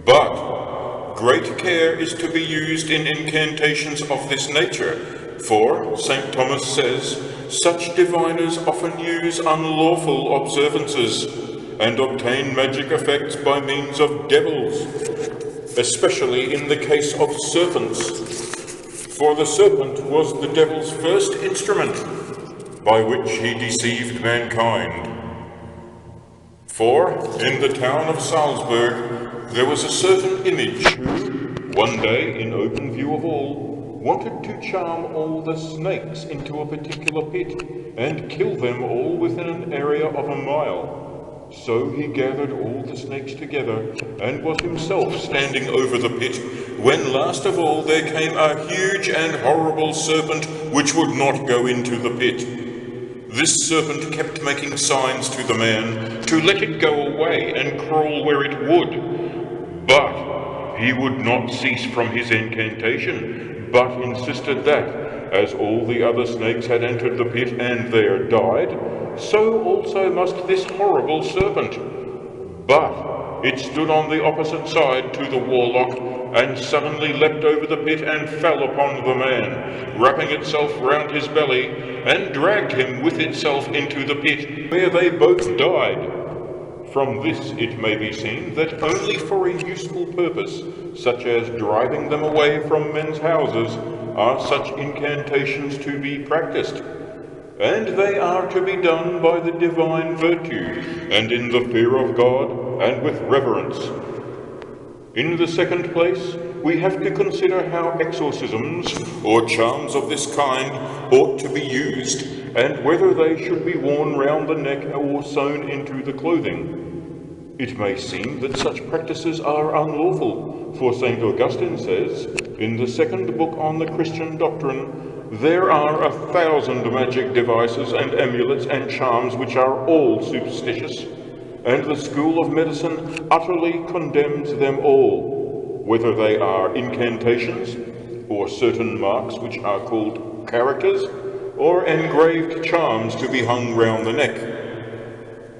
But great care is to be used in incantations of this nature, for, St. Thomas says, such diviners often use unlawful observances, and obtain magic effects by means of devils, especially in the case of serpents. For the serpent was the devil's first instrument, by which he deceived mankind. For, in the town of Salzburg, there was a certain image who, one day in open view of all, wanted to charm all the snakes into a particular pit and kill them all within an area of a mile. So he gathered all the snakes together and was himself standing over the pit, when last of all there came a huge and horrible serpent which would not go into the pit. This serpent kept making signs to the man to let it go away and crawl where it would. But he would not cease from his incantation, but insisted that, as all the other snakes had entered the pit and there died, so also must this horrible serpent. But it stood on the opposite side to the warlock, and suddenly leapt over the pit and fell upon the man, wrapping itself round his belly, and dragged him with itself into the pit, where they both died. From this it may be seen that only for a useful purpose, such as driving them away from men's houses, are such incantations to be practiced. And they are to be done by the divine virtue, and in the fear of God, and with reverence. In the second place, we have to consider how exorcisms, or charms of this kind, ought to be used, and whether they should be worn round the neck or sewn into the clothing. It may seem that such practices are unlawful, for St. Augustine says, in the second book on the Christian doctrine, there are 1,000 magic devices and amulets and charms which are all superstitious, and the school of medicine utterly condemns them all, whether they are incantations, or certain marks which are called characters, or engraved charms to be hung round the neck.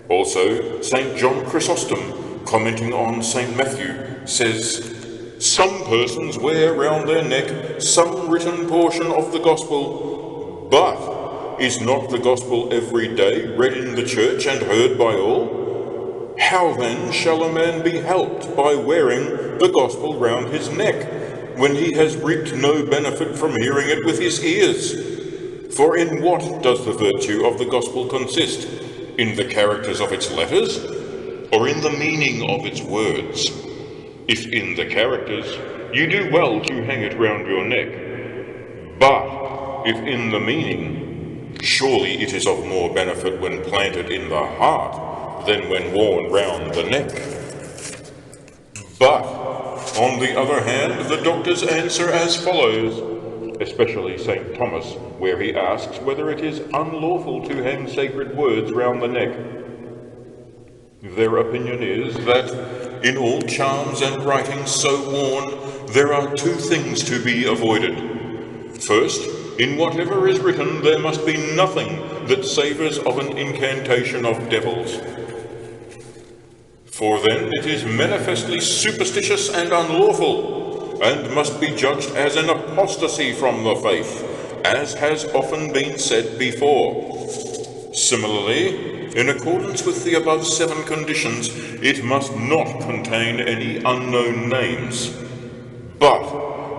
Also, St. John Chrysostom, commenting on St. Matthew, says, "Some persons wear round their neck some written portion of the gospel, but is not the gospel every day read in the church and heard by all? How then shall a man be helped by wearing the gospel round his neck, when he has reaped no benefit from hearing it with his ears? For in what does the virtue of the gospel consist? In the characters of its letters, or in the meaning of its words? If in the characters, you do well to hang it round your neck. But if in the meaning, surely it is of more benefit when planted in the heart than when worn round the neck." But, on the other hand, the doctors answer as follows, especially St. Thomas, where he asks whether it is unlawful to hang sacred words round the neck. Their opinion is that in all charms and writings so worn, there are two things to be avoided. First, in whatever is written, there must be nothing that savours of an incantation of devils. For then it is manifestly superstitious and unlawful, and must be judged as an apostasy from the faith, as has often been said before. Similarly, in accordance with the above 7 conditions, it must not contain any unknown names. But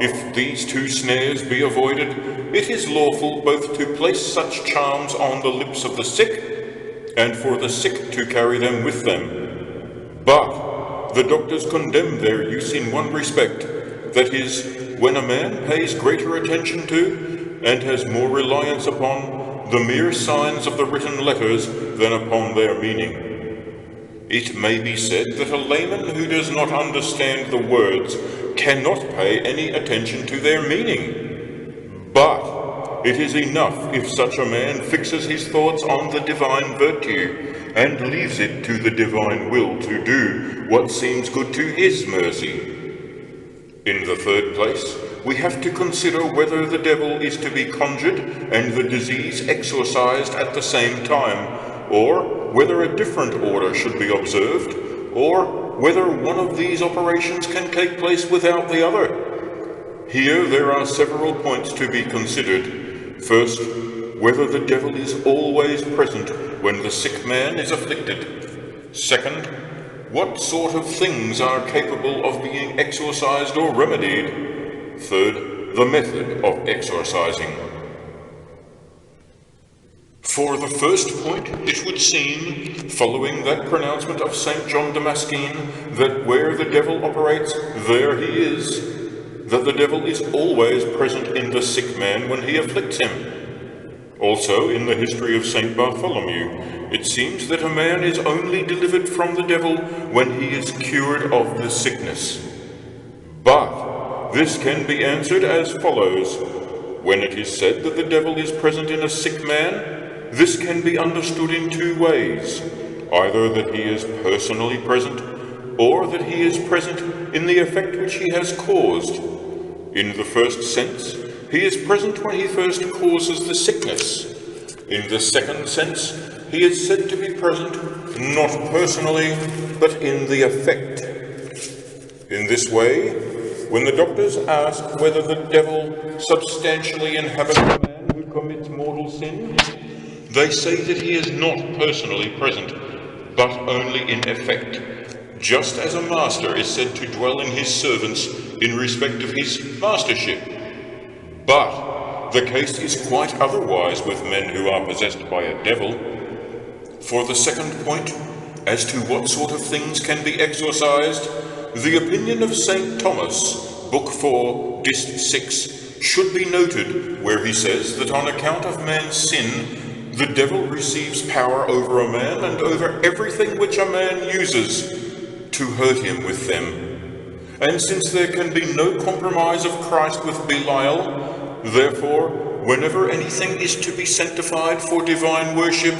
if these 2 snares be avoided, it is lawful both to place such charms on the lips of the sick, and for the sick to carry them with them. But the doctors condemn their use in one respect, that is, when a man pays greater attention to, and has more reliance upon, the mere signs of the written letters than upon their meaning. It may be said that a layman who does not understand the words cannot pay any attention to their meaning. But it is enough if such a man fixes his thoughts on the divine virtue, and leaves it to the divine will to do what seems good to his mercy. In the third place, we have to consider whether the devil is to be conjured and the disease exorcised at the same time, or whether a different order should be observed, or whether one of these operations can take place without the other. Here there are several points to be considered. First, whether the devil is always present when the sick man is afflicted. Second, what sort of things are capable of being exorcised or remedied. Third, the method of exorcising. For the first point, it would seem, following that pronouncement of St. John Damascene, that where the devil operates, there he is. that the devil is always present in the sick man when he afflicts him. Also, in the history of Saint Bartholomew, it seems that a man is only delivered from the devil when he is cured of the sickness. But this can be answered as follows. When it is said that the devil is present in a sick man, this can be understood in two ways, either that he is personally present, or that he is present in the effect which he has caused. In the first sense, he is present when he first causes the sickness. In the second sense, he is said to be present, not personally, but in the effect. In this way, when the doctors ask whether the devil substantially inhabits a man who commits mortal sin, they say that he is not personally present, but only in effect, just as a master is said to dwell in his servants in respect of his mastership. But the case is quite otherwise with men who are possessed by a devil. For the second point, as to what sort of things can be exorcised, the opinion of St. Thomas, Book 4, Dist 6, should be noted, where he says that on account of man's sin, the devil receives power over a man and over everything which a man uses to hurt him with them. And since there can be no compromise of Christ with Belial, therefore, whenever anything is to be sanctified for divine worship,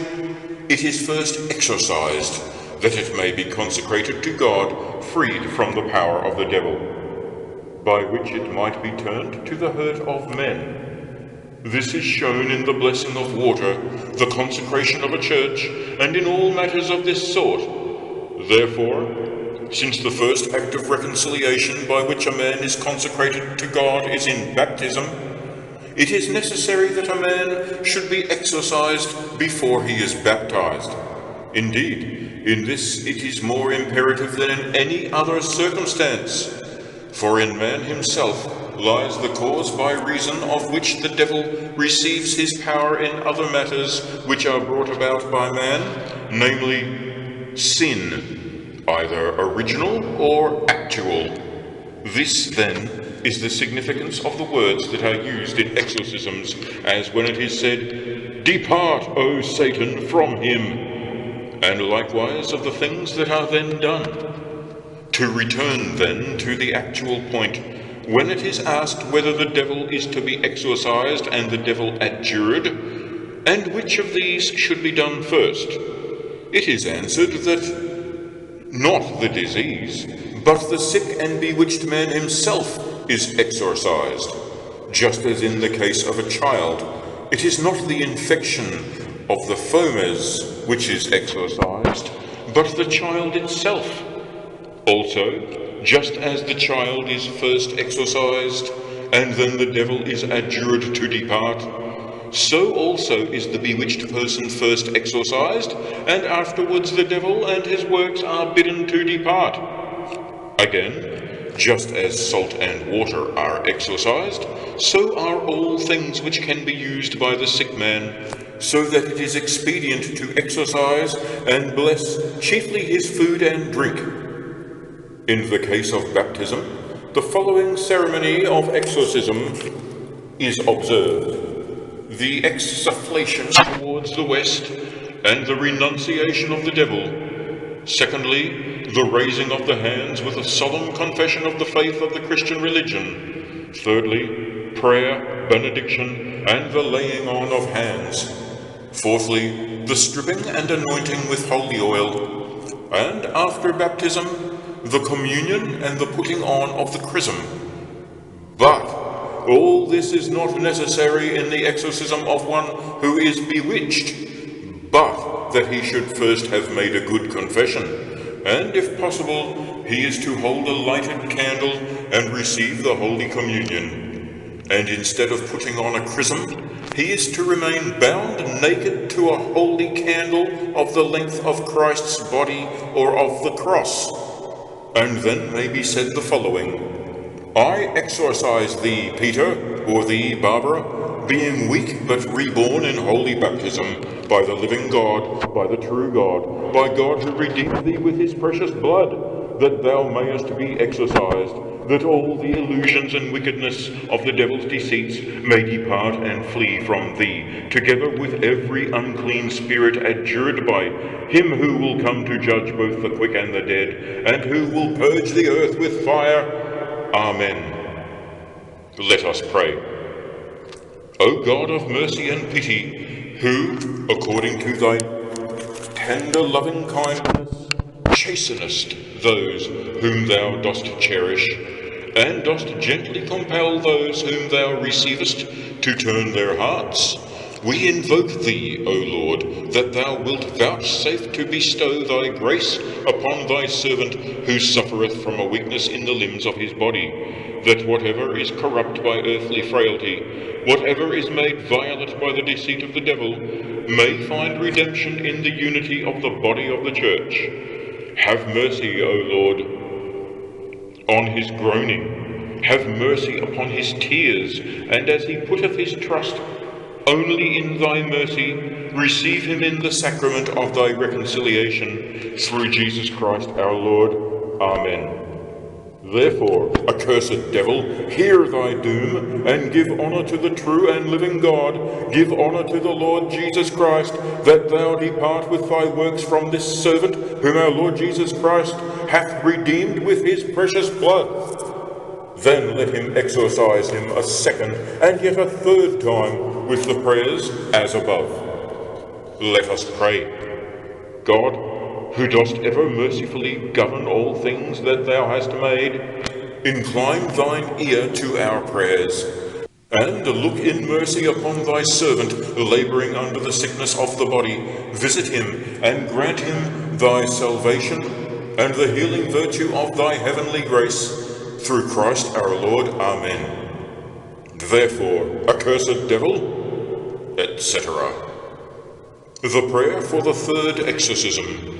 it is first exorcised, that it may be consecrated to God, freed from the power of the devil, by which it might be turned to the hurt of men. This is shown in the blessing of water, the consecration of a church, and in all matters of this sort. Therefore, since the first act of reconciliation by which a man is consecrated to God is in baptism, it is necessary that a man should be exorcised before he is baptized. Indeed, in this it is more imperative than in any other circumstance, for in man himself lies the cause by reason of which the devil receives his power in other matters which are brought about by man, namely sin, either original or actual. This, then, is the significance of the words that are used in exorcisms, as when it is said, "Depart, O Satan, from him," and likewise of the things that are then done. To return, then, to the actual point, when it is asked whether the devil is to be exorcised and the devil adjured, and which of these should be done first, it is answered that not the disease, but the sick and bewitched man himself is exorcised, just as in the case of a child. It is not the infection of the fomes which is exorcised, but the child itself. Also, just as the child is first exorcised, and then the devil is adjured to depart, so also is the bewitched person first exorcised, and afterwards the devil and his works are bidden to depart. Again, just as salt and water are exorcised, so are all things which can be used by the sick man, so that it is expedient to exorcise and bless chiefly his food and drink. In the case of baptism, the following ceremony of exorcism is observed: the exsufflation towards the west, and the renunciation of the devil. Secondly, the raising of the hands with a solemn confession of the faith of the Christian religion. Thirdly, prayer, benediction, and the laying on of hands. Fourthly, the stripping and anointing with holy oil. And after baptism, the communion and the putting on of the chrism. But all this is not necessary in the exorcism of one who is bewitched, but that he should first have made a good confession, and if possible, he is to hold a lighted candle and receive the Holy Communion. And instead of putting on a chrism, he is to remain bound naked to a holy candle of the length of Christ's body or of the cross. And then may be said the following: I exorcise thee, Peter, or thee, Barbara, being weak but reborn in holy baptism, by the living God, by the true God, by God who redeemed thee with his precious blood, that thou mayest be exorcised, that all the illusions and wickedness of the devil's deceits may depart and flee from thee, together with every unclean spirit adjured by him who will come to judge both the quick and the dead, and who will purge the earth with fire. Amen. Let us pray. O God of mercy and pity, who, according to thy tender loving kindness, chastenest those whom thou dost cherish, and dost gently compel those whom thou receivest to turn their hearts, we invoke thee, O Lord, that thou wilt vouchsafe to bestow thy grace upon thy servant who suffereth from a weakness in the limbs of his body, that whatever is corrupt by earthly frailty, whatever is made violent by the deceit of the devil, may find redemption in the unity of the body of the church. Have mercy, O Lord, on his groaning. Have mercy upon his tears, and as he putteth his trust only in thy mercy, receive him in the sacrament of thy reconciliation, through Jesus Christ our Lord. Amen. Therefore, accursed devil, hear thy doom, and give honour to the true and living God. Give honour to the Lord Jesus Christ, that thou depart with thy works from this servant, whom our Lord Jesus Christ hath redeemed with his precious blood. Then let him exorcise him a second and yet a third time with the prayers as above. Let us pray. God, who dost ever mercifully govern all things that thou hast made, incline thine ear to our prayers, and look in mercy upon thy servant labouring under the sickness of the body. Visit him, and grant him thy salvation, and the healing virtue of thy heavenly grace, through Christ our Lord. Amen. Therefore, accursed devil, etc. The prayer for the third exorcism.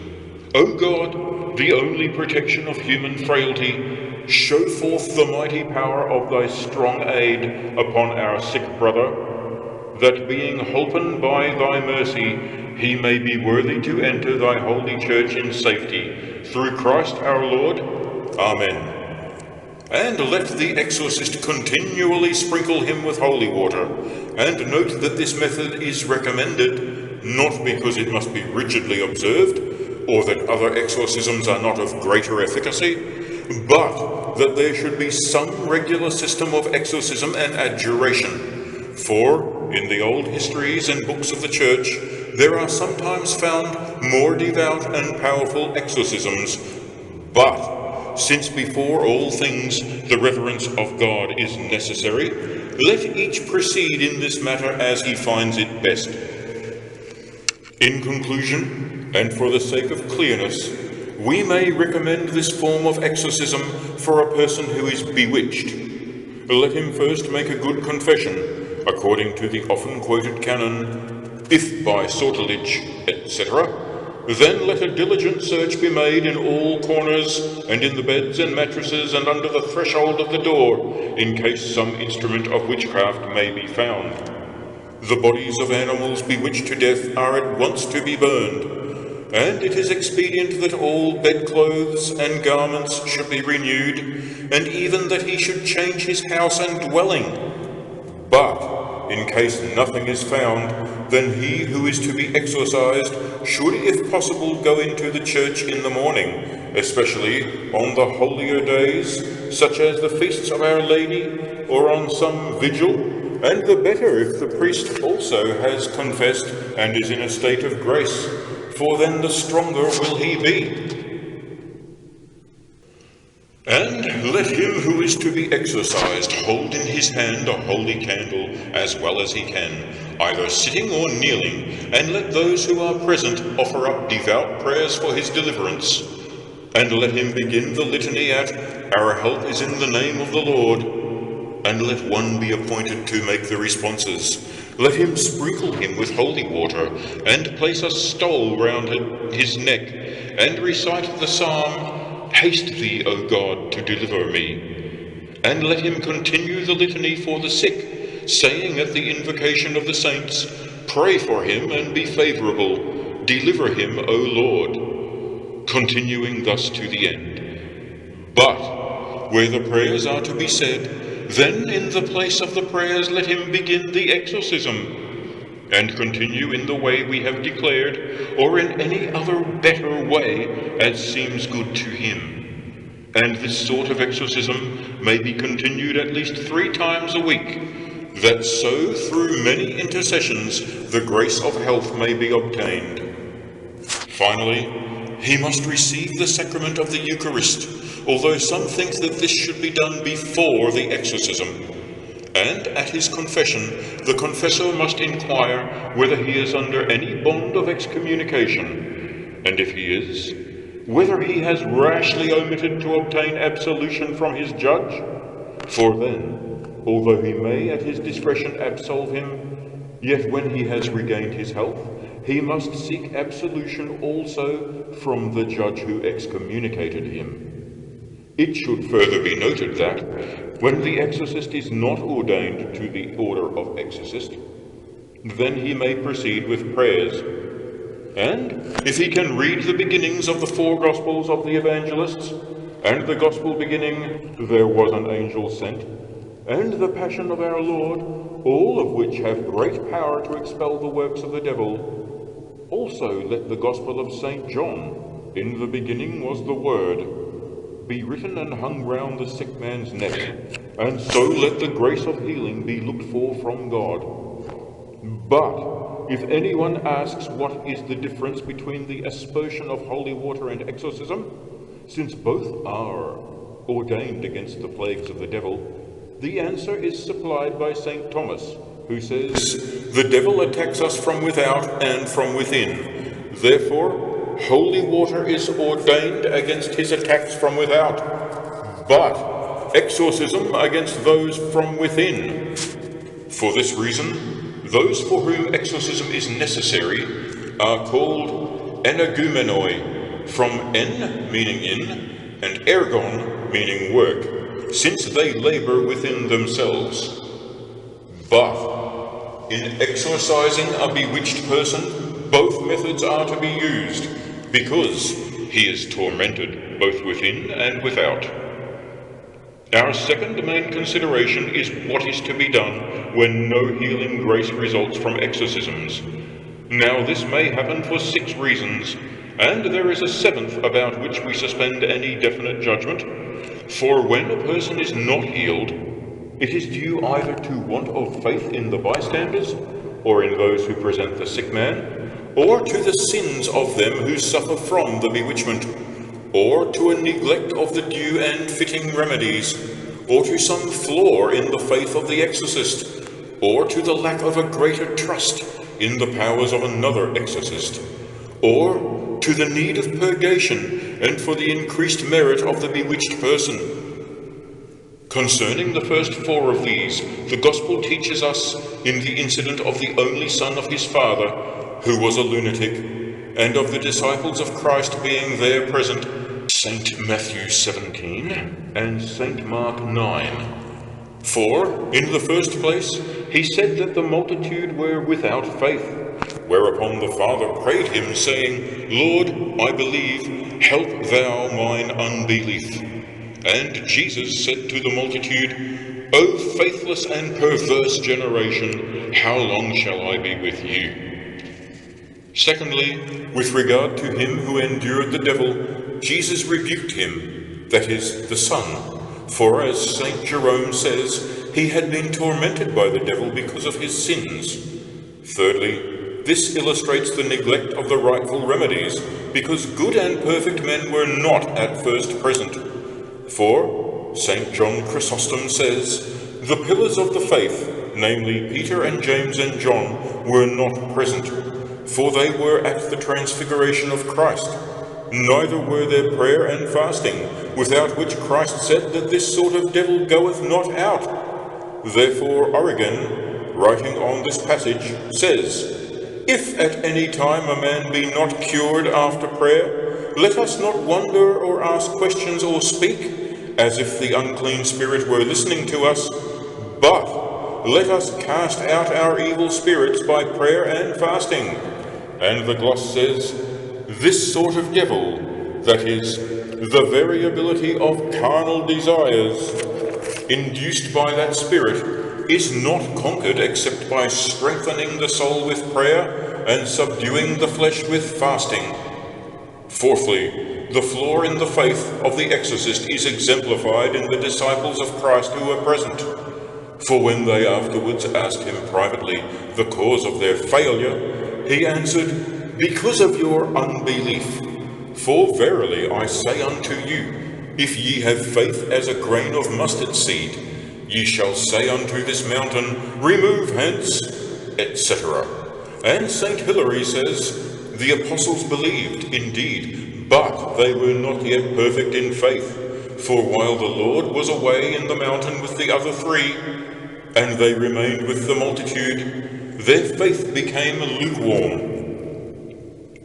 O God, the only protection of human frailty, show forth the mighty power of thy strong aid upon our sick brother, that being holpen by thy mercy, he may be worthy to enter thy holy church in safety, through Christ our Lord. Amen. And let the exorcist continually sprinkle him with holy water, and note that this method is recommended, not because it must be rigidly observed, or that other exorcisms are not of greater efficacy, but that there should be some regular system of exorcism and adjuration. For, in the old histories and books of the Church, there are sometimes found more devout and powerful exorcisms, but since before all things the reverence of God is necessary, let each proceed in this matter as he finds it best. In conclusion, and for the sake of clearness, we may recommend this form of exorcism for a person who is bewitched. Let him first make a good confession, according to the often quoted canon, if by sortilege, etc., then let a diligent search be made in all corners, and in the beds and mattresses, and under the threshold of the door, in case some instrument of witchcraft may be found. The bodies of animals bewitched to death are at once to be burned, and it is expedient that all bedclothes and garments should be renewed, and even that he should change his house and dwelling. But, in case nothing is found, then he who is to be exorcised should, if possible, go into the church in the morning, especially on the holier days, such as the feasts of Our Lady, or on some vigil, and the better if the priest also has confessed and is in a state of grace, for then the stronger will he be. And let him who is to be exorcised hold in his hand a holy candle as well as he can, either sitting or kneeling, and let those who are present offer up devout prayers for his deliverance. And let him begin the litany at, Our help is in the name of the Lord, and let one be appointed to make the responses. Let him sprinkle him with holy water, and place a stole round his neck, and recite the psalm, Haste thee, O God, to deliver me. And let him continue the litany for the sick, saying at the invocation of the saints, Pray for him and be favourable. Deliver him, O Lord. Continuing thus to the end. But where the prayers are to be said, then in the place of the prayers let him begin the exorcism, and continue in the way we have declared, or in any other better way as seems good to him. And this sort of exorcism may be continued at least 3 times a week, that so through many intercessions the grace of health may be obtained. Finally, he must receive the sacrament of the Eucharist, although some think that this should be done before the exorcism. And at his confession, the confessor must inquire whether he is under any bond of excommunication, and if he is, whether he has rashly omitted to obtain absolution from his judge. For then, although he may at his discretion absolve him, yet when he has regained his health, he must seek absolution also from the judge who excommunicated him. It should further be noted that, when the exorcist is not ordained to the order of exorcist, then he may proceed with prayers. And if he can read the beginnings of the 4 Gospels of the Evangelists, and the Gospel beginning, "There was an angel sent," and the Passion of our Lord, all of which have great power to expel the works of the devil, also let the Gospel of St. John, "In the beginning was the Word," be written and hung round the sick man's neck, and so let the grace of healing be looked for from God. But if anyone asks what is the difference between the aspersion of holy water and exorcism, since both are ordained against the plagues of the devil, the answer is supplied by St. Thomas, who says, "The devil attacks us from without and from within. Therefore, holy water is ordained against his attacks from without, but exorcism against those from within. For this reason, those for whom exorcism is necessary are called energumenoi, from en meaning in, and ergon meaning work, since they labor within themselves. But in exorcising a bewitched person, both methods are to be used, because he is tormented both within and without. Our second main consideration is what is to be done when no healing grace results from exorcisms. Now this may happen for 6 reasons, and there is a 7th about which we suspend any definite judgment. For when a person is not healed, it is due either to want of faith in the bystanders, or in those who present the sick man, or to the sins of them who suffer from the bewitchment, or to a neglect of the due and fitting remedies, or to some flaw in the faith of the exorcist, or to the lack of a greater trust in the powers of another exorcist, or to the need of purgation and for the increased merit of the bewitched person. Concerning the first 4 of these, the Gospel teaches us in the incident of the only son of his father, who was a lunatic, and of the disciples of Christ being there present, St. Matthew 17 and St. Mark 9. For, in the first place, he said that the multitude were without faith, whereupon the Father prayed him, saying, "Lord, I believe, help thou mine unbelief." And Jesus said to the multitude, "O faithless and perverse generation, how long shall I be with you?" Secondly, with regard to him who endured the devil, Jesus rebuked him, that is, the Son, for as St. Jerome says, he had been tormented by the devil because of his sins. Thirdly, this illustrates the neglect of the rightful remedies, because good and perfect men were not at first present. For St. John Chrysostom says, "The pillars of the faith, namely Peter and James and John, were not present, for they were at the transfiguration of Christ. Neither were there prayer and fasting, without which Christ said that this sort of devil goeth not out." Therefore Origen, writing on this passage, says, "If at any time a man be not cured after prayer, let us not wonder or ask questions or speak, as if the unclean spirit were listening to us, but let us cast out our evil spirits by prayer and fasting." And the gloss says, "This sort of devil, that is, the variability of carnal desires induced by that spirit is not conquered except by strengthening the soul with prayer and subduing the flesh with fasting. Fourthly, the flaw in the faith of the exorcist is exemplified in the disciples of Christ who were present. For when they afterwards asked him privately the cause of their failure, he answered, "Because of your unbelief. For verily I say unto you, if ye have faith as a grain of mustard seed, ye shall say unto this mountain, Remove hence, etc." And St. Hilary says, "The apostles believed, indeed, but they were not yet perfect in faith. For while the Lord was away in the mountain with the other three, and they remained with the multitude, their faith became lukewarm."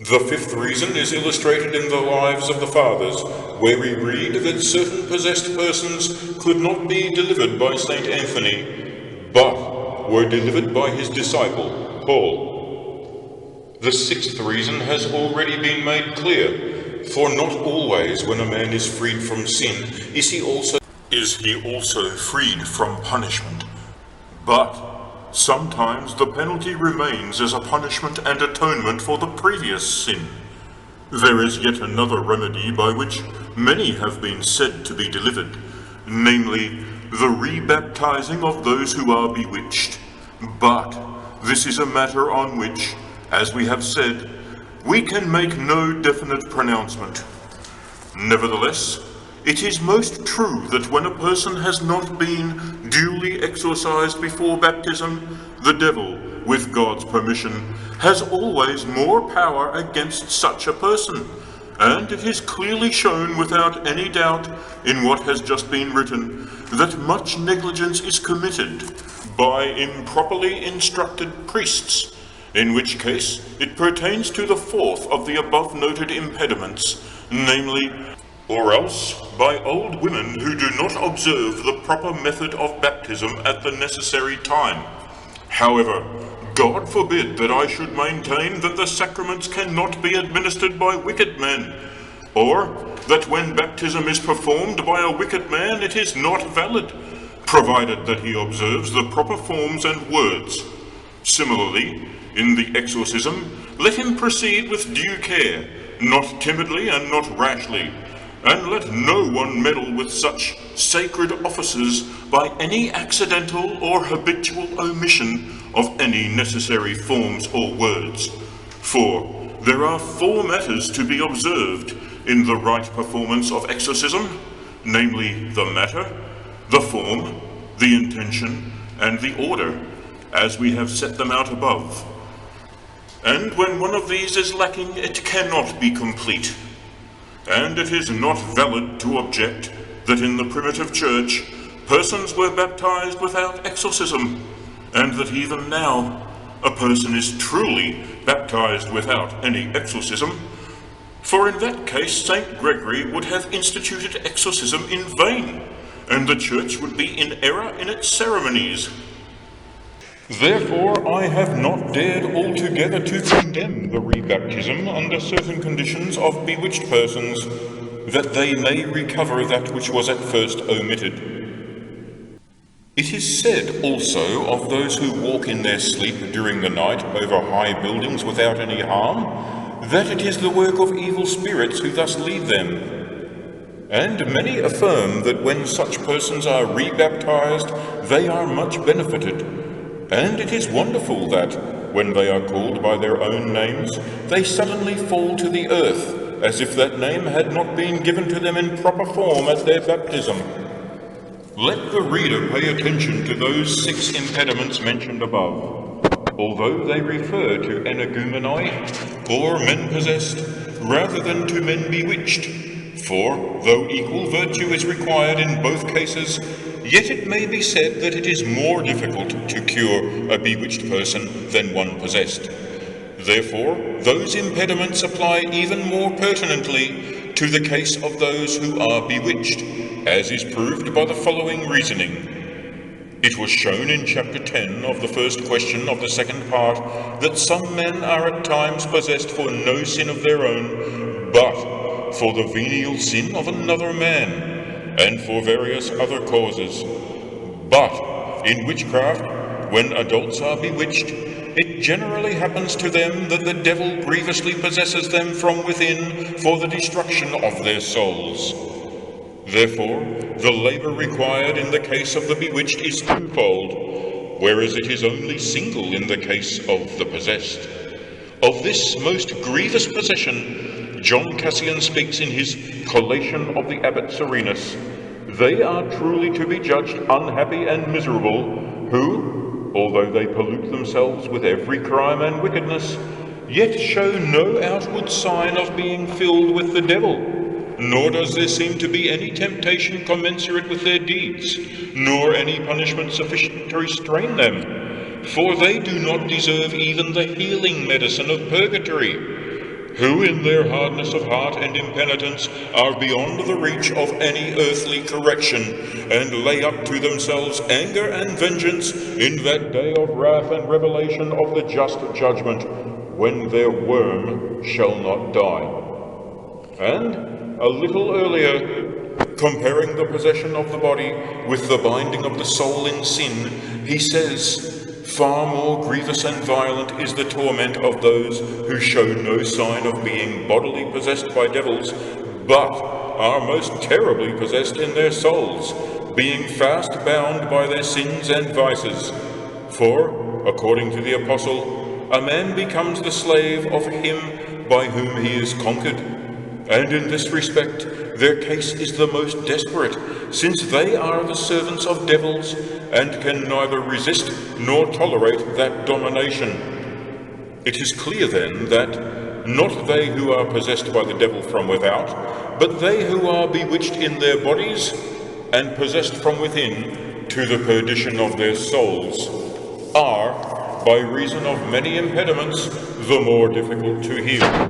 The fifth reason is illustrated in the lives of the fathers, where we read that certain possessed persons could not be delivered by St. Anthony, but were delivered by his disciple, Paul. The sixth reason has already been made clear, for not always when a man is freed from sin is he also freed from punishment. But sometimes the penalty remains as a punishment and atonement for the previous sin. There is yet another remedy by which many have been said to be delivered, namely, the rebaptizing of those who are bewitched. But this is a matter on which, as we have said, we can make no definite pronouncement. Nevertheless, it is most true that when a person has not been duly exorcised before baptism, the devil, with God's permission, has always more power against such a person, and it is clearly shown without any doubt in what has just been written that much negligence is committed by improperly instructed priests, in which case it pertains to the fourth of the above noted impediments, namely, or else by old women who do not observe the proper method of baptism at the necessary time. However, God forbid that I should maintain that the sacraments cannot be administered by wicked men, or that when baptism is performed by a wicked man it is not valid, provided that he observes the proper forms and words. Similarly, in the exorcism, let him proceed with due care, not timidly and not rashly, and let no one meddle with such sacred offices by any accidental or habitual omission of any necessary forms or words. For there are four matters to be observed in the right performance of exorcism, namely the matter, the form, the intention, and the order, as we have set them out above. And when one of these is lacking, it cannot be complete. And it is not valid to object that in the primitive church persons were baptized without exorcism, and that even now a person is truly baptized without any exorcism. For in that case St. Gregory would have instituted exorcism in vain, and the church would be in error in its ceremonies. Therefore I have not dared altogether to condemn the rebaptism under certain conditions of bewitched persons, that they may recover that which was at first omitted. It is said also of those who walk in their sleep during the night over high buildings without any harm, that it is the work of evil spirits who thus lead them. And many affirm that when such persons are rebaptized, they are much benefited. And it is wonderful that, when they are called by their own names, they suddenly fall to the earth, as if that name had not been given to them in proper form at their baptism. Let the reader pay attention to those 6 impediments mentioned above, although they refer to energumenoi, or men possessed, rather than to men bewitched. For, though equal virtue is required in both cases, yet it may be said that it is more difficult to cure a bewitched person than one possessed. Therefore, those impediments apply even more pertinently to the case of those who are bewitched, as is proved by the following reasoning. It was shown in chapter 10 of the first question of the second part that some men are at times possessed for no sin of their own, but for the venial sin of another man, and for various other causes. But in witchcraft, when adults are bewitched, it generally happens to them that the devil grievously possesses them from within for the destruction of their souls. Therefore, the labor required in the case of the bewitched is twofold, whereas it is only single in the case of the possessed. Of this most grievous possession, John Cassian speaks in his Collation of the Abbot Serenus. They are truly to be judged unhappy and miserable, who, although they pollute themselves with every crime and wickedness, yet show no outward sign of being filled with the devil, nor does there seem to be any temptation commensurate with their deeds, nor any punishment sufficient to restrain them, for they do not deserve even the healing medicine of purgatory, who in their hardness of heart and impenitence are beyond the reach of any earthly correction, and lay up to themselves anger and vengeance in that day of wrath and revelation of the just judgment, when their worm shall not die. And a little earlier, comparing the possession of the body with the binding of the soul in sin, he says, "Far more grievous and violent is the torment of those who show no sign of being bodily possessed by devils, but are most terribly possessed in their souls, being fast bound by their sins and vices. For, according to the Apostle, a man becomes the slave of him by whom he is conquered. And in this respect, their case is the most desperate, since they are the servants of devils, and can neither resist nor tolerate that domination. It is clear then that not they who are possessed by the devil from without, but they who are bewitched in their bodies, and possessed from within to the perdition of their souls, are, by reason of many impediments, the more difficult to heal.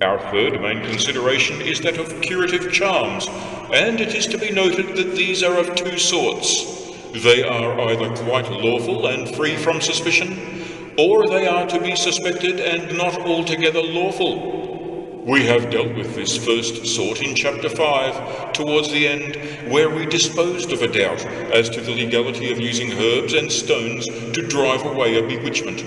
Our third main consideration is that of curative charms, and it is to be noted that these are of two sorts. They are either quite lawful and free from suspicion, or they are to be suspected and not altogether lawful. We have dealt with this first sort in chapter 5, towards the end, where we disposed of a doubt as to the legality of using herbs and stones to drive away a bewitchment.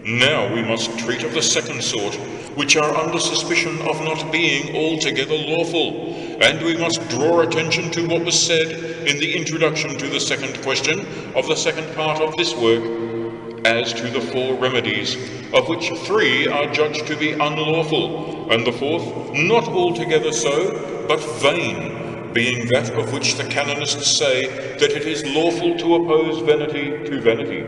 Now we must treat of the second sort, which are under suspicion of not being altogether lawful, and we must draw attention to what was said in the introduction to the second question of the second part of this work, as to the 4 remedies, of which 3 are judged to be unlawful, and the 4th not altogether so, but vain, being that of which the canonists say that it is lawful to oppose vanity to vanity.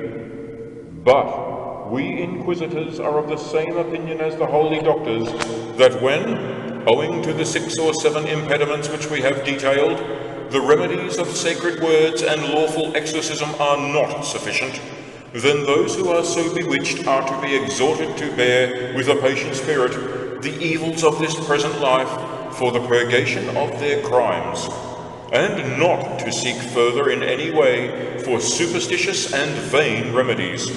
But we inquisitors are of the same opinion as the holy doctors, that when, owing to the 6 or 7 impediments which we have detailed, the remedies of sacred words and lawful exorcism are not sufficient, then those who are so bewitched are to be exhorted to bear with a patient spirit the evils of this present life for the purgation of their crimes, and not to seek further in any way for superstitious and vain remedies.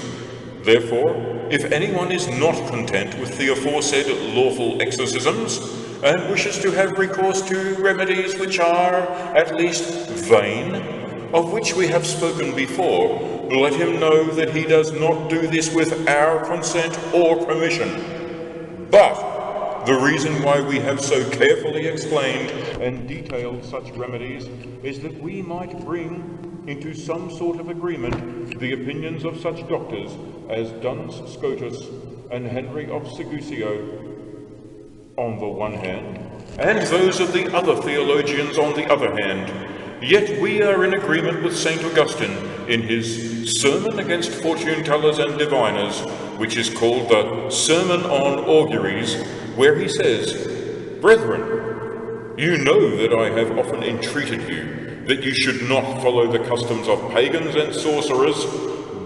Therefore, if anyone is not content with the aforesaid lawful exorcisms, and wishes to have recourse to remedies which are, at least, vain, of which we have spoken before, let him know that he does not do this with our consent or permission. But the reason why we have so carefully explained and detailed such remedies is that we might bring into some sort of agreement the opinions of such doctors as Duns Scotus and Henry of Segusio on the one hand, and those of the other theologians on the other hand. Yet we are in agreement with St. Augustine in his Sermon against Fortune Tellers and Diviners, which is called the Sermon on Auguries, where he says, "Brethren, you know that I have often entreated you that you should not follow the customs of pagans and sorcerers,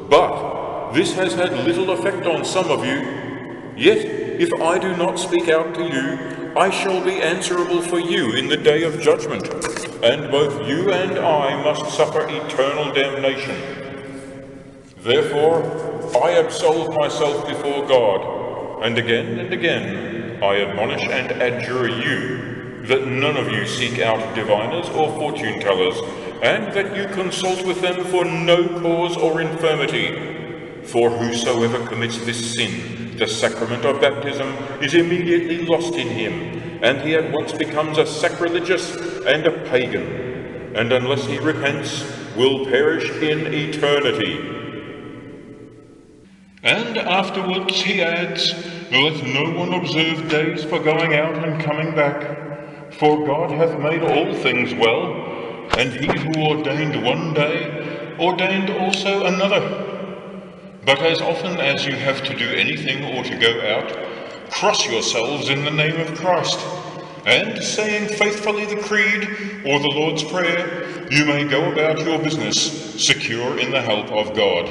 but this has had little effect on some of you. Yet, if I do not speak out to you, I shall be answerable for you in the day of judgment, and both you and I must suffer eternal damnation. Therefore, I absolve myself before God, and again, I admonish and adjure you, that none of you seek out diviners or fortune tellers, and that you consult with them for no cause or infirmity. For whosoever commits this sin, the sacrament of baptism is immediately lost in him, and he at once becomes a sacrilegious and a pagan, and unless he repents, will perish in eternity. And afterwards he adds, let no one observe days for going out and coming back, for God hath made all things well, and he who ordained one day, ordained also another. But as often as you have to do anything or to go out, cross yourselves in the name of Christ, and saying faithfully the Creed or the Lord's Prayer, you may go about your business, secure in the help of God.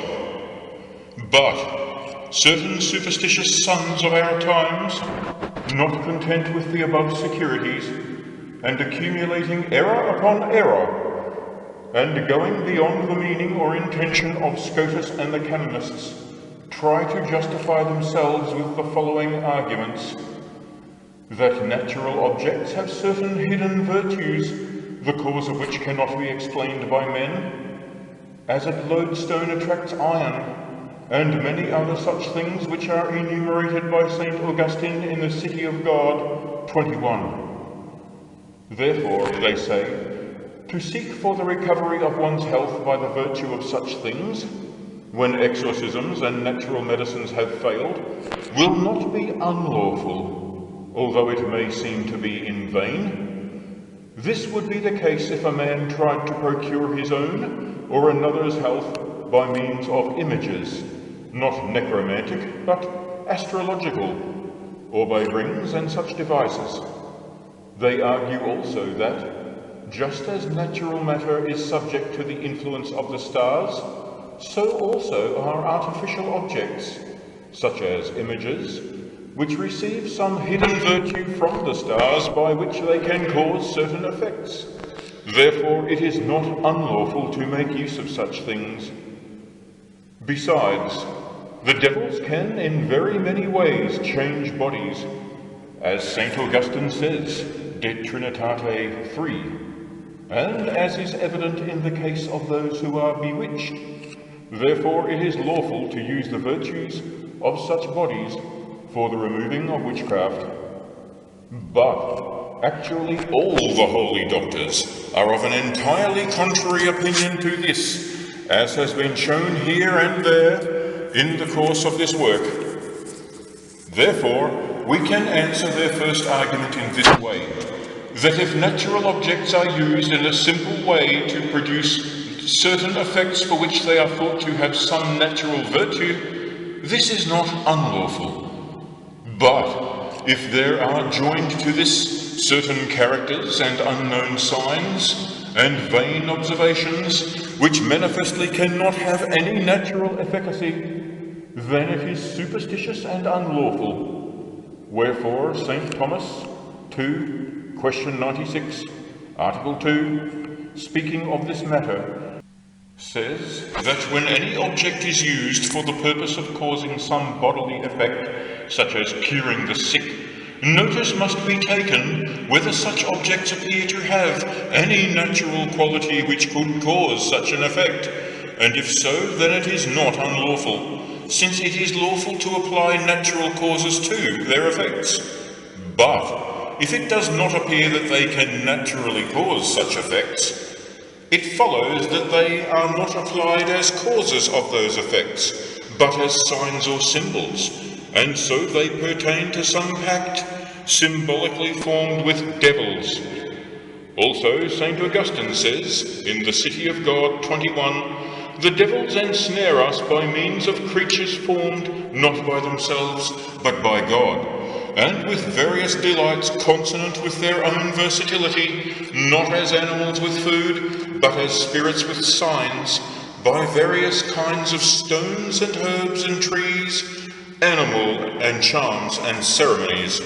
But certain superstitious sons of our times, not content with the above securities, and accumulating error upon error, and going beyond the meaning or intention of Scotus and the canonists, try to justify themselves with the following arguments: that natural objects have certain hidden virtues, the cause of which cannot be explained by men, as a lodestone attracts iron, and many other such things which are enumerated by St. Augustine in the City of God 21. Therefore, they say, to seek for the recovery of one's health by the virtue of such things, when exorcisms and natural medicines have failed, will not be unlawful, although it may seem to be in vain. This would be the case if a man tried to procure his own or another's health by means of images, not necromantic, but astrological, or by rings and such devices. They argue also that, just as natural matter is subject to the influence of the stars, so also are artificial objects, such as images, which receive some hidden virtue from the stars by which they can cause certain effects. Therefore it is not unlawful to make use of such things. Besides, the devils can in very many ways change bodies, as St. Augustine says, De Trinitate 3, and as is evident in the case of those who are bewitched. Therefore it is lawful to use the virtues of such bodies for the removing of witchcraft. But actually all the holy doctors are of an entirely contrary opinion to this, as has been shown here and there in the course of this work. Therefore, we can answer their first argument in this way, that if natural objects are used in a simple way to produce certain effects for which they are thought to have some natural virtue, this is not unlawful. But if there are joined to this certain characters and unknown signs and vain observations, which manifestly cannot have any natural efficacy, then it is superstitious and unlawful. Wherefore St. Thomas 2, question 96, Article 2, speaking of this matter, says that when any object is used for the purpose of causing some bodily effect, such as curing the sick, notice must be taken whether such objects appear to have any natural quality which could cause such an effect, and if so, then it is not unlawful, since it is lawful to apply natural causes to their effects. But if it does not appear that they can naturally cause such effects, it follows that they are not applied as causes of those effects, but as signs or symbols, and so they pertain to some pact symbolically formed with devils. Also, St. Augustine says, in the City of God 21, the devils ensnare us by means of creatures formed not by themselves, but by God, and with various delights consonant with their own versatility, not as animals with food, but as spirits with signs, by various kinds of stones and herbs and trees, animal and charms and ceremonies.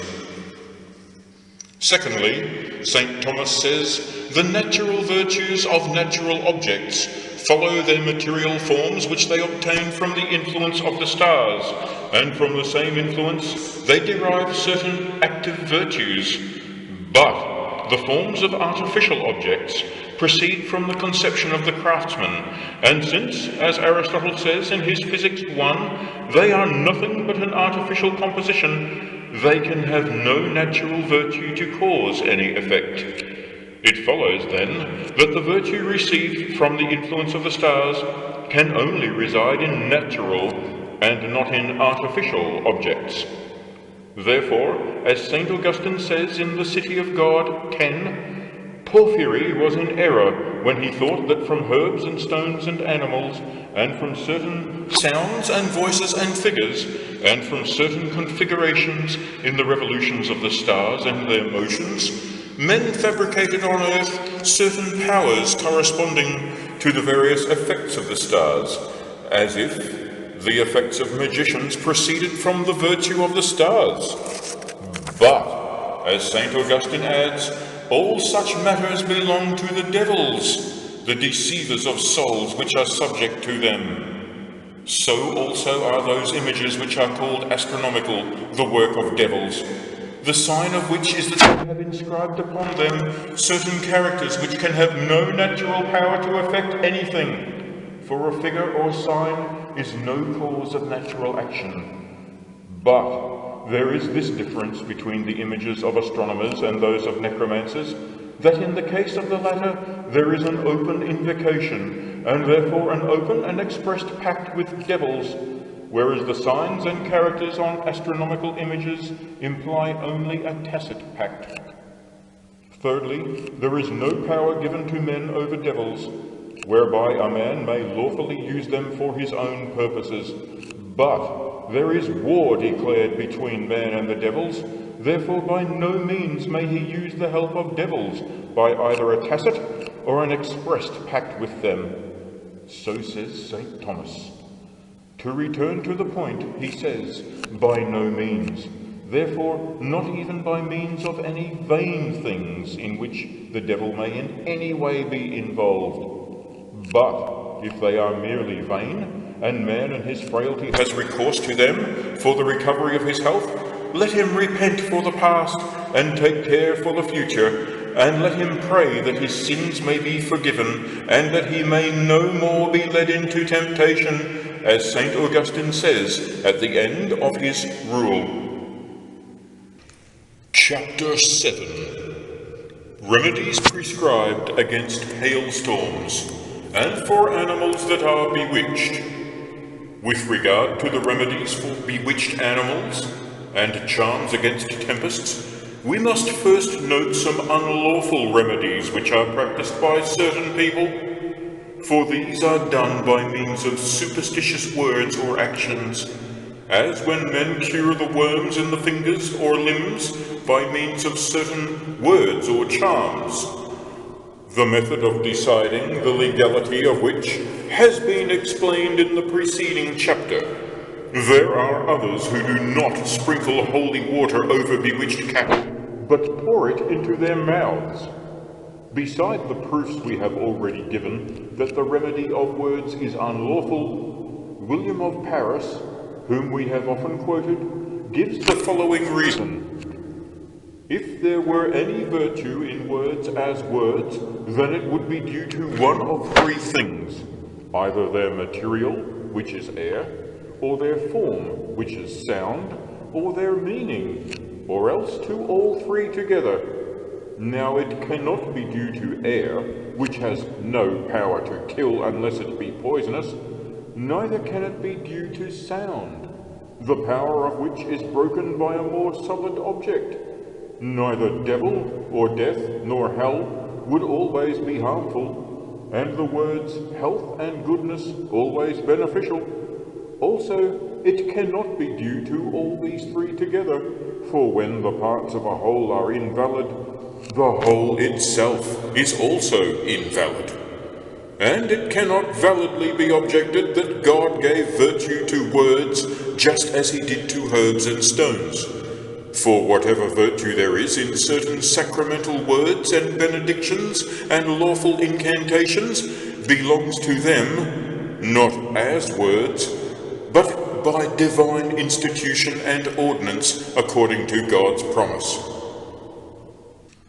Secondly, St. Thomas says, "The natural virtues of natural objects follow their material forms which they obtain from the influence of the stars, and from the same influence they derive certain active virtues. But the forms of artificial objects proceed from the conception of the craftsman, and since, as Aristotle says in his Physics 1, they are nothing but an artificial composition, they can have no natural virtue to cause any effect. It follows, then, that the virtue received from the influence of the stars can only reside in natural and not in artificial objects. Therefore, as St. Augustine says in The City of God 10, Porphyry was in error when he thought that from herbs and stones and animals, and from certain sounds and voices and figures, and from certain configurations in the revolutions of the stars and their motions, men fabricated on earth certain powers corresponding to the various effects of the stars, as if the effects of magicians proceeded from the virtue of the stars. But, as St. Augustine adds, all such matters belong to the devils, the deceivers of souls which are subject to them. So also are those images which are called astronomical, the work of devils, the sign of which is that they have inscribed upon them certain characters which can have no natural power to effect anything, for a figure or sign is no cause of natural action. But there is this difference between the images of astronomers and those of necromancers, that in the case of the latter there is an open invocation, and therefore an open and expressed pact with devils, whereas the signs and characters on astronomical images imply only a tacit pact. Thirdly, there is no power given to men over devils, whereby a man may lawfully use them for his own purposes. But there is war declared between man and the devils, therefore by no means may he use the help of devils by either a tacit or an expressed pact with them. So says St. Thomas. To return to the point, he says, by no means, therefore not even by means of any vain things in which the devil may in any way be involved. But if they are merely vain, and man in his frailty has recourse to them for the recovery of his health, let him repent for the past, and take care for the future, and let him pray that his sins may be forgiven, and that he may no more be led into temptation, as St. Augustine says at the end of his rule. Chapter 7. Remedies prescribed against hailstorms, and for animals that are bewitched. With regard to the remedies for bewitched animals, and charms against tempests, we must first note some unlawful remedies which are practiced by certain people. For these are done by means of superstitious words or actions, as when men cure the worms in the fingers or limbs by means of certain words or charms, the method of deciding the legality of which has been explained in the preceding chapter. There are others who do not sprinkle holy water over bewitched cattle, but pour it into their mouths. Beside the proofs we have already given that the remedy of words is unlawful, William of Paris, whom we have often quoted, gives the following reason. If there were any virtue in words as words, then it would be due to one of three things, either their material, which is air, or their form, which is sound, or their meaning, or else to all three together. Now it cannot be due to air, which has no power to kill unless it be poisonous, neither can it be due to sound, the power of which is broken by a more solid object. Neither devil, or death, nor hell would always be harmful, and the words health and goodness always beneficial. Also, it cannot be due to all these three together, for when the parts of a whole are invalid, the whole itself is also invalid. And it cannot validly be objected that God gave virtue to words just as he did to herbs and stones. For whatever virtue there is in certain sacramental words and benedictions and lawful incantations belongs to them, not as words, but by divine institution and ordinance according to God's promise.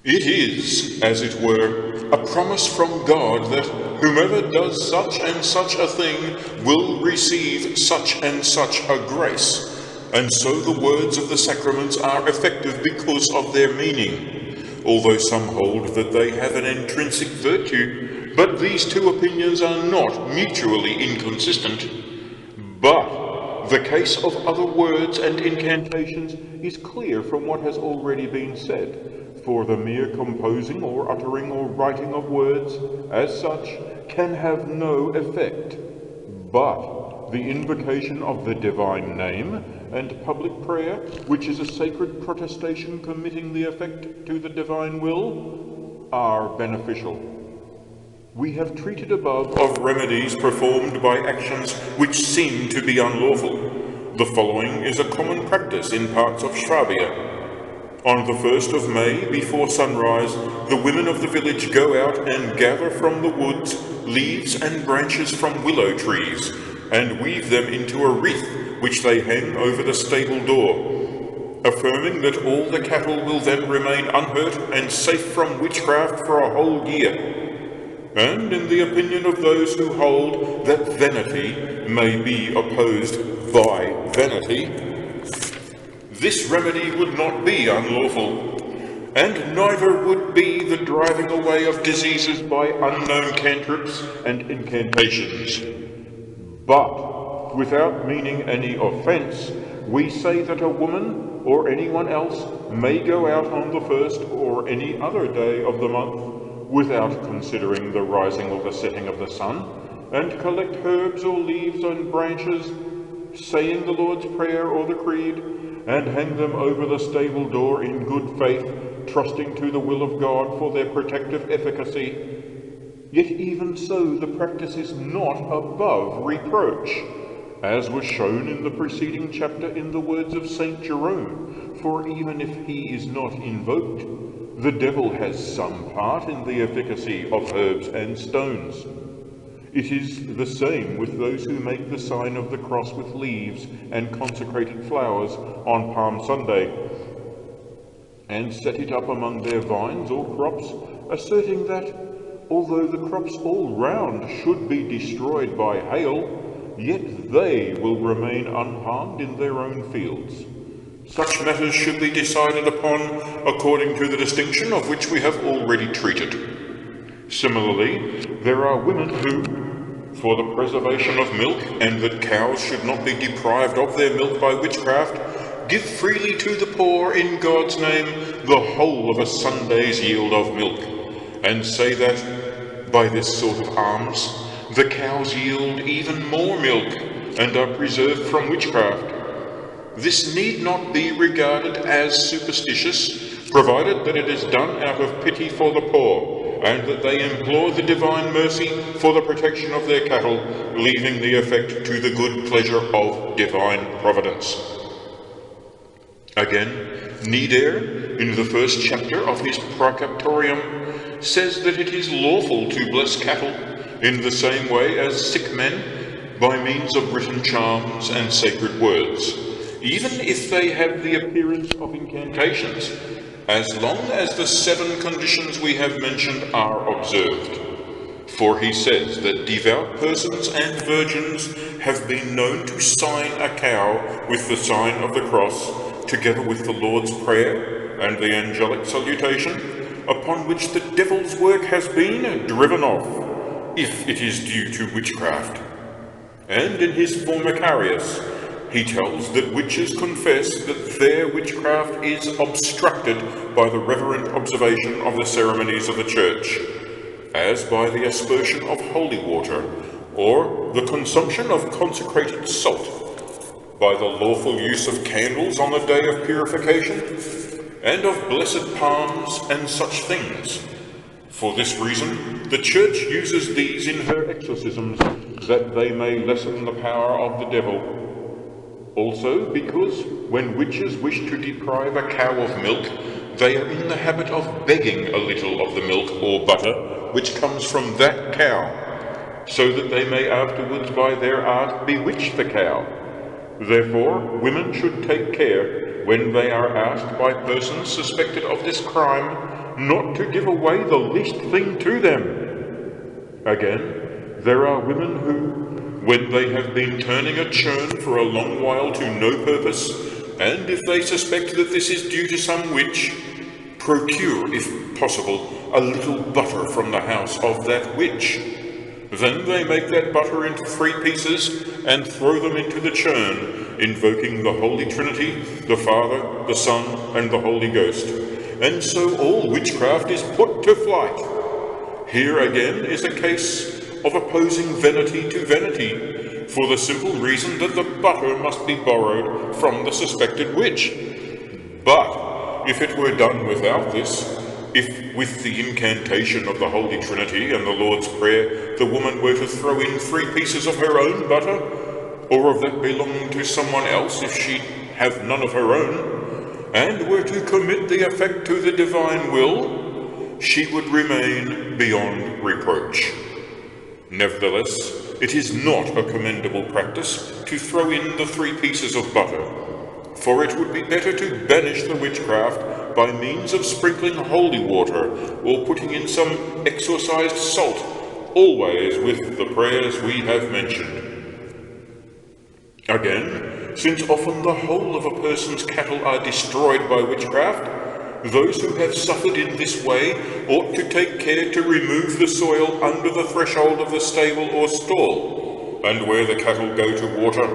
It is, as it were, a promise from God that whomever does such and such a thing will receive such and such a grace. And so the words of the sacraments are effective because of their meaning, although some hold that they have an intrinsic virtue, but these two opinions are not mutually inconsistent. But the case of other words and incantations is clear from what has already been said, for the mere composing or uttering or writing of words, as such, can have no effect, but the invocation of the divine name and public prayer, which is a sacred protestation committing the effect to the divine will, are beneficial. We have treated above of remedies performed by actions which seem to be unlawful. The following is a common practice in parts of Swabia. On the 1st of May, before sunrise, the women of the village go out and gather from the woods leaves and branches from willow trees, and weave them into a wreath which they hang over the stable door, affirming that all the cattle will then remain unhurt and safe from witchcraft for a whole year. And in the opinion of those who hold that vanity may be opposed by vanity, this remedy would not be unlawful, and neither would be the driving away of diseases by unknown cantrips and incantations. But, without meaning any offence, we say that a woman or anyone else may go out on the 1st or any other day of the month without considering the rising or the setting of the sun, and collect herbs or leaves and branches, saying the Lord's Prayer or the Creed, and hang them over the stable door in good faith, trusting to the will of God for their protective efficacy. Yet even so, the practice is not above reproach, as was shown in the preceding chapter in the words of St. Jerome, for even if he is not invoked, the devil has some part in the efficacy of herbs and stones. It is the same with those who make the sign of the cross with leaves and consecrated flowers on Palm Sunday, and set it up among their vines or crops, asserting that, although the crops all round should be destroyed by hail, yet they will remain unharmed in their own fields. Such matters should be decided upon according to the distinction of which we have already treated. Similarly, there are women who, for the preservation of milk, and that cows should not be deprived of their milk by witchcraft, give freely to the poor in God's name the whole of a Sunday's yield of milk, and say that, by this sort of alms, the cows yield even more milk, and are preserved from witchcraft. This need not be regarded as superstitious, provided that it is done out of pity for the poor, and that they implore the divine mercy for the protection of their cattle, leaving the effect to the good pleasure of divine providence. Again, Nider, in the 1st chapter of his Praeceptorium, says that it is lawful to bless cattle in the same way as sick men, by means of written charms and sacred words, even if they have the appearance of incantations, as long as the 7 conditions we have mentioned are observed. For he says that devout persons and virgins have been known to sign a cow with the sign of the cross, together with the Lord's Prayer and the angelic salutation, upon which the devil's work has been driven off, if it is due to witchcraft. And in his Formicarius, he tells that witches confess that their witchcraft is obstructed by the reverent observation of the ceremonies of the Church, as by the aspersion of holy water, or the consumption of consecrated salt, by the lawful use of candles on the day of purification, and of blessed palms and such things. For this reason, the Church uses these in her exorcisms, that they may lessen the power of the devil. Also because, when witches wish to deprive a cow of milk, they are in the habit of begging a little of the milk or butter which comes from that cow, so that they may afterwards by their art bewitch the cow. Therefore, women should take care, when they are asked by persons suspected of this crime, not to give away the least thing to them. Again, there are women who, when they have been turning a churn for a long while to no purpose, and if they suspect that this is due to some witch, procure, if possible, a little butter from the house of that witch. Then they make that butter into 3 pieces and throw them into the churn, invoking the Holy Trinity, the Father, the Son, and the Holy Ghost. And so all witchcraft is put to flight. Here again is a case of opposing vanity to vanity, for the simple reason that the butter must be borrowed from the suspected witch. But if it were done without this, if with the incantation of the Holy Trinity and the Lord's Prayer the woman were to throw in 3 pieces of her own butter, or of that belonging to someone else if she have none of her own, and were to commit the effect to the divine will, she would remain beyond reproach. Nevertheless, it is not a commendable practice to throw in the 3 pieces of butter, for it would be better to banish the witchcraft by means of sprinkling holy water, or putting in some exorcised salt, always with the prayers we have mentioned. Again, since often the whole of a person's cattle are destroyed by witchcraft, those who have suffered in this way ought to take care to remove the soil under the threshold of the stable or stall, and where the cattle go to water,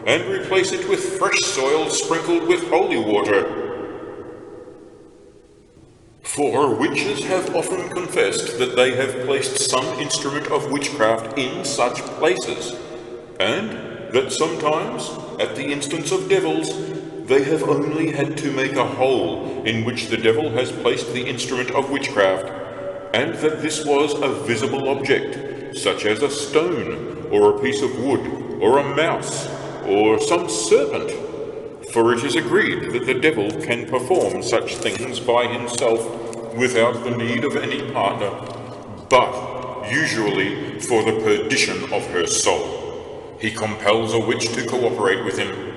and replace it with fresh soil sprinkled with holy water. For witches have often confessed that they have placed some instrument of witchcraft in such places, and that sometimes, at the instance of devils, they have only had to make a hole in which the devil has placed the instrument of witchcraft, and that this was a visible object, such as a stone, or a piece of wood, or a mouse, or some serpent. For it is agreed that the devil can perform such things by himself without the need of any partner, but usually for the perdition of her soul. He compels a witch to cooperate with him.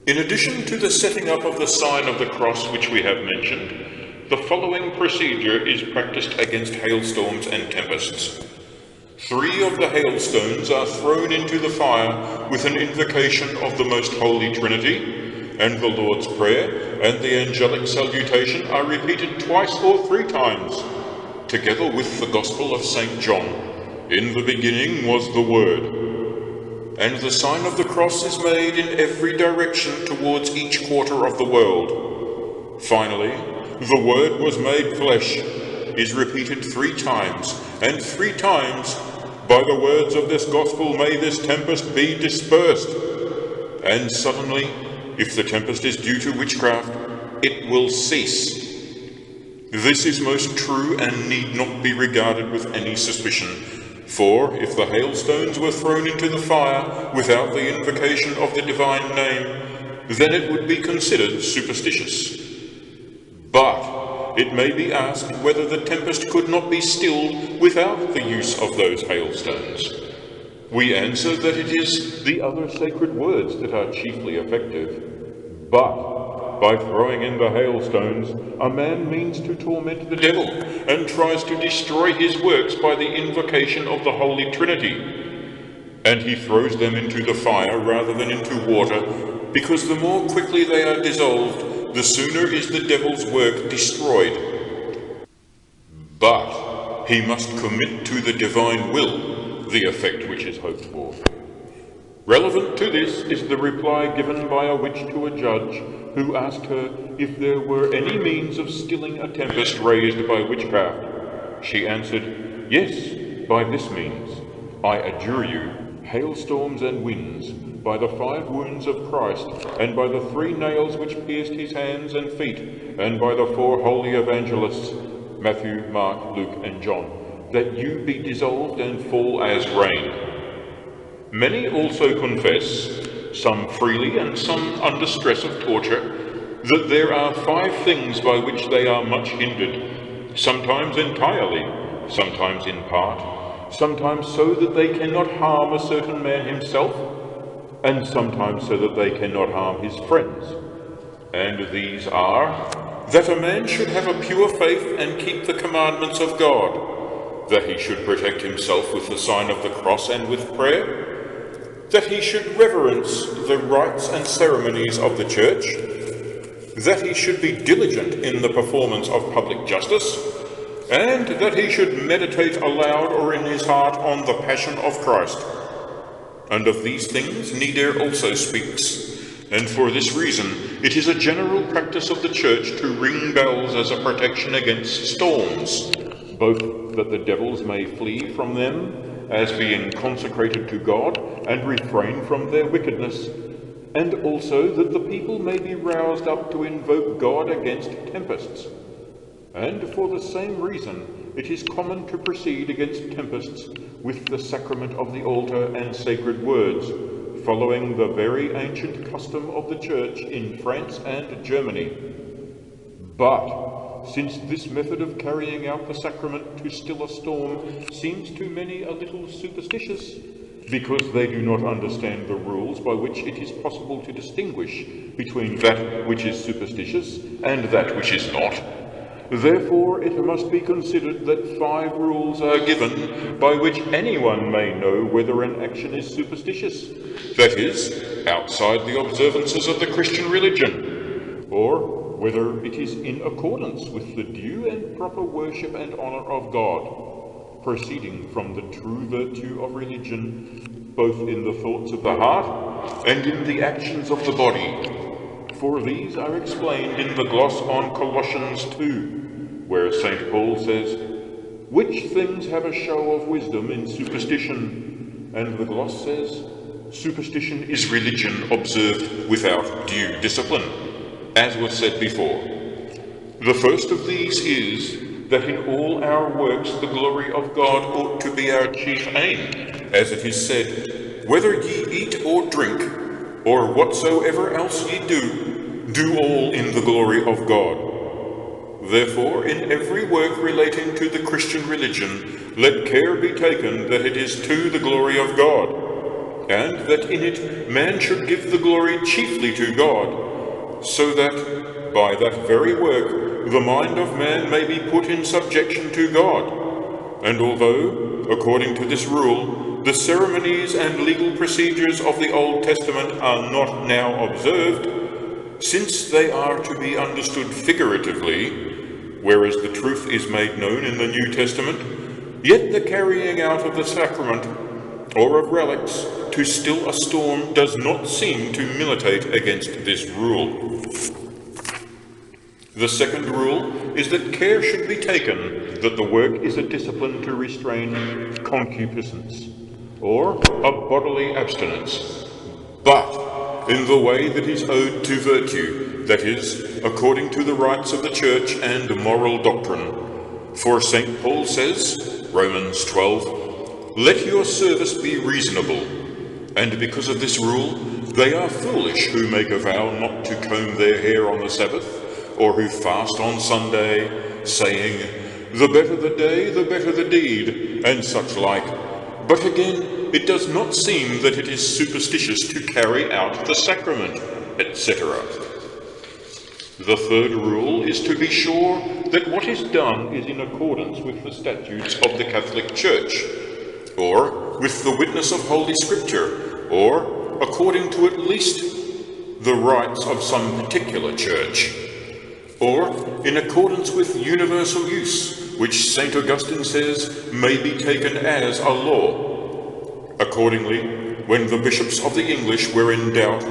In addition to the setting up of the sign of the cross which we have mentioned, the following procedure is practiced against hailstorms and tempests. 3 of the hailstones are thrown into the fire with an invocation of the Most Holy Trinity, and the Lord's Prayer and the angelic salutation are repeated twice or 3 times, together with the Gospel of St. John. In the beginning was the Word. And the sign of the cross is made in every direction towards each quarter of the world. Finally, the Word was made flesh is repeated 3 times, and 3 times, by the words of this gospel may this tempest be dispersed. And suddenly, if the tempest is due to witchcraft, it will cease. This is most true and need not be regarded with any suspicion. For if the hailstones were thrown into the fire without the invocation of the divine name, then it would be considered superstitious. But it may be asked whether the tempest could not be stilled without the use of those hailstones. We answer that it is the other sacred words that are chiefly effective. But by throwing in the hailstones, a man means to torment the devil, and tries to destroy his works by the invocation of the Holy Trinity. And he throws them into the fire rather than into water, because the more quickly they are dissolved, the sooner is the devil's work destroyed. But he must commit to the divine will the effect which is hoped for. Relevant to this is the reply given by a witch to a judge who asked her if there were any means of stilling a tempest raised by witchcraft. She answered, "Yes, by this means. I adjure you, hailstorms and winds, by the 5 wounds of Christ, and by the 3 nails which pierced his hands and feet, and by the 4 holy evangelists, Matthew, Mark, Luke, and John, that you be dissolved and fall as rain." Many also confess some freely and some under stress of torture, that there are 5 things by which they are much hindered, sometimes entirely, sometimes in part, sometimes so that they cannot harm a certain man himself, and sometimes so that they cannot harm his friends. And these are, that a man should have a pure faith and keep the commandments of God, that he should protect himself with the sign of the cross and with prayer, that he should reverence the rites and ceremonies of the church, that he should be diligent in the performance of public justice, and that he should meditate aloud or in his heart on the passion of Christ. And of these things Nider also speaks. And for this reason, it is a general practice of the Church to ring bells as a protection against storms, both that the devils may flee from them, as being consecrated to God, and refrain from their wickedness, and also that the people may be roused up to invoke God against tempests. And for the same reason, it is common to proceed against tempests with the sacrament of the altar and sacred words, following the very ancient custom of the Church in France and Germany. But since this method of carrying out the sacrament to still a storm seems to many a little superstitious, because they do not understand the rules by which it is possible to distinguish between that which is superstitious and that which is not, therefore it must be considered that 5 rules are given by which anyone may know whether an action is superstitious, that is, outside the observances of the Christian religion, or whether it is in accordance with the due and proper worship and honour of God, proceeding from the true virtue of religion, both in the thoughts of the heart and in the actions of the body. For these are explained in the gloss on Colossians 2, where St. Paul says, "Which things have a show of wisdom in superstition?" And the gloss says, "Superstition is religion observed without due discipline," as was said before. The first of these is that in all our works the glory of God ought to be our chief aim, as it is said, "Whether ye eat or drink, or whatsoever else ye do all in the glory of God." Therefore, in every work relating to the Christian religion, let care be taken that it is to the glory of God, and that in it man should give the glory chiefly to God, so that by that very work the mind of man may be put in subjection to God. And although, according to this rule, the ceremonies and legal procedures of the Old Testament are not now observed, since they are to be understood figuratively, whereas the truth is made known in the New Testament, yet the carrying out of the sacrament, or of relics, to still a storm does not seem to militate against this rule. The second rule is that care should be taken that the work is a discipline to restrain concupiscence, or a bodily abstinence, but in the way that is owed to virtue, that is, according to the rites of the Church and moral doctrine. For St. Paul says, Romans 12, "Let your service be reasonable," and because of this rule, they are foolish who make a vow not to comb their hair on the Sabbath, or who fast on Sunday, saying, "The better the day, the better the deed," and such like. But again, it does not seem that it is superstitious to carry out the sacrament, etc. The third rule is to be sure that what is done is in accordance with the statutes of the Catholic Church, or with the witness of Holy Scripture, or according to at least the rites of some particular church, or in accordance with universal use, which St. Augustine says may be taken as a law. Accordingly, when the bishops of the English were in doubt,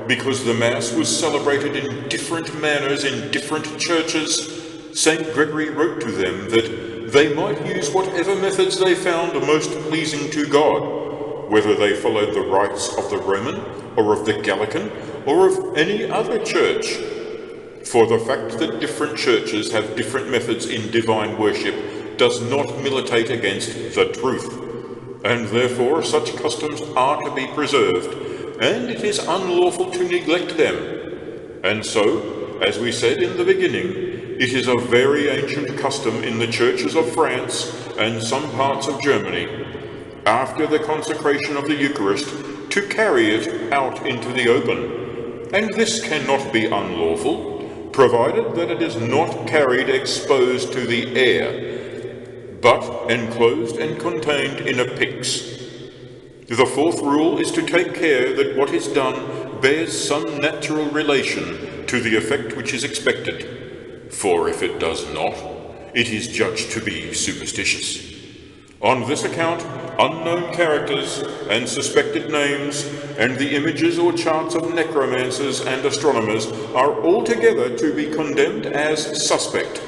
because the Mass was celebrated in different manners in different churches, St. Gregory wrote to them that they might use whatever methods they found most pleasing to God, whether they followed the rites of the Roman, or of the Gallican, or of any other church. For the fact that different churches have different methods in divine worship does not militate against the truth, and therefore such customs are to be preserved, and it is unlawful to neglect them. And so, as we said in the beginning, it is a very ancient custom in the churches of France and some parts of Germany, after the consecration of the Eucharist, to carry it out into the open. And this cannot be unlawful, provided that it is not carried exposed to the air, but enclosed and contained in a pyx. The fourth rule is to take care that what is done bears some natural relation to the effect which is expected, for if it does not, it is judged to be superstitious. On this account, unknown characters and suspected names, and the images or charts of necromancers and astronomers are altogether to be condemned as suspect.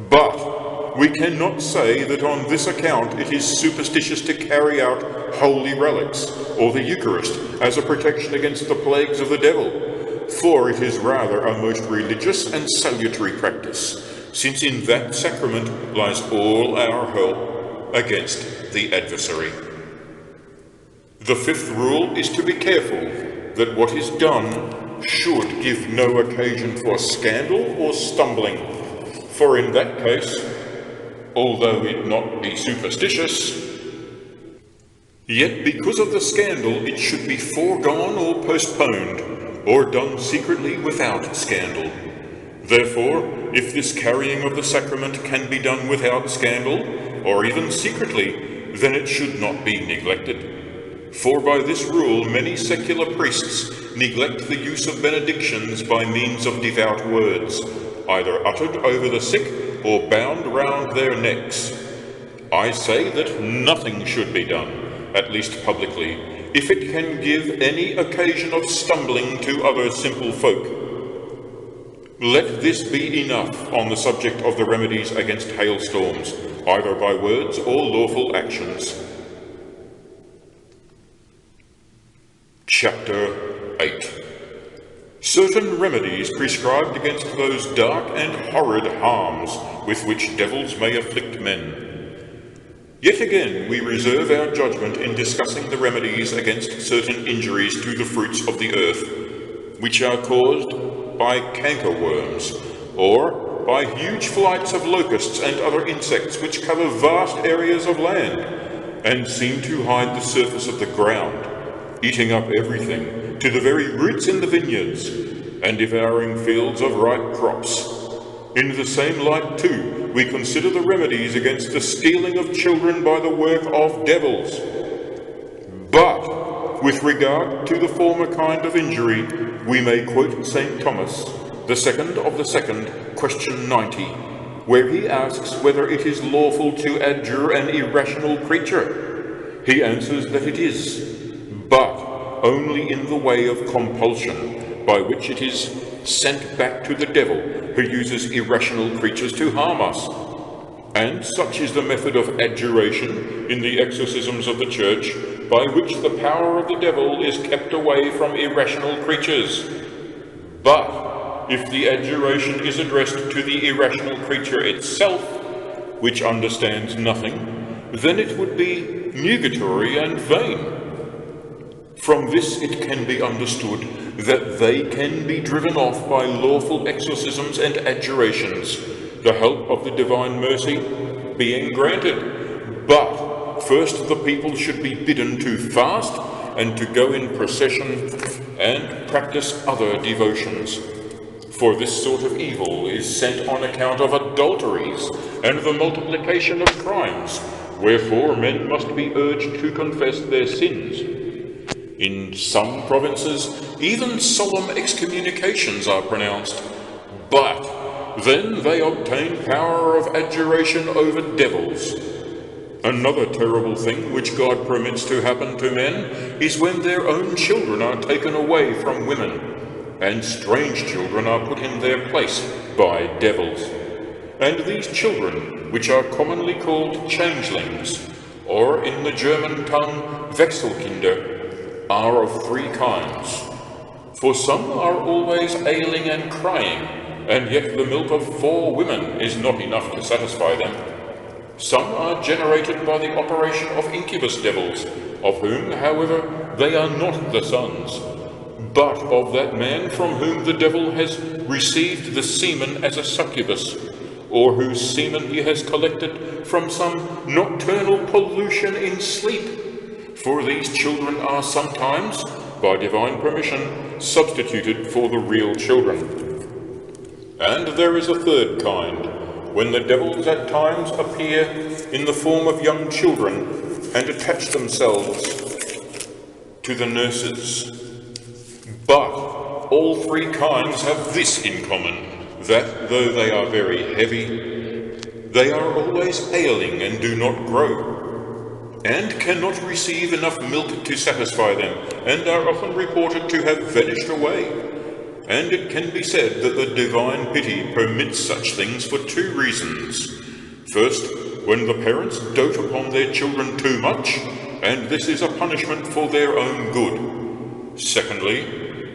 But we cannot say that on this account it is superstitious to carry out holy relics, or the Eucharist, as a protection against the plagues of the devil, for it is rather a most religious and salutary practice, since in that sacrament lies all our help against the adversary. The fifth rule is to be careful that what is done should give no occasion for scandal or stumbling, for in that case, although it not be superstitious, yet because of the scandal it should be foregone or postponed, or done secretly without scandal. Therefore, if this carrying of the sacrament can be done without scandal, or even secretly, then it should not be neglected. For by this rule many secular priests neglect the use of benedictions by means of devout words, either uttered over the sick or bound round their necks. I say that nothing should be done, at least publicly, if it can give any occasion of stumbling to other simple folk. Let this be enough on the subject of the remedies against hailstorms, either by words or lawful actions. Chapter 8. Certain remedies prescribed against those dark and horrid harms with which devils may afflict men. Yet again we reserve our judgment in discussing the remedies against certain injuries to the fruits of the earth, which are caused by cankerworms, or by huge flights of locusts and other insects which cover vast areas of land, and seem to hide the surface of the ground, eating up everything, to the very roots in the vineyards, and devouring fields of ripe crops. In the same light, too, we consider the remedies against the stealing of children by the work of devils. But with regard to the former kind of injury, we may quote St. Thomas, the second of the second, question 90, where he asks whether it is lawful to adjure an irrational creature. He answers that it is, but only in the way of compulsion, by which it is sent back to the devil, who uses irrational creatures to harm us. And such is the method of adjuration in the exorcisms of the Church, by which the power of the devil is kept away from irrational creatures. But if the adjuration is addressed to the irrational creature itself, which understands nothing, then it would be nugatory and vain. From this it can be understood that they can be driven off by lawful exorcisms and adjurations, the help of the divine mercy being granted. But first the people should be bidden to fast and to go in procession and practice other devotions. For this sort of evil is sent on account of adulteries and the multiplication of crimes, wherefore men must be urged to confess their sins. In some provinces, even solemn excommunications are pronounced, but then they obtain power of adjuration over devils. Another terrible thing which God permits to happen to men is when their own children are taken away from women, and strange children are put in their place by devils. And these children, which are commonly called changelings, or in the German tongue Wechselkinder, are of three kinds. For some are always ailing and crying, and yet the milk of 4 women is not enough to satisfy them. Some are generated by the operation of incubus devils, of whom, however, they are not the sons, but of that man from whom the devil has received the semen as a succubus, or whose semen he has collected from some nocturnal pollution in sleep. For these children are sometimes, by divine permission, substituted for the real children. And there is a third kind, when the devils at times appear in the form of young children and attach themselves to the nurses. But all three kinds have this in common, that though they are very heavy, they are always ailing and do not grow, and cannot receive enough milk to satisfy them, and are often reported to have vanished away. And it can be said that the divine pity permits such things for two reasons. First, when the parents dote upon their children too much, and this is a punishment for their own good. Secondly,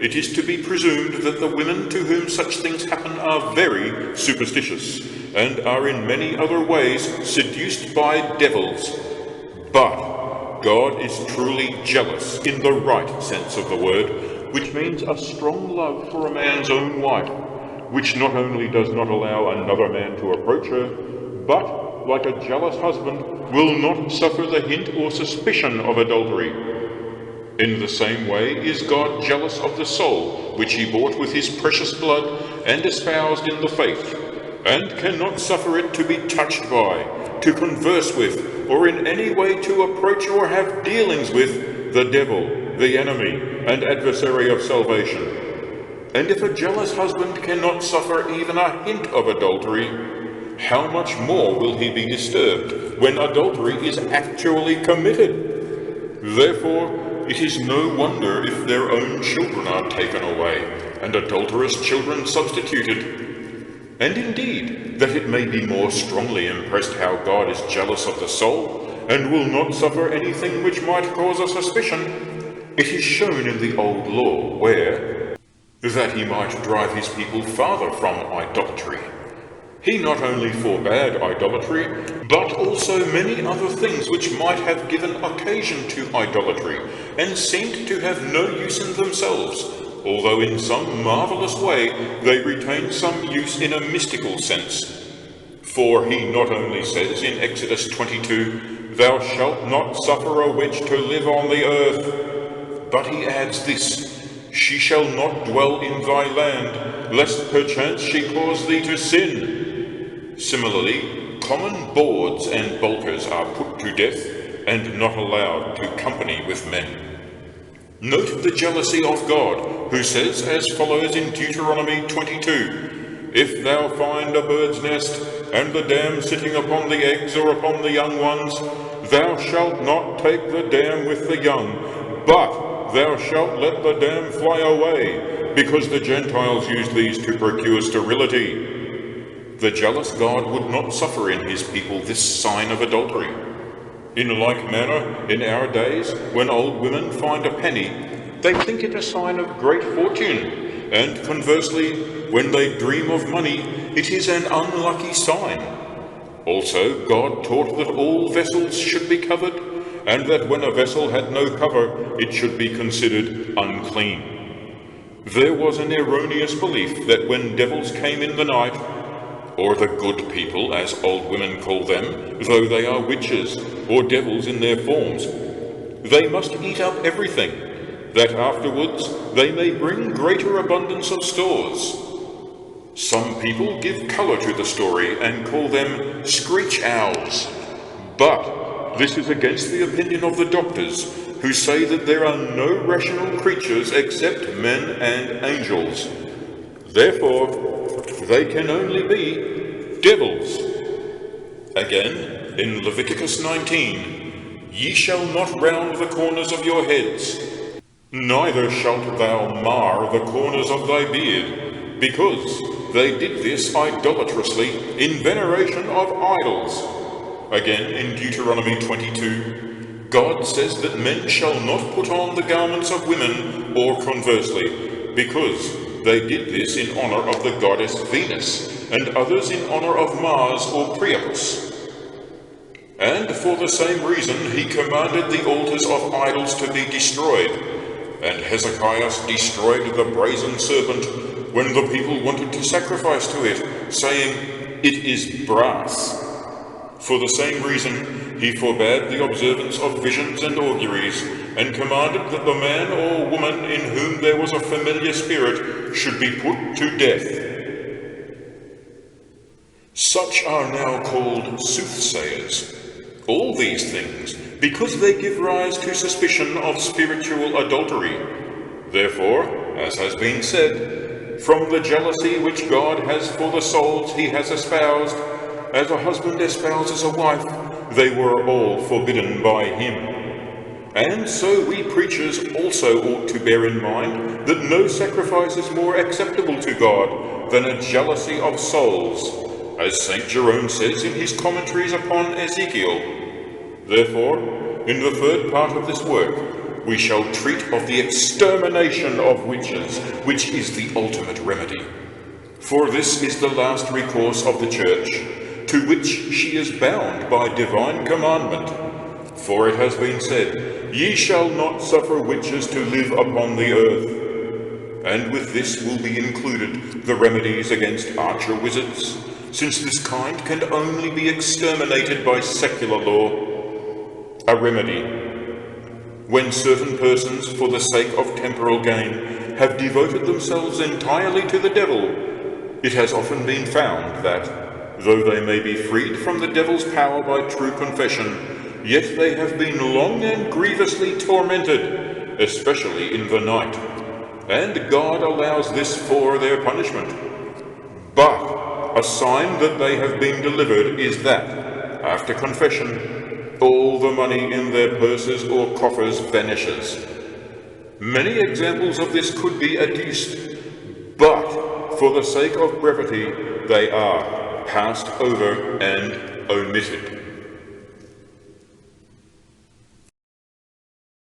it is to be presumed that the women to whom such things happen are very superstitious, and are in many other ways seduced by devils. But God is truly jealous in the right sense of the word, which means a strong love for a man's own wife, which not only does not allow another man to approach her, but, like a jealous husband, will not suffer the hint or suspicion of adultery. In the same way is God jealous of the soul, which he bought with his precious blood and espoused in the faith, and cannot suffer it to be touched by, to converse with, or in any way to approach or have dealings with the devil, the enemy and adversary of salvation. And if a jealous husband cannot suffer even a hint of adultery, how much more will he be disturbed when adultery is actually committed? Therefore, it is no wonder if their own children are taken away, and adulterous children substituted. And indeed, that it may be more strongly impressed how God is jealous of the soul, and will not suffer anything which might cause a suspicion, it is shown in the old law, where, that he might drive his people farther from idolatry, he not only forbade idolatry, but also many other things which might have given occasion to idolatry, and seemed to have no use in themselves, although in some marvellous way they retain some use in a mystical sense. For he not only says in Exodus 22, "Thou shalt not suffer a witch to live on the earth," but he adds this, "She shall not dwell in thy land, lest perchance she cause thee to sin." Similarly, common bawds and bulkers are put to death, and not allowed to company with men. Note the jealousy of God, who says as follows in Deuteronomy 22, "If thou find a bird's nest, and the dam sitting upon the eggs or upon the young ones, thou shalt not take the dam with the young, but thou shalt let the dam fly away, because the Gentiles use these to procure sterility." The jealous God would not suffer in his people this sign of adultery. In like manner, in our days, when old women find a penny, they think it a sign of great fortune, and conversely, when they dream of money, it is an unlucky sign. Also, God taught that all vessels should be covered, and that when a vessel had no cover, it should be considered unclean. There was an erroneous belief that when devils came in the night, or the good people, as old women call them, though they are witches, or devils in their forms, they must eat up everything, that afterwards they may bring greater abundance of stores. Some people give colour to the story and call them screech owls, but this is against the opinion of the doctors, who say that there are no rational creatures except men and angels. Therefore, they can only be devils. Again, in Leviticus 19, "Ye shall not round the corners of your heads, neither shalt thou mar the corners of thy beard, because they did this idolatrously in veneration of idols." Again, in Deuteronomy 22, God says that men shall not put on the garments of women, or conversely, because they did this in honor of the goddess Venus, and others in honor of Mars or Priapus. And for the same reason he commanded the altars of idols to be destroyed. And Hezekiah destroyed the brazen serpent when the people wanted to sacrifice to it, saying, "It is brass." For the same reason he forbade the observance of visions and auguries, and commanded that the man or woman in whom there was a familiar spirit should be put to death. Such are now called soothsayers. All these things, because they give rise to suspicion of spiritual adultery. Therefore, as has been said, from the jealousy which God has for the souls he has espoused, as a husband espouses a wife, they were all forbidden by him. And so we preachers also ought to bear in mind that no sacrifice is more acceptable to God than a jealousy of souls, as St. Jerome says in his commentaries upon Ezekiel. Therefore, in the third part of this work, we shall treat of the extermination of witches, which is the ultimate remedy. For this is the last recourse of the Church, to which she is bound by divine commandment. For it has been said, "Ye shall not suffer witches to live upon the earth." And with this will be included the remedies against archer-wizards, since this kind can only be exterminated by secular law. A remedy: when certain persons, for the sake of temporal gain, have devoted themselves entirely to the devil, it has often been found that, though they may be freed from the devil's power by true confession, yet they have been long and grievously tormented, especially in the night, and God allows this for their punishment. But a sign that they have been delivered is that, after confession, all the money in their purses or coffers vanishes. Many examples of this could be adduced, but for the sake of brevity they are passed over and omitted.